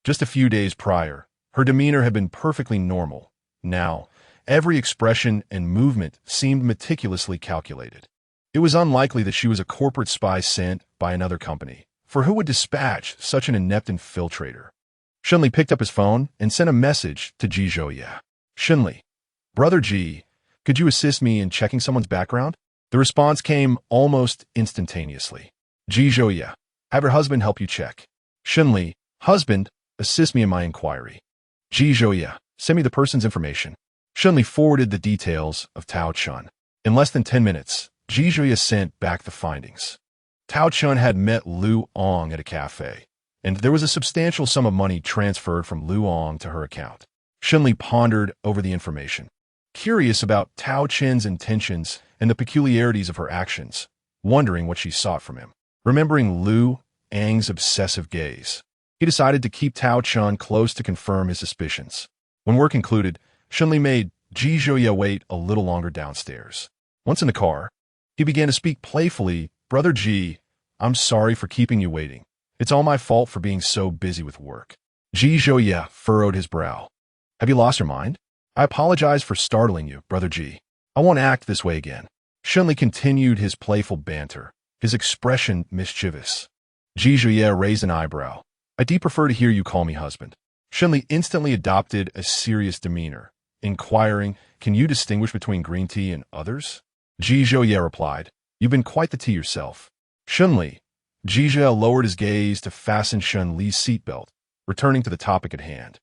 Just a few days prior, her demeanor had been perfectly normal. Now, every expression and movement seemed meticulously calculated. It was unlikely that she was a corporate spy sent by another company, for who would dispatch such an inept infiltrator? Shunli picked up his phone and sent a message to Ji Zhouye. "Shunli, Brother Ji, could you assist me in checking someone's background?" The response came almost instantaneously. "Ji Zhouye, Have your husband help you check. Shunli, husband, assist me in my inquiry. Ji Zhouya, send me the person's information. Shunli forwarded the details of Tao Chun. In less than 10 minutes, Ji Zhouya sent back the findings. Tao Chun had met Lu Ong at a cafe, and there was a substantial sum of money transferred from Lu Ong to her account. Shunli pondered over the information, curious about Tao Chun's intentions and the peculiarities of her actions, wondering what she sought from him. Remembering Lu Ang's obsessive gaze, he decided to keep Tao Chun close to confirm his suspicions. When work concluded, Shunli made Ji Zhouya wait a little longer downstairs. Once in the car, he began to speak playfully. Brother Ji, I'm sorry for keeping you waiting. It's all my fault for being so busy with work. Ji Zhouya furrowed his brow. Have you lost your mind? I apologize for startling you, Brother Ji. I won't act this way again. Shunli continued his playful banter, his expression mischievous. Ji Zhouya raised an eyebrow. I do prefer to hear you call me husband. Shunli instantly adopted a serious demeanor, inquiring, can you distinguish between green tea and others? Ji Zhouya replied, you've been quite the tea yourself. Shunli. Ji Zhouya lowered his gaze to fasten Shunli's seatbelt, returning to the topic at hand.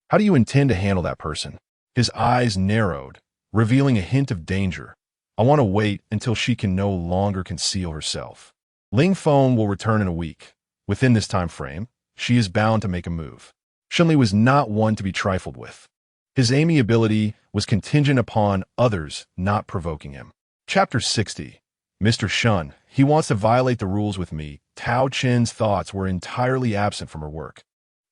How do you intend to handle that person? His eyes narrowed, revealing a hint of danger. I want to wait until she can no longer conceal herself. Ling Feng will return in a week. Within this time frame, she is bound to make a move. Shunli was not one to be trifled with. His amiability was contingent upon others not provoking him. Chapter 60. Mr. Shun, he wants to violate the rules with me. Tao Chun's thoughts were entirely absent from her work,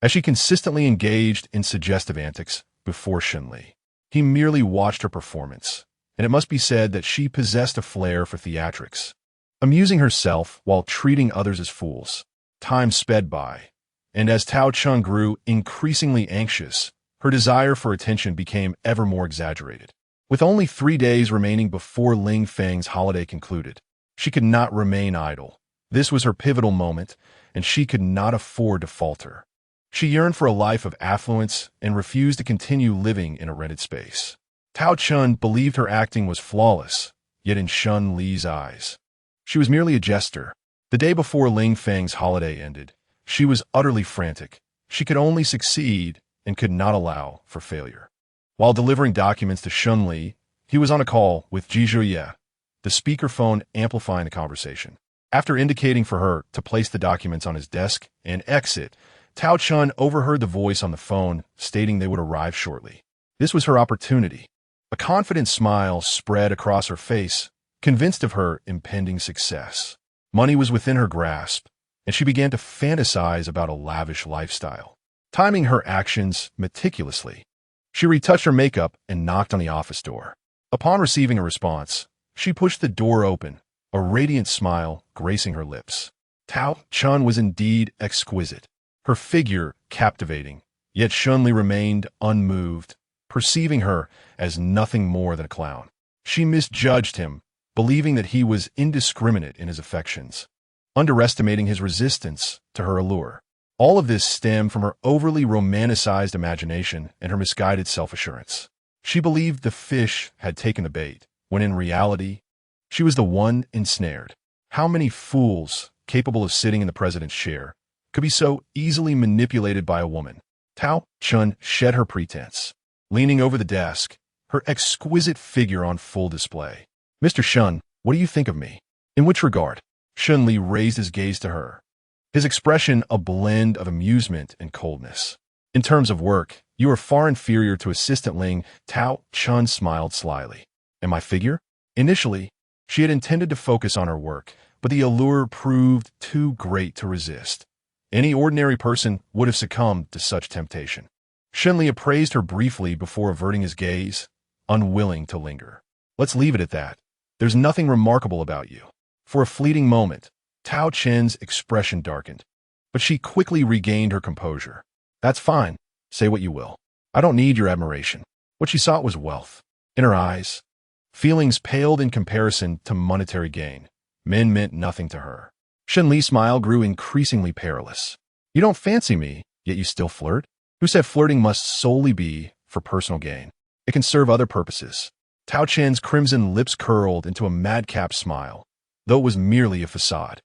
as she consistently engaged in suggestive antics before Shunli. He merely watched her performance, and it must be said that she possessed a flair for theatrics, amusing herself while treating others as fools. Time sped by, and as Tao Chun grew increasingly anxious, her desire for attention became ever more exaggerated. With only 3 days remaining before Ling Feng's holiday concluded, she could not remain idle. This was her pivotal moment, and she could not afford to falter. She yearned for a life of affluence and refused to continue living in a rented space. Tao Chun believed her acting was flawless, yet in Shun Li's eyes, she was merely a jester. The day before Ling Feng's holiday ended, she was utterly frantic. She could only succeed and could not allow for failure. While delivering documents to Shun Li, he was on a call with Ji Zhouya, the speakerphone amplifying the conversation. After indicating for her to place the documents on his desk and exit, Tao Chun overheard the voice on the phone stating they would arrive shortly. This was her opportunity. A confident smile spread across her face, convinced of her impending success. Money was within her grasp, and she began to fantasize about a lavish lifestyle. Timing her actions meticulously, she retouched her makeup and knocked on the office door. Upon receiving a response, she pushed the door open, a radiant smile gracing her lips. Tao Chun was indeed exquisite, her figure captivating, yet Shunli remained unmoved, perceiving her as nothing more than a clown. She misjudged him, believing that he was indiscriminate in his affections, underestimating his resistance to her allure. All of this stemmed from her overly romanticized imagination and her misguided self-assurance. She believed the fish had taken the bait, when in reality, she was the one ensnared. How many fools, capable of sitting in the president's chair, could be so easily manipulated by a woman? Tao Chun shed her pretense, leaning over the desk, her exquisite figure on full display. Mr. Shun, what do you think of me? In which regard? Shun Li raised his gaze to her, his expression a blend of amusement and coldness. In terms of work, you are far inferior to Assistant Ling. Tao Chun smiled slyly. And my figure? Initially, she had intended to focus on her work, but the allure proved too great to resist. Any ordinary person would have succumbed to such temptation. Shunli appraised her briefly before averting his gaze, unwilling to linger. Let's leave it at that. There's nothing remarkable about you. For a fleeting moment, Tao Chen's expression darkened, but she quickly regained her composure. That's fine. Say what you will. I don't need your admiration. What she sought was wealth. In her eyes, feelings paled in comparison to monetary gain. Men meant nothing to her. Shun Li's smile grew increasingly perilous. You don't fancy me, yet you still flirt? Who said flirting must solely be for personal gain? It can serve other purposes. Tao Chen's crimson lips curled into a madcap smile, though it was merely a facade.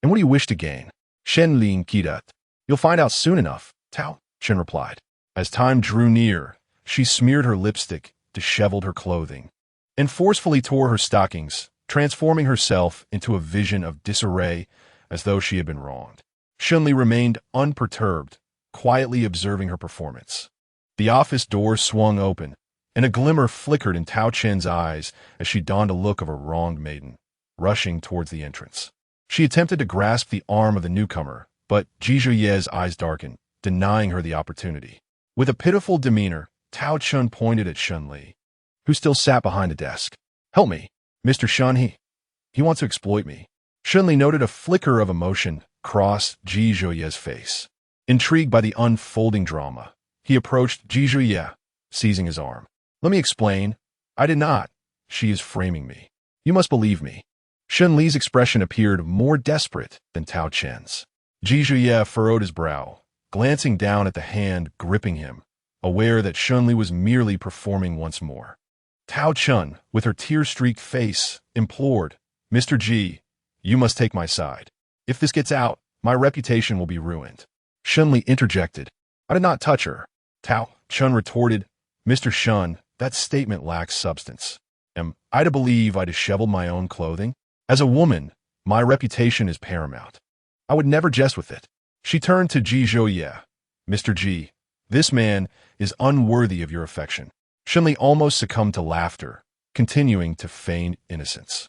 And what do you wish to gain? Shen Lin Kidat. You'll find out soon enough, Tao, Shen replied. As time drew near, she smeared her lipstick, disheveled her clothing, and forcefully tore her stockings, transforming herself into a vision of disarray as though she had been wronged. Shunli remained unperturbed, quietly observing her performance. The office door swung open, and a glimmer flickered in Tao Chen's eyes as she donned a look of a wronged maiden, rushing towards the entrance. She attempted to grasp the arm of the newcomer, but Ji Zhuye's eyes darkened, denying her the opportunity. With a pitiful demeanor, Tao Chun pointed at Shunli, who still sat behind the desk. "Help me, Mr. Shun, he wants to exploit me." Shunli noted a flicker of emotion cross Ji Zhuye's face. Intrigued by the unfolding drama, he approached Ji Zhuye, seizing his arm. "Let me explain. I did not. She is framing me. You must believe me." Shunli's expression appeared more desperate than Tao Chen's. Ji Zhuye furrowed his brow, glancing down at the hand gripping him, aware that Shunli was merely performing once more. Tao Chun, with her tear-streaked face, implored, "Mr. Ji, you must take my side. If this gets out, my reputation will be ruined." Shunli interjected, "I did not touch her." Tao Chun retorted, "Mr. Shun, that statement lacks substance. Am I to believe I disheveled my own clothing? As a woman, my reputation is paramount. I would never jest with it." She turned to Ji Zhuye. "Mr. Ji, this man is unworthy of your affection." Shunli almost succumbed to laughter, continuing to feign innocence.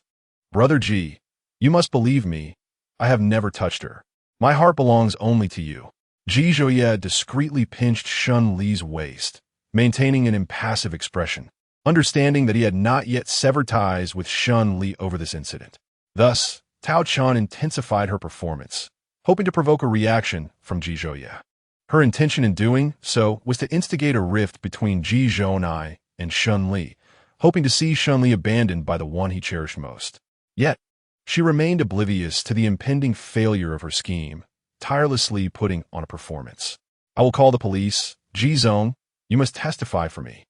"Brother Ji, you must believe me. I have never touched her. My heart belongs only to you." Ji Zhuye discreetly pinched Shun Li's waist, maintaining an impassive expression, understanding that he had not yet severed ties with Shun Li over this incident. Thus, Tao Chan intensified her performance, hoping to provoke a reaction from Ji Zhuye. Her intention in doing so was to instigate a rift between Ji Zhonai and Shun Li, hoping to see Shun Li abandoned by the one he cherished most. Yet, she remained oblivious to the impending failure of her scheme, tirelessly putting on a performance. "I will call the police. Ji Zong, you must testify for me.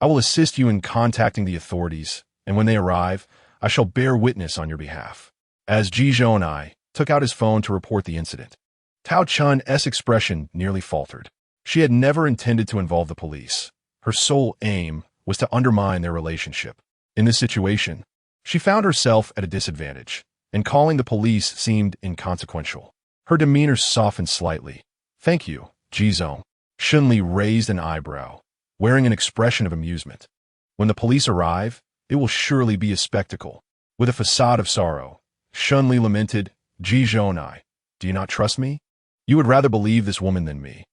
I will assist you in contacting the authorities, and when they arrive, I shall bear witness on your behalf." As Ji Zhonai took out his phone to report the incident, Tao Chun's expression nearly faltered. She had never intended to involve the police. Her sole aim was to undermine their relationship. In this situation, she found herself at a disadvantage, and calling the police seemed inconsequential. Her demeanor softened slightly. "Thank you, Ji Zong." Shunli raised an eyebrow, wearing an expression of amusement. "When the police arrive, it will surely be a spectacle." With a facade of sorrow, Shunli lamented, "Ji Zhonai, do you not trust me? You would rather believe this woman than me.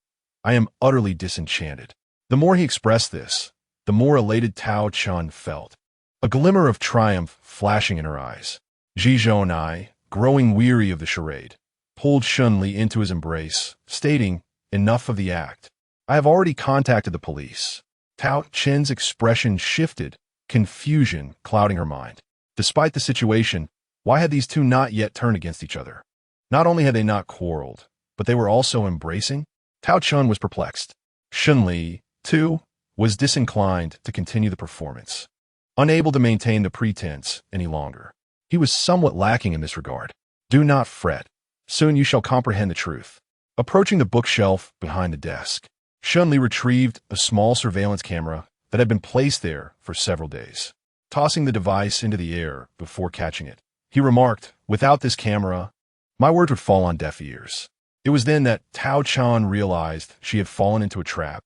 I am utterly disenchanted." The more he expressed this, the more elated Tao Chun felt, a glimmer of triumph flashing in her eyes. Ji Zhonai, growing weary of the charade, pulled Shunli into his embrace, stating, "Enough of the act. I have already contacted the police." Tao Chen's expression shifted, confusion clouding her mind. Despite the situation, why had these two not yet turned against each other? Not only had they not quarreled, but they were also embracing? Tao Chun was perplexed. Shunli, too, was disinclined to continue the performance, unable to maintain the pretense any longer. He was somewhat lacking in this regard. "Do not fret. Soon you shall comprehend the truth." Approaching the bookshelf behind the desk, Shunli retrieved a small surveillance camera that had been placed there for several days. Tossing the device into the air before catching it, he remarked, "Without this camera, my words would fall on deaf ears." It was then that Tao Chan realized she had fallen into a trap,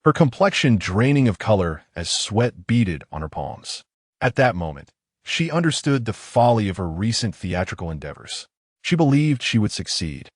her complexion draining of color as sweat beaded on her palms. At that moment, she understood the folly of her recent theatrical endeavors. She believed she would succeed,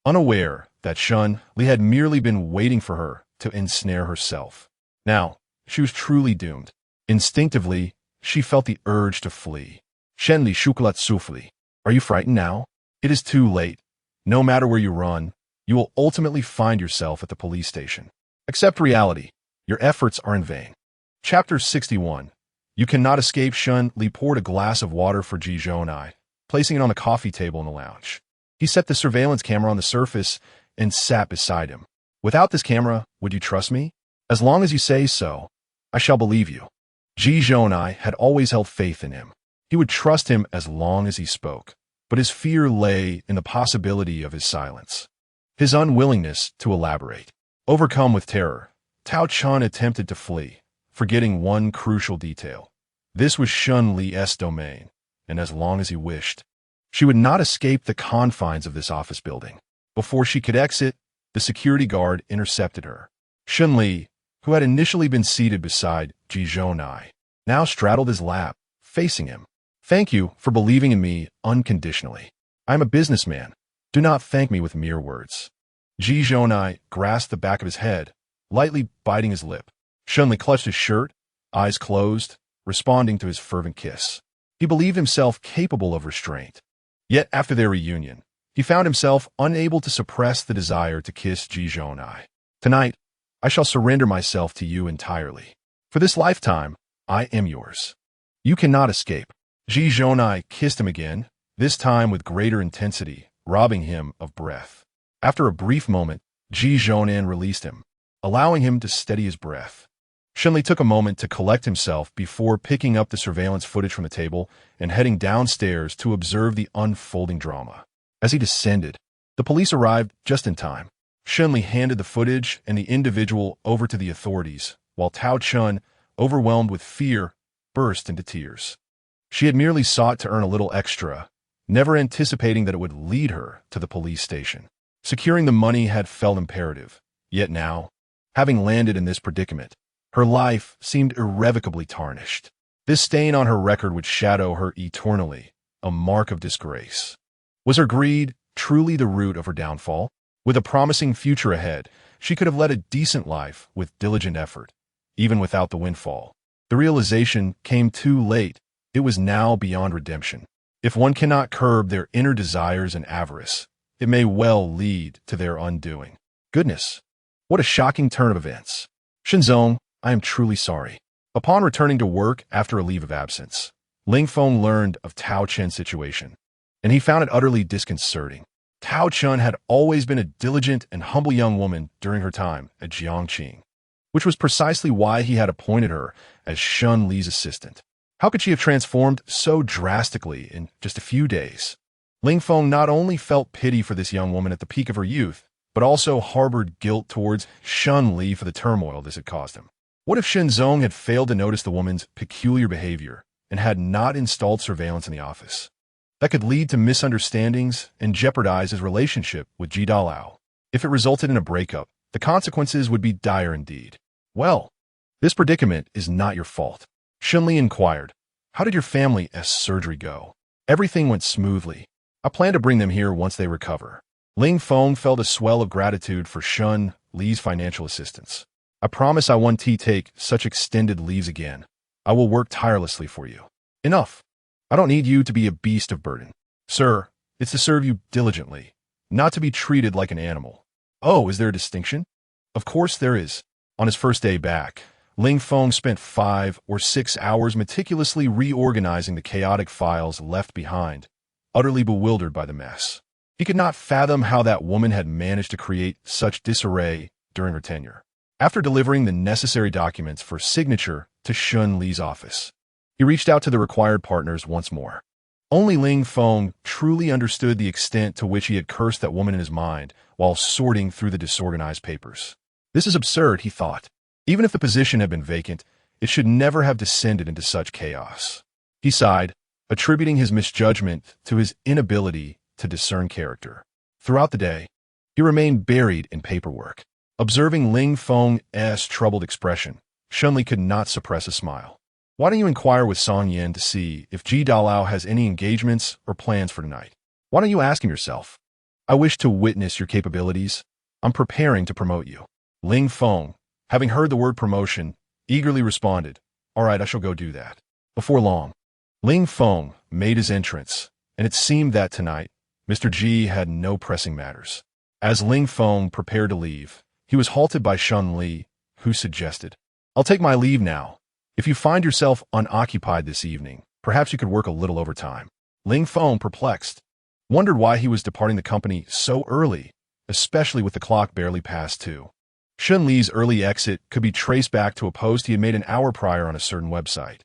unaware that Shun Li had merely been waiting for her to ensnare herself. Now, she was truly doomed. Instinctively, she felt the urge to flee. "Shen Li Shukulat Sufli, are you frightened now? It is too late. No matter where you run, you will ultimately find yourself at the police station. Accept reality. Your efforts are in vain." Chapter 61. You cannot escape. Shun Li poured a glass of water for Ji Zhonai, placing it on the coffee table in the lounge. He set the surveillance camera on the surface and sat beside him. "Without this camera, would you trust me? As long as you say so, I shall believe you." Ji Zhonai had always held faith in him. He would trust him as long as he spoke. but his fear lay in the possibility of his silence, his unwillingness to elaborate. Overcome with terror, Tao Chun attempted to flee, forgetting one crucial detail. This was Shun Li's domain, and as long as he wished, she would not escape the confines of this office building. Before she could exit, the security guard intercepted her. Shun Li, who had initially been seated beside Ji Zhonai, now straddled his lap, facing him. "Thank you for believing in me unconditionally. I am a businessman. Do not thank me with mere words." Ji Zhonai grasped the back of his head, lightly biting his lip. Shun Li clutched his shirt, eyes closed, responding to his fervent kiss. He believed himself capable of restraint. Yet after their reunion, he found himself unable to suppress the desire to kiss Ji Zhonai. "Tonight, I shall surrender myself to you entirely. For this lifetime, I am yours. You cannot escape." Ji Zhonai kissed him again, this time with greater intensity, robbing him of breath. After a brief moment, Ji Zhonan released him, allowing him to steady his breath. Shun Li took a moment to collect himself before picking up the surveillance footage from the table and heading downstairs to observe the unfolding drama. As he descended, the police arrived just in time. Shun Li handed the footage and the individual over to the authorities, while Tao Chun, overwhelmed with fear, burst into tears. She had merely sought to earn a little extra, never anticipating that it would lead her to the police station. Securing the money had felt imperative, yet now, having landed in this predicament, her life seemed irrevocably tarnished. This stain on her record would shadow her eternally, a mark of disgrace. Was her greed truly the root of her downfall? With a promising future ahead, she could have led a decent life with diligent effort, even without the windfall. The realization came too late. It was now beyond redemption. If one cannot curb their inner desires and avarice, it may well lead to their undoing. Goodness, what a shocking turn of events. Shinzong, I am truly sorry. Upon returning to work after a leave of absence, Ling Feng learned of Tao Chen's situation, and he found it utterly disconcerting. Tao Chun had always been a diligent and humble young woman during her time at Jiangqing, which was precisely why he had appointed her as Shun Li's assistant. How could she have transformed so drastically in just a few days? Ling Feng not only felt pity for this young woman at the peak of her youth, but also harbored guilt towards Shun Li for the turmoil this had caused him. What if Shinzong had failed to notice the woman's peculiar behavior and had not installed surveillance in the office? That could lead to misunderstandings and jeopardize his relationship with Ji Dalao. If it resulted in a breakup, the consequences would be dire indeed. "Well, this predicament is not your fault," Shun Li inquired. "How did your family's surgery go?" "Everything went smoothly. I plan to bring them here once they recover." Ling Feng felt a swell of gratitude for Shun Li's financial assistance. "I promise I won't take such extended leaves again. I will work tirelessly for you." "Enough. I don't need you to be a beast of burden. Sir, it's to serve you diligently, not to be treated like an animal." "Oh, is there a distinction?" "Of course there is." On his first day back, Ling Feng spent 5 or 6 hours meticulously reorganizing the chaotic files left behind, utterly bewildered by the mess. He could not fathom how that woman had managed to create such disarray during her tenure. After delivering the necessary documents for signature to Shun Li's office, he reached out to the required partners once more. Only Ling Feng truly understood the extent to which he had cursed that woman in his mind while sorting through the disorganized papers. This is absurd, he thought. Even if the position had been vacant, it should never have descended into such chaos. He sighed, attributing his misjudgment to his inability to discern character. Throughout the day, he remained buried in paperwork. Observing Ling Feng's troubled expression, Shun Li could not suppress a smile. "Why don't you inquire with Song Yin to see if Ji Dalao has any engagements or plans for tonight? Why don't you ask him yourself? I wish to witness your capabilities. I'm preparing to promote you." Ling Feng, having heard the word promotion, eagerly responded, "All right, I shall go do that." Before long, Ling Feng made his entrance, and it seemed that tonight, Mr. Ji had no pressing matters. As Ling Feng prepared to leave, he was halted by Shun Li, who suggested, "I'll take my leave now. If you find yourself unoccupied this evening, perhaps you could work a little overtime." Ling Feng, perplexed, wondered why he was departing the company so early, especially with the clock barely past 2. Shun Li's early exit could be traced back to a post he had made an hour prior on a certain website,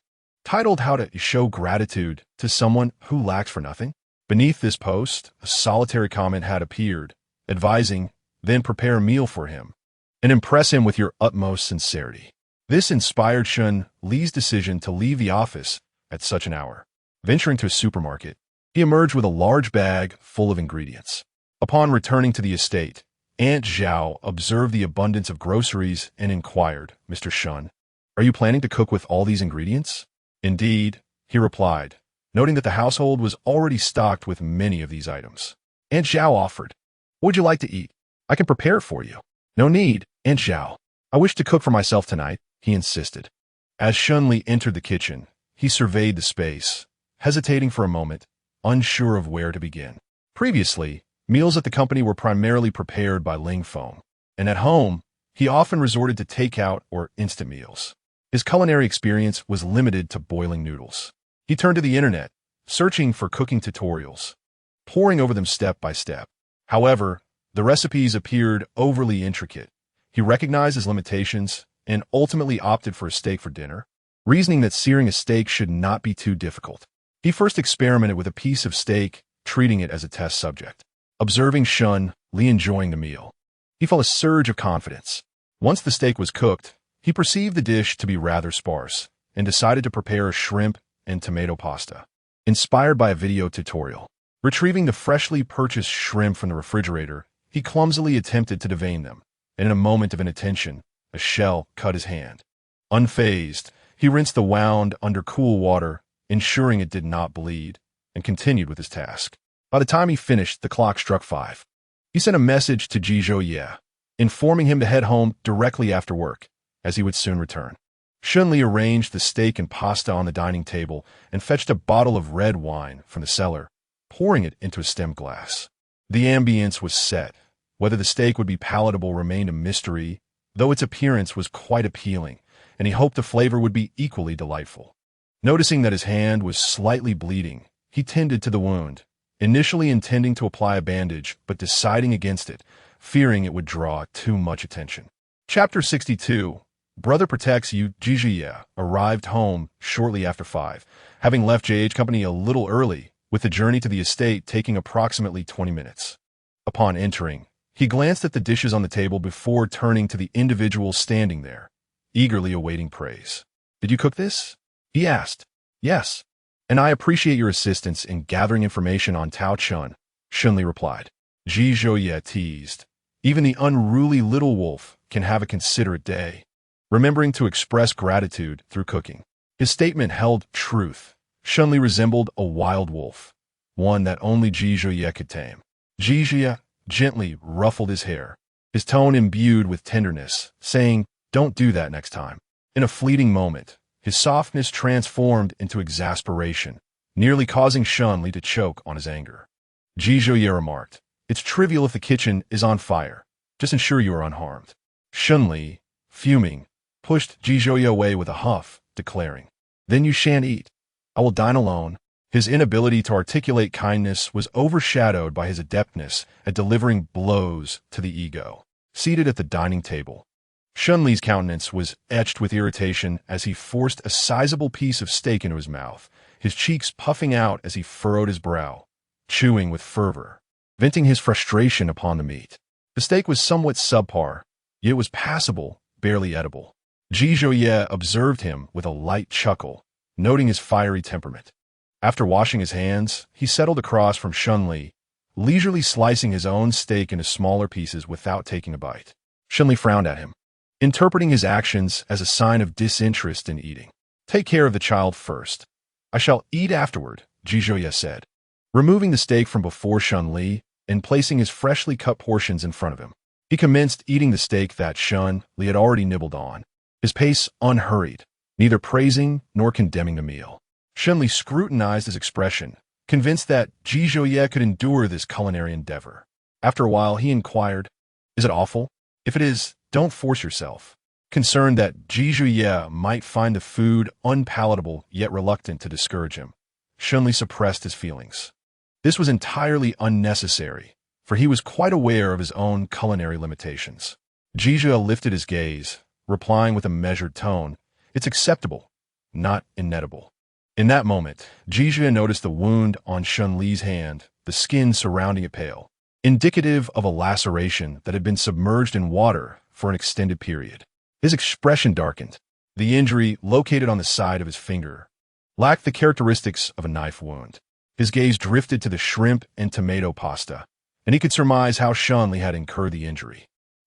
titled "How to Show Gratitude to Someone Who Lacks for Nothing." Beneath this post, a solitary comment had appeared, advising, then prepare a meal for him, and impress him with your utmost sincerity. This inspired Shun Li's decision to leave the office at such an hour. Venturing to a supermarket, he emerged with a large bag full of ingredients. Upon returning to the estate, Aunt Zhao observed the abundance of groceries and inquired, "Mr. Shun, are you planning to cook with all these ingredients?" "Indeed," he replied, noting that the household was already stocked with many of these items. Aunt Zhao offered, "What would you like to eat? I can prepare it for you." "No need, Aunt Zhao. I wish to cook for myself tonight," he insisted. As Shun Li entered the kitchen, he surveyed the space, hesitating for a moment, unsure of where to begin. Previously, meals at the company were primarily prepared by Ling Feng, and at home, he often resorted to takeout or instant meals. His culinary experience was limited to boiling noodles. He turned to the internet, searching for cooking tutorials, poring over them step by step. However, the recipes appeared overly intricate. He recognized his limitations and ultimately opted for a steak for dinner, reasoning that searing a steak should not be too difficult. He first experimented with a piece of steak, treating it as a test subject. Observing Shun Li enjoying the meal, he felt a surge of confidence. Once the steak was cooked, he perceived the dish to be rather sparse and decided to prepare a shrimp and tomato pasta. Inspired by a video tutorial, retrieving the freshly purchased shrimp from the refrigerator, he clumsily attempted to devein them, and in a moment of inattention, a shell cut his hand. Unfazed, he rinsed the wound under cool water, ensuring it did not bleed, and continued with his task. By the time he finished, the clock struck 5. He sent a message to Ji Zhouye, informing him to head home directly after work, as he would soon return. Shun Li arranged the steak and pasta on the dining table and fetched a bottle of red wine from the cellar, pouring it into a stemmed glass. The ambience was set. Whether the steak would be palatable remained a mystery, though its appearance was quite appealing, and he hoped the flavor would be equally delightful. Noticing that his hand was slightly bleeding, he tended to the wound, initially intending to apply a bandage, but deciding against it, fearing it would draw too much attention. Chapter 62. Brother Protects You. Ji Zhouye arrived home shortly after 5, having left JH Company a little early, with the journey to the estate taking approximately 20 minutes. Upon entering, he glanced at the dishes on the table before turning to the individual standing there, eagerly awaiting praise. "Did you cook this?" he asked. "Yes, and I appreciate your assistance in gathering information on Tao Chun," Shun Li replied. Ji Zhouye teased, "Even the unruly little wolf can have a considerate day," remembering to express gratitude through cooking. His statement held truth. Shun Li resembled a wild wolf, one that only Ji Zhouye could tame. Ji Zhouye gently ruffled his hair, his tone imbued with tenderness, saying, "Don't do that next time." In a fleeting moment, his softness transformed into exasperation, nearly causing Shun Li to choke on his anger. Ji Zhouye remarked, "It's trivial if the kitchen is on fire. Just ensure you are unharmed." Shun Li, fuming, pushed Ji Zhouye away with a huff, declaring, "Then you shan't eat. I will dine alone." His inability to articulate kindness was overshadowed by his adeptness at delivering blows to the ego. Seated at the dining table, Shun Li's countenance was etched with irritation as he forced a sizable piece of steak into his mouth, his cheeks puffing out as he furrowed his brow, chewing with fervor, venting his frustration upon the meat. The steak was somewhat subpar, yet it was passable, barely edible. Ji Zhouye observed him with a light chuckle, noting his fiery temperament. After washing his hands, he settled across from Shun Li, leisurely slicing his own steak into smaller pieces without taking a bite. Shun Li frowned at him, interpreting his actions as a sign of disinterest in eating. "Take care of the child first. I shall eat afterward," Ji Zhouye said, removing the steak from before Shun Li and placing his freshly cut portions in front of him. He commenced eating the steak that Shun Li had already nibbled on, his pace unhurried, neither praising nor condemning the meal. Shun Li scrutinized his expression, convinced that Ji Zhouye could endure this culinary endeavor. After a while, he inquired, "Is it awful? If it is, don't force yourself." Concerned that Ji Zhouye might find the food unpalatable yet reluctant to discourage him, Shun Li suppressed his feelings. This was entirely unnecessary, for he was quite aware of his own culinary limitations. Ji Zhouye lifted his gaze, replying with a measured tone, "It's acceptable, not inedible." In that moment, Jizhe noticed the wound on Shun Li's hand, the skin surrounding it pale, indicative of a laceration that had been submerged in water for an extended period. His expression darkened. The injury, located on the side of his finger, lacked the characteristics of a knife wound. His gaze drifted to the shrimp and tomato pasta, and he could surmise how Shun Li had incurred the injury.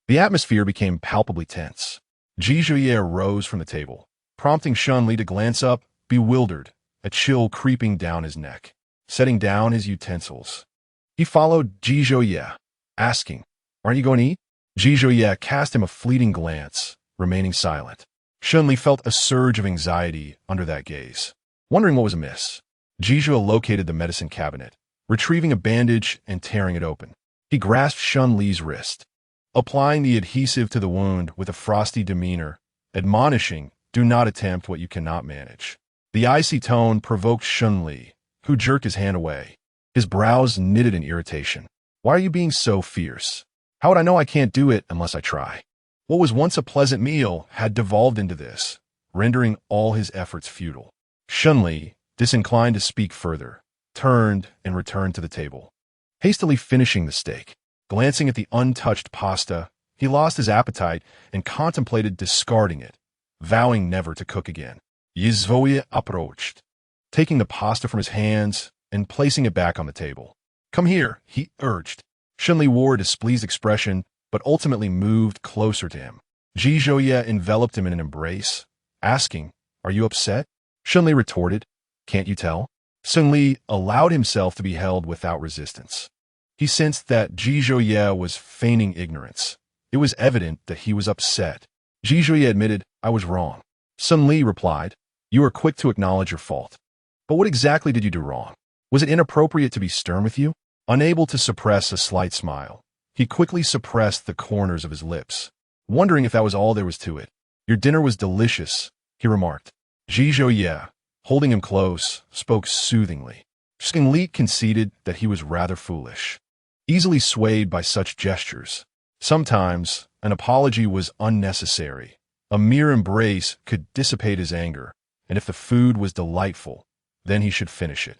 The atmosphere became palpably tense. Ji Zhuye rose from the table, prompting Shun Li to glance up, bewildered, a chill creeping down his neck. Setting down his utensils, he followed Ji Zhuye, asking, "Aren't you going to eat?" Ji Zhuye cast him a fleeting glance, remaining silent. Shun Li felt a surge of anxiety under that gaze. Wondering what was amiss, Ji Zhuye located the medicine cabinet, retrieving a bandage and tearing it open. He grasped Shun Li's wrist, applying the adhesive to the wound with a frosty demeanor, admonishing, "Do not attempt what you cannot manage." The icy tone provoked Shun Li, who jerked his hand away. His brows knitted in irritation. "Why are you being so fierce? How would I know I can't do it unless I try?" What was once a pleasant meal had devolved into this, rendering all his efforts futile. Shun Li, disinclined to speak further, turned and returned to the table. Hastily finishing the steak, glancing at the untouched pasta, he lost his appetite and contemplated discarding it, vowing never to cook again. Yizvoye approached, taking the pasta from his hands and placing it back on the table. "Come here," he urged. Shun Li wore a displeased expression, but ultimately moved closer to him. Ji Zhuye enveloped him in an embrace, asking, "Are you upset?" Shun Li retorted, "Can't you tell?" Shun Li allowed himself to be held without resistance. He sensed that Ji Zhuye was feigning ignorance. It was evident that he was upset. Ji Zhuye admitted, "I was wrong." Shun Li replied, "You are quick to acknowledge your fault. But what exactly did you do wrong? Was it inappropriate to be stern with you?" Unable to suppress a slight smile, he quickly suppressed the corners of his lips, wondering if that was all there was to it. "Your dinner was delicious," he remarked. Ji Zhuye, holding him close, spoke soothingly. Shun Li conceded that he was rather foolish, easily swayed by such gestures. Sometimes, an apology was unnecessary. A mere embrace could dissipate his anger, and if the food was delightful, then he should finish it.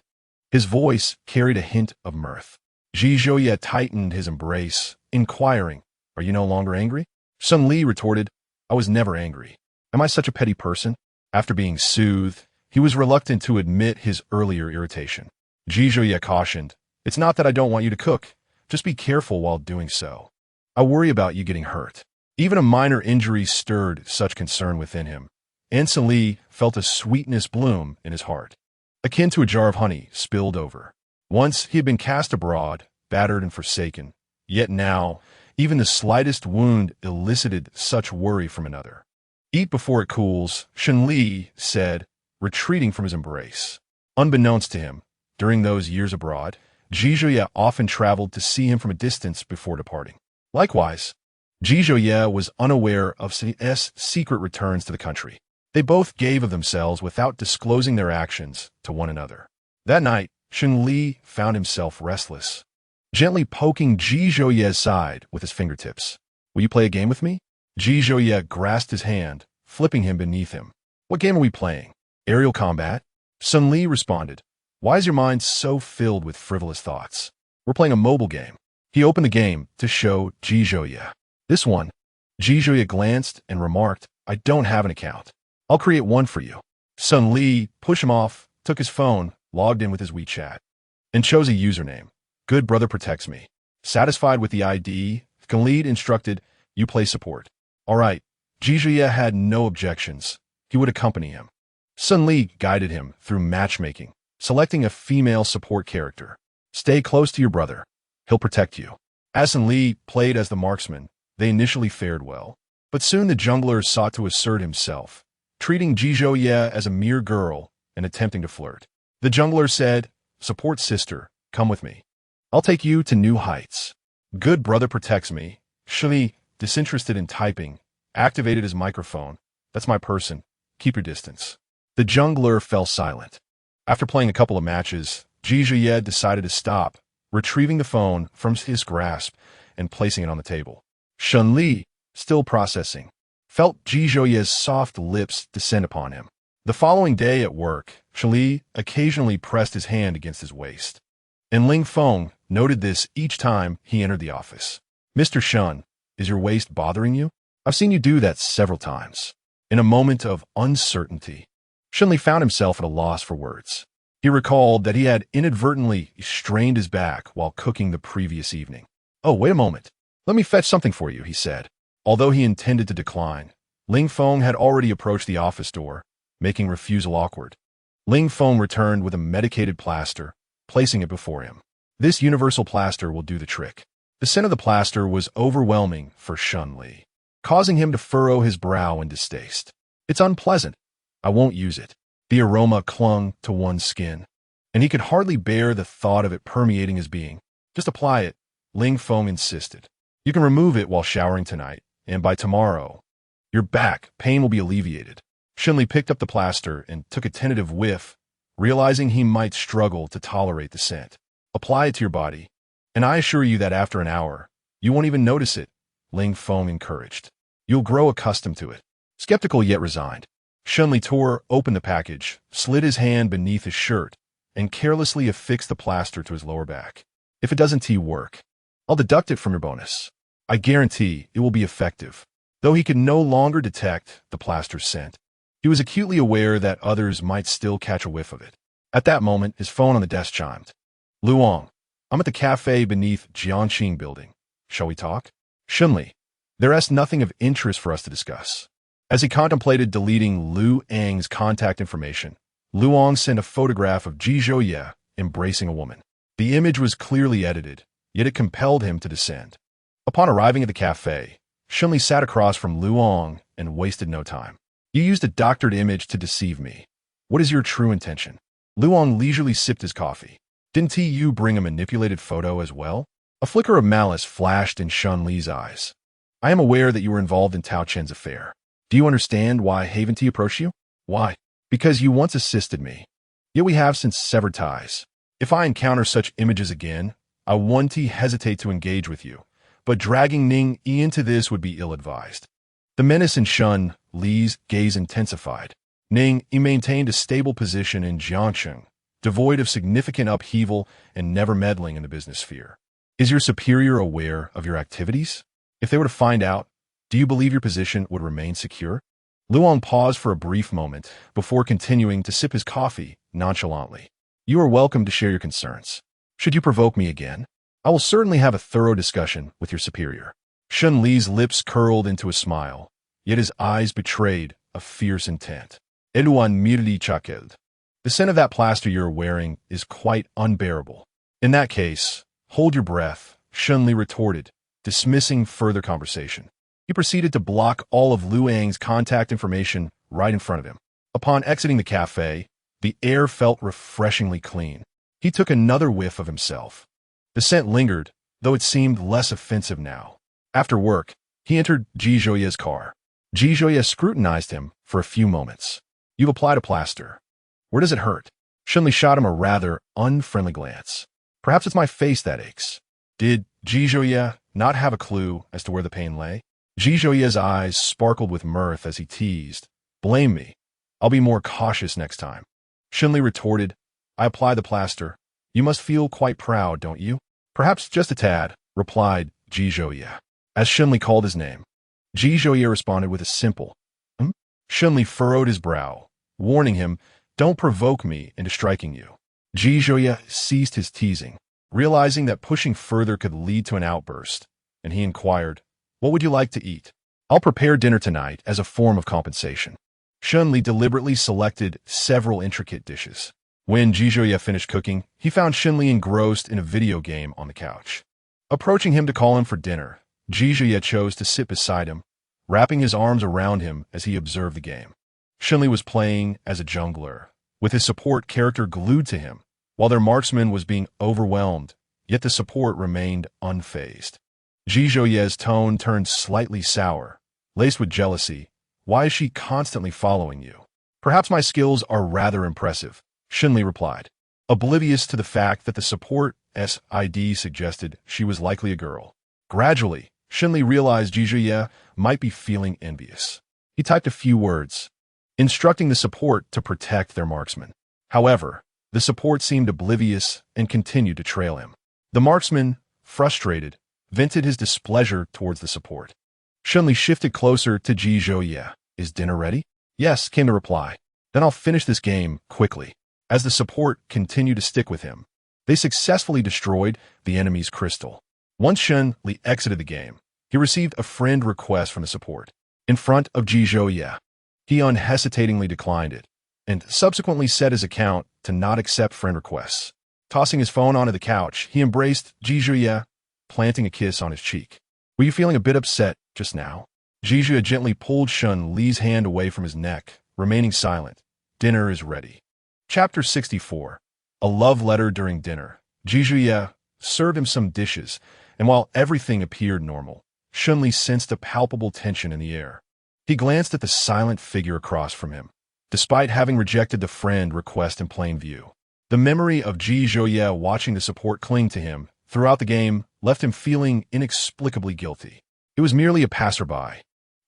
His voice carried a hint of mirth. Ji Zhuye tightened his embrace, inquiring, "Are you no longer angry?" Shun Li retorted, "I was never angry. Am I such a petty person?" After being soothed, he was reluctant to admit his earlier irritation. Ji Zhuye cautioned, "It's not that I don't want you to cook. Just be careful while doing so. I worry about you getting hurt." Even a minor injury stirred such concern within him, and Shun Li felt a sweetness bloom in his heart, akin to a jar of honey spilled over. Once he had been cast abroad, battered and forsaken, yet now, even the slightest wound elicited such worry from another. "Eat before it cools," Shun Li said, retreating from his embrace. Unbeknownst to him, during those years abroad, Ji Zhuye often traveled to see him from a distance before departing. Likewise, Ji Zhuye was unaware of Sun's secret returns to the country. They both gave of themselves without disclosing their actions to one another. That night, Shun Li found himself restless, gently poking Ji Zhuye's side with his fingertips. "Will you play a game with me?" Ji Zhuye grasped his hand, flipping him beneath him. "What game are we playing? Aerial combat?" Shun Li responded, "Why is your mind so filled with frivolous thoughts? We're playing a mobile game." He opened the game to show Ji Zhuye. "This one." Ji Zhuye glanced and remarked, "I don't have an account. I'll create one for you." Shun Li pushed him off, took his phone, logged in with his WeChat, and chose a username. "Good brother protects me." Satisfied with the ID, Shun Li instructed, "You play support." All right. Ji Zhuye had no objections. He would accompany him. Shun Li guided him through matchmaking, selecting a female support character. "Stay close to your brother. He'll protect you." As Shun Li played as the marksman, they initially fared well. But soon the jungler sought to assert himself, treating Ji Zhuye as a mere girl and attempting to flirt. The jungler said, "Support sister, come with me. I'll take you to new heights." "Good brother protects me." Shun Li, disinterested in typing, activated his microphone. "That's my person. Keep your distance." The jungler fell silent. After playing a couple of matches, Ji Zhuye decided to stop, retrieving the phone from his grasp and placing it on the table. Shun Li, still processing, felt Ji Zhuye's soft lips descend upon him. The following day at work, Shili occasionally pressed his hand against his waist, and Ling Feng noted this each time he entered the office. "Mr. Shun, is your waist bothering you? I've seen you do that several times." In a moment of uncertainty, Shunli found himself at a loss for words. He recalled that he had inadvertently strained his back while cooking the previous evening. "Oh, wait a moment. Let me fetch something for you," he said. Although he intended to decline, Ling Feng had already approached the office door, making refusal awkward. Ling Feng returned with a medicated plaster, placing it before him. "This universal plaster will do the trick." The scent of the plaster was overwhelming for Shun Li, causing him to furrow his brow in distaste. "It's unpleasant. I won't use it." The aroma clung to one's skin, and he could hardly bear the thought of it permeating his being. "Just apply it," Ling Feng insisted. "You can remove it while showering tonight, and by tomorrow, your back pain will be alleviated." Shunli picked up the plaster and took a tentative whiff, realizing he might struggle to tolerate the scent. "Apply it to your body, and I assure you that after an hour, you won't even notice it," Ling Feng encouraged. "You'll grow accustomed to it." Skeptical yet resigned, Shunli tore open the package, slid his hand beneath his shirt, and carelessly affixed the plaster to his lower back. "If it doesn't work, I'll deduct it from your bonus. I guarantee it will be effective." Though he could no longer detect the plaster's scent, he was acutely aware that others might still catch a whiff of it. At that moment, his phone on the desk chimed. "Luong, I'm at the cafe beneath Jianqing building. Shall we talk?" "Shunli, there is nothing of interest for us to discuss." As he contemplated deleting Lu Ang's contact information, Luong sent a photograph of Ji Zhouye embracing a woman. The image was clearly edited, yet it compelled him to descend. Upon arriving at the cafe, Shunli sat across from Luong and wasted no time. "You used a doctored image to deceive me. What is your true intention?" Luong leisurely sipped his coffee. "Didn't you bring a manipulated photo as well?" A flicker of malice flashed in Shun Li's eyes. "I am aware that you were involved in Tao Chen's affair. Do you understand why Haven T approached you?" "Why?" "Because you once assisted me. Yet we have since severed ties. If I encounter such images again, I won't hesitate to engage with you, but dragging Ning Yi into this would be ill-advised." The menace in Shun Li's gaze intensified. Ning Yi maintained a stable position in Jiangcheng, devoid of significant upheaval and never meddling in the business sphere. "Is your superior aware of your activities? If they were to find out, do you believe your position would remain secure?" Luong paused for a brief moment before continuing to sip his coffee nonchalantly. "You are welcome to share your concerns. Should you provoke me again, I will certainly have a thorough discussion with your superior." Shun Li's lips curled into a smile, yet his eyes betrayed a fierce intent. "Unconditionally. The scent of that plaster you're wearing is quite unbearable. In that case, hold your breath," Shun Li retorted, dismissing further conversation. He proceeded to block all of Lu Ang's contact information right in front of him. Upon exiting the cafe, the air felt refreshingly clean. He took another whiff of himself. The scent lingered, though it seemed less offensive now. After work, he entered Ji Zhouye's car. Ji Zhouye scrutinized him for a few moments. "You've applied a plaster. Where does it hurt?" Shunli shot him a rather unfriendly glance. "Perhaps it's my face that aches." Did Ji Zhouye not have a clue as to where the pain lay? Ji Zhouye's eyes sparkled with mirth as he teased. "Blame me. I'll be more cautious next time." Shunli retorted, "I apply the plaster. You must feel quite proud, don't you?" "Perhaps just a tad," replied Ji Zhouye. As Shunli called his name, Ji Zhouye responded with a simple, "Hmm?" Shunli furrowed his brow, warning him, "Don't provoke me into striking you." Ji Zhouye ceased his teasing, realizing that pushing further could lead to an outburst, and he inquired, "What would you like to eat?" "I'll prepare dinner tonight as a form of compensation." Shun Li deliberately selected several intricate dishes. When Ji Zhouye finished cooking, he found Shun Li engrossed in a video game on the couch. Approaching him to call him for dinner, Ji Zhouye chose to sit beside him, wrapping his arms around him as he observed the game. Shun Li was playing as a jungler, with his support character glued to him, while their marksman was being overwhelmed, yet the support remained unfazed. Ji Zhouye's tone turned slightly sour, laced with jealousy. "Why is she constantly following you?" "Perhaps my skills are rather impressive," Shun Li replied, oblivious to the fact that the support SID suggested she was likely a girl. Gradually, Shun Li realized Ji Zhouye might be feeling envious. He typed a few words. instructing the support to protect their marksman. However, the support seemed oblivious and continued to trail him. The marksman, frustrated, vented his displeasure towards the support. Shunli shifted closer to Ji Zhouye. Is dinner ready? Yes, came the reply. Then I'll finish this game quickly. As the support continued to stick with him, they successfully destroyed the enemy's crystal. Once Shunli exited the game, he received a friend request from the support. In front of Ji Zhouye, he unhesitatingly declined it, and subsequently set his account to not accept friend requests. Tossing his phone onto the couch, he embraced Ji Zhouye, planting a kiss on his cheek. Were you feeling a bit upset just now? Ji Zhouye gently pulled Shun Li's hand away from his neck, remaining silent. Dinner is ready. Chapter 64. A love letter during dinner. Ji Zhouye served him some dishes, and while everything appeared normal, Shun Li sensed a palpable tension in the air. He glanced at the silent figure across from him. Despite having rejected the friend request in plain view, the memory of Ji Zhouye watching the support cling to him throughout the game left him feeling inexplicably guilty. It was merely a passerby.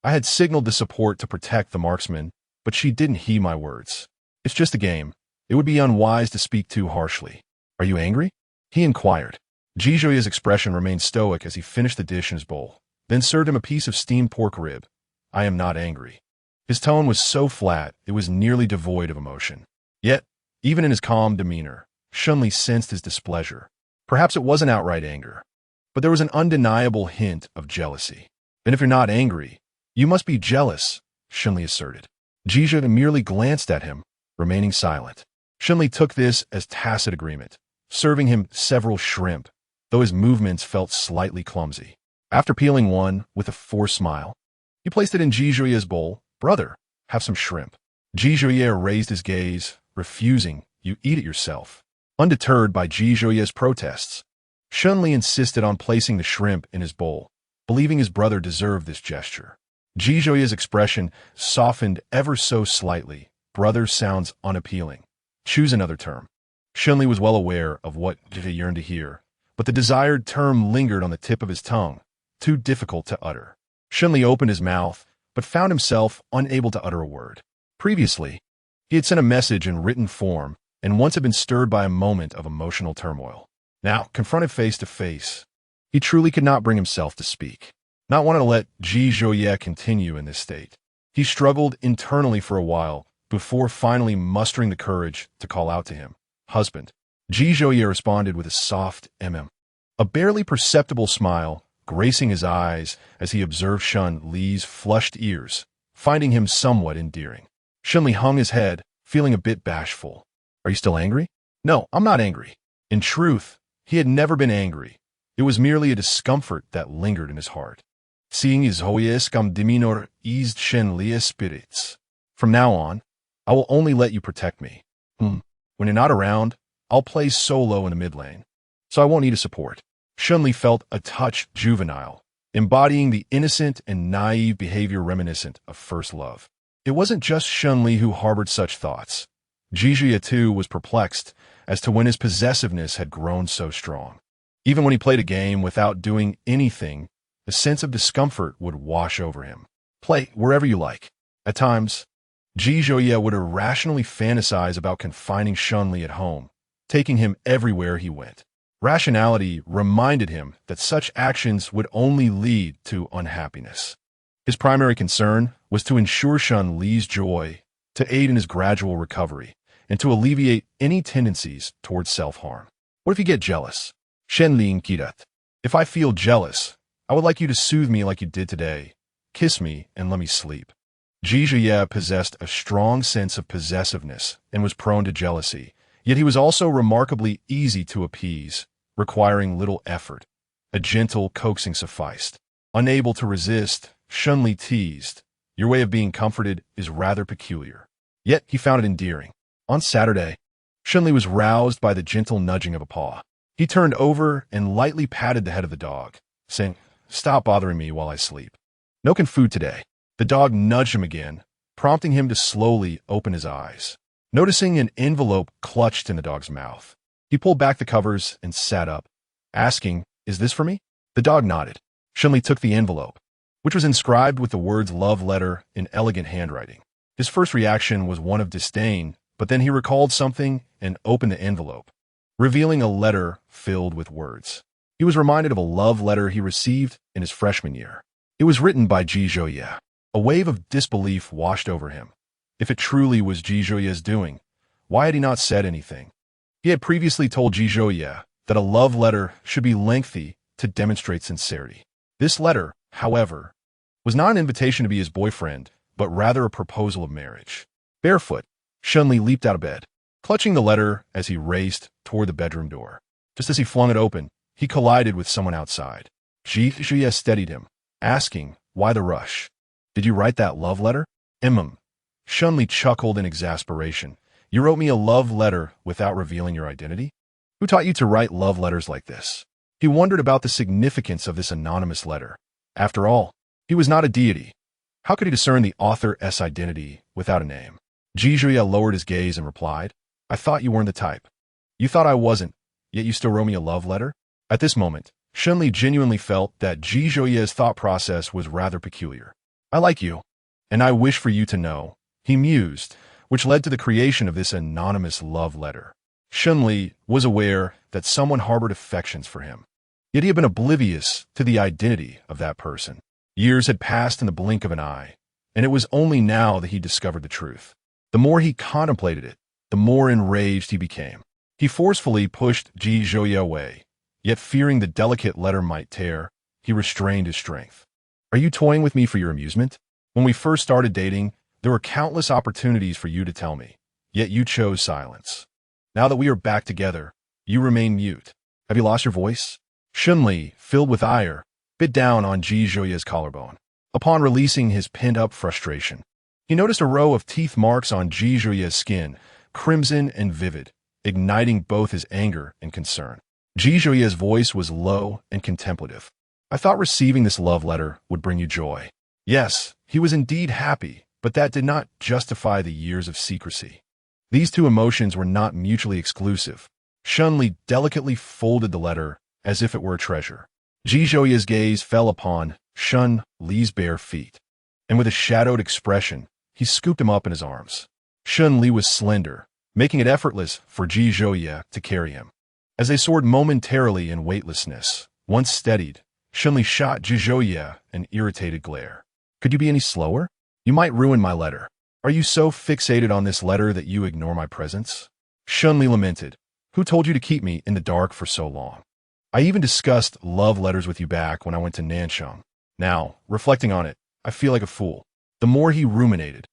I had signaled the support to protect the marksman, but she didn't heed my words. It's just a game. It would be unwise to speak too harshly. Are you angry? He inquired. Ji Zhouye's expression remained stoic as he finished the dish in his bowl, then served him a piece of steamed pork rib. I am not angry. His tone was so flat, it was nearly devoid of emotion. Yet, even in his calm demeanor, Shun Li sensed his displeasure. Perhaps it wasn't outright anger, but there was an undeniable hint of jealousy. And if you're not angry, you must be jealous, Shun Li asserted. Ji Zhouye merely glanced at him, remaining silent. Shun Li took this as tacit agreement, serving him several shrimp, though his movements felt slightly clumsy. After peeling one with a forced smile, he placed it in Ji Zhouye's bowl. Brother, have some shrimp. Ji Zhouye raised his gaze, refusing. You eat it yourself. Undeterred by Ji Zhouye's protests, Shun Li insisted on placing the shrimp in his bowl, believing his brother deserved this gesture. Ji Zhouye's expression softened ever so slightly. Brother sounds unappealing. Choose another term. Shun Li was well aware of what he yearned to hear, but the desired term lingered on the tip of his tongue, too difficult to utter. Shun Li opened his mouth, but found himself unable to utter a word. Previously, he had sent a message in written form and once had been stirred by a moment of emotional turmoil. Now, confronted face to face, he truly could not bring himself to speak. Not wanting to let Ji Zhouye continue in this state, he struggled internally for a while before finally mustering the courage to call out to him. Husband. Ji Zhouye responded with a soft a barely perceptible smile gracing his eyes as he observed Shun Li's flushed ears, finding him somewhat endearing. Shun Li hung his head, feeling a bit bashful. Are you still angry? No, I'm not angry. In truth, he had never been angry. It was merely a discomfort that lingered in his heart. Seeing his hoyes cum diminor eased Shun Li's spirits. From now on, I will only let you protect me. When you're not around, I'll play solo in the mid lane, so I won't need a support. Shun Li felt a touch juvenile, embodying the innocent and naive behavior reminiscent of first love. It wasn't just Shun Li who harbored such thoughts. Ji Zhouye too was perplexed as to when his possessiveness had grown so strong. Even when he played a game without doing anything, a sense of discomfort would wash over him. Play wherever you like. At times, Ji Zhouye would irrationally fantasize about confining Shun Li at home, taking him everywhere he went. Rationality reminded him that such actions would only lead to unhappiness. His primary concern was to ensure Shun Li's joy, to aid in his gradual recovery, and to alleviate any tendencies towards self-harm. What if you get jealous? Shen Li inquired. If I feel jealous, I would like you to soothe me like you did today. Kiss me and let me sleep. Ji Zhouye possessed a strong sense of possessiveness and was prone to jealousy, yet he was also remarkably easy to appease, requiring little effort. A gentle coaxing sufficed. Unable to resist, Shun Li teased, "Your way of being comforted is rather peculiar." Yet he found it endearing. On Saturday, Shun Li was roused by the gentle nudging of a paw. He turned over and lightly patted the head of the dog, saying, "Stop bothering me while I sleep. No food today." The dog nudged him again, prompting him to slowly open his eyes. Noticing an envelope clutched in the dog's mouth, he pulled back the covers and sat up, asking, "Is this for me?" The dog nodded. Shun Li took the envelope, which was inscribed with the words love letter in elegant handwriting. His first reaction was one of disdain, but then he recalled something and opened the envelope, revealing a letter filled with words. He was reminded of a love letter he received in his freshman year. It was written by Ji Zhouye. A wave of disbelief washed over him. If it truly was Ji Zhouye's doing, why had he not said anything? He had previously told Ji Zhouye that a love letter should be lengthy to demonstrate sincerity. This letter, however, was not an invitation to be his boyfriend, but rather a proposal of marriage. Barefoot, Shunli leaped out of bed, clutching the letter as he raced toward the bedroom door. Just as he flung it open, he collided with someone outside. Ji Zhouye steadied him, asking, "Why the rush? Did you write that love letter?" Shunli chuckled in exasperation. "You wrote me a love letter without revealing your identity? Who taught you to write love letters like this?" He wondered about the significance of this anonymous letter. After all, he was not a deity. How could he discern the author's identity without a name? Ji Zhouye lowered his gaze and replied, "I thought you weren't the type. You thought I wasn't, yet you still wrote me a love letter?" At this moment, Shunli genuinely felt that Ji Zhouye's thought process was rather peculiar. "I like you, and I wish for you to know," he mused, which led to the creation of this anonymous love letter. Shunli was aware that someone harbored affections for him, yet he had been oblivious to the identity of that person. Years had passed in the blink of an eye, and it was only now that he discovered the truth. The more he contemplated it, the more enraged he became. He forcefully pushed Ji Zhouye away, yet fearing the delicate letter might tear, he restrained his strength. "Are you toying with me for your amusement? When we first started dating, there were countless opportunities for you to tell me, yet you chose silence. Now that we are back together, you remain mute. Have you lost your voice?" Shunli, filled with ire, bit down on Ji Zhouye's collarbone. Upon releasing his pent-up frustration, he noticed a row of teeth marks on Ji Zhouye's skin, crimson and vivid, igniting both his anger and concern. Ji Zhouye's voice was low and contemplative. "I thought receiving this love letter would bring you joy." Yes, he was indeed happy, but that did not justify the years of secrecy. These two emotions were not mutually exclusive. Shunli delicately folded the letter as if it were a treasure. Ji Zhouye's gaze fell upon Shunli's bare feet, and with a shadowed expression, he scooped him up in his arms. Shunli was slender, making it effortless for Ji Zhouye to carry him. As they soared momentarily in weightlessness, once steadied, Shunli shot Ji Zhouye an irritated glare. "Could you be any slower? You might ruin my letter. Are you so fixated on this letter that you ignore my presence?" Shunli lamented. "Who told you to keep me in the dark for so long? I even discussed love letters with you back when I went to Nansheng. Now, reflecting on it, I feel like a fool." The more he ruminated,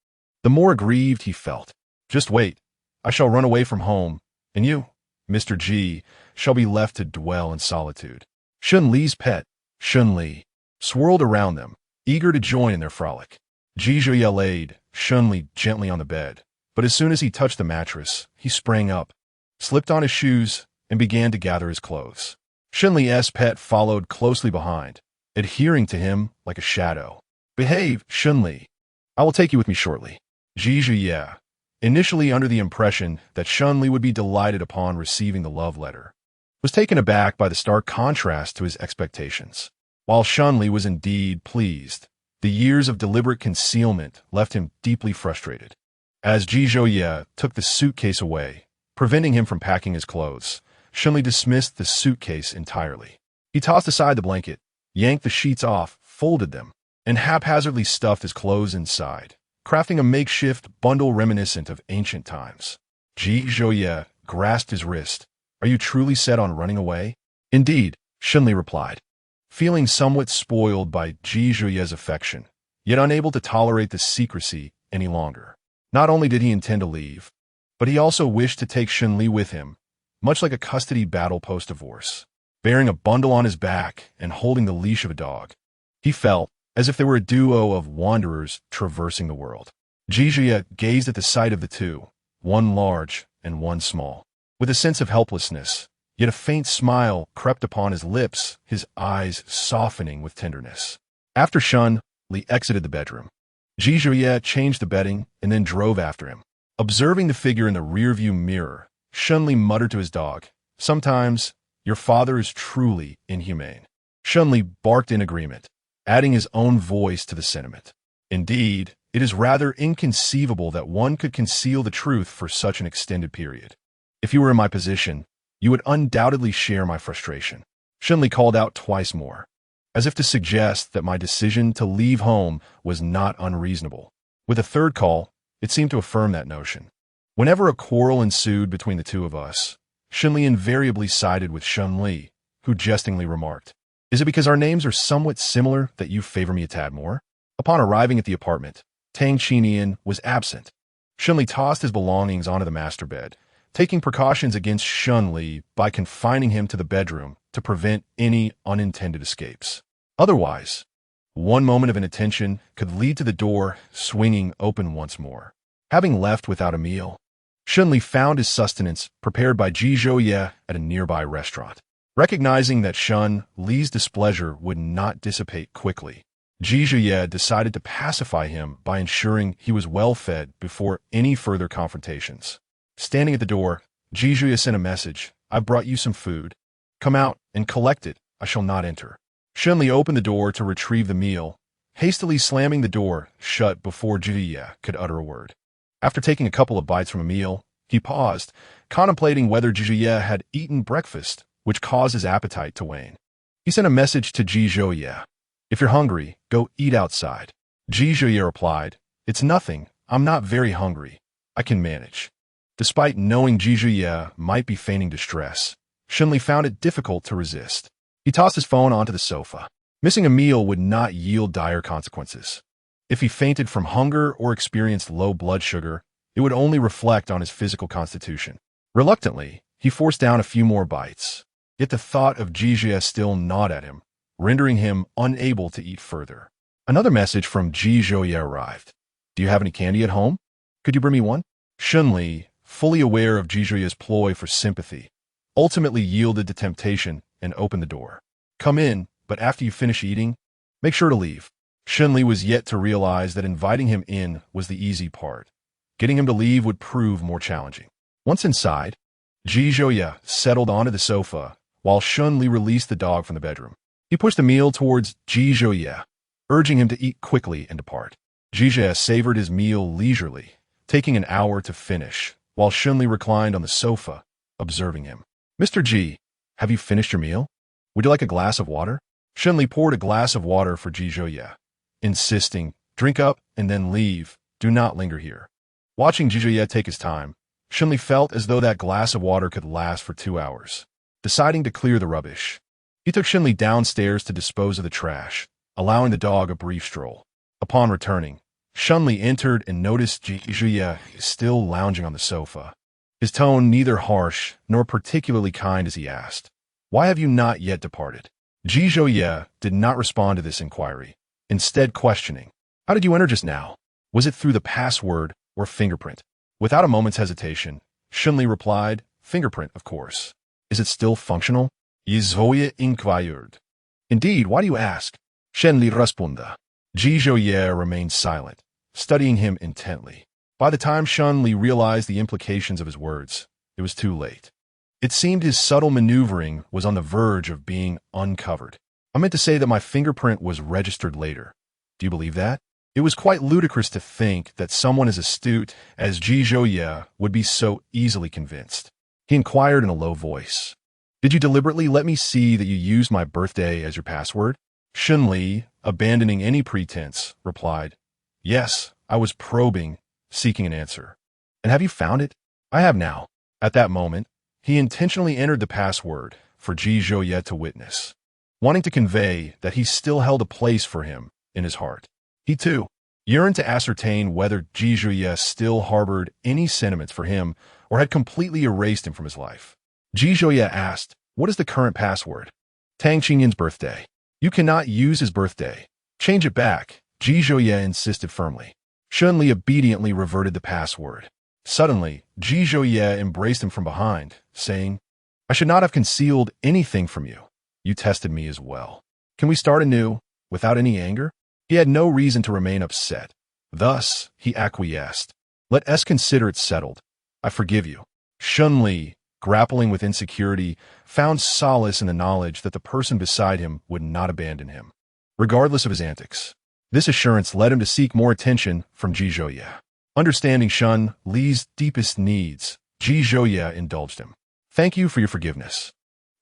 the more aggrieved he felt. "Just wait. I shall run away from home, and you, Mr. Ji, shall be left to dwell in solitude." Shunli's pet, Shunli, swirled around them, eager to join in their frolic. Ji Zhouye laid Shunli gently on the bed, but as soon as he touched the mattress, he sprang up, slipped on his shoes, and began to gather his clothes. Shunli's pet followed closely behind, adhering to him like a shadow. "Behave, Shunli. I will take you with me shortly." Ji Zhouye, initially under the impression that Shunli would be delighted upon receiving the love letter, was taken aback by the stark contrast to his expectations. While Shunli was indeed pleased, the years of deliberate concealment left him deeply frustrated. As Ji Zhouye took the suitcase away, preventing him from packing his clothes, Shunli dismissed the suitcase entirely. He tossed aside the blanket, yanked the sheets off, folded them, and haphazardly stuffed his clothes inside, crafting a makeshift bundle reminiscent of ancient times. Ji Zhouye grasped his wrist. "Are you truly set on running away?" "Indeed," Shunli replied, feeling somewhat spoiled by Ji Zhouye's affection, yet unable to tolerate the secrecy any longer. Not only did he intend to leave, but he also wished to take Shunli with him, much like a custody battle post-divorce. Bearing a bundle on his back and holding the leash of a dog, he felt as if they were a duo of wanderers traversing the world. Ji Zhouye gazed at the sight of the two, one large and one small. With a sense of helplessness, yet a faint smile crept upon his lips, his eyes softening with tenderness. After Shunli exited the bedroom, Ji Zhouye changed the bedding and then drove after him. Observing the figure in the rearview mirror, Shunli muttered to his dog, "Sometimes your father is truly inhumane." Shunli barked in agreement, adding his own voice to the sentiment. Indeed, It is rather inconceivable that one could conceal the truth for such an extended period. If you were in my position, you would undoubtedly share my frustration. Shunli called out twice more, as if to suggest that my decision to leave home was not unreasonable. With a third call, it seemed to affirm that notion. Whenever a quarrel ensued between the two of us, Shunli invariably sided with Shunli, who jestingly remarked, "Is it because our names are somewhat similar that you favor me a tad more?" Upon arriving at the apartment, Tang Chinian was absent. Shunli tossed his belongings onto the master bed, taking precautions against Shunli by confining him to the bedroom to prevent any unintended escapes. Otherwise, one moment of inattention could lead to the door swinging open once more. Having left without a meal, Shunli found his sustenance prepared by Ji Zhouye at a nearby restaurant. Recognizing that Shun Li's displeasure would not dissipate quickly, Ji Zhouye decided to pacify him by ensuring he was well fed before any further confrontations. Standing at the door, Ji Zhouye sent a message, "I've brought you some food. Come out and collect it. I shall not enter." Shunli opened the door to retrieve the meal, hastily slamming the door shut before Ji Zhouye could utter a word. After taking a couple of bites from a meal, he paused, contemplating whether Ji Zhouye had eaten breakfast, which caused his appetite to wane. He sent a message to Ji Zhouye, "If you're hungry, go eat outside." Ji Zhouye replied, "It's nothing. I'm not very hungry. I can manage." Despite knowing Ji Zhouye might be feigning distress, Shunli found it difficult to resist. He tossed his phone onto the sofa. Missing a meal would not yield dire consequences. If he fainted from hunger or experienced low blood sugar, it would only reflect on his physical constitution. Reluctantly, he forced down a few more bites. Yet the thought of Ji Zhouye still gnawed at him, rendering him unable to eat further. Another message from Ji Zhouye arrived. "Do you have any candy at home? Could you bring me one?" Shunli, fully aware of Ji Zhouye's ploy for sympathy, ultimately yielded to temptation and opened the door. "Come in, but after you finish eating, make sure to leave." Shunli was yet to realize that inviting him in was the easy part. Getting him to leave would prove more challenging. Once inside, Ji Zhouye settled onto the sofa while Shunli released the dog from the bedroom. He pushed the meal towards Ji Zhouye, urging him to eat quickly and depart. Ji Zhouye savored his meal leisurely, taking an hour to finish, while Shunli reclined on the sofa, observing him. "Mr. Ji, have you finished your meal? Would you like a glass of water?" Shunli poured a glass of water for Ji Zhouye, insisting, "Drink up and then leave. Do not linger here." Watching Ji Zhouye take his time, Shunli felt as though that glass of water could last for 2 hours. Deciding to clear the rubbish, he took Shunli downstairs to dispose of the trash, allowing the dog a brief stroll. Upon returning, Shunli entered and noticed Ji Zhouye still lounging on the sofa. His tone neither harsh nor particularly kind as he asked, "Why have you not yet departed?" Ji Zhouye did not respond to this inquiry, instead questioning, "How did you enter just now? Was it through the password or fingerprint?" Without a moment's hesitation, Shunli replied, "Fingerprint, of course." "Is it still functional?" Ji Zhouye inquired. "Indeed, why do you ask?" Shunli responded. Ji Zhouye remained silent, studying him intently. By the time Shunli realized the implications of his words, it was too late. It seemed his subtle maneuvering was on the verge of being uncovered. "I meant to say that my fingerprint was registered later. Do you believe that?" It was quite ludicrous to think that someone as astute as Ji Zhouye would be so easily convinced. He inquired in a low voice, "Did you deliberately let me see that you used my birthday as your password?" Shunli, abandoning any pretense, replied, "Yes, I was probing, seeking an answer." "And have you found it?" "I have now." At that moment, he intentionally entered the password for Ji Zhouye to witness, wanting to convey that he still held a place for him in his heart. He, too, yearned to ascertain whether Ji Zhouye still harbored any sentiments for him or had completely erased him from his life. Ji Zhouye asked, "What is the current password?" "Tang Qingyan's birthday." "You cannot use his birthday. Change it back," Ji Zhouye insisted firmly. Shunli obediently reverted the password. Suddenly, Ji Zhouye embraced him from behind, saying, "I should not have concealed anything from you. You tested me as well. Can we start anew, without any anger?" He had no reason to remain upset. Thus, he acquiesced. "Let us consider it settled. I forgive you." Shunli, grappling with insecurity, found solace in the knowledge that the person beside him would not abandon him, regardless of his antics. This assurance led him to seek more attention from Ji Zhouye. Understanding Shun Li's deepest needs, Ji Zhouye indulged him. "Thank you for your forgiveness."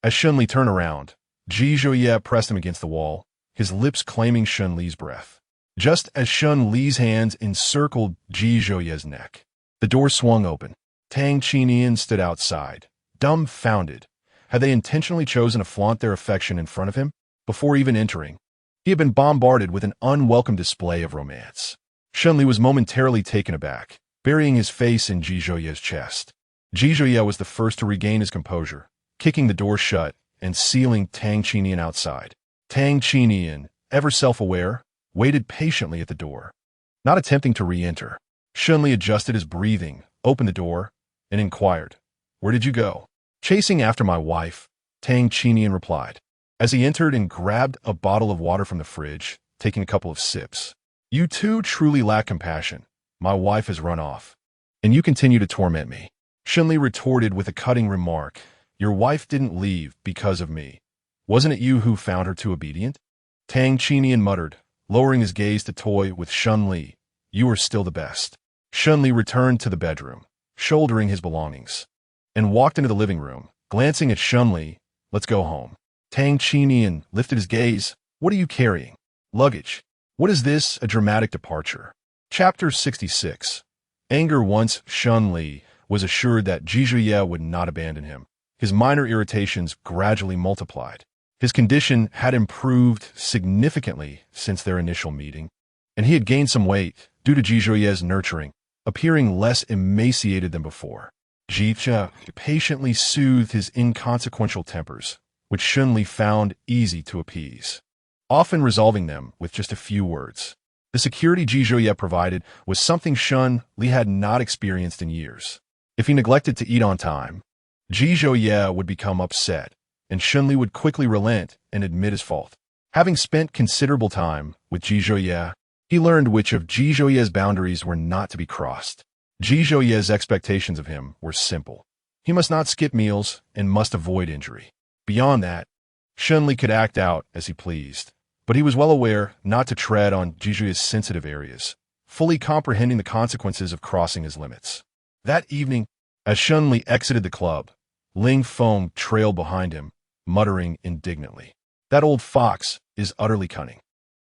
As Shun Li turned around, Ji Zhouye pressed him against the wall, his lips claiming Shun Li's breath. Just as Shun Li's hands encircled Ji Zhouye's neck, the door swung open. Tang Qinian stood outside, dumbfounded. Had they intentionally chosen to flaunt their affection in front of him? Before even entering, he had been bombarded with an unwelcome display of romance. Shun Li was momentarily taken aback, burying his face in Ji Zhouye's chest. Ji Zhouye was the first to regain his composure, kicking the door shut and sealing Tang Qinian outside. Tang Qinian, ever self-aware, waited patiently at the door, not attempting to re-enter. Shun Li adjusted his breathing, opened the door, and inquired, "Where did you go?" "Chasing after my wife," Tang Qinian replied, as he entered and grabbed a bottle of water from the fridge, taking a couple of sips. "You two truly lack compassion. My wife has run off, and you continue to torment me." Shun Li retorted with a cutting remark, "Your wife didn't leave because of me. Wasn't it you who found her too obedient?" Tang Qinian muttered, lowering his gaze to toy with Shun Li. "You are still the best." Shun Li returned to the bedroom, shouldering his belongings, and walked into the living room, glancing at Shun Li. "Let's go home." Tang Qinian lifted his gaze. "What are you carrying?" "Luggage." "What is this, a dramatic departure?" Chapter 66. Anger. Once Shun Li was assured that Ji Zhouye would not abandon him, his minor irritations gradually multiplied. His condition had improved significantly since their initial meeting, and he had gained some weight due to Ji Zhouye's nurturing, appearing less emaciated than before. Ji Zhouye patiently soothed his inconsequential tempers, which Shun Li found easy to appease, often resolving them with just a few words. The security Ji Zhouye provided was something Shun Li had not experienced in years. If he neglected to eat on time, Ji Zhouye would become upset, and Shun Li would quickly relent and admit his fault. Having spent considerable time with Ji Zhouye, he learned which of Ji Zhouye's boundaries were not to be crossed. Ji Zhouye's expectations of him were simple. He must not skip meals and must avoid injury. Beyond that, Shun Li could act out as he pleased, but he was well aware not to tread on Ji Zhouye's sensitive areas, fully comprehending the consequences of crossing his limits. That evening, as Shun Li exited the club, Ling Feng trailed behind him, muttering indignantly, "That old fox is utterly cunning.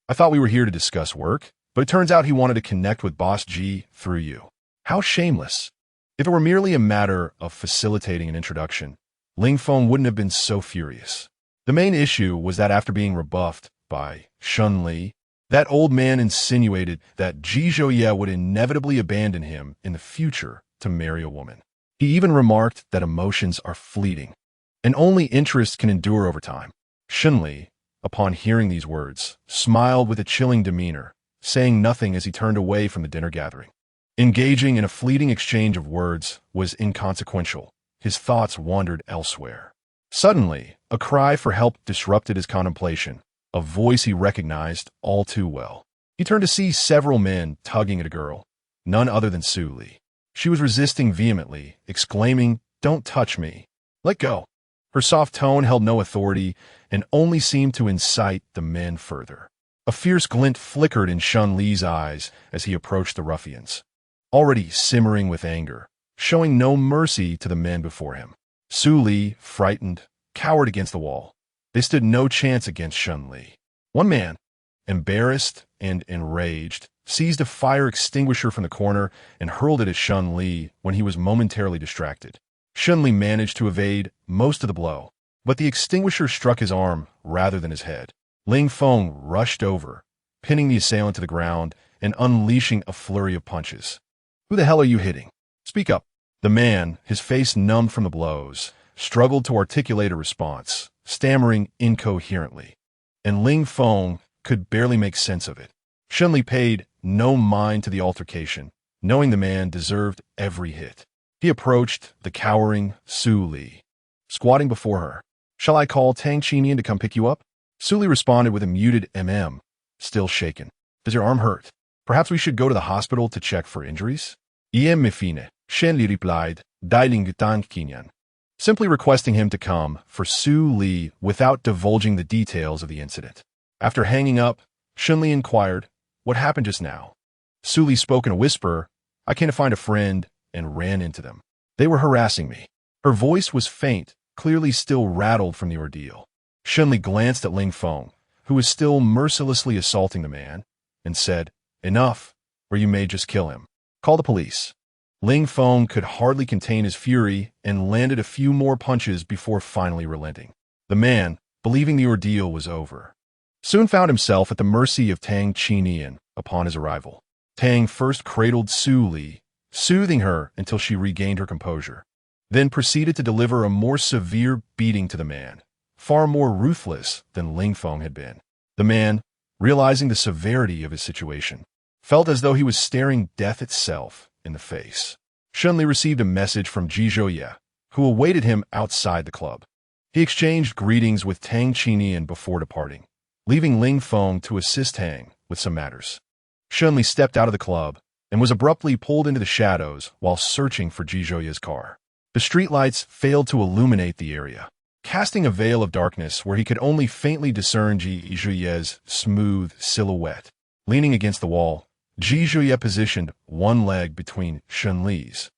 I thought we were here to discuss work, but it turns out he wanted to connect with Boss Ji through you. How shameless." If it were merely a matter of facilitating an introduction, Ling Feng wouldn't have been so furious. The main issue was that after being rebuffed by Shun Li, that old man insinuated that Ji Zhouye would inevitably abandon him in the future to marry a woman. He even remarked that emotions are fleeting, and only interest can endure over time. Shun Li, upon hearing these words, smiled with a chilling demeanor, saying nothing as he turned away from the dinner gathering. Engaging in a fleeting exchange of words was inconsequential. His thoughts wandered elsewhere. Suddenly, a cry for help disrupted his contemplation, a voice he recognized all too well. He turned to see several men tugging at a girl, none other than Su Li. She was resisting vehemently, exclaiming, "Don't touch me. Let go." Her soft tone held no authority and only seemed to incite the men further. A fierce glint flickered in Shun Li's eyes as he approached the ruffians, already simmering with anger, showing no mercy to the men before him. Su Li, frightened, cowered against the wall. They stood no chance against Shun Li. One man, embarrassed and enraged, seized a fire extinguisher from the corner and hurled it at Shun Li when he was momentarily distracted. Shun Li managed to evade most of the blow, but the extinguisher struck his arm rather than his head. Ling Feng rushed over, pinning the assailant to the ground and unleashing a flurry of punches. "Who the hell are you hitting? Speak up." The man, his face numbed from the blows, struggled to articulate a response, stammering incoherently, and Ling Feng could barely make sense of it. Shun Li paid no mind to the altercation, knowing the man deserved every hit. He approached the cowering Su Li, squatting before her. "Shall I call Tang Qinian to come pick you up?" Su Li responded with a muted still shaken. "Does your arm hurt? Perhaps we should go to the hospital to check for injuries?" "Mefine," Shen Li replied, dialing Tang Qinian, simply requesting him to come for Su Li without divulging the details of the incident. After hanging up, Shun Li inquired, what happened just now? Su Li spoke in a whisper. I came to find a friend and ran into them. They were harassing me. Her voice was faint, clearly still rattled from the ordeal. Shun Li glanced at Ling Feng, who was still mercilessly assaulting the man, and said, Enough, or you may just kill him. Call the police. Ling Feng could hardly contain his fury and landed a few more punches before finally relenting. The man, believing the ordeal was over, soon found himself at the mercy of Tang Qinian upon his arrival. Tang first cradled Su Li, soothing her until she regained her composure, then proceeded to deliver a more severe beating to the man, far more ruthless than Ling Feng had been. The man, realizing the severity of his situation, felt as though he was staring death itself in the face. Shun Li received a message from Ji Zhouye, who awaited him outside the club. He exchanged greetings with Tang Qinian before departing, leaving Ling Feng to assist Tang with some matters. Shun Li stepped out of the club and was abruptly pulled into the shadows while searching for Ji Zhouye's car. The streetlights failed to illuminate the area, casting a veil of darkness where he could only faintly discern Ji Zhouye's smooth silhouette. Leaning against the wall, Ji Zhouye positioned one leg between Shun Li's,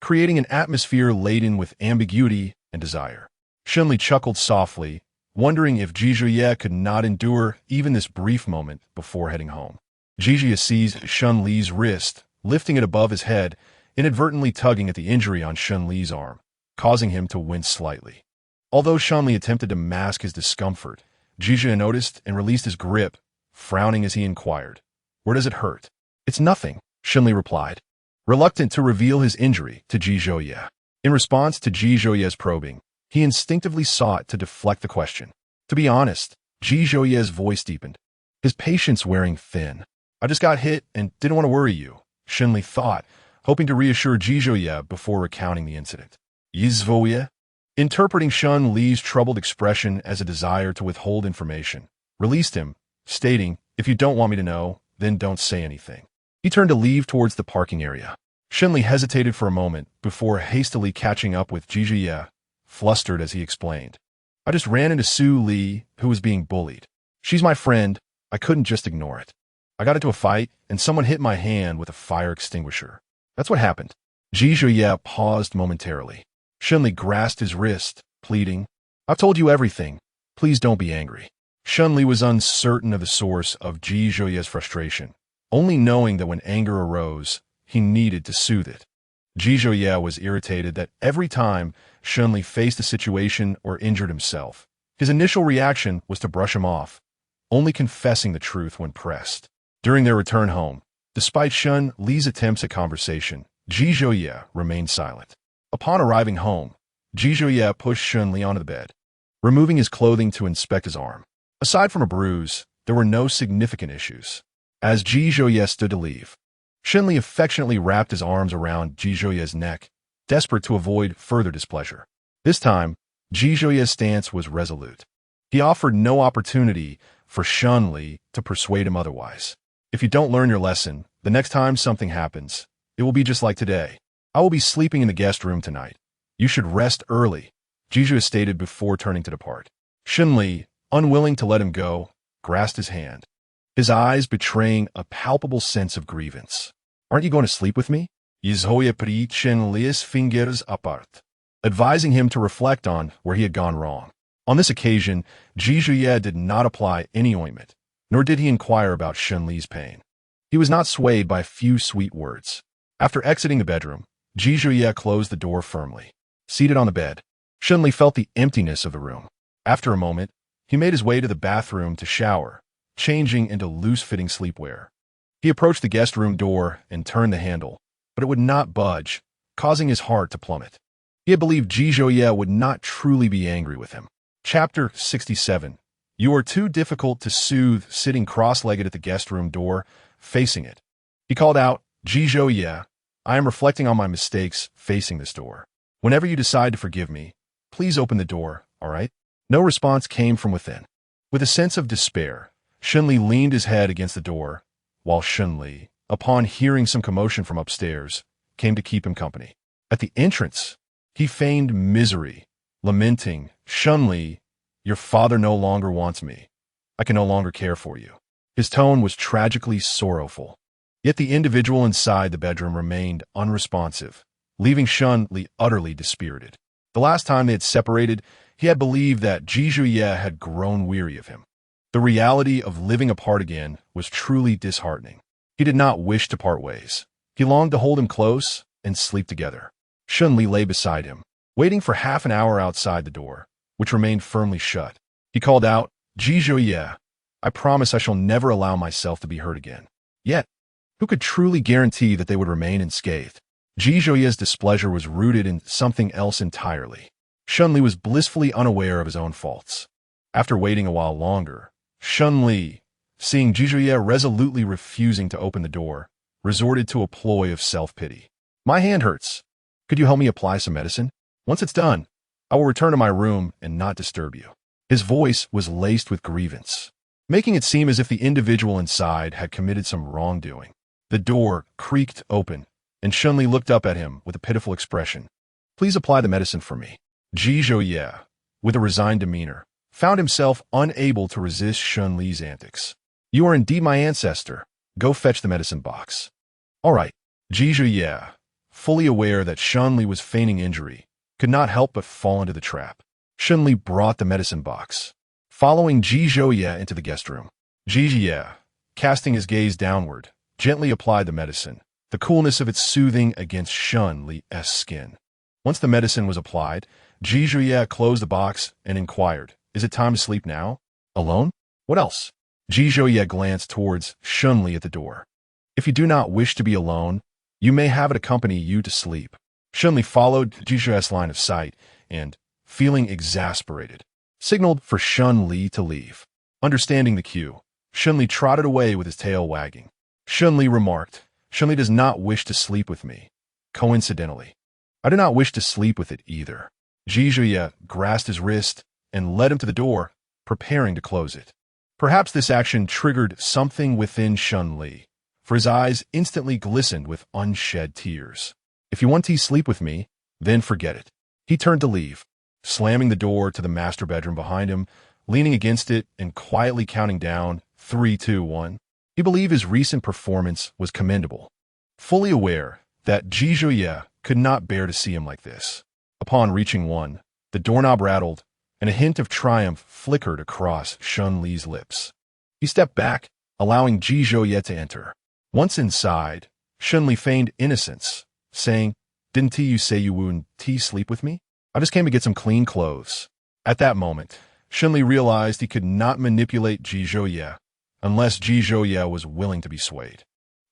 creating an atmosphere laden with ambiguity and desire. Shun Li chuckled softly, wondering if Ji Zhouye could not endure even this brief moment before heading home. Ji Zhouye seized Shun Li's wrist, lifting it above his head, inadvertently tugging at the injury on Shun Li's arm, causing him to wince slightly. Although Shun Li attempted to mask his discomfort, Ji Zhouye noticed and released his grip, frowning as he inquired, Where does it hurt? It's nothing, Shun Li replied, reluctant to reveal his injury to Ji Zhouye. In response to Ji Zhouye's probing, he instinctively sought to deflect the question. To be honest, Ji Zhouye's voice deepened, his patience wearing thin. I just got hit and didn't want to worry you, Shun Li thought, hoping to reassure Ji Zhouye before recounting the incident. Yizvoye, interpreting Shun Li's troubled expression as a desire to withhold information, released him, stating, If you don't want me to know, then don't say anything. He turned to leave towards the parking area. Shun Li hesitated for a moment before hastily catching up with Ji Zhouye, flustered as he explained. I just ran into Su Li, who was being bullied. She's my friend. I couldn't just ignore it. I got into a fight, and someone hit my hand with a fire extinguisher. That's what happened. Ji Zhouye paused momentarily. Shun Li grasped his wrist, pleading, I've told you everything. Please don't be angry. Shun Li was uncertain of the source of Ji Zhouye's frustration, only knowing that when anger arose, he needed to soothe it. Ji Zhouye was irritated that every time Shun Li faced a situation or injured himself, his initial reaction was to brush him off, only confessing the truth when pressed. During their return home, despite Shun Li's attempts at conversation, Ji Zhouye remained silent. Upon arriving home, Ji Zhouye pushed Shun Li onto the bed, removing his clothing to inspect his arm. Aside from a bruise, there were no significant issues. As Ji Zhouye stood to leave, Shun Li affectionately wrapped his arms around Ji Zhouye's neck, desperate to avoid further displeasure. This time, Ji Zhouye's stance was resolute. He offered no opportunity for Shun Li to persuade him otherwise. If you don't learn your lesson, the next time something happens, it will be just like today. I will be sleeping in the guest room tonight. You should rest early, Ji Zhouye stated before turning to depart. Shun Li, unwilling to let him go, grasped his hand, his eyes betraying a palpable sense of grievance. Aren't you going to sleep with me? Yizhoye pri Shun Li's fingers apart, advising him to reflect on where he had gone wrong. On this occasion, Ji Zhouye did not apply any ointment, nor did he inquire about Shun Li's pain. He was not swayed by a few sweet words. After exiting the bedroom, Ji Zhouye closed the door firmly. Seated on the bed, Shun Li felt the emptiness of the room. After a moment, he made his way to the bathroom to shower, changing into loose-fitting sleepwear. He approached the guest room door and turned the handle, but it would not budge, causing his heart to plummet. He had believed Ji Zhouye would not truly be angry with him. Chapter 67. You are too difficult to soothe, sitting cross-legged at the guest room door, facing it. He called out, Ji Zhouye, I am reflecting on my mistakes facing this door. Whenever you decide to forgive me, please open the door, all right? No response came from within. With a sense of despair, Shun Li leaned his head against the door, while Shun Li, upon hearing some commotion from upstairs, came to keep him company. At the entrance, he feigned misery, lamenting, Shun Li, your father no longer wants me. I can no longer care for you. His tone was tragically sorrowful. Yet the individual inside the bedroom remained unresponsive, leaving Shun-Li utterly dispirited. The last time they had separated, he had believed that Ji-Zhuye had grown weary of him. The reality of living apart again was truly disheartening. He did not wish to part ways. He longed to hold him close and sleep together. Shun-Li lay beside him, waiting for half an hour outside the door, which remained firmly shut. He called out, "Ji-Zhuye, I promise I shall never allow myself to be hurt again." Yet, who could truly guarantee that they would remain unscathed? Ji-Zhuye's displeasure was rooted in something else entirely. Shun-Li was blissfully unaware of his own faults. After waiting a while longer, Shun-Li, seeing Ji-Zhuye resolutely refusing to open the door, resorted to a ploy of self-pity. "My hand hurts. Could you help me apply some medicine? Once it's done, I will return to my room and not disturb you." His voice was laced with grievance, making it seem as if the individual inside had committed some wrongdoing. The door creaked open, and Shun-Li looked up at him with a pitiful expression. "Please apply the medicine for me." Ji-Zhuye, with a resigned demeanor, found himself unable to resist Shun-Li's antics. "You are indeed my ancestor. Go fetch the medicine box." "All right." Ji-Zhuye, fully aware that Shun-Li was feigning injury, could not help but fall into the trap. Shun-Li brought the medicine box, following Ji-Zhuye into the guest room. Ji-Zhuye, casting his gaze downward, gently applied the medicine, the coolness of it soothing against Shun-Li's skin. Once the medicine was applied, Ji-Zhuye closed the box and inquired, "Is it time to sleep now? Alone? What else?" Ji-Zhuye glanced towards Shun-Li at the door. "If you do not wish to be alone, you may have it accompany you to sleep." Shun-Li followed Ji-Zhuye's line of sight and, feeling exasperated, signaled for Shun-Li to leave. Understanding the cue, Shun-Li trotted away with his tail wagging. Shun-Li remarked, "Shun-Li does not wish to sleep with me. Coincidentally, I do not wish to sleep with it either." Ji-Zhuye grasped his wrist and led him to the door, preparing to close it. Perhaps this action triggered something within Shun-Li, for his eyes instantly glistened with unshed tears. "If you want to sleep with me, then forget it." He turned to leave, slamming the door to the master bedroom behind him, leaning against it and quietly counting down 3, 2, 1. He believed his recent performance was commendable, fully aware that Ji-Zhuye could not bear to see him like this. Upon reaching 1, the doorknob rattled, and a hint of triumph flickered across Shun-Li's lips. He stepped back, allowing Ji-Zhuye to enter. Once inside, Shun-Li feigned innocence, saying, "Didn't you say you wouldn't sleep with me? I just came to get some clean clothes." At that moment, Shun-Li realized he could not manipulate Ji-Zhuye unless Ji-Zhuye was willing to be swayed.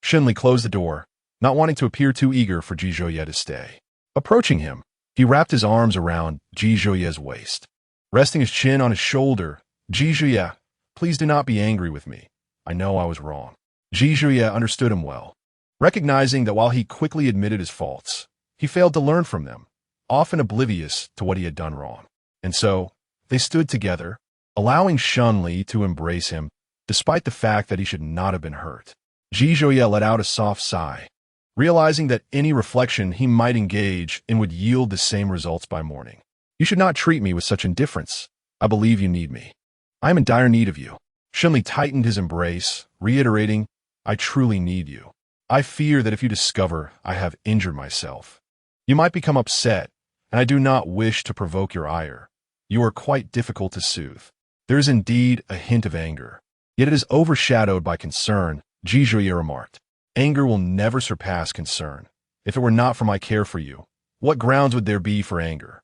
Shun-Li closed the door, not wanting to appear too eager for Ji-Zhuye to stay. Approaching him, he wrapped his arms around Ji-Zhuye's waist. Resting his chin on his shoulder, "Ji-Zhuye, please do not be angry with me. I know I was wrong." Ji-Zhuye understood him well, recognizing that while he quickly admitted his faults, he failed to learn from them, often oblivious to what he had done wrong. And so, they stood together, allowing Shun-Li to embrace him, despite the fact that he should not have been hurt. Ji-Zhuye let out a soft sigh, realizing that any reflection he might engage in would yield the same results by morning. "You should not treat me with such indifference. I believe you need me. I am in dire need of you." Shun-Li tightened his embrace, reiterating, "I truly need you. I fear that if you discover I have injured myself, you might become upset, and I do not wish to provoke your ire. You are quite difficult to soothe." There is indeed a hint of anger, yet it is overshadowed by concern, Ji-Zhuye remarked. "Anger will never surpass concern. If it were not for my care for you, what grounds would there be for anger?"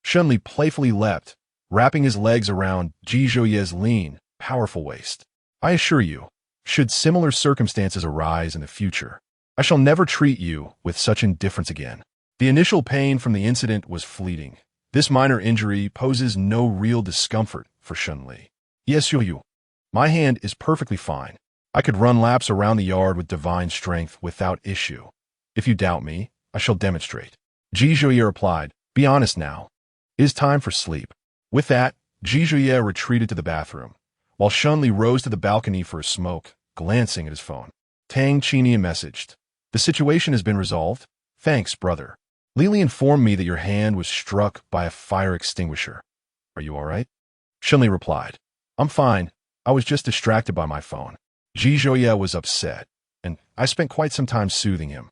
Shun-Li playfully leapt, wrapping his legs around Ji-Zhuye's lean, powerful waist. "I assure you, should similar circumstances arise in the future, I shall never treat you with such indifference again." The initial pain from the incident was fleeting. This minor injury poses no real discomfort for Shun-Li. "Yes, you. My hand is perfectly fine. I could run laps around the yard with divine strength without issue. If you doubt me, I shall demonstrate." Ji-Zhuye replied, "Be honest now. It is time for sleep." With that, Ji-Zhuye retreated to the bathroom, while Shun-Li rose to the balcony for a smoke, glancing at his phone. Tang Qinian messaged, "The situation has been resolved. Thanks, brother. Lily informed me that your hand was struck by a fire extinguisher. Are you all right?" Shun-Li replied, "I'm fine. I was just distracted by my phone." Ji Zhouye was upset, and I spent quite some time soothing him.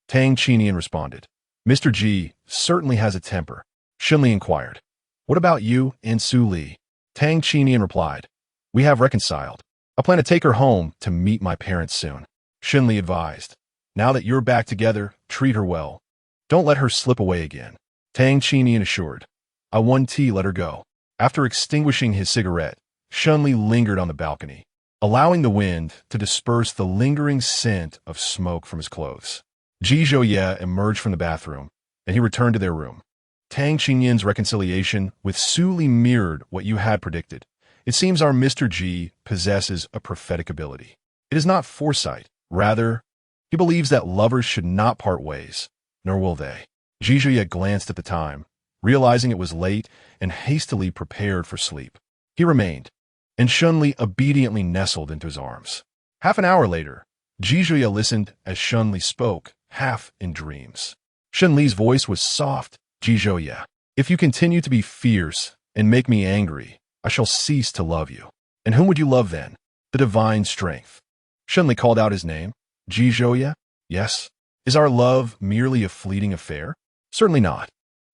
Tang Qinian responded. Mr. Ji certainly has a temper. Shunli inquired. What about you and Su Li? Tang Qinian replied. We have reconciled. I plan to take her home to meet my parents soon. Shunli advised. Now that you're back together, treat her well. Don't let her slip away again. Tang Qinian assured. I won't let her go. After extinguishing his cigarette, Shunli lingered on the balcony, allowing the wind to disperse the lingering scent of smoke from his clothes. Ji Zhouye emerged from the bathroom, and he returned to their room. Tang Qinian's reconciliation with Su Li mirrored what you had predicted. It seems our Mr. Ji possesses a prophetic ability. It is not foresight. Rather, he believes that lovers should not part ways, nor will they. Ji Zhouye glanced at the time, realizing it was late, and hastily prepared for sleep. He remained, and Shunli obediently nestled into his arms. Half an hour later, Ji Zhouye listened as Shunli spoke, half in dreams. Shunli's voice was soft. Ji Zhouye, if you continue to be fierce and make me angry, I shall cease to love you. And whom would you love then? The divine strength. Shunli called out his name. Ji Zhouye? Yes. Is our love merely a fleeting affair? Certainly not.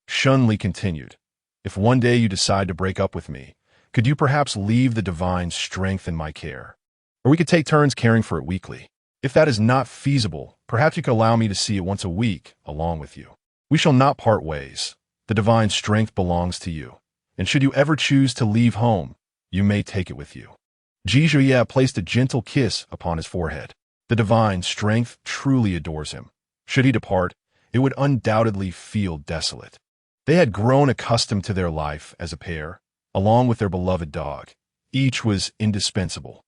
Shunli continued. If one day you decide to break up with me, could you perhaps leave the divine strength in my care? Or we could take turns caring for it weekly. If that is not feasible, perhaps you could allow me to see it once a week along with you. We shall not part ways. The divine strength belongs to you. And should you ever choose to leave home, you may take it with you. Ji Zhouye placed a gentle kiss upon his forehead. The divine strength truly adores him. Should he depart, it would undoubtedly feel desolate. They had grown accustomed to their life as a pair, along with their beloved dog. Each was indispensable.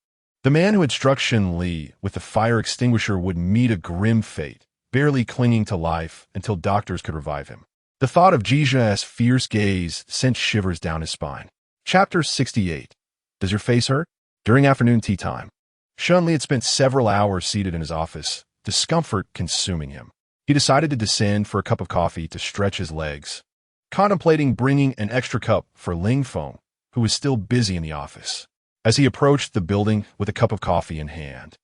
The man who had struck Shin Li with the fire extinguisher would meet a grim fate, barely clinging to life until doctors could revive him. The thought of Ji Zhouye's fierce gaze sent shivers down his spine. Chapter 68. Does your face hurt? During afternoon tea time, Shun Li had spent several hours seated in his office, discomfort consuming him. He decided to descend for a cup of coffee to stretch his legs, contemplating bringing an extra cup for Ling Feng, who was still busy in the office. As he approached the building with a cup of coffee in hand,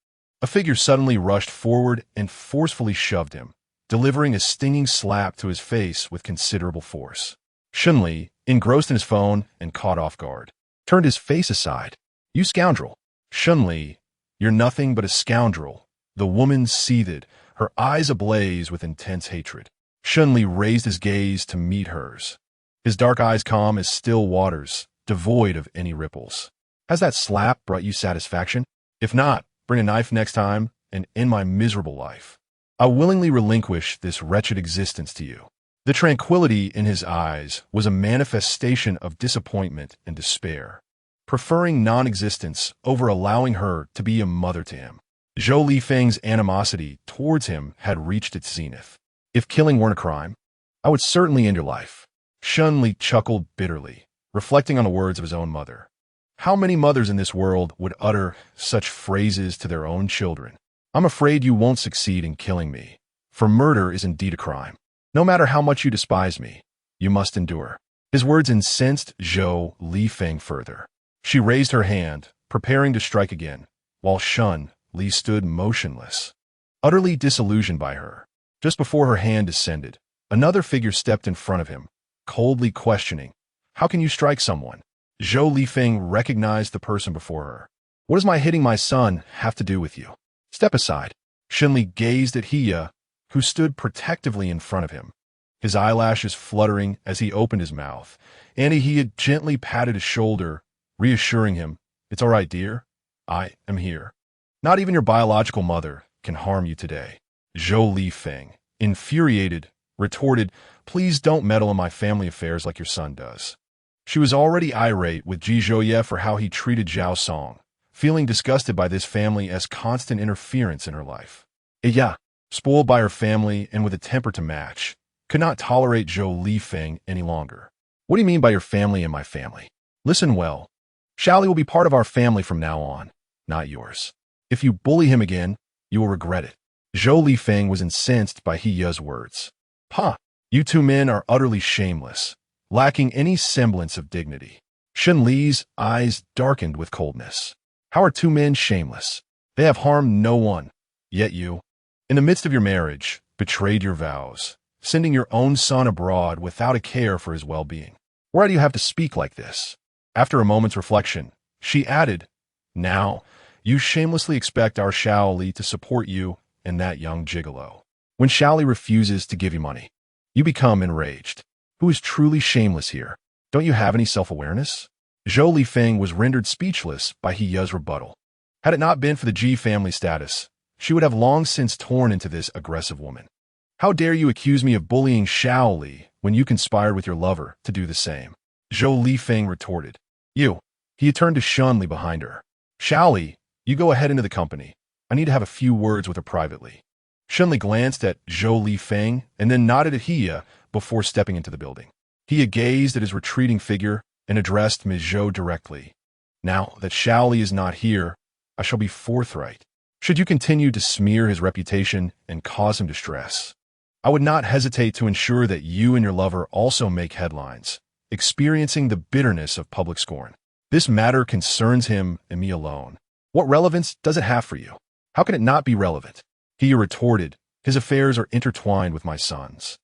a figure suddenly rushed forward and forcefully shoved him, delivering a stinging slap to his face with considerable force. Shun Li, engrossed in his phone and caught off guard, turned his face aside. You scoundrel! Shun Li, you're nothing but a scoundrel. The woman seethed, her eyes ablaze with intense hatred. Shun Li raised his gaze to meet hers, his dark eyes calm as still waters, devoid of any ripples. Has that slap brought you satisfaction? If not, bring a knife next time and end my miserable life. I willingly relinquish this wretched existence to you. The tranquility in his eyes was a manifestation of disappointment and despair, preferring non-existence over allowing her to be a mother to him. Zhou Lifeng's animosity towards him had reached its zenith. If killing weren't a crime, I would certainly end your life. Shun Li chuckled bitterly, reflecting on the words of his own mother. How many mothers in this world would utter such phrases to their own children? I'm afraid you won't succeed in killing me, for murder is indeed a crime. No matter how much you despise me, you must endure. His words incensed Zhou Lifeng further. She raised her hand, preparing to strike again, while Shun Li stood motionless, utterly disillusioned by her. Just before her hand descended, another figure stepped in front of him, coldly questioning, How can you strike someone? Zhou Lifeng recognized the person before her. What does my hitting my son have to do with you? Step aside. Shun Li gazed at Hiya, who stood protectively in front of him, his eyelashes fluttering as he opened his mouth. Hiya gently patted his shoulder, reassuring him, It's all right, dear. I am here. Not even your biological mother can harm you today. Zhou Lifeng, infuriated, retorted, Please don't meddle in my family affairs like your son does. She was already irate with Ji Zhouye for how he treated Zhao Song, feeling disgusted by this family as constant interference in her life. Iya, spoiled by her family and with a temper to match, could not tolerate Zhou Lifeng any longer. What do you mean by your family and my family? Listen well. Xiaoli will be part of our family from now on, not yours. If you bully him again, you will regret it. Zhou Lifeng was incensed by Hiya's words. You two men are utterly shameless, lacking any semblance of dignity. Shun Li's eyes darkened with coldness. How are two men shameless? They have harmed no one. Yet you, in the midst of your marriage, betrayed your vows, sending your own son abroad without a care for his well-being. Why do you have to speak like this? After a moment's reflection, she added, now, you shamelessly expect our Shaoli to support you and that young gigolo. When Shaoli refuses to give you money, you become enraged. Who is truly shameless here? Don't you have any self-awareness? Zhou Lifeng was rendered speechless by He Ye's rebuttal. Had it not been for the Ji family status, she would have long since torn into this aggressive woman. How dare you accuse me of bullying Shaoli when you conspired with your lover to do the same? Zhou Lifeng retorted. You. He had turned to Shunli behind her. Shaoli, you go ahead into the company. I need to have a few words with her privately. Shunli glanced at Zhou Lifeng and then nodded at He before stepping into the building. He gazed at his retreating figure and addressed Ms. Zhou directly. Now that Shaoli is not here, I shall be forthright. Should you continue to smear his reputation and cause him distress, I would not hesitate to ensure that you and your lover also make headlines, experiencing the bitterness of public scorn. This matter concerns him and me alone. What relevance does it have for you? How can it not be relevant? He retorted, his affairs are intertwined with my son's.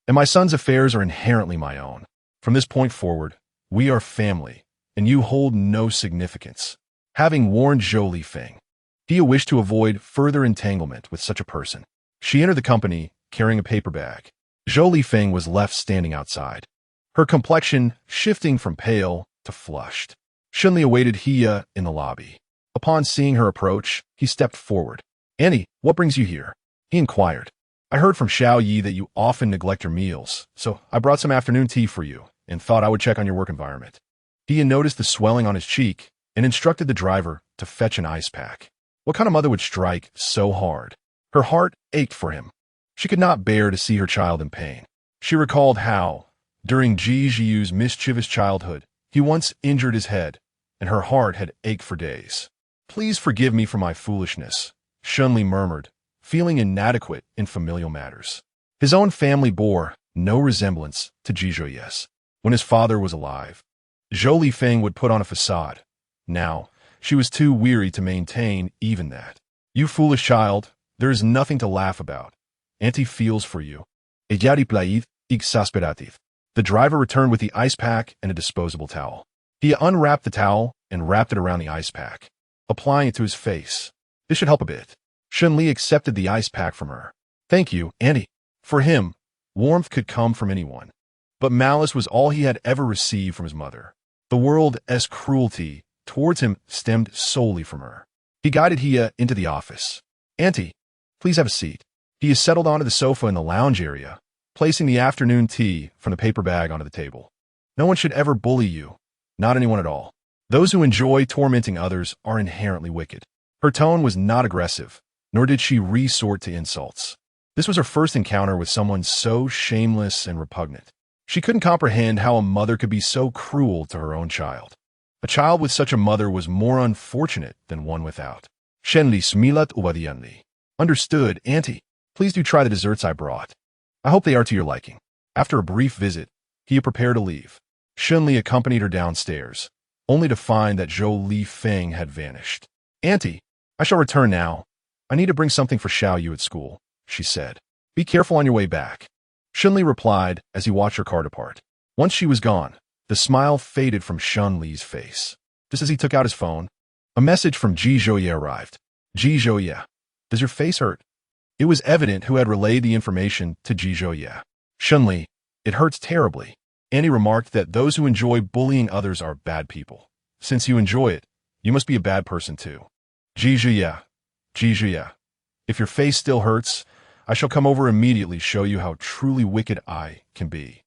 And my son's affairs are inherently my own. From this point forward, we are family, and you hold no significance. Having warned Zhou Lifeng, he wished to avoid further entanglement with such a person. She entered the company carrying a paper bag. Zhou Lifeng was left standing outside, her complexion shifting from pale to flushed. Shunli awaited He in the lobby. Upon seeing her approach, he stepped forward. Annie, what brings you here? He inquired. I heard from Xiao Yi that you often neglect your meals, so I brought some afternoon tea for you and thought I would check on your work environment. He noticed the swelling on his cheek and instructed the driver to fetch an ice pack. What kind of mother would strike so hard? Her heart ached for him. She could not bear to see her child in pain. She recalled how, during Ji Zhiyu's mischievous childhood, he once injured his head, and her heart had ached for days. Please forgive me for my foolishness, Shunli murmured, feeling inadequate in familial matters. His own family bore no resemblance to Ji Zhiyu's when his father was alive. Zhou Lifeng would put on a facade. Now, she was too weary to maintain even that. You foolish child, there is nothing to laugh about. Auntie feels for you. Ella plaid exasperative. The driver returned with the ice pack and a disposable towel. He unwrapped the towel and wrapped it around the ice pack, applying it to his face. This should help a bit. Shunli accepted the ice pack from her. Thank you, Auntie. For him, warmth could come from anyone. But malice was all he had ever received from his mother. The world's cruelty towards him stemmed solely from her. He guided He into the office. Auntie, please have a seat. He settled onto the sofa in the lounge area, placing the afternoon tea from the paper bag onto the table. No one should ever bully you. Not anyone at all. Those who enjoy tormenting others are inherently wicked. Her tone was not aggressive, nor did she resort to insults. This was her first encounter with someone so shameless and repugnant. She couldn't comprehend how a mother could be so cruel to her own child. A child with such a mother was more unfortunate than one without. Shenli smilat ubadianli. Understood, Auntie. Please do try the desserts I brought. I hope they are to your liking. After a brief visit, he prepared to leave. Shunli accompanied her downstairs, only to find that Zhou Lifeng had vanished. Auntie, I shall return now. I need to bring something for Xiao Yu at school, she said. Be careful on your way back. Shunli replied as he watched her car depart. Once she was gone, the smile faded from Shunli's face. Just as he took out his phone, a message from Ji Zhiyue arrived. Ji Zhiyue, does your face hurt? It was evident who had relayed the information to Ji Zhiyue. Shunli, it hurts terribly. Annie remarked that those who enjoy bullying others are bad people. Since you enjoy it, you must be a bad person too. Ji Zhiyue, if your face still hurts, I shall come over immediately show you how truly wicked I can be.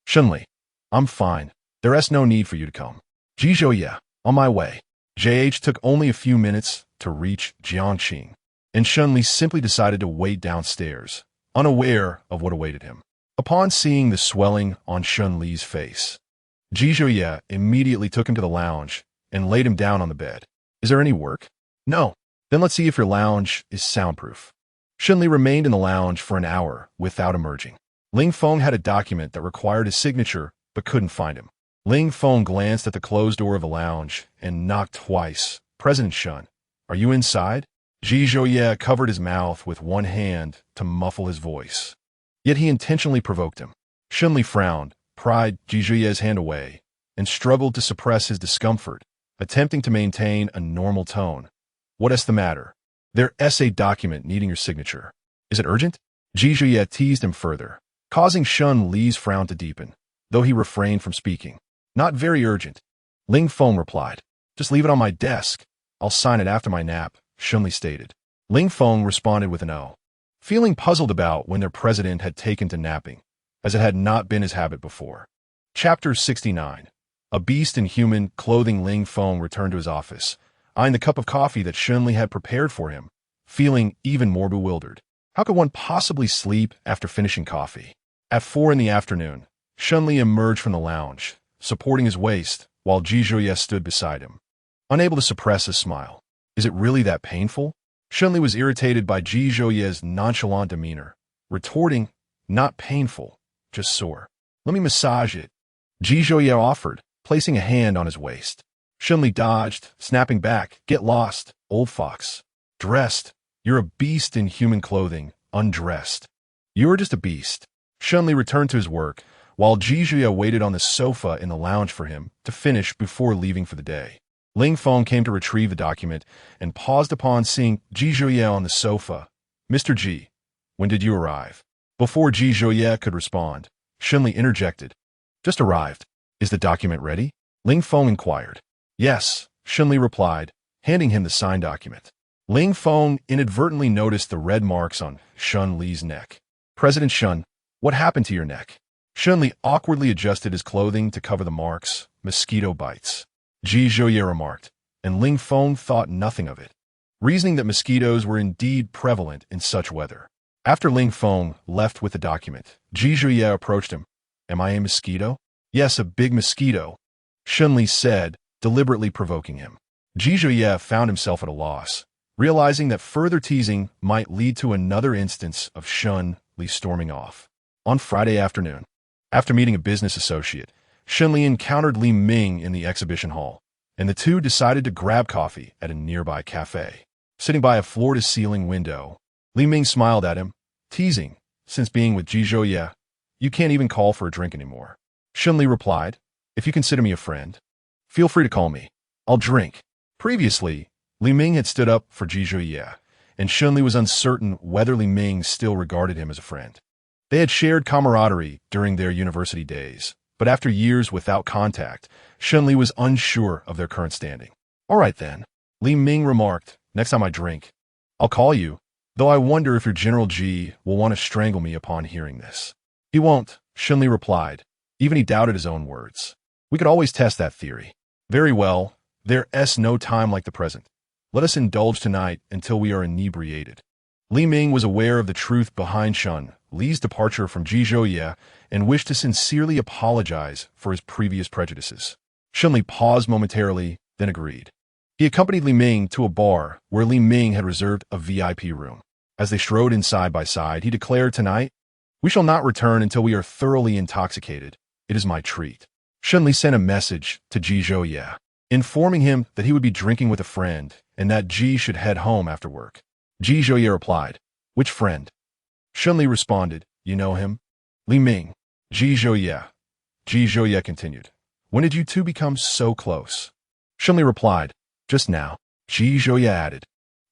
Shunli, I'm fine. There's no need for you to come. Ji Zhiyue, on my way. JH took only a few minutes to reach Jiangqing, and Shunli simply decided to wait downstairs, unaware of what awaited him. Upon seeing the swelling on Shunli's face, Ji Zhiyue immediately took him to the lounge and laid him down on the bed. Is there any work? No. Then let's see if your lounge is soundproof. Shunli remained in the lounge for an hour without emerging. Ling Feng had a document that required his signature but couldn't find him. Ling Feng glanced at the closed door of the lounge and knocked twice. President Shun, are you inside? Ji Zhouye covered his mouth with one hand to muffle his voice. Yet he intentionally provoked him. Shunli frowned, pried Ji Zhouye's hand away, and struggled to suppress his discomfort, attempting to maintain a normal tone. What is the matter? Their essay document needing your signature. Is it urgent? Ji Zhouye teased him further, causing Shun Li's frown to deepen, though he refrained from speaking. Not very urgent. Ling Feng replied. Just leave it on my desk. I'll sign it after my nap, Shunli stated. Ling Feng responded with an O, feeling puzzled about when their president had taken to napping, as it had not been his habit before. Chapter 69. A beast in human clothing. Ling Feng returned to his office, eyeing the cup of coffee that Shunli had prepared for him, feeling even more bewildered. How could one possibly sleep after finishing coffee? At 4 in the afternoon, Shunli emerged from the lounge, supporting his waist, while Ji Zhouye stood beside him, unable to suppress a smile. Is it really that painful? Shunli was irritated by Ji Zhouye's nonchalant demeanor, retorting, not painful, just sore. Let me massage it, Ji Zhouye offered, placing a hand on his waist. Shunli dodged, snapping back. Get lost, old fox. Dressed. You're a beast in human clothing, undressed. You're just a beast. Shunli returned to his work, while Ji Zhouye waited on the sofa in the lounge for him to finish before leaving for the day. Ling Feng came to retrieve the document and paused upon seeing Ji Zhouye on the sofa. Mr. Ji, when did you arrive? Before Ji Zhouye could respond, Shunli interjected. Just arrived. Is the document ready? Ling Feng inquired. Yes, Shunli replied, handing him the signed document. Ling Feng inadvertently noticed the red marks on Shun Li's neck. President Shun, what happened to your neck? Shun Li awkwardly adjusted his clothing to cover the marks. Mosquito bites, Ji Zhouye remarked, and Ling Feng thought nothing of it, reasoning that mosquitoes were indeed prevalent in such weather. After Ling Feng left with the document, Ji Zhouye approached him. Am I a mosquito? Yes, a big mosquito, Shun Li said, deliberately provoking him. Ji Zhouye found himself at a loss, realizing that further teasing might lead to another instance of Shun Li storming off. On Friday afternoon, after meeting a business associate, Shun Li encountered Li Ming in the exhibition hall, and the two decided to grab coffee at a nearby cafe. Sitting by a floor-to-ceiling window, Li Ming smiled at him, teasing, since being with Ji Zhouye, you can't even call for a drink anymore. Shun Li replied, if you consider me a friend, feel free to call me. I'll drink. Previously, Li Ming had stood up for Ji Zhouye, and Shun Li was uncertain whether Li Ming still regarded him as a friend. They had shared camaraderie during their university days, but after years without contact, Shun Li was unsure of their current standing. All right then, Li Ming remarked, next time I drink, I'll call you, though I wonder if your General Ji will want to strangle me upon hearing this. He won't, Shun Li replied. Even he doubted his own words. We could always test that theory. Very well, there's no time like the present. Let us indulge tonight until we are inebriated. Li Ming was aware of the truth behind Shun Li's departure from Ji Zhouye and wished to sincerely apologize for his previous prejudices. Shun Li paused momentarily, then agreed. He accompanied Li Ming to a bar where Li Ming had reserved a VIP room. As they strode in side by side, he declared, tonight, we shall not return until we are thoroughly intoxicated. It is my treat. Shun Li sent a message to Ji Zhouye, informing him that he would be drinking with a friend and that Ji should head home after work. Ji Zhouye replied, which friend? Shun Li responded, you know him? Li Ming. Ji Zhouye. Ji Zhouye continued, when did you two become so close? Shun Li replied, just now. Ji Zhouye added,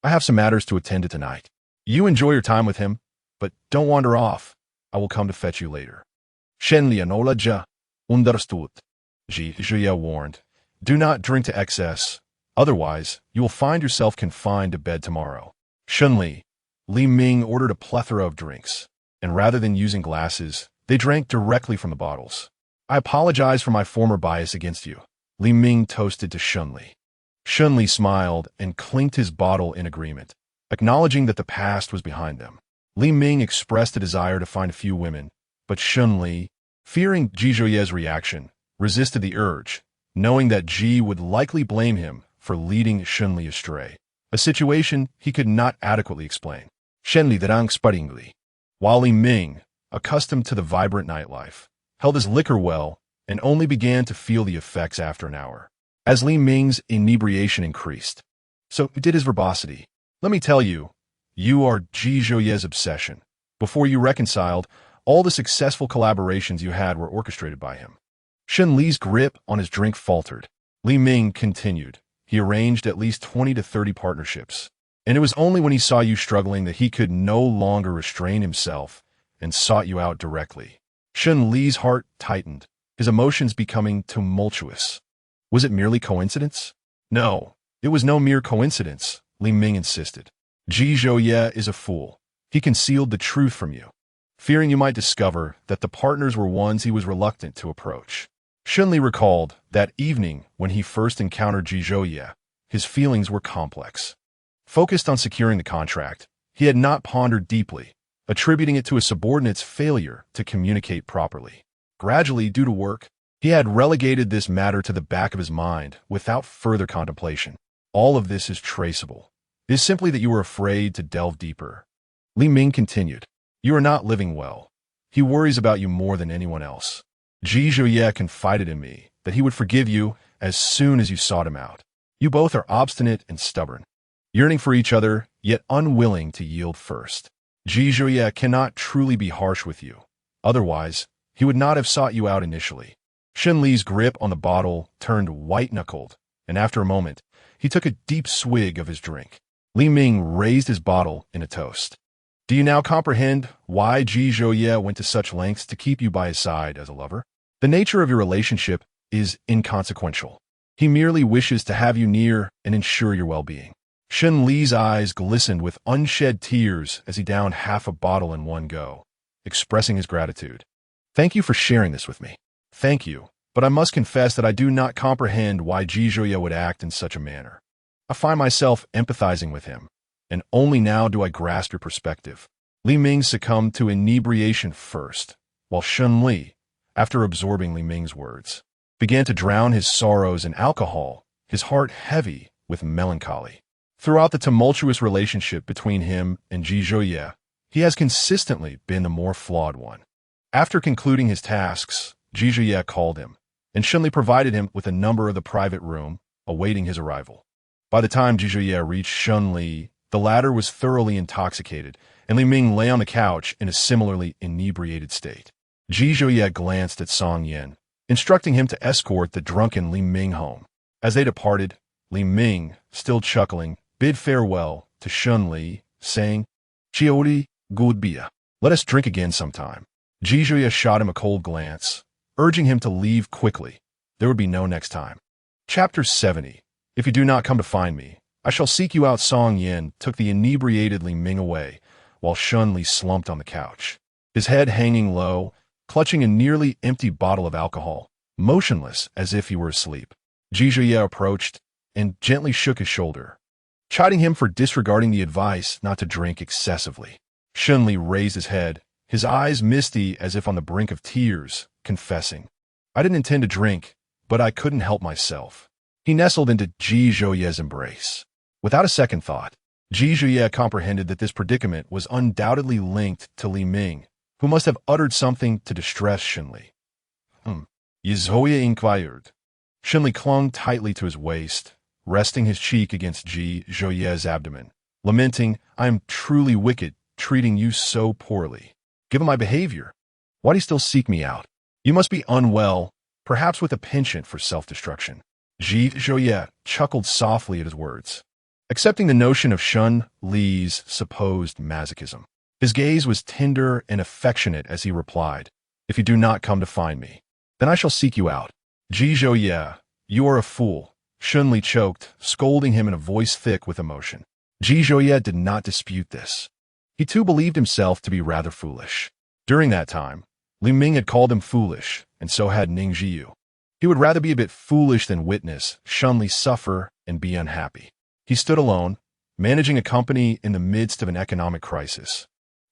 I have some matters to attend to tonight. You enjoy your time with him, but don't wander off. I will come to fetch you later. Shen Li anola ja. Understood. Ji Zhouye warned, do not drink to excess, otherwise you will find yourself confined to bed tomorrow. Shun Li. Li Ming ordered a plethora of drinks, and rather than using glasses, they drank directly from the bottles. I apologize for my former bias against you, Li Ming toasted to Shun Li. Shun Li smiled and clinked his bottle in agreement, acknowledging that the past was behind them. Li Ming expressed a desire to find a few women, but Shun Li, fearing Ji Zhouye's reaction, resisted the urge, knowing that Ji would likely blame him for leading Shun Li astray, a situation he could not adequately explain. Shen Li drank sparingly, while Li Ming, accustomed to the vibrant nightlife, held his liquor well and only began to feel the effects after an hour. As Li Ming's inebriation increased, so did his verbosity. Let me tell you, you are Ji Zhouye's obsession. Before you reconciled, all the successful collaborations you had were orchestrated by him. Shen Li's grip on his drink faltered. Li Ming continued. He arranged at least 20 to 30 partnerships. And it was only when he saw you struggling that he could no longer restrain himself and sought you out directly. Shen Li's heart tightened, his emotions becoming tumultuous. Was it merely coincidence? No, it was no mere coincidence, Li Ming insisted. Ji Zhouye is a fool. He concealed the truth from you, fearing you might discover that the partners were ones he was reluctant to approach. Shen Li recalled that evening when he first encountered Ji Zhouye, his feelings were complex. Focused on securing the contract, he had not pondered deeply, attributing it to a subordinate's failure to communicate properly. Gradually, due to work, he had relegated this matter to the back of his mind without further contemplation. All of this is traceable. It is simply that you were afraid to delve deeper. Li Ming continued. You are not living well. He worries about you more than anyone else. Ji Zhouye confided in me that he would forgive you as soon as you sought him out. You both are obstinate and stubborn, yearning for each other, yet unwilling to yield first. Ji Zhouye cannot truly be harsh with you. Otherwise, he would not have sought you out initially. Shen Li's grip on the bottle turned white-knuckled, and after a moment, he took a deep swig of his drink. Li Ming raised his bottle in a toast. Do you now comprehend why Ji Zhouye went to such lengths to keep you by his side as a lover? The nature of your relationship is inconsequential. He merely wishes to have you near and ensure your well-being. Shen Li's eyes glistened with unshed tears as he downed half a bottle in one go, expressing his gratitude. Thank you for sharing this with me. Thank you, but I must confess that I do not comprehend why Ji Zhouye would act in such a manner. I find myself empathizing with him, and only now do I grasp your perspective. Li Ming succumbed to inebriation first, while Shen Li, after absorbing Li Ming's words, began to drown his sorrows in alcohol, his heart heavy with melancholy. Throughout the tumultuous relationship between him and Ji Zhouye, he has consistently been the more flawed one. After concluding his tasks, Ji Zhouye called him, and Shen Li provided him with a number of the private room, awaiting his arrival. By the time Ji Zhouye reached Shen Li, the latter was thoroughly intoxicated, and Li Ming lay on the couch in a similarly inebriated state. Ji Zhouye glanced at Song Yin, instructing him to escort the drunken Li Ming home. As they departed, Li Ming, still chuckling, bid farewell to Shen Li, saying, Chiori Gudbia, let us drink again sometime. Ji Zhouye shot him a cold glance, urging him to leave quickly. There would be no next time. Chapter 70. If you do not come to find me, I shall seek you out. Song Yin took the inebriated Li Ming away, while Shen Li slumped on the couch, his head hanging low, clutching a nearly empty bottle of alcohol, motionless as if he were asleep. Ji Zhouye approached and gently shook his shoulder, chiding him for disregarding the advice not to drink excessively. Shen Li raised his head, his eyes misty as if on the brink of tears, confessing, I didn't intend to drink, but I couldn't help myself. He nestled into Ji Zhouye's embrace. Without a second thought, Ji Zhouye comprehended that this predicament was undoubtedly linked to Li Ming, who must have uttered something to distress Shen Li. Yi Zhouye inquired. Shen Li clung tightly to his waist, resting his cheek against Ji Zhouye's abdomen, lamenting, I am truly wicked, treating you so poorly. Given my behavior, why do you still seek me out? You must be unwell, perhaps with a penchant for self-destruction. Ji Zhouye chuckled softly at his words, accepting the notion of Shen Li's supposed masochism. His gaze was tender and affectionate as he replied, If you do not come to find me, then I shall seek you out. Ji Zhouye, you are a fool. Shen Li choked, scolding him in a voice thick with emotion. Ji Zhouye did not dispute this. He too believed himself to be rather foolish. During that time, Li Ming had called him foolish, and so had Ning Jiyu. He would rather be a bit foolish than witness Shen Li suffer and be unhappy. He stood alone, managing a company in the midst of an economic crisis,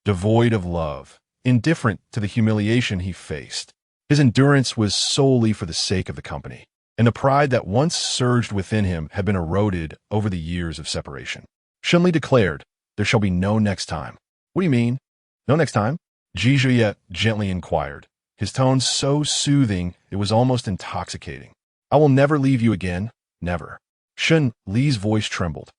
devoid of love, indifferent to the humiliation he faced. His endurance was solely for the sake of the company, and the pride that once surged within him had been eroded over the years of separation. Shen Li declared, There shall be no next time. What do you mean? No next time? Ji Zhouye gently inquired, his tone so soothing it was almost intoxicating. I will never leave you again, never. Shen Li's voice trembled.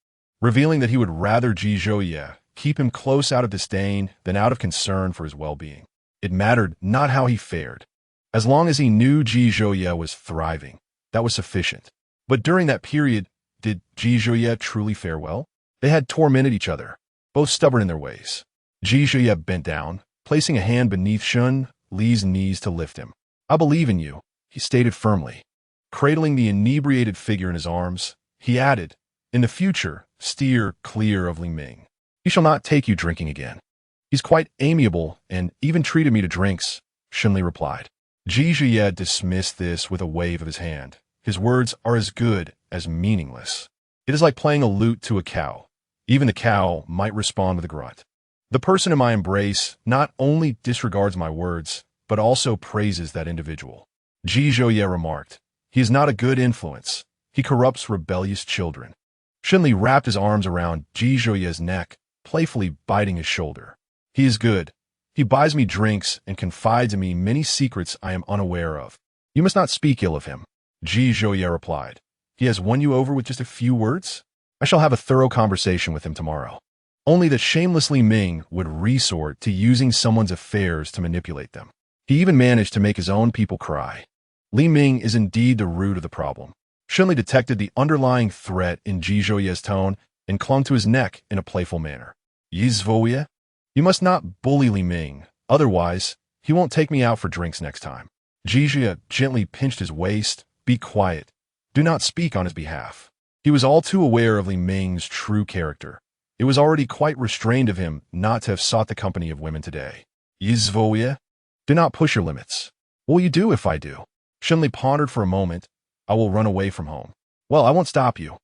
revealing that he would rather Ji Zhouye keep him close out of disdain than out of concern for his well-being. It mattered not how he fared. As long as he knew Ji Zhouye was thriving, that was sufficient. But during that period, did Ji Zhouye truly fare well? They had tormented each other, both stubborn in their ways. Ji Zhouye bent down, placing a hand beneath Shun Li's knees to lift him. "I believe in you," he stated firmly. Cradling the inebriated figure in his arms, he added, "In the future, steer clear of Li Ming. He shall not take you drinking again." "He's quite amiable and even treated me to drinks," Shunli replied. Ji Zhouye dismissed this with a wave of his hand. "His words are as good as meaningless. It is like playing a lute to a cow. Even the cow might respond with a grunt. The person in my embrace not only disregards my words, but also praises that individual." Ji Zhouye remarked, "He is not a good influence. He corrupts rebellious children." Shunli wrapped his arms around Ji Zhouye's neck, playfully biting his shoulder. "He is good. He buys me drinks and confides in me many secrets I am unaware of. You must not speak ill of him." Ji Zhouye replied, "He has won you over with just a few words? I shall have a thorough conversation with him tomorrow." Only the shameless Li Ming would resort to using someone's affairs to manipulate them. He even managed to make his own people cry. Li Ming is indeed the root of the problem. Shunli detected the underlying threat in Ji Zhouye's tone and clung to his neck in a playful manner. "Yizvoye, you must not bully Li Ming, otherwise he won't take me out for drinks next time." Ji Zhouye gently pinched his waist. "Be quiet. Do not speak on his behalf." He was all too aware of Li Ming's true character. It was already quite restrained of him not to have sought the company of women today. "Yizvoye, do not push your limits." "What will you do if I do?" Shunli pondered for a moment. "I will run away from home." "Well, I won't stop you,"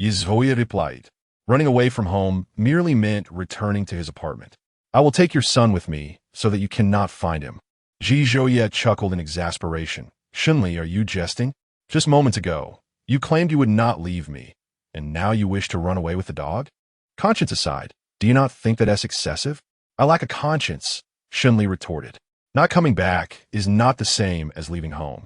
Yizvoye replied. Running away from home merely meant returning to his apartment. "I will take your son with me so that you cannot find him." Ji Zhouye chuckled in exasperation. "Shunli, are you jesting? Just moments ago, you claimed you would not leave me, and now you wish to run away with the dog? Conscience aside, do you not think that that's excessive?" "I lack a conscience," Shunli retorted. "Not coming back is not the same as leaving home.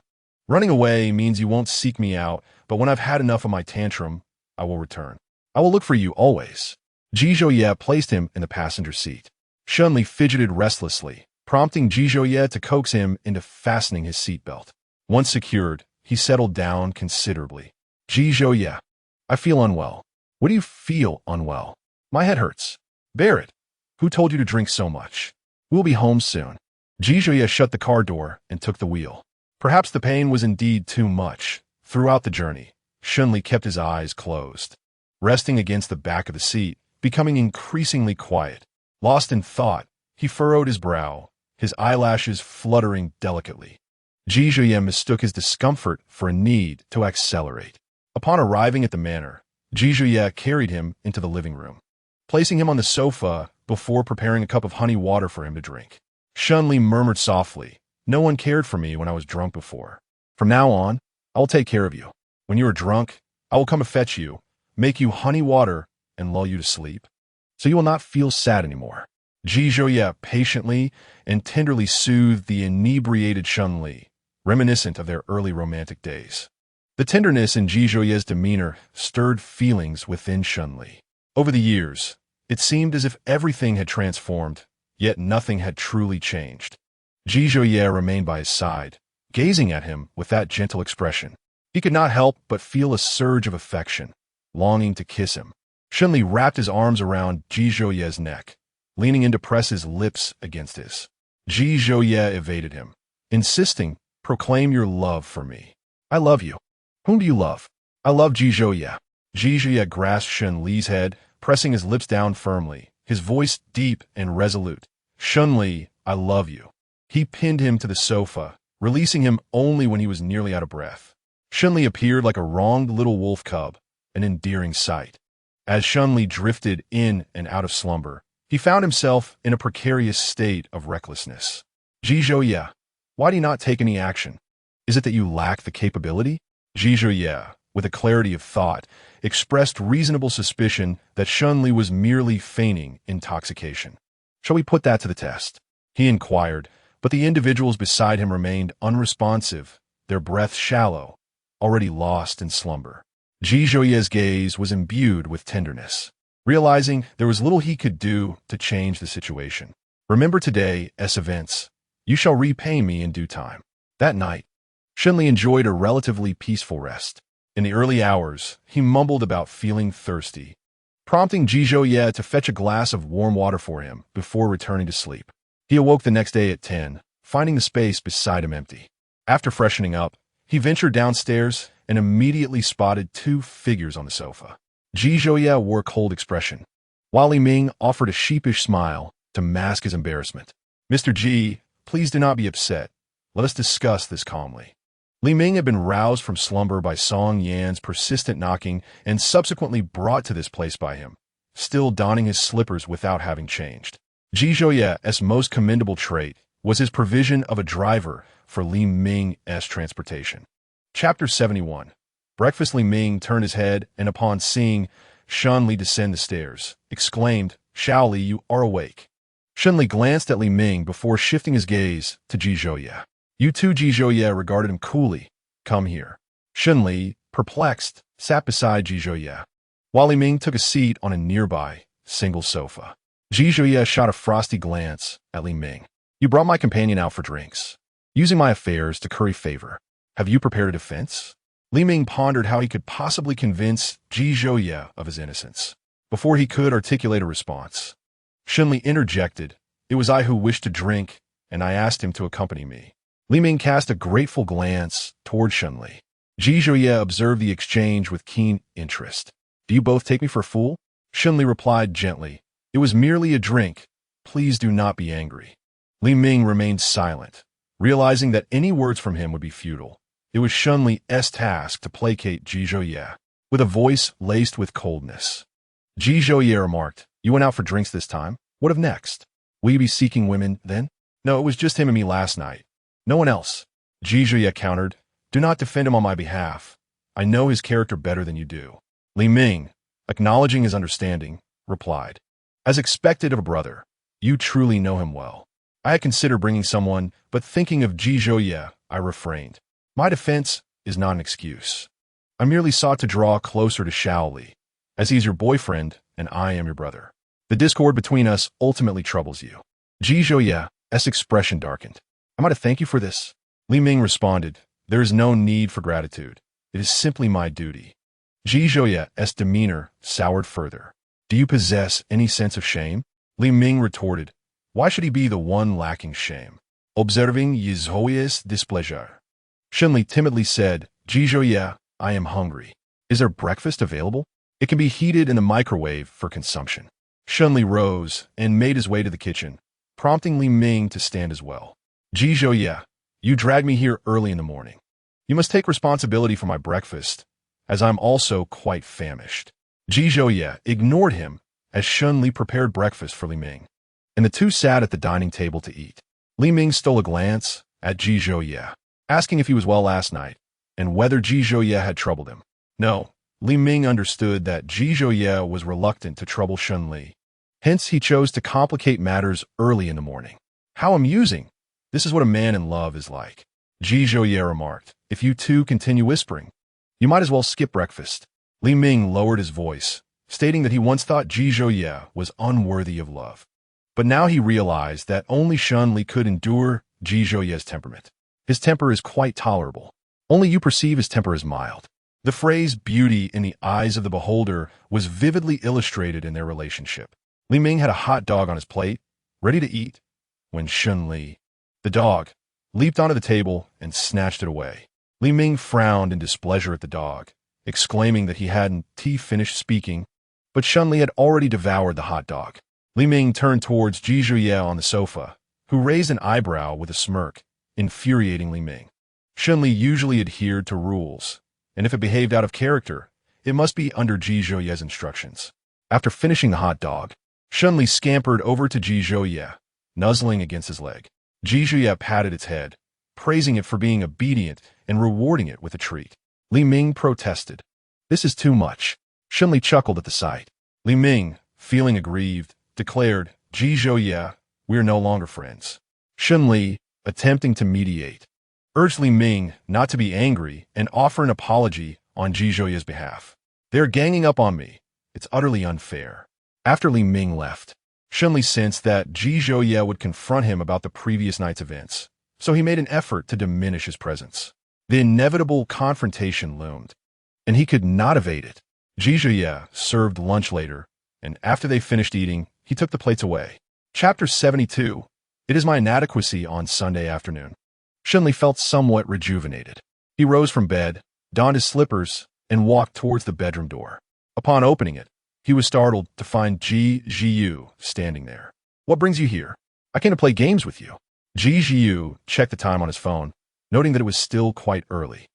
Running away means you won't seek me out, but when I've had enough of my tantrum, I will return. I will look for you always." Ji Zhouye placed him in the passenger seat. Shunli fidgeted restlessly, prompting Ji Zhouye to coax him into fastening his seatbelt. Once secured, he settled down considerably. "Ji Zhouye, I feel unwell." "What do you feel unwell?" "My head hurts." "Bear it. Who told you to drink so much?" "We'll be home soon." Ji Zhouye shut the car door and took the wheel. Perhaps the pain was indeed too much. Throughout the journey, Shunli kept his eyes closed, resting against the back of the seat, becoming increasingly quiet. Lost in thought, he furrowed his brow, his eyelashes fluttering delicately. Ji Zhouye mistook his discomfort for a need to accelerate. Upon arriving at the manor, Ji Zhouye carried him into the living room, placing him on the sofa before preparing a cup of honey water for him to drink. Shunli murmured softly, "No one cared for me when I was drunk before. From now on, I will take care of you. When you are drunk, I will come and fetch you, make you honey water, and lull you to sleep, so you will not feel sad anymore." Ji Zhouye patiently and tenderly soothed the inebriated Shunli, reminiscent of their early romantic days. The tenderness in Ji Zhouye's demeanor stirred feelings within Shunli. Over the years, it seemed as if everything had transformed, yet nothing had truly changed. Ji Zhouye remained by his side, gazing at him with that gentle expression. He could not help but feel a surge of affection, longing to kiss him. Shunli wrapped his arms around Ji Zhouye's neck, leaning in to press his lips against his. Ji Zhouye evaded him, insisting, "Proclaim your love for me." "I love you." "Whom do you love?" "I love Ji Zhouye." Ji Zhouye grasped Shunli's head, pressing his lips down firmly, his voice deep and resolute. "Shunli, I love you." He pinned him to the sofa, releasing him only when he was nearly out of breath. Shunli appeared like a wronged little wolf cub, an endearing sight. As Shunli drifted in and out of slumber, he found himself in a precarious state of recklessness. "Ji Zhouye, why do you not take any action? Is it that you lack the capability?" Ji Zhouye, with a clarity of thought, expressed reasonable suspicion that Shunli was merely feigning intoxication. "Shall we put that to the test?" he inquired, but the individuals beside him remained unresponsive, their breath shallow, already lost in slumber. Ji Zhouye's gaze was imbued with tenderness. realizing there was little he could do to change the situation. Remember today's events. You shall repay me in due time. That night, Shenli enjoyed a relatively peaceful rest. In the early hours, he mumbled about feeling thirsty, prompting Jizhouye to fetch a glass of warm water for him before returning to sleep. He awoke the next day at 10, finding the space beside him empty. After freshening up, he ventured downstairs and immediately spotted two figures on the sofa. Jizhouye wore a cold expression, while Li Ming offered a sheepish smile to mask his embarrassment. "Mr. Ji, please do not be upset. Let us discuss this calmly." Li Ming had been roused from slumber by Song Yan's persistent knocking and subsequently brought to this place by him, still donning his slippers without having changed. Jizhouye's most commendable trait was his provision of a driver for Li Ming's transportation. Chapter 71. Breakfast. Li Ming turned his head and upon seeing Shenli descend the stairs, exclaimed, "Shaoli, you are awake." Shenli glanced at Li Ming before shifting his gaze to Jizhouye. "You too." Jizhouye regarded him coolly. "Come here." Shenli, perplexed, sat beside Jizhouye, while Li Ming took a seat on a nearby single sofa. Jizhouye shot a frosty glance at Li Ming. "You brought my companion out for drinks, using my affairs to curry favor. Have you prepared a defense?" Li Ming pondered how he could possibly convince Jizhouye of his innocence before he could articulate a response. Shenli interjected, "It was I who wished to drink, and I asked him to accompany me." Li Ming cast a grateful glance toward Shenli. Jizhouye observed the exchange with keen interest. "Do you both take me for a fool?" Shenli replied gently, "It was merely a drink. Please do not be angry." Li Ming remained silent, realizing that any words from him would be futile. It was Shenli's task to placate Jizhouye, with a voice laced with coldness. Jizhouye remarked, "You went out for drinks this time? What of next? Will you be seeking women, then?" "No, it was just him and me last night. No one else." Jizhouye countered, "Do not defend him on my behalf. I know his character better than you do." Li Ming, acknowledging his understanding, replied, "As expected of a brother, you truly know him well. I had considered bringing someone, but thinking of Jizhouye, I refrained. My defense is not an excuse. I merely sought to draw closer to Shaoli, as he is your boyfriend and I am your brother. The discord between us ultimately troubles you." Jizhouye's expression darkened. "Am I to thank you for this?" Li Ming responded, "There is no need for gratitude. It is simply my duty." Jizhouye's demeanor soured further. "Do you possess any sense of shame?" Li Ming retorted, "Why should he be the one lacking shame?" Observing Jizhouye's displeasure, Shenli timidly said, "Jizhouye, I am hungry. Is there breakfast available? It can be heated in the microwave for consumption." Shenli rose and made his way to the kitchen, prompting Li Ming to stand as well. "Jizhouye, you dragged me here early in the morning. You must take responsibility for my breakfast, as I'm also quite famished." Jizhouye ignored him as Shenli prepared breakfast for Li Ming, and the two sat at the dining table to eat. Li Ming stole a glance at Jizhouye, asking if he was well last night, and whether Jizhouye had troubled him. No, Li Ming understood that Jizhouye was reluctant to trouble Shenli. Hence, he chose to complicate matters early in the morning. "How amusing! This is what a man in love is like," Jizhouye remarked. "If you two continue whispering, you might as well skip breakfast." Li Ming lowered his voice, stating that he once thought Jizhouye was unworthy of love. But now he realized that only Shenli could endure Jizhouye's temperament. "His temper is quite tolerable. Only you perceive his temper as mild." The phrase "beauty in the eyes of the beholder" was vividly illustrated in their relationship. Li Ming had a hot dog on his plate, ready to eat, when Shenli, the dog, leaped onto the table and snatched it away. Li Ming frowned in displeasure at the dog, exclaiming that he hadn't finished speaking, but Shenli had already devoured the hot dog. Li Ming turned towards Jizhouye on the sofa, who raised an eyebrow with a smirk, infuriating Li Ming. Shenli usually adhered to rules, and if it behaved out of character, it must be under Jizhouye's instructions. After finishing the hot dog, Shenli scampered over to Jizhouye, nuzzling against his leg. Jizhouye patted its head, praising it for being obedient and rewarding it with a treat. Li Ming protested. "This is too much." Shenli chuckled at the sight. Li Ming, feeling aggrieved, declared, "Jizhouye, we are no longer friends." Shenli, attempting to mediate, urged Li Ming not to be angry and offer an apology on Jizhouye's behalf. "They're ganging up on me. It's utterly unfair." After Li Ming left, Shunli sensed that Ji Zhouye would confront him about the previous night's events, so he made an effort to diminish his presence. The inevitable confrontation loomed, and he could not evade it. Ji Zhouye served lunch later, and after they finished eating, he took the plates away. Chapter 72. It is my inadequacy on Sunday afternoon. Shunli felt somewhat rejuvenated. He rose from bed, donned his slippers, and walked towards the bedroom door. Upon opening it, he was startled to find Ji Zhiyu standing there. "What brings you here?" "I came to play games with you." Ji Zhiyu checked the time on his phone, noting that it was still quite early.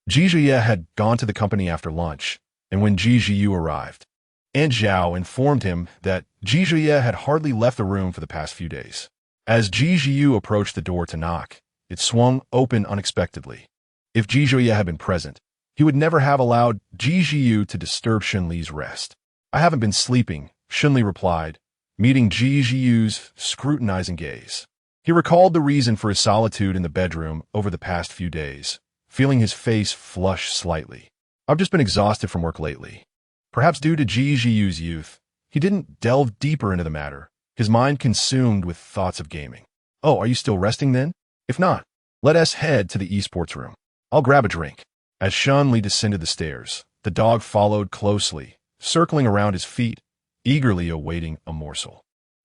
Ji Zhiyu had gone to the company after lunch, and when Ji Zhiyu arrived, Aunt Zhao informed him that Ji Zhiyu had hardly left the room for the past few days. As Ji Zhiyu approached the door to knock, it swung open unexpectedly. If Ji Zhiyu had been present, he would never have allowed Ji Zhiyu to disturb Shunli's rest. "I haven't been sleeping," Shunli replied, meeting Ji Zhiyu's scrutinizing gaze. He recalled the reason for his solitude in the bedroom over the past few days, feeling his face flush slightly. "I've just been exhausted from work lately." Perhaps due to Ji Zhiyu's youth, he didn't delve deeper into the matter, his mind consumed with thoughts of gaming. "Oh, are you still resting then? If not, let us head to the esports room. I'll grab a drink." As Shunli descended the stairs, the dog followed closely, circling around his feet, eagerly awaiting a morsel.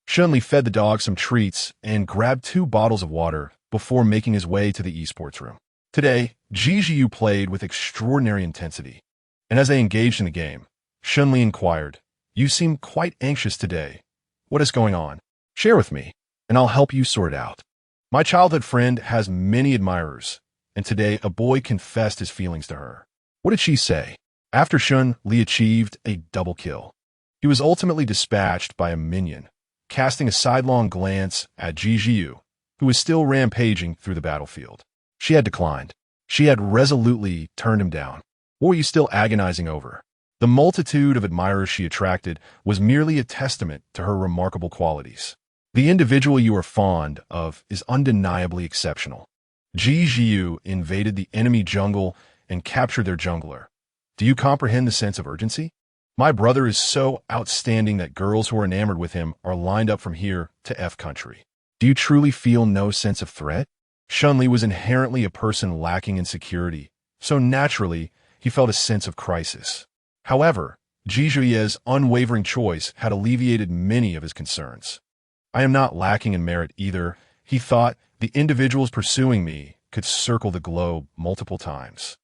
Shunli fed the dog some treats and grabbed 2 bottles of water before making his way to the esports room. Today, Ji Zhiyu played with extraordinary intensity, and as they engaged in the game, Shunli inquired, "You seem quite anxious today. What is going on? Share with me, and I'll help you sort it out." "My childhood friend has many admirers, and today a boy confessed his feelings to her." "What did she say?" After Shun Li achieved a double kill, he was ultimately dispatched by a minion, casting a sidelong glance at Ji Zhiyu, who was still rampaging through the battlefield. She had declined. She had resolutely turned him down. What were you still agonizing over? The multitude of admirers she attracted was merely a testament to her remarkable qualities. The individual you are fond of is undeniably exceptional. Ji Zhiyu invaded the enemy jungle and captured their jungler. Do you comprehend the sense of urgency? My brother is so outstanding that girls who are enamored with him are lined up from here to F country. Do you truly feel no sense of threat? Shunli was inherently a person lacking in security, so naturally he felt a sense of crisis. However, Ji Zhiyu's unwavering choice had alleviated many of his concerns. "I am not lacking in merit either," he thought. "The individuals pursuing me could circle the globe multiple times."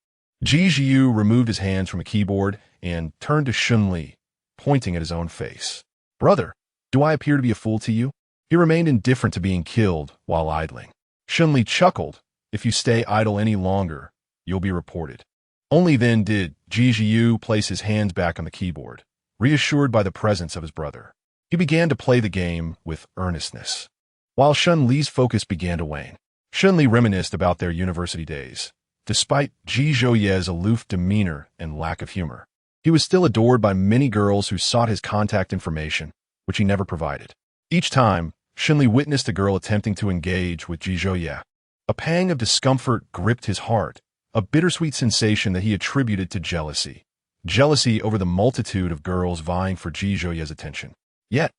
Ji Zhiyu removed his hands from a keyboard and turned to Shunli, pointing at his own face. "Brother, do I appear to be a fool to you?" He remained indifferent to being killed while idling. Shunli chuckled. "If you stay idle any longer, you'll be reported." Only then did Ji Zhiyu place his hands back on the keyboard, reassured by the presence of his brother. He began to play the game with earnestness. While Shun Li's focus began to wane, Shun Li reminisced about their university days. Despite Ji Zhouye's aloof demeanor and lack of humor, he was still adored by many girls who sought his contact information, which he never provided. Each time, Shun Li witnessed a girl attempting to engage with Ji Zhouye. A pang of discomfort gripped his heart, a bittersweet sensation that he attributed to jealousy. Jealousy over the multitude of girls vying for Ji Zhouye's attention. Yet,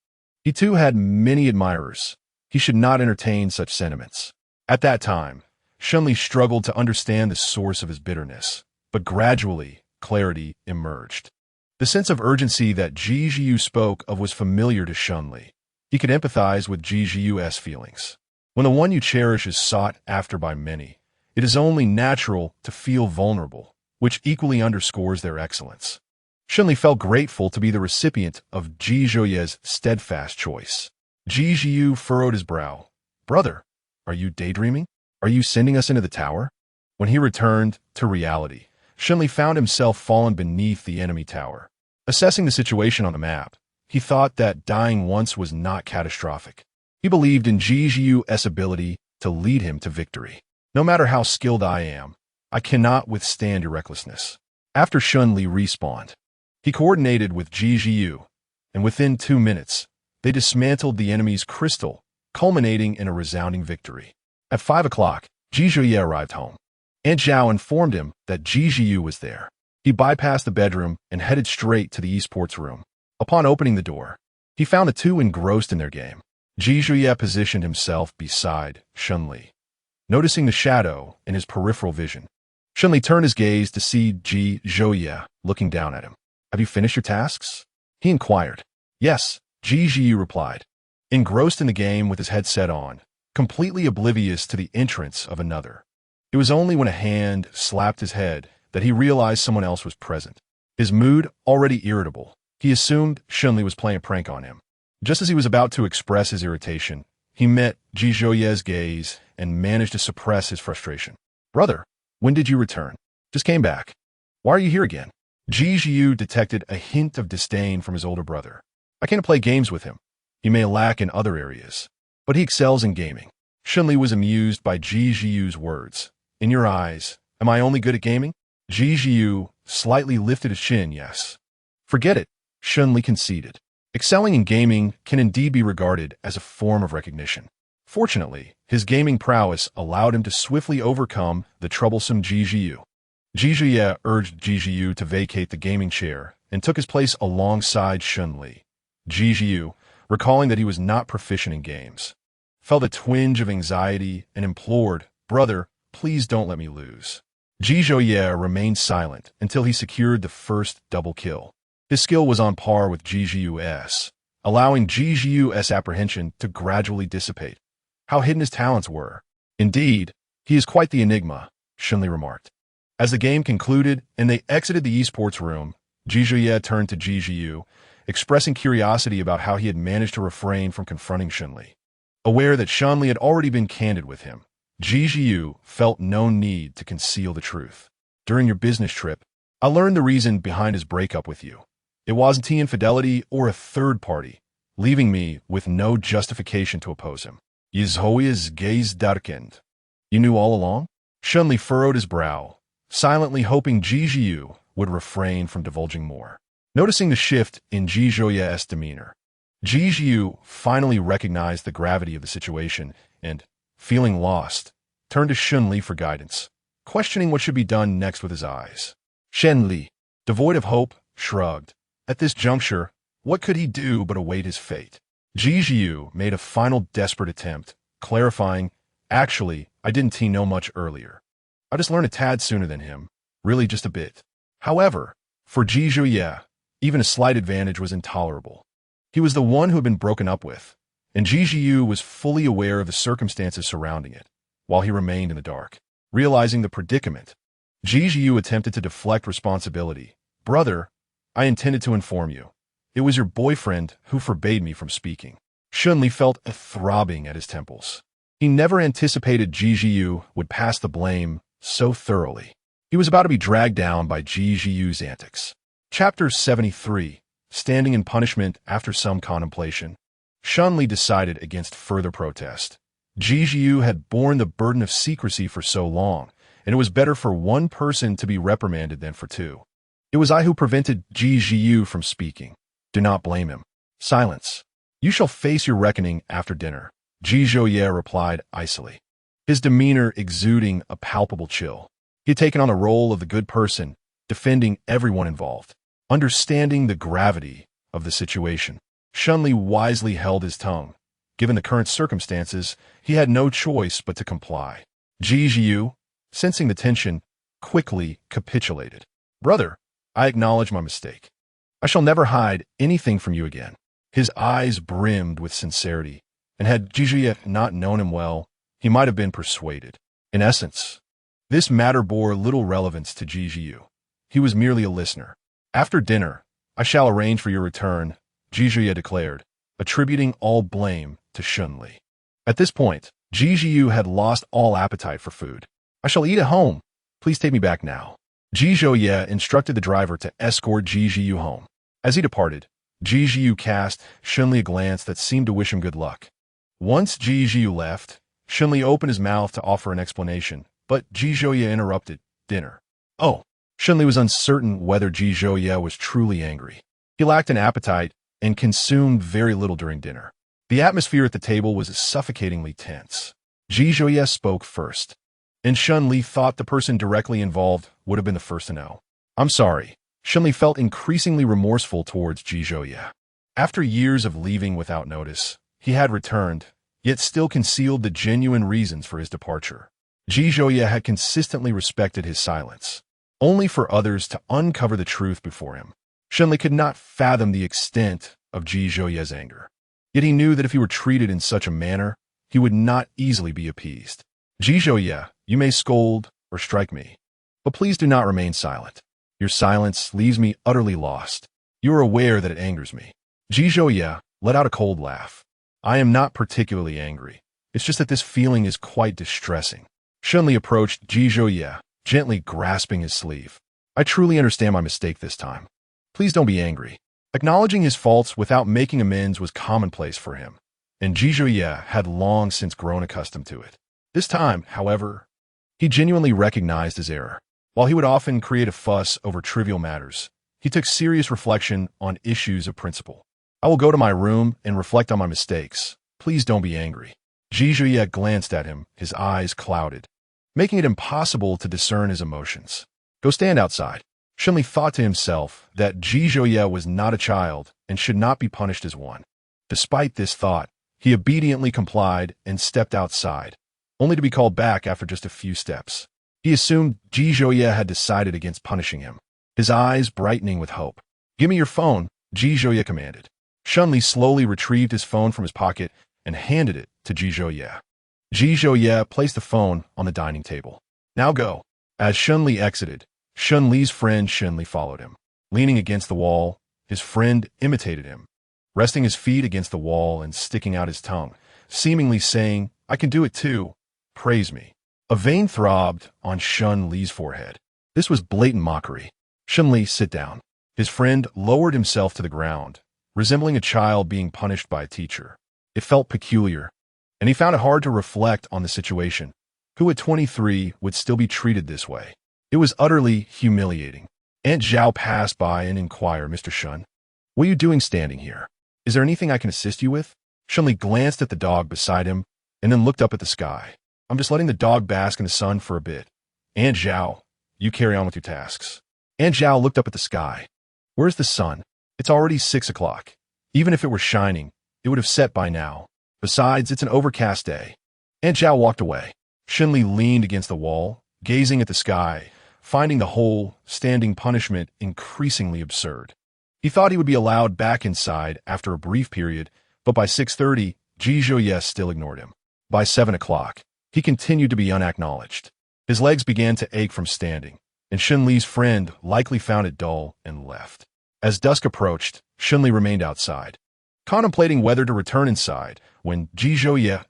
he too had many admirers. He should not entertain such sentiments. At that time, Shun Li struggled to understand the source of his bitterness, but gradually, clarity emerged. The sense of urgency that Ji Zhiyu spoke of was familiar to Shun Li. He could empathize with Ji Zhiyu's feelings. When the one you cherish is sought after by many, it is only natural to feel vulnerable, which equally underscores their excellence. Shun Li felt grateful to be the recipient of Ji Zhouye's steadfast choice. Ji Zhiyu furrowed his brow. "Brother, are you daydreaming? Are you sending us into the tower?" When he returned to reality, Shun Li found himself fallen beneath the enemy tower. Assessing the situation on the map, he thought that dying once was not catastrophic. He believed in Ji Zhiyu's ability to lead him to victory. "No matter how skilled I am, I cannot withstand your recklessness." After Shun Li respawned, he coordinated with Ji Zhiyu, and within 2 minutes, they dismantled the enemy's crystal, culminating in a resounding victory. At 5 o'clock, Ji Zhouye arrived home. Aunt Zhao informed him that Ji Zhiyu was there. He bypassed the bedroom and headed straight to the esports room. Upon opening the door, He found the two engrossed in their game. Ji Zhuye positioned himself beside Shunli, noticing the shadow in his peripheral vision. Shunli turned his gaze to see Ji Zhuye looking down at him. "Have you finished your tasks?" he inquired. "Yes," Ji Zhuye replied, engrossed in the game with his headset on, completely oblivious to the entrance of another. It was only when a hand slapped his head that he realized someone else was present. His mood already irritable, he assumed Shunli was playing a prank on him. Just as he was about to express his irritation, he met Ji Zhuye's gaze and managed to suppress his frustration. "Brother, when did you return?" "Just came back." "Why are you here again?" Ji Zhuye detected a hint of disdain from his older brother. "I came to play games with him. He may lack in other areas, but he excels in gaming." Shunli was amused by Ji Zhuye's words. "In your eyes, am I only good at gaming?" Ji Zhuye slightly lifted his chin, "Yes." "Forget it," Shunli conceded. Excelling in gaming can indeed be regarded as a form of recognition. Fortunately, his gaming prowess allowed him to swiftly overcome the troublesome Ji Zhuye. Ji Zhuye urged Ji Zhuye to vacate the gaming chair and took his place alongside Shunli. Ji Zhuye, recalling that he was not proficient in games, felt a twinge of anxiety and implored, "Brother, please don't let me lose." Ji Zhuye remained silent until he secured the first double kill. His skill was on par with Ji Zhuye's, allowing Ji Zhuye's apprehension to gradually dissipate. How hidden his talents were. "Indeed, he is quite the enigma," Shunli remarked. As the game concluded and they exited the esports room, Ji Zhuye turned to Ji Zhuye, expressing curiosity about how he had managed to refrain from confronting Shunli. Aware that Shunli had already been candid with him, Ji Zhuye felt no need to conceal the truth. "During your business trip, I learned the reason behind his breakup with you. It wasn't he infidelity or a third party, leaving me with no justification to oppose him. His gaze darkened." "You knew all along?" Shunli furrowed his brow, silently hoping Ji Zhuye would refrain from divulging more. Noticing the shift in Ji Zhuye's demeanor, Ji Zhuye finally recognized the gravity of the situation and, feeling lost, turned to Shunli for guidance, questioning what should be done next with his eyes. Shunli, devoid of hope, shrugged. At this juncture, what could he do but await his fate? Ji Zhuye made a final desperate attempt, clarifying, "Actually, I didn't know much earlier. I just learned a tad sooner than him, really just a bit." However, for Ji Zhuye, even a slight advantage was intolerable. He was the one who had been broken up with, and Ji Zhuye was fully aware of the circumstances surrounding it, while he remained in the dark. Realizing the predicament, Ji Zhuye attempted to deflect responsibility. "Brother, I intended to inform you. It was your boyfriend who forbade me from speaking." Shunli felt a throbbing at his temples. He never anticipated Ji Zhuye would pass the blame so thoroughly. He was about to be dragged down by Ji Zhuye's antics. Chapter 73, Standing in Punishment After Some Contemplation. Shunli decided against further protest. Ji Zhuye had borne the burden of secrecy for so long, and it was better for one person to be reprimanded than for two. "It was I who prevented Ji Zhuye from speaking. Do not blame him." Silence. "You shall face your reckoning after dinner," Ji Zhuye replied icily, his demeanor exuding a palpable chill. He had taken on the role of the good person, defending everyone involved. Understanding the gravity of the situation, Shunli wisely held his tongue. Given the current circumstances, he had no choice but to comply. Ji Zhuye, sensing the tension, quickly capitulated. "Brother, I acknowledge my mistake. I shall never hide anything from you again." His eyes brimmed with sincerity, and had Ji Zhuye not known him well, he might have been persuaded. In essence, this matter bore little relevance to Ji Zhuye. He was merely a listener. "After dinner, I shall arrange for your return," Ji Zhuye declared, attributing all blame to Shunli. At this point, Ji Zhuye had lost all appetite for food. "I shall eat at home. Please take me back now." Ji Zhuye instructed the driver to escort Ji Zhuye home. As he departed, Ji Zhuye cast Shunli a glance that seemed to wish him good luck. Once Ji Zhuye left, Shunli opened his mouth to offer an explanation, but Ji Zhuye interrupted. "Dinner." "Oh." Shunli was uncertain whether Ji Zhuye was truly angry. He lacked an appetite and consumed very little during dinner. The atmosphere at the table was suffocatingly tense. Ji Zhuye spoke first, and Shunli thought the person directly involved would have been the first to know. "I'm sorry." Shunli felt increasingly remorseful towards Ji Zhuye. After years of leaving without notice, he had returned, yet still concealed the genuine reasons for his departure. Ji had consistently respected his silence, only for others to uncover the truth before him. Shunli could not fathom the extent of Ji anger. Yet he knew that if he were treated in such a manner, he would not easily be appeased. Ji, you may scold or strike me, but please do not remain silent. Your silence leaves me utterly lost. You are aware that it angers me. Ji let out a cold laugh. I am not particularly angry. It's just that this feeling is quite distressing. Shunli approached Ji, gently grasping his sleeve. I truly understand my mistake this time. Please don't be angry. Acknowledging his faults without making amends was commonplace for him, and Ji had long since grown accustomed to it. This time, however, he genuinely recognized his error. While he would often create a fuss over trivial matters, he took serious reflection on issues of principle. I will go to my room and reflect on my mistakes. Please don't be angry. Ji glanced at him, his eyes clouded, making it impossible to discern his emotions. Go stand outside. Shunli thought to himself that Ji was not a child and should not be punished as one. Despite this thought, he obediently complied and stepped outside, only to be called back after just a few steps. He assumed Ji had decided against punishing him, his eyes brightening with hope. Give me your phone, Ji commanded. Shunli slowly retrieved his phone from his pocket and handed it to Ji Ji placed the phone on the dining table. Now go. As Shunli exited, Shunli's friend Shunli followed him. Leaning against the wall, his friend imitated him, resting his feet against the wall and sticking out his tongue, seemingly saying, I can do it too. Praise me. A vein throbbed on Shunli's forehead. This was blatant mockery. Shunli, sit down. His friend lowered himself to the ground, resembling a child being punished by a teacher. It felt peculiar, and he found it hard to reflect on the situation. Who at 23 would still be treated this way? It was utterly humiliating. Aunt Zhao passed by and inquired, Mr. Shun, what are you doing standing here? Is there anything I can assist you with? Shunli glanced at the dog beside him and then looked up at the sky. I'm just letting the dog bask in the sun for a bit. Aunt Zhao, you carry on with your tasks. Aunt Zhao looked up at the sky. Where's the sun? It's already 6 o'clock. Even if it were shining, it would have set by now. Besides, it's an overcast day. Aunt Zhao walked away. Shunli leaned against the wall, gazing at the sky, finding the whole standing punishment increasingly absurd. He thought he would be allowed back inside after a brief period, but by 6:30, Ji still ignored him. By 7 o'clock, he continued to be unacknowledged. His legs began to ache from standing, and Shunli's friend likely found it dull and left. As dusk approached, Shunli remained outside, contemplating whether to return inside when Ji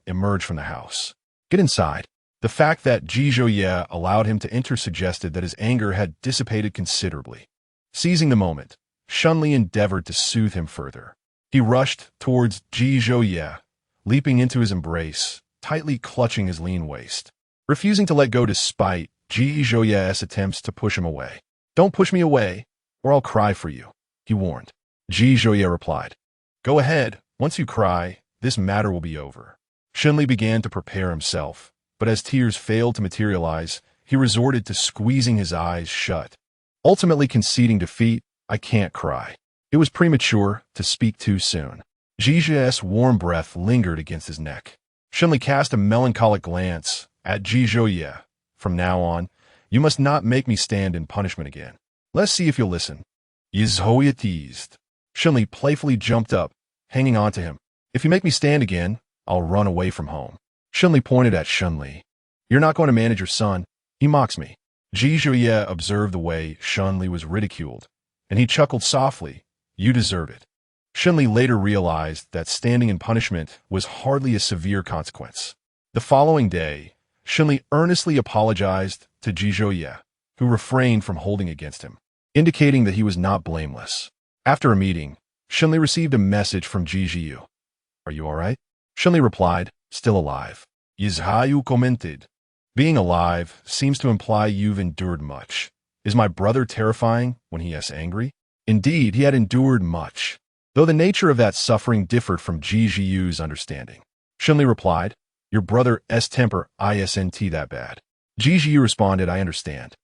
emerged from the house. Get inside. The fact that Ji allowed him to enter suggested that his anger had dissipated considerably. Seizing the moment, Shunli endeavored to soothe him further. He rushed towards Ji leaping into his embrace, tightly clutching his lean waist, refusing to let go despite Ji attempts to push him away. Don't push me away, or I'll cry for you, he warned. Ji replied, Go ahead, once you cry, this matter will be over. Shunli began to prepare himself, but as tears failed to materialize, he resorted to squeezing his eyes shut, ultimately conceding defeat. I can't cry. It was premature to speak too soon. Ji's warm breath lingered against his neck. Shunli cast a melancholic glance at Ji. From now on, you must not make me stand in punishment again. Let's see if you'll listen. Yizhoya teased. Shunli playfully jumped up, hanging on to him. If you make me stand again, I'll run away from home. Shunli pointed at Shunli. You're not going to manage your son. He mocks me. Ji observed the way Shunli was ridiculed, and he chuckled softly. You deserve it. Shunli later realized that standing in punishment was hardly a severe consequence. The following day, Shunli earnestly apologized to Ji, who refrained from holding against him, indicating that he was not blameless. After a meeting, Shunli received a message from Ji. Are you all right? Shunli replied, still alive. Yizhayu commented. Being alive seems to imply you've endured much. Is my brother terrifying when he is angry? Indeed, he had endured much, though the nature of that suffering differed from Ji's understanding. Shunli replied, Your brother's temper isn't that bad. Ji responded, I understand.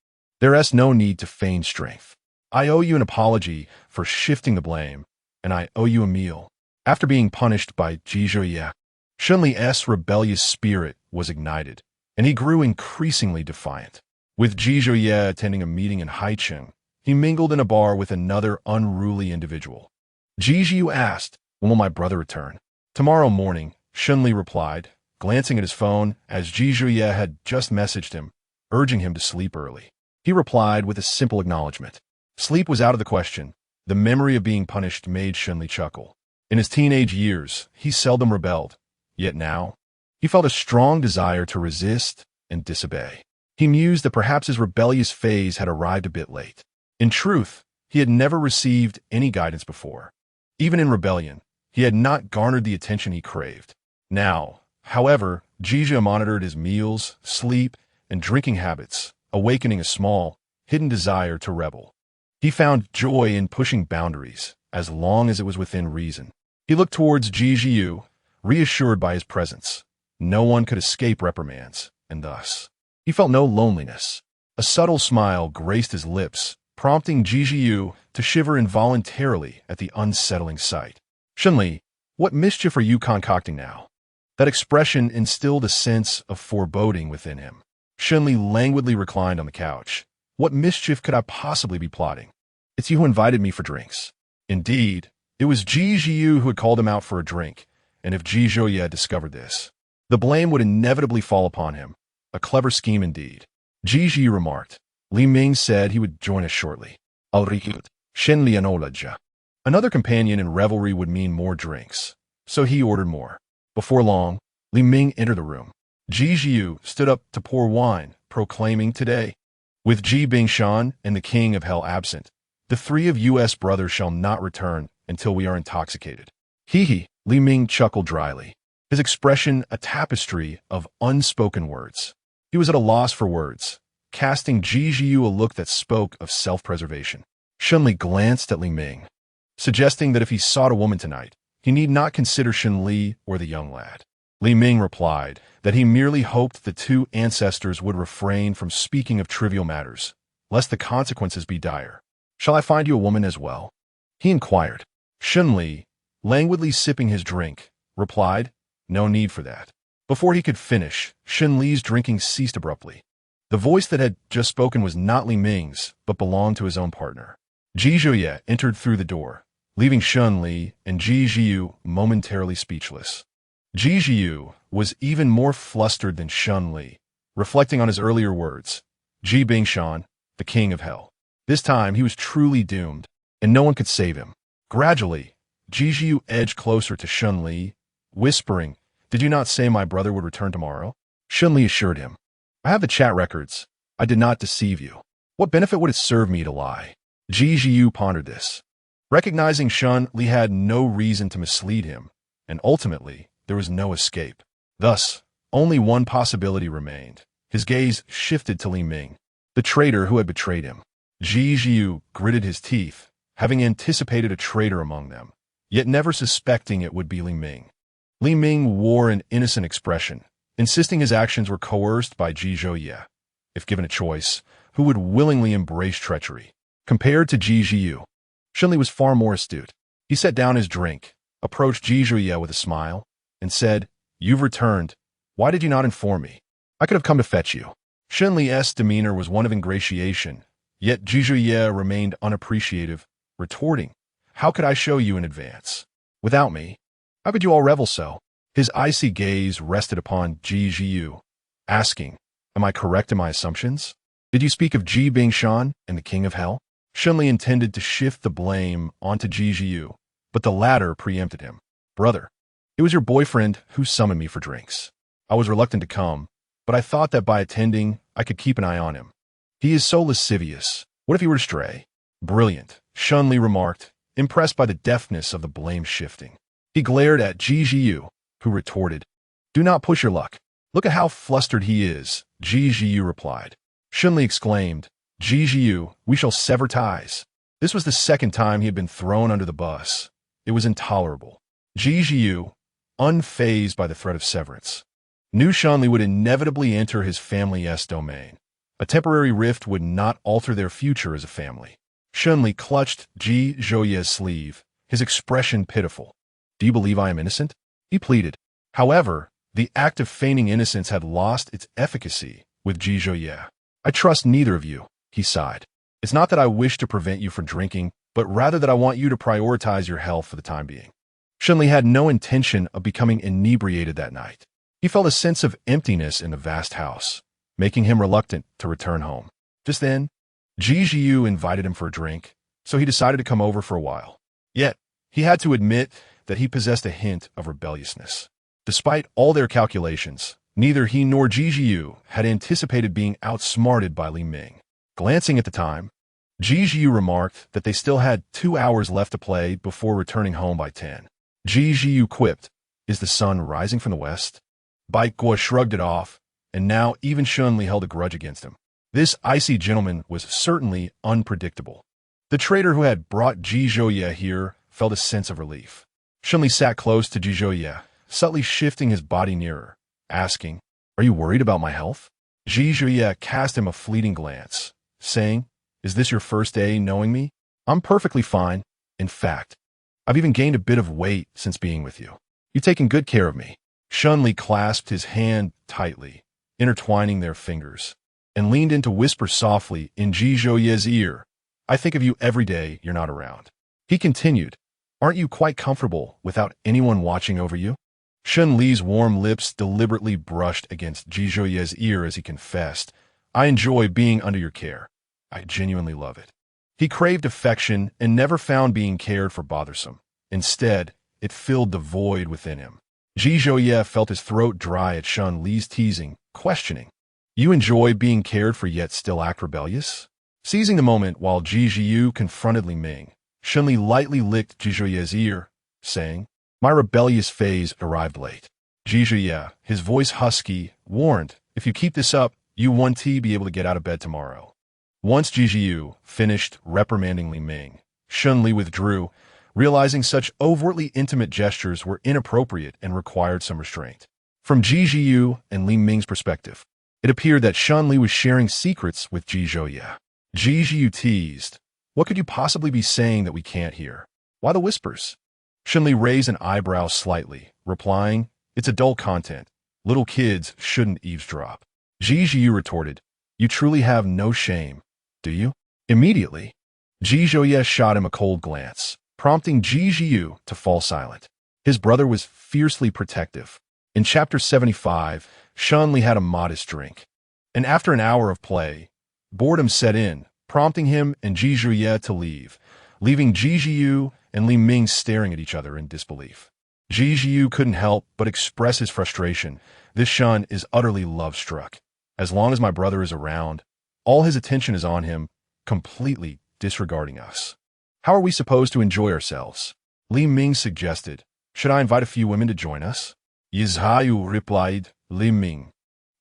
There's no need to feign strength. I owe you an apology for shifting the blame, and I owe you a meal. After being punished by Ji Zhuye, Shunli's rebellious spirit was ignited, and he grew increasingly defiant. With Ji Zhuye attending a meeting in Haicheng, he mingled in a bar with another unruly individual. Ji Zhuye asked, "When will my brother return?" "Tomorrow morning," Shunli replied, glancing at his phone as Ji Zhuye had just messaged him, urging him to sleep early. He replied with a simple acknowledgement. Sleep was out of the question. The memory of being punished made Shunli chuckle. In his teenage years, he seldom rebelled, yet now, he felt a strong desire to resist and disobey. He mused that perhaps his rebellious phase had arrived a bit late. In truth, he had never received any guidance before. Even in rebellion, he had not garnered the attention he craved. Now, however, Ji Zhuye monitored his meals, sleep, and drinking habits, awakening a small, hidden desire to rebel. He found joy in pushing boundaries, as long as it was within reason. He looked towards Ji Zhuye, reassured by his presence. No one could escape reprimands, and thus, he felt no loneliness. A subtle smile graced his lips, prompting Ji Zhuye to shiver involuntarily at the unsettling sight. "Shunli, what mischief are you concocting now?" That expression instilled a sense of foreboding within him. Shunli languidly reclined on the couch. "What mischief could I possibly be plotting?" "It's you who invited me for drinks." Indeed, it was Ji Zhuye who had called him out for a drink, and if Ji Zhuye had discovered this, the blame would inevitably fall upon him. A clever scheme indeed. Ji Zhuye remarked. Li Ming said he would join us shortly. Another companion in revelry would mean more drinks, so he ordered more. Before long, Li Ming entered the room. Ji Zhuye stood up to pour wine, proclaiming today, "With Ji Bingshan and the King of Hell absent, the three of U.S. brothers shall not return until we are intoxicated." Hee, Li Ming chuckled dryly, his expression a tapestry of unspoken words. He was at a loss for words, casting Ji Zhuye a look that spoke of self-preservation. Shunli glanced at Li Ming, suggesting that if he sought a woman tonight, he need not consider Shunli or the young lad. Li Ming replied that he merely hoped the two ancestors would refrain from speaking of trivial matters, lest the consequences be dire. "Shall I find you a woman as well?" he inquired. Shunli, languidly sipping his drink, replied, "No need for that." Before he could finish, Shunli's drinking ceased abruptly. The voice that had just spoken was not Li Ming's, but belonged to his own partner. Ji Zhuye entered through the door, leaving Shunli and Ji Zhuye momentarily speechless. Ji Zhuye was even more flustered than Shunli, reflecting on his earlier words. Ji Bingshan, the King of Hell. This time he was truly doomed, and no one could save him. Gradually, Ji Zhuye edged closer to Shunli, whispering, "Did you not say my brother would return tomorrow?" Shunli assured him, "I have the chat records. I did not deceive you. What benefit would it serve me to lie?" Ji Zhuye pondered this. Recognizing Shunli had no reason to mislead him, and ultimately, there was no escape. Thus, only one possibility remained. His gaze shifted to Li Ming, the traitor who had betrayed him. Ji Zhuye gritted his teeth, having anticipated a traitor among them, yet never suspecting it would be Li Ming. Li Ming wore an innocent expression, insisting his actions were coerced by Ji Zhuye. If given a choice, who would willingly embrace treachery? Compared to Ji Zhuye, Shunli was far more astute. He set down his drink, approached Ji Zhuye with a smile, and said, "You've returned. Why did you not inform me? I could have come to fetch you." Shunli's demeanor was one of ingratiation, yet Ji Zhuye remained unappreciative, retorting, "How could I show you in advance? Without me, how could you all revel so?" His icy gaze rested upon Ji Zhuye, asking, "Am I correct in my assumptions? Did you speak of Ji Bingshan and the King of Hell?" Shunli intended to shift the blame onto Ji Zhuye, but the latter preempted him. "Brother, it was your boyfriend who summoned me for drinks. I was reluctant to come, but I thought that by attending, I could keep an eye on him. He is so lascivious. What if he were to stray?" "Brilliant," Shunli remarked, impressed by the deftness of the blame shifting. He glared at Ji Zhuye, who retorted, "Do not push your luck. Look at how flustered he is," Ji Zhuye replied. Shunli exclaimed, "Ji Zhuye, we shall sever ties." This was the second time he had been thrown under the bus. It was intolerable. Ji Zhuye, unfazed by the threat of severance, knew Shunli would inevitably enter his family's domain. A temporary rift would not alter their future as a family. Shunli clutched Ji Zhuye's sleeve, his expression pitiful. "Do you believe I am innocent?" he pleaded. However, the act of feigning innocence had lost its efficacy with Ji Zhouye. "I trust neither of you," he sighed. "It's not that I wish to prevent you from drinking, but rather that I want you to prioritize your health for the time being." Shunli had no intention of becoming inebriated that night. He felt a sense of emptiness in the vast house, making him reluctant to return home. Just then, Ji Zhiyu invited him for a drink, so he decided to come over for a while. Yet, he had to admit that he possessed a hint of rebelliousness. Despite all their calculations, neither he nor Ji Zhiyu had anticipated being outsmarted by Li Ming. Glancing at the time, Ji Zhiyu remarked that they still had 2 hours left to play before returning home by 10. Ji Zhiyu quipped, "Is the sun rising from the west?" Bai Guo shrugged it off, and now even Shunli held a grudge against him. This icy gentleman was certainly unpredictable. The trader who had brought Ji Zhouye here felt a sense of relief. Shunli sat close to Ji Zhouye, subtly shifting his body nearer, asking, "Are you worried about my health?" Ji Zhouye cast him a fleeting glance, saying, "Is this your first day knowing me? I'm perfectly fine. In fact, I've even gained a bit of weight since being with you. You've taken good care of me." Shunli clasped his hand tightly, intertwining their fingers, and leaned in to whisper softly in Ji Zhouye's ear, "I think of you every day you're not around." He continued, "Aren't you quite comfortable without anyone watching over you?" Shun Li's warm lips deliberately brushed against Ji Zhouye's ear as he confessed, "I enjoy being under your care. I genuinely love it." He craved affection and never found being cared for bothersome. Instead, it filled the void within him. Ji Zhouye felt his throat dry at Shun Li's teasing, questioning, "You enjoy being cared for yet still act rebellious?" Seizing the moment while Ji Zhiyu confronted Li Ming, Shun Li lightly licked Ji Zhouye's ear, saying, "My rebellious phase arrived late." Ji Zhouye, his voice husky, warned, "If you keep this up, you won't be able to get out of bed tomorrow." Once Ji Zhiyu finished reprimanding Li Ming, Shun Li withdrew, realizing such overtly intimate gestures were inappropriate and required some restraint. From Ji Zhiyu and Li Ming's perspective, it appeared that Shun Li was sharing secrets with Ji Zhouye. Ji Zhiyu teased, "What could you possibly be saying that we can't hear? Why the whispers?" Shun Li raised an eyebrow slightly, replying, "It's adult content. Little kids shouldn't eavesdrop." Ji Zhiyu retorted, "You truly have no shame, do you?" Immediately, Ji Zhouye shot him a cold glance, prompting Ji Zhiyu to fall silent. His brother was fiercely protective. In Chapter 75, Shun Li had a modest drink, and after an hour of play, boredom set in, prompting him and Ji Zhouye to leave, leaving Ji Zhiyu and Li Ming staring at each other in disbelief. Ji Zhiyu couldn't help but express his frustration. "This Shun is utterly love-struck. As long as my brother is around, all his attention is on him, completely disregarding us. How are we supposed to enjoy ourselves?" Li Ming suggested, "Should I invite a few women to join us?" "Yizhayu," replied Li Ming.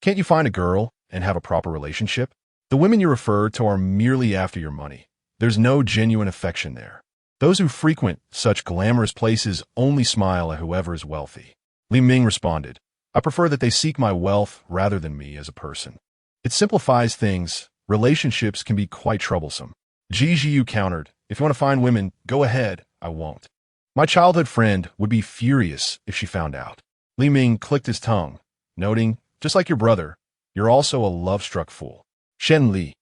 "Can't you find a girl and have a proper relationship? The women you refer to are merely after your money. There's no genuine affection there. Those who frequent such glamorous places only smile at whoever is wealthy." Li Ming responded, "I prefer that they seek my wealth rather than me as a person. It simplifies things. Relationships can be quite troublesome." Ji Zhiyu countered, "If you want to find women, go ahead, I won't. My childhood friend would be furious if she found out." Li Ming clicked his tongue, noting, "Just like your brother, you're also a love-struck fool." Shen Li,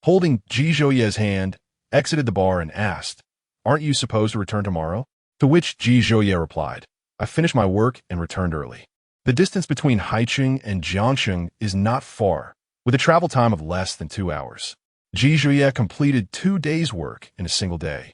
holding Ji Zhouye's hand, exited the bar and asked, "Aren't you supposed to return tomorrow?" To which Ji Zhouye replied, "I finished my work and returned early." The distance between Haicheng and Jiangcheng is not far, with a travel time of less than 2 hours. Ji Zhouye completed 2 days' work in a single day,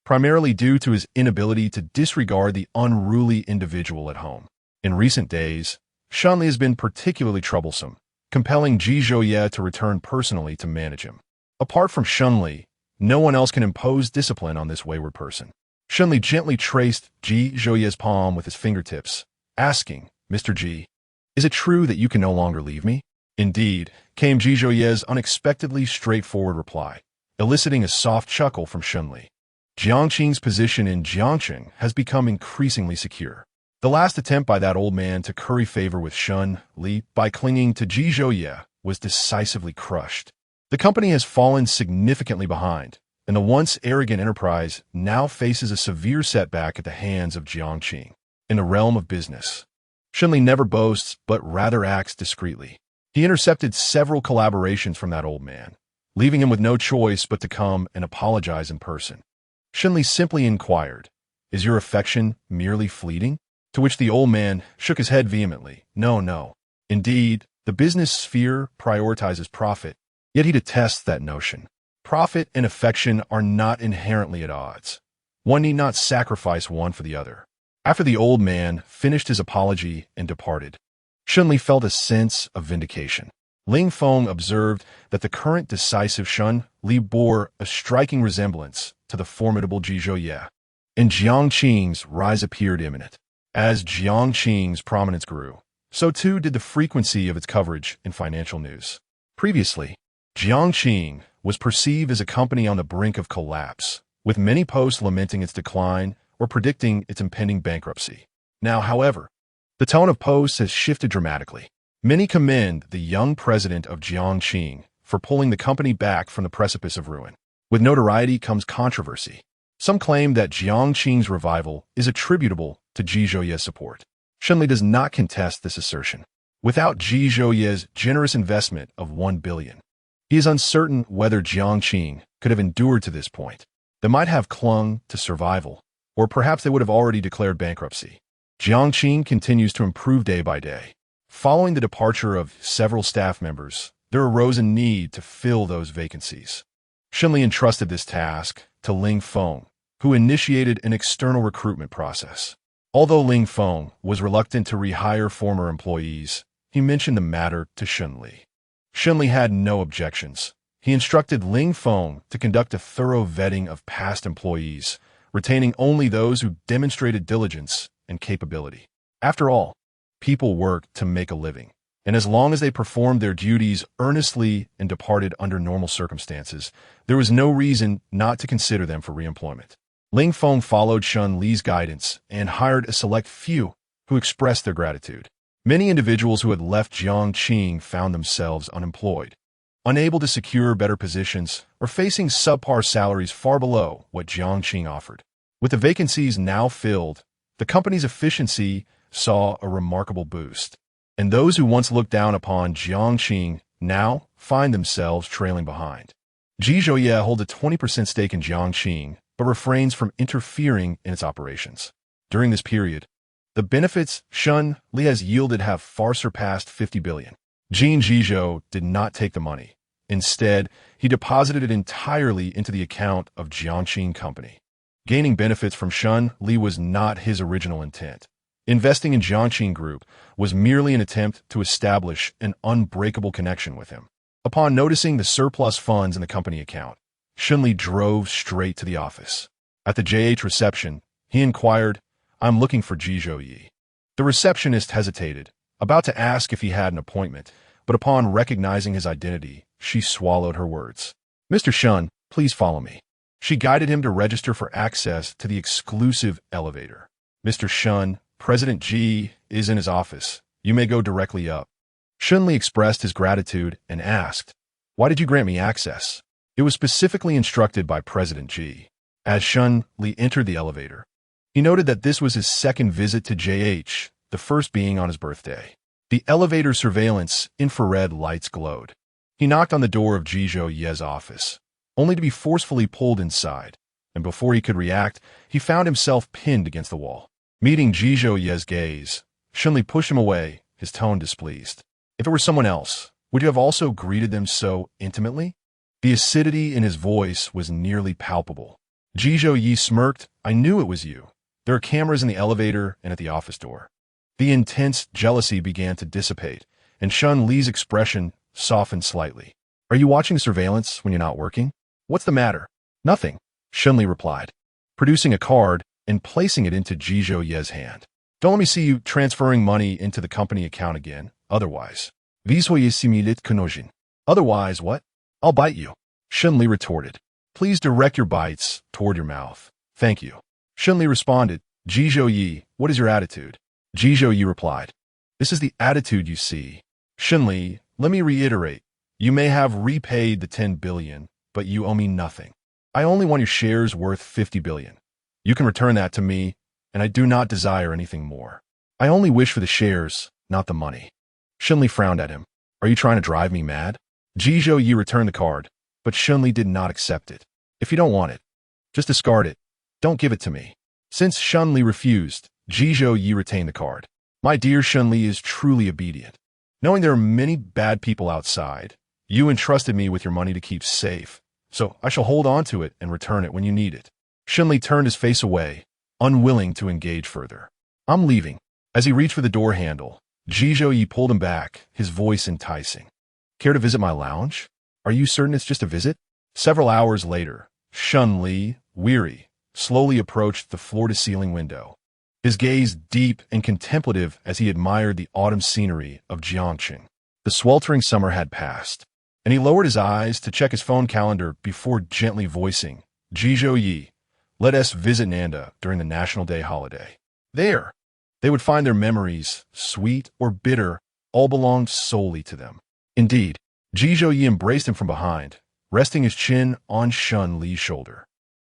primarily due to his inability to disregard the unruly individual at home. In recent days, Shun Li has been particularly troublesome, compelling Ji Zhouye to return personally to manage him. Apart from Shun Li, no one else can impose discipline on this wayward person. Shun Li gently traced Ji Zhouye's palm with his fingertips, asking, "Mr. Ji, is it true that you can no longer leave me?" "Indeed," came Ji Zhouye's unexpectedly straightforward reply, eliciting a soft chuckle from Shun Li. Jiangqing's position in Jiangcheng has become increasingly secure. The last attempt by that old man to curry favor with Shun Li by clinging to Ji Zhouye was decisively crushed. The company has fallen significantly behind, and the once arrogant enterprise now faces a severe setback at the hands of Jiangqing. In the realm of business, Shunli never boasts, but rather acts discreetly. He intercepted several collaborations from that old man, leaving him with no choice but to come and apologize in person. Shunli simply inquired, "Is your affection merely fleeting?" To which the old man shook his head vehemently. No, no. Indeed, the business sphere prioritizes profit, yet he detests that notion. Profit and affection are not inherently at odds. One need not sacrifice one for the other. After the old man finished his apology and departed, Shunli felt a sense of vindication. Ling Feng observed that the current decisive Shun Li bore a striking resemblance to the formidable Ji Zhouye, and Jiangqing's rise appeared imminent. As Jiangqing's prominence grew, so too did the frequency of its coverage in financial news. Previously, Jiangqing was perceived as a company on the brink of collapse, with many posts lamenting its decline or predicting its impending bankruptcy. Now, however, the tone of posts has shifted dramatically. Many commend the young president of Jiangqing for pulling the company back from the precipice of ruin. With notoriety comes controversy. Some claim that Jiangqing's revival is attributable to Ji Zhouye's support. Shunli does not contest this assertion. Without Ji Zhouye's generous investment of 1 billion, he is uncertain whether Jiangqing could have endured to this point. They might have clung to survival, or perhaps they would have already declared bankruptcy. Jiangqing continues to improve day by day. Following the departure of several staff members, there arose a need to fill those vacancies. Shunli entrusted this task to Ling Feng, who initiated an external recruitment process. Although Ling Feng was reluctant to rehire former employees, he mentioned the matter to Shunli. Shunli had no objections. He instructed Ling Feng to conduct a thorough vetting of past employees, retaining only those who demonstrated diligence and capability. After all, people work to make a living, and as long as they performed their duties earnestly and departed under normal circumstances, there was no reason not to consider them for reemployment. Ling Feng followed Shun Li's guidance and hired a select few who expressed their gratitude. Many individuals who had left Jiangqing found themselves unemployed, unable to secure better positions, or facing subpar salaries far below what Jiangqing offered. With the vacancies now filled, the company's efficiency saw a remarkable boost, and those who once looked down upon Jiangqing now find themselves trailing behind. Ji Zhouye holds a 20% stake in Jiangqing, but refrains from interfering in its operations. During this period, the benefits Shun Li has yielded have far surpassed 50 billion. Jin Jizhou did not take the money. Instead, he deposited it entirely into the account of Jiangqing Company. Gaining benefits from Shun Li was not his original intent. Investing in Jiangqing Group was merely an attempt to establish an unbreakable connection with him. Upon noticing the surplus funds in the company account, Shunli drove straight to the office. At the JH reception, he inquired, "I'm looking for Ji Zhouye." The receptionist hesitated, about to ask if he had an appointment, but upon recognizing his identity, she swallowed her words. "Mr. Shun, please follow me." She guided him to register for access to the exclusive elevator. "Mr. Shun, President Ji is in his office. You may go directly up." Shunli expressed his gratitude and asked, "Why did you grant me access?" It was specifically instructed by President Ji. As Shun Li entered the elevator, he noted that this was his second visit to JH, the first being on his birthday. The elevator surveillance infrared lights glowed. He knocked on the door of Ji Zhouye's office, only to be forcefully pulled inside, and before he could react, he found himself pinned against the wall. Meeting Ji Zhouye's gaze, Shunli pushed him away, his tone displeased. "If it were someone else, would you have also greeted them so intimately?" The acidity in his voice was nearly palpable. Ji Zhouye smirked. "I knew it was you. There are cameras in the elevator and at the office door." The intense jealousy began to dissipate, and Shun Li's expression softened slightly. "Are you watching surveillance when you're not working?" "What's the matter?" "Nothing," Shun Li replied, producing a card and placing it into Ji Zhouye's hand. "Don't let me see you transferring money into the company account again, otherwise. Visualize simulate conojin. Otherwise, what? I'll bite you." Shun Li retorted. "Please direct your bites toward your mouth. Thank you." Shun Li responded, "Ji Zhouye, what is your attitude?" Ji Zhouye replied, "This is the attitude you see." Shun Li, "Let me reiterate. You may have repaid the 10 billion, but you owe me nothing. I only want your shares worth 50 billion. You can return that to me, and I do not desire anything more. I only wish for the shares, not the money. Shunli frowned at him. Are you trying to drive me mad? Ji Zhouyi returned the card, but Shunli did not accept it. If you don't want it, just discard it. Don't give it to me. Since Shunli refused, Ji Zhouyi retained the card. My dear Shunli is truly obedient. Knowing there are many bad people outside, you entrusted me with your money to keep safe, so I shall hold on to it and return it when you need it. Shunli turned his face away, unwilling to engage further. I'm leaving. As he reached for the door handle, Ji Zhouyi pulled him back, his voice enticing. Care to visit my lounge? Are you certain it's just a visit? Several hours later, Shunli, weary, slowly approached the floor-to-ceiling window, his gaze deep and contemplative as he admired the autumn scenery of Jiangqing. The sweltering summer had passed, and he lowered his eyes to check his phone calendar before gently voicing, Ji Zhouyi, let us visit Nanda during the National Day holiday. There, they would find their memories, sweet or bitter, all belonged solely to them. Indeed, Ji Zhouyi embraced him from behind, resting his chin on Shun Li's shoulder.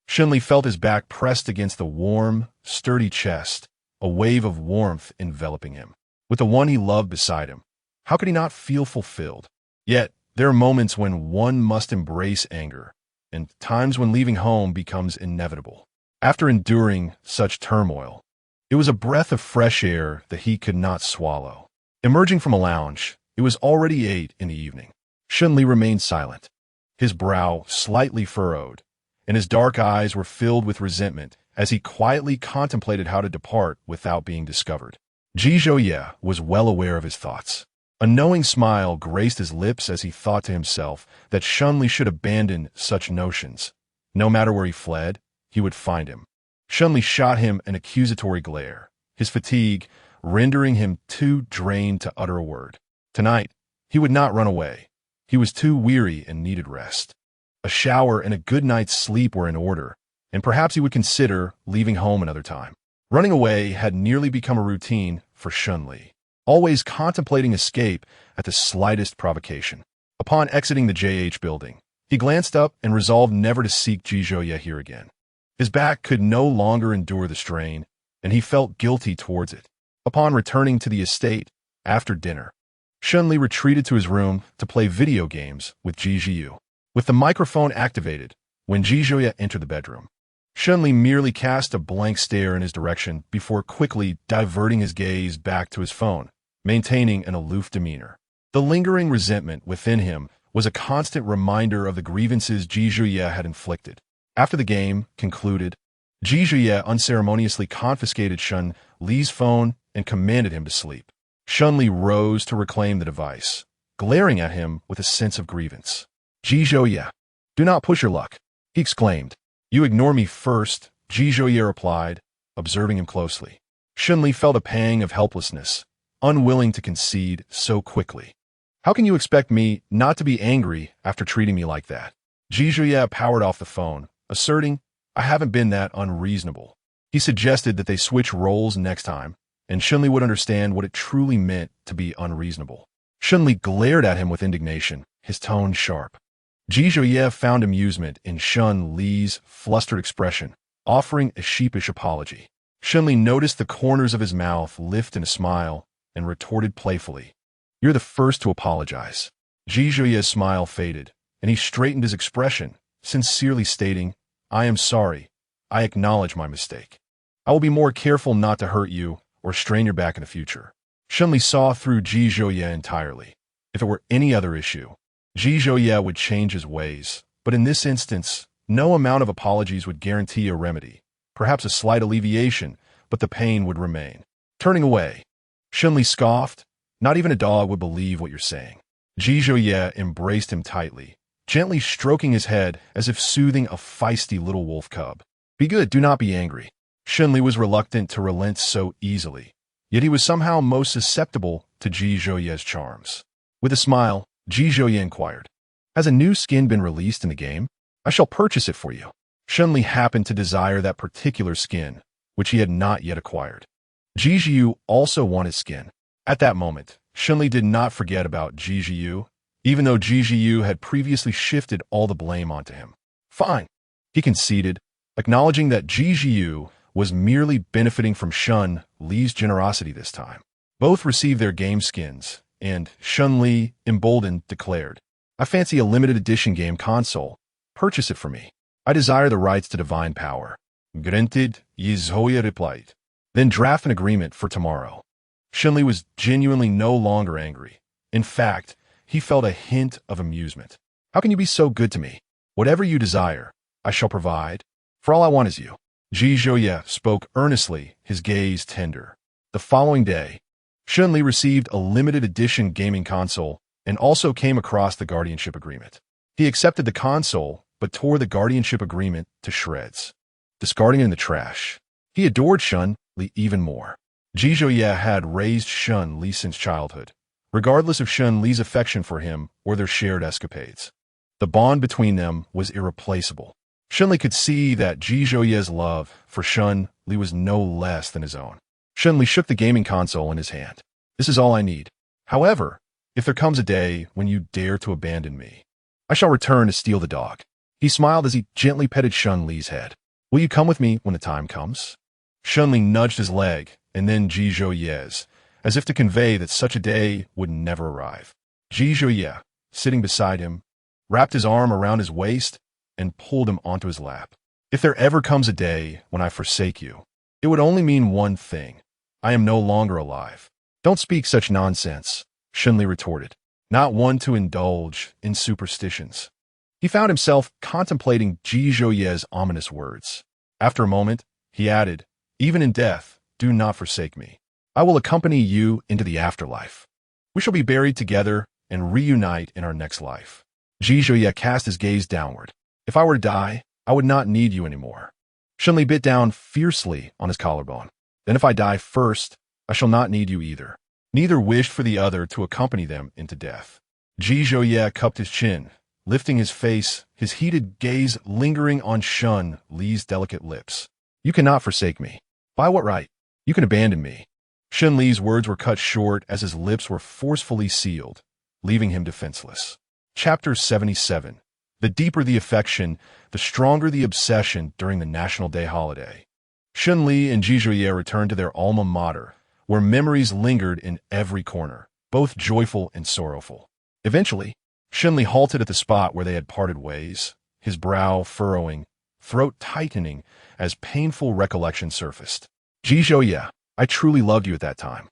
Shunli felt his back pressed against the warm, sturdy chest, a wave of warmth enveloping him. With the one he loved beside him, how could he not feel fulfilled? Yet, there are moments when one must embrace anger, and times when leaving home becomes inevitable. After enduring such turmoil, it was a breath of fresh air that he could not swallow. Emerging from a lounge, it was already 8 in the evening. Shunli remained silent, his brow slightly furrowed, and his dark eyes were filled with resentment as he quietly contemplated how to depart without being discovered. Ji Zhouyi was well aware of his thoughts. A knowing smile graced his lips as he thought to himself that Shunli should abandon such notions. No matter where he fled, he would find him. Shunli shot him an accusatory glare, his fatigue rendering him too drained to utter a word. Tonight, he would not run away. He was too weary and needed rest. A shower and a good night's sleep were in order, and perhaps he would consider leaving home another time. Running away had nearly become a routine for Shunli, always contemplating escape at the slightest provocation. Upon exiting the JH building, he glanced up and resolved never to seek Ji Zhouyi here again. His back could no longer endure the strain, and he felt guilty towards it. Upon returning to the estate, after dinner, Shunli retreated to his room to play video games with Ji Zhouyi. With the microphone activated, when Ji Zhouyi entered the bedroom, Shunli merely cast a blank stare in his direction before quickly diverting his gaze back to his phone, maintaining an aloof demeanor. The lingering resentment within him was a constant reminder of the grievances Ji Zhouyi had inflicted. After the game concluded, Ji Zhouyi unceremoniously confiscated Shun Li's phone and commanded him to sleep. Shun Li rose to reclaim the device, glaring at him with a sense of grievance. Ji Zhouyi, do not push your luck, he exclaimed. You ignore me first, Ji Zhouyi replied, observing him closely. Shun Li felt a pang of helplessness, unwilling to concede so quickly. How can you expect me not to be angry after treating me like that? Ji Zhouyi powered off the phone, asserting, I haven't been that unreasonable. He suggested that they switch roles next time, and Shun Li would understand what it truly meant to be unreasonable. Shun Li glared at him with indignation, his tone sharp. Ji Zhouyi found amusement in Shun Li's flustered expression, offering a sheepish apology. Shun Li noticed the corners of his mouth lift in a smile and retorted playfully, You're the first to apologize. Ji Zhouyi's smile faded, and he straightened his expression, sincerely stating, I am sorry. I acknowledge my mistake. I will be more careful not to hurt you or strain your back in the future. Shun Li saw through Ji Zhouyi entirely. If it were any other issue, Ji Zhouyi would change his ways, but in this instance, no amount of apologies would guarantee a remedy, perhaps a slight alleviation, but the pain would remain. Turning away, Shun Li scoffed, Not even a dog would believe what you're saying. Ji Zhouyi embraced him tightly, gently stroking his head as if soothing a feisty little wolf cub. Be good, do not be angry. Shun Li was reluctant to relent so easily, yet he was somehow most susceptible to Ji Zhouyi's charms. With a smile, Ji Zhouyi inquired, Has a new skin been released in the game? I shall purchase it for you. Shun Li happened to desire that particular skin, which he had not yet acquired. Ji Zhouyi also wanted skin. At that moment, Shun Li did not forget about Ji Zhouyi, even though Ji Zhouyi had previously shifted all the blame onto him. Fine, He conceded, acknowledging that Ji Jiu was merely benefiting from Shun Li's generosity this time. Both received their game skins, and Shun Li, emboldened, declared, "I fancy a limited edition game console. Purchase it for me. I desire the rights to divine power." "Granted," Yizoya replied. "Then draft an agreement for tomorrow." Shun Li was genuinely no longer angry. In fact, he felt a hint of amusement. "How can you be so good to me? Whatever you desire, I shall provide. For all I want is you." Ji Zhouye spoke earnestly, his gaze tender. The following day, Shun Li received a limited edition gaming console and also came across the guardianship agreement. He accepted the console, but tore the guardianship agreement to shreds, discarding it in the trash. He adored Shun Li even more. Ji Zhouye had raised Shun Li since childhood, regardless of Shun Li's affection for him or their shared escapades. The bond between them was irreplaceable. Shun Li could see that Ji Zhouye's love for Shun Li was no less than his own. Shun Li shook the gaming console in his hand. "This is all I need. However, if there comes a day when you dare to abandon me, I shall return to steal the dog." He smiled as he gently petted Shun Li's head. "Will you come with me when the time comes?" Shun Li nudged his leg, and then Ji Zhouye's, as if to convey that such a day would never arrive. Ji Zhouye, sitting beside him, wrapped his arm around his waist and pulled him onto his lap. "If there ever comes a day when I forsake you, it would only mean one thing. I am no longer alive." "Don't speak such nonsense," Shun Li retorted, not one to indulge in superstitions. He found himself contemplating Ji Zhouye's ominous words. After a moment, he added, "Even in death, do not forsake me. I will accompany you into the afterlife. We shall be buried together and reunite in our next life." Ji Zhouye cast his gaze downward. "If I were to die, I would not need you anymore." Shun Li bit down fiercely on his collarbone. "Then if I die first, I shall not need you either." Neither wished for the other to accompany them into death. Ji Zhouye cupped his chin, lifting his face, his heated gaze lingering on Shun Li's delicate lips. "You cannot forsake me. By what right? You can abandon me." Shun Li's words were cut short as his lips were forcefully sealed, leaving him defenseless. Chapter 77. The deeper the affection, the stronger the obsession during the National Day holiday. Shun Li and Ji Zhouye returned to their alma mater, where memories lingered in every corner, both joyful and sorrowful. Eventually, Shun Li halted at the spot where they had parted ways, his brow furrowing, throat tightening as painful recollection surfaced. "Ji Zhouye, I truly loved you at that time.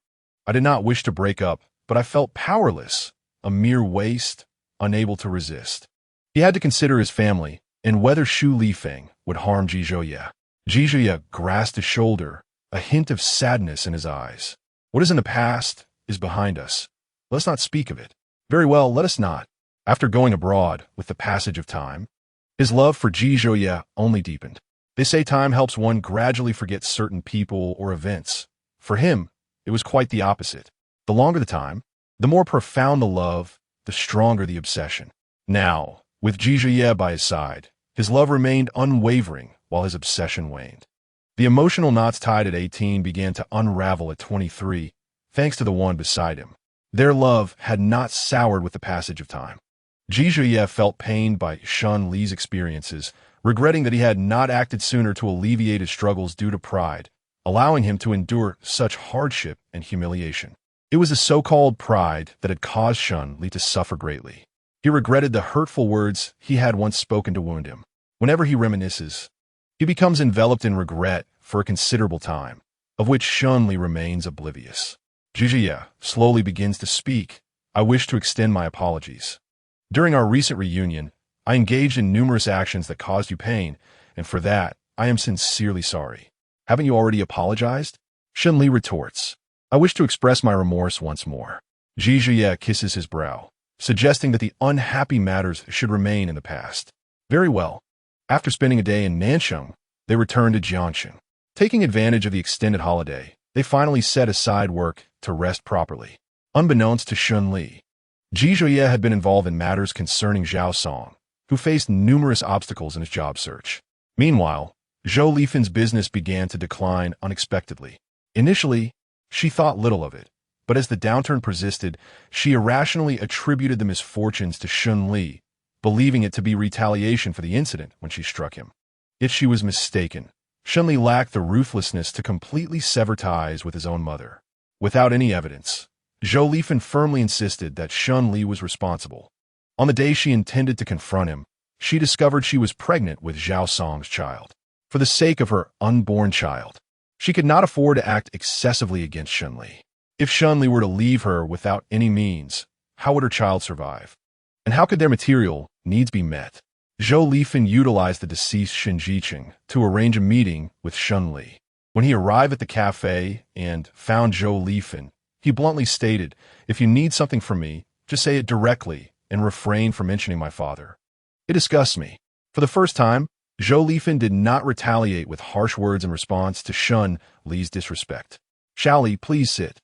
I did not wish to break up, but I felt powerless, a mere waste, unable to resist." He had to consider his family and whether Shu Lifeng would harm Ji Zhouye. Ji Zhouye grasped his shoulder, a hint of sadness in his eyes. "What is in the past is behind us. Let's not speak of it." "Very well, let us not." After going abroad with the passage of time, his love for Ji Zhouye only deepened. They say time helps one gradually forget certain people or events. For him, it was quite the opposite. The longer the time, the more profound the love, the stronger the obsession. Now, with Ji Zhouye by his side, his love remained unwavering while his obsession waned. The emotional knots tied at 18 began to unravel at 23, thanks to the one beside him. Their love had not soured with the passage of time. Ji Zhouye felt pained by Shun Li's experiences, regretting that he had not acted sooner to alleviate his struggles due to pride, allowing him to endure such hardship and humiliation. It was the so-called pride that had caused Shun Li to suffer greatly. He regretted the hurtful words he had once spoken to wound him. Whenever he reminisces, he becomes enveloped in regret for a considerable time, of which Shun Li remains oblivious. Ji Zhouye slowly begins to speak. "I wish to extend my apologies. During our recent reunion, I engaged in numerous actions that caused you pain, and for that, I am sincerely sorry." "Haven't you already apologized?" Shun Li retorts. "I wish to express my remorse once more." Ji Zhouye kisses his brow, suggesting that the unhappy matters should remain in the past. Very well. After spending a day in Nansheng, they returned to Jiangxing. Taking advantage of the extended holiday, they finally set aside work to rest properly. Unbeknownst to Shun Li, Ji Zhouye had been involved in matters concerning Zhao Song, who faced numerous obstacles in his job search. Meanwhile, Zhou Lifen's business began to decline unexpectedly. Initially, she thought little of it, but as the downturn persisted, she irrationally attributed the misfortunes to Shun Li, believing it to be retaliation for the incident when she struck him. Yet she was mistaken. Shunli lacked the ruthlessness to completely sever ties with his own mother. Without any evidence, Zhou Lifan firmly insisted that Shun Li was responsible. On the day she intended to confront him, she discovered she was pregnant with Zhao Song's child. For the sake of her unborn child, she could not afford to act excessively against Shun Li. If Shun Li were to leave her without any means, how would her child survive? And how could their material needs be met? Zhou Lifan utilized the deceased Shen Jiqing to arrange a meeting with Shun Li. When he arrived at the cafe and found Zhou Lifan, he bluntly stated, "If you need something from me, just say it directly and refrain from mentioning my father. It disgusts me." For the first time, Zhou Lifan did not retaliate with harsh words in response to Shun Li's disrespect. "Shao Li, please sit."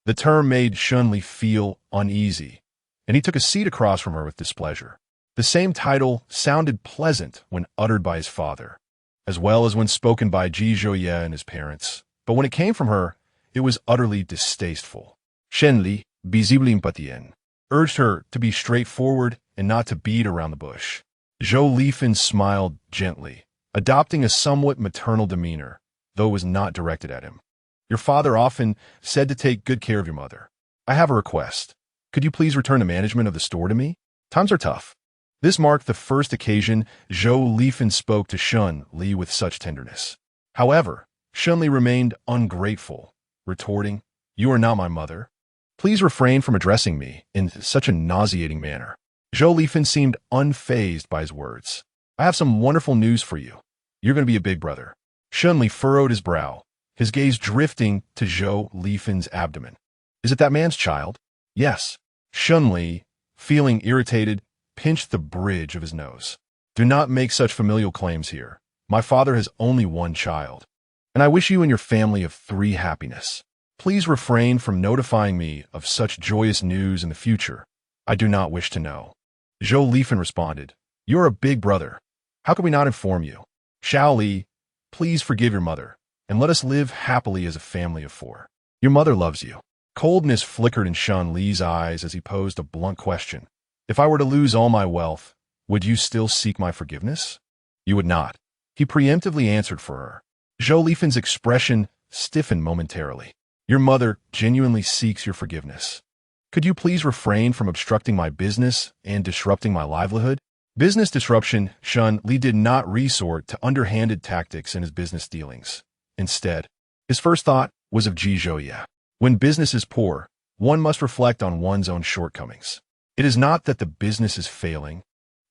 The term made Shun Li feel uneasy, and he took a seat across from her with displeasure. The same title sounded pleasant when uttered by his father, as well as when spoken by Ji Zhouye and his parents, but when it came from her, it was utterly distasteful. Shen Li, visibly impatient, urged her to be straightforward and not to beat around the bush. Zhou Lifan smiled gently, adopting a somewhat maternal demeanor, though it was not directed at him. "Your father often said to take good care of your mother. I have a request. Could you please return the management of the store to me? Times are tough." This marked the first occasion Zhou Lifan spoke to Shun Li with such tenderness. However, Shun Li remained ungrateful, retorting, "You are not my mother. Please refrain from addressing me in such a nauseating manner." Zhou Lifan seemed unfazed by his words. "I have some wonderful news for you. You're going to be a big brother." Shun Li furrowed his brow, his gaze drifting to Zhou Lifan's abdomen. "Is it that man's child?" "Yes." Shun Li, feeling irritated, pinched the bridge of his nose. "Do not make such familial claims here. My father has only one child, and I wish you and your family of 3 happiness. Please refrain from notifying me of such joyous news in the future. I do not wish to know." Zhou Lifan responded, "You are a big brother. How could we not inform you? Shao Li, please forgive your mother, and let us live happily as a family of 4. Your mother loves you." Coldness flickered in Shun Li's eyes as he posed a blunt question. "If I were to lose all my wealth, would you still seek my forgiveness?" "You would not." He preemptively answered for her. Zhou Lifan's expression stiffened momentarily. "Your mother genuinely seeks your forgiveness. Could you please refrain from obstructing my business and disrupting my livelihood?" Business disruption. Shun Li did not resort to underhanded tactics in his business dealings. Instead, his first thought was of Ji Zhouye. When business is poor, one must reflect on one's own shortcomings. It is not that the business is failing,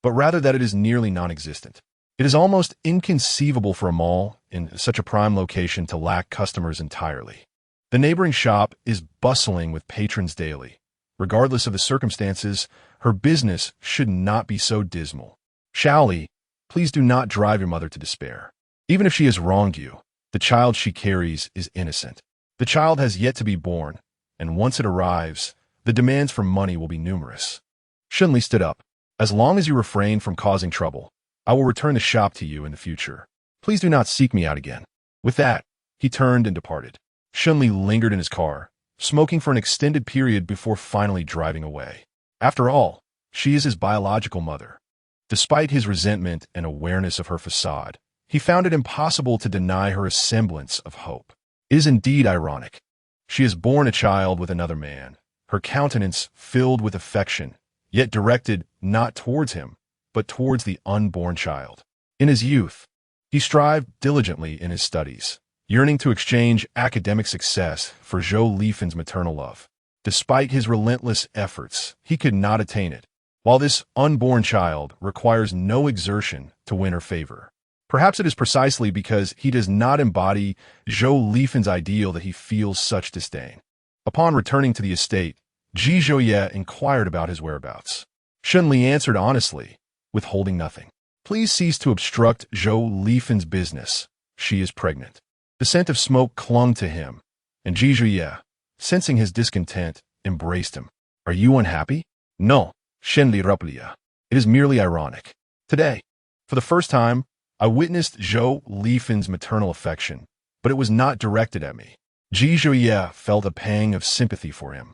but rather that it is nearly non-existent. It is almost inconceivable for a mall in such a prime location to lack customers entirely. The neighboring shop is bustling with patrons daily. Regardless of the circumstances, her business should not be so dismal. "Shao Li, please do not drive your mother to despair. Even if she has wronged you, the child she carries is innocent. The child has yet to be born, and once it arrives, the demands for money will be numerous." Shun Li stood up. "As long as you refrain from causing trouble, I will return the shop to you in the future. Please do not seek me out again." With that, he turned and departed. Shun Li lingered in his car, smoking for an extended period before finally driving away. After all, she is his biological mother. Despite his resentment and awareness of her facade, he found it impossible to deny her a semblance of hope. It is indeed ironic. She has borne a child with another man, her countenance filled with affection, yet directed not towards him, but towards the unborn child. In his youth, he strived diligently in his studies, yearning to exchange academic success for Zhou Lifan's maternal love. Despite his relentless efforts, he could not attain it, while this unborn child requires no exertion to win her favor. Perhaps it is precisely because he does not embody Zhou Lifan's ideal that he feels such disdain. Upon returning to the estate, Ji Zhouye inquired about his whereabouts. Shun Li answered honestly, withholding nothing. "Please cease to obstruct Zhou Lifan's business. She is pregnant." The scent of smoke clung to him, and Ji Zhouye, sensing his discontent, embraced him. "Are you unhappy?" "No," Shen Li replied. "It is merely ironic. Today, for the first time, I witnessed Zhou Lifan's maternal affection, but it was not directed at me." Ji Zhouye felt a pang of sympathy for him.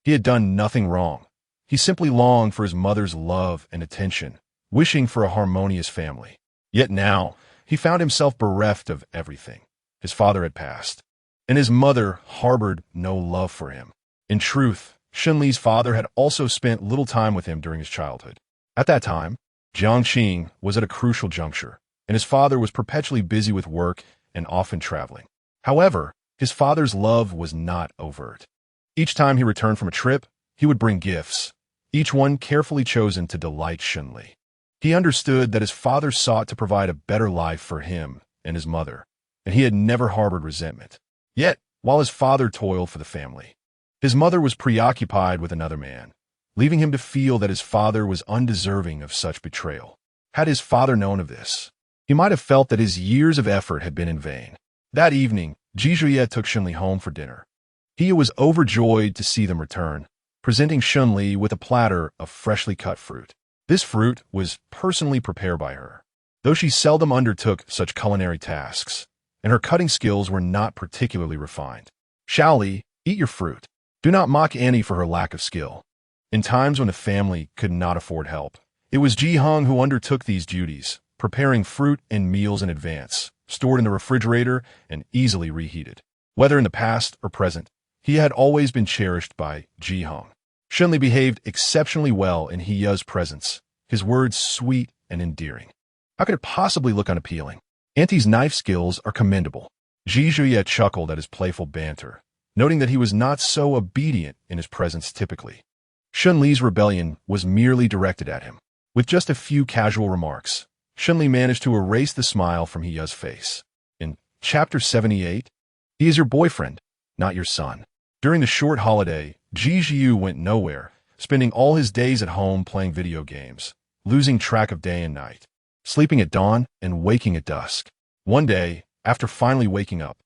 He had done nothing wrong. He simply longed for his mother's love and attention, wishing for a harmonious family. Yet now, he found himself bereft of everything. His father had passed, and his mother harbored no love for him. In truth, Shunli's father had also spent little time with him during his childhood. At that time, Jiangxing was at a crucial juncture, and his father was perpetually busy with work and often traveling. However, his father's love was not overt. Each time he returned from a trip, he would bring gifts, each one carefully chosen to delight Shunli. He understood that his father sought to provide a better life for him and his mother, and he had never harbored resentment. Yet, while his father toiled for the family, his mother was preoccupied with another man, leaving him to feel that his father was undeserving of such betrayal. Had his father known of this, he might have felt that his years of effort had been in vain. That evening, Jizhuye took Shunli home for dinner. He was overjoyed to see them return, presenting Shunli with a platter of freshly cut fruit. This fruit was personally prepared by her, though she seldom undertook such culinary tasks, and her cutting skills were not particularly refined. Shaoli, eat your fruit. Do not mock Annie for her lack of skill. In times when the family could not afford help, it was Ji Hong who undertook these duties, preparing fruit and meals in advance, stored in the refrigerator and easily reheated. Whether in the past or present, he had always been cherished by Ji Hong. Shunli behaved exceptionally well in Heya's presence, his words sweet and endearing. How could it possibly look unappealing? Auntie's knife skills are commendable. Jizhuye chuckled at his playful banter, noting that he was not so obedient in his presence typically. Shunli's rebellion was merely directed at him. With just a few casual remarks, Shunli managed to erase the smile from Heya's face. In Chapter 78, he is your boyfriend, not your son. During the short holiday, Ji Jiu went nowhere, spending all his days at home playing video games, losing track of day and night, sleeping at dawn and waking at dusk. One day, after finally waking up,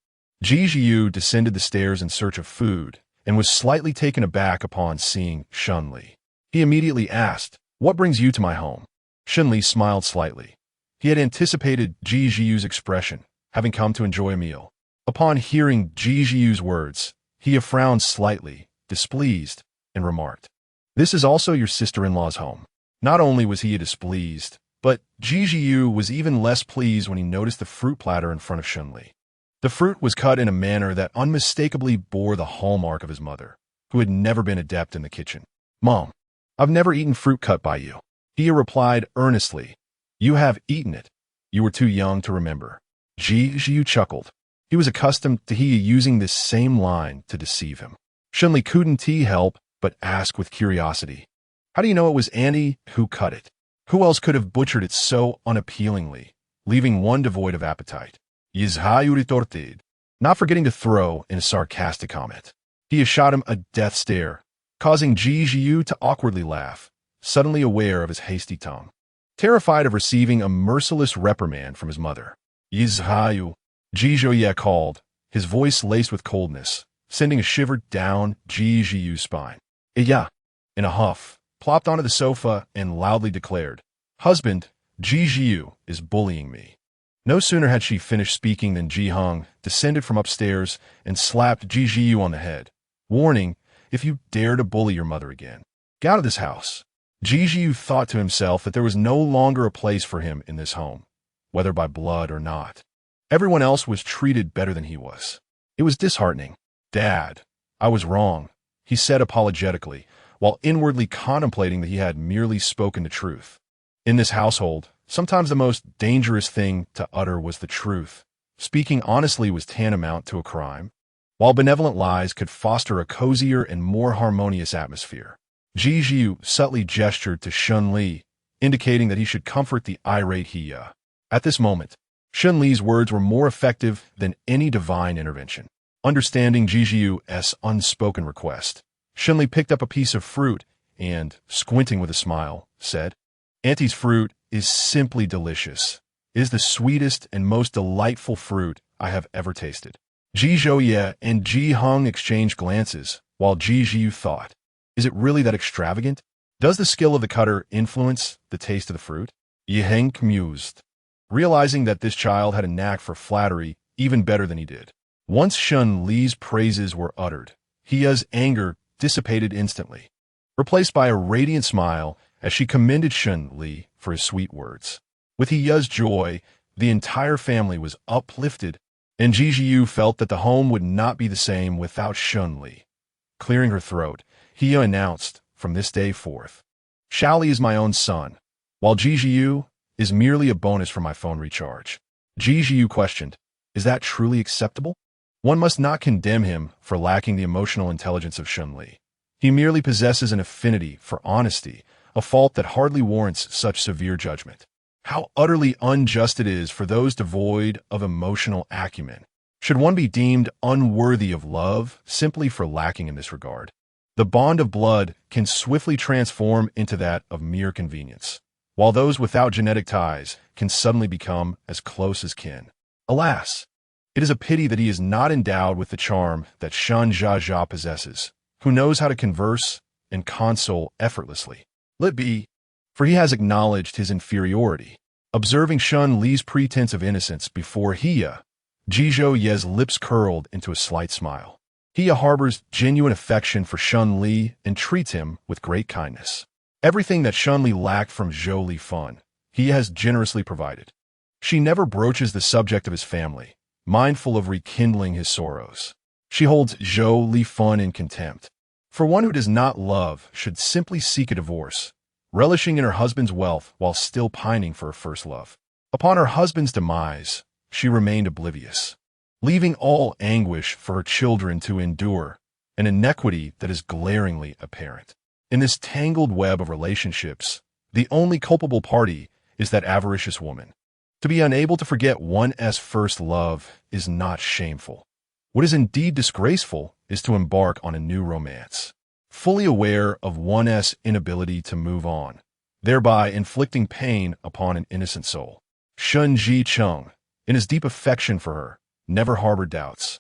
Ji Jiu descended the stairs in search of food and was slightly taken aback upon seeing Shunli. He immediately asked, "What brings you to my home?" Shunli smiled slightly. He had anticipated Ji Jiu's expression, having come to enjoy a meal. Upon hearing Ji Jiu's words, he frowned slightly, displeased, and remarked, "This is also your sister-in-law's home." Not only was he displeased, but Ji Jiu was even less pleased when he noticed the fruit platter in front of Shunli. The fruit was cut in a manner that unmistakably bore the hallmark of his mother, who had never been adept in the kitchen. "Mom, I've never eaten fruit cut by you." He replied earnestly, "You have eaten it. You were too young to remember." Ji Jiu chuckled. He was accustomed to he using this same line to deceive him. Shunli couldn't help but ask with curiosity, "How do you know it was Annie who cut it? Who else could have butchered it so unappealingly, leaving one devoid of appetite?" Yizhayu retorted, not forgetting to throw in a sarcastic comment. He shot him a death stare, causing Ji Jiu to awkwardly laugh, suddenly aware of his hasty tongue. Terrified of receiving a merciless reprimand from his mother, "Yizhayu," Ji Jiu called, his voice laced with coldness, sending a shiver down Ji Jiu's spine. "Yeah," in a huff, plopped onto the sofa and loudly declared, "Husband, Ji Jiu is bullying me." No sooner had she finished speaking than Ji Hong descended from upstairs and slapped Ji Jiu on the head, warning, "If you dare to bully your mother again, get out of this house." Ji Jiu thought to himself that there was no longer a place for him in this home, whether by blood or not. Everyone else was treated better than he was. It was disheartening. "Dad, I was wrong," he said apologetically, while inwardly contemplating that he had merely spoken the truth. In this household, sometimes the most dangerous thing to utter was the truth. Speaking honestly was tantamount to a crime, while benevolent lies could foster a cozier and more harmonious atmosphere. Ji Jiu subtly gestured to Shunli, indicating that he should comfort the irate Heya. At this moment, Shunli's words were more effective than any divine intervention. Understanding Ji Jiu's unspoken request, Shunli picked up a piece of fruit and, squinting with a smile, said, "Auntie's fruit is simply delicious. It is the sweetest and most delightful fruit I have ever tasted." Ji Jiu and Ji Hong exchanged glances, while Ji Jiu thought, "Is it really that extravagant? Does the skill of the cutter influence the taste of the fruit?" Yi Heng mused, realizing that this child had a knack for flattery even better than he did. Once Shun Li's praises were uttered, Heya's anger dissipated instantly, replaced by a radiant smile as she commended Shun Li for his sweet words. With Heya's joy, The entire family was uplifted, and Jijiu felt that the home would not be the same without Shunli. Clearing her throat, Hia announced, from this day forth, Shaoli is my own son, while Jijiu is merely a bonus for my phone recharge. Jijiu questioned, is that truly acceptable? One must not condemn him for lacking the emotional intelligence of Shunli. He merely possesses an affinity for honesty, a fault that hardly warrants such severe judgment. How utterly unjust it is for those devoid of emotional acumen. Should one be deemed unworthy of love simply for lacking in this regard? The bond of blood can swiftly transform into that of mere convenience, while those without genetic ties can suddenly become as close as kin. Alas, it is a pity that he is not endowed with the charm that Shan Zha possesses, who knows how to converse and console effortlessly. Let be, for he has acknowledged his inferiority. Observing Shun Li's pretense of innocence before Hia, Jizhou Ye's lips curled into a slight smile. Hia harbors genuine affection for Shun Li and treats him with great kindness. Everything that Shun Li lacked from Zhou Li Fun, Hia has generously provided. She never broaches the subject of his family, mindful of rekindling his sorrows. She holds Zhou Li Fun in contempt. For one who does not love should simply seek a divorce, relishing in her husband's wealth while still pining for her first love. Upon her husband's demise, she remained oblivious, leaving all anguish for her children to endure, an inequity that is glaringly apparent. In this tangled web of relationships, the only culpable party is that avaricious woman. To be unable to forget one's first love is not shameful. What is indeed disgraceful is to embark on a new romance, fully aware of one's inability to move on, thereby inflicting pain upon an innocent soul. Shun Ji Chung, in his deep affection for her, never harbored doubts,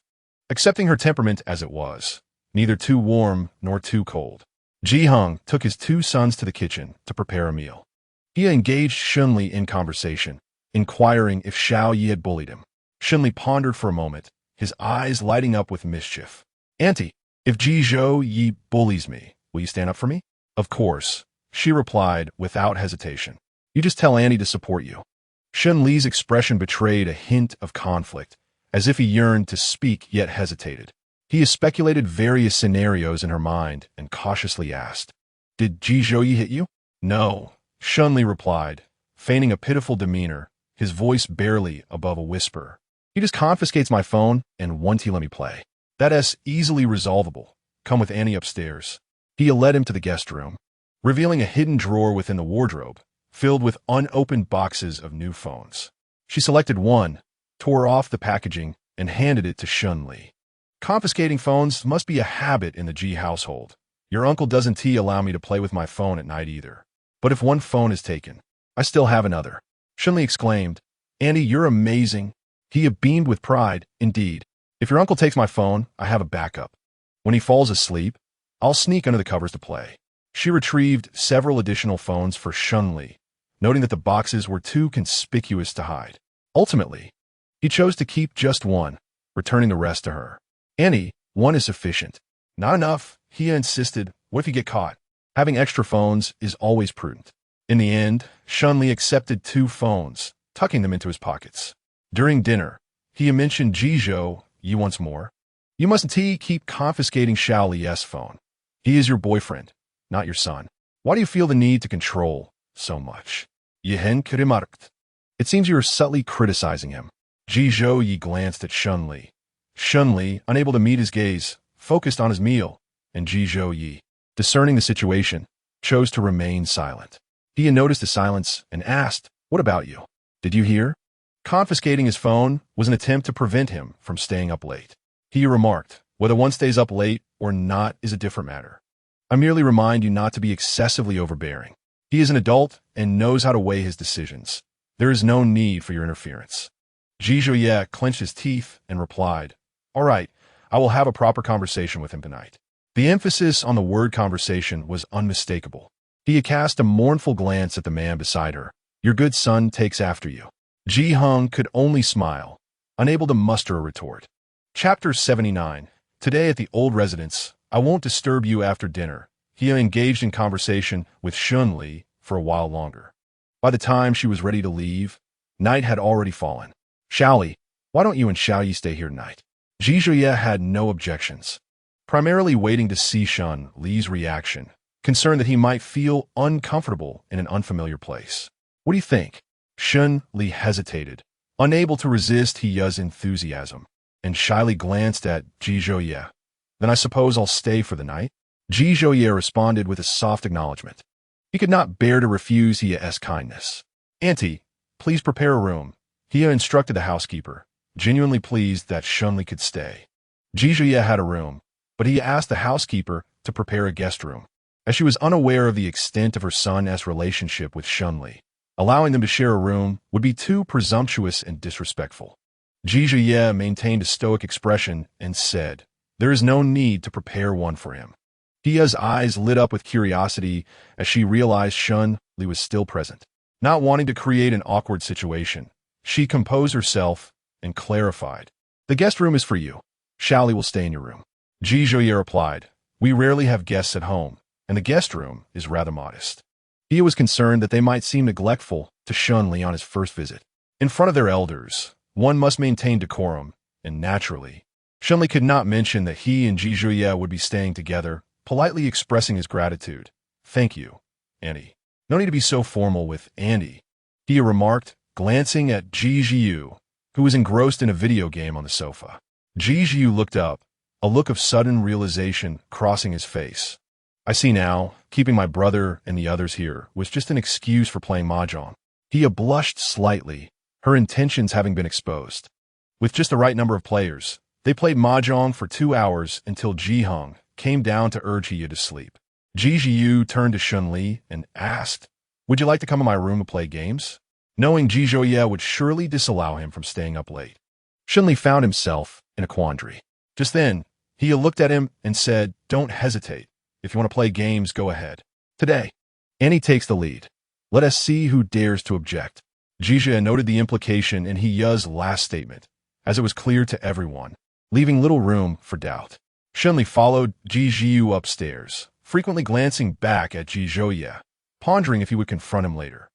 accepting her temperament as it was, neither too warm nor too cold. Ji Hung took his two sons to the kitchen to prepare a meal. He engaged Shunli in conversation, inquiring if Xiao Yi had bullied him. Shunli pondered for a moment, his eyes lighting up with mischief. Auntie, if Jizhou Yi bullies me, will you stand up for me? Of course, she replied without hesitation. You just tell Annie to support you. Shun Li's expression betrayed a hint of conflict, as if he yearned to speak yet hesitated. He has speculated various scenarios in her mind and cautiously asked, Did Jizhou Yi hit you? No, Shun Li replied, feigning a pitiful demeanor, his voice barely above a whisper. He just confiscates my phone and won't he let me play. That's easily resolvable. Come with Annie upstairs. He led him to the guest room, revealing a hidden drawer within the wardrobe, filled with unopened boxes of new phones. She selected one, tore off the packaging, and handed it to Shun Li. Confiscating phones must be a habit in the Ji household. Your uncle doesn't allow me to play with my phone at night either. But if one phone is taken, I still have another. Shun Li exclaimed, Andy, you're amazing. He beamed with pride, indeed. If your uncle takes my phone, I have a backup. When he falls asleep, I'll sneak under the covers to play. She retrieved several additional phones for Shun Li, noting that the boxes were too conspicuous to hide. Ultimately, he chose to keep just one, returning the rest to her. Annie, one is sufficient. Not enough, he insisted. What if you get caught? Having extra phones is always prudent. In the end, Shun Li accepted 2 phones, tucking them into his pockets. During dinner, he mentioned Jizhou Yi once more. You mustn't keep confiscating Xiao Li's phone. He is your boyfriend, not your son. Why do you feel the need to control so much? Yihen remarked. It seems you are subtly criticizing him. Jizhou Yi glanced at Shun Li. Shun Li, unable to meet his gaze, focused on his meal, and Jizhou Yi, discerning the situation, chose to remain silent. He had noticed the silence and asked, What about you? Did you hear? Confiscating his phone was an attempt to prevent him from staying up late. He remarked, Whether one stays up late or not is a different matter. I merely remind you not to be excessively overbearing. He is an adult and knows how to weigh his decisions. There is no need for your interference. Jizhou Ye clenched his teeth and replied, All right, I will have a proper conversation with him tonight. The emphasis on the word conversation was unmistakable. He had cast a mournful glance at the man beside her. Your good son takes after you. Ji Hung could only smile, unable to muster a retort. Chapter 79. Today at the old residence, I won't disturb you after dinner. He engaged in conversation with Shun Li for a while longer. By the time she was ready to leave, Night had already fallen. Xiaoli, why don't you and Xiaoyi stay here tonight? Ji Zhuye had no objections, primarily waiting to see Shun Li's reaction, concerned that he might feel uncomfortable in an unfamiliar place. What do you think? Shun Li hesitated, unable to resist He's enthusiasm, and shyly glanced at Ji Zhuye. Then I suppose I'll stay for the night? Ji Zhuye responded with a soft acknowledgement. He could not bear to refuse He's kindness. Auntie, please prepare a room, He instructed the housekeeper, genuinely pleased that Shun Li could stay. Ji Zhuye had a room, but he asked the housekeeper to prepare a guest room, as she was unaware of the extent of her son's relationship with Shun Li. Allowing them to share a room would be too presumptuous and disrespectful. Ji Zhuye maintained a stoic expression and said, there is no need to prepare one for him. Hia's eyes lit up with curiosity as she realized Shun Li was still present. Not wanting to create an awkward situation, she composed herself and clarified. The guest room is for you. Xiaoli will stay in your room. Ji Zhuye replied, we rarely have guests at home, and the guest room is rather modest. Hia was concerned that they might seem neglectful to Shun Li on his first visit. In front of their elders, one must maintain decorum, and naturally, Shun Li could not mention that he and Ji Zhuye would be staying together, politely expressing his gratitude. Thank you, Auntie. No need to be so formal with Auntie, Hia remarked, glancing at Ji Zhiyu, who was engrossed in a video game on the sofa. Ji Zhiyu looked up, a look of sudden realization crossing his face. I see now, keeping my brother and the others here was just an excuse for playing mahjong. Hia blushed slightly, her intentions having been exposed. With just the right number of players, they played mahjong for 2 hours until Ji Hung came down to urge Hia to sleep. Ji Zhiyu turned to Shun Li and asked, would you like to come in my room to play games? Knowing Ji Zhuye would surely disallow him from staying up late. Shun Li found himself in a quandary. Just then, Hia looked at him and said, don't hesitate. If you want to play games, go ahead. Today, Annie takes the lead. Let us see who dares to object. Ji Zhuye noted the implication in Hia's last statement, as it was clear to everyone, leaving little room for doubt. Shun Li followed Ji Zhiyu upstairs, frequently glancing back at Ji Zhuye, pondering if he would confront him later.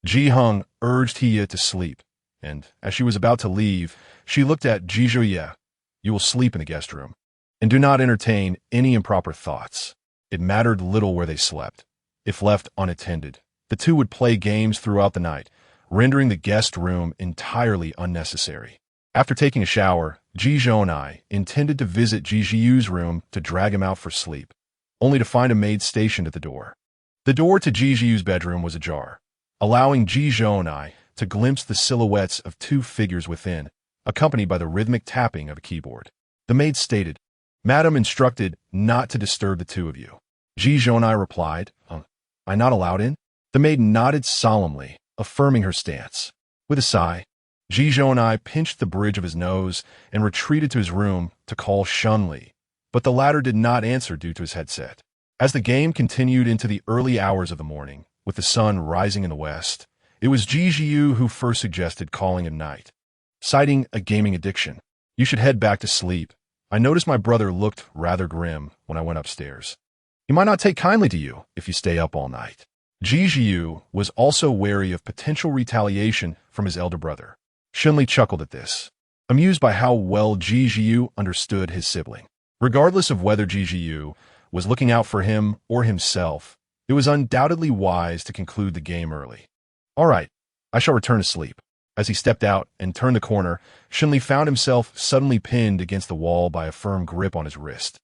Ji Hung urged Hia to sleep, and as she was about to leave, she looked at Ji Zhuye. You will sleep in the guest room, and do not entertain any improper thoughts. It mattered little where they slept. If left unattended, the two would play games throughout the night, rendering the guest room entirely unnecessary. After taking a shower, Ji Zhonai intended to visit Ji Zhiyu's room to drag him out for sleep, only to find a maid stationed at the door. The door to Ji Zhiyu's bedroom was ajar, allowing Ji Zhonai to glimpse the silhouettes of 2 figures within, accompanied by the rhythmic tapping of a keyboard. The maid stated, Madam instructed not to disturb the 2 of you. Ji Zhonai replied, I not allowed in? The maid nodded solemnly, affirming her stance. With a sigh, Ji Zhonai pinched the bridge of his nose and retreated to his room to call Shun Li, but the latter did not answer due to his headset. As the game continued into the early hours of the morning, with the sun rising in the west, it was Ji Zhiyu who first suggested calling it night, citing a gaming addiction. You should head back to sleep. I noticed my brother looked rather grim when I went upstairs. He might not take kindly to you if you stay up all night. Ji Zhiyu was also wary of potential retaliation from his elder brother. Shun Li chuckled at this, amused by how well Ji Zhiyu understood his sibling. Regardless of whether Ji Zhiyu was looking out for him or himself, it was undoubtedly wise to conclude the game early. All right, I shall return to sleep. As he stepped out and turned the corner, Shun Li found himself suddenly pinned against the wall by a firm grip on his wrist.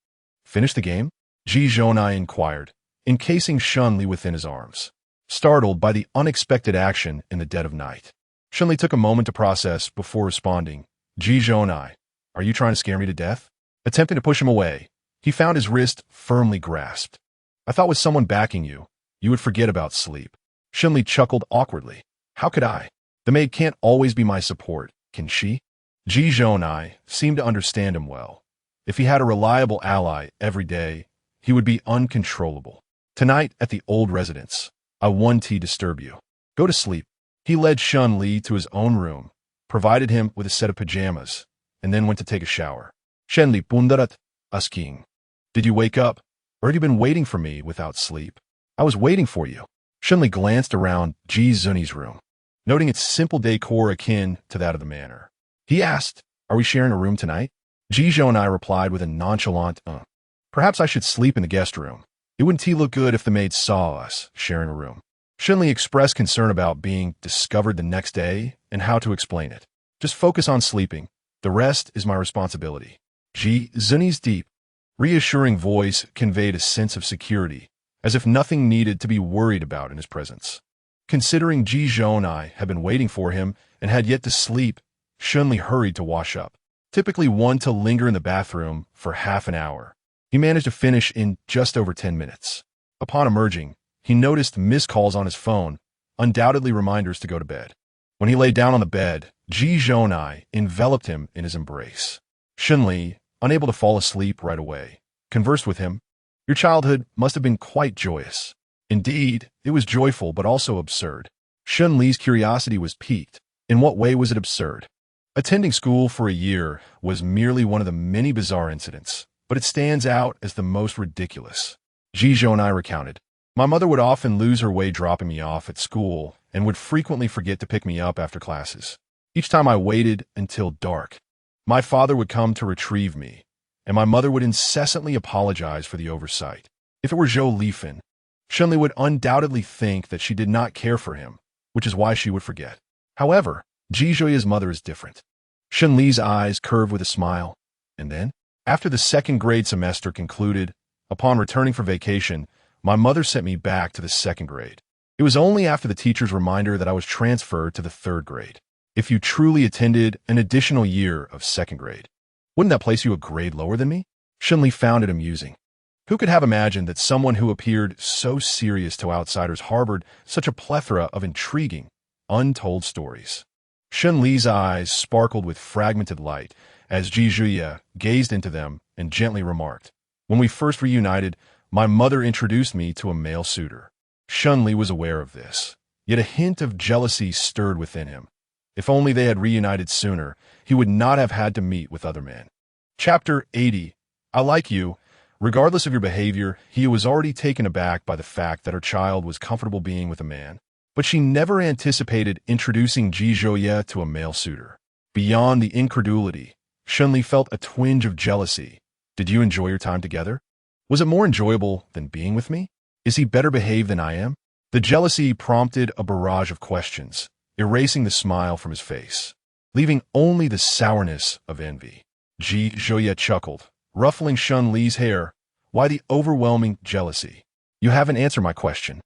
Finish the game? Ji Zhonai inquired, encasing Shun Li within his arms, startled by the unexpected action in the dead of night. Shun Li took a moment to process before responding, Ji Zhonai, are you trying to scare me to death? Attempting to push him away, he found his wrist firmly grasped. I thought with someone backing you, you would forget about sleep. Shun Li chuckled awkwardly. How could I? The maid can't always be my support, can she? Ji Zhonai seemed to understand him well. If he had a reliable ally every day, he would be uncontrollable. Tonight at the old residence, I won't disturb you. Go to sleep. He led Shun Li to his own room, provided him with a set of pajamas, and then went to take a shower. Shen Li pundarat, asking. Did you wake up, or had you been waiting for me without sleep? I was waiting for you. Shun Li glanced around Ji Zunyi's room. noting its simple decor akin to that of the manor. He asked, "Are we sharing a room tonight?" Jizhou and I replied with a nonchalant, "Perhaps I should sleep in the guest room. It wouldn't look good if the maids saw us sharing a room." Shunli expressed concern about being discovered the next day and how to explain it. "Just focus on sleeping. The rest is my responsibility." Zuni's deep, reassuring voice conveyed a sense of security, as if nothing needed to be worried about in his presence. Considering Jizhou and I had been waiting for him and had yet to sleep, Shunli hurried to wash up. Typically one to linger in the bathroom for half an hour, he managed to finish in just over 10 minutes. Upon emerging, he noticed missed calls on his phone, undoubtedly reminders to go to bed. When he lay down on the bed, Jizhou and I enveloped him in his embrace. Shunli, unable to fall asleep right away, conversed with him. "Your childhood must have been quite joyous." Indeed, it was joyful but also absurd. Shunli's curiosity was piqued. In what way was it absurd? Attending school for a year was merely one of the many bizarre incidents, but it stands out as the most ridiculous. Jizhou and I recounted. "My mother would often lose her way dropping me off at school and would frequently forget to pick me up after classes. Each time I waited until dark. My father would come to retrieve me, and my mother would incessantly apologize for the oversight. If it were Zhou Lifan, Shunli would undoubtedly think that she did not care for him, which is why she would forget. However, Jizhou's mother is different." Shunli's eyes curved with a smile. "And then, after the second grade semester concluded, upon returning from vacation, my mother sent me back to the second grade. It was only after the teacher's reminder that I was transferred to the third grade. If you truly attended an additional year of second grade, wouldn't that place you a grade lower than me?" Shunli found it amusing. Who could have imagined that someone who appeared so serious to outsiders harbored such a plethora of intriguing, untold stories? Shunli's eyes sparkled with fragmented light as Jizhou gazed into them and gently remarked, "When we first reunited, my mother introduced me to a male suitor." Shunli was aware of this, yet a hint of jealousy stirred within him. If only they had reunited sooner, he would not have had to meet with other men. Chapter 80. I like you. Regardless of your behavior, he was already taken aback by the fact that her child was comfortable being with a man. But she never anticipated introducing Jizhou to a male suitor. Beyond the incredulity, Shunli felt a twinge of jealousy. "Did you enjoy your time together? Was it more enjoyable than being with me? Is he better behaved than I am?" The jealousy prompted a barrage of questions, erasing the smile from his face, leaving only the sourness of envy. Jizhou chuckled, ruffling Shunli's hair. "Why the overwhelming jealousy? You haven't answered my question."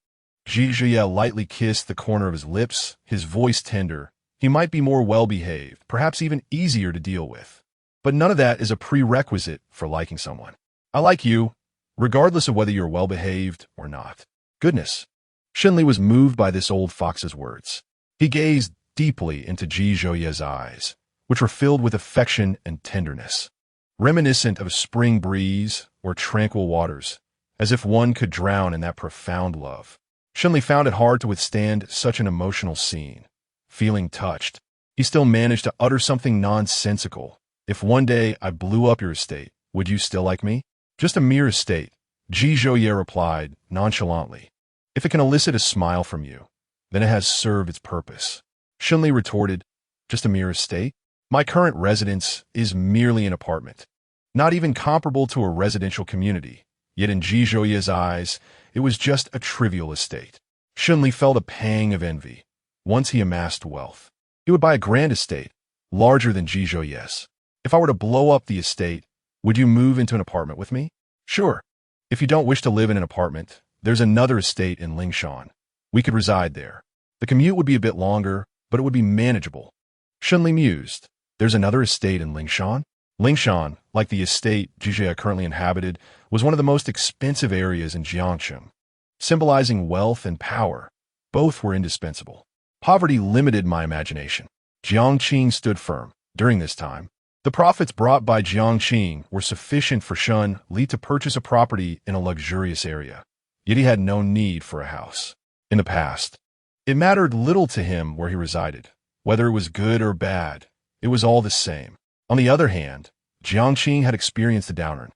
Jizhou lightly kissed the corner of his lips, his voice tender. He might be more well-behaved, perhaps even easier to deal with. But none of that is a prerequisite for liking someone. I like you, regardless of whether you're well-behaved or not. Goodness. Shunli was moved by this old fox's words. He gazed deeply into Jizhou's eyes, which were filled with affection and tenderness, reminiscent of a spring breeze or tranquil waters, as if one could drown in that profound love. Shunli found it hard to withstand such an emotional scene. Feeling touched, he still managed to utter something nonsensical. "If one day I blew up your estate, would you still like me?" "Just a mere estate," Jizhou replied nonchalantly. "If it can elicit a smile from you, then it has served its purpose." Shunli retorted, "Just a mere estate? My current residence is merely an apartment, not even comparable to a residential community." Yet in Jizhou's eyes, it was just a trivial estate. Shunli felt a pang of envy. Once he amassed wealth, he would buy a grand estate, larger than Jizhou's. "If I were to blow up the estate, would you move into an apartment with me?" "Sure. If you don't wish to live in an apartment, there's another estate in Lingshan. We could reside there. The commute would be a bit longer, but it would be manageable." Shunli mused. "There's another estate in Lingshan?" Lingshan, like the estate Jizhou currently inhabited, was one of the most expensive areas in Jiangxing, symbolizing wealth and power. Both were indispensable. Poverty limited my imagination. Jiangxing stood firm. During this time, the profits brought by Jiangxing were sufficient for Shunli to purchase a property in a luxurious area. Yet he had no need for a house. In the past, it mattered little to him where he resided. Whether it was good or bad, it was all the same. On the other hand, Jiangxing had experienced a downturn.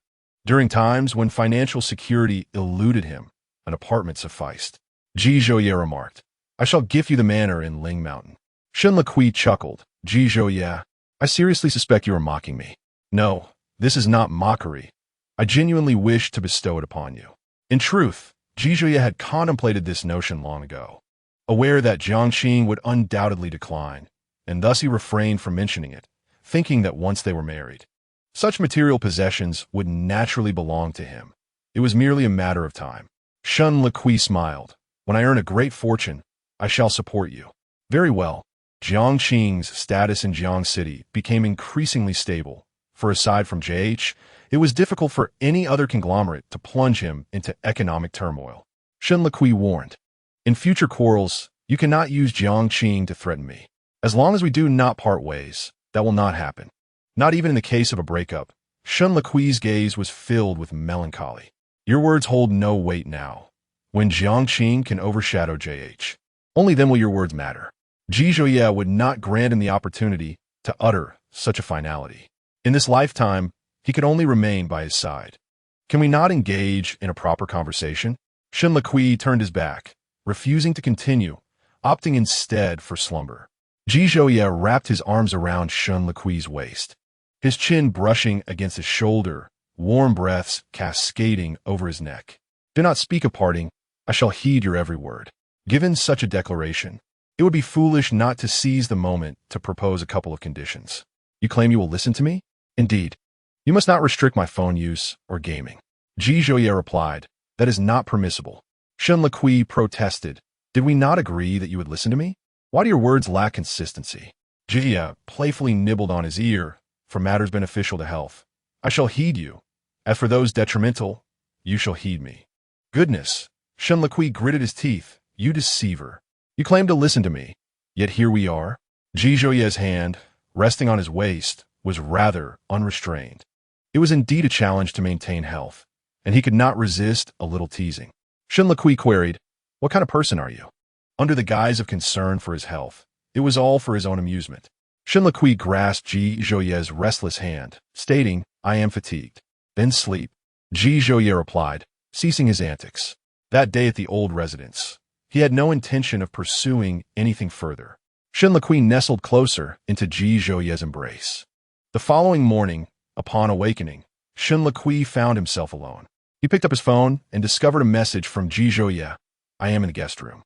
During times when financial security eluded him, an apartment sufficed. Jizhou remarked, I shall give you the manor in Ling Mountain. Shen Lequi chuckled. Ji Zhouye, I seriously suspect you are mocking me. No, this is not mockery. I genuinely wish to bestow it upon you. In truth, Ji Zhouye had contemplated this notion long ago, aware that Jiangxing would undoubtedly decline, and thus he refrained from mentioning it, thinking that once they were married, such material possessions would naturally belong to him. It was merely a matter of time. Shen Lequi smiled. When I earn a great fortune, I shall support you. Very well. Jiangxing's status in Jiang City became increasingly stable, for aside from JH, it was difficult for any other conglomerate to plunge him into economic turmoil. Shen Lequi warned, in future quarrels, you cannot use Jiangxing to threaten me. As long as we do not part ways, that will not happen. Not even in the case of a breakup. Shen Lequi's gaze was filled with melancholy. Your words hold no weight now. When Jiangxing can overshadow JH, only then will your words matter. Ji Zhouye would not grant him the opportunity to utter such a finality. In this lifetime, he could only remain by his side. Can we not engage in a proper conversation? Shen Lequi turned his back, refusing to continue, opting instead for slumber. Ji Zhouye wrapped his arms around Shen Lequi's waist, his chin brushing against his shoulder, warm breaths cascading over his neck. Do not speak of parting. I shall heed your every word. Given such a declaration, it would be foolish not to seize the moment to propose a couple of conditions. You claim you will listen to me? Indeed. You must not restrict my phone use or gaming. Ji Zhouye replied, that is not permissible. Shen Lequi protested, did we not agree that you would listen to me? Why do your words lack consistency? Jia playfully nibbled on his ear, for matters beneficial to health. I shall heed you. As for those detrimental, you shall heed me. Goodness, Shen Lequi gritted his teeth. You deceiver. You claim to listen to me, yet here we are. Ji Zhouye's hand, resting on his waist, was rather unrestrained. It was indeed a challenge to maintain health, and he could not resist a little teasing. Shen Lequi queried, what kind of person are you? Under the guise of concern for his health, it was all for his own amusement. Shen Lequi grasped Ji Zhouye's restless hand, stating, I am fatigued. Then sleep. Ji Zhouye replied, ceasing his antics. That day at the old residence, he had no intention of pursuing anything further. Shen Lequi nestled closer into Ji Zhouye's embrace. The following morning, upon awakening, Shen Lequi found himself alone. He picked up his phone and discovered a message from Ji Zhouye. I am in the guest room.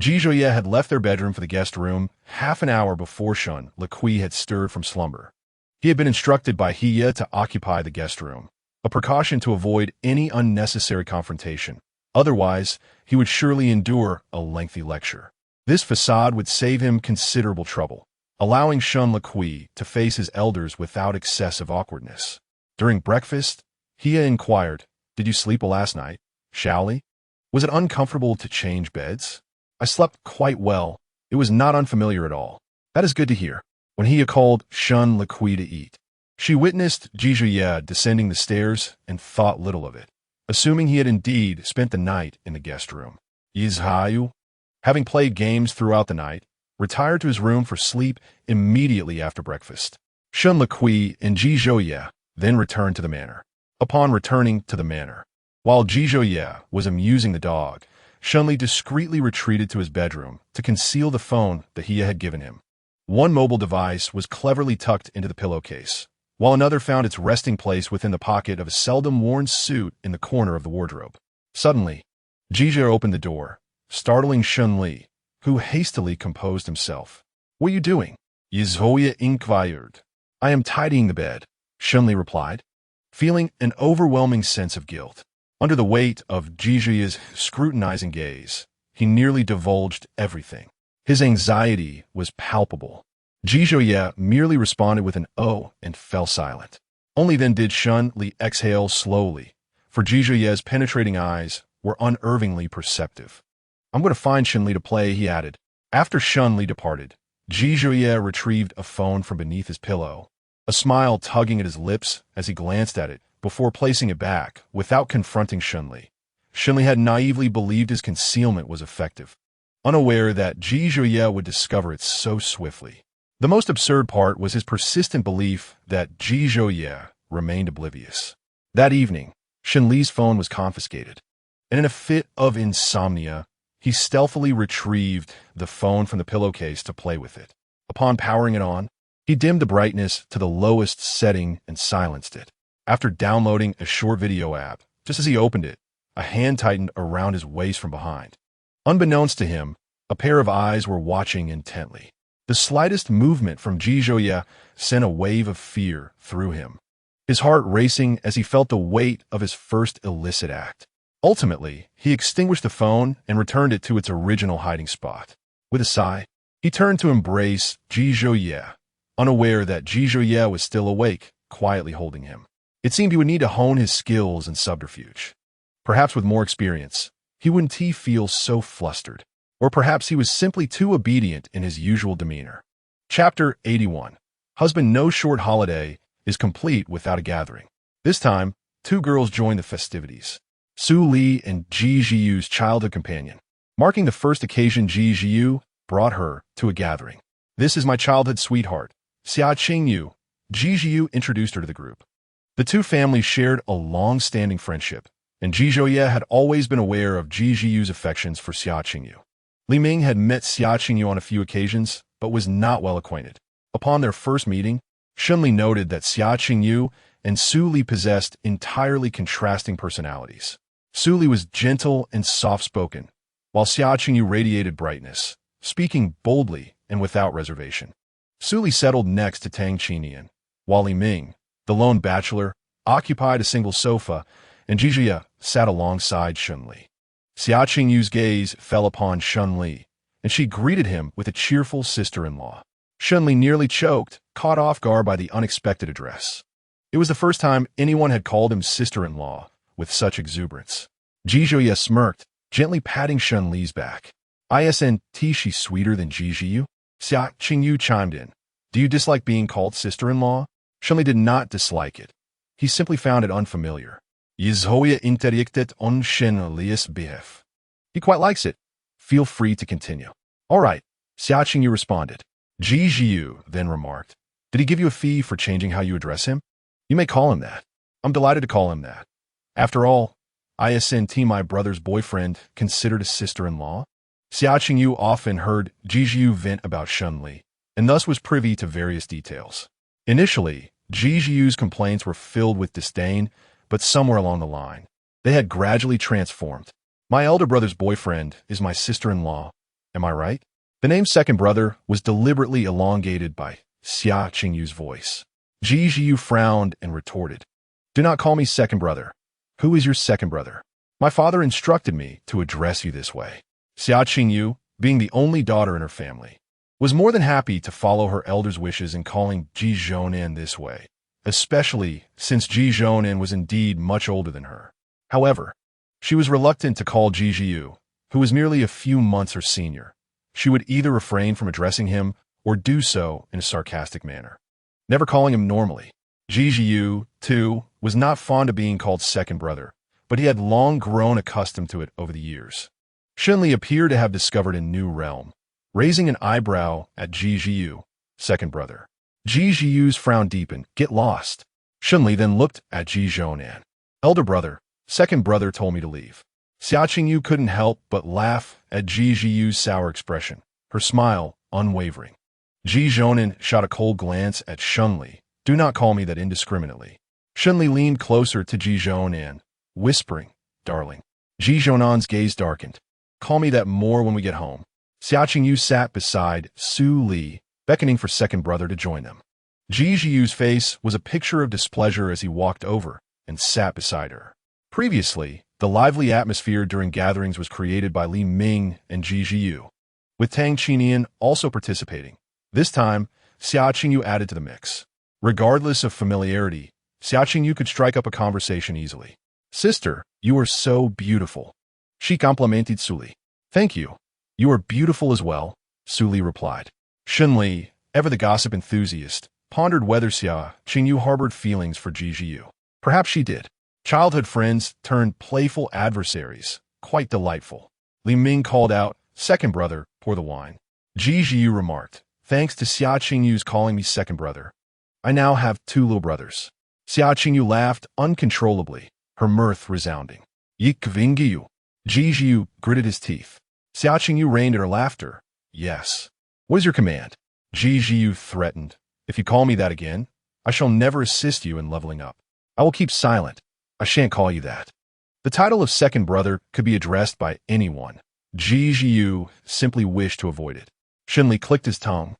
Ji Zhouye had left their bedroom for the guest room half an hour before Shen Lequi had stirred from slumber. He had been instructed by Hiya to occupy the guest room, a precaution to avoid any unnecessary confrontation. Otherwise, he would surely endure a lengthy lecture. This facade would save him considerable trouble, allowing Shen Lequi to face his elders without excessive awkwardness. During breakfast, Hiya inquired, did you sleep well last night? Shaoli? Was it uncomfortable to change beds? I slept quite well. It was not unfamiliar at all. That is good to hear. When Hiya called Shen Lequi to eat, she witnessed Ji Zhouye descending the stairs and thought little of it, assuming he had indeed spent the night in the guest room. Yizhayu, having played games throughout the night, retired to his room for sleep immediately after breakfast. Shen Lequi and Ji Zhouye then returned to the manor. Upon returning to the manor, while Ji Zhouye was amusing the dog, Shen Li discreetly retreated to his bedroom to conceal the phone that Hiya had given him. One mobile device was cleverly tucked into the pillowcase, while another found its resting place within the pocket of a seldom-worn suit in the corner of the wardrobe. Suddenly, Ji Zhouye opened the door, startling Shen Li, who hastily composed himself. What are you doing? Yizhouye inquired. I am tidying the bed, Shen Li replied, feeling an overwhelming sense of guilt. Under the weight of Ji Zhouye's scrutinizing gaze, he nearly divulged everything. His anxiety was palpable. Ji Zhouye merely responded with an "oh" and fell silent. Only then did Shen Li exhale slowly, for Ji Zhouye's penetrating eyes were unervingly perceptive. I'm going to find Shen Li to play, he added. After Shen Li departed, Ji Zhouye retrieved a phone from beneath his pillow, a smile tugging at his lips as he glanced at it before placing it back without confronting Shen Li. Shen Li had naively believed his concealment was effective, unaware that Ji Zhouye would discover it so swiftly. The most absurd part was his persistent belief that Ji Zhouye remained oblivious. That evening, Shen Li's phone was confiscated, and in a fit of insomnia, He stealthily retrieved the phone from the pillowcase to play with it. Upon powering it on, he dimmed the brightness to the lowest setting and silenced it. After downloading a short video app, just as he opened it, a hand tightened around his waist from behind. Unbeknownst to him, a pair of eyes were watching intently. The slightest movement from Ji Zhouye sent a wave of fear through him, his heart racing as he felt the weight of his first illicit act. Ultimately, he extinguished the phone and returned it to its original hiding spot. With a sigh, he turned to embrace Ji Zhouye, unaware that Ji Zhouye was still awake, quietly holding him. It seemed he would need to hone his skills in subterfuge. Perhaps with more experience, he wouldn't feel so flustered. Or perhaps he was simply too obedient in his usual demeanor. Chapter 81. Husband No short holiday is complete without a gathering. This time, two girls joined the festivities. Su Li and Ji Zhiyu's childhood companion. Marking the first occasion Ji Zhiyu brought her to a gathering. This is my childhood sweetheart, Xia Qingyu. Ji Zhiyu introduced her to the group. The two families shared a long-standing friendship, and Ji Zhouye had always been aware of Ji Zhiyu's affections for Xia Qingyu. Li Ming had met Xia Qingyu on a few occasions, but was not well acquainted. Upon their first meeting, Shunli noted that Xia Qingyu and Su Li possessed entirely contrasting personalities. Su Li was gentle and soft-spoken, while Xia Qingyu radiated brightness, speaking boldly and without reservation. Su Li settled next to Tang Qinian, while Li Ming, the lone bachelor, occupied a single sofa, and Ji Zhouye sat alongside Shunli. Xia Qingyu's gaze fell upon Shunli, and she greeted him with a cheerful sister-in-law. Shunli nearly choked, caught off guard by the unexpected address. It was the first time anyone had called him sister-in-law with such exuberance. Ji Zhouye smirked, gently patting Shunli's back. Isn't she sweeter than Ji Zhiyu? Xia Qingyu chimed in. Do you dislike being called sister-in-law? Shunli did not dislike it. He simply found it unfamiliar. Yizhoya interjected on Shenli's behalf. He quite likes it. Feel free to continue. All right, Xia Qingyu responded. Ji Zhiyu then remarked. Did he give you a fee for changing how you address him? You may call him that. I'm delighted to call him that. After all, isn't my brother's boyfriend considered a sister-in-law? Xia Qingyu often heard Ji Zhiyu vent about Shunli, and thus was privy to various details. Initially, Ji Zhiyu's complaints were filled with disdain, but somewhere along the line, they had gradually transformed. My elder brother's boyfriend is my sister-in-law. Am I right? The name second brother was deliberately elongated by Xia Qingyu's voice. Ji Zhiyu frowned and retorted. Do not call me second brother. Who is your second brother? My father instructed me to address you this way. Xia Qingyu, being the only daughter in her family, was more than happy to follow her elder's wishes in calling Ji Zhounan this way, especially since Ji Zhounan was indeed much older than her. However, she was reluctant to call Ji Zhiyu, who was merely a few months her senior. She would either refrain from addressing him or do so in a sarcastic manner, never calling him normally. Ji Zhiyu, too, was not fond of being called second brother, but he had long grown accustomed to it over the years. Shunli appeared to have discovered a new realm, raising an eyebrow at Ji Zhiyu, second brother. Ji Zhiyu's frown deepened. Get lost. Shunli then looked at Ji Zhounan. Elder brother, second brother told me to leave. Xia Qingyu couldn't help but laugh at Ji Zhiyu's sour expression, her smile unwavering. Ji Zhounan shot a cold glance at Shunli. Do not call me that indiscriminately. Shunli leaned closer to Ji Zhounan, whispering, Darling. Ji Zhounan's gaze darkened. Call me that more when we get home. Xia Qingyu sat beside Su Li, beckoning for second brother to join them. Ji Zhiyu's face was a picture of displeasure as he walked over and sat beside her. Previously, the lively atmosphere during gatherings was created by Li Ming and Ji Zhiyu, with Tang Qinian also participating. This time, Xia Qingyu added to the mix. Regardless of familiarity, Xia Qingyu could strike up a conversation easily. Sister, you are so beautiful. She complimented Su Li. Thank you. You are beautiful as well, Su Li replied. Shunli, ever the gossip enthusiast, pondered whether Xia Qingyu harbored feelings for Ji Zhiyu. Perhaps she did. Childhood friends turned playful adversaries. Quite delightful. Li Ming called out, Second brother, pour the wine. Ji Zhiyu remarked, Thanks to Xia Qingyu's calling me second brother, I now have two little brothers. Xia Qingyu laughed uncontrollably, her mirth resounding. Yik Vingyu. Ji Zhiyu gritted his teeth. Xiao Qingyu reined in her laughter. Yes. What is your command? Ji Jiu threatened. If you call me that again, I shall never assist you in leveling up. I will keep silent. I shan't call you that. The title of second brother could be addressed by anyone. Ji Jiu simply wished to avoid it. Shenli clicked his tongue,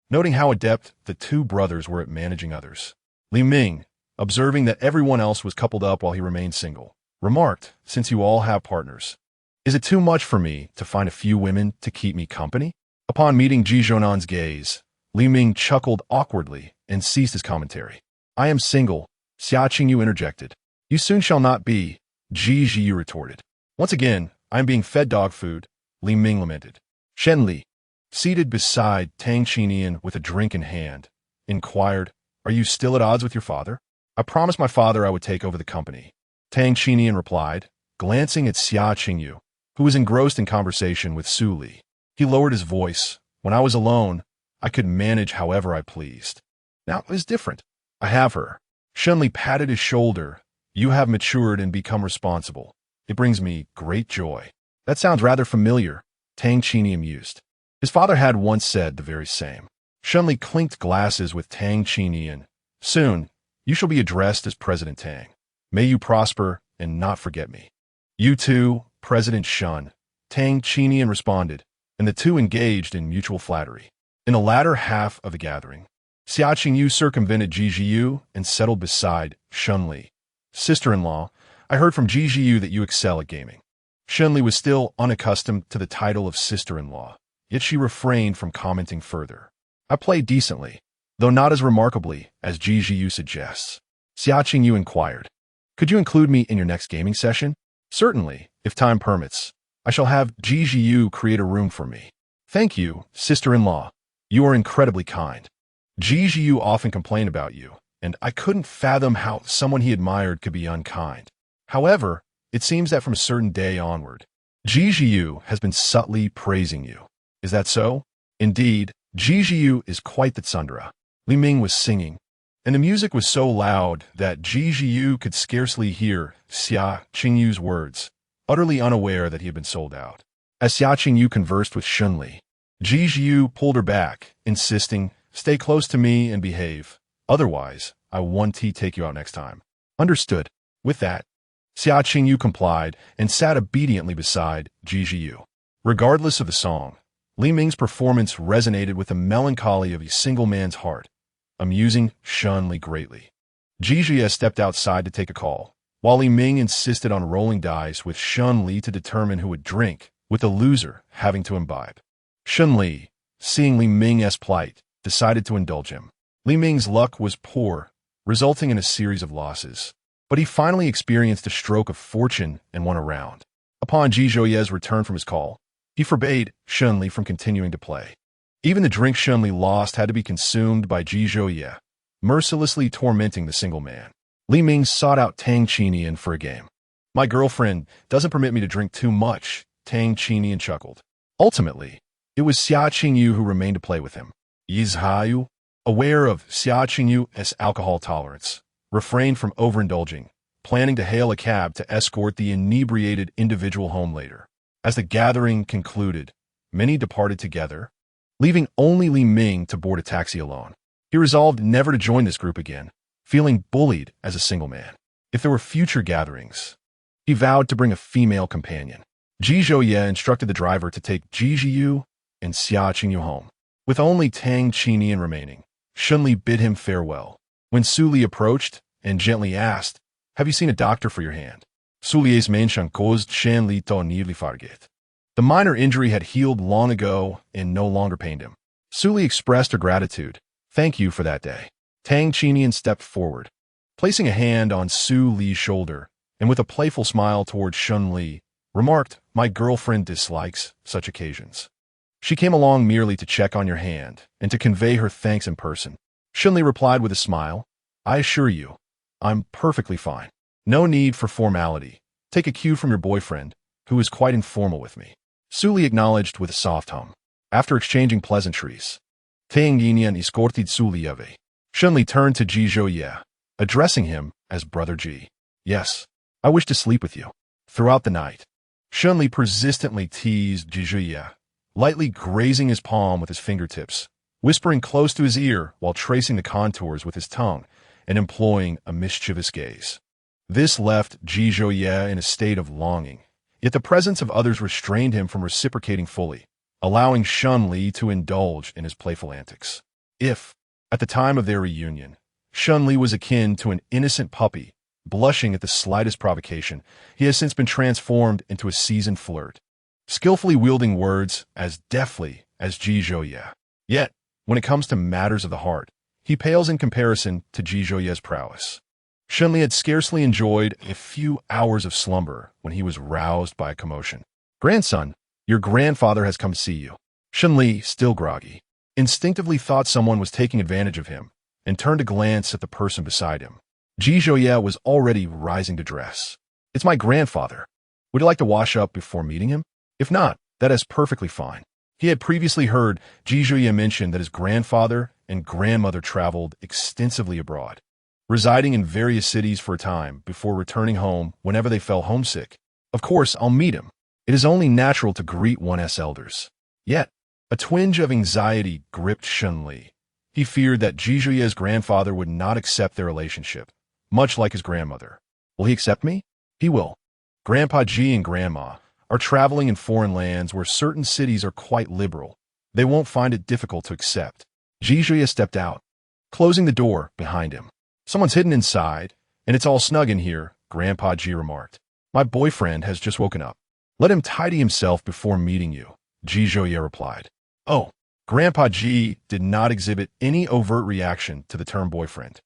noting how adept the two brothers were at managing others. Li Ming, observing that everyone else was coupled up while he remained single, remarked, since you all have partners, is it too much for me to find a few women to keep me company? Upon meeting Ji Zhonan's gaze, Li Ming chuckled awkwardly and ceased his commentary. I am single, Xiao Qingyu interjected. You soon shall not be, Ji Jiu retorted. Once again, I am being fed dog food, Li Ming lamented. Shen Li, seated beside Tang Qinian with a drink in hand, inquired, are you still at odds with your father? I promised my father I would take over the company. Tang Qinian replied, glancing at Xiao Qingyu, who was engrossed in conversation with Su Li. He lowered his voice. When I was alone, I could manage however I pleased. Now it is different. I have her. Shen Li patted his shoulder. You have matured and become responsible. It brings me great joy. That sounds rather familiar, Tang Qinian mused. His father had once said the very same. Shen Li clinked glasses with Tang Qinian. Soon, you shall be addressed as President Tang. May you prosper and not forget me. You too, President Shun, Tang Qinian responded, and the two engaged in mutual flattery. In the latter half of the gathering, Xiao Qingyu circumvented Ji Jiu and settled beside Shun Li. Sister-in-law, I heard from Ji Jiu that you excel at gaming. Shun Li was still unaccustomed to the title of sister-in-law, yet she refrained from commenting further. I play decently, though not as remarkably as Ji Jiu suggests. Xiao Qingyu inquired, could you include me in your next gaming session? Certainly, if time permits. I shall have Ji Jiu create a room for me. Thank you, sister-in-law. You are incredibly kind. Ji Jiu often complained about you, and I couldn't fathom how someone he admired could be unkind. However, it seems that from a certain day onward, Ji Jiu has been subtly praising you. Is that so? Indeed, Ji Jiu is quite the tsundere. Li Ming was singing, and the music was so loud that Ji Jiu could scarcely hear Xiao Qingyu's words, utterly unaware that he had been sold out. As Xiao Qingyu conversed with Shun Li, Ji Jiu pulled her back, insisting, stay close to me and behave. Otherwise, I won't take you out next time. Understood. With that, Xiao Qingyu complied and sat obediently beside Ji Jiu. Regardless of the song, Li Ming's performance resonated with the melancholy of a single man's heart, amusing Shun Li greatly. Ji Jiu stepped outside to take a call, while Li Ming insisted on rolling dice with Shun Li to determine who would drink, with the loser having to imbibe. Shun Li, seeing Li Ming's plight, decided to indulge him. Li Ming's luck was poor, resulting in a series of losses, but he finally experienced a stroke of fortune and won a round. Upon Ji Zhouye's return from his call, he forbade Shun Li from continuing to play. Even the drink Shun Li lost had to be consumed by Ji Zhouye, mercilessly tormenting the single man. Li Ming sought out Tang Qinian for a game. My girlfriend doesn't permit me to drink too much, Tang Qinian chuckled. Ultimately, it was Xiao Qingyu who remained to play with him. Yizhayu, aware of Xiao Qingyu's alcohol tolerance, refrained from overindulging, planning to hail a cab to escort the inebriated individual home later. As the gathering concluded, many departed together, leaving only Li Ming to board a taxi alone. He resolved never to join this group again, feeling bullied as a single man. If there were future gatherings, he vowed to bring a female companion. Ji Zhouye instructed the driver to take Ji Jiu and Xiao Qingyu home. With only Tang Qinian remaining, Shun Li bid him farewell. When Su Li approached and gently asked, have you seen a doctor for your hand? Su Li's mention caused Shen Li to nearly forget. The minor injury had healed long ago and no longer pained him. Su Li expressed her gratitude. Thank you for that day. Tang Qinian stepped forward, placing a hand on Su Li's shoulder, and with a playful smile toward Shun Li, remarked, my girlfriend dislikes such occasions. She came along merely to check on your hand and to convey her thanks in person. Shun Li replied with a smile, I assure you, I'm perfectly fine. No need for formality. Take a cue from your boyfriend, who is quite informal with me. Su Li acknowledged with a soft hum. After exchanging pleasantries, Tang Qinian escorted Su Li away. Shun Li turned to Ji Zhouye, addressing him as Brother Ji. Yes, I wish to sleep with you. Throughout the night, Shunli persistently teased Jijuye, lightly grazing his palm with his fingertips, whispering close to his ear while tracing the contours with his tongue and employing a mischievous gaze. This left Jijuye in a state of longing, yet the presence of others restrained him from reciprocating fully, allowing Shunli to indulge in his playful antics. If, at the time of their reunion, Shunli was akin to an innocent puppy, blushing at the slightest provocation, he has since been transformed into a seasoned flirt, skillfully wielding words as deftly as Jijuye. Yet, when it comes to matters of the heart, he pales in comparison to Jijuye's prowess. Shunli had scarcely enjoyed a few hours of slumber when he was roused by a commotion. "Grandson, your grandfather has come to see you." Shunli, still groggy, instinctively thought someone was taking advantage of him and turned to glance at the person beside him. Jijuye was already rising to dress. "It's my grandfather. Would you like to wash up before meeting him? If not, that is perfectly fine." He had previously heard Jijuye mention that his grandfather and grandmother traveled extensively abroad, residing in various cities for a time before returning home whenever they fell homesick. "Of course, I'll meet him. It is only natural to greet one's elders." Yet, a twinge of anxiety gripped Shunli. He feared that Jijuye's grandfather would not accept their relationship, much like his grandmother. "Will he accept me?" "He will. Grandpa Ji and Grandma are traveling in foreign lands where certain cities are quite liberal. They won't find it difficult to accept." Jijuye stepped out, closing the door behind him. "Someone's hidden inside, and it's all snug in here," Grandpa Ji remarked. "My boyfriend has just woken up. Let him tidy himself before meeting you," Jijuye replied. "Oh." Grandpa Ji did not exhibit any overt reaction to the term boyfriend,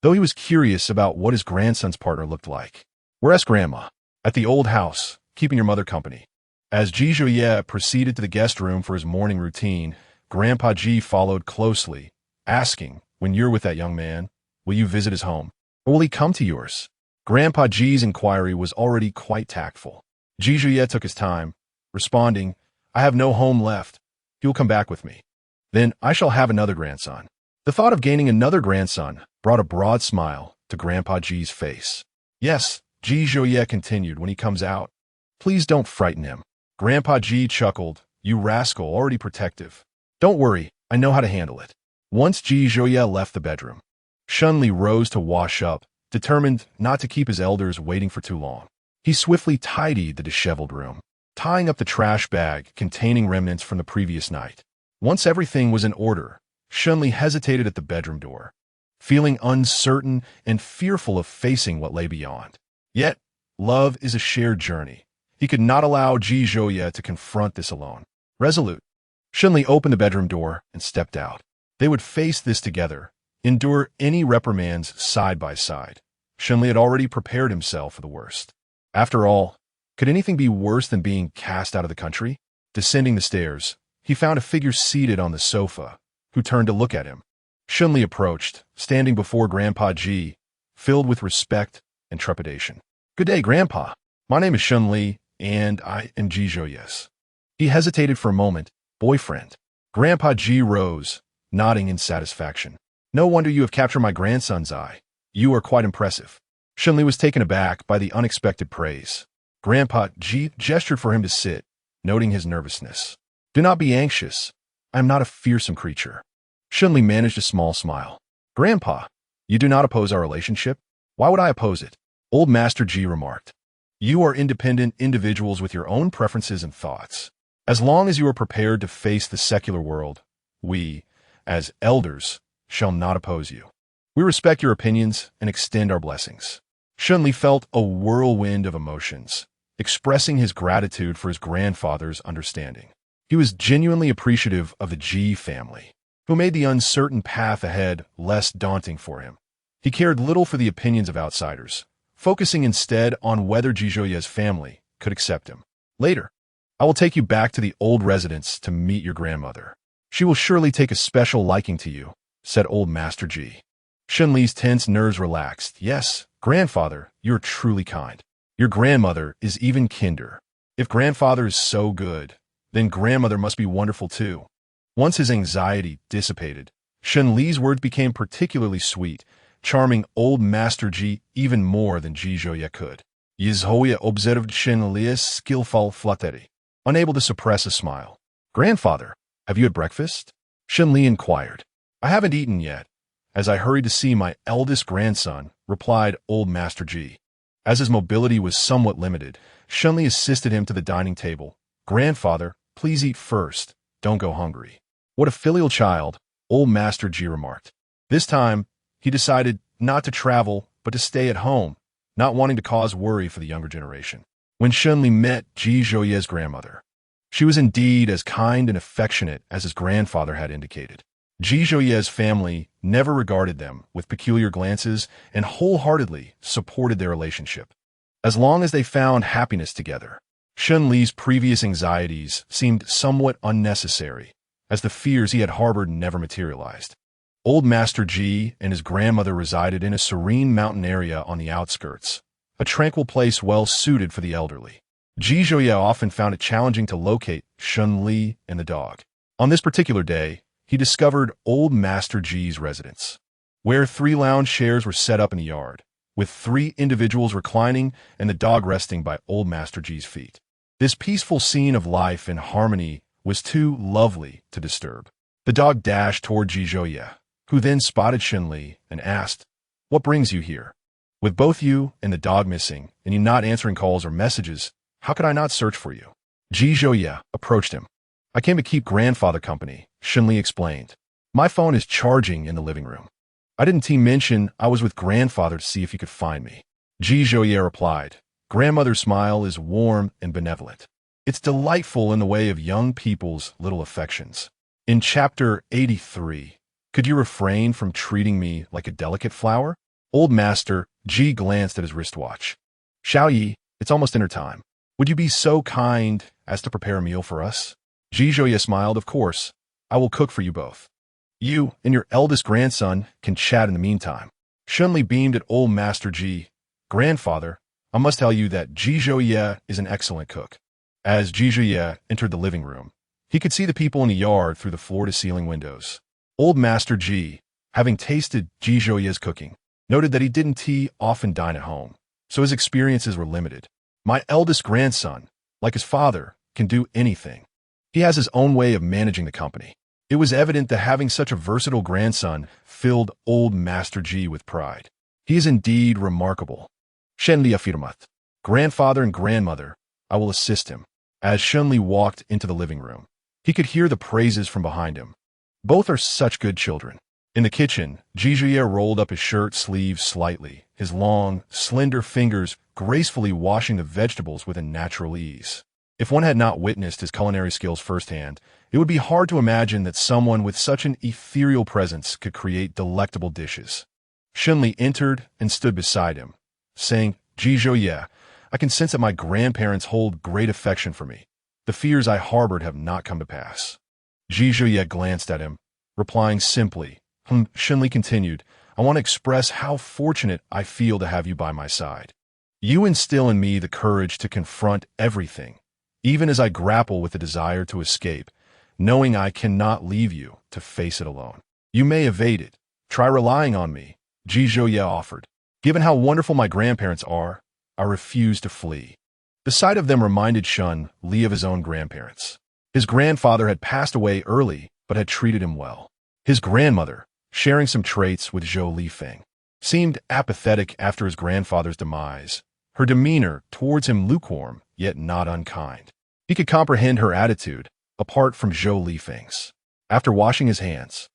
though he was curious about what his grandson's partner looked like. "Where's Grandma?" "At the old house, keeping your mother company." As Jijuye proceeded to the guest room for his morning routine, Grandpa Ji followed closely, asking, "When you're with that young man, will you visit his home? Or will he come to yours?" Grandpa Ji's inquiry was already quite tactful. Jijuye took his time, responding, "I have no home left. He will come back with me. Then I shall have another grandson." The thought of gaining another grandson brought a broad smile to Grandpa Ji's face. "Yes," Jijuye continued, "when he comes out, please don't frighten him." Grandpa Ji chuckled, "You rascal, already protective. Don't worry, I know how to handle it." Once Jijuye left the bedroom, Shunli rose to wash up, determined not to keep his elders waiting for too long. He swiftly tidied the disheveled room, tying up the trash bag containing remnants from the previous night. Once everything was in order, Shunli hesitated at the bedroom door, feeling uncertain and fearful of facing what lay beyond. Yet, love is a shared journey. He could not allow Jijuye to confront this alone. Resolute, Shunli opened the bedroom door and stepped out. They would face this together, endure any reprimands side by side. Shunli had already prepared himself for the worst. After all, could anything be worse than being cast out of the country? Descending the stairs, he found a figure seated on the sofa, who turned to look at him. Shunli approached, standing before Grandpa Ji, filled with respect and trepidation. "Good day, Grandpa. My name is Shunli, and I am Jijuye." He hesitated for a moment. "Boyfriend." Grandpa Ji rose, nodding in satisfaction. "No wonder you have captured my grandson's eye. You are quite impressive." Shunli was taken aback by the unexpected praise. Grandpa Ji gestured for him to sit, noting his nervousness. "Do not be anxious. I am not a fearsome creature." Shunli managed a small smile. "Grandpa, you do not oppose our relationship? Why would I oppose it?" Old Master Ji remarked. "You are independent individuals with your own preferences and thoughts. As long as you are prepared to face the secular world, we, as elders, shall not oppose you. We respect your opinions and extend our blessings." Shunli felt a whirlwind of emotions, expressing his gratitude for his grandfather's understanding. He was genuinely appreciative of the Ji family, who made the uncertain path ahead less daunting for him. He cared little for the opinions of outsiders, focusing instead on whether Jijuye's family could accept him. "Later, I will take you back to the old residence to meet your grandmother. She will surely take a special liking to you," said Old Master Ji. Shunli's tense nerves relaxed. "Yes, grandfather, you're truly kind. Your grandmother is even kinder. If grandfather is so good, then grandmother must be wonderful too." Once his anxiety dissipated, Shunli's words became particularly sweet, charming Old Master Ji even more than Jijuye could. Yizhoya observed Shenli's skillful flattery, unable to suppress a smile. Grandfather, have you had breakfast? Shenli inquired. I haven't eaten yet. As I hurried to see my eldest grandson, replied old Master Ji. As his mobility was somewhat limited, Shenli assisted him to the dining table. Grandfather, please eat first. Don't go hungry. What a filial child, old Master Ji remarked. This time, he decided not to travel, but to stay at home, not wanting to cause worry for the younger generation. When Shenli met Ji Zhouye's grandmother, she was indeed as kind and affectionate as his grandfather had indicated. Ji Zhouye's family never regarded them with peculiar glances and wholeheartedly supported their relationship. As long as they found happiness together, Shenli's previous anxieties seemed somewhat unnecessary, as the fears he had harbored never materialized. Old Master Ji and his grandmother resided in a serene mountain area on the outskirts, a tranquil place well suited for the elderly. Ji Zhouye often found it challenging to locate Shenli and the dog. On this particular day, he discovered Old Master Ji's residence, where 3 lounge chairs were set up in the yard, with 3 individuals reclining and the dog resting by Old Master Ji's feet. This peaceful scene of life and harmony was too lovely to disturb. The dog dashed toward Ji Zhouye, who then spotted Shenli and asked, "What brings you here? With both you and the dog missing, and you not answering calls or messages, how could I not search for you?" Ji Zhouye approached him. "I came to keep grandfather company," Shenli explained. "My phone is charging in the living room. I didn't mention I was with grandfather to see if you could find me." Ji Zhouye replied, "Grandmother's smile is warm and benevolent. It's delightful in the way of young people's little affections." In chapter 83, "Could you refrain from treating me like a delicate flower?" Old Master Ji glanced at his wristwatch. "Xiao Yi, it's almost dinner time. Would you be so kind as to prepare a meal for us?" Ji Zhouye smiled. "Of course. I will cook for you both. You and your eldest grandson can chat in the meantime." Shenli beamed at Old Master Ji. "Grandfather, I must tell you that Ji Zhouye is an excellent cook." As Ji Zhouye entered the living room, he could see the people in the yard through the floor-to-ceiling windows. Old Master Ji, having tasted Ji Zhouye's cooking, noted that he didn't often dine at home, so his experiences were limited. "My eldest grandson, like his father, can do anything. He has his own way of managing the company." It was evident that having such a versatile grandson filled Old Master Ji with pride. "He is indeed remarkable." Shenli affirmat. "Grandfather and grandmother, I will assist him." As Shenli walked into the living room, he could hear the praises from behind him. "Both are such good children." In the kitchen, Ji Zhouye rolled up his shirt sleeves slightly, his long, slender fingers gracefully washing the vegetables with a natural ease. If one had not witnessed his culinary skills firsthand, it would be hard to imagine that someone with such an ethereal presence could create delectable dishes. Shenli entered and stood beside him, saying, "Ji Zhouye, I can sense that my grandparents hold great affection for me. The fears I harbored have not come to pass." Ji Zhouye glanced at him, replying simply, Shenli continued, "I want to express how fortunate I feel to have you by my side. You instill in me the courage to confront everything, even as I grapple with the desire to escape, knowing I cannot leave you to face it alone. You may evade it. Try relying on me," Ji Zhouye offered. "Given how wonderful my grandparents are, I refuse to flee." The sight of them reminded Shenli of his own grandparents. His grandfather had passed away early, but had treated him well. His grandmother, sharing some traits with Zhou Lifeng, seemed apathetic after his grandfather's demise, her demeanor towards him lukewarm, yet not unkind. He could comprehend her attitude, apart from Zhou Lifeng's. After washing his hands,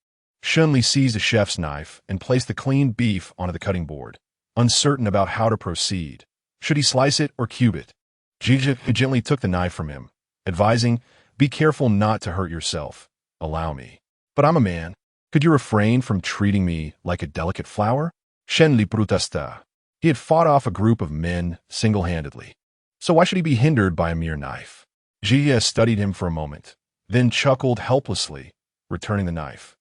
Shenli seized a chef's knife and placed the cleaned beef onto the cutting board, uncertain about how to proceed. Should he slice it or cube it? Ji Zhouye gently took the knife from him, advising, "Be careful not to hurt yourself. Allow me." "But I'm a man. Could you refrain from treating me like a delicate flower?" Shenli protesta. He had fought off a group of men single-handedly, so why should he be hindered by a mere knife? Ji Zhouye studied him for a moment, then chuckled helplessly, returning the knife.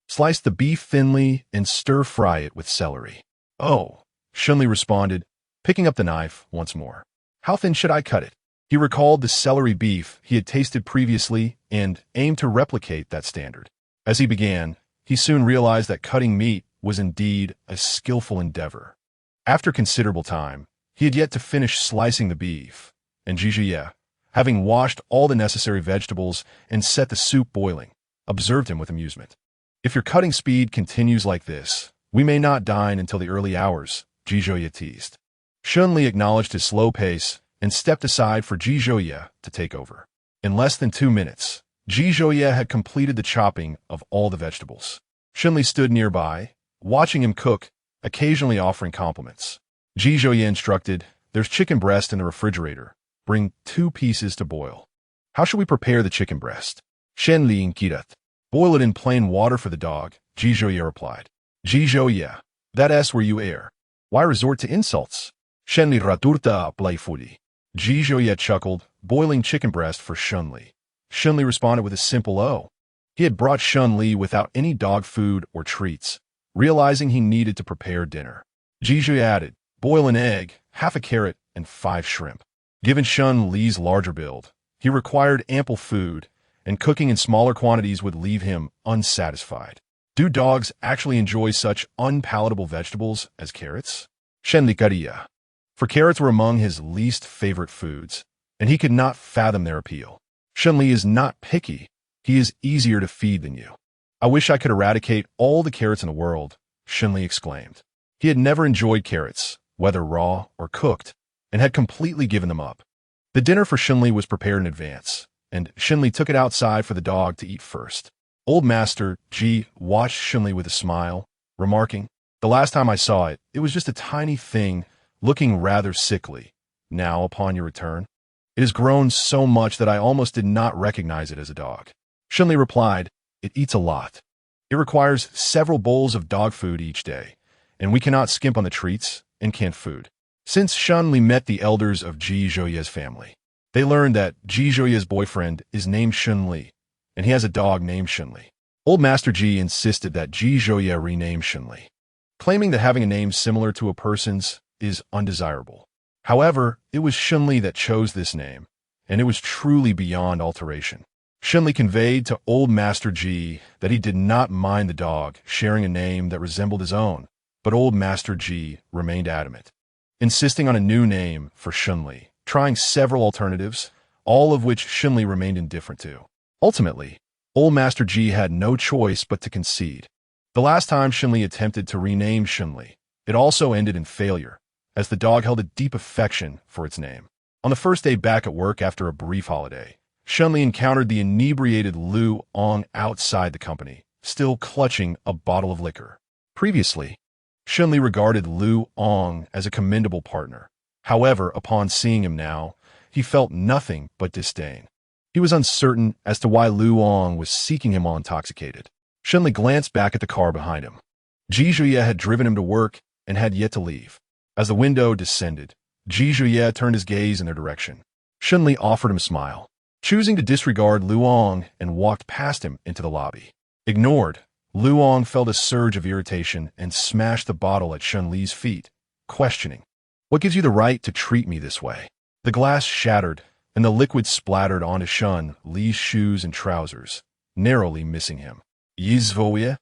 "Slice the beef thinly and stir-fry it with celery." "Oh," Shenli responded, picking up the knife once more. "How thin should I cut it?" He recalled the celery beef he had tasted previously and aimed to replicate that standard. As he began, he soon realized that cutting meat was indeed a skillful endeavor. After considerable time, He had yet to finish slicing the beef, and Zhizhuye, having washed all the necessary vegetables and set the soup boiling, observed him with amusement. If your cutting speed continues like this, we may not dine until the early hours, Zhizhuye teased. Shunli acknowledged his slow pace and stepped aside for Zhizhuye to take over. In less than 2 minutes, Zhizhuye had completed the chopping of all the vegetables. Shunli stood nearby, watching him cook, occasionally offering compliments. Zhizhuye instructed, "There's chicken breast in the refrigerator. Bring 2 pieces to boil." "How should we prepare the chicken breast?" Shenli inquired. "Boil it in plain water for the dog," Zhizhuye replied. Zhizhuye, that's where you err. Why resort to insults? Shenli raturta playfully. Zhizhuye chuckled, boiling chicken breast for Shunli. Shunli responded with a simple "oh." He had brought Shunli without any dog food or treats, realizing he needed to prepare dinner. Zhizhuye added, "Boil an egg, half a carrot, and 5 shrimp." Given Shunli's larger build, he required ample food, and cooking in smaller quantities would leave him unsatisfied. Do dogs actually enjoy such unpalatable vegetables as carrots? Shenli kariya. For carrots were among his least favorite foods, and he could not fathom their appeal. Shunli is not picky. He is easier to feed than you. I wish I could eradicate all the carrots in the world, Shunli exclaimed. He had never enjoyed carrots, whether raw or cooked, and had completely given them up. The dinner for Shunli was prepared in advance, and Shunli took it outside for the dog to eat first. Old Master Ji watched Shunli with a smile, remarking, "The last time I saw it, it was just a tiny thing, looking rather sickly. Now, upon your return, it has grown so much that I almost did not recognize it as a dog." Shunli replied, "It eats a lot. It requires several bowls of dog food each day, and we cannot skimp on the treats and canned food." Since Shunli met the elders of Zhizhuye's family, they learned that Zhizhuye's boyfriend is named Shunli, and he has a dog named Shunli. Old Master Ji insisted that Zhizhuye rename Shunli, claiming that having a name similar to a person's is undesirable. However, it was Shunli that chose this name, and it was truly beyond alteration. Shunli conveyed to Old Master Ji that he did not mind the dog sharing a name that resembled his own, but Old Master Ji remained adamant, insisting on a new name for Shunli, trying several alternatives, all of which Shunli remained indifferent to. Ultimately, Old Master Ji had no choice but to concede. The last time Shunli attempted to rename Shunli, it also ended in failure, as the dog held a deep affection for its name. On the first day back at work after a brief holiday, Shunli encountered the inebriated Lu Ong outside the company, still clutching a bottle of liquor. Previously, Shunli regarded Lu Ong as a commendable partner. However, upon seeing him now, he felt nothing but disdain. He was uncertain as to why Lu Ong was seeking him while intoxicated. Shunli glanced back at the car behind him. Zhizhuye had driven him to work and had yet to leave. As the window descended, Zhizhuye turned his gaze in their direction. Shunli offered him a smile, choosing to disregard Lu Ong and walked past him into the lobby. Ignored, Lu Ong felt a surge of irritation and smashed the bottle at Shunli's feet, questioning, "What gives you the right to treat me this way?" The glass shattered, and the liquid splattered onto Shunli's shoes and trousers, narrowly missing him. Zhizhuye,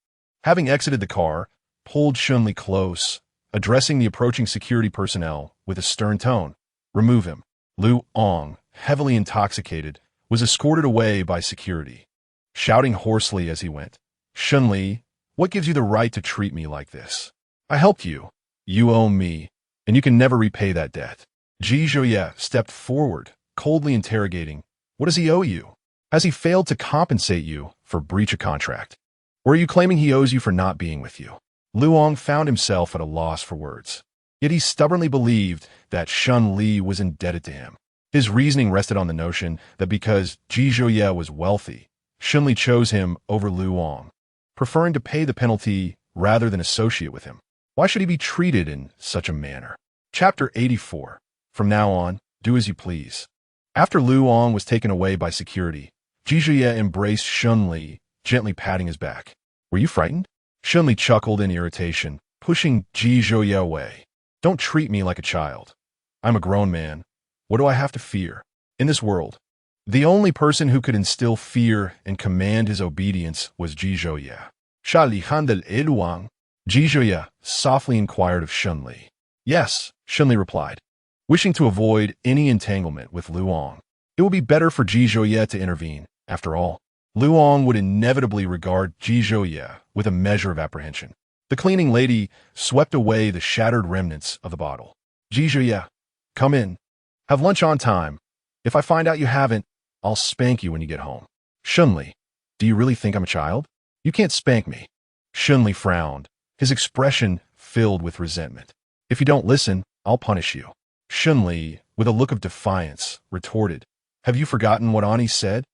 having exited the car, pulled Shunli close, addressing the approaching security personnel with a stern tone. "Remove him." Lu Ong, heavily intoxicated, was escorted away by security, shouting hoarsely as he went, "Shunli, what gives you the right to treat me like this? I helped you. You owe me, and you can never repay that debt." Zhizhuye stepped forward, coldly interrogating, "What does he owe you? Has he failed to compensate you for breach of contract? Or are you claiming he owes you for not being with you?" Lu Ong found himself at a loss for words. Yet he stubbornly believed that Shunli was indebted to him. His reasoning rested on the notion that because Zhizhuye was wealthy, Shunli chose him over Lu Ong, preferring to pay the penalty rather than associate with him. Why should he be treated in such a manner? Chapter 84. From now on, do as you please. After Lu Ong was taken away by security, Zhizhuye embraced Shunli, gently patting his back. "Were you frightened?" Shunli chuckled in irritation, pushing Zhizhuye away. "Don't treat me like a child. I'm a grown man. What do I have to fear? In this world, the only person who could instill fear and command his obedience was Zhizhuye." "Shali handel eluang?" Zhizhuye softly inquired of Shunli. "Yes," Shunli replied. wishing to avoid any entanglement with Luong. It would be better for Ji Zhouye to intervene. After all, Luong would inevitably regard Ji Zhouye with a measure of apprehension. The cleaning lady swept away the shattered remnants of the bottle. Ji Zhouye, come in. Have lunch on time. If I find out you haven't, I'll spank you when you get home. Shunli, do you really think I'm a child? You can't spank me. Shunli frowned, his expression filled with resentment. If you don't listen, I'll punish you. Shunli, with a look of defiance, retorted, have you forgotten what Ani said?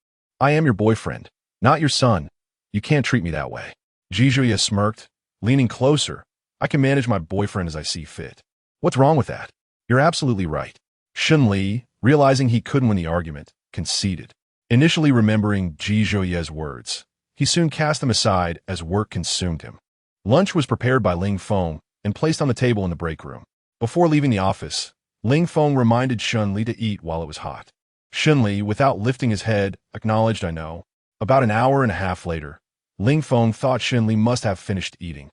I am your boyfriend, not your son. You can't treat me that way. Ji Zhouye smirked, leaning closer. I can manage my boyfriend as I see fit. What's wrong with that? You're absolutely right. Shunli, realizing he couldn't win the argument, conceded. Initially remembering Ji Zhouye's words, he soon cast them aside as work consumed him. Lunch was prepared by Ling Feng and placed on the table in the break room. Before leaving the office, Ling Feng reminded Shunli to eat while it was hot. Shunli, without lifting his head, acknowledged, I know. About an hour and a half later, Ling Feng thought Shunli must have finished eating.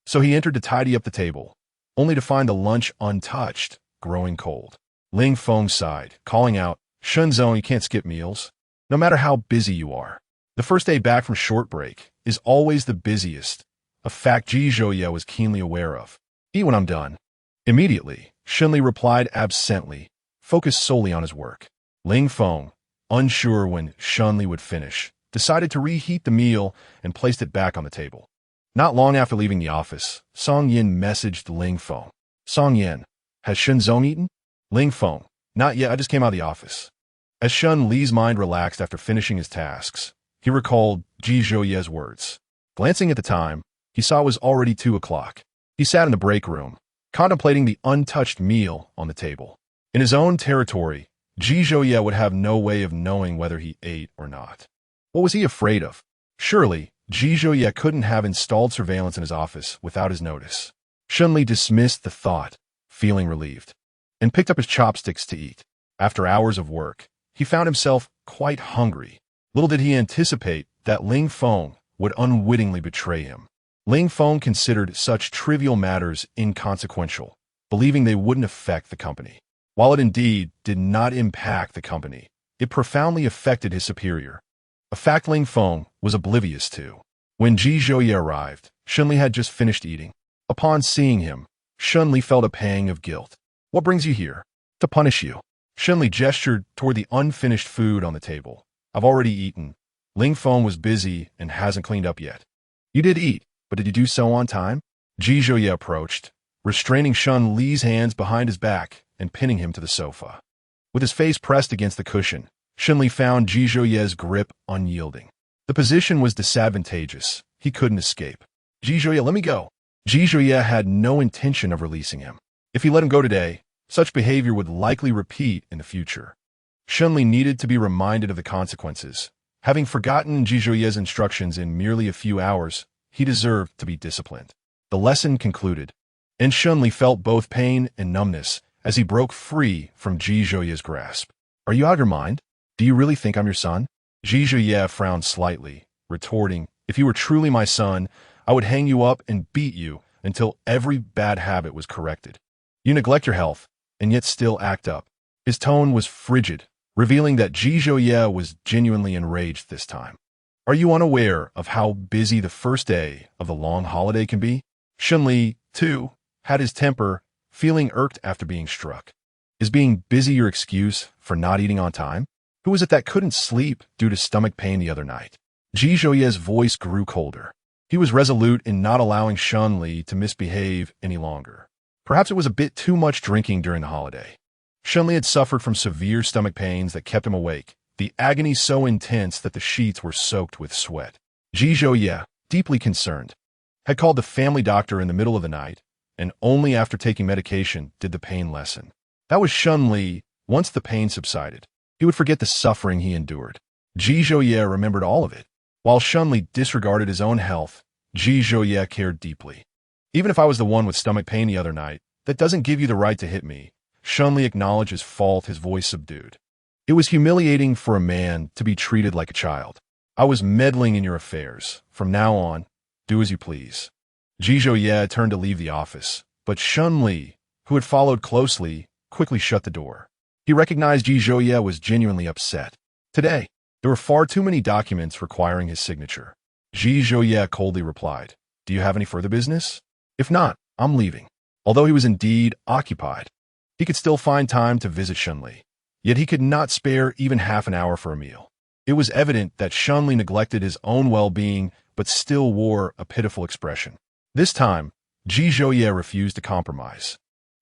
So he entered to tidy up the table, only to find the lunch untouched, growing cold. Ling Feng sighed, calling out, Shunzong, you can't skip meals, no matter how busy you are. The first day back from short break is always the busiest, a fact Ji Zhouye was keenly aware of. Eat when I'm done. Immediately, Shunli replied absently, focused solely on his work. Ling Feng, unsure when Shunli would finish, decided to reheat the meal and placed it back on the table. Not long after leaving the office, Song Yin messaged Ling Feng. Song Yin, has Shunzong eaten? Ling Feng, not yet, I just came out of the office. As Shun Li's mind relaxed after finishing his tasks, he recalled Ji Zhouye's words. Glancing at the time, he saw it was already 2 o'clock. He sat in the break room, contemplating the untouched meal on the table. In his own territory, Ji Zhouye would have no way of knowing whether he ate or not. What was he afraid of? Surely, Ji Zhouye couldn't have installed surveillance in his office without his notice. Shunli dismissed the thought, feeling relieved, and picked up his chopsticks to eat. After hours of work, he found himself quite hungry. Little did he anticipate that Ling Feng would unwittingly betray him. Ling Feng considered such trivial matters inconsequential, believing they wouldn't affect the company. While it indeed did not impact the company, it profoundly affected his superior, a fact Ling Feng was oblivious to. When Ji Zhouye arrived, Shunli had just finished eating. Upon seeing him, Shunli felt a pang of guilt. What brings you here? To punish you. Shunli gestured toward the unfinished food on the table. I've already eaten. Ling Feng was busy and hasn't cleaned up yet. You did eat, but did you do so on time? Ji Zhouye approached, restraining Shun Li's hands behind his back and pinning him to the sofa. With his face pressed against the cushion, Shunli found Ji Zhouye's grip unyielding. The position was disadvantageous. He couldn't escape. Ji Zhouye, let me go. Ji Zhouye had no intention of releasing him. If he let him go today, such behavior would likely repeat in the future. Shunli needed to be reminded of the consequences. Having forgotten Ji Zhouye's instructions in merely a few hours, he deserved to be disciplined. The lesson concluded, and Shunli felt both pain and numbness as he broke free from Ji Zhouye's grasp. Are you out of your mind? Do you really think I'm your son? Ji Zhouye frowned slightly, retorting, if you were truly my son, I would hang you up and beat you until every bad habit was corrected. You neglect your health, and yet still act up. His tone was frigid, revealing that Ji Zhouye was genuinely enraged this time. Are you unaware of how busy the first day of the long holiday can be? Shunli, too, had his temper, feeling irked after being struck. Is being busy your excuse for not eating on time? Who was it that couldn't sleep due to stomach pain the other night? Ji Zhouye's voice grew colder. He was resolute in not allowing Shunli to misbehave any longer. Perhaps it was a bit too much drinking during the holiday. Shunli had suffered from severe stomach pains that kept him awake, the agony so intense that the sheets were soaked with sweat. Ji Zhouye, deeply concerned, had called the family doctor in the middle of the night, and only after taking medication did the pain lessen. That was Shunli. Once the pain subsided, he would forget the suffering he endured. Ji Zhouye remembered all of it. While Shunli disregarded his own health, Ji Zhouye cared deeply. Even if I was the one with stomach pain the other night, that doesn't give you the right to hit me. Shunli acknowledged his fault, his voice subdued. It was humiliating for a man to be treated like a child. I was meddling in your affairs. From now on, do as you please. Ji Zhouye turned to leave the office, but Shunli, who had followed closely, quickly shut the door. He recognized Ji Zhouye was genuinely upset. Today, there were far too many documents requiring his signature. Ji Zhouye coldly replied, "Do you have any further business? If not, I'm leaving." Although he was indeed occupied, he could still find time to visit Shunli. Yet he could not spare even half an hour for a meal. It was evident that Shunli neglected his own well-being but still wore a pitiful expression. This time, Ji Zhouye refused to compromise.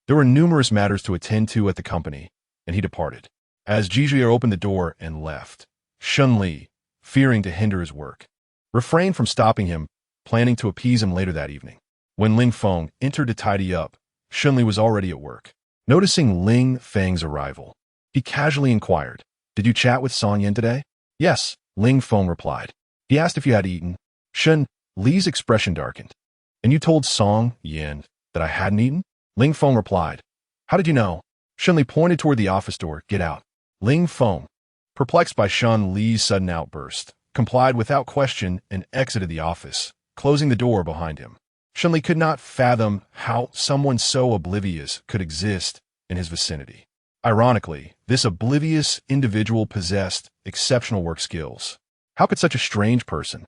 There were numerous matters to attend to at the company, and he departed. As Ji Zhouye opened the door and left, Shunli, fearing to hinder his work, refrained from stopping him, planning to appease him later that evening. When Ling Feng entered to tidy up, Shunli was already at work. Noticing Ling Feng's arrival, he casually inquired, "Did you chat with Song Yan today?" "Yes," Ling Feng replied. "He asked if you had eaten." Shun Li's expression darkened. "And you told Song Yan that I hadn't eaten?" Ling Feng replied. "How did you know?" Shun Li pointed toward the office door. "Get out." Ling Feng, perplexed by Shun Li's sudden outburst, complied without question and exited the office, closing the door behind him. Shun Li could not fathom how someone so oblivious could exist in his vicinity. Ironically, this oblivious individual possessed exceptional work skills. How could such a strange person,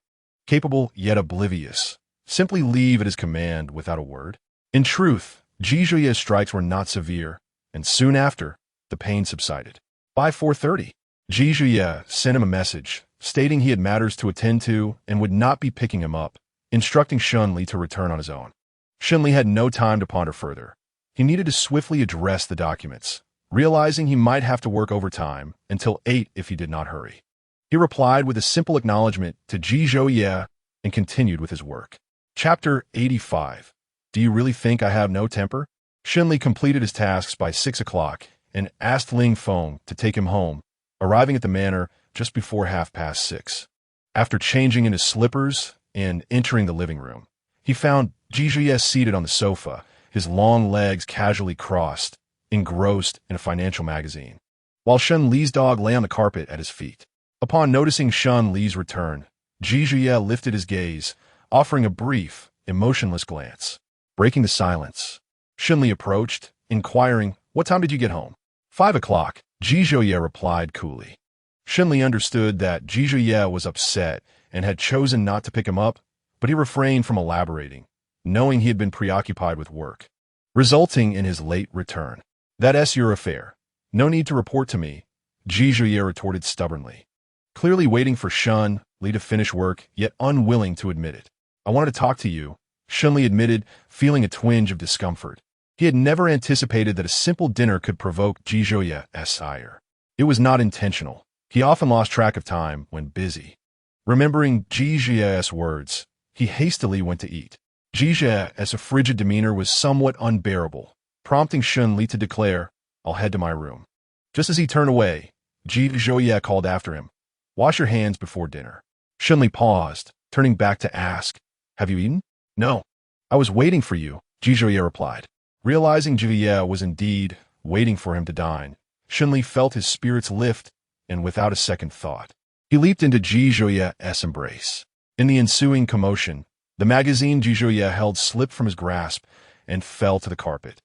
capable yet oblivious, simply leave at his command without a word? In truth, Ji Zhouye's strikes were not severe, and soon after, the pain subsided. By 4:30, Ji Zhouye sent him a message, stating he had matters to attend to and would not be picking him up, instructing Shun Li to return on his own. Shun Li had no time to ponder further. He needed to swiftly address the documents, realizing he might have to work overtime until 8 if he did not hurry. He replied with a simple acknowledgement to Ji Zhouye and continued with his work. Chapter 85. Do you really think I have no temper? Shun Li completed his tasks by 6 o'clock and asked Ling Feng to take him home, arriving at the manor just before 6:30. After changing into slippers and entering the living room, he found Ji Zhouye seated on the sofa, his long legs casually crossed, engrossed in a financial magazine, while Shun Li's dog lay on the carpet at his feet. Upon noticing Shun Li's return, Ji Zhouye lifted his gaze, offering a brief, emotionless glance. Breaking the silence, Shun Li approached, inquiring, "What time did you get home?" 5 o'clock, Ji Zhouye replied coolly. Shun Li understood that Ji Zhouye was upset and had chosen not to pick him up, but he refrained from elaborating, knowing he had been preoccupied with work, resulting in his late return. "That's your affair. No need to report to me," Ji Zhouye retorted stubbornly, clearly waiting for Shun Li to finish work, yet unwilling to admit it. "I wanted to talk to you," Shun Li admitted, feeling a twinge of discomfort. He had never anticipated that a simple dinner could provoke Ji Zhouye's ire. It was not intentional. He often lost track of time when busy. Remembering Ji Zhouye's words, he hastily went to eat. Ji Zhouye's frigid demeanor was somewhat unbearable, prompting Shun Li to declare, "I'll head to my room." Just as he turned away, Ji Zhouye called after him, "Wash your hands before dinner." Shun Li paused, turning back to ask, "Have you eaten?" "No. I was waiting for you," Ji Zhouye replied. Realizing Ji Zhouye was indeed waiting for him to dine, Shun Li felt his spirits lift, and without a second thought, he leaped into Ji Zhouye's embrace. In the ensuing commotion, the magazine Ji Zhouye held slipped from his grasp and fell to the carpet.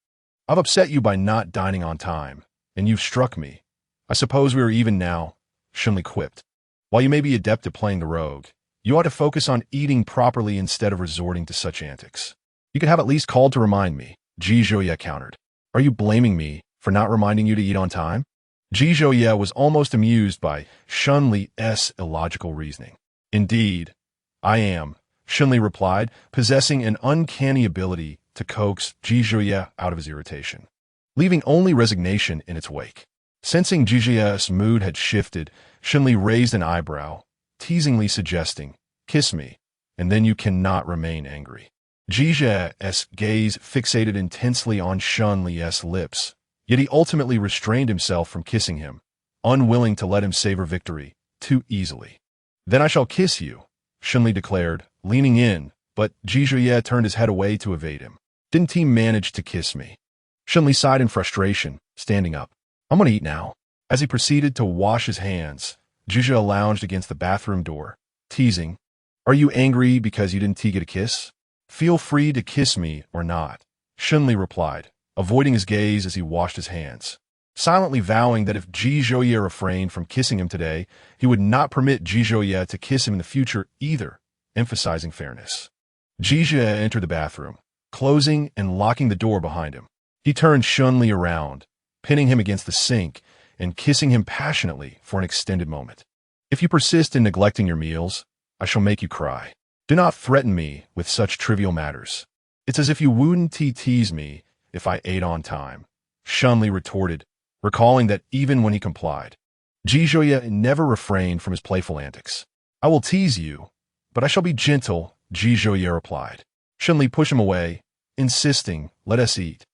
"I've upset you by not dining on time, and you've struck me. I suppose we are even now," Shun Li quipped. "While you may be adept at playing the rogue, you ought to focus on eating properly instead of resorting to such antics." "You could have at least called to remind me," Ji Zhouye countered. "Are you blaming me for not reminding you to eat on time?" Ji Zhouye was almost amused by Shun Li's illogical reasoning. "Indeed, I am," Shun Li replied, possessing an uncanny ability to coax Ji Zhouye out of his irritation, leaving only resignation in its wake. Sensing Ji Zhouye's mood had shifted, Shun Li raised an eyebrow, teasingly suggesting, "Kiss me, and then you cannot remain angry." Ji Zhouye's gaze fixated intensely on Shun Li's lips, yet he ultimately restrained himself from kissing him, unwilling to let him savor victory too easily. "Then I shall kiss you," Shun Li declared, leaning in, but Ji Zhouye turned his head away to evade him. "Didn't he manage to kiss me?" Shun Li sighed in frustration, standing up. "I'm gonna eat now." As he proceeded to wash his hands, Ji Zhouye lounged against the bathroom door, teasing, "Are you angry because you didn't get a kiss? Feel free to kiss me or not," Shun Li replied, avoiding his gaze as he washed his hands, silently vowing that if Ji Zhouye refrained from kissing him today, he would not permit Ji Zhouye to kiss him in the future either, emphasizing fairness. Ji Zhouye entered the bathroom, closing and locking the door behind him. He turned Shunli around, pinning him against the sink and kissing him passionately for an extended moment. If you persist in neglecting your meals, I shall make you cry. Do not threaten me with such trivial matters. It's as if you wouldn't tease me if I ate on time, Shunli retorted, recalling that even when he complied, Ji Zhouye never refrained from his playful antics. I will tease you, but I shall be gentle, Ji Zhouye replied. Shunli pushed him away, insisting, let us eat.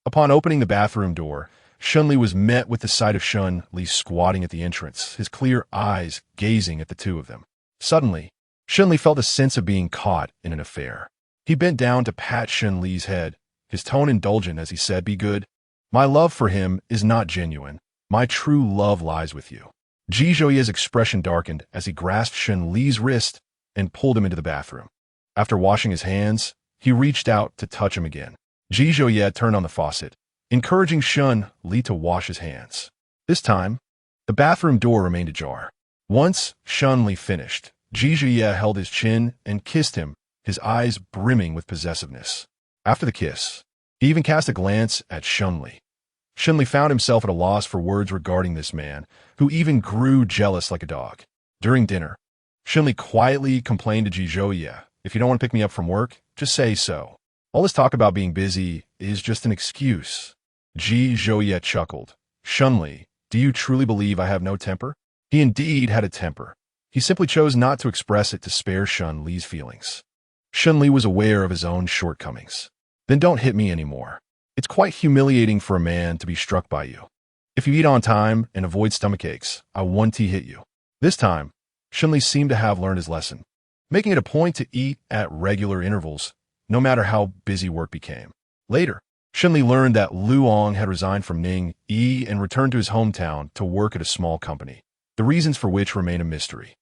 Upon opening the bathroom door, Shunli was met with the sight of Shunli squatting at the entrance, his clear eyes gazing at the two of them. Suddenly, Shunli felt a sense of being caught in an affair. He bent down to pat Shunli's head, his tone indulgent as he said, "Be good. My love for him is not genuine. My true love lies with you." Ji Zhouye's expression darkened as he grasped Shunli's wrist and pulled him into the bathroom. After washing his hands, he reached out to touch him again. Ji Zhouye turned on the faucet, encouraging Shunli to wash his hands. This time, the bathroom door remained ajar. Once Shunli finished, Ji Zhouye held his chin and kissed him, his eyes brimming with possessiveness. After the kiss, he even cast a glance at Shunli. Shunli found himself at a loss for words regarding this man, who even grew jealous like a dog. During dinner, Shunli quietly complained to Ji Zhouye, "If you don't want to pick me up from work, just say so. All this talk about being busy is just an excuse." Ji Zhouye chuckled. "Shunli, do you truly believe I have no temper?" He indeed had a temper. He simply chose not to express it to spare Shunli's feelings. Shunli was aware of his own shortcomings. "Then don't hit me anymore. It's quite humiliating for a man to be struck by you. If you eat on time and avoid stomachaches, I won't hit you." This time, Shunli seemed to have learned his lesson, making it a point to eat at regular intervals, no matter how busy work became. Later, Shunli learned that Luong had resigned from Ning Yi and returned to his hometown to work at a small company, the reasons for which remain a mystery.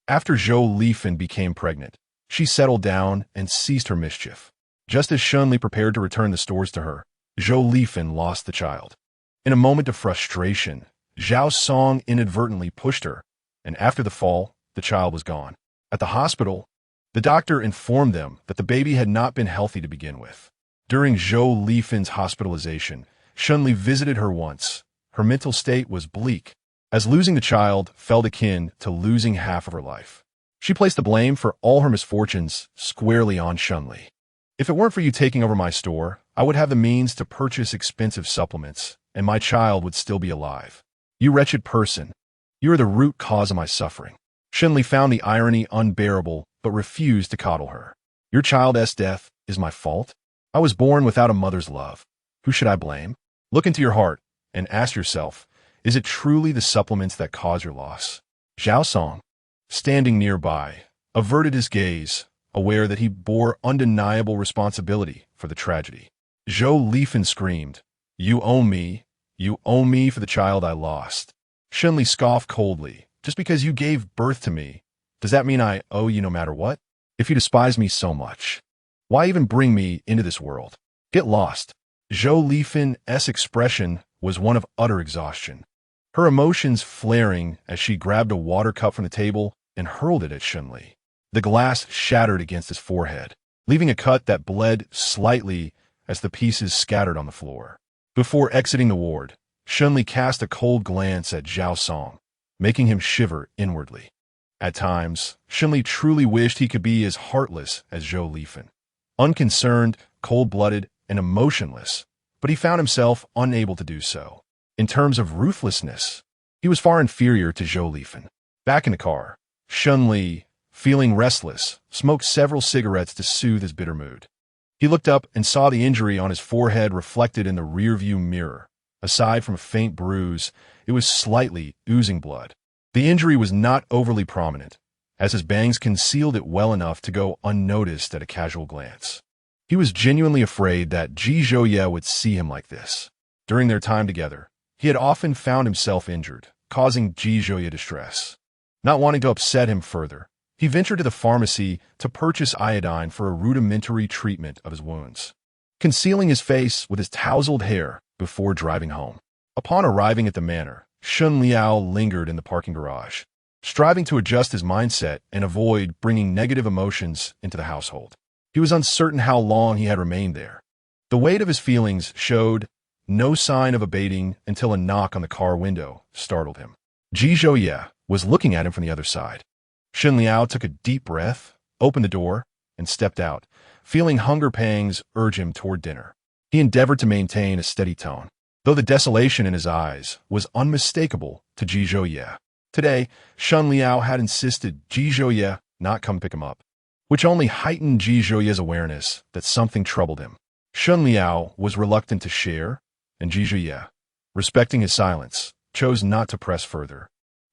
After Zhou Lifan became pregnant, she settled down and ceased her mischief. Just as Shunli prepared to return the stores to her, Zhou Lifan lost the child. In a moment of frustration, Zhao Song inadvertently pushed her, and after the fall, the child was gone. At the hospital, the doctor informed them that the baby had not been healthy to begin with. During Zhou Lifan's hospitalization, Shunli visited her once. Her mental state was bleak, as losing the child felt akin to losing half of her life. She placed the blame for all her misfortunes squarely on Shunli. "If it weren't for you taking over my store, I would have the means to purchase expensive supplements, and my child would still be alive. You wretched person, you are the root cause of my suffering." Shunli found the irony unbearable, but refused to coddle her. "Your child's death is my fault? I was born without a mother's love. Who should I blame? Look into your heart and ask yourself, is it truly the supplements that cause your loss?" Zhao Song, standing nearby, averted his gaze, aware that he bore undeniable responsibility for the tragedy. Zhou Lifan screamed, You owe me for the child I lost." Shunli scoffed coldly. "Just because you gave birth to me, does that mean I owe you no matter what? If you despise me so much, why even bring me into this world? Get lost." Zhou Lifan's expression was one of utter exhaustion, her emotions flaring as she grabbed a water cup from the table and hurled it at Shunli. The glass shattered against his forehead, leaving a cut that bled slightly as the pieces scattered on the floor. Before exiting the ward, Shunli cast a cold glance at Zhao Song, making him shiver inwardly. At times, Shunli truly wished he could be as heartless as Zhou Lifan, unconcerned, cold-blooded, and emotionless, but he found himself unable to do so. In terms of ruthlessness, he was far inferior to Zhou Lifan. Back in the car, Shunli, feeling restless, smoked several cigarettes to soothe his bitter mood. He looked up and saw the injury on his forehead reflected in the rearview mirror. Aside from a faint bruise, it was slightly oozing blood. The injury was not overly prominent, as his bangs concealed it well enough to go unnoticed at a casual glance. He was genuinely afraid that Ji Zhouye would see him like this. During their time together, he had often found himself injured, causing Ji Zhouye distress. Not wanting to upset him further, he ventured to the pharmacy to purchase iodine for a rudimentary treatment of his wounds. concealing his face with his tousled hair before driving home. Upon arriving at the manor, Shun Liao lingered in the parking garage, striving to adjust his mindset and avoid bringing negative emotions into the household. He was uncertain how long he had remained there. The weight of his feelings showed no sign of abating until a knock on the car window startled him. Ji Zhouye was looking at him from the other side. Shun Liao took a deep breath, opened the door, and stepped out, feeling hunger pangs urge him toward dinner. He endeavored to maintain a steady tone, though the desolation in his eyes was unmistakable to Ji Zhouye. Today, Shun Liao had insisted Ji Zhouye not come pick him up, which only heightened Ji Zhouye's awareness that something troubled him. Shun Liao was reluctant to share, and Ji Zhouye, respecting his silence, chose not to press further,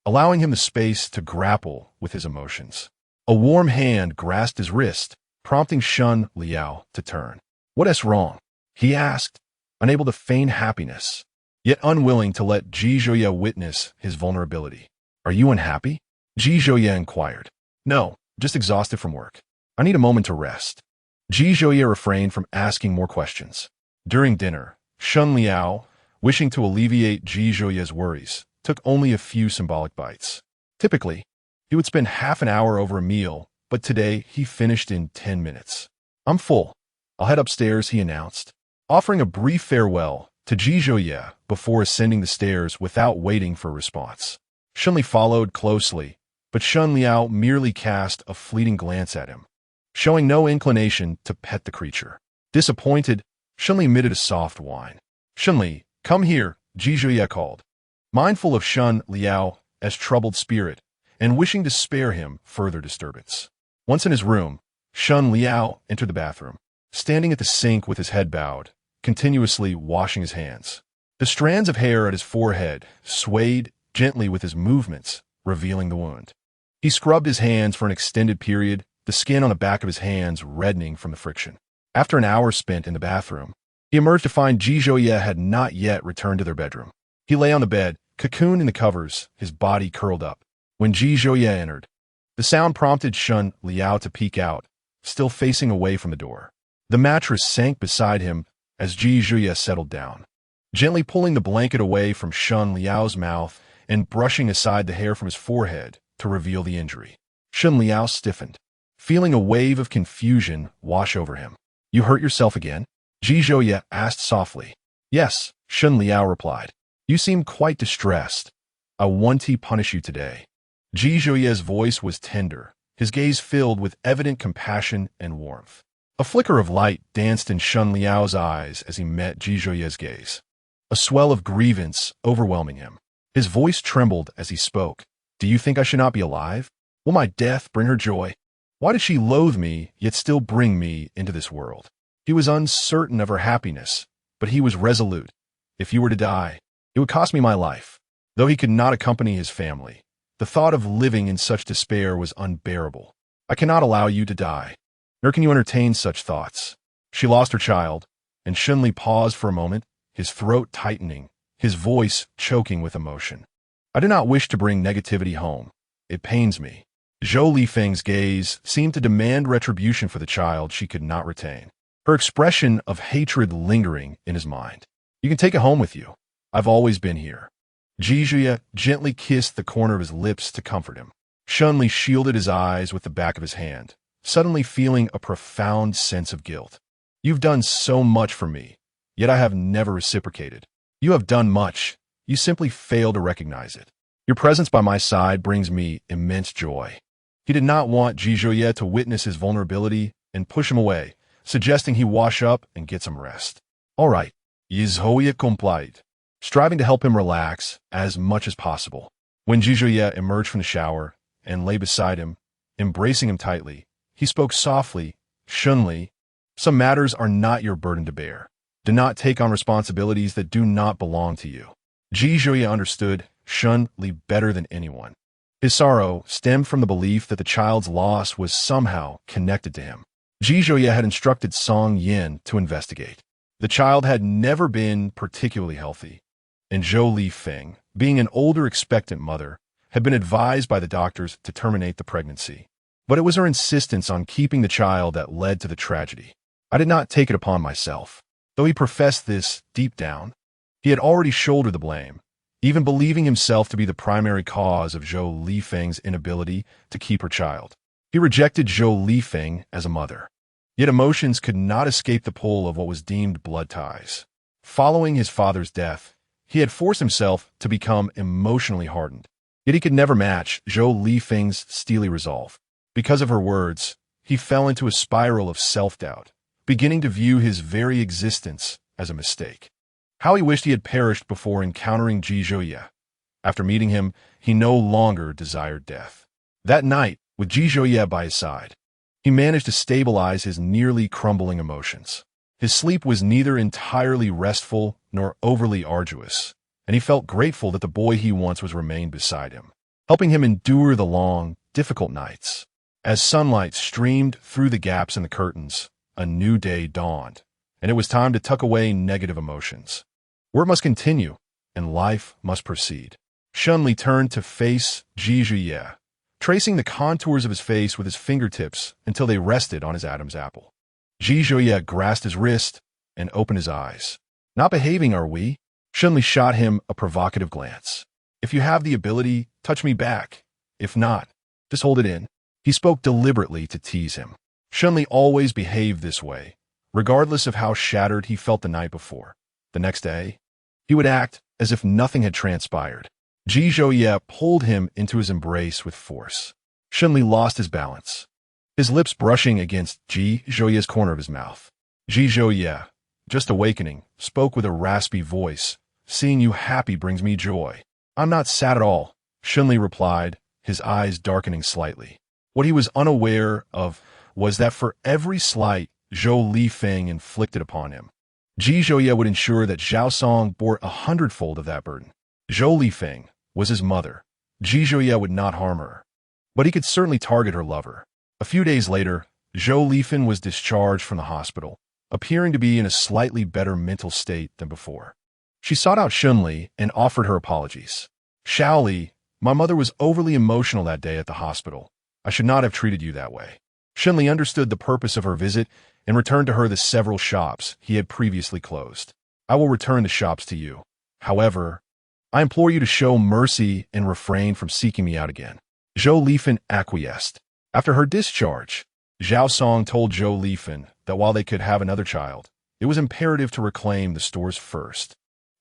allowing him the space to grapple with his emotions. A warm hand grasped his wrist, prompting Shun Liao to turn. "What is wrong?" he asked, unable to feign happiness, yet unwilling to let Ji Zhouye witness his vulnerability. "Are you unhappy?" Ji Zhouye inquired. "No, just exhausted from work. I need a moment to rest." Ji Zhouye refrained from asking more questions. During dinner, Shun Liao, wishing to alleviate Ji Zhouye's worries, took only a few symbolic bites. Typically, he would spend half an hour over a meal, but today he finished in 10 minutes. "I'm full. I'll head upstairs," he announced, offering a brief farewell to Ji Zhouye before ascending the stairs without waiting for a response. Shun Li followed closely, but Shun Liao merely cast a fleeting glance at him, showing no inclination to pet the creature. Disappointed, Shun Li emitted a soft whine. "Shun Li, come here," Ji Zhouye called, mindful of Shun Liao as troubled spirit and wishing to spare him further disturbance. Once in his room, Shun Liao entered the bathroom, standing at the sink with his head bowed, continuously washing his hands. The strands of hair at his forehead swayed gently with his movements, revealing the wound. He scrubbed his hands for an extended period, the skin on the back of his hands reddening from the friction. After an hour spent in the bathroom, he emerged to find Ji Zhouye had not yet returned to their bedroom. He lay on the bed, cocooned in the covers, his body curled up. When Ji Zhouye entered, the sound prompted Shun Liao to peek out, still facing away from the door. The mattress sank beside him as Ji Zhouye settled down, gently pulling the blanket away from Shun Liao's mouth and brushing aside the hair from his forehead to reveal the injury. Shun Liao stiffened, feeling a wave of confusion wash over him. "You hurt yourself again?" Ji Zhouye asked softly. "Yes," Shun Liao replied. "You seem quite distressed. I want to punish you today." Ji Zhouye's voice was tender, his gaze filled with evident compassion and warmth. A flicker of light danced in Shun Liao's eyes as he met Ji Zhouye's gaze, a swell of grievance overwhelming him. His voice trembled as he spoke. "Do you think I should not be alive? Will my death bring her joy? Why does she loathe me, yet still bring me into this world?" He was uncertain of her happiness, but he was resolute. "If you were to die, it would cost me my life." Though he could not accompany his family, the thought of living in such despair was unbearable. "I cannot allow you to die, nor can you entertain such thoughts." She lost her child, and Shun Li paused for a moment, his throat tightening, his voice choking with emotion. "I do not wish to bring negativity home. It pains me." Zhou Lifeng's gaze seemed to demand retribution for the child she could not retain, her expression of hatred lingering in his mind. "You can take it home with you. I've always been here." Ji Zhouye gently kissed the corner of his lips to comfort him. Shun Li shielded his eyes with the back of his hand, suddenly feeling a profound sense of guilt. "You've done so much for me, yet I have never reciprocated. You have done much. You simply fail to recognize it. Your presence by my side brings me immense joy." He did not want Ji Zhouye to witness his vulnerability and push him away, suggesting he wash up and get some rest. "All right," Ji Zhouye complied, striving to help him relax as much as possible. When Ji Zhouye emerged from the shower and lay beside him, embracing him tightly, he spoke softly. "Shun Li, some matters are not your burden to bear. Do not take on responsibilities that do not belong to you." Ji Zhouye understood Shun Li better than anyone. His sorrow stemmed from the belief that the child's loss was somehow connected to him. Ji Zhouye had instructed Song Yin to investigate. The child had never been particularly healthy, and Zhou Lifeng, being an older expectant mother, had been advised by the doctors to terminate the pregnancy. But it was her insistence on keeping the child that led to the tragedy. I did not take it upon myself. Though he professed this deep down, he had already shouldered the blame, even believing himself to be the primary cause of Zhou Lifeng's inability to keep her child. He rejected Zhou Lifeng as a mother. Yet emotions could not escape the pull of what was deemed blood ties. Following his father's death, he had forced himself to become emotionally hardened. Yet he could never match Zhou Lifeng's steely resolve. Because of her words, he fell into a spiral of self-doubt, beginning to view his very existence as a mistake. How he wished he had perished before encountering Ji Zhouye. After meeting him, he no longer desired death. That night, with Ji Zhouye by his side, he managed to stabilize his nearly crumbling emotions. His sleep was neither entirely restful nor overly arduous, and he felt grateful that the boy he once was remained beside him, helping him endure the long, difficult nights. As sunlight streamed through the gaps in the curtains, a new day dawned, and it was time to tuck away negative emotions. Work must continue, and life must proceed. Shunli turned to face Ji Zhouye, tracing the contours of his face with his fingertips until they rested on his Adam's apple. Ji Zhouye grasped his wrist and opened his eyes. Not behaving, are we? Shunli shot him a provocative glance. If you have the ability, touch me back. If not, just hold it in. He spoke deliberately to tease him. Shunli always behaved this way, regardless of how shattered he felt the night before. The next day, he would act as if nothing had transpired. Ji Zhouye pulled him into his embrace with force. Shunli lost his balance, his lips brushing against Ji Zhouye's corner of his mouth. Ji Zhouye, just awakening, spoke with a raspy voice. Seeing you happy brings me joy. I'm not sad at all, Shunli replied, his eyes darkening slightly. What he was unaware of was that for every slight Zhou Lifeng inflicted upon him, Ji Zhouye would ensure that Zhao Song bore 100-fold of that burden. Zhou Lifeng was his mother. Ji Zhouye would not harm her, but he could certainly target her lover. A few days later, Zhou Lifeng was discharged from the hospital, appearing to be in a slightly better mental state than before. She sought out Shunli and offered her apologies. Shaoli, my mother was overly emotional that day at the hospital. I should not have treated you that way. Shunli understood the purpose of her visit and returned to her the several shops he had previously closed. I will return the shops to you. However, I implore you to show mercy and refrain from seeking me out again. Zhou Lifeng acquiesced. After her discharge, Zhao Song told Zhou Lifeng that while they could have another child, it was imperative to reclaim the stores first.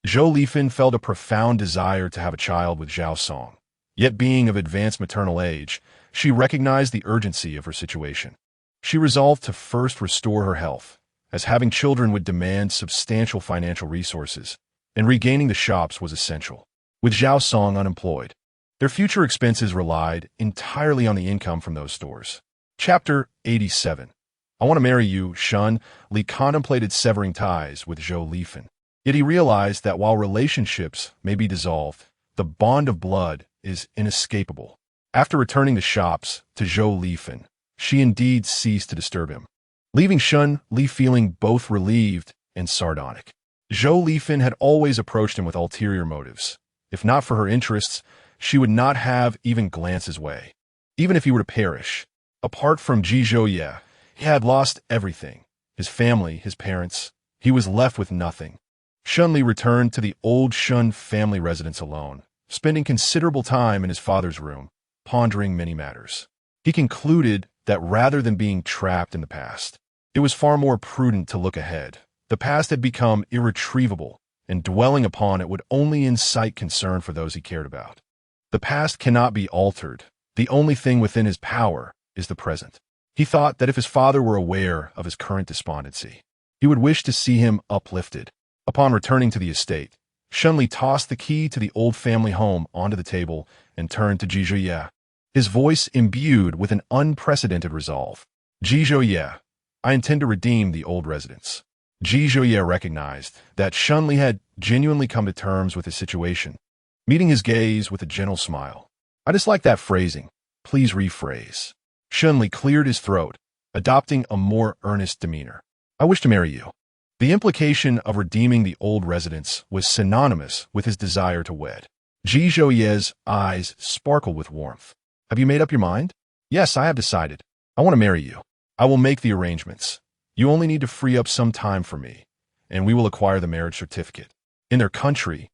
Zhou Lifeng felt a profound desire to have a child with Zhao Song. Yet being of advanced maternal age, she recognized the urgency of her situation. She resolved to first restore her health, as having children would demand substantial financial resources, and regaining the shops was essential. With Zhao Song unemployed, their future expenses relied entirely on the income from those stores. Chapter 87. I want to marry you, Shun Li contemplated severing ties with Zhou Lifeng. Yet he realized that while relationships may be dissolved, the bond of blood is inescapable. After returning the shops to Zhou Lifeng, she indeed ceased to disturb him, leaving Shun Li feeling both relieved and sardonic. Zhou Lifeng had always approached him with ulterior motives. If not for her interests, she would not have even glanced his way. Even if he were to perish, apart from Ji Zhouye, he had lost everything. His family, his parents. He was left with nothing. Shun Li returned to the old Shun family residence alone, spending considerable time in his father's room, pondering many matters. He concluded that rather than being trapped in the past, it was far more prudent to look ahead. The past had become irretrievable, and dwelling upon it would only incite concern for those he cared about. The past cannot be altered. The only thing within his power is the present. He thought that if his father were aware of his current despondency, he would wish to see him uplifted. Upon returning to the estate, Shun Li tossed the key to the old family home onto the table and turned to Ji Zhouye, his voice imbued with an unprecedented resolve. Ji Zhouye, I intend to redeem the old residence. Ji Zhouye recognized that Shun Li had genuinely come to terms with his situation, meeting his gaze with a gentle smile. I dislike that phrasing. Please rephrase. Shun Li cleared his throat, adopting a more earnest demeanor. I wish to marry you. The implication of redeeming the old residence was synonymous with his desire to wed. Ji Zhouye's eyes sparkled with warmth. Have you made up your mind? Yes, I have decided. I want to marry you. I will make the arrangements. You only need to free up some time for me, and we will acquire the marriage certificate. In their country,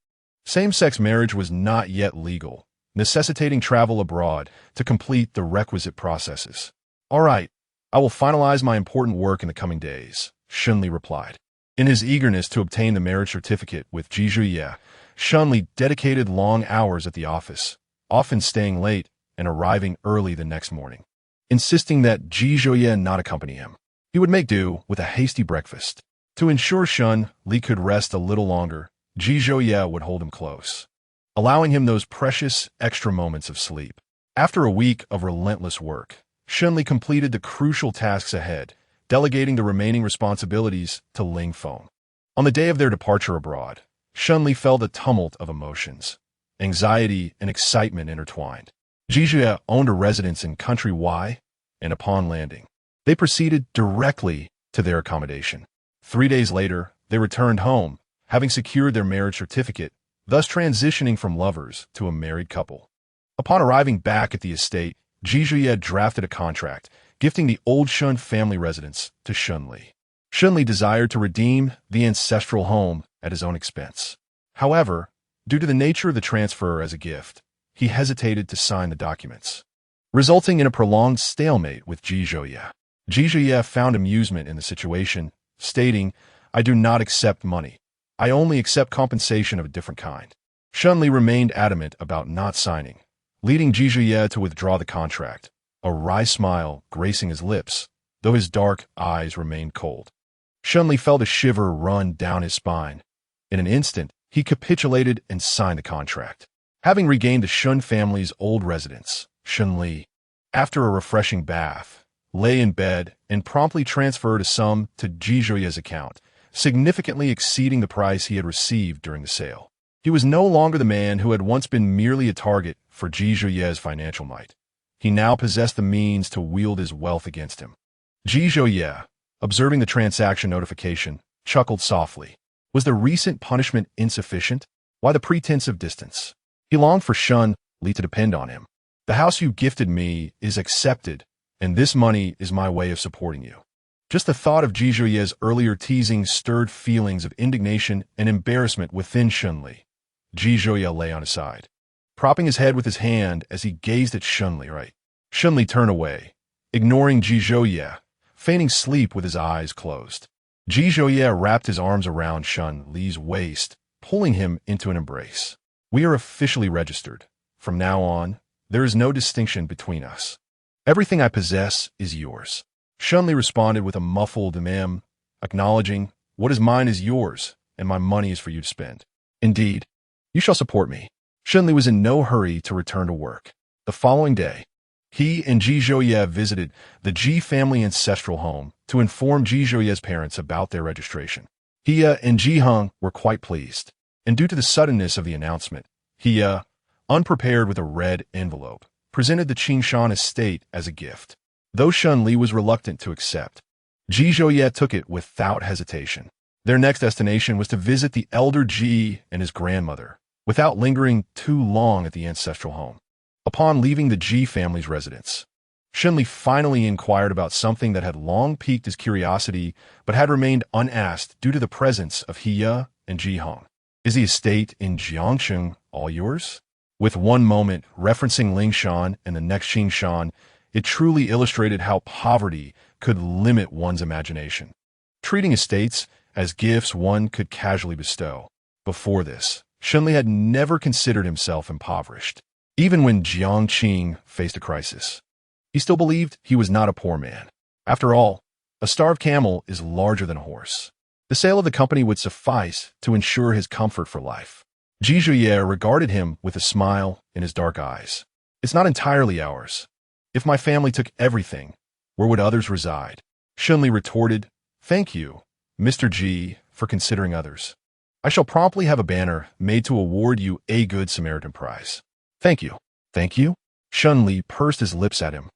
same-sex marriage was not yet legal, necessitating travel abroad to complete the requisite processes. All right, I will finalize my important work in the coming days, Shunli replied. In his eagerness to obtain the marriage certificate with Ji Zhuye, Shunli dedicated long hours at the office, often staying late and arriving early the next morning, insisting that Ji Zhuye not accompany him. He would make do with a hasty breakfast. To ensure Shun Li could rest a little longer, Ji Zhuye would hold him close, allowing him those precious extra moments of sleep. After a week of relentless work, Shun Li completed the crucial tasks ahead, delegating the remaining responsibilities to Ling Feng. On the day of their departure abroad, Shun Li felt a tumult of emotions, anxiety and excitement intertwined. Ji Zhuye owned a residence in Country Y, and upon landing, they proceeded directly to their accommodation. 3 days later, they returned home, having secured their marriage certificate, thus transitioning from lovers to a married couple. Upon arriving back at the estate, Ji Zhuye drafted a contract, gifting the old Shun family residence to Shun Li. Shun Li desired to redeem the ancestral home at his own expense. However, due to the nature of the transfer as a gift, he hesitated to sign the documents, resulting in a prolonged stalemate with Ji Zhuye. Ji Zhuye found amusement in the situation, stating, "I do not accept money. I only accept compensation of a different kind." Shun Li remained adamant about not signing, leading Ji Zhuye to withdraw the contract, a wry smile gracing his lips, though his dark eyes remained cold. Shun Li felt a shiver run down his spine. In an instant, he capitulated and signed the contract. Having regained the Shun family's old residence, Shun Li, after a refreshing bath, lay in bed and promptly transferred a sum to Ji Zhuye's account, significantly exceeding the price he had received during the sale. He was no longer the man who had once been merely a target for Ji Zhuye's financial might. He now possessed the means to wield his wealth against him. Ji Zhuye, observing the transaction notification, chuckled softly. Was the recent punishment insufficient? Why the pretense of distance? He longed for Shun Li to depend on him. The house you gifted me is accepted, and this money is my way of supporting you. Just the thought of Ji Zhuye's earlier teasing stirred feelings of indignation and embarrassment within Shun Li. Ji Zhuye lay on his side, propping his head with his hand as he gazed at Shun Li. Shun Li turned away, ignoring Ji Zhuye, feigning sleep with his eyes closed. Ji Zhuye wrapped his arms around Shun Li's waist, pulling him into an embrace. "We are officially registered. From now on, there is no distinction between us. Everything I possess is yours." Shun Li responded with a muffled acknowledging, "What is mine is yours, and my money is for you to spend. Indeed, you shall support me." Shun Li was in no hurry to return to work. The following day, he and Ji Zhuye visited the Ji family ancestral home to inform Ji Zhuye's parents about their registration. He and Ji Heng were quite pleased, and due to the suddenness of the announcement, he, unprepared with a red envelope, presented the Qingshan estate as a gift. Though Shun Li was reluctant to accept, Ji Zhuye took it without hesitation. Their next destination was to visit the elder Ji and his grandmother, without lingering too long at the ancestral home. Upon leaving the Ji family's residence, Shun Li finally inquired about something that had long piqued his curiosity but had remained unasked due to the presence of He and Ji Heng. "Is the estate in Jiangcheng all yours?" With one moment referencing Lingshan and the next Qingshan, it truly illustrated how poverty could limit one's imagination, treating estates as gifts one could casually bestow. Before this, Shun Li had never considered himself impoverished. Even when Jiangqing faced a crisis, he still believed he was not a poor man. After all, a starved camel is larger than a horse. The sale of the company would suffice to ensure his comfort for life. Ji Zhuye regarded him with a smile in his dark eyes. "It's not entirely ours. If my family took everything, where would others reside?" Shun Li retorted, "Thank you, Mr. Ji, for considering others. I shall promptly have a banner made to award you a Good Samaritan prize." "Thank you." "Thank you?" Shun Li pursed his lips at him,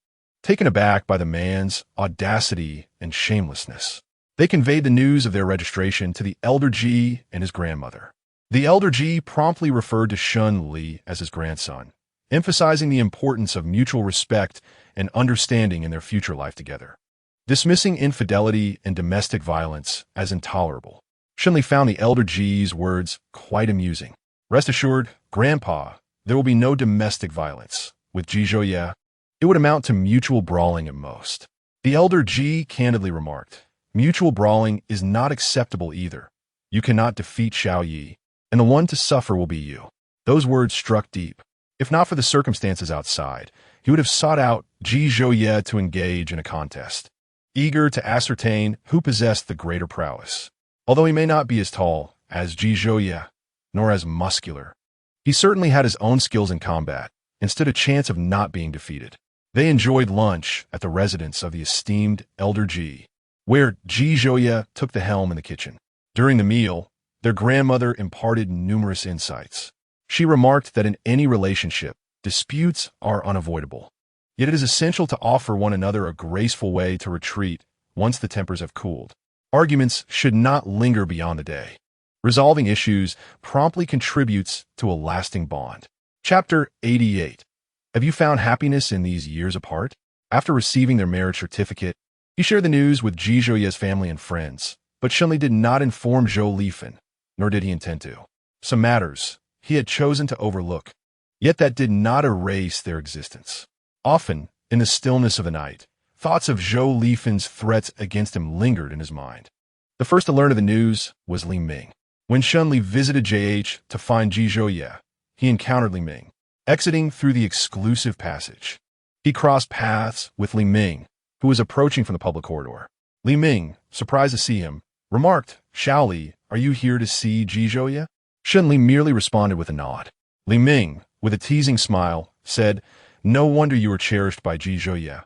taken aback by the man's audacity and shamelessness. They conveyed the news of their registration to the elder Ji and his grandmother. The elder Ji promptly referred to Shun Li as his grandson, emphasizing the importance of mutual respect and understanding in their future life together. dismissing infidelity and domestic violence as intolerable. Shenli found the elder Ji's words quite amusing. Rest assured, Grandpa, there will be no domestic violence. With Ji Zhouye, it would amount to mutual brawling at most. The elder Ji candidly remarked, mutual brawling is not acceptable either. You cannot defeat Xiao Yi, and the one to suffer will be you. Those words struck deep. If not for the circumstances outside, he would have sought out Ji Zhouye to engage in a contest, eager to ascertain who possessed the greater prowess. Although he may not be as tall as Ji Zhouye, nor as muscular, he certainly had his own skills in combat, and stood a chance of not being defeated. They enjoyed lunch at the residence of the esteemed elder Ji, where Ji Zhouye took the helm in the kitchen. During the meal, their grandmother imparted numerous insights. She remarked that in any relationship, disputes are unavoidable. Yet it is essential to offer one another a graceful way to retreat once the tempers have cooled. Arguments should not linger beyond the day. Resolving issues promptly contributes to a lasting bond. Chapter 88. Have you found happiness in these years apart? After receiving their marriage certificate, he shared the news with Ji Zhouye's family and friends, but Shenli did not inform Zhou Lifan, nor did he intend to. Some matters he had chosen to overlook, yet that did not erase their existence. Often, in the stillness of the night, thoughts of Zhou Lifan's threats against him lingered in his mind. The first to learn of the news was Li Ming. When Shenli visited JH to find Ji Zhouye, he encountered Li Ming, exiting through the exclusive passage. He crossed paths with Li Ming, who was approaching from the public corridor. Li Ming, surprised to see him, remarked, "Xiao Li, are you here to see Ji Zhouye?" Shenli merely responded with a nod. Li Ming, with a teasing smile, said, "No wonder you are cherished by Ji Zhouye.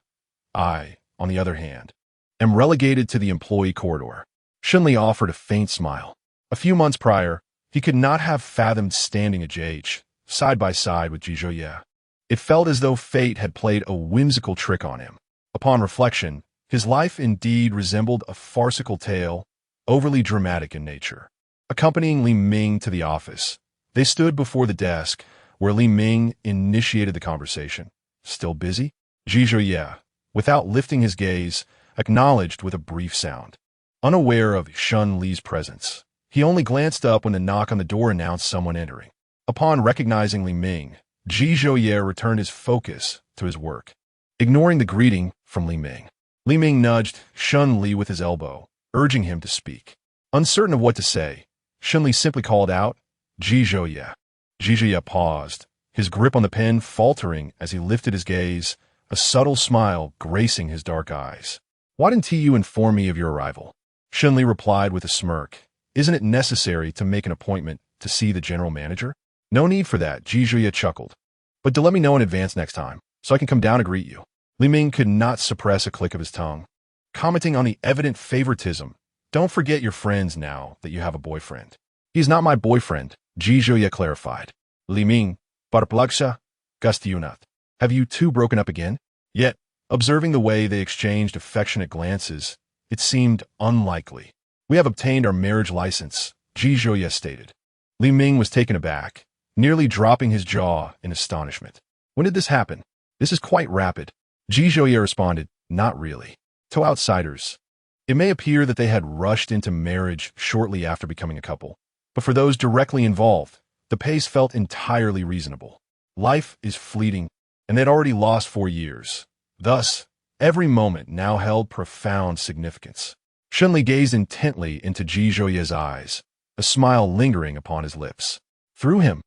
I, on the other hand, am relegated to the employee corridor." Shenli offered a faint smile. A few months prior, he could not have fathomed standing at JH, side by side with Ji Zhouye. It felt as though fate had played a whimsical trick on him. Upon reflection, his life indeed resembled a farcical tale, overly dramatic in nature. Accompanying Li Ming to the office, they stood before the desk, where Li Ming initiated the conversation. "Still busy?" Ji Zhouye, without lifting his gaze, acknowledged with a brief sound. Unaware of Shenli's presence, he only glanced up when the knock on the door announced someone entering. Upon recognizing Li Ming, Ji Zhouye returned his focus to his work. Ignoring the greeting from Li Ming nudged Shenli with his elbow, urging him to speak. Uncertain of what to say, Shenli simply called out, "Ji Zhouye." Ji Zhouye paused, his grip on the pen faltering as he lifted his gaze, a subtle smile gracing his dark eyes. "Why didn't you inform me of your arrival?" Shenli replied with a smirk. "Isn't it necessary to make an appointment to see the general manager?" "No need for that," Ji Zhouye chuckled. "But to let me know in advance next time, so I can come down to greet you." Li Ming could not suppress a click of his tongue. Commenting on the evident favoritism, "Don't forget your friends now that you have a boyfriend." "He's not my boyfriend," Ji Zhouye clarified. Li Ming, "Barplaksha, Gustiyunat. Have you two broken up again?" Yet, observing the way they exchanged affectionate glances, it seemed unlikely. "We have obtained our marriage license," Ji Zhouye stated. Li Ming was taken aback, nearly dropping his jaw in astonishment. "When did this happen?" "This is quite rapid." Ji Zhouye responded, "Not really. To outsiders, it may appear that they had rushed into marriage shortly after becoming a couple, but for those directly involved, the pace felt entirely reasonable. Life is fleeting, and they'd already lost 4 years. Thus, every moment now held profound significance. Shenli gazed intently into Ji Zhouye's eyes, a smile lingering upon his lips. Through him,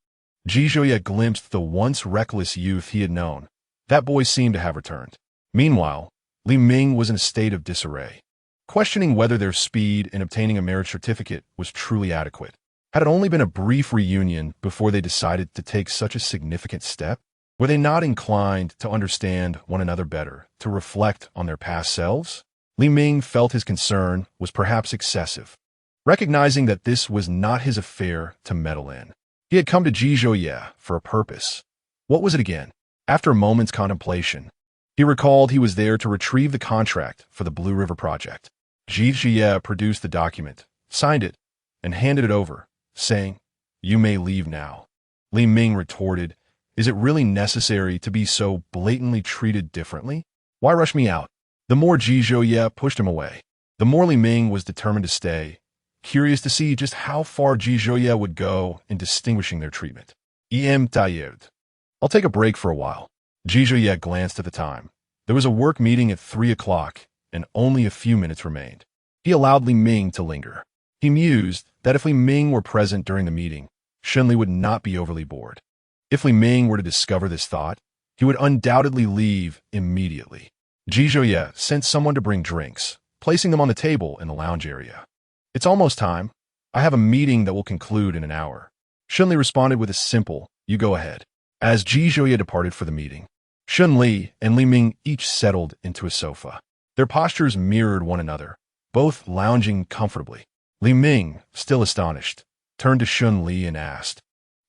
Ji Zhouye glimpsed the once reckless youth he had known. That boy seemed to have returned. Meanwhile, Li Ming was in a state of disarray, questioning whether their speed in obtaining a marriage certificate was truly adequate. Had it only been a brief reunion before they decided to take such a significant step? Were they not inclined to understand one another better, to reflect on their past selves? Li Ming felt his concern was perhaps excessive. Recognizing that this was not his affair to meddle in, he had come to Ji Zhouye for a purpose. What was it again? After a moment's contemplation, he recalled he was there to retrieve the contract for the Blue River project. Ji Zhouye produced the document, signed it, and handed it over, saying, "You may leave now." Li Ming retorted, "Is it really necessary to be so blatantly treated differently? Why rush me out?" The more Ji Zhouye pushed him away, the more Li Ming was determined to stay, curious to see just how far Ji Zhouye would go in distinguishing their treatment. Tired. I'll take a break for a while. Ji Zhouye glanced at the time. There was a work meeting at 3 o'clock, and only a few minutes remained. He allowed Li Ming to linger. He mused that if Li Ming were present during the meeting, Shunli would not be overly bored. If Li Ming were to discover this thought, he would undoubtedly leave immediately. Ji Zhouye sent someone to bring drinks, placing them on the table in the lounge area. It's almost time. I have a meeting that will conclude in an hour. Shunli responded with a simple, you go ahead. As Ji Zhouye departed for the meeting, Shunli and Li Ming each settled into a sofa. Their postures mirrored one another, both lounging comfortably. Li Ming, still astonished, turned to Shunli and asked,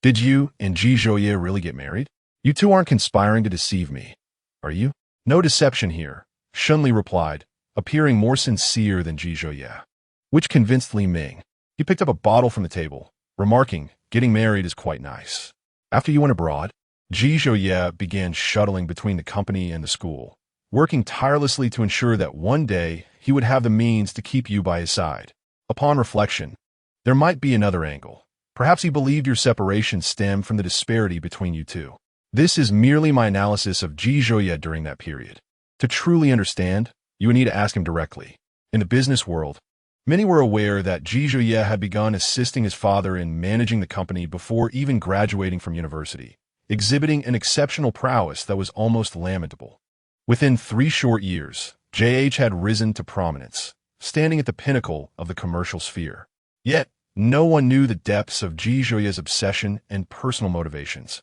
"Did you and Ji Zhouye really get married? You two aren't conspiring to deceive me, are you?" "No deception here," Shunli replied, appearing more sincere than Ji Zhouye, which convinced Li Ming. He picked up a bottle from the table, remarking, "Getting married is quite nice." After you went abroad, Ji Zhouye began shuttling between the company and the school, working tirelessly to ensure that one day he would have the means to keep you by his side. Upon reflection, there might be another angle. Perhaps he believed your separation stemmed from the disparity between you two. This is merely my analysis of Ji Zhouye during that period. To truly understand, you would need to ask him directly. In the business world, many were aware that Ji Zhouye had begun assisting his father in managing the company before even graduating from university, exhibiting an exceptional prowess that was almost lamentable. Within 3 short years, JH had risen to prominence, standing at the pinnacle of the commercial sphere. Yet, no one knew the depths of Ji Zhouye's obsession and personal motivations.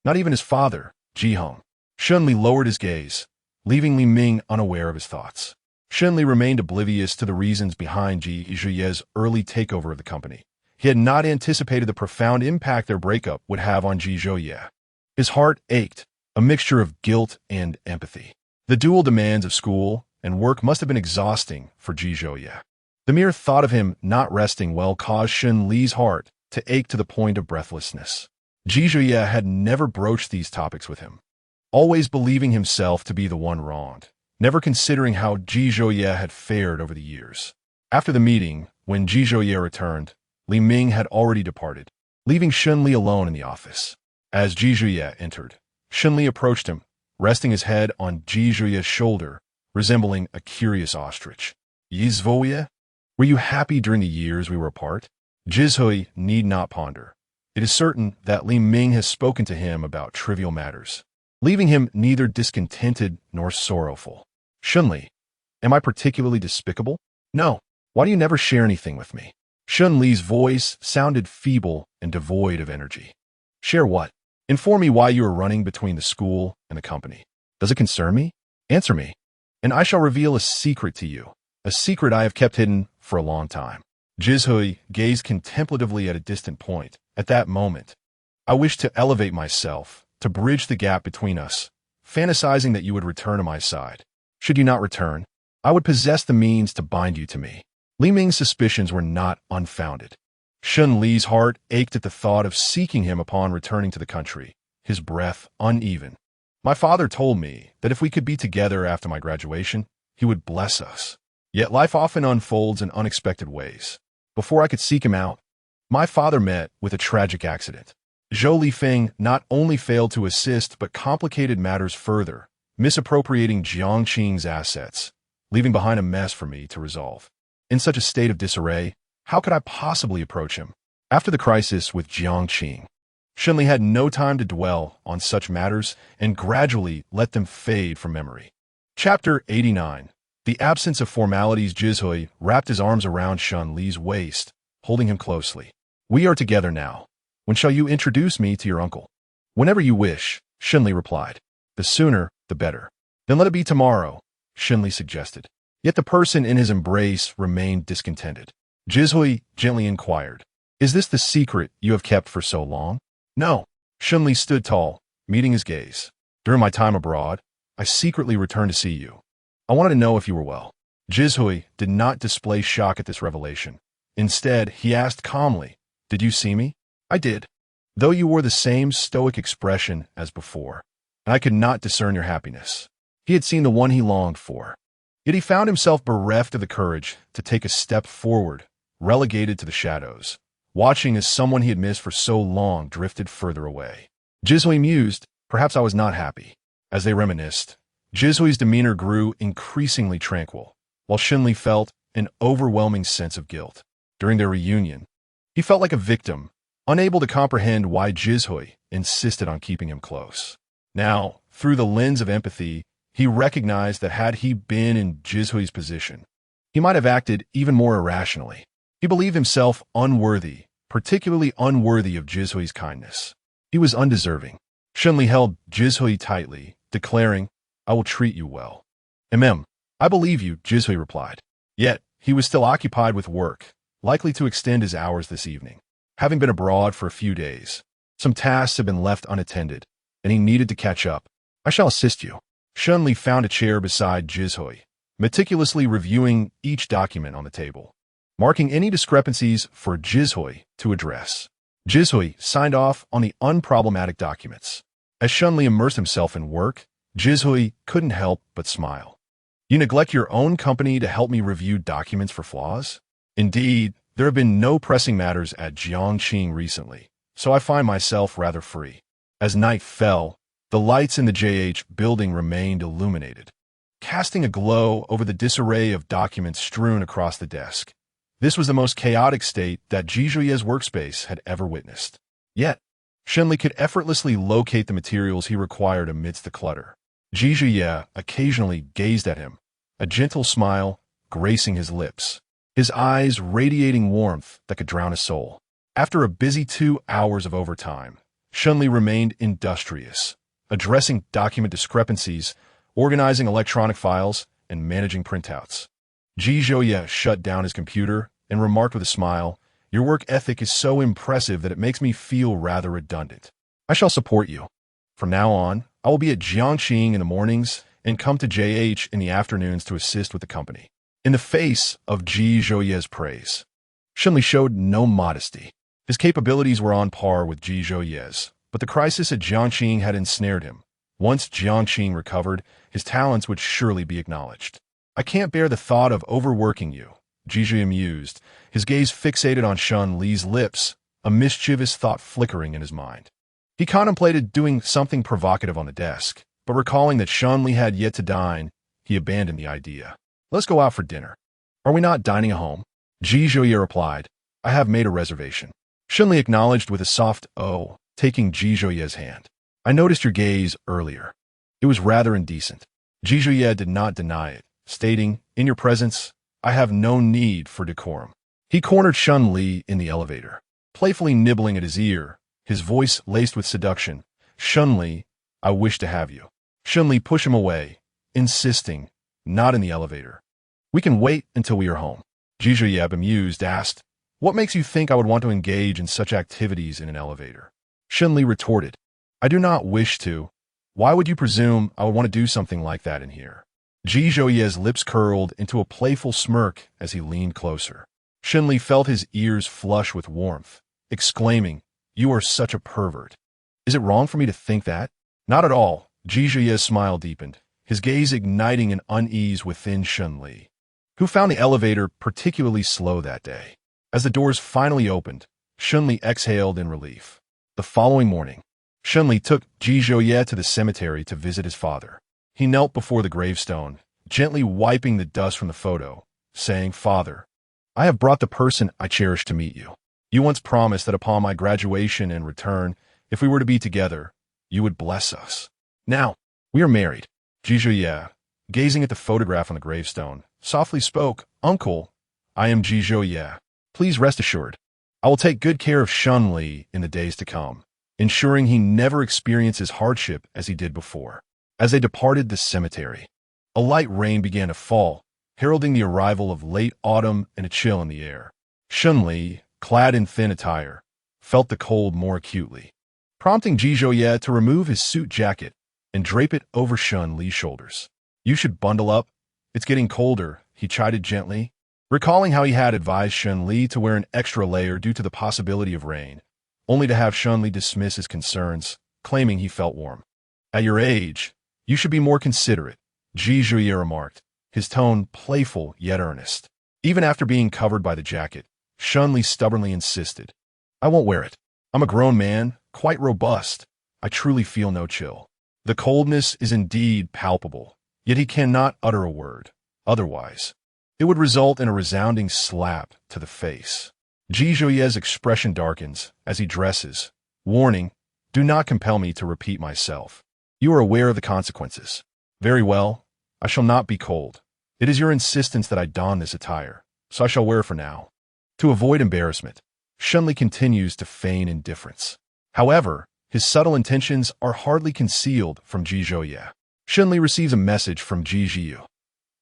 Not even his father, Ji Hong. Shunli lowered his gaze, leaving Li Ming unaware of his thoughts. Shunli remained oblivious to the reasons behind Ji Zhouye's early takeover of the company. He had not anticipated the profound impact their breakup would have on Ji Zhouye. His heart ached, a mixture of guilt and empathy. The dual demands of school and work must have been exhausting for Ji Zhouye. The mere thought of him not resting well caused Shun Li's heart to ache to the point of breathlessness. Ji Zhouye had never broached these topics with him, always believing himself to be the one wronged, never considering how Ji Zhouye had fared over the years. After the meeting, when Ji Zhouye returned, Li Ming had already departed, leaving Shun Li alone in the office. As Ji Zhouye entered, Shun Li approached him, resting his head on Ji Zhouye's shoulder, resembling a curious ostrich. "Yi Zhouye, were you happy during the years we were apart?" Ji Zhouye need not ponder. It is certain that Li Ming has spoken to him about trivial matters, leaving him neither discontented nor sorrowful. "Shun Li, am I particularly despicable?" "No. Why do you never share anything with me?" Shun Li's voice sounded feeble and devoid of energy. "Share what? Inform me why you are running between the school and the company. Does it concern me? Answer me, and I shall reveal a secret to you, a secret I have kept hidden for a long time." Ji Zhouye gazed contemplatively at a distant point. At that moment, I wished to elevate myself, to bridge the gap between us, fantasizing that you would return to my side. Should you not return, I would possess the means to bind you to me. Li Ming's suspicions were not unfounded. Shun Li's heart ached at the thought of seeking him upon returning to the country, his breath uneven. "My father told me that if we could be together after my graduation, he would bless us. Yet life often unfolds in unexpected ways. Before I could seek him out, my father met with a tragic accident. Zhou Lifeng not only failed to assist but complicated matters further, misappropriating Jiangqing's assets, leaving behind a mess for me to resolve. In such a state of disarray, how could I possibly approach him? After the crisis with Jiangqing, Shunli had no time to dwell on such matters and gradually let them fade from memory. Chapter 89. The absence of formalities. Ji Zhouye wrapped his arms around Shun Li's waist, holding him closely. "We are together now. When shall you introduce me to your uncle?" "Whenever you wish," Shun Li replied. "The sooner, the better." "Then let it be tomorrow," Shun Li suggested. Yet the person in his embrace remained discontented. Ji Zhouye gently inquired, "Is this the secret you have kept for so long?" "No." Shun Li stood tall, meeting his gaze. "During my time abroad, I secretly returned to see you. I wanted to know if you were well." Ji Zhouye did not display shock at this revelation. Instead, he asked calmly, "Did you see me?" "I did, though you wore the same stoic expression as before, and I could not discern your happiness." He had seen the one he longed for. Yet he found himself bereft of the courage to take a step forward, relegated to the shadows, watching as someone he had missed for so long drifted further away. Jizhui mused, perhaps I was not happy. As they reminisced, Jizhui's demeanor grew increasingly tranquil, while Xunli felt an overwhelming sense of guilt. During their reunion, he felt like a victim, unable to comprehend why Jizhui insisted on keeping him close. Now, through the lens of empathy, he recognized that had he been in Jizhui's position, he might have acted even more irrationally. He believed himself unworthy, particularly unworthy of Jizhui's kindness. He was undeserving. Xunli held Jizhui tightly, declaring, I will treat you well. I believe you, Jizhui replied. Yet, he was still occupied with work, likely to extend his hours this evening. Having been abroad for a few days, some tasks had been left unattended, and he needed to catch up. I shall assist you. Xunli found a chair beside Jizhui, meticulously reviewing each document on the table, marking any discrepancies for Jizhui to address. Jizhui signed off on the unproblematic documents. As Xunli immersed himself in work, Jizhui couldn't help but smile. You neglect your own company to help me review documents for flaws? Indeed, there have been no pressing matters at Jiangqing recently, so I find myself rather free. As night fell, the lights in the JH building remained illuminated, casting a glow over the disarray of documents strewn across the desk. This was the most chaotic state that Jizhui's workspace had ever witnessed. Yet, Xunli could effortlessly locate the materials he required amidst the clutter. Jizhui occasionally gazed at him, a gentle smile gracing his lips, his eyes radiating warmth that could drown a soul. After a busy 2 hours of overtime, Xunli remained industrious, addressing document discrepancies, organizing electronic files, and managing printouts. Jizhui shut down his computer and remarked with a smile, Your work ethic is so impressive that it makes me feel rather redundant. I shall support you. From now on, I will be at Jiangqing in the mornings and come to JH in the afternoons to assist with the company. In the face of Jizhui's praise, Xunli showed no modesty. His capabilities were on par with Jizhui's, but the crisis at Jiangqing had ensnared him. Once Jiangqing recovered, his talents would surely be acknowledged. I can't bear the thought of overworking you, Jizhui mused, his gaze fixated on Xunli's lips, a mischievous thought flickering in his mind. He contemplated doing something provocative on the desk, but recalling that Xunli had yet to dine, he abandoned the idea. Let's go out for dinner. Are we not dining at home? Jizhui replied, I have made a reservation. Xunli acknowledged with a soft "oh," taking Jizhui's hand. I noticed your gaze earlier. It was rather indecent. Jizhui did not deny it, stating, in your presence, I have no need for decorum. He cornered Xunli in the elevator, playfully nibbling at his ear, his voice laced with seduction. Xunli, I wish to have you. Xunli pushed him away, insisting, not in the elevator. We can wait until we are home. Jizhui, amused, asked, What makes you think I would want to engage in such activities in an elevator? Xunli retorted, I do not wish to. Why would you presume I would want to do something like that in here? Jizhui's lips curled into a playful smirk as he leaned closer. Xunli felt his ears flush with warmth, exclaiming, You are such a pervert. Is it wrong for me to think that? Not at all. Jizhui's smile deepened, his gaze igniting an unease within Xunli, who found the elevator particularly slow that day. As the doors finally opened, Xunli exhaled in relief. The following morning, Xunli took Jizhui to the cemetery to visit his father. He knelt before the gravestone, gently wiping the dust from the photo, saying, Father, I have brought the person I cherish to meet you. You once promised that upon my graduation and return, if we were to be together, you would bless us. Now, we are married. Jizhui, gazing at the photograph on the gravestone, softly spoke, Uncle, I am Jizhui. Please rest assured, I will take good care of Xunli in the days to come, ensuring he never experiences hardship as he did before. As they departed the cemetery, a light rain began to fall, heralding the arrival of late autumn and a chill in the air. Xunli, clad in thin attire, felt the cold more acutely, prompting Jizhui to remove his suit jacket and drape it over Xunli's shoulders. You should bundle up. It's getting colder, he chided gently, recalling how he had advised Xunli to wear an extra layer due to the possibility of rain, only to have Xunli dismiss his concerns, claiming he felt warm. At your age, you should be more considerate, Jizhui remarked, his tone playful yet earnest. Even after being covered by the jacket, Shun Li stubbornly insisted. I won't wear it. I'm a grown man, quite robust. I truly feel no chill. The coldness is indeed palpable, yet he cannot utter a word. Otherwise, it would result in a resounding slap to the face. Ji Zhouye's expression darkens as he dresses. Warning, do not compel me to repeat myself. You are aware of the consequences. Very well, I shall not be cold. It is your insistence that I don this attire, so I shall wear it for now. To avoid embarrassment, Shun Li continues to feign indifference. However, his subtle intentions are hardly concealed from Ji Zhouye. Shun Li receives a message from Ji Zhiyu.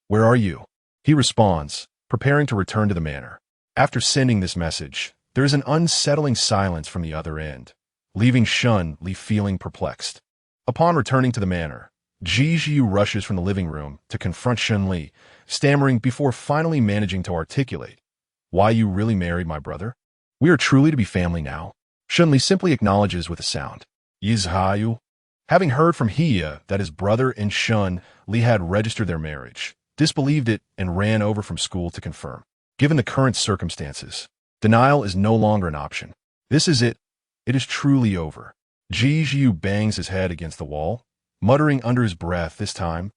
Where are you? He responds, preparing to return to the manor. After sending this message, there is an unsettling silence from the other end, leaving Shun Li feeling perplexed. Upon returning to the manor, Ji Zhiyu rushes from the living room to confront Shun Li, stammering before finally managing to articulate. Why you really married my brother? We are truly to be family now. Shun Li simply acknowledges with a sound. Yizhayu. Having heard from Hiya that his brother and Shun Li had registered their marriage, disbelieved it and ran over from school to confirm. Given the current circumstances, denial is no longer an option. This is it. It is truly over. Ji Zhiyu bangs his head against the wall, muttering under his breath this time,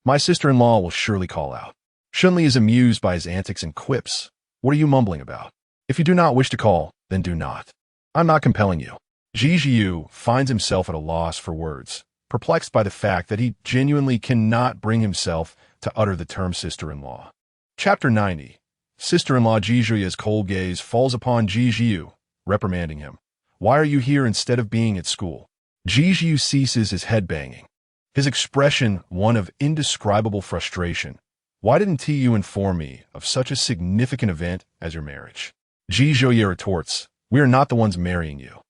my sister-in-law will surely call out. Shun Li is amused by his antics and quips. What are you mumbling about? If you do not wish to call, then do not. I'm not compelling you. Ji Zhiyu finds himself at a loss for words, perplexed by the fact that he genuinely cannot bring himself to utter the term sister-in-law. Chapter 90. Sister-in-law Ji Zhouye's cold gaze falls upon Ji Zhiyu, reprimanding him. Why are you here instead of being at school? Ji Zhiyu ceases his head-banging, his expression one of indescribable frustration. Why didn't you inform me of such a significant event as your marriage? Ji Zhouye retorts, we are not the ones marrying you.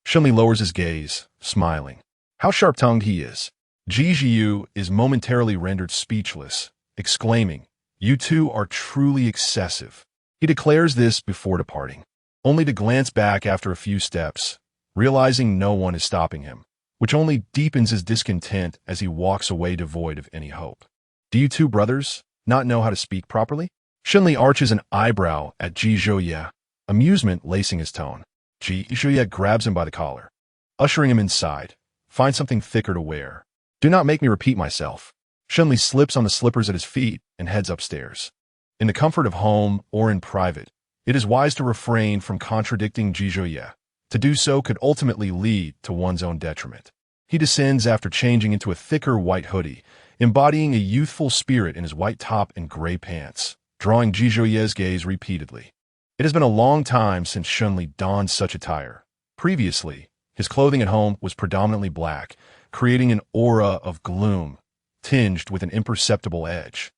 Shun Li lowers his gaze, smiling. How sharp-tongued he is. Ji Zhiyu is momentarily rendered speechless, exclaiming, you two are truly excessive. He declares this before departing, only to glance back after a few steps, realizing no one is stopping him, which only deepens his discontent as he walks away devoid of any hope. Do you two brothers not know how to speak properly? Shun Li arches an eyebrow at Ji Zhouye, amusement lacing his tone. Ji Zhouye grabs him by the collar, ushering him inside. Find something thicker to wear. Do not make me repeat myself. Shun Li slips on the slippers at his feet and heads upstairs. In the comfort of home or in private, it is wise to refrain from contradicting Ji Zhouye. To do so could ultimately lead to one's own detriment. He descends after changing into a thicker white hoodie, embodying a youthful spirit in his white top and gray pants, drawing Ji Zhouye's gaze repeatedly. It has been a long time since Shun Li donned such attire. Previously, his clothing at home was predominantly black, creating an aura of gloom, tinged with an imperceptible edge.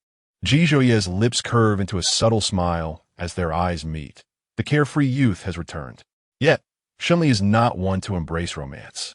Ji Zhouye's lips curve into a subtle smile as their eyes meet. The carefree youth has returned. Yet, Shun Li is not one to embrace romance.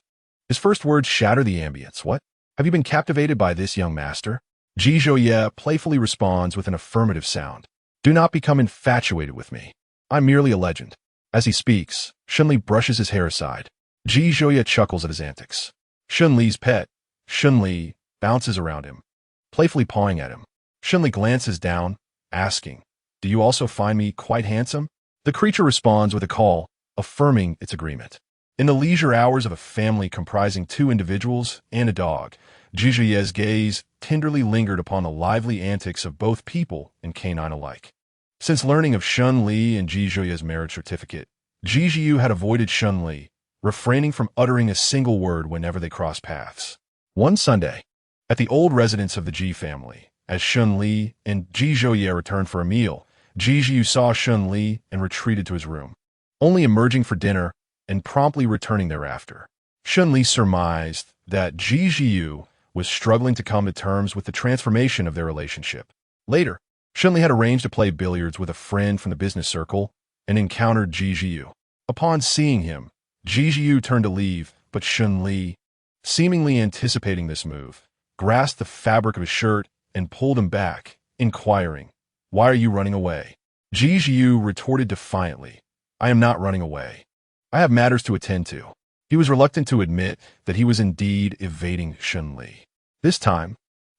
His first words shatter the ambience. What? Have you been captivated by this young master? Ji Zhouye playfully responds with an affirmative sound. Do not become infatuated with me. I'm merely a legend. As he speaks, Shun Li brushes his hair aside. Ji Zhouye chuckles at his antics. Shun Li's pet. Shun Li bounces around him, playfully pawing at him. Shun Li glances down, asking, do you also find me quite handsome? The creature responds with a call, affirming its agreement. In the leisure hours of a family comprising two individuals and a dog, Ji Zhouye's gaze tenderly lingered upon the lively antics of both people and canine alike. Since learning of Shun Li and Ji Zhouye's marriage certificate, Ji Zhiyu had avoided Shun Li, refraining from uttering a single word whenever they crossed paths. One Sunday, at the old residence of the Ji family, as Shun Li and Ji Zhouye returned for a meal, Ji Zhiyu saw Shun Li and retreated to his room, only emerging for dinner and promptly returning thereafter. Shun Li surmised that Ji Zhiyu was struggling to come to terms with the transformation of their relationship. Later, Shun Li had arranged to play billiards with a friend from the business circle and encountered Ji Zhiyu. Upon seeing him, Ji Zhiyu turned to leave, but Shun Li, seemingly anticipating this move, grasped the fabric of his shirt and pulled him back, inquiring, why are you running away? Ji Zhiyu retorted defiantly, I am not running away. I have matters to attend to. He was reluctant to admit that he was indeed evading Shun Li. This time,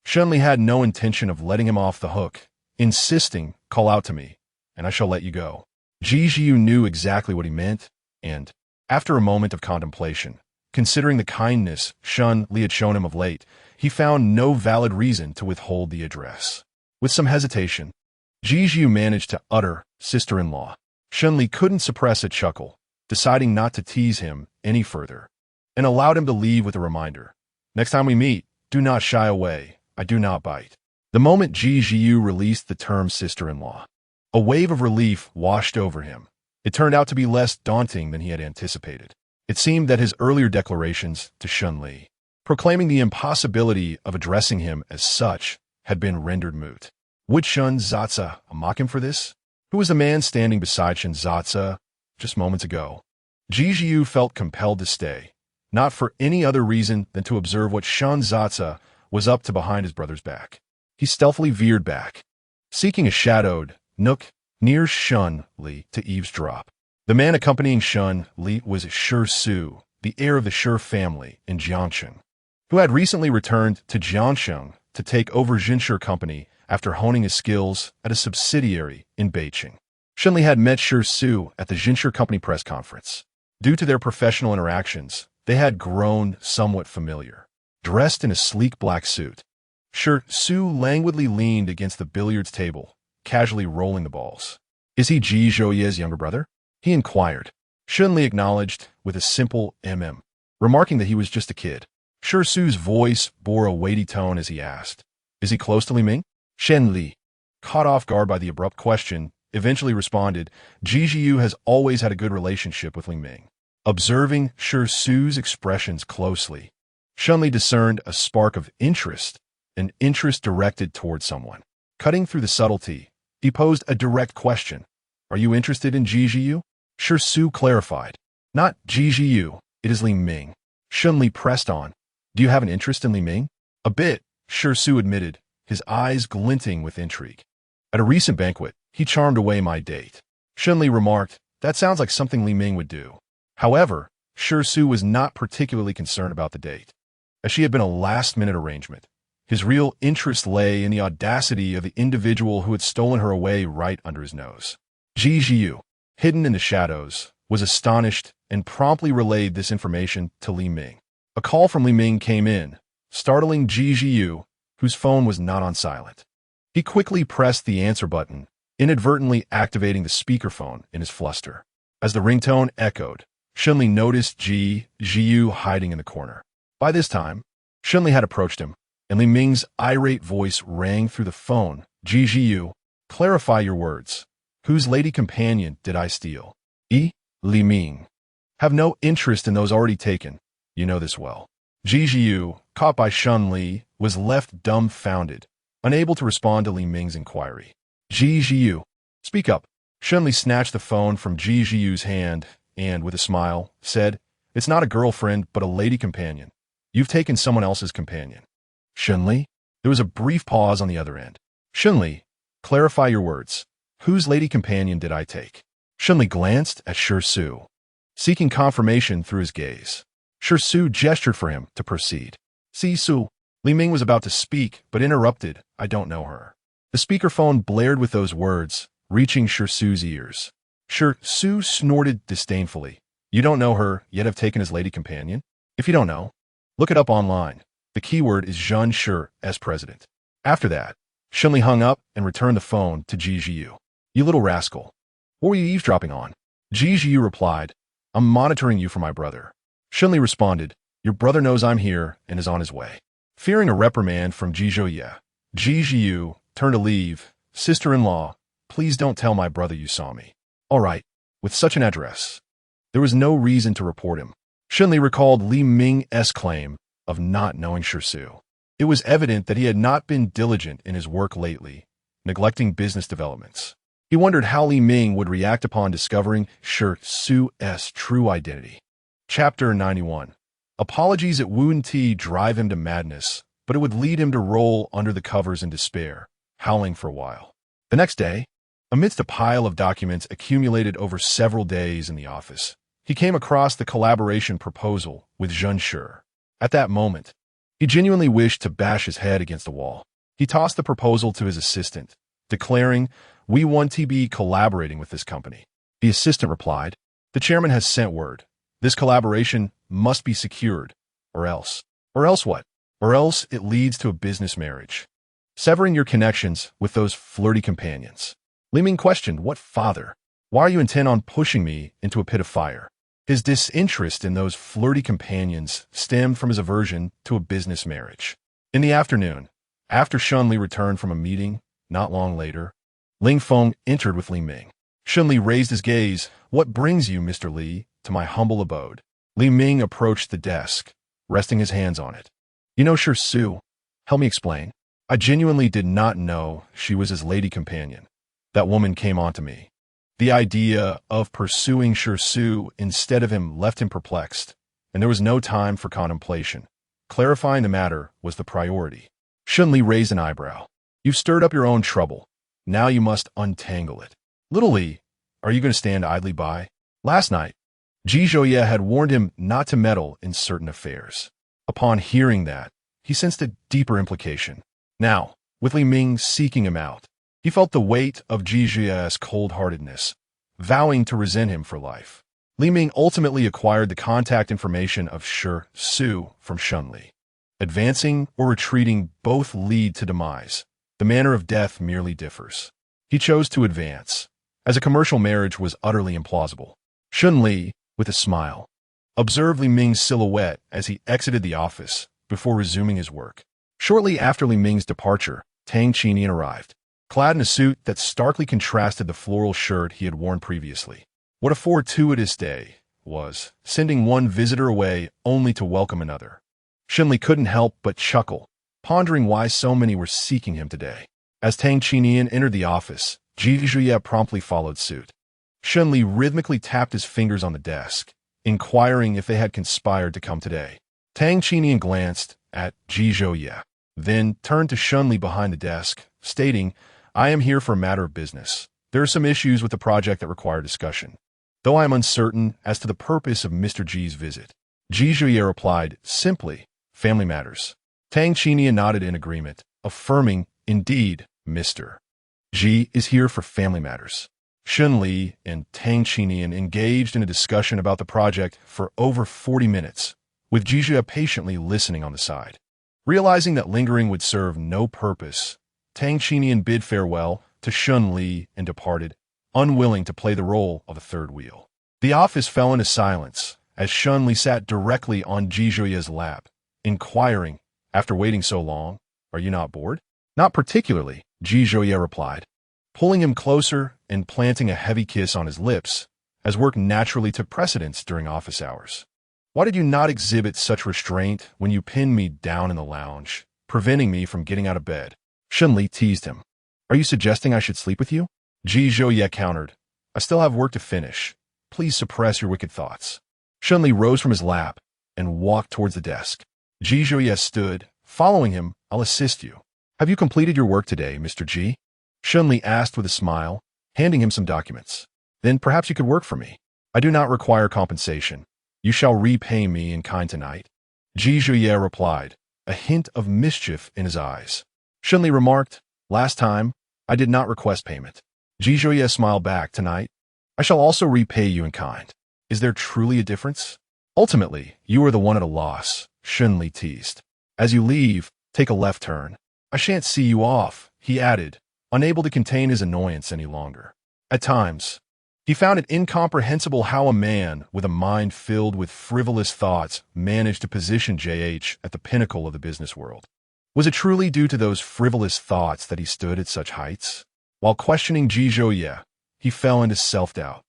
Shunli had no intention of letting him off the hook, insisting, "Call out to me, and I shall let you go." Ji Jiu knew exactly what he meant, and, after a moment of contemplation, considering the kindness Shun-Li had shown him of late, he found no valid reason to withhold the address. With some hesitation, Ji Jiu managed to utter sister-in-law. Shun-Li couldn't suppress a chuckle, deciding not to tease him any further, and allowed him to leave with a reminder. "Next time we meet, do not shy away. I do not bite." The moment Ji Jiu released the term sister-in-law, a wave of relief washed over him. It turned out to be less daunting than he had anticipated. It seemed that his earlier declarations to Shun-Li, proclaiming the impossibility of addressing him as such, had been rendered moot. Would Shun Zatsa mock him for this? Who was the man standing beside Shun Zatsa just moments ago? Ji Jiu felt compelled to stay, not for any other reason than to observe what Shun Zatsa was up to behind his brother's back. He stealthily veered back, seeking a shadowed nook near Shun-Li to eavesdrop. The man accompanying Shun-Li was Shi Su, the heir of the Shi family in Jiangsheng, who had recently returned to Jiangsheng to take over Jinshi Company after honing his skills at a subsidiary in Beijing. Shun-Li had met Shi Su at the Jinshi Company press conference. Due to their professional interactions, they had grown somewhat familiar. Dressed in a sleek black suit, Shi Su languidly leaned against the billiards table, casually rolling the balls. "Is he Ji Zhouye's younger brother?" he inquired. Shun-Li acknowledged with a simple remarking that he was just a kid. Shi Su's voice bore a weighty tone as he asked, "Is he close to Li Ming?" Shun-Li, caught off guard by the abrupt question, eventually responded, "Ji Jiu has always had a good relationship with Li Ming." Observing Shi Su's expressions closely, Shun-Li discerned a spark of interest, an interest directed toward someone. Cutting through the subtlety, he posed a direct question. "Are you interested in Ji Jiu?" Shi Su clarified. "Not Ji Jiu, it is Li Ming." Shun-Li pressed on. "Do you have an interest in Li Ming?" "A bit," Shi Su admitted, his eyes glinting with intrigue. "At a recent banquet, he charmed away my date." Shun-Li remarked, "That sounds like something Li Ming would do." However, Shi Su was not particularly concerned about the date, as she had been a last-minute arrangement. His real interest lay in the audacity of the individual who had stolen her away right under his nose. Ji Jiu, hidden in the shadows, was astonished and promptly relayed this information to Li Ming. A call from Li Ming came in, startling Ji Jiu, whose phone was not on silent. He quickly pressed the answer button, inadvertently activating the speakerphone in his fluster. As the ringtone echoed, Shun-Li noticed Ji Jiu hiding in the corner. By this time, Shun-Li had approached him, and Li Ming's irate voice rang through the phone. "Ji Jiu, clarify your words. Whose lady companion did I steal?" Li Ming. "Have no interest in those already taken. You know this well." Ji Jiu, caught by Shun-Li, was left dumbfounded, unable to respond to Li Ming's inquiry. "Ji Jiu, speak up." Shun-Li snatched the phone from Ji Jiu's hand and, with a smile, said, "It's not a girlfriend, but a lady companion. You've taken someone else's companion." "Shun-Li?" There was a brief pause on the other end. "Shun-Li, clarify your words. Whose lady companion did I take?" Shun-Li glanced at Shi Su, seeking confirmation through his gaze. Shi Su gestured for him to proceed. "Si Su." Li Ming was about to speak, but interrupted, "I don't know her." The speakerphone blared with those words, reaching Shi Su's ears. Shi Su snorted disdainfully. "You don't know her, yet have taken his lady companion? If you don't know, look it up online. The keyword is Zhang Shi as president." After that, Shun-Li hung up and returned the phone to Ji Jiu. "You little rascal. What were you eavesdropping on?" Ji Jiu replied, "I'm monitoring you for my brother." Shun-Li responded, "Your brother knows I'm here and is on his way." Fearing a reprimand from Ji Zhouye, Ji Jiu turned to leave. "Sister-in-law, please don't tell my brother you saw me." "All right." With such an address, there was no reason to report him. Shun-Li recalled Li Ming's claim of not knowing Shi Su. It was evident that he had not been diligent in his work lately, neglecting business developments. He wondered how Li Ming would react upon discovering Shi Su's true identity. Chapter 91. Apologies at Wu Ti drive him to madness, but it would lead him to roll under the covers in despair, howling for a while. The next day, amidst a pile of documents accumulated over several days in the office, he came across the collaboration proposal with Zheng Shi. At that moment, He genuinely wished to bash his head against the wall. He tossed the proposal to his assistant, declaring, "We want to be collaborating with this company." The assistant replied, "The chairman has sent word. This collaboration must be secured, or else." "Or else what?" "Or else it leads to a business marriage, severing your connections with those flirty companions." Li Ming questioned, "What father? Why are you intent on pushing me into a pit of fire?" His disinterest in those flirty companions stemmed from his aversion to a business marriage. In the afternoon, after Shun Li returned from a meeting, not long later, Ling Feng entered with Li Ming. Shun Li raised his gaze. "What brings you, Mr. Li, to my humble abode?" Li Ming approached the desk, resting his hands on it. "You know Shi Su? Help me explain." "I genuinely did not know she was his lady companion. That woman came on to me. The idea of pursuing Shi Su instead of him left him perplexed, and there was no time for contemplation. Clarifying the matter was the priority." Shun Li raised an eyebrow. "You've stirred up your own trouble. Now you must untangle it." "Little Li, are you going to stand idly by?" Last night, Ji Zhouye had warned him not to meddle in certain affairs. Upon hearing that, he sensed a deeper implication. Now, with Li Ming seeking him out, he felt the weight of Ji Zhouye's cold-heartedness, vowing to resent him for life. Li Ming ultimately acquired the contact information of Shi Su from Shun Li. Advancing or retreating both lead to demise. The manner of death merely differs. He chose to advance, as a commercial marriage was utterly implausible. Shun Li, with a smile, observed Li Ming's silhouette as he exited the office before resuming his work. Shortly after Li Ming's departure, Tang Qinian arrived, clad in a suit that starkly contrasted the floral shirt he had worn previously. What a fortuitous day was, sending one visitor away only to welcome another. Shun Li couldn't help but chuckle, pondering why so many were seeking him today. As Tang Qinian entered the office, Ji Zhouye promptly followed suit. Shun Li rhythmically tapped his fingers on the desk, inquiring if they had conspired to come today. Tang Qinian glanced at Ji Zhouye, then turned to Shun Li behind the desk, stating, "I am here for a matter of business. There are some issues with the project that require discussion, though I am uncertain as to the purpose of Mr. Ji's visit." Ji Zhouye replied, simply, "Family matters." Tang Qinian nodded in agreement, affirming, "Indeed, Mr. Ji is here for family matters." Shun Li and Tang Qinian engaged in a discussion about the project for over 40 minutes, with Ji Zhouye patiently listening on the side. Realizing that lingering would serve no purpose, Tang Qinian bid farewell to Shun Li and departed, unwilling to play the role of a third wheel. The office fell into silence as Shun Li sat directly on Ji Zhouye's lap, inquiring, "After waiting so long, are you not bored?" "Not particularly," Ji Zhouye replied, pulling him closer and planting a heavy kiss on his lips, as work naturally took precedence during office hours. "Why did you not exhibit such restraint when you pinned me down in the lounge, preventing me from getting out of bed?" Shun Li teased him. "Are you suggesting I should sleep with you?" Ji Zhouye countered, "I still have work to finish. Please suppress your wicked thoughts." Shun Li rose from his lap and walked towards the desk. Ji Zhouye stood, following him. "I'll assist you." "Have you completed your work today, Mr. Ji?" Shun Li asked with a smile, handing him some documents. "Then perhaps you could work for me. I do not require compensation. You shall repay me in kind tonight." Ji Zhouye replied, a hint of mischief in his eyes. Shun Li remarked, "Last time, I did not request payment." Ji Zhouye smiled back, "Tonight, I shall also repay you in kind. Is there truly a difference?" "Ultimately, you are the one at a loss," Shun Li teased. "As you leave, take a left turn. I shan't see you off," he added, unable to contain his annoyance any longer. At times, he found it incomprehensible how a man with a mind filled with frivolous thoughts managed to position JH at the pinnacle of the business world. Was it truly due to those frivolous thoughts that he stood at such heights? While questioning Ji Zhouye, he fell into self-doubt,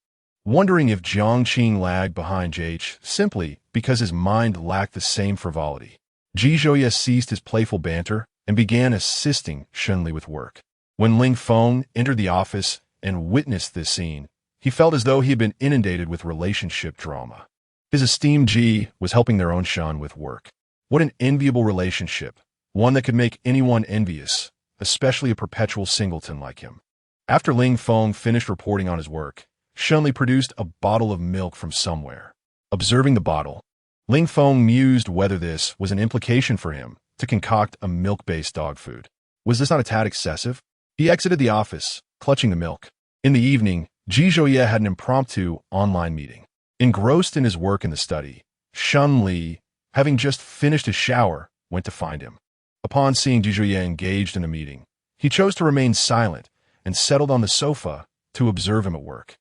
wondering if Jiangqing lagged behind JH simply because his mind lacked the same frivolity. Ji Zhouye ceased his playful banter and began assisting Shun Li with work. When Ling Feng entered the office and witnessed this scene, he felt as though he had been inundated with relationship drama. His esteemed Ji was helping their own Shun with work. What an enviable relationship, one that could make anyone envious, especially a perpetual singleton like him. After Ling Feng finished reporting on his work, Shun Li produced a bottle of milk from somewhere. Observing the bottle, Ling Feng mused whether this was an implication for him to concoct a milk-based dog food. Was this not a tad excessive? He exited the office, clutching the milk. In the evening, Ji Zhouye had an impromptu online meeting. Engrossed in his work in the study, Shun Li, having just finished his shower, went to find him. Upon seeing Ji Zhouye engaged in a meeting, he chose to remain silent and settled on the sofa to observe him at work.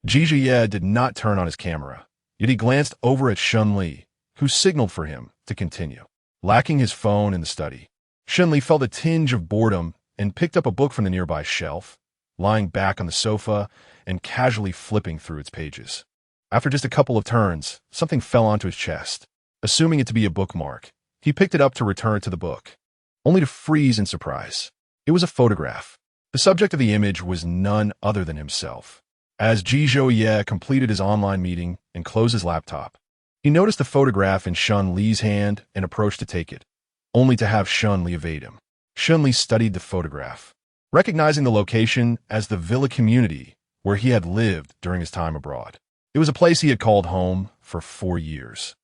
Ji Zhouye did not turn on his camera, yet he glanced over at Shun Li, who signaled for him to continue. Lacking his phone in the study, Shun Li felt a tinge of boredom and picked up a book from the nearby shelf, lying back on the sofa and casually flipping through its pages. After just a couple of turns, something fell onto his chest. Assuming it to be a bookmark, he picked it up to return to the book, only to freeze in surprise. It was a photograph. The subject of the image was none other than himself. As Ji Zhouye completed his online meeting and closed his laptop, he noticed the photograph in Shun Li's hand and approached to take it, only to have Shun Li evade him. Shun Li studied the photograph, recognizing the location as the villa community where he had lived during his time abroad. It was a place he had called home for 4 years.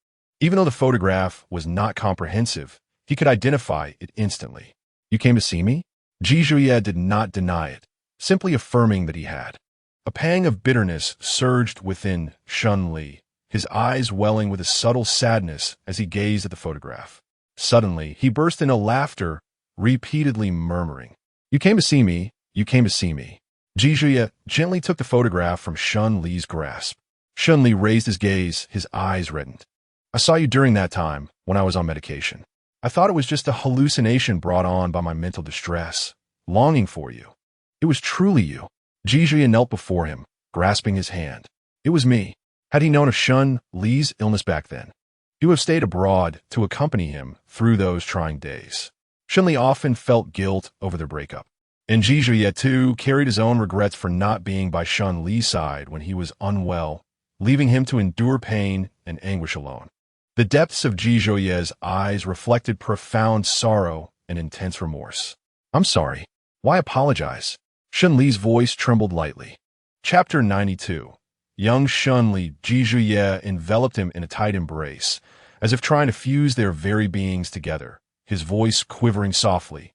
Even though the photograph was not comprehensive, he could identify it instantly. "You came to see me?" Ji Zhouye did not deny it, simply affirming that he had. A pang of bitterness surged within Shun Li, his eyes welling with a subtle sadness as he gazed at the photograph. Suddenly, he burst into laughter, repeatedly murmuring, "You came to see me, you came to see me." Ji Zhouye gently took the photograph from Shun Li's grasp. Shun Li raised his gaze, his eyes reddened. "I saw you during that time, when I was on medication. I thought it was just a hallucination brought on by my mental distress, longing for you. It was truly you." Ji Zhouye knelt before him, grasping his hand. It was me. Had he known of Shun Li's illness back then, he would have stayed abroad to accompany him through those trying days. Shun Li often felt guilt over their breakup, and Ji Zhouye too carried his own regrets for not being by Shun Li's side when he was unwell, leaving him to endure pain and anguish alone. The depths of Ji Zhouye's eyes reflected profound sorrow and intense remorse. "I'm sorry. Why apologize?" Shun Li's voice trembled lightly. Chapter 92. Young Shun Li. Ji Zhouye enveloped him in a tight embrace, as if trying to fuse their very beings together, his voice quivering softly.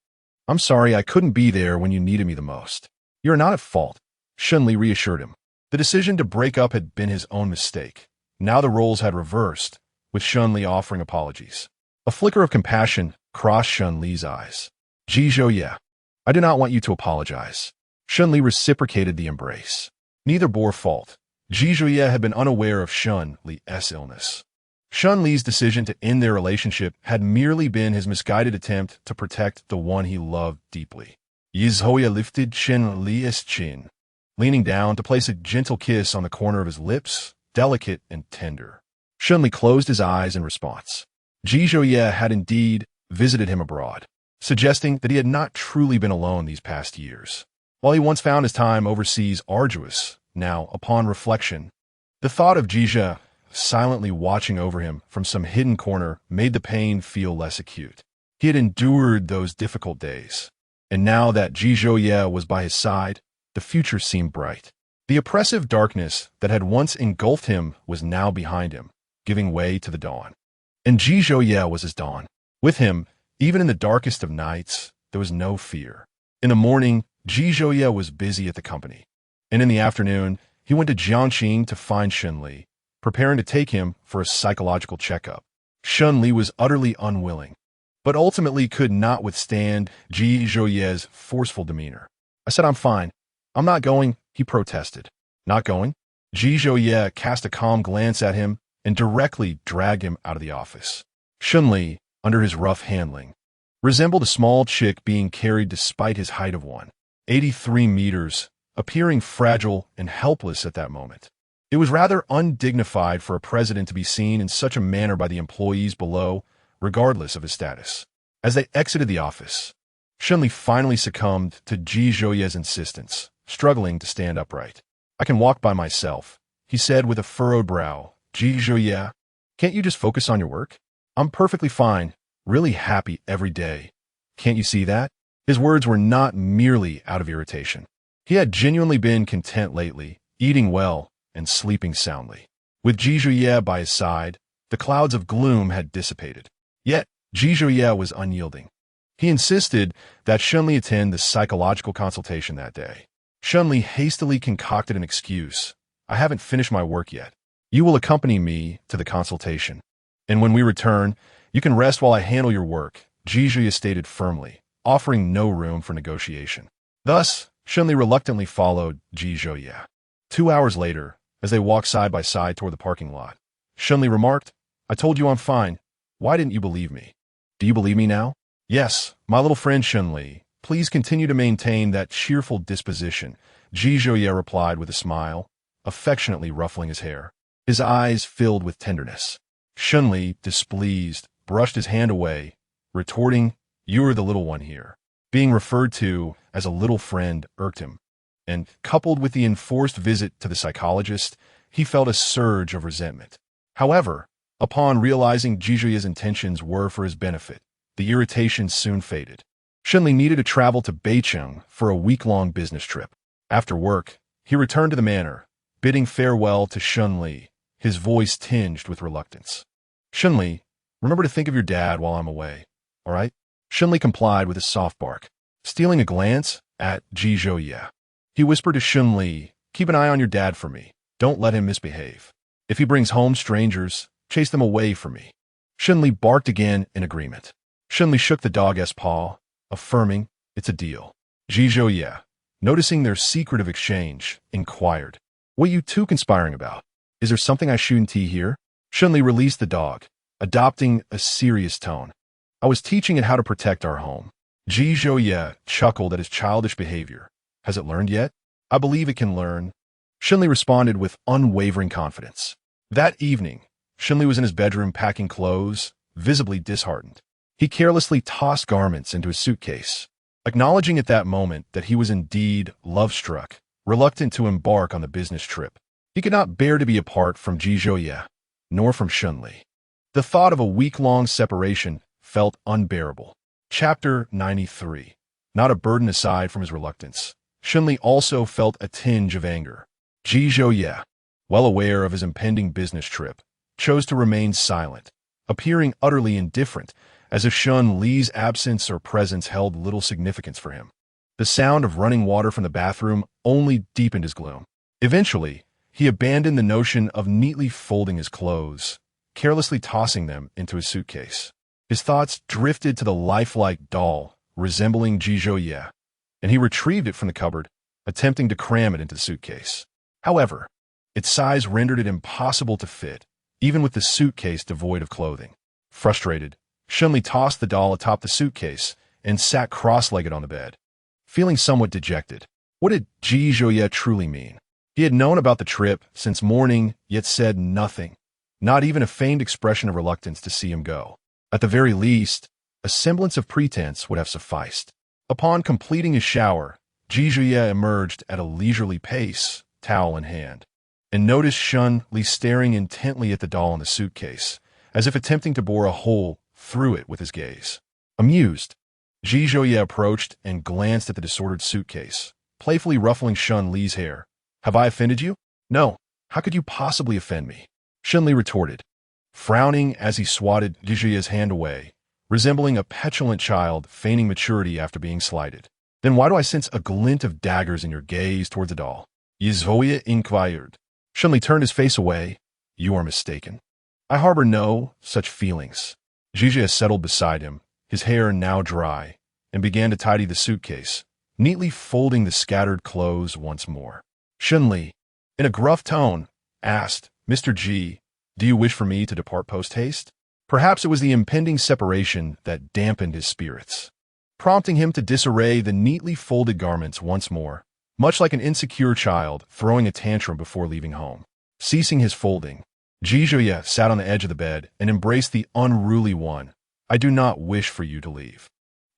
"I'm sorry I couldn't be there when you needed me the most." "You're not at fault," Shun Li reassured him. The decision to break up had been his own mistake. Now the roles had reversed, with Shun Li offering apologies. A flicker of compassion crossed Shun Li's eyes. "Ji Zhouye, I do not want you to apologize." Shun Li reciprocated the embrace. Neither bore fault. Ji Zhouye had been unaware of Shun Li's illness. Shun Li's decision to end their relationship had merely been his misguided attempt to protect the one he loved deeply. Ji Zhouye lifted Shun Li's chin, leaning down to place a gentle kiss on the corner of his lips, delicate and tender. Shun Li closed his eyes in response. Ji Zhouye had indeed visited him abroad, suggesting that he had not truly been alone these past years. While he once found his time overseas arduous, now, upon reflection, the thought of Ji Zhouye silently watching over him from some hidden corner made the pain feel less acute. He had endured those difficult days, and now that Ji Zhouye was by his side, the future seemed bright. The oppressive darkness that had once engulfed him was now behind him, giving way to the dawn. And Ji Zhouye was his dawn. With him, even in the darkest of nights, there was no fear. In the morning, Ji Zhouye was busy at the company, and in the afternoon, he went to Jiangxing to find Shun Li, preparing to take him for a psychological checkup. Shun Li was utterly unwilling, but ultimately could not withstand Ji Zhouye's forceful demeanor. "I said I'm fine. I'm not going," he protested. "Not going?" Ji Zhouye cast a calm glance at him and directly dragged him out of the office. Shun Li, under his rough handling, resembled a small chick being carried despite his height of 183 meters, appearing fragile and helpless at that moment. It was rather undignified for a president to be seen in such a manner by the employees below, regardless of his status. As they exited the office, Shun Li finally succumbed to Ji Zhouye's insistence, struggling to stand upright. "I can walk by myself," he said with a furrowed brow. "Ji Zhouye, can't you just focus on your work? I'm perfectly fine, really happy every day. Can't you see that?" His words were not merely out of irritation. He had genuinely been content lately, eating well and sleeping soundly. With Ji Zhouye by his side, The clouds of gloom had dissipated. Yet, Ji was unyielding. He insisted that Shunli attend the psychological consultation that day. Shunli hastily concocted an excuse. I haven't finished my work yet. You will accompany me to the consultation. And when we return, you can rest while I handle your work, Ji stated firmly, offering no room for negotiation. Thus, Shunli reluctantly followed Ji. 2 hours later, as they walked side by side toward the parking lot, Shunli remarked, I told you I'm fine. Why didn't you believe me? Do you believe me now? Yes, my little friend Shunli. Please continue to maintain that cheerful disposition, Ji replied with a smile, affectionately ruffling his hair. His eyes filled with tenderness. Shunli, displeased, brushed his hand away, retorting, You are the little one here. Being referred to as a little friend irked him, and, coupled with the enforced visit to the psychologist, he felt a surge of resentment. However, upon realizing Jijuya's intentions were for his benefit, the irritation soon faded. Shunli needed to travel to Beicheng for a week-long business trip. After work, he returned to the manor, bidding farewell to Shunli, his voice tinged with reluctance. Shunli, remember to think of your dad while I'm away, all right? Shunli complied with a soft bark, stealing a glance at Ji. He whispered to Shunli, Keep an eye on your dad for me. Don't let him misbehave. If he brings home strangers, chase them away from me. Shunli barked again in agreement. Shunli shook the dog's paw, affirming, It's a deal. Ji, noticing their secretive exchange, inquired, What are you two conspiring about? Is there something I shouldn't hear? Shunli released the dog, adopting a serious tone. I was teaching it how to protect our home. Ji chuckled at his childish behavior. Has it learned yet? I believe it can learn. Shunli responded with unwavering confidence. That evening, Shunli was in his bedroom packing clothes, visibly disheartened. He carelessly tossed garments into his suitcase, acknowledging at that moment that he was indeed love-struck, reluctant to embark on the business trip. He could not bear to be apart from Ji, nor from Shunli. The thought of a week-long separation felt unbearable. Chapter 93. Not a burden aside from his reluctance, Shunli also felt a tinge of anger. Ji, well aware of his impending business trip, chose to remain silent, appearing utterly indifferent, as if Shunli's absence or presence held little significance for him. The sound of running water from the bathroom only deepened his gloom. Eventually, he abandoned the notion of neatly folding his clothes, carelessly tossing them into his suitcase. His thoughts drifted to the lifelike doll, resembling Ji, and he retrieved it from the cupboard, attempting to cram it into the suitcase. However, its size rendered it impossible to fit, even with the suitcase devoid of clothing. Frustrated, Shunli tossed the doll atop the suitcase and sat cross-legged on the bed, feeling somewhat dejected. What did Ji truly mean? He had known about the trip since morning, yet said nothing, not even a feigned expression of reluctance to see him go. At the very least, a semblance of pretense would have sufficed. Upon completing his shower, Ji emerged at a leisurely pace, towel in hand, and noticed Shunli staring intently at the doll in the suitcase, as if attempting to bore a hole through it with his gaze. Amused, Ji approached and glanced at the disordered suitcase, playfully ruffling Shunli's hair. Have I offended you? No. How could you possibly offend me? Shunli retorted, frowning as he swatted Jijuya's hand away, resembling a petulant child feigning maturity after being slighted. Then why do I sense a glint of daggers in your gaze towards the doll? Jijuya inquired. Shunli turned his face away. You are mistaken. I harbor no such feelings. Jijuya settled beside him, his hair now dry, and began to tidy the suitcase, neatly folding the scattered clothes once more. Shunli, in a gruff tone, asked, Mr. Ji, do you wish for me to depart post-haste? Perhaps it was the impending separation that dampened his spirits, prompting him to disarray the neatly folded garments once more, much like an insecure child throwing a tantrum before leaving home. Ceasing his folding, Jijuya sat on the edge of the bed and embraced the unruly one. I do not wish for you to leave.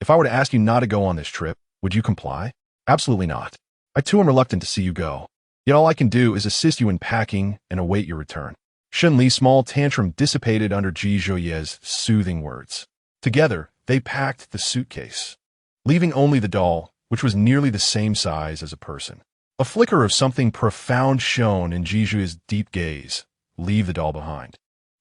If I were to ask you not to go on this trip, would you comply? Absolutely not. I too am reluctant to see you go. Yet all I can do is assist you in packing and await your return. Shunli's small tantrum dissipated under Jijuya's soothing words. Together, they packed the suitcase, leaving only the doll, which was nearly the same size as a person. A flicker of something profound shone in Jijuya's deep gaze. Leave the doll behind.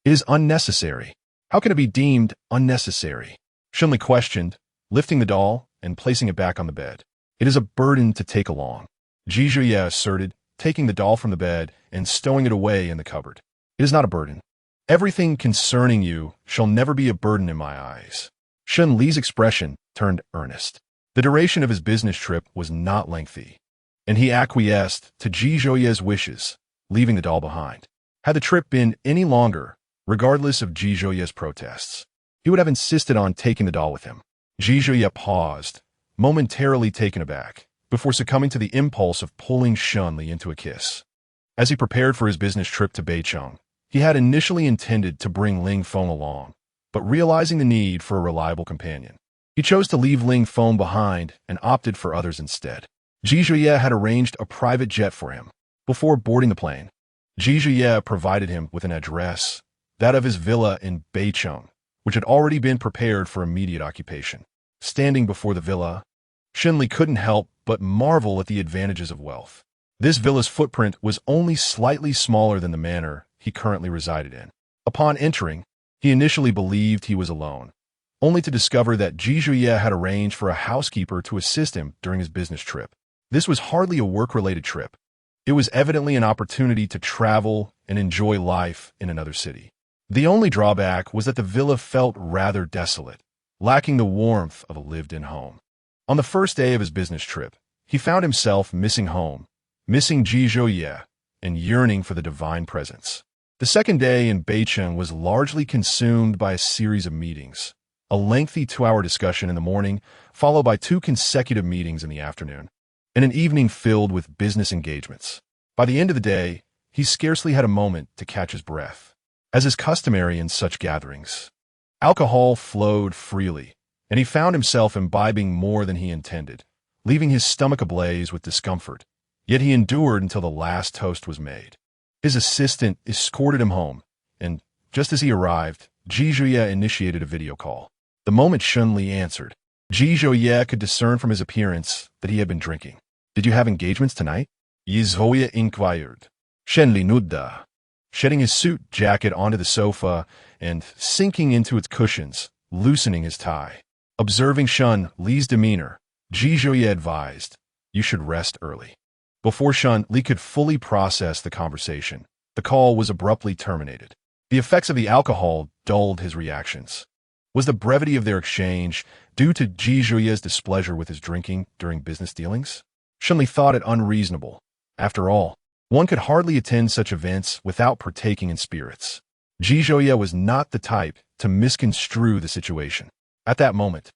It is unnecessary. How can it be deemed unnecessary? Shunli questioned, lifting the doll and placing it back on the bed. It is a burden to take along, Ji Zhuye asserted, taking the doll from the bed and stowing it away in the cupboard. It is not a burden. Everything concerning you shall never be a burden in my eyes. Shun Li's expression turned earnest. The duration of his business trip was not lengthy, and he acquiesced to Ji Zhuye's wishes, leaving the doll behind. Had the trip been any longer, regardless of Ji Zhuye's protests, he would have insisted on taking the doll with him. Ji Zhuye paused, momentarily taken aback, before succumbing to the impulse of pulling Shun Li into a kiss. As he prepared for his business trip to Beicheng, he had initially intended to bring Ling Feng along, but realizing the need for a reliable companion, he chose to leave Ling Feng behind and opted for others instead. Ji Zhuye had arranged a private jet for him. Before boarding the plane, Ji Zhuye provided him with an address, that of his villa in Beicheng, which had already been prepared for immediate occupation. Standing before the villa, Shun Li couldn't help but marvel at the advantages of wealth. This villa's footprint was only slightly smaller than the manor he currently resided in. Upon entering, he initially believed he was alone, only to discover that Ji Zhuye had arranged for a housekeeper to assist him during his business trip. This was hardly a work-related trip. It was evidently an opportunity to travel and enjoy life in another city. The only drawback was that the villa felt rather desolate, lacking the warmth of a lived-in home. On the first day of his business trip, he found himself missing home, missing Ji Zhuye, and yearning for the divine presence. The second day in Beicheng was largely consumed by a series of meetings, a lengthy 2-hour discussion in the morning, followed by 2 consecutive meetings in the afternoon, and an evening filled with business engagements. By the end of the day, he scarcely had a moment to catch his breath. As is customary in such gatherings, alcohol flowed freely, and he found himself imbibing more than he intended, leaving his stomach ablaze with discomfort. Yet he endured until the last toast was made. His assistant escorted him home, and just as he arrived, Ji Zhuye initiated a video call. The moment Shun Li answered, Ji Zhuye could discern from his appearance that he had been drinking. "Did you have engagements tonight?" Yi Zhuye inquired. Shen Li nodded, shedding his suit jacket onto the sofa and sinking into its cushions, loosening his tie. Observing Shun Li's demeanor, Ji Zhuye advised, "You should rest early." Before Shun Li could fully process the conversation, the call was abruptly terminated. The effects of the alcohol dulled his reactions. Was the brevity of their exchange due to Ji Zhuye's displeasure with his drinking during business dealings? Shun Li thought it unreasonable. After all, one could hardly attend such events without partaking in spirits. Ji Zhuye was not the type to misconstrue the situation. At that moment,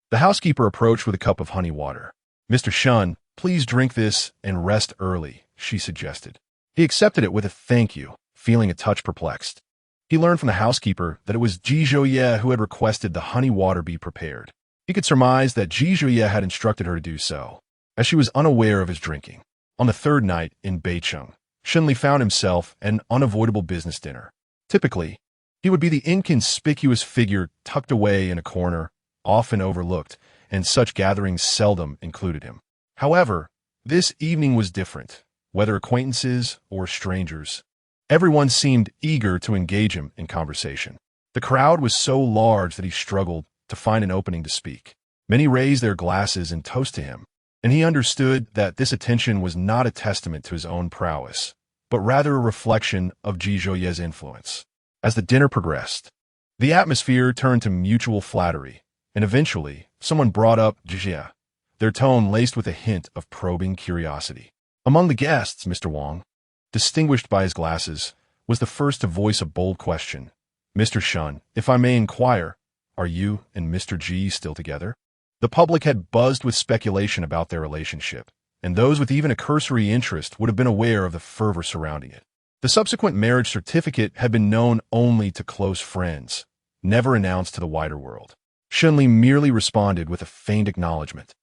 the housekeeper approached with a cup of honey water. "Mr. Shun, please drink this and rest early," she suggested. He accepted it with a thank you, feeling a touch perplexed. He learned from the housekeeper that it was Ji Zhuye who had requested the honey water be prepared. He could surmise that Ji Zhuye had instructed her to do so, as she was unaware of his drinking. On the third night in Beicheng, Shun Li found himself at an unavoidable business dinner. Typically, he would be the inconspicuous figure tucked away in a corner, often overlooked, and such gatherings seldom included him. However, this evening was different, whether acquaintances or strangers. Everyone seemed eager to engage him in conversation. The crowd was so large that he struggled to find an opening to speak. Many raised their glasses in toast to him, and he understood that this attention was not a testament to his own prowess, but rather a reflection of Ji Zhuye's influence. As the dinner progressed, the atmosphere turned to mutual flattery, and eventually someone brought up Ji Zhuye, their tone laced with a hint of probing curiosity. Among the guests, Mr. Wang, distinguished by his glasses, was the first to voice a bold question. "Mr. Shun, if I may inquire, are you and Mr. Ji still together?" The public had buzzed with speculation about their relationship, and those with even a cursory interest would have been aware of the fervor surrounding it. The subsequent marriage certificate had been known only to close friends, never announced to the wider world. Shun Li merely responded with a faint acknowledgement,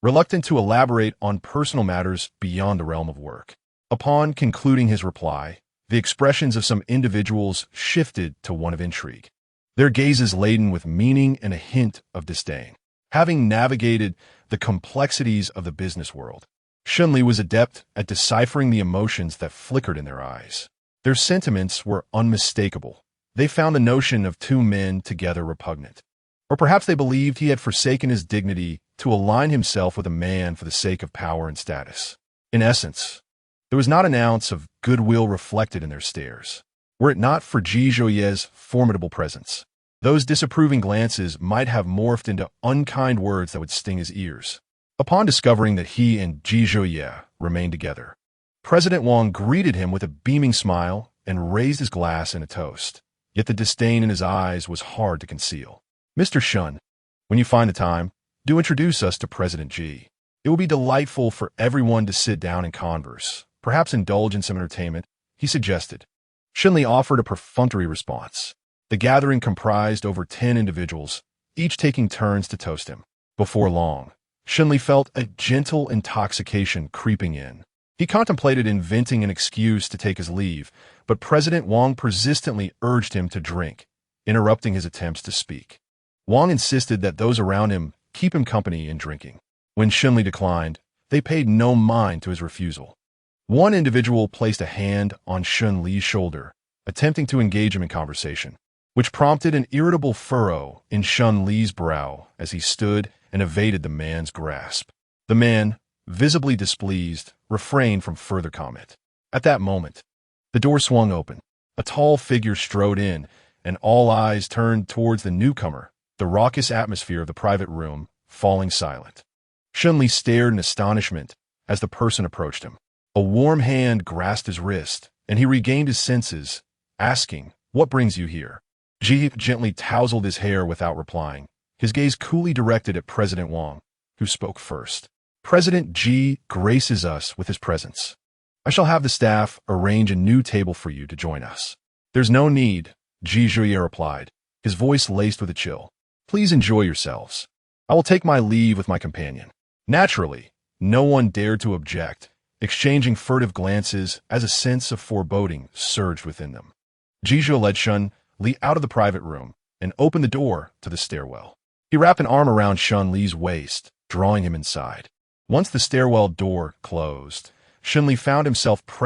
reluctant to elaborate on personal matters beyond the realm of work. Upon concluding his reply, the expressions of some individuals shifted to one of intrigue, their gazes laden with meaning and a hint of disdain. Having navigated the complexities of the business world, Shun Li was adept at deciphering the emotions that flickered in their eyes. Their sentiments were unmistakable, They found the notion of two men together repugnant. Or perhaps they believed he had forsaken his dignity to align himself with a man for the sake of power and status. In essence, there was not an ounce of goodwill reflected in their stares. Were it not for Ji Zhouye's formidable presence, those disapproving glances might have morphed into unkind words that would sting his ears. Upon discovering that he and Ji Zhouye remained together, President Wang greeted him with a beaming smile and raised his glass in a toast. Yet the disdain in his eyes was hard to conceal. "Mr. Shun, when you find the time, do introduce us to President Ji. It will be delightful for everyone to sit down and converse, perhaps indulge in some entertainment," he suggested. Shunli offered a perfunctory response. The gathering comprised over 10 individuals, each taking turns to toast him. Before long, Shunli felt a gentle intoxication creeping in. He contemplated inventing an excuse to take his leave, but President Wang persistently urged him to drink, interrupting his attempts to speak. Wang insisted that those around him keep him company in drinking. When Shunli declined, they paid no mind to his refusal. One individual placed a hand on Shun Li's shoulder, attempting to engage him in conversation, which prompted an irritable furrow in Shun Li's brow as he stood and evaded the man's grasp. The man, visibly displeased, refrained from further comment. At that moment, the door swung open. A tall figure strode in, and all eyes turned towards the newcomer, the raucous atmosphere of the private room falling silent. Shun Li stared in astonishment as the person approached him. A warm hand grasped his wrist, and he regained his senses, asking, "What brings you here?" Ji gently tousled his hair without replying, his gaze coolly directed at President Wang, who spoke first. "President Ji graces us with his presence. I shall have the staff arrange a new table for you to join us." "There's no need," Ji Zhouye replied, his voice laced with a chill. "Please enjoy yourselves. I will take my leave with my companion." Naturally, no one dared to object, exchanging furtive glances as a sense of foreboding surged within them. Ji Zhou led Shun Li out of the private room and opened the door to the stairwell. He wrapped an arm around Shun Li's waist, drawing him inside. Once the stairwell door closed, Shun Li found himself